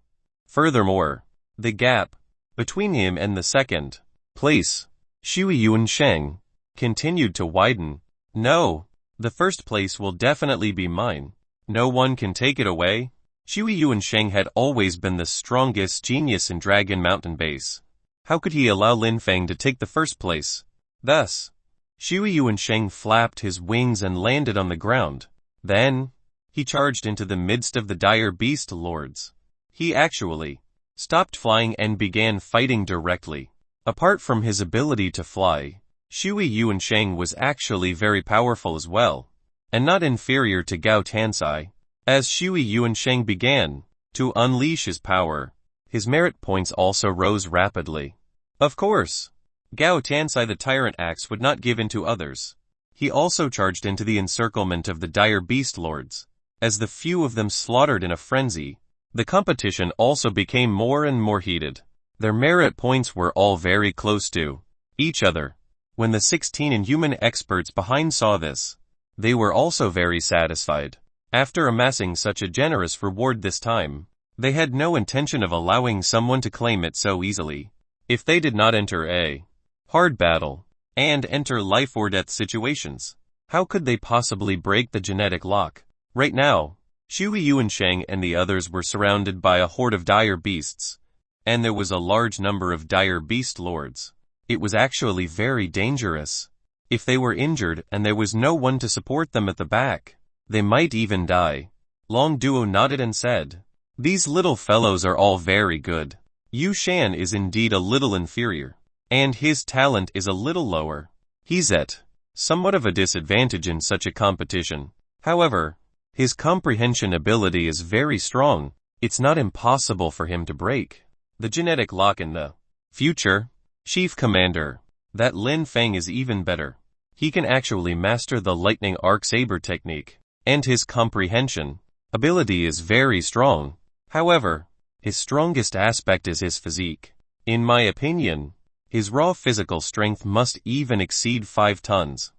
Furthermore, the gap between him and the 2nd place, Shui Yuansheng, continued to widen. No, the 1st place will definitely be mine. No one can take it away. Shui Yuansheng had always been the strongest genius in Dragon Mountain Base. How could he allow Lin Feng to take the 1st place? Thus, Shui Yuansheng flapped his wings and landed on the ground. Then, he charged into the midst of the dire beast lords. He actually stopped flying and began fighting directly. Apart from his ability to fly, Shui Yuansheng was actually very powerful as well, and not inferior to Gao Tansai. As Shui Yuansheng began to unleash his power, his merit points also rose rapidly. Of course, Gao Tansai the Tyrant Axe would not give in to others. He also charged into the encirclement of the dire beast lords. As the few of them slaughtered in a frenzy, the competition also became more and more heated. Their merit points were all very close to each other. When the 16 inhuman experts behind saw this, they were also very satisfied. After amassing such a generous reward this time, they had no intention of allowing someone to claim it so easily. If they did not enter a hard battle, and enter life or death situations, how could they possibly break the genetic lock? Right now, Shui Yuansheng and the others were surrounded by a horde of dire beasts. and there was a large number of dire beast lords. It was actually very dangerous. If they were injured and there was no one to support them at the back, they might even die. Long Duo nodded and said, "These little fellows are all very good. Yu Shan is indeed a little inferior, and his talent is a little lower. He's at somewhat of a disadvantage in such a competition. However, his comprehension ability is very strong. It's not impossible for him to break the genetic lock in the future. Chief Commander, that Lin Feng is even better. He can actually master the lightning arc saber technique, and his comprehension ability is very strong. However, his strongest aspect is his physique. In my opinion, his raw physical strength must even exceed 5 tons.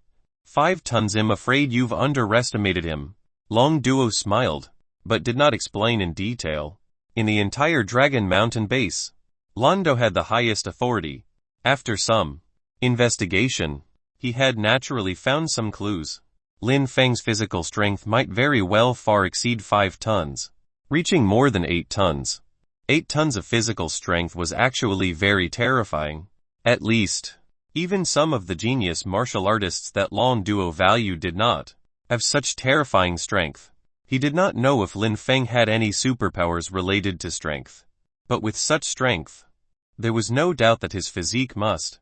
5 tons? I'm afraid you've underestimated him." Long Duo smiled, but did not explain in detail. In the entire Dragon Mountain base, Londo had the highest authority. After some investigation, he had naturally found some clues. Lin Feng's physical strength might very well far exceed 5 tons, reaching more than 8 tons. 8 tons of physical strength was actually very terrifying. At least, even some of the genius martial artists that Long Duo valued did not have such terrifying strength. He did not know if Lin Feng had any superpowers related to strength. But with such strength, there was no doubt that his physique must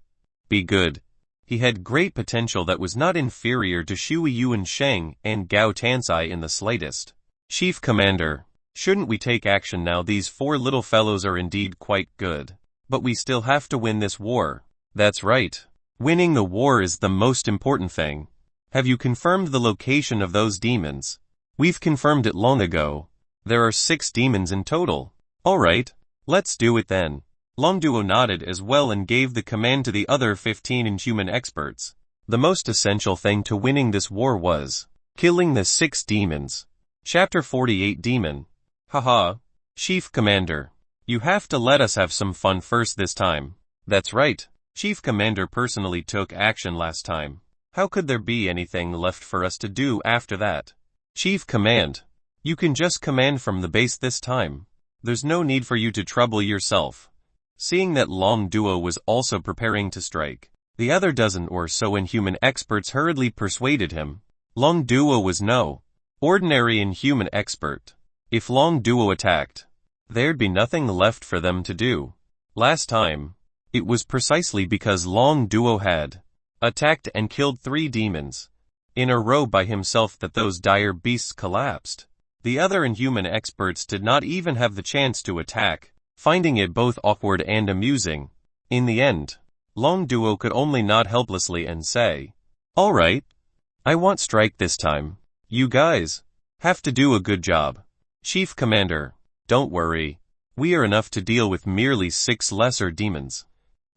be good. He had great potential that was not inferior to Shui Yuan Sheng and Gao Tansai in the slightest. "Chief Commander, shouldn't we take action now? These 4 little fellows are indeed quite good. But we still have to win this war." "That's right. Winning the war is the most important thing. Have you confirmed the location of those demons?" "We've confirmed it long ago. There are 6 demons in total." "All right, let's do it then." Long Duo nodded as well and gave the command to the other 15 inhuman experts. The most essential thing to winning this war was killing the 6 demons. Chapter 48 Demon. Haha, Chief Commander, you have to let us have some fun first this time. That's right. Chief Commander personally took action last time. How could there be anything left for us to do after that? Chief Command, you can just command from the base this time. There's no need for you to trouble yourself. Seeing that Long Duo was also preparing to strike, the other dozen or so inhuman experts hurriedly persuaded him. Long Duo was no ordinary inhuman expert. If Long Duo attacked, there'd be nothing left for them to do. Last time, it was precisely because Long Duo had attacked and killed 3 demons in a row by himself that those dire beasts collapsed. The other inhuman experts did not even have the chance to attack, finding it both awkward and amusing. In the end, Long Duo could only nod helplessly and say, "All right, I won't strike this time. You guys have to do a good job." Chief Commander, don't worry. We are enough to deal with merely 6 lesser demons.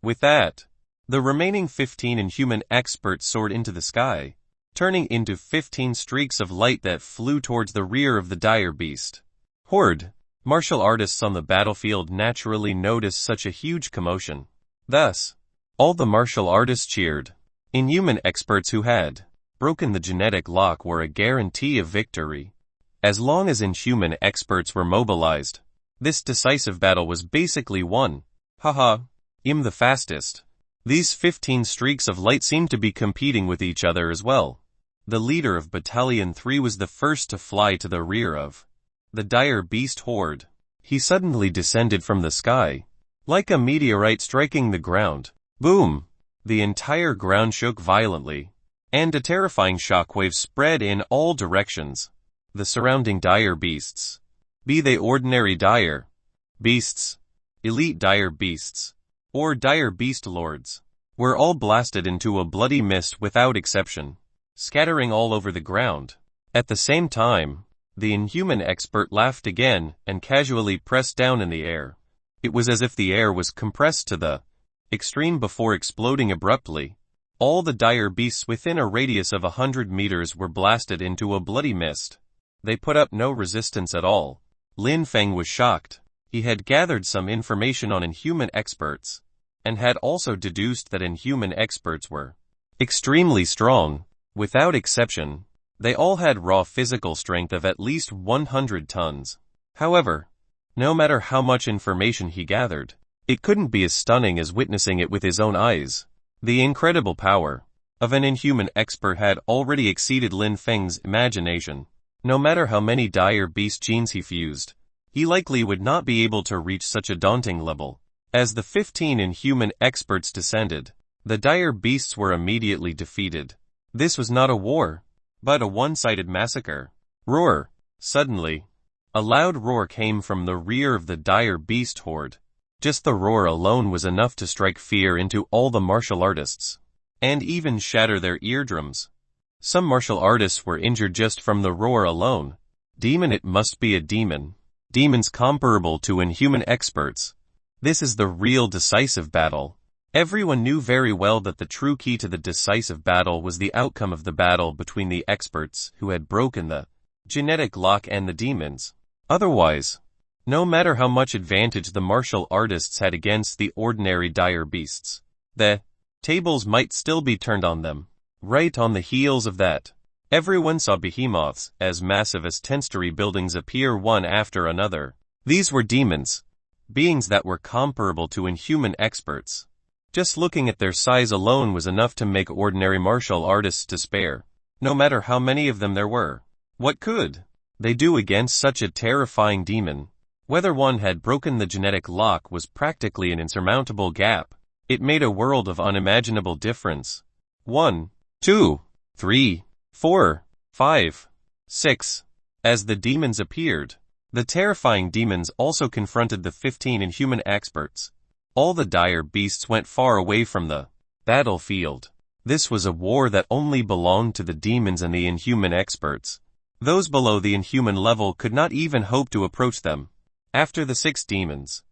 With that, the remaining 15 inhuman experts soared into the sky, turning into 15 streaks of light that flew towards the rear of the dire beast horde. Martial artists on the battlefield naturally noticed such a huge commotion. Thus, all the martial artists cheered. Inhuman experts who had broken the genetic lock were a guarantee of victory. As long as inhuman experts were mobilized, this decisive battle was basically won. Haha, I'm the fastest. These 15 streaks of light seemed to be competing with each other as well. The leader of Battalion 3 was the first to fly to the rear of the dire beast horde. He suddenly descended from the sky, like a meteorite striking the ground. Boom! The entire ground shook violently, and a terrifying shockwave spread in all directions. The surrounding dire beasts, be they ordinary dire beasts, elite dire beasts, or dire beast lords, were all blasted into a bloody mist without exception, scattering all over the ground. At the same time, the inhuman expert laughed again and casually pressed down in the air. It was as if the air was compressed to the extreme before exploding abruptly. All the dire beasts within a radius of 100 meters were blasted into a bloody mist. They put up no resistance at all. Lin Feng was shocked. He had gathered some information on inhuman experts, and had also deduced that inhuman experts were extremely strong. Without exception, they all had raw physical strength of at least 100 tons. However, No matter how much information he gathered, it couldn't be as stunning as witnessing it with his own eyes. The incredible power of an inhuman expert had already exceeded Lin Feng's imagination. No matter how many dire beast genes he fused, he likely would not be able to reach such a daunting level. As the 15 inhuman experts descended, the dire beasts were immediately defeated. This was not a war, but a one-sided massacre. Roar! Suddenly, a loud roar came from the rear of the dire beast horde. Just the roar alone was enough to strike fear into all the martial artists, and even shatter their eardrums. Some martial artists were injured just from the roar alone. Demon, it must be a demon. Demons comparable to inhuman experts. This is the real decisive battle. Everyone knew very well that the true key to the decisive battle was the outcome of the battle between the experts who had broken the genetic lock and the demons. Otherwise, no matter how much advantage the martial artists had against the ordinary dire beasts, the tables might still be turned on them. Right on the heels of that, everyone saw behemoths as massive as 10-story buildings appear one after another. These were demons, beings that were comparable to inhuman experts. Just looking at their size alone was enough to make ordinary martial artists despair. No matter how many of them there were, what could they do against such a terrifying demon? Whether one had broken the genetic lock was practically an insurmountable gap. It made a world of unimaginable difference. 1, 2, 3, 4, 5, 6. As the demons appeared, the terrifying demons also confronted the 15 inhuman experts. All the dire beasts went far away from the battlefield. This was a war that only belonged to the demons and the inhuman experts. Those below the inhuman level could not even hope to approach them. After the 6 demons,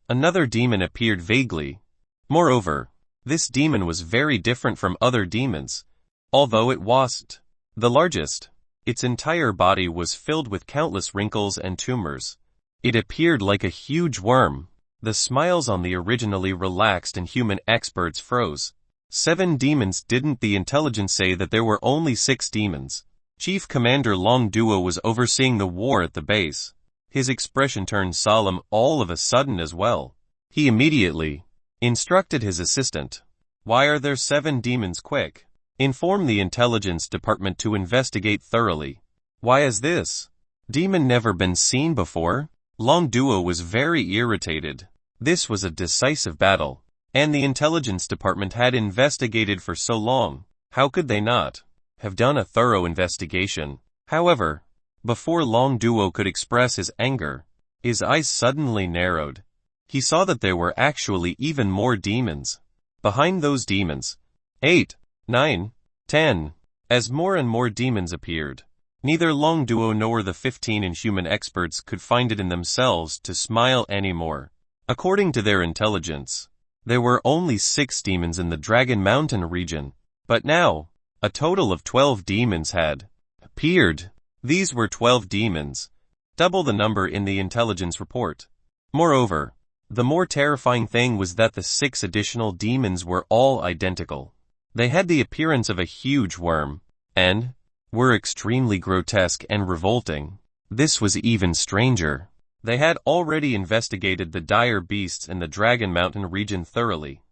another demon appeared vaguely. Moreover, this demon was very different from other demons. Although it wasn't the largest, its entire body was filled with countless wrinkles and tumors. It appeared like a huge worm. The smiles on the originally relaxed inhuman experts froze. 7 demons. Didn't the intelligence say that there were only 6 demons? Chief Commander Long Duo was overseeing the war at the base. His expression turned solemn all of a sudden as well. He immediately instructed his assistant. Why are there 7 demons? Quick, inform the intelligence department to investigate thoroughly. Why is this demon never been seen before? Long Duo was very irritated. This was a decisive battle, and the intelligence department had investigated for so long. How could they not have done a thorough investigation? However, before Long Duo could express his anger, his eyes suddenly narrowed. He saw that there were actually even more demons. Behind those demons, 8, 9, 10, as more and more demons appeared. Neither Long Duo nor the 15 inhuman experts could find it in themselves to smile anymore. According to their intelligence, there were only 6 demons in the Dragon Mountain region, but now, a total of 12 demons had appeared. These were 12 demons, double the number in the intelligence report. Moreover, the more terrifying thing was that the 6 additional demons were all identical. They had the appearance of a huge worm, and were extremely grotesque and revolting. This was even stranger. They had already investigated the dire beasts in the Dragon Mountain region thoroughly.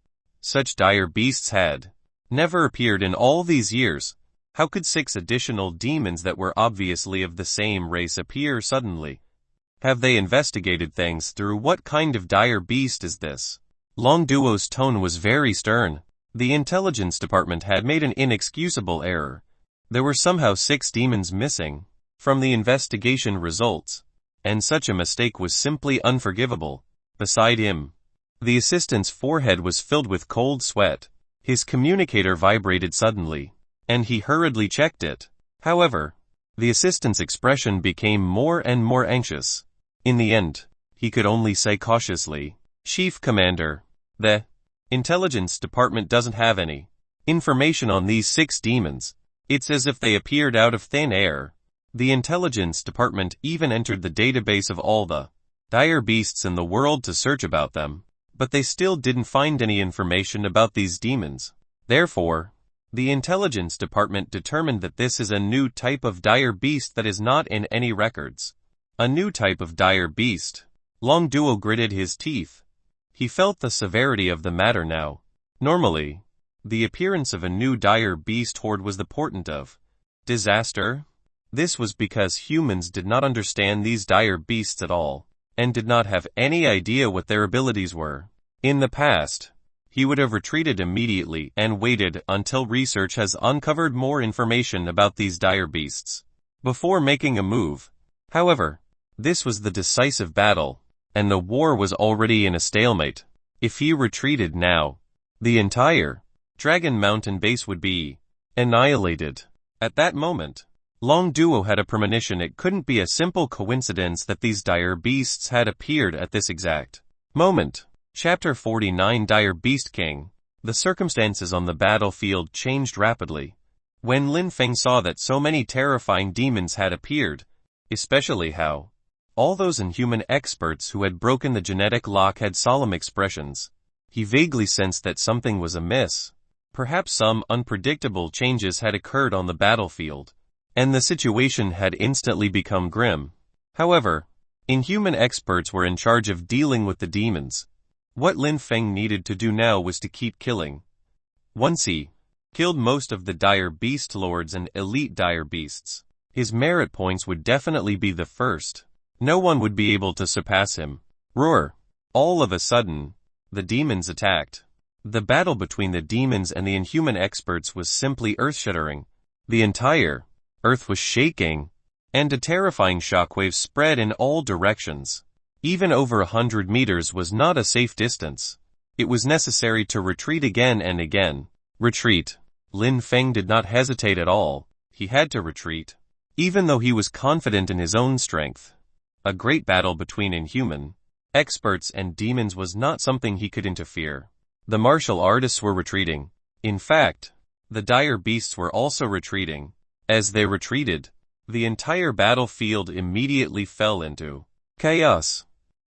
Such dire beasts had never appeared in all these years. How could 6 additional demons that were obviously of the same race appear suddenly? Have they investigated things through? What kind of dire beast is this? Long Duo's tone was very stern. The intelligence department had made an inexcusable error. There were somehow 6 demons missing from the investigation results, and such a mistake was simply unforgivable. Beside him, the assistant's forehead was filled with cold sweat. His communicator vibrated suddenly, and he hurriedly checked it. However, the assistant's expression became more and more anxious. In the end, he could only say cautiously, Chief Commander, the intelligence department doesn't have any information on these 6 demons. It's as if they appeared out of thin air. The intelligence department even entered the database of all the dire beasts in the world to search about them, but they still didn't find any information about these demons. Therefore, the intelligence department determined that this is a new type of dire beast that is not in any records. A new type of dire beast. Long Duo gritted his teeth. He felt the severity of the matter now. Normally, the appearance of a new dire beast horde was the portent of disaster. This was because humans did not understand these dire beasts at all, and did not have any idea what their abilities were. In the past, he would have retreated immediately and waited until research has uncovered more information about these dire beasts before making a move. However, this was the decisive battle, and the war was already in a stalemate. If he retreated now, the entire Dragon Mountain base would be annihilated. At that moment, Long Duo had a premonition it couldn't be a simple coincidence that these dire beasts had appeared at this exact moment. Chapter 49 Dire Beast King. The circumstances on the battlefield changed rapidly. When Lin Feng saw that so many terrifying demons had appeared, especially how all those inhuman experts who had broken the genetic lock had solemn expressions, he vaguely sensed that something was amiss. Perhaps some unpredictable changes had occurred on the battlefield, and the situation had instantly become grim. However, inhuman experts were in charge of dealing with the demons. What Lin Feng needed to do now was to keep killing. Once he killed most of the dire beast lords and elite dire beasts, his merit points would definitely be the first. No one would be able to surpass him. Roar! All of a sudden, the demons attacked. The battle between the demons and the inhuman experts was simply earth-shattering. The entire earth was shaking, and a terrifying shockwave spread in all directions. Even over 100 meters was not a safe distance. It was necessary to retreat again and again. Retreat. Lin Feng did not hesitate at all. He had to retreat, even though he was confident in his own strength. A great battle between inhuman experts and demons was not something he could interfere. The martial artists were retreating. In fact, the dire beasts were also retreating. As they retreated, the entire battlefield immediately fell into chaos.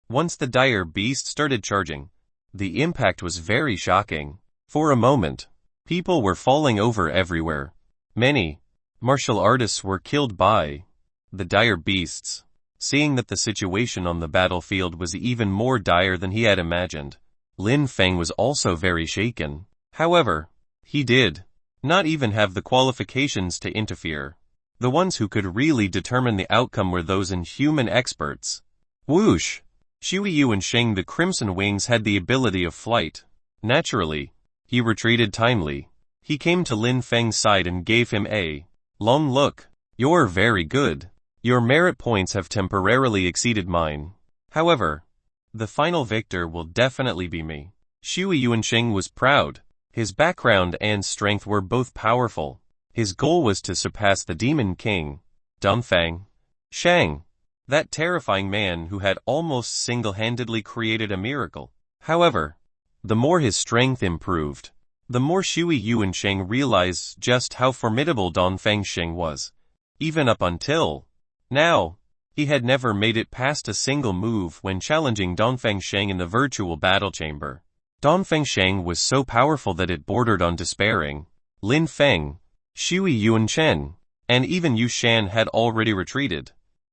Once the dire beast started charging, the impact was very shocking. For a moment, people were falling over everywhere. Many martial artists were killed by the dire beasts. Seeing that the situation on the battlefield was even more dire than he had imagined, Lin Feng was also very shaken. However, he did not even have the qualifications to interfere. The ones who could really determine the outcome were those inhuman experts. Whoosh! Shui Yuansheng the Crimson Wings had the ability of flight. Naturally, he retreated timely. He came to Lin Feng's side and gave him a long look. You're very good. Your merit points have temporarily exceeded mine. However, the final victor will definitely be me. Shui Yuansheng was proud. His background and strength were both powerful. His goal was to surpass the Demon King, Dongfang Shang, that terrifying man who had almost single-handedly created a miracle. However, the more his strength improved, the more Shui Yuansheng realized just how formidable Dongfang Sheng was. Even up until now, he had never made it past a single move when challenging Dongfang Sheng in the virtual battle chamber. Dongfang Sheng was so powerful that it bordered on despairing. Lin Feng, Shui Yuanchen, and even Yu Shan had already retreated.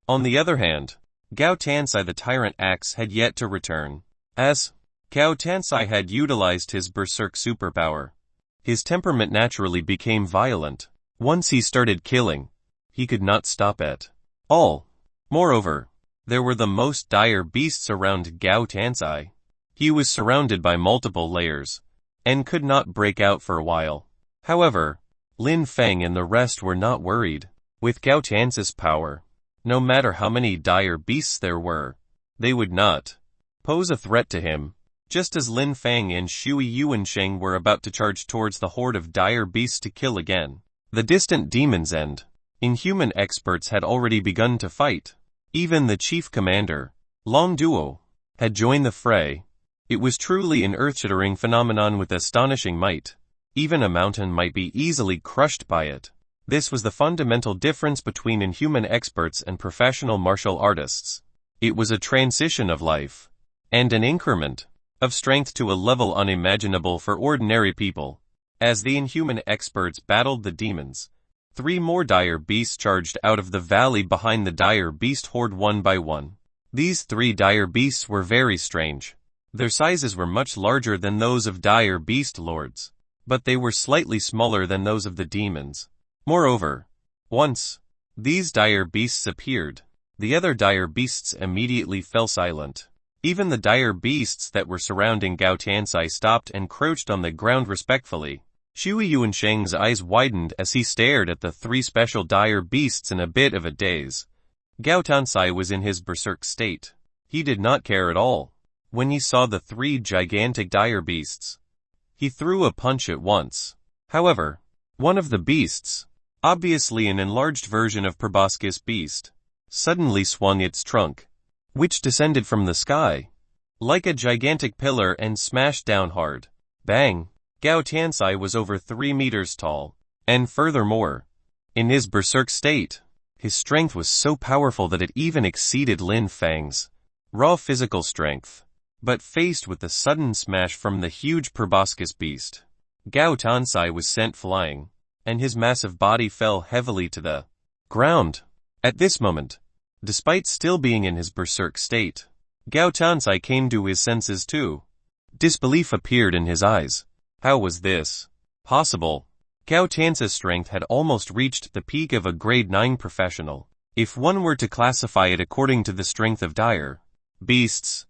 On the other hand, Gao Tansai the Tyrant Axe had yet to return. As Gao Tansai had utilized his berserk superpower, his temperament naturally became violent. Once he started killing, he could not stop at all. Moreover, there were the most dire beasts around Gao Tansai. He was surrounded by multiple layers, and could not break out for a while. However, Lin Feng and the rest were not worried. With Gao Tansai's power, no matter how many dire beasts there were, they would not pose a threat to him. Just as Lin Feng and Shui Yuansheng were about to charge towards the horde of dire beasts to kill again, the distant demons and inhuman experts had already begun to fight. Even the chief commander, Long Duo, had joined the fray. It was truly an earth-shattering phenomenon with astonishing might. Even a mountain might be easily crushed by it. This was the fundamental difference between inhuman experts and professional martial artists. It was a transition of life, and an increment of strength to a level unimaginable for ordinary people. As the inhuman experts battled the demons, 3 more dire beasts charged out of the valley behind the dire beast horde one by one. These three dire beasts were very strange. Their sizes were much larger than those of dire beast lords, but they were slightly smaller than those of the demons. Moreover, once these dire beasts appeared, the other dire beasts immediately fell silent. Even the dire beasts that were surrounding Gao Tianxai stopped and crouched on the ground respectfully. Shui Yuansheng's eyes widened as he stared at the three special dire beasts in a bit of a daze. Gao Tianxai was in his berserk state. He did not care at all. When he saw the three gigantic dire beasts, he threw a punch at once. However, one of the beasts, obviously an enlarged version of proboscis beast, suddenly swung its trunk, which descended from the sky like a gigantic pillar and smashed down hard. Bang! Gao Tianxai was over 3 meters tall, and furthermore, in his berserk state, his strength was so powerful that it even exceeded Lin Fang's raw physical strength. But faced with the sudden smash from the huge proboscis beast, Gao Tianxai was sent flying, and his massive body fell heavily to the ground. At this moment, despite still being in his berserk state, Gao Tianxai came to his senses too. Disbelief appeared in his eyes. How was this possible? Gao Tianxai's strength had almost reached the peak of a grade 9 professional. If one were to classify it according to the strength of dire beasts,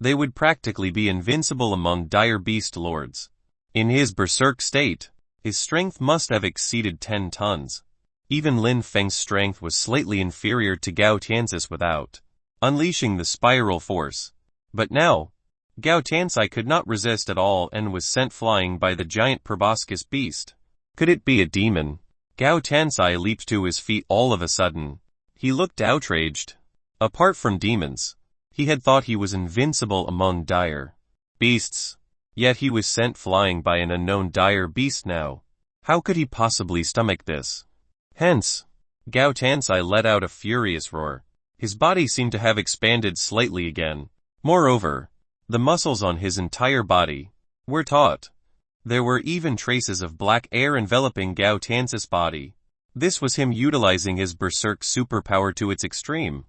they would practically be invincible among dire beast lords. In his berserk state, his strength must have exceeded 10 tons. Even Lin Feng's strength was slightly inferior to Gao Tianxai's without unleashing the spiral force. But now, Gao Tianxai could not resist at all and was sent flying by the giant proboscis beast. Could it be a demon? Gao Tianxai leaped to his feet all of a sudden. He looked outraged. Apart from demons, he had thought he was invincible among dire beasts. Yet he was sent flying by an unknown dire beast now. How could he possibly stomach this? Hence, Gao Tianxai let out a furious roar. His body seemed to have expanded slightly again. Moreover, the muscles on his entire body were taut. There were even traces of black air enveloping Gao Tianxai's body. This was him utilizing his berserk superpower to its extreme.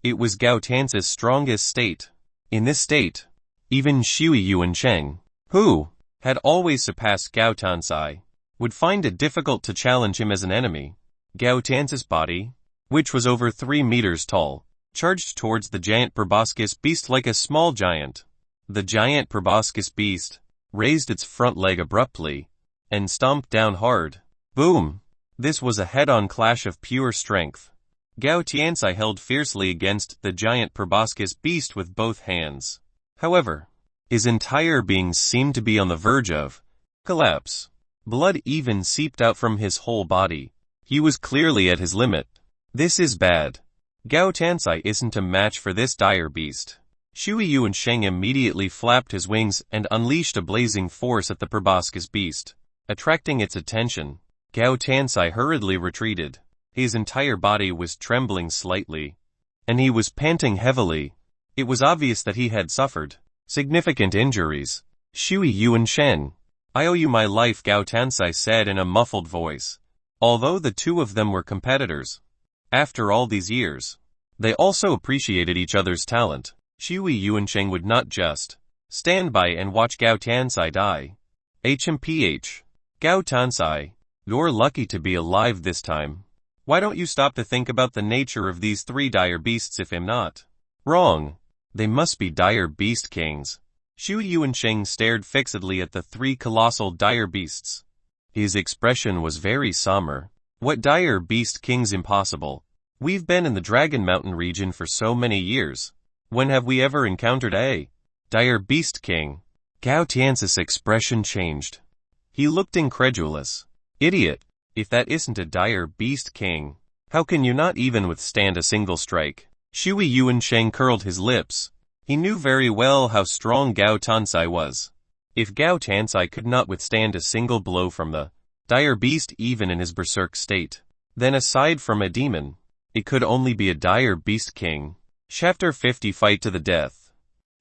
It was Gao Tianxai's strongest state. In this state, even Shui Yuansheng, who had always surpassed Gao Tianxai, would find it difficult to challenge him as an enemy. Gao Tianxai's body, which was over 3 meters tall, charged towards the giant proboscis beast like a small giant. The giant proboscis beast raised its front leg abruptly and stomped down hard. Boom! This was a head-on clash of pure strength. Gao Tianxai held fiercely against the giant proboscis beast with both hands. However, his entire being seemed to be on the verge of collapse. Blood even seeped out from his whole body. He was clearly at his limit. This is bad. Gao Tianxai isn't a match for this dire beast. Shui Yuansheng immediately flapped his wings and unleashed a blazing force at the proboscis beast. Attracting its attention, Gao Tianxai hurriedly retreated. His entire body was trembling slightly, and he was panting heavily. It was obvious that he had suffered significant injuries. Shui Yuansheng, I owe you my life, Gao Tianxai said in a muffled voice. Although the two of them were competitors, after all these years, they also appreciated each other's talent. Shui Yuansheng would not just stand by and watch Gao Tianxai die. HMPH. Gao Tianxai, you're lucky to be alive this time. Why don't you stop to think about the nature of these three dire beasts if I'm not wrong? They must be dire beast kings. Shui Yuansheng stared fixedly at the three colossal dire beasts. His expression was very somber. What dire beast kings? Impossible. We've been in the Dragon Mountain region for so many years. When have we ever encountered a dire beast king? Gao Tianxai's expression changed. He looked incredulous. Idiot. If that isn't a dire beast king, how can you not even withstand a single strike? Shui Yuansheng curled his lips. He knew very well how strong Gao Tianxai was. If Gao Tianxai could not withstand a single blow from the dire beast even in his berserk state, then aside from a demon, it could only be a dire beast king. Chapter 50 Fight to the Death.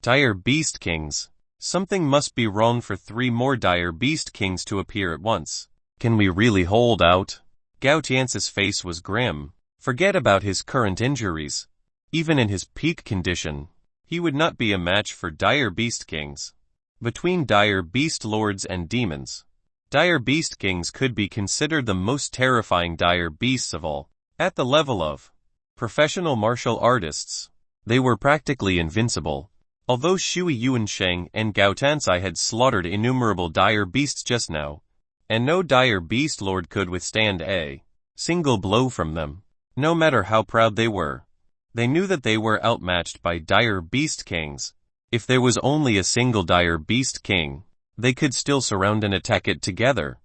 Dire Beast Kings. Something must be wrong for 3 more dire beast kings to appear at once. Can we really hold out? Gao Tianxai's face was grim. Forget about his current injuries. Even in his peak condition, he would not be a match for dire beast kings. Between dire beast lords and demons, dire beast kings could be considered the most terrifying dire beasts of all. At the level of professional martial artists, they were practically invincible. Although Shui Yuansheng and Gao Tansai had slaughtered innumerable dire beasts just now, and no dire beast lord could withstand a single blow from them, no matter how proud they were. They knew that they were outmatched by dire beast kings. If there was only a single dire beast king, they could still surround and attack it together.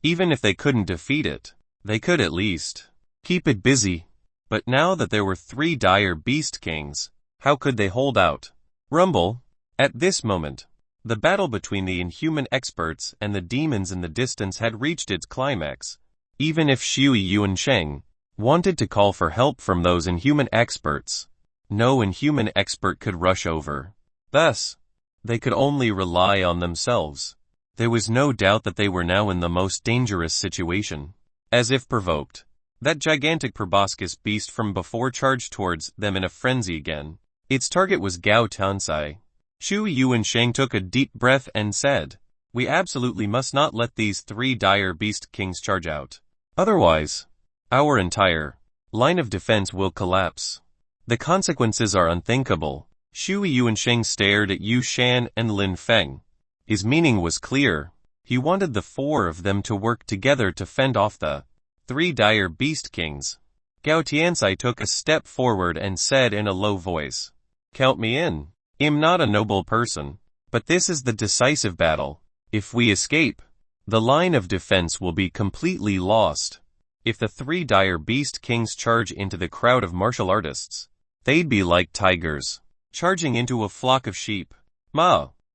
Even if they couldn't defeat it, they could at least keep it busy. But now that there were 3 dire beast kings, how could they hold out? Rumble. At this moment, the battle between the inhuman experts and the demons in the distance had reached its climax. Even if Shui Yuansheng wanted to call for help from those inhuman experts, no inhuman expert could rush over. Thus, they could only rely on themselves. There was no doubt that they were now in the most dangerous situation. As if provoked, that gigantic proboscis beast from before charged towards them in a frenzy again. Its target was Gao Tansai. Shui Yuansheng took a deep breath and said, "We absolutely must not let these 3 dire beast kings charge out. Otherwise, our entire line of defense will collapse. The consequences are unthinkable." Shui Yuansheng stared at Yu Shan and Lin Feng. His meaning was clear. He wanted the 4 of them to work together to fend off the 3 dire beast kings. Gao Tiansai took a step forward and said in a low voice, "Count me in. I'm not a noble person, but this is the decisive battle. If we escape, the line of defense will be completely lost. If the 3 dire beast kings charge into the crowd of martial artists, they'd be like tigers charging into a flock of sheep.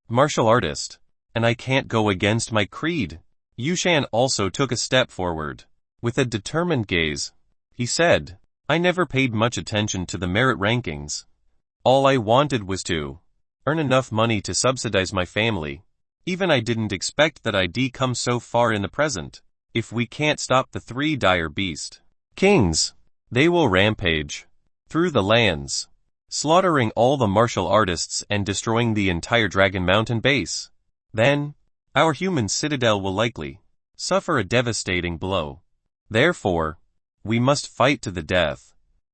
Martial artist, and I can't go against my creed." Yushan also took a step forward. With a determined gaze, he said, "I never paid much attention to the merit rankings. All I wanted was to earn enough money to subsidize my family. Even I didn't expect that I'd come so far in the present. If we can't stop the 3 dire beast kings, they will rampage through the lands, slaughtering all the martial artists and destroying the entire Dragon Mountain base. Then, our human citadel will likely suffer a devastating blow. Therefore, we must fight to the death."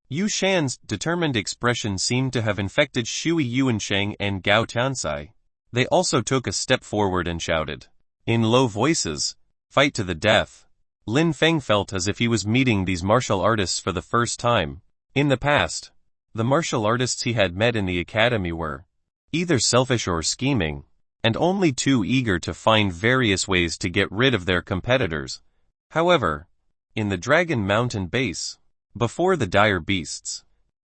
Yu Shan's determined expression seemed to have infected Shui Yuansheng and Gao Tansai. They also took a step forward and shouted, in low voices, "Fight to the death." Lin Feng felt as if he was meeting these martial artists for the first time. In the past, the martial artists he had met in the academy were either selfish or scheming, and only too eager to find various ways to get rid of their competitors. However, in the Dragon Mountain base, before the dire beasts,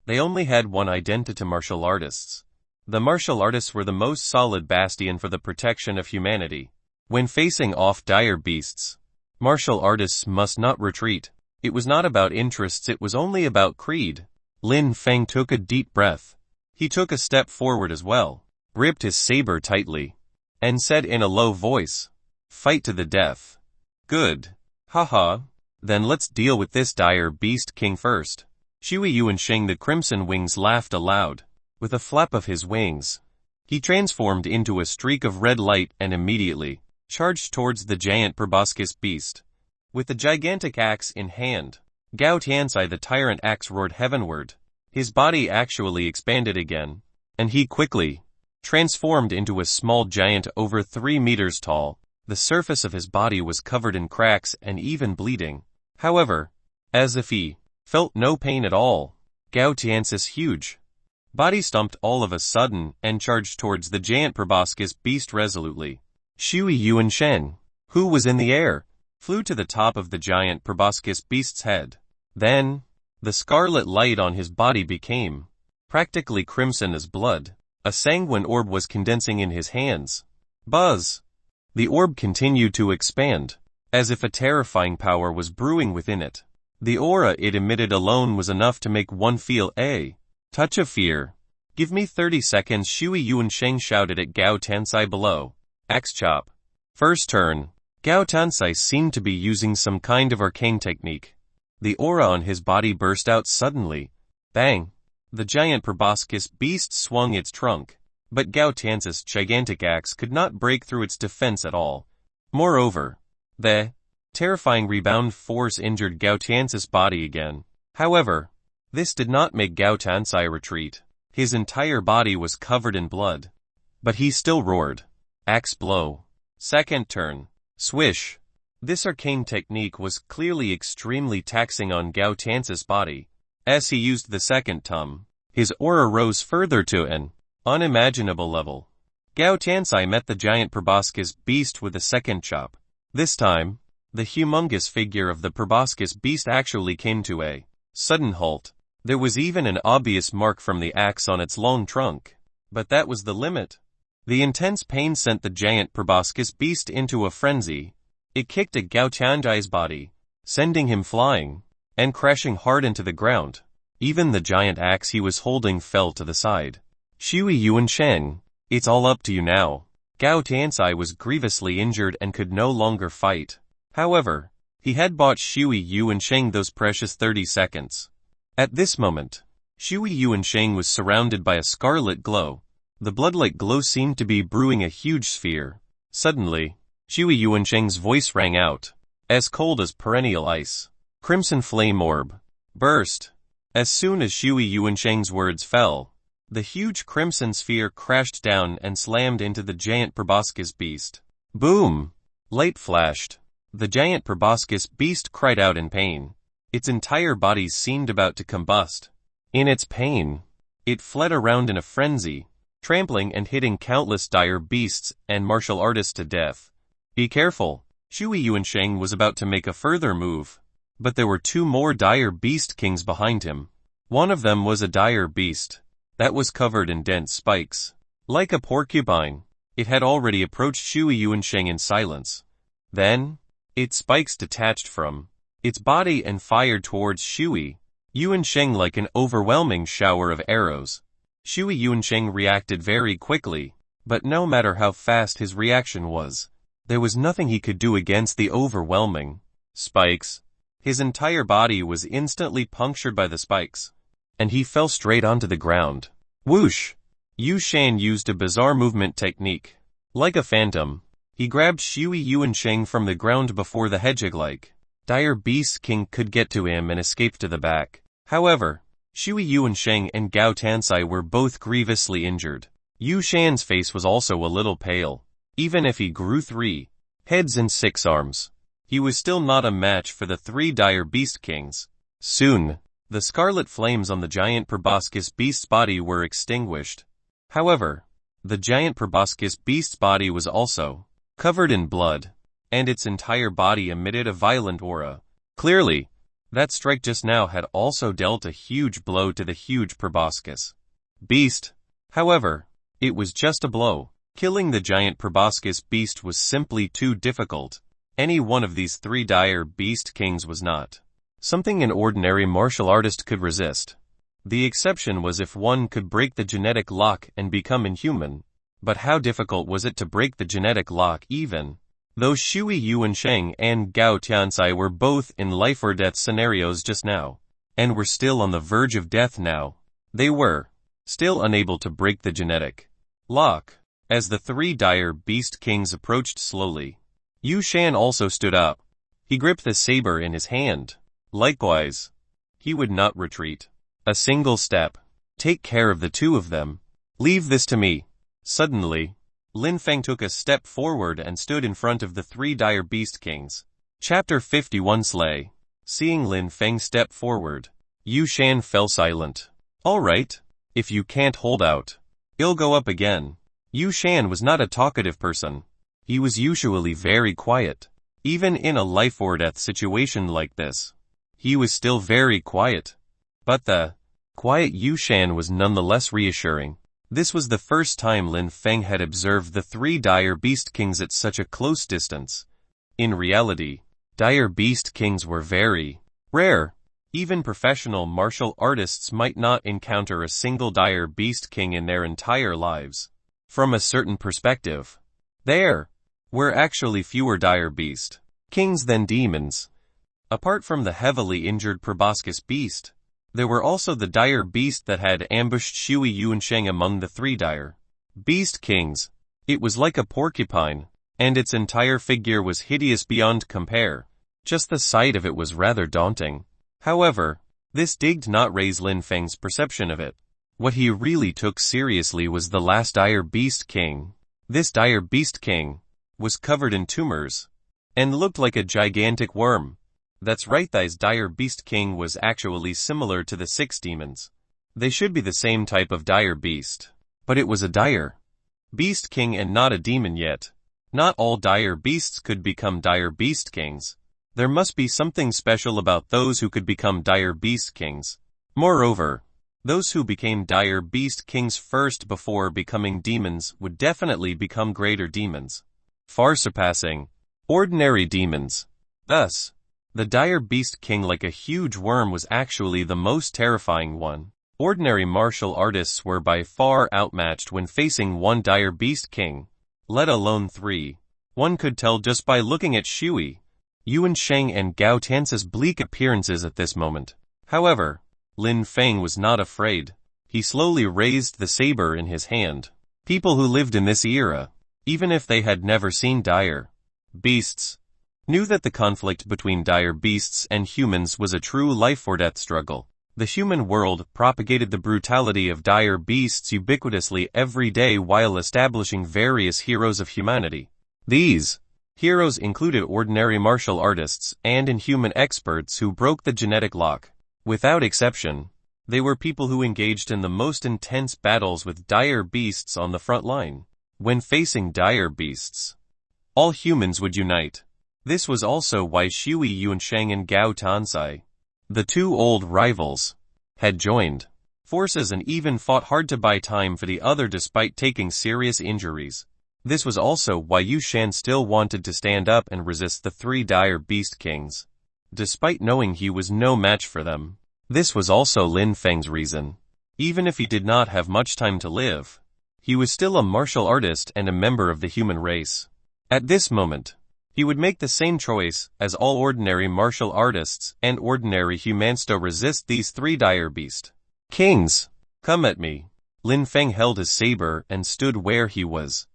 they only had one identity: martial artists. The martial artists were the most solid bastion for the protection of humanity. When facing off dire beasts, martial artists must not retreat. It was not about interests, it was only about creed. Lin Feng took a deep breath. He took a step forward as well, gripped his saber tightly, and said in a low voice, "Fight to the death." "Good. Haha. Then let's deal with this dire beast king first." Shui Yuansheng the Crimson Wings laughed aloud. With a flap of his wings, he transformed into a streak of red light and immediately charged towards the giant proboscis beast. With the gigantic axe in hand, Gao Tiansai the tyrant axe roared heavenward. His body actually expanded again, and he quickly transformed into a small giant over 3 meters tall. The surface of his body was covered in cracks and even bleeding. However, as if he felt no pain at all, Gao Tiansai's huge body stomped all of a sudden and charged towards the giant proboscis beast resolutely. Shui Yuansheng, who was in the air, flew to the top of the giant proboscis beast's head. Then, the scarlet light on his body became practically crimson as blood. A sanguine orb was condensing in his hands. Buzz! The orb continued to expand, as if a terrifying power was brewing within it. The aura it emitted alone was enough to make one feel a touch of fear. "Give me 30 seconds," Shui Yuansheng shouted at Gao Tansai below. Axe chop. First turn. Gao Tansai seemed to be using some kind of arcane technique. The aura on his body burst out suddenly. Bang! The giant proboscis beast swung its trunk, but Gao Tian's gigantic axe could not break through its defense at all. Moreover, the terrifying rebound force injured Gao Tian's body again. However, this did not make Gao Tianzai retreat. His entire body was covered in blood. But he still roared. Axe blow. Second turn. Swish. This arcane technique was clearly extremely taxing on Gao Tian's body. As he used the second tum, his aura rose further to an unimaginable level. Gao Tianzai met the giant proboscis beast with a second chop. This time, the humongous figure of the proboscis beast actually came to a sudden halt. There was even an obvious mark from the axe on its long trunk. But that was the limit. The intense pain sent the giant proboscis beast into a frenzy. It kicked at Gao Tianzai's body, sending him flying, and crashing hard into the ground. Even the giant axe he was holding fell to the side. Shui Yuansheng, it's all up to you now. Gao Tianzai was grievously injured and could no longer fight. However, he had bought Shui Yuansheng those precious 30 seconds. At this moment, Shui Yuansheng was surrounded by a scarlet glow. The blood-like glow seemed to be brewing a huge sphere. Suddenly, Shui Yuansheng's voice rang out, as cold as perennial ice. Crimson flame orb. Burst. As soon as Shui Yuansheng's words fell, the huge crimson sphere crashed down and slammed into the giant proboscis beast. Boom! Light flashed. The giant proboscis beast cried out in pain. Its entire body seemed about to combust. In its pain, it fled around in a frenzy, trampling and hitting countless dire beasts and martial artists to death. Be careful, Shui Yuansheng was about to make a further move. But there were two more dire beast kings behind him. One of them was a dire beast that was covered in dense spikes. Like a porcupine, it had already approached Shui Yuansheng in silence. Then, its spikes detached from its body and fired towards Shui Yuansheng like an overwhelming shower of arrows. Shui Yuansheng reacted very quickly, but no matter how fast his reaction was, there was nothing he could do against the overwhelming spikes. His entire body was instantly punctured by the spikes, and he fell straight onto the ground. Whoosh! Yu Shan used a bizarre movement technique. Like a phantom, he grabbed Shui Yuansheng from the ground before the hedgehog-like dire beast king could get to him and escape to the back. However, Shui Yuansheng and Gao Tianzai were both grievously injured. Yu Shan's face was also a little pale. Even if he grew 3 heads and 6 arms, he was still not a match for the 3 dire beast kings. Soon, the scarlet flames on the giant proboscis beast's body were extinguished. However, the giant proboscis beast's body was also covered in blood, and its entire body emitted a violent aura. Clearly, that strike just now had also dealt a huge blow to the huge proboscis beast. However, it was just a blow. Killing the giant proboscis beast was simply too difficult. Any one of these 3 dire beast kings was not something an ordinary martial artist could resist. The exception was if one could break the genetic lock and become inhuman. But how difficult was it to break the genetic lock even though Shui Yuansheng and Gao Tianzai were both in life or death scenarios just now, and were still on the verge of death now? They were still unable to break the genetic lock. As the 3 dire beast kings approached slowly, Yu Shan also stood up. He gripped the saber in his hand. Likewise, he would not retreat a single step. Take care of the 2 of them. Leave this to me. Suddenly, Lin Feng took a step forward and stood in front of the 3 dire beast kings. Chapter 51 Slay. Seeing Lin Feng step forward, Yu Shan fell silent. All right, if you can't hold out, I'll go up again. Yu Shan was not a talkative person. He was usually very quiet. Even in a life or death situation like this, he was still very quiet. But the quiet Yu Shan was nonetheless reassuring. This was the first time Lin Feng had observed the 3 dire beast kings at such a close distance. In reality, dire beast kings were very rare. Even professional martial artists might not encounter a single dire beast king in their entire lives. From a certain perspective, there were actually fewer dire beast kings than demons. Apart from the heavily injured proboscis beast, There were also the dire beast that had ambushed Shui Yuansheng among the three dire beast kings. It was like a porcupine, and its entire figure was hideous beyond compare. Just the sight of it was rather daunting. However, this did not raise Lin Feng's perception of it. What he really took seriously was the last dire beast king. This dire beast king was covered in tumors and looked like a gigantic worm. That's right, this dire beast king was actually similar to the 6 demons. They should be the same type of dire beast, but it was a dire beast king and not a demon yet. Not all dire beasts could become dire beast kings. There must be something special about those who could become dire beast kings. Moreover, those who became dire beast kings first before becoming demons would definitely become greater demons, far surpassing ordinary demons. Thus, the dire beast king like a huge worm was actually the most terrifying one. Ordinary martial artists were by far outmatched when facing one dire beast king, let alone 3. One could tell just by looking at Shui Yuansheng and Gao Tiance's bleak appearances at this moment. However, Lin Feng was not afraid. He slowly raised the saber in his hand. People who lived in this era, even if they had never seen dire beasts, knew that the conflict between dire beasts and humans was a true life-or-death struggle. The human world propagated the brutality of dire beasts ubiquitously every day while establishing various heroes of humanity. These heroes included ordinary martial artists and inhuman experts who broke the genetic lock. Without exception, they were people who engaged in the most intense battles with dire beasts on the front line. When facing dire beasts, all humans would unite. This was also why Shui Yuansheng and Gao Tiance, the 2 old rivals, had joined forces and even fought hard to buy time for the other despite taking serious injuries. This was also why Yu Shan still wanted to stand up and resist the 3 dire beast kings, despite knowing he was no match for them. This was also Lin Feng's reason. Even if he did not have much time to live, he was still a martial artist and a member of the human race. At this moment, he would make the same choice as all ordinary martial artists and ordinary humans to resist these 3 dire beast kings. Come at me. Lin Feng held his saber and stood where he was.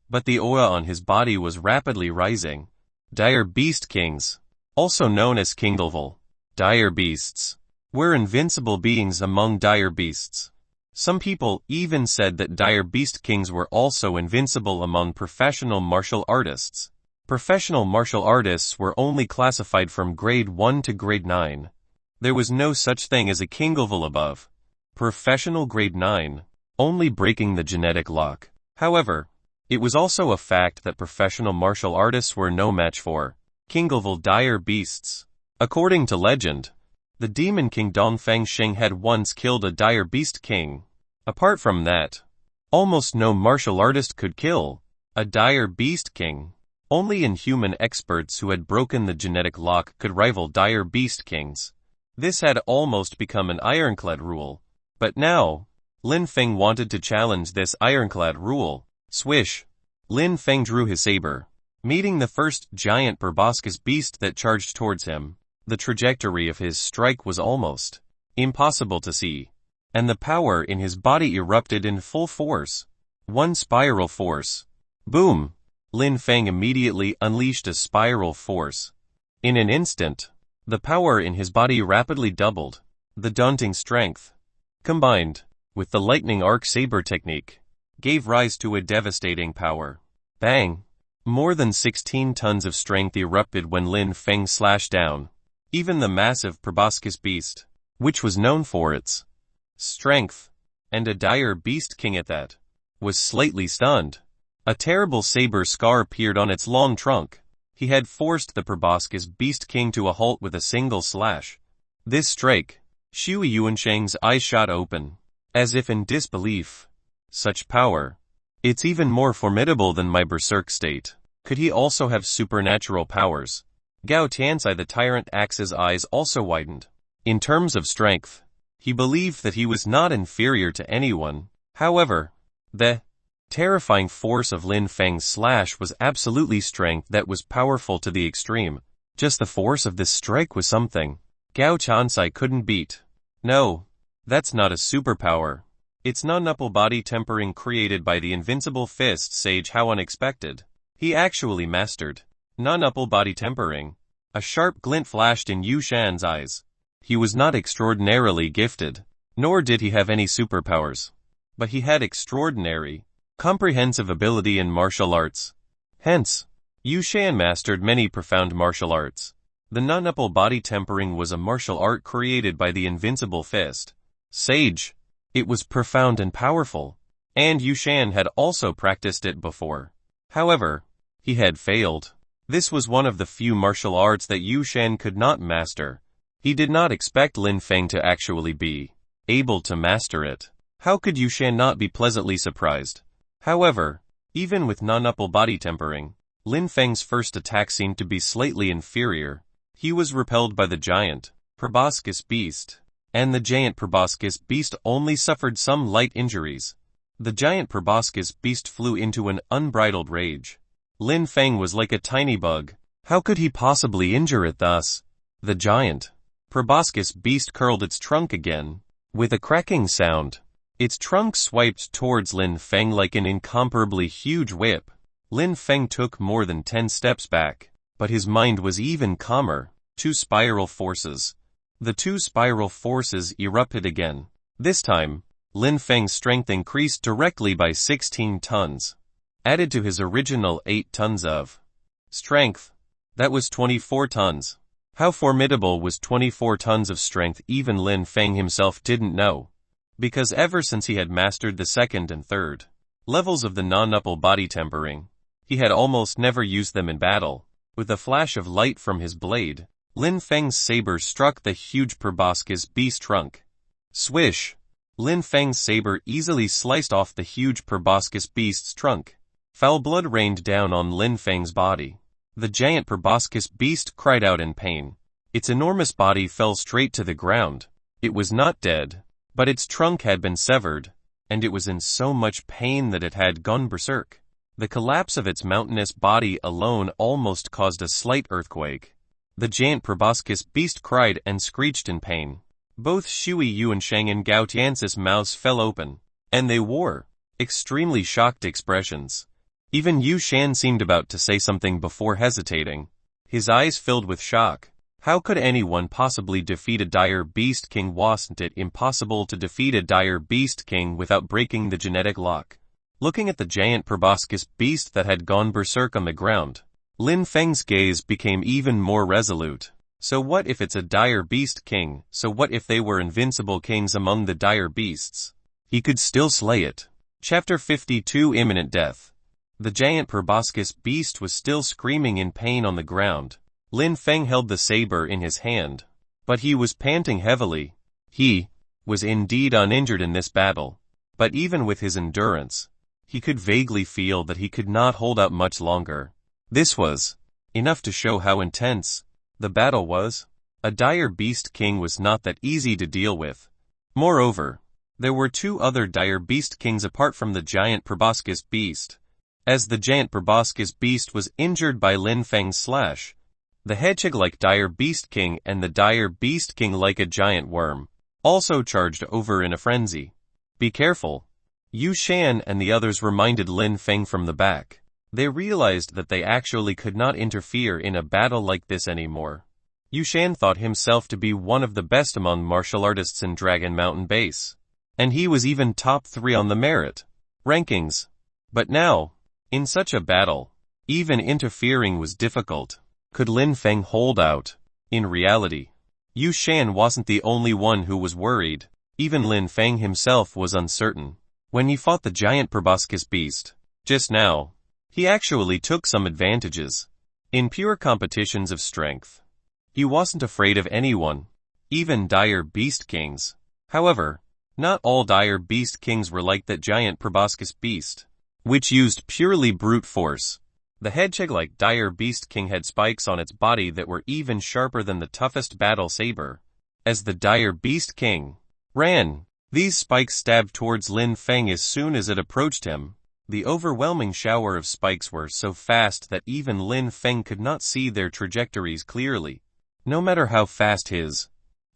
But the aura on his body was rapidly rising. Dire beast kings, also known as Kinglevel, dire beasts, were invincible beings among dire beasts. Some people even said that dire beast kings were also invincible among professional martial artists. Professional martial artists were only classified from grade 1 to grade 9. There was no such thing as a Kinglevel above professional grade 9, only breaking the genetic lock. However, it was also a fact that professional martial artists were no match for Kinglevel dire beasts. According to legend, the demon king Dongfang Sheng had once killed a dire beast king. Apart from that, almost no martial artist could kill a dire beast king. Only inhuman experts who had broken the genetic lock could rival dire beast kings. This had almost become an ironclad rule. But now, Lin Feng wanted to challenge this ironclad rule. Swish! Lin Feng drew his saber, meeting the first giant proboscis beast that charged towards him. The trajectory of his strike was almost impossible to see, and the power in his body erupted in full force. One spiral force. Boom! Lin Feng immediately unleashed a spiral force. In an instant, the power in his body rapidly doubled. The daunting strength, combined with the lightning arc saber technique, gave rise to a devastating power. Bang! More than 16 tons of strength erupted when Lin Feng slashed down. Even the massive proboscis beast, which was known for its strength, and a dire beast king at that, was slightly stunned. A terrible saber scar appeared on its long trunk. He had forced the proboscis beast king to a halt with a single slash. This strike, Shui Yuansheng's eyes shot open, as if in disbelief. Such power. It's even more formidable than my berserk state. Could he also have supernatural powers? Gao Tianci the tyrant Axe's eyes also widened. In terms of strength, he believed that he was not inferior to anyone. However, the terrifying force of Lin Feng's slash was absolutely strength that was powerful to the extreme. Just the force of this strike was something Gao Tianci couldn't beat. No, that's not a superpower. It's non-upple body tempering created by the invincible fist sage. How unexpected. He actually mastered non-upple body tempering. A sharp glint flashed in Yu Shan's eyes. He was not extraordinarily gifted, nor did he have any superpowers. But he had extraordinary, comprehensive ability in martial arts. Hence, Yu Shan mastered many profound martial arts. The non-upple body tempering was a martial art created by the invincible fist sage. It was profound and powerful, and Yu Shan had also practiced it before. However, he had failed. This was one of the few martial arts that Yu Shan could not master. He did not expect Lin Feng to actually be able to master it. How could Yu Shan not be pleasantly surprised? However, even with non-upple body tempering, Lin Feng's first attack seemed to be slightly inferior. He was repelled by the giant, proboscis beast, and the giant proboscis beast only suffered some light injuries. The giant proboscis beast flew into an unbridled rage. Lin Feng was like a tiny bug. How could he possibly injure it thus? The giant proboscis beast curled its trunk again. With a cracking sound, its trunk swiped towards Lin Feng like an incomparably huge whip. Lin Feng took more than 10 steps back, but his mind was even calmer. Two spiral forces. The two spiral forces erupted again. This time, Lin Feng's strength increased directly by 16 tons. Added to his original 8 tons of strength, that was 24 tons. How formidable was 24 tons of strength? Even Lin Feng himself didn't know. Because ever since he had mastered the second and third levels of the non-upple body tempering, he had almost never used them in battle. With a flash of light from his blade, Lin Feng's saber struck the huge proboscis beast trunk. Swish! Lin Feng's saber easily sliced off the huge proboscis beast's trunk. Foul blood rained down on Lin Feng's body. The giant proboscis beast cried out in pain. Its enormous body fell straight to the ground. It was not dead, but its trunk had been severed, and it was in so much pain that it had gone berserk. The collapse of its mountainous body alone almost caused a slight earthquake. The giant proboscis beast cried and screeched in pain. Both Shui Yuansheng and Gao Tian's mouths fell open, and they wore extremely shocked expressions. Even Yu Shan seemed about to say something before hesitating. His eyes filled with shock. How could anyone possibly defeat a dire beast king? Wasn't it impossible to defeat a dire beast king without breaking the genetic lock? Looking at the giant proboscis beast that had gone berserk on the ground, Lin Feng's gaze became even more resolute. So what if it's a dire beast king? So what if they were invincible kings among the dire beasts? He could still slay it. Chapter 52 Imminent Death. The giant proboscis beast was still screaming in pain on the ground. Lin Feng held the saber in his hand, but he was panting heavily. He was indeed uninjured in this battle, but even with his endurance, he could vaguely feel that he could not hold out much longer. This was enough to show how intense the battle was. A dire beast king was not that easy to deal with. Moreover, there were two other dire beast kings apart from the giant proboscis beast. As the giant proboscis beast was injured by Lin Feng's slash, the hedgehog-like dire beast king and the dire beast king like a giant worm also charged over in a frenzy. Be careful! Yu Shan and the others reminded Lin Feng from the back. They realized that they actually could not interfere in a battle like this anymore. Yu Shan thought himself to be one of the best among martial artists in Dragon Mountain Base, and he was even top 3 on the merit rankings. But now, in such a battle, even interfering was difficult. Could Lin Feng hold out? In reality, Yu Shan wasn't the only one who was worried. Even Lin Feng himself was uncertain. When he fought the giant proboscis beast just now, he actually took some advantages. In pure competitions of strength, he wasn't afraid of anyone, even dire beast kings. However, not all dire beast kings were like that giant proboscis beast, which used purely brute force. The hedgehog-like dire beast king had spikes on its body that were even sharper than the toughest battle saber. As the dire beast king ran, these spikes stabbed towards Lin Feng as soon as it approached him. The overwhelming shower of spikes were so fast that even Lin Feng could not see their trajectories clearly. No matter how fast his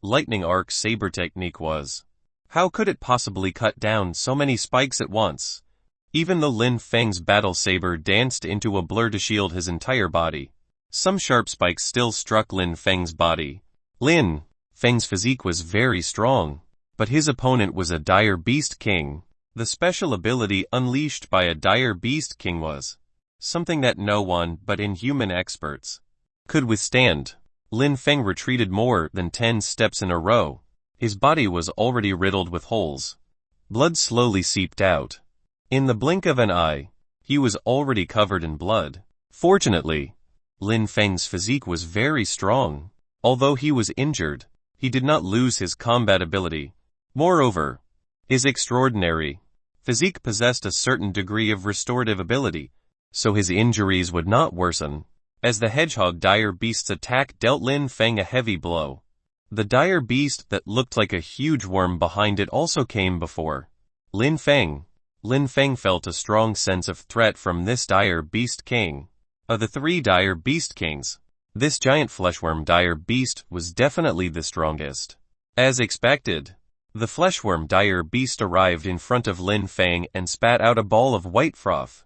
lightning arc saber technique was. How could it possibly cut down so many spikes at once? Even though Lin Feng's battle saber danced into a blur to shield his entire body, some sharp spikes still struck Lin Feng's body. Lin Feng's physique was very strong, but his opponent was a dire beast king. The special ability unleashed by a dire beast king was something that no one but inhuman experts could withstand. Lin Feng retreated more than 10 steps in a row. His body was already riddled with holes. Blood slowly seeped out. In the blink of an eye, he was already covered in blood. Fortunately, Lin Feng's physique was very strong. Although he was injured, he did not lose his combat ability. Moreover, his extraordinary physique possessed a certain degree of restorative ability, so his injuries would not worsen. As the hedgehog dire beast's attack dealt Lin Feng a heavy blow, the dire beast that looked like a huge worm behind it also came before Lin Feng. Lin Feng felt a strong sense of threat from this dire beast king. Of the 3 dire beast kings, this giant fleshworm dire beast was definitely the strongest. As expected, the fleshworm dire beast arrived in front of Lin Feng and spat out a ball of white froth.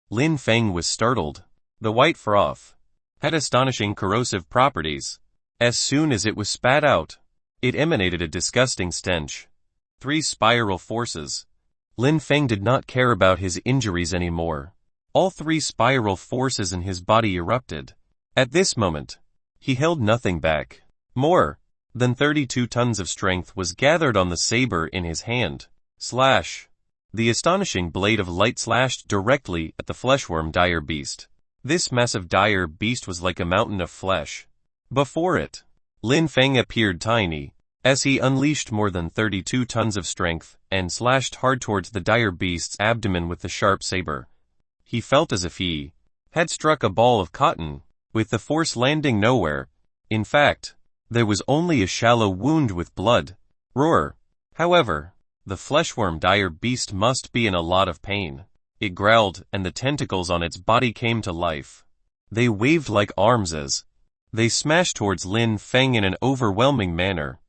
Lin Feng was startled. The white froth had astonishing corrosive properties. As soon as it was spat out, it emanated a disgusting stench. 3 spiral forces. Lin Feng did not care about his injuries anymore. All 3 spiral forces in his body erupted. At this moment, he held nothing back. More than 32 tons of strength was gathered on the saber in his hand. Slash! The astonishing blade of light slashed directly at the fleshworm dire beast. This massive dire beast was like a mountain of flesh. Before it, Lin Feng appeared tiny, as he unleashed more than 32 tons of strength and slashed hard towards the dire beast's abdomen with the sharp saber. He felt as if he had struck a ball of cotton, with the force landing nowhere. In fact, there was only a shallow wound with blood. Roar! However, the fleshworm dire beast must be in a lot of pain. It growled, and the tentacles on its body came to life. They waved like arms as they smashed towards Lin Feng in an overwhelming manner.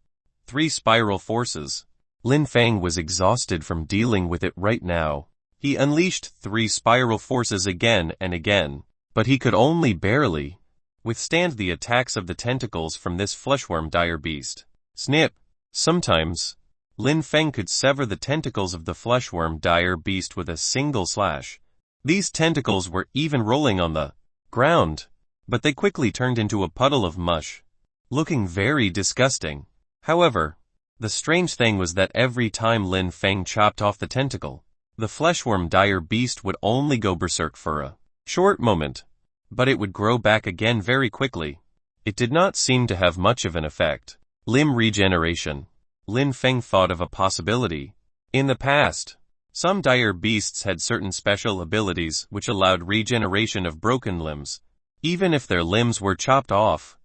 3 spiral forces. Lin Feng was exhausted from dealing with it right now. He unleashed 3 spiral forces again and again, but he could only barely withstand the attacks of the tentacles from this fleshworm dire beast. Snip! Sometimes, Lin Feng could sever the tentacles of the fleshworm dire beast with a single slash. These tentacles were even rolling on the ground, but they quickly turned into a puddle of mush, looking very disgusting. However, the strange thing was that every time Lin Feng chopped off the tentacle, the fleshworm dire beast would only go berserk for a short moment, but it would grow back again very quickly. It did not seem to have much of an effect. Limb regeneration. Lin Feng thought of a possibility. In the past, some dire beasts had certain special abilities which allowed regeneration of broken limbs. Even if their limbs were chopped off,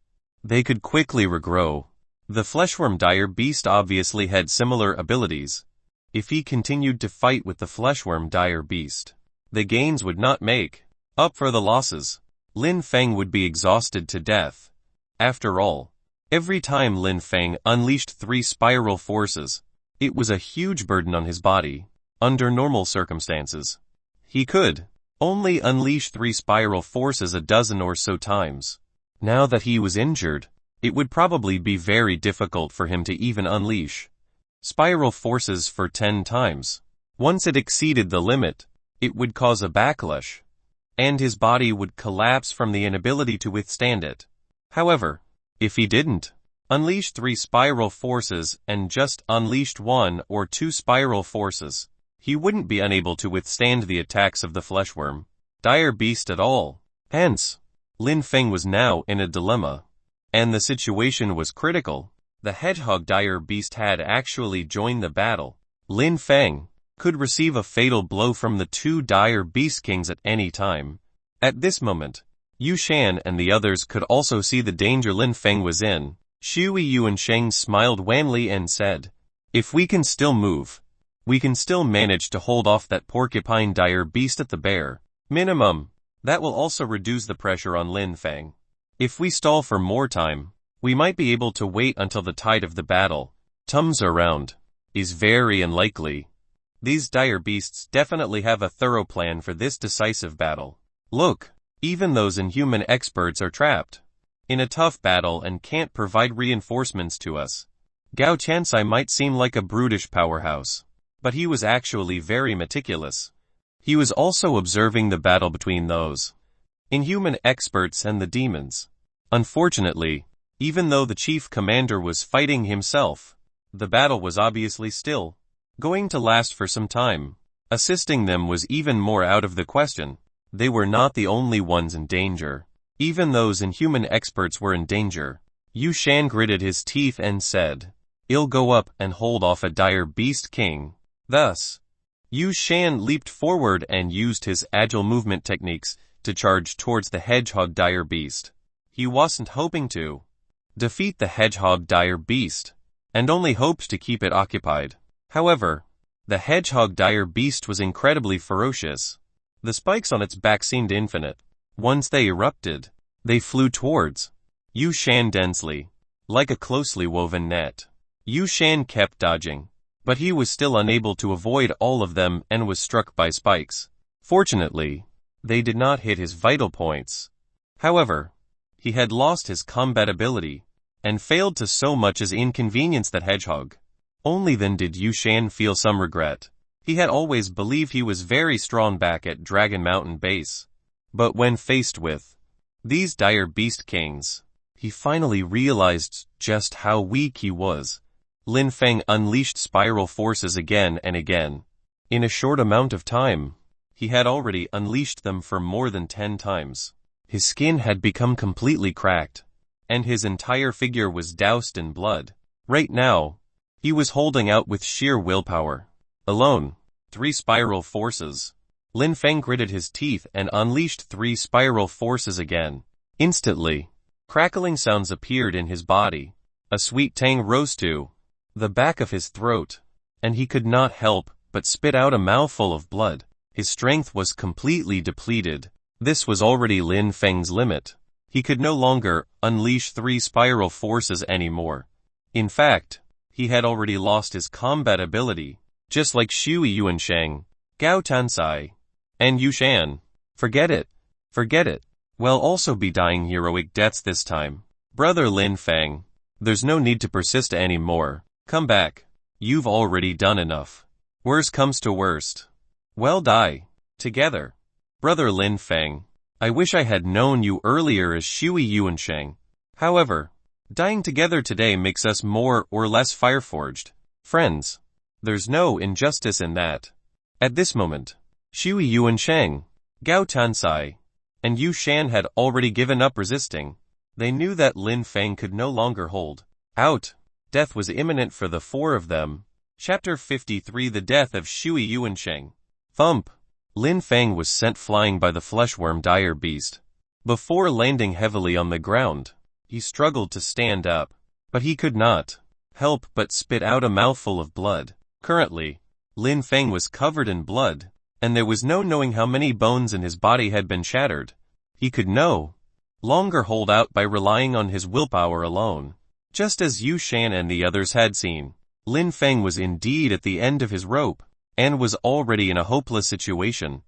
they could quickly regrow. The fleshworm dire beast obviously had similar abilities. If he continued to fight with the fleshworm dire beast, the gains would not make up for the losses. Lin Feng would be exhausted to death. After all, every time Lin Feng unleashed 3 spiral forces, it was a huge burden on his body. Under normal circumstances, he could only unleash 3 spiral forces a dozen or so times. Now that he was injured, it would probably be very difficult for him to even unleash spiral forces for 10 times. Once it exceeded the limit, it would cause a backlash, and his body would collapse from the inability to withstand it. However, if he didn't unleash 3 spiral forces and just unleashed 1 or 2 spiral forces, he wouldn't be unable to withstand the attacks of the fleshworm dire beast at all. Hence, Lin Feng was now in a dilemma, and the situation was critical. The hedgehog dire beast had actually joined the battle. Lin Feng could receive a fatal blow from the 2 dire beast kings at any time. At this moment, Yu Shan and the others could also see the danger Lin Feng was in. Shui Yuansheng smiled wanly and said, "If we can still move, we can still manage to hold off that porcupine dire beast at the bare minimum. That will also reduce the pressure on Lin Feng. If we stall for more time, We might be able to wait until the tide of the battle comes around. Is very unlikely. These dire beasts definitely have a thorough plan for this decisive battle. Look, even those inhuman experts are trapped in a tough battle and can't provide reinforcements to us. Gao Chansai might seem like a brutish powerhouse, but he was actually very meticulous. He was also observing the battle between those inhuman experts and the demons. Unfortunately, even though the chief commander was fighting himself, the battle was obviously still going to last for some time. Assisting them was even more out of the question. They were not the only ones in danger. Even those inhuman experts were in danger. Yu Shan gritted his teeth and said, "I'll go up and hold off a dire beast king." Thus, Yu Shan leaped forward and used his agile movement techniques to charge towards the hedgehog dire beast. He wasn't hoping to defeat the hedgehog dire beast, and only hoped to keep it occupied. However, the hedgehog dire beast was incredibly ferocious. The spikes on its back seemed infinite. Once they erupted, they flew towards Yu Shan densely, like a closely woven net. Yu Shan kept dodging, but he was still unable to avoid all of them and was struck by spikes. Fortunately, they did not hit his vital points. However, he had lost his combat ability, and failed to so much as inconvenience that hedgehog. Only then did Yu Shan feel some regret. He had always believed he was very strong back at Dragon Mountain Base. But when faced with these dire beast kings, he finally realized just how weak he was. Lin Feng unleashed spiral forces again and again. In a short amount of time, he had already unleashed them for more than 10 times. His skin had become completely cracked, and his entire figure was doused in blood. Right now, he was holding out with sheer willpower. Alone, 3 spiral forces. Lin Feng gritted his teeth and unleashed 3 spiral forces again. Instantly, crackling sounds appeared in his body. A sweet tang rose to the back of his throat, and he could not help but spit out a mouthful of blood. His strength was completely depleted. This was already Lin Feng's limit. He could no longer unleash 3 spiral forces anymore. In fact, he had already lost his combat ability, just like Shui Yuansheng, Gao Tansai, and Yu Shan. Forget it. Forget it. We'll also be dying heroic deaths this time. Brother Lin Feng, there's no need to persist anymore. Come back. You've already done enough. Worst comes to worst, we'll die together. Brother Lin Feng, I wish I had known you earlier as Shui Yuansheng. However, dying together today makes us more or less fireforged friends. There's no injustice in that. At this moment, Shui Yuansheng, Gao Tansai, and Yu Shan had already given up resisting. They knew that Lin Feng could no longer hold out. Death was imminent for the 4 of them. Chapter 53 The Death of Shui Yuansheng. Thump! Lin Feng was sent flying by the fleshworm dire beast. Before landing heavily on the ground, he struggled to stand up, but he could not help but spit out a mouthful of blood. Currently, Lin Feng was covered in blood, and there was no knowing how many bones in his body had been shattered. He could no longer hold out by relying on his willpower alone. Just as Yu Shan and the others had seen, Lin Feng was indeed at the end of his rope, and was already in a hopeless situation.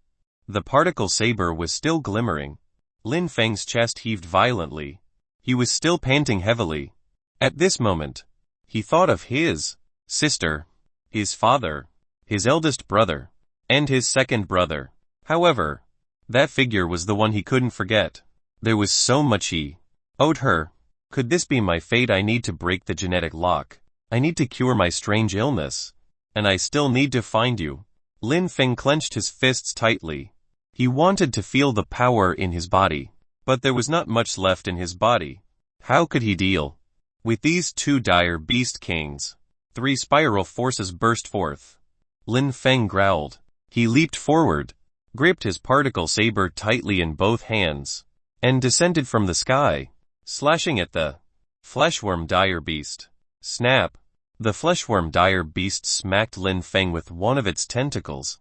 The particle saber was still glimmering. Lin Feng's chest heaved violently. He was still panting heavily. At this moment, he thought of his sister, his father, his eldest brother, and his second brother. However, that figure was the one he couldn't forget. There was so much he owed her. Could this be my fate? I need to break the genetic lock. I need to cure my strange illness. And I still need to find you. Lin Feng clenched his fists tightly. He wanted to feel the power in his body, but there was not much left in his body. How could he deal with these 2 dire beast kings? 3 spiral forces burst forth. Lin Feng growled. He leaped forward, gripped his particle saber tightly in both hands, and descended from the sky, slashing at the fleshworm dire beast. Snap! The fleshworm dire beast smacked Lin Feng with one of its tentacles,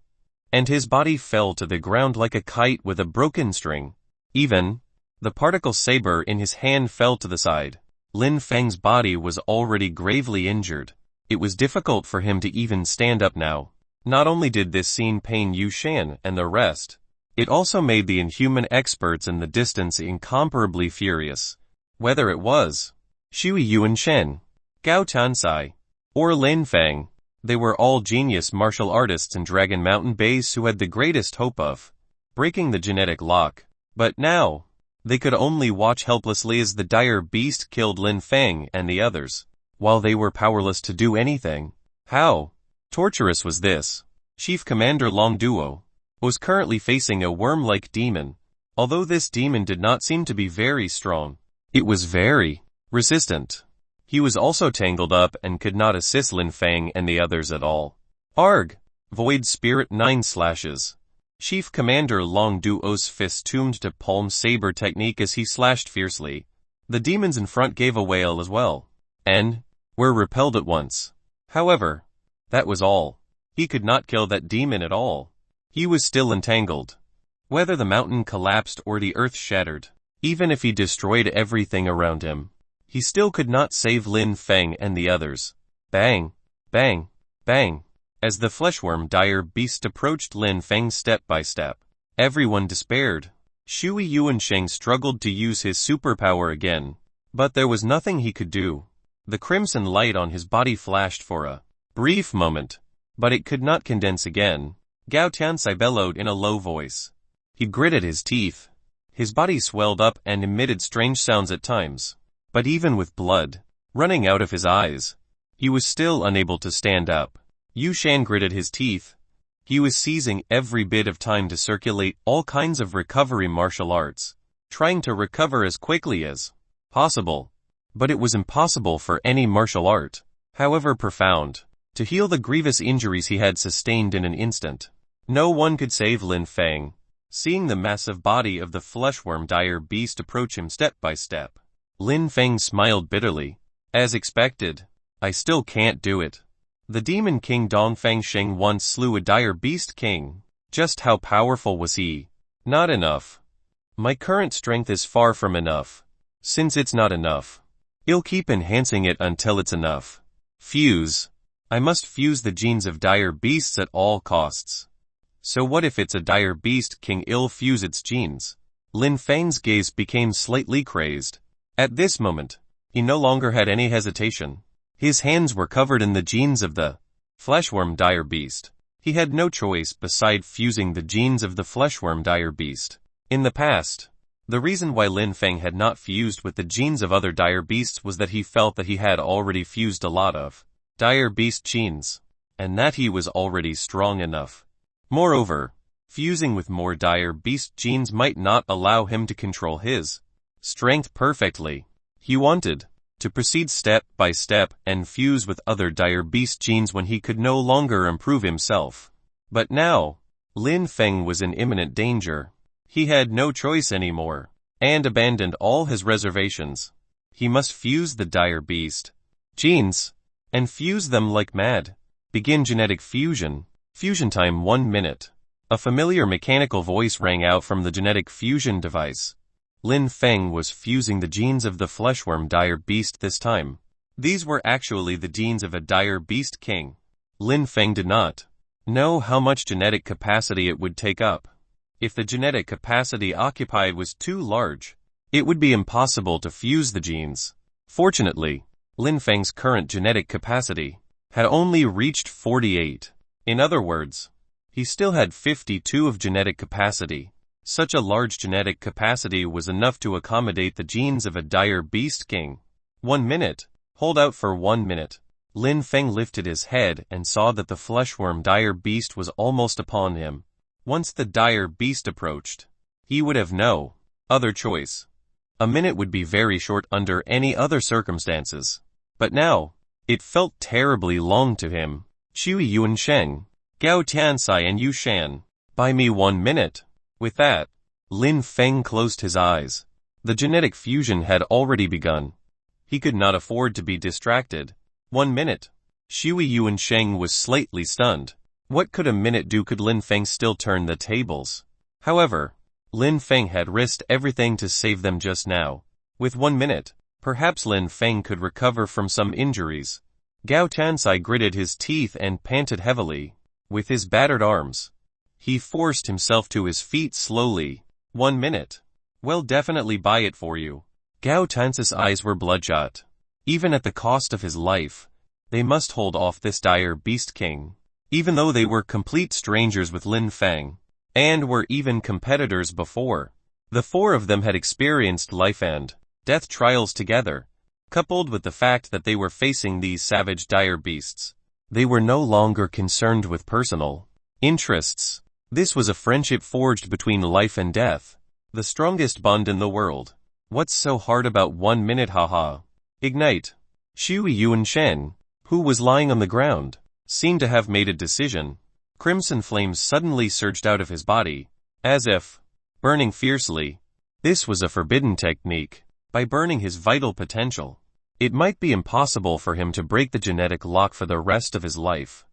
and his body fell to the ground like a kite with a broken string. Even the particle saber in his hand fell to the side. Lin Feng's body was already gravely injured. It was difficult for him to even stand up now. Not only did this scene pain Yu Shan and the rest, it also made the inhuman experts in the distance incomparably furious. Whether it was Shui Yuanshen, Gao Tansai, or Lin Feng, they were all genius martial artists in Dragon Mountain Base who had the greatest hope of breaking the genetic lock. But now, they could only watch helplessly as the dire beast killed Lin Feng and the others, while they were powerless to do anything. How torturous was this? Chief Commander Long Duo was currently facing a worm-like demon. Although this demon did not seem to be very strong, it was very resistant. He was also tangled up and could not assist Lin Feng and the others at all. Arg! Void Spirit 9 slashes. Chief Commander Long Duo's fist tuned to palm saber technique as he slashed fiercely. The demons in front gave a wail as well, and were repelled at once. However, that was all. He could not kill that demon at all. He was still entangled. Whether the mountain collapsed or the earth shattered, even if he destroyed everything around him, he still could not save Lin Feng and the others. Bang! Bang! Bang! As the fleshworm dire beast approached Lin Feng step by step, everyone despaired. Shui Yuansheng struggled to use his superpower again, but there was nothing he could do. The crimson light on his body flashed for a brief moment, but it could not condense again. Gao Tiansai bellowed in a low voice. He gritted his teeth. His body swelled up and emitted strange sounds at times. But even with blood running out of his eyes, he was still unable to stand up. Yu Shan gritted his teeth. He was seizing every bit of time to circulate all kinds of recovery martial arts, trying to recover as quickly as possible. But it was impossible for any martial art, however profound, to heal the grievous injuries he had sustained in an instant. No one could save Lin Feng. Seeing the massive body of the fleshworm dire beast approach him step by step, Lin Feng smiled bitterly. As expected, I still can't do it. The demon king Dongfang Sheng once slew a dire beast king. Just how powerful was he? Not enough. My current strength is far from enough. Since it's not enough, I'll keep enhancing it until it's enough. Fuse. I must fuse the genes of dire beasts at all costs. So what if it's a dire beast king? I'll fuse its genes. Lin Feng's gaze became slightly crazed. At this moment, he no longer had any hesitation. His hands were covered in the genes of the fleshworm dire beast. He had no choice beside fusing the genes of the fleshworm dire beast. In the past, the reason why Lin Feng had not fused with the genes of other dire beasts was that he felt that he had already fused a lot of dire beast genes, and that he was already strong enough. Moreover, fusing with more dire beast genes might not allow him to control his strength perfectly. He wanted to proceed step by step and fuse with other dire beast genes when he could no longer improve himself. But now, Lin Feng was in imminent danger. He had no choice anymore, and abandoned all his reservations. He must fuse the dire beast genes, and fuse them like mad. Begin genetic fusion. Fusion time 1 minute. A familiar mechanical voice rang out from the genetic fusion device. Lin Feng was fusing the genes of the fleshworm dire beast this time. These were actually the genes of a dire beast king. Lin Feng did not know how much genetic capacity it would take up. If the genetic capacity occupied was too large, it would be impossible to fuse the genes. Fortunately, Lin Feng's current genetic capacity had only reached 48. In other words, he still had 52 of genetic capacity. Such a large genetic capacity was enough to accommodate the genes of a dire beast king. 1 minute. Hold out for 1 minute. Lin Feng lifted his head and saw that the fleshworm dire beast was almost upon him. Once the dire beast approached, he would have no other choice. A minute would be very short under any other circumstances. But now, it felt terribly long to him. Chui Yuansheng, Gao Tiansai and Yu Shan. Buy me 1 minute. With that, Lin Feng closed his eyes. The genetic fusion had already begun. He could not afford to be distracted. 1 minute. Shui Yuansheng was slightly stunned. What could a minute do? Could Lin Feng still turn the tables? However, Lin Feng had risked everything to save them just now. With 1 minute, Perhaps Lin Feng could recover from some injuries. Gao Tansai gritted his teeth and panted heavily. With his battered arms, he forced himself to his feet slowly. 1 minute. Well, definitely buy it for you. Gao Tansai's eyes were bloodshot. Even at the cost of his life, they must hold off this dire beast king. Even though they were complete strangers with Lin Feng, and were even competitors before, the four of them had experienced life and death trials together. Coupled with the fact that they were facing these savage dire beasts, they were no longer concerned with personal interests. This was a friendship forged between life and death, the strongest bond in the world. What's so hard about 1 minute, haha? Ignite. Shui Yuanshen, who was lying on the ground, seemed to have made a decision. Crimson flames suddenly surged out of his body, as if burning fiercely. This was a forbidden technique. By burning his vital potential, it might be impossible for him to break the genetic lock for the rest of his life.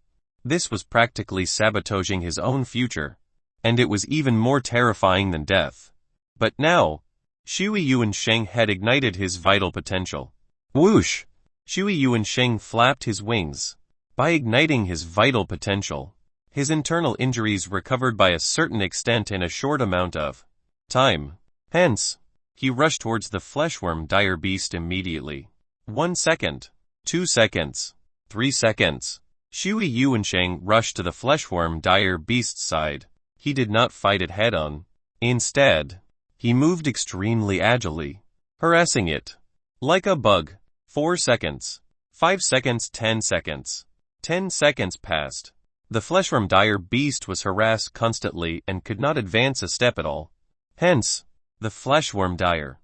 This was practically sabotaging his own future, and it was even more terrifying than death. But now, Shui Yuansheng had ignited his vital potential. Whoosh! Shui Yuansheng flapped his wings. By igniting his vital potential, his internal injuries recovered by a certain extent in a short amount of time. Hence, he rushed towards the fleshworm dire beast immediately. 1 second. 2 seconds. 3 seconds. Shui Yuansheng rushed to the fleshworm dire beast's side. He did not fight it head-on. Instead, he moved extremely agilely, harassing it like a bug. 4 seconds. 5 seconds. 10 seconds. 10 seconds passed. The fleshworm dire beast was harassed constantly and could not advance a step at all. Hence, the fleshworm dire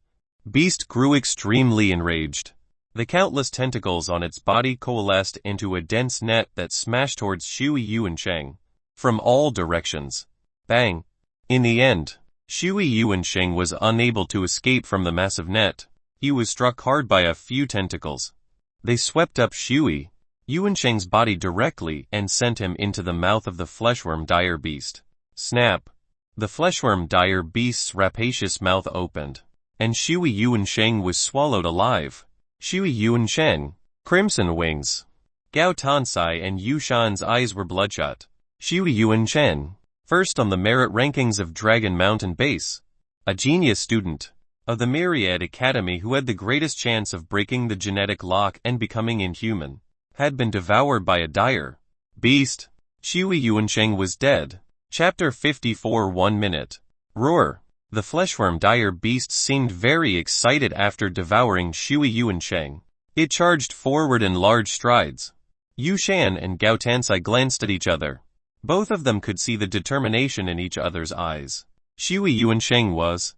beast grew extremely enraged. The countless tentacles on its body coalesced into a dense net that smashed towards Shui Yuansheng from all directions. Bang! In the end, Shui Yuansheng was unable to escape from the massive net. He was struck hard by a few tentacles. They swept up Shui Yuansheng's body directly and sent him into the mouth of the fleshworm dire beast. Snap! The fleshworm dire beast's rapacious mouth opened, and Shui Yuansheng was swallowed alive. Shui Yuansheng, crimson wings. Gao Tansai and Yu Shan's eyes were bloodshot. Shui Yuansheng, first on the merit rankings of Dragon Mountain Base, a genius student of the Myriad Academy who had the greatest chance of breaking the genetic lock and becoming inhuman, had been devoured by a dire beast. Shui Yuansheng was dead. Chapter 54. 1 minute. Roar. The fleshworm dire beast seemed very excited after devouring Shui Yuansheng. It charged forward in large strides. Yu Shan and Gao Tansai glanced at each other. Both of them could see the determination in each other's eyes. Shui Yuansheng was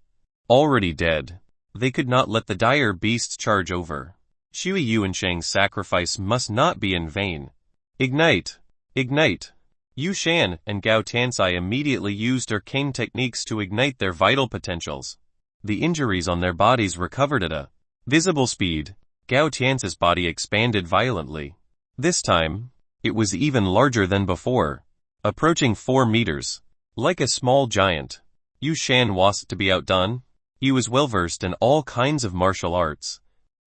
already dead. They could not let the dire beast charge over. Shui Yuansheng's sacrifice must not be in vain. Ignite! Ignite! Yu Shan and Gao Tansai immediately used arcane techniques to ignite their vital potentials. The injuries on their bodies recovered at a visible speed. Gao Tansai's body expanded violently. This time, it was even larger than before, approaching 4 meters. Like a small giant, Yu Shan was to be outdone. He was well versed in all kinds of martial arts,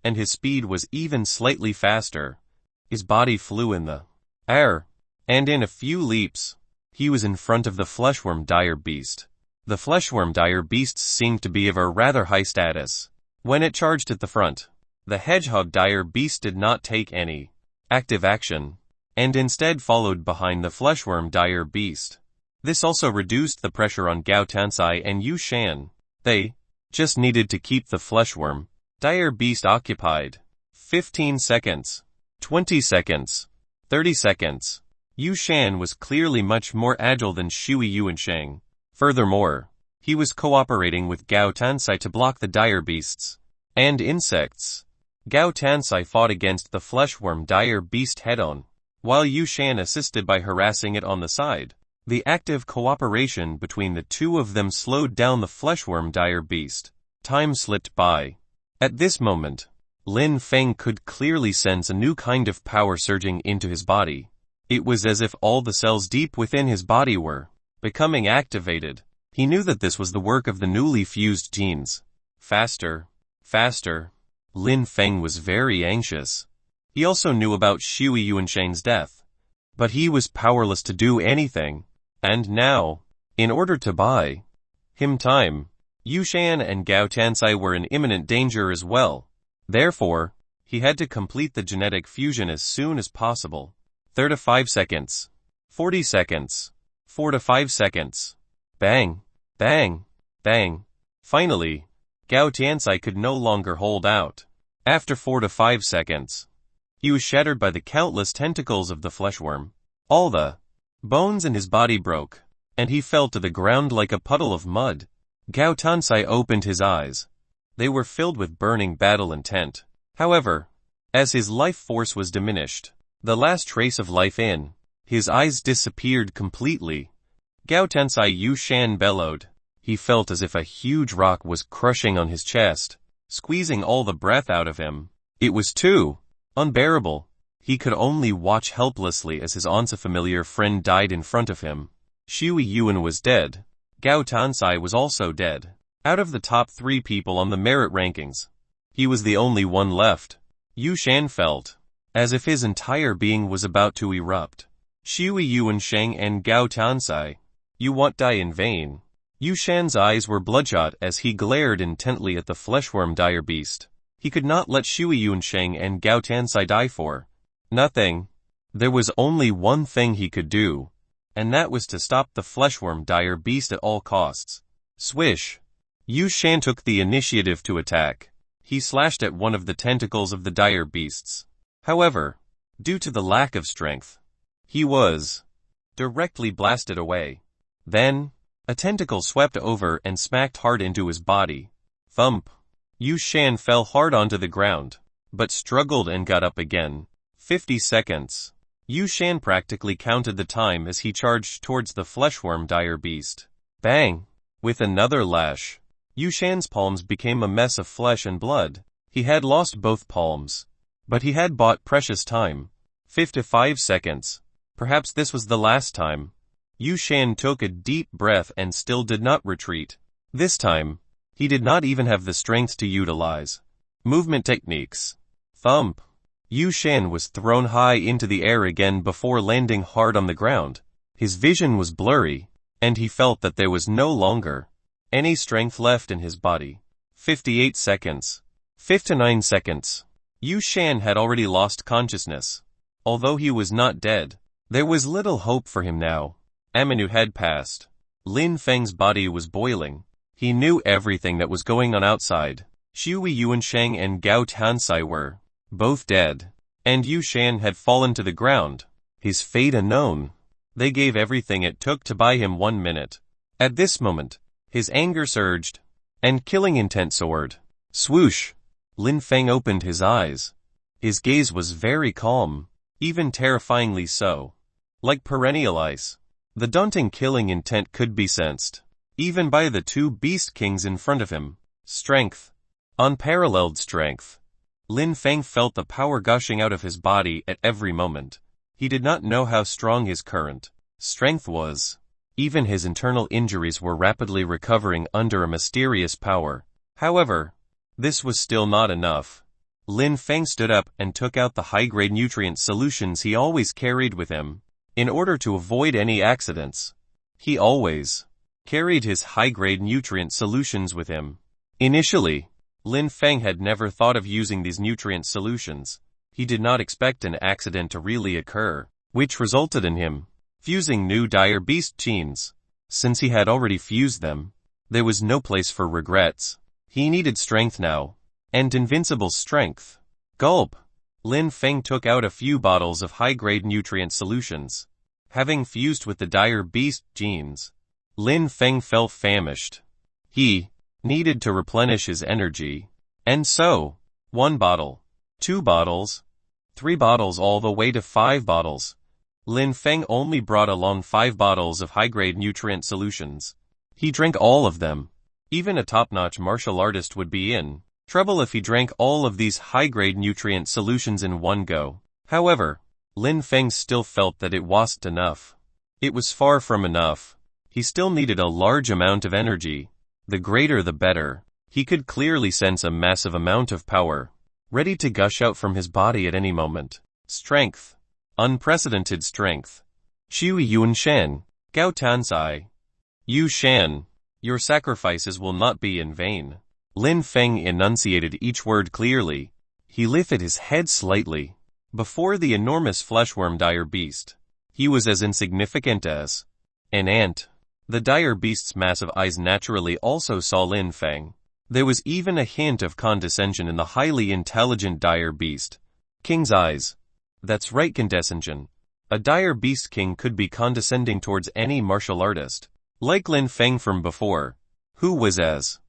and his speed was even slightly faster. His body flew in the air, and in a few leaps, he was in front of the fleshworm dire beast. The fleshworm dire beast seemed to be of a rather high status. When it charged at the front, the hedgehog dire beast did not take any active action, and instead followed behind the fleshworm dire beast. This also reduced the pressure on Gao Tansai and Yu Shan. They just needed to keep the fleshworm dire beast occupied. 15 seconds. 20 seconds. 30 seconds. Yu Shan was clearly much more agile than Shui Yuansheng. Furthermore, he was cooperating with Gao Tansai to block the dire beasts and insects. Gao Tansai fought against the fleshworm dire beast head-on, while Yu Shan assisted by harassing it on the side. The active cooperation between the two of them slowed down the fleshworm dire beast. Time slipped by. At this moment, Lin Feng could clearly sense a new kind of power surging into his body. It was as if all the cells deep within his body were becoming activated. He knew that this was the work of the newly fused genes. Faster, faster, Lin Feng was very anxious. He also knew about Shui Yuansheng's death. But he was powerless to do anything. And now, in order to buy him time, Yu Shan and Gao Tansai were in imminent danger as well. Therefore, he had to complete the genetic fusion as soon as possible. 35 seconds. 40 seconds. 4 to 5 seconds. Bang, bang, bang. Finally, Gao Tiansai could no longer hold out. After 4 to 5 seconds, he was shattered by the countless tentacles of the fleshworm. All the bones in his body broke, and he fell to the ground like a puddle of mud. Gao Tansai opened his eyes. They were filled with burning battle intent. However, as his life force was diminished, the last trace of life in his eyes disappeared completely. Gao Tansai Yu Shan bellowed. He felt as if a huge rock was crushing on his chest, squeezing all the breath out of him. It was too unbearable. He could only watch helplessly as his once familiar friend died in front of him. Shui Yuan was dead. Gao Tansai was also dead. Out of the top 3 people on the merit rankings, he was the only one left. Yu Shan felt as if his entire being was about to erupt. Shui Yuansheng and Gao Tansai, you won't die in vain. Yu Shan's eyes were bloodshot as he glared intently at the fleshworm dire beast. He could not let Shui Yuansheng and Gao Tansai die for nothing. There was only one thing he could do, and that was to stop the fleshworm dire beast at all costs. Swish! Yu Shan took the initiative to attack. He slashed at one of the tentacles of the dire beasts. However, due to the lack of strength, he was directly blasted away. Then, a tentacle swept over and smacked hard into his body. Thump! Yu Shan fell hard onto the ground, but struggled and got up again. 50 seconds. Yu Shan practically counted the time as he charged towards the fleshworm dire beast. Bang! With another lash, Yu Shan's palms became a mess of flesh and blood. He had lost both palms, but he had bought precious time. 55 seconds. Perhaps this was the last time. Yu Shan took a deep breath and still did not retreat. This time, he did not even have the strength to utilize movement techniques. Thump! Yu Shan was thrown high into the air again before landing hard on the ground. His vision was blurry, and he felt that there was no longer any strength left in his body. 58 seconds. 59 seconds. Yu Shan had already lost consciousness. Although he was not dead, there was little hope for him now. A minute had passed. Lin Feng's body was boiling. He knew everything that was going on outside. Shui Yuansheng and Gao Tansai were both dead, and Yu Shan had fallen to the ground, his fate unknown. They gave everything it took to buy him 1 minute. At this moment, his anger surged, and killing intent soared. Swoosh! Lin Feng opened his eyes. His gaze was very calm, even terrifyingly so. Like perennial ice, the daunting killing intent could be sensed, even by the 2 beast kings in front of him. Strength. Unparalleled strength. Lin Feng felt the power gushing out of his body at every moment. He did not know how strong his current strength was. Even his internal injuries were rapidly recovering under a mysterious power. However, this was still not enough. Lin Feng stood up and took out the high-grade nutrient solutions he always carried with him. In order to avoid any accidents, he always carried his high-grade nutrient solutions with him. Initially, Lin Feng had never thought of using these nutrient solutions. He did not expect an accident to really occur, which resulted in him fusing new dire beast genes. Since he had already fused them, there was no place for regrets. He needed strength now, and invincible strength. Gulp! Lin Feng took out a few bottles of high-grade nutrient solutions. Having fused with the dire beast genes, Lin Feng felt famished. He needed to replenish his energy. And so, 1 bottle, 2 bottles, 3 bottles all the way to 5 bottles. Lin Feng only brought along 5 bottles of high-grade nutrient solutions. He drank all of them. Even a top-notch martial artist would be in trouble if he drank all of these high-grade nutrient solutions in one go. However, Lin Feng still felt that it wasn't enough. It was far from enough. He still needed a large amount of energy. The greater the better. He could clearly sense a massive amount of power ready to gush out from his body at any moment. Strength. Unprecedented strength. Shui Yun Shan, Gao Tansai. Yu Shan, your sacrifices will not be in vain. Lin Feng enunciated each word clearly. He lifted his head slightly. Before the enormous fleshworm dire beast, he was as insignificant as an ant. The dire beast's massive eyes naturally also saw Lin Feng. There was even a hint of condescension in the highly intelligent dire beast. King's eyes. That's right, condescension. A dire beast king could be condescending towards any martial artist, like Lin Feng from before, who was as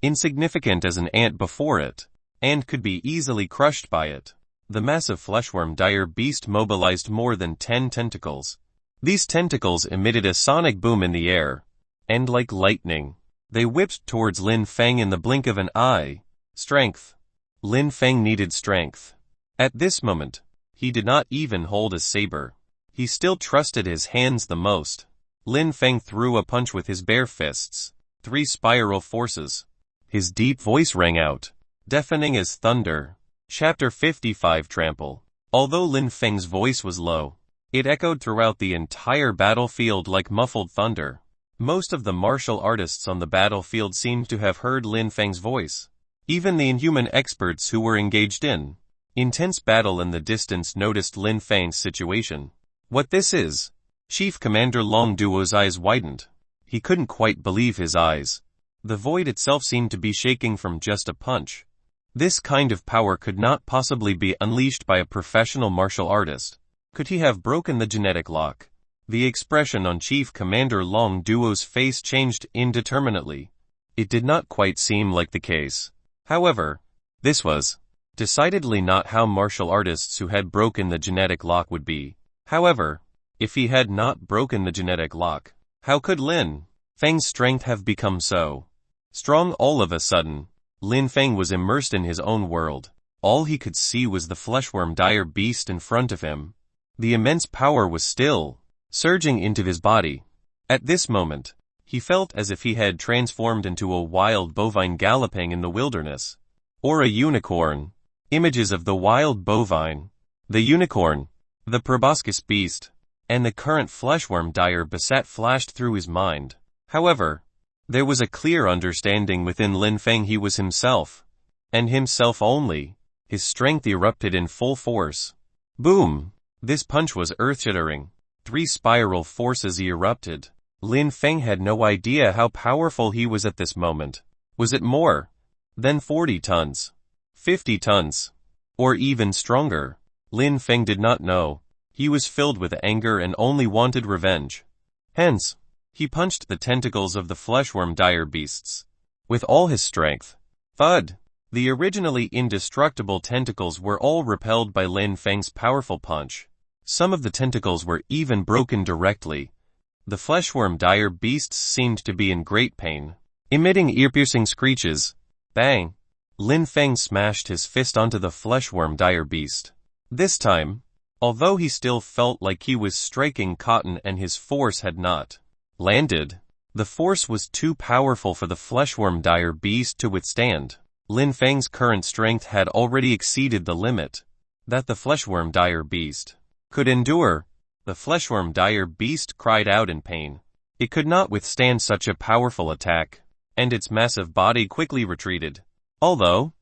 insignificant as an ant before it, and could be easily crushed by it. The massive fleshworm dire beast mobilized more than 10 tentacles. These tentacles emitted a sonic boom in the air, and like lightning, they whipped towards Lin Feng in the blink of an eye. Strength. Lin Feng needed strength. At this moment, he did not even hold a saber. He still trusted his hands the most. Lin Feng threw a punch with his bare fists. 3 spiral forces. His deep voice rang out, deafening as thunder. Chapter 55 Trample. Although Lin Feng's voice was low, it echoed throughout the entire battlefield like muffled thunder. Most of the martial artists on the battlefield seemed to have heard Lin Feng's voice. Even the inhuman experts who were engaged in intense battle in the distance noticed Lin Feng's situation. What this is? Chief Commander Long Duo's eyes widened. He couldn't quite believe his eyes. The void itself seemed to be shaking from just a punch. This kind of power could not possibly be unleashed by a professional martial artist. Could he have broken the genetic lock? The expression on Chief Commander Long Duo's face changed indeterminately. It did not quite seem like the case. However, this was decidedly not how martial artists who had broken the genetic lock would be. However, if he had not broken the genetic lock, how could Lin Feng's strength have become so strong all of a sudden? Lin Feng was immersed in his own world. All he could see was the fleshworm dire beast in front of him. The immense power was still surging into his body. At this moment, he felt as if he had transformed into a wild bovine galloping in the wilderness. Or a unicorn. Images of the wild bovine, the unicorn, the proboscis beast, and the current fleshworm dire beset flashed through his mind. However, there was a clear understanding within Lin Feng he was himself, and himself only. His strength erupted in full force. Boom! This punch was earth-shattering. 3 spiral forces erupted. Lin Feng had no idea how powerful he was at this moment. Was it more than 40 tons? 50 tons? Or even stronger? Lin Feng did not know. He was filled with anger and only wanted revenge. Hence, he punched the tentacles of the fleshworm dire beasts with all his strength. Thud! The originally indestructible tentacles were all repelled by Lin Feng's powerful punch. Some of the tentacles were even broken directly. The fleshworm dire beasts seemed to be in great pain, emitting ear-piercing screeches. Bang! Lin Feng smashed his fist onto the fleshworm dire beast. This time, although he still felt like he was striking cotton and his force had not landed, the force was too powerful for the fleshworm dire beast to withstand. Lin Feng's current strength had already exceeded the limit that the fleshworm dire beast could endure. The fleshworm dire beast cried out in pain. It could not withstand such a powerful attack, and its massive body quickly retreated. Although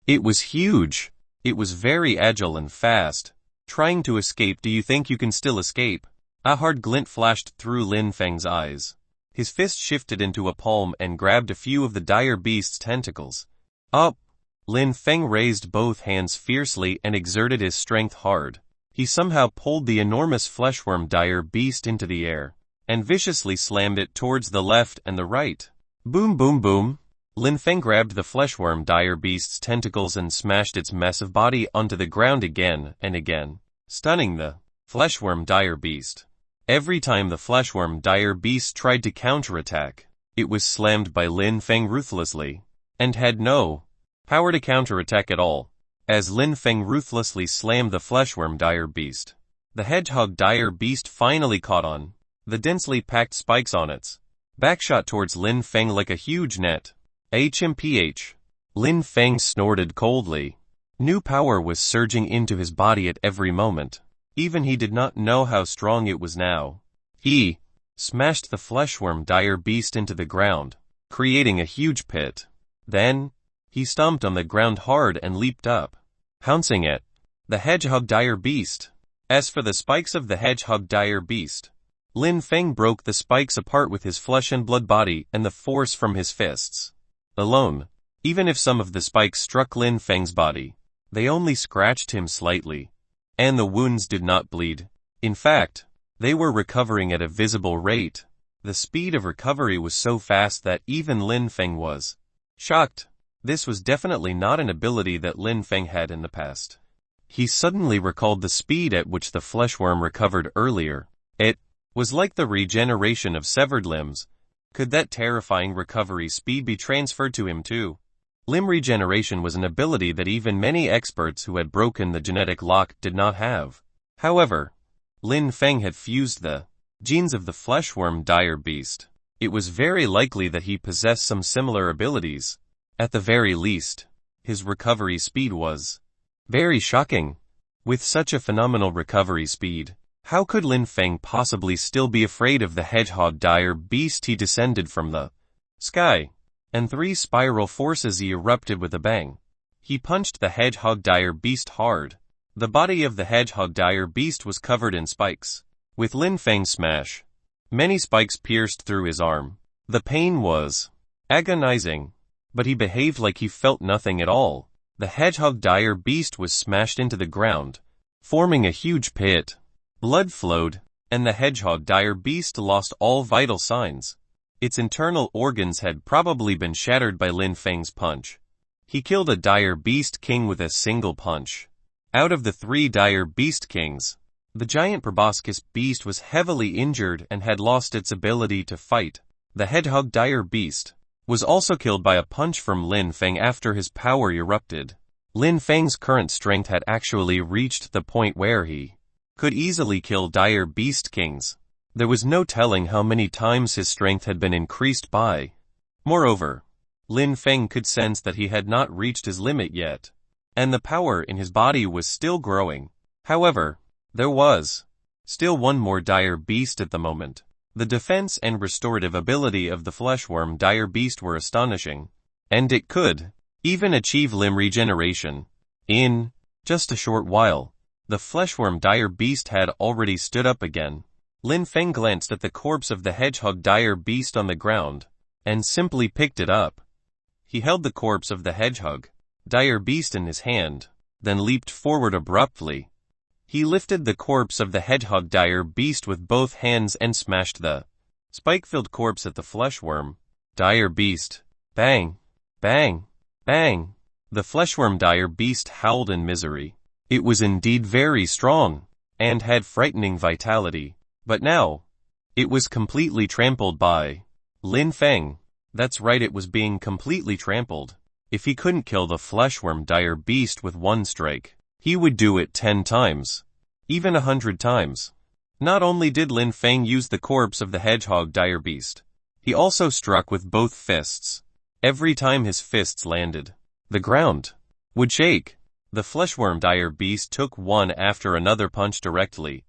it was huge, it was very agile and fast. Trying to escape. Do you think you can still escape? A hard glint flashed through Lin Feng's eyes. His fist shifted into a palm and grabbed a few of the dire beast's tentacles. Up! Lin Feng raised both hands fiercely and exerted his strength hard. He somehow pulled the enormous fleshworm dire beast into the air, and viciously slammed it towards the left and the right. Boom boom boom! Lin Feng grabbed the fleshworm dire beast's tentacles and smashed its massive body onto the ground again and again, stunning the fleshworm dire beast. Every time the fleshworm dire beast tried to counterattack, it was slammed by Lin Feng ruthlessly, and had no power to counterattack at all. As Lin Feng ruthlessly slammed the fleshworm dire beast, the hedgehog dire beast finally caught on. The densely packed spikes on its back shot towards Lin Feng like a huge net. HMPH. Lin Feng snorted coldly. New power was surging into his body at every moment. Even he did not know how strong it was now. He smashed the fleshworm dire beast into the ground, creating a huge pit. Then, he stomped on the ground hard and leaped up, pouncing at the hedgehog dire beast. As for the spikes of the hedgehog dire beast, Lin Feng broke the spikes apart with his flesh and blood body and the force from his fists alone. Even if some of the spikes struck Lin Feng's body, they only scratched him slightly, and the wounds did not bleed. In fact, they were recovering at a visible rate. The speed of recovery was so fast that even Lin Feng was shocked. This was definitely not an ability that Lin Feng had in the past. He suddenly recalled the speed at which the fleshworm recovered earlier. It was like the regeneration of severed limbs. Could that terrifying recovery speed be transferred to him too? Limb regeneration was an ability that even many experts who had broken the genetic lock did not have. However, Lin Feng had fused the genes of the fleshworm dire beast. It was very likely that he possessed some similar abilities. At the very least, his recovery speed was very shocking. With such a phenomenal recovery speed, how could Lin Feng possibly still be afraid of the hedgehog dire beast? He descended from the sky, and 3 spiral forces erupted with a bang. He punched the hedgehog dire beast hard. The body of the hedgehog dire beast was covered in spikes. With Lin Feng's smash, many spikes pierced through his arm. The pain was agonizing, but he behaved like he felt nothing at all. The hedgehog dire beast was smashed into the ground, forming a huge pit. Blood flowed, and the hedgehog dire beast lost all vital signs. Its internal organs had probably been shattered by Lin Feng's punch. He killed a dire beast king with a single punch. Out of the 3 dire beast kings, the giant proboscis beast was heavily injured and had lost its ability to fight. The hedgehog dire beast was also killed by a punch from Lin Feng after his power erupted. Lin Feng's current strength had actually reached the point where he could easily kill dire beast kings. There was no telling how many times his strength had been increased by. Moreover, Lin Feng could sense that he had not reached his limit yet, and the power in his body was still growing. However, there was still one more dire beast at the moment. The defense and restorative ability of the fleshworm dire beast were astonishing, and it could even achieve limb regeneration. In just a short while, the fleshworm dire beast had already stood up again. Lin Feng glanced at the corpse of the hedgehog dire beast on the ground, and simply picked it up. He held the corpse of the hedgehog dire beast in his hand, then leaped forward abruptly. He lifted the corpse of the hedgehog dire beast with both hands and smashed the spike-filled corpse at the fleshworm dire beast. Bang! Bang! Bang! The fleshworm dire beast howled in misery. It was indeed very strong, and had frightening vitality. But now, it was completely trampled by Lin Feng. That's right, it was being completely trampled. If he couldn't kill the fleshworm dire beast with one strike, he would do it 10 times, even 100 times. Not only did Lin Feng use the corpse of the hedgehog dire beast, he also struck with both fists. Every time his fists landed, the ground would shake. The fleshworm dire beast took one after another punch directly,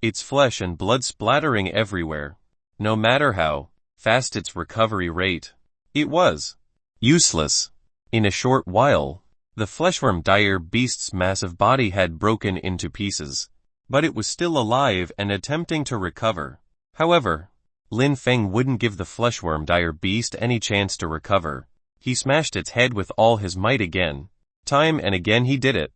its flesh and blood splattering everywhere. No matter how fast its recovery rate, it was useless. In a short while, the fleshworm dire beast's massive body had broken into pieces, but it was still alive and attempting to recover. However, Lin Feng wouldn't give the fleshworm dire beast any chance to recover. He smashed its head with all his might again. Time and again he did it.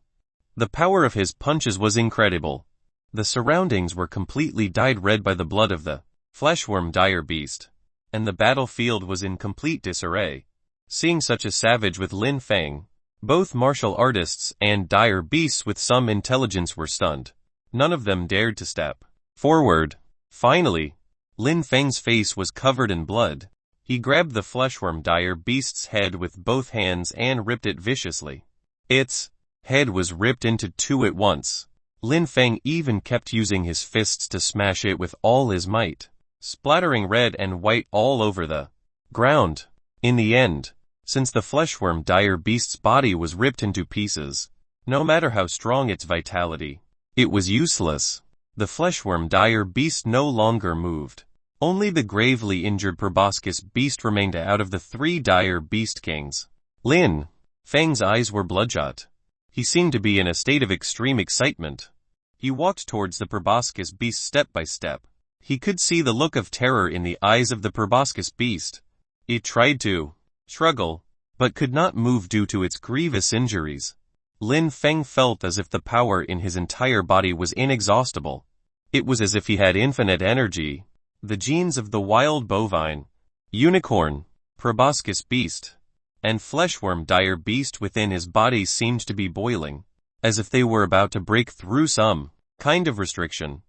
The power of his punches was incredible. The surroundings were completely dyed red by the blood of the fleshworm dire beast, and the battlefield was in complete disarray. Seeing such a savage with Lin Feng, both martial artists and dire beasts with some intelligence were stunned. None of them dared to step forward. Finally, Lin Feng's face was covered in blood. He grabbed the fleshworm dire beast's head with both hands and ripped it viciously. Its head was ripped into 2 at once. Lin Feng even kept using his fists to smash it with all his might, splattering red and white all over the ground. In the end, since the fleshworm dire beast's body was ripped into pieces, No matter how strong its vitality, it was useless. The fleshworm dire beast no longer moved. Only the gravely injured proboscis beast remained out of the 3 dire beast kings. Lin Fang's eyes were bloodshot. He seemed to be in a state of extreme excitement. He walked towards the proboscis beast step by step. He could see the look of terror in the eyes of the proboscis beast. It tried to struggle, but could not move due to its grievous injuries. Lin Fang felt as if the power in his entire body was inexhaustible. It was as if he had infinite energy. The genes of the wild bovine, unicorn, proboscis beast, and fleshworm dire beast within his body seemed to be boiling, as if they were about to break through some kind of restriction.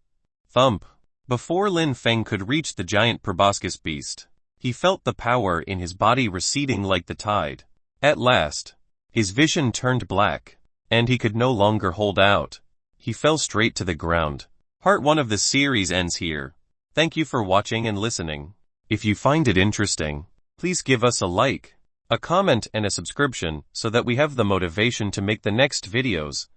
Thump. Before Lin Fang could reach the giant proboscis beast, he felt the power in his body receding like the tide. At last, his vision turned black, and he could no longer hold out. He fell straight to the ground. Part 1 of the series ends here. Thank you for watching and listening. If you find it interesting, please give us a like, a comment and a subscription so that we have the motivation to make the next videos.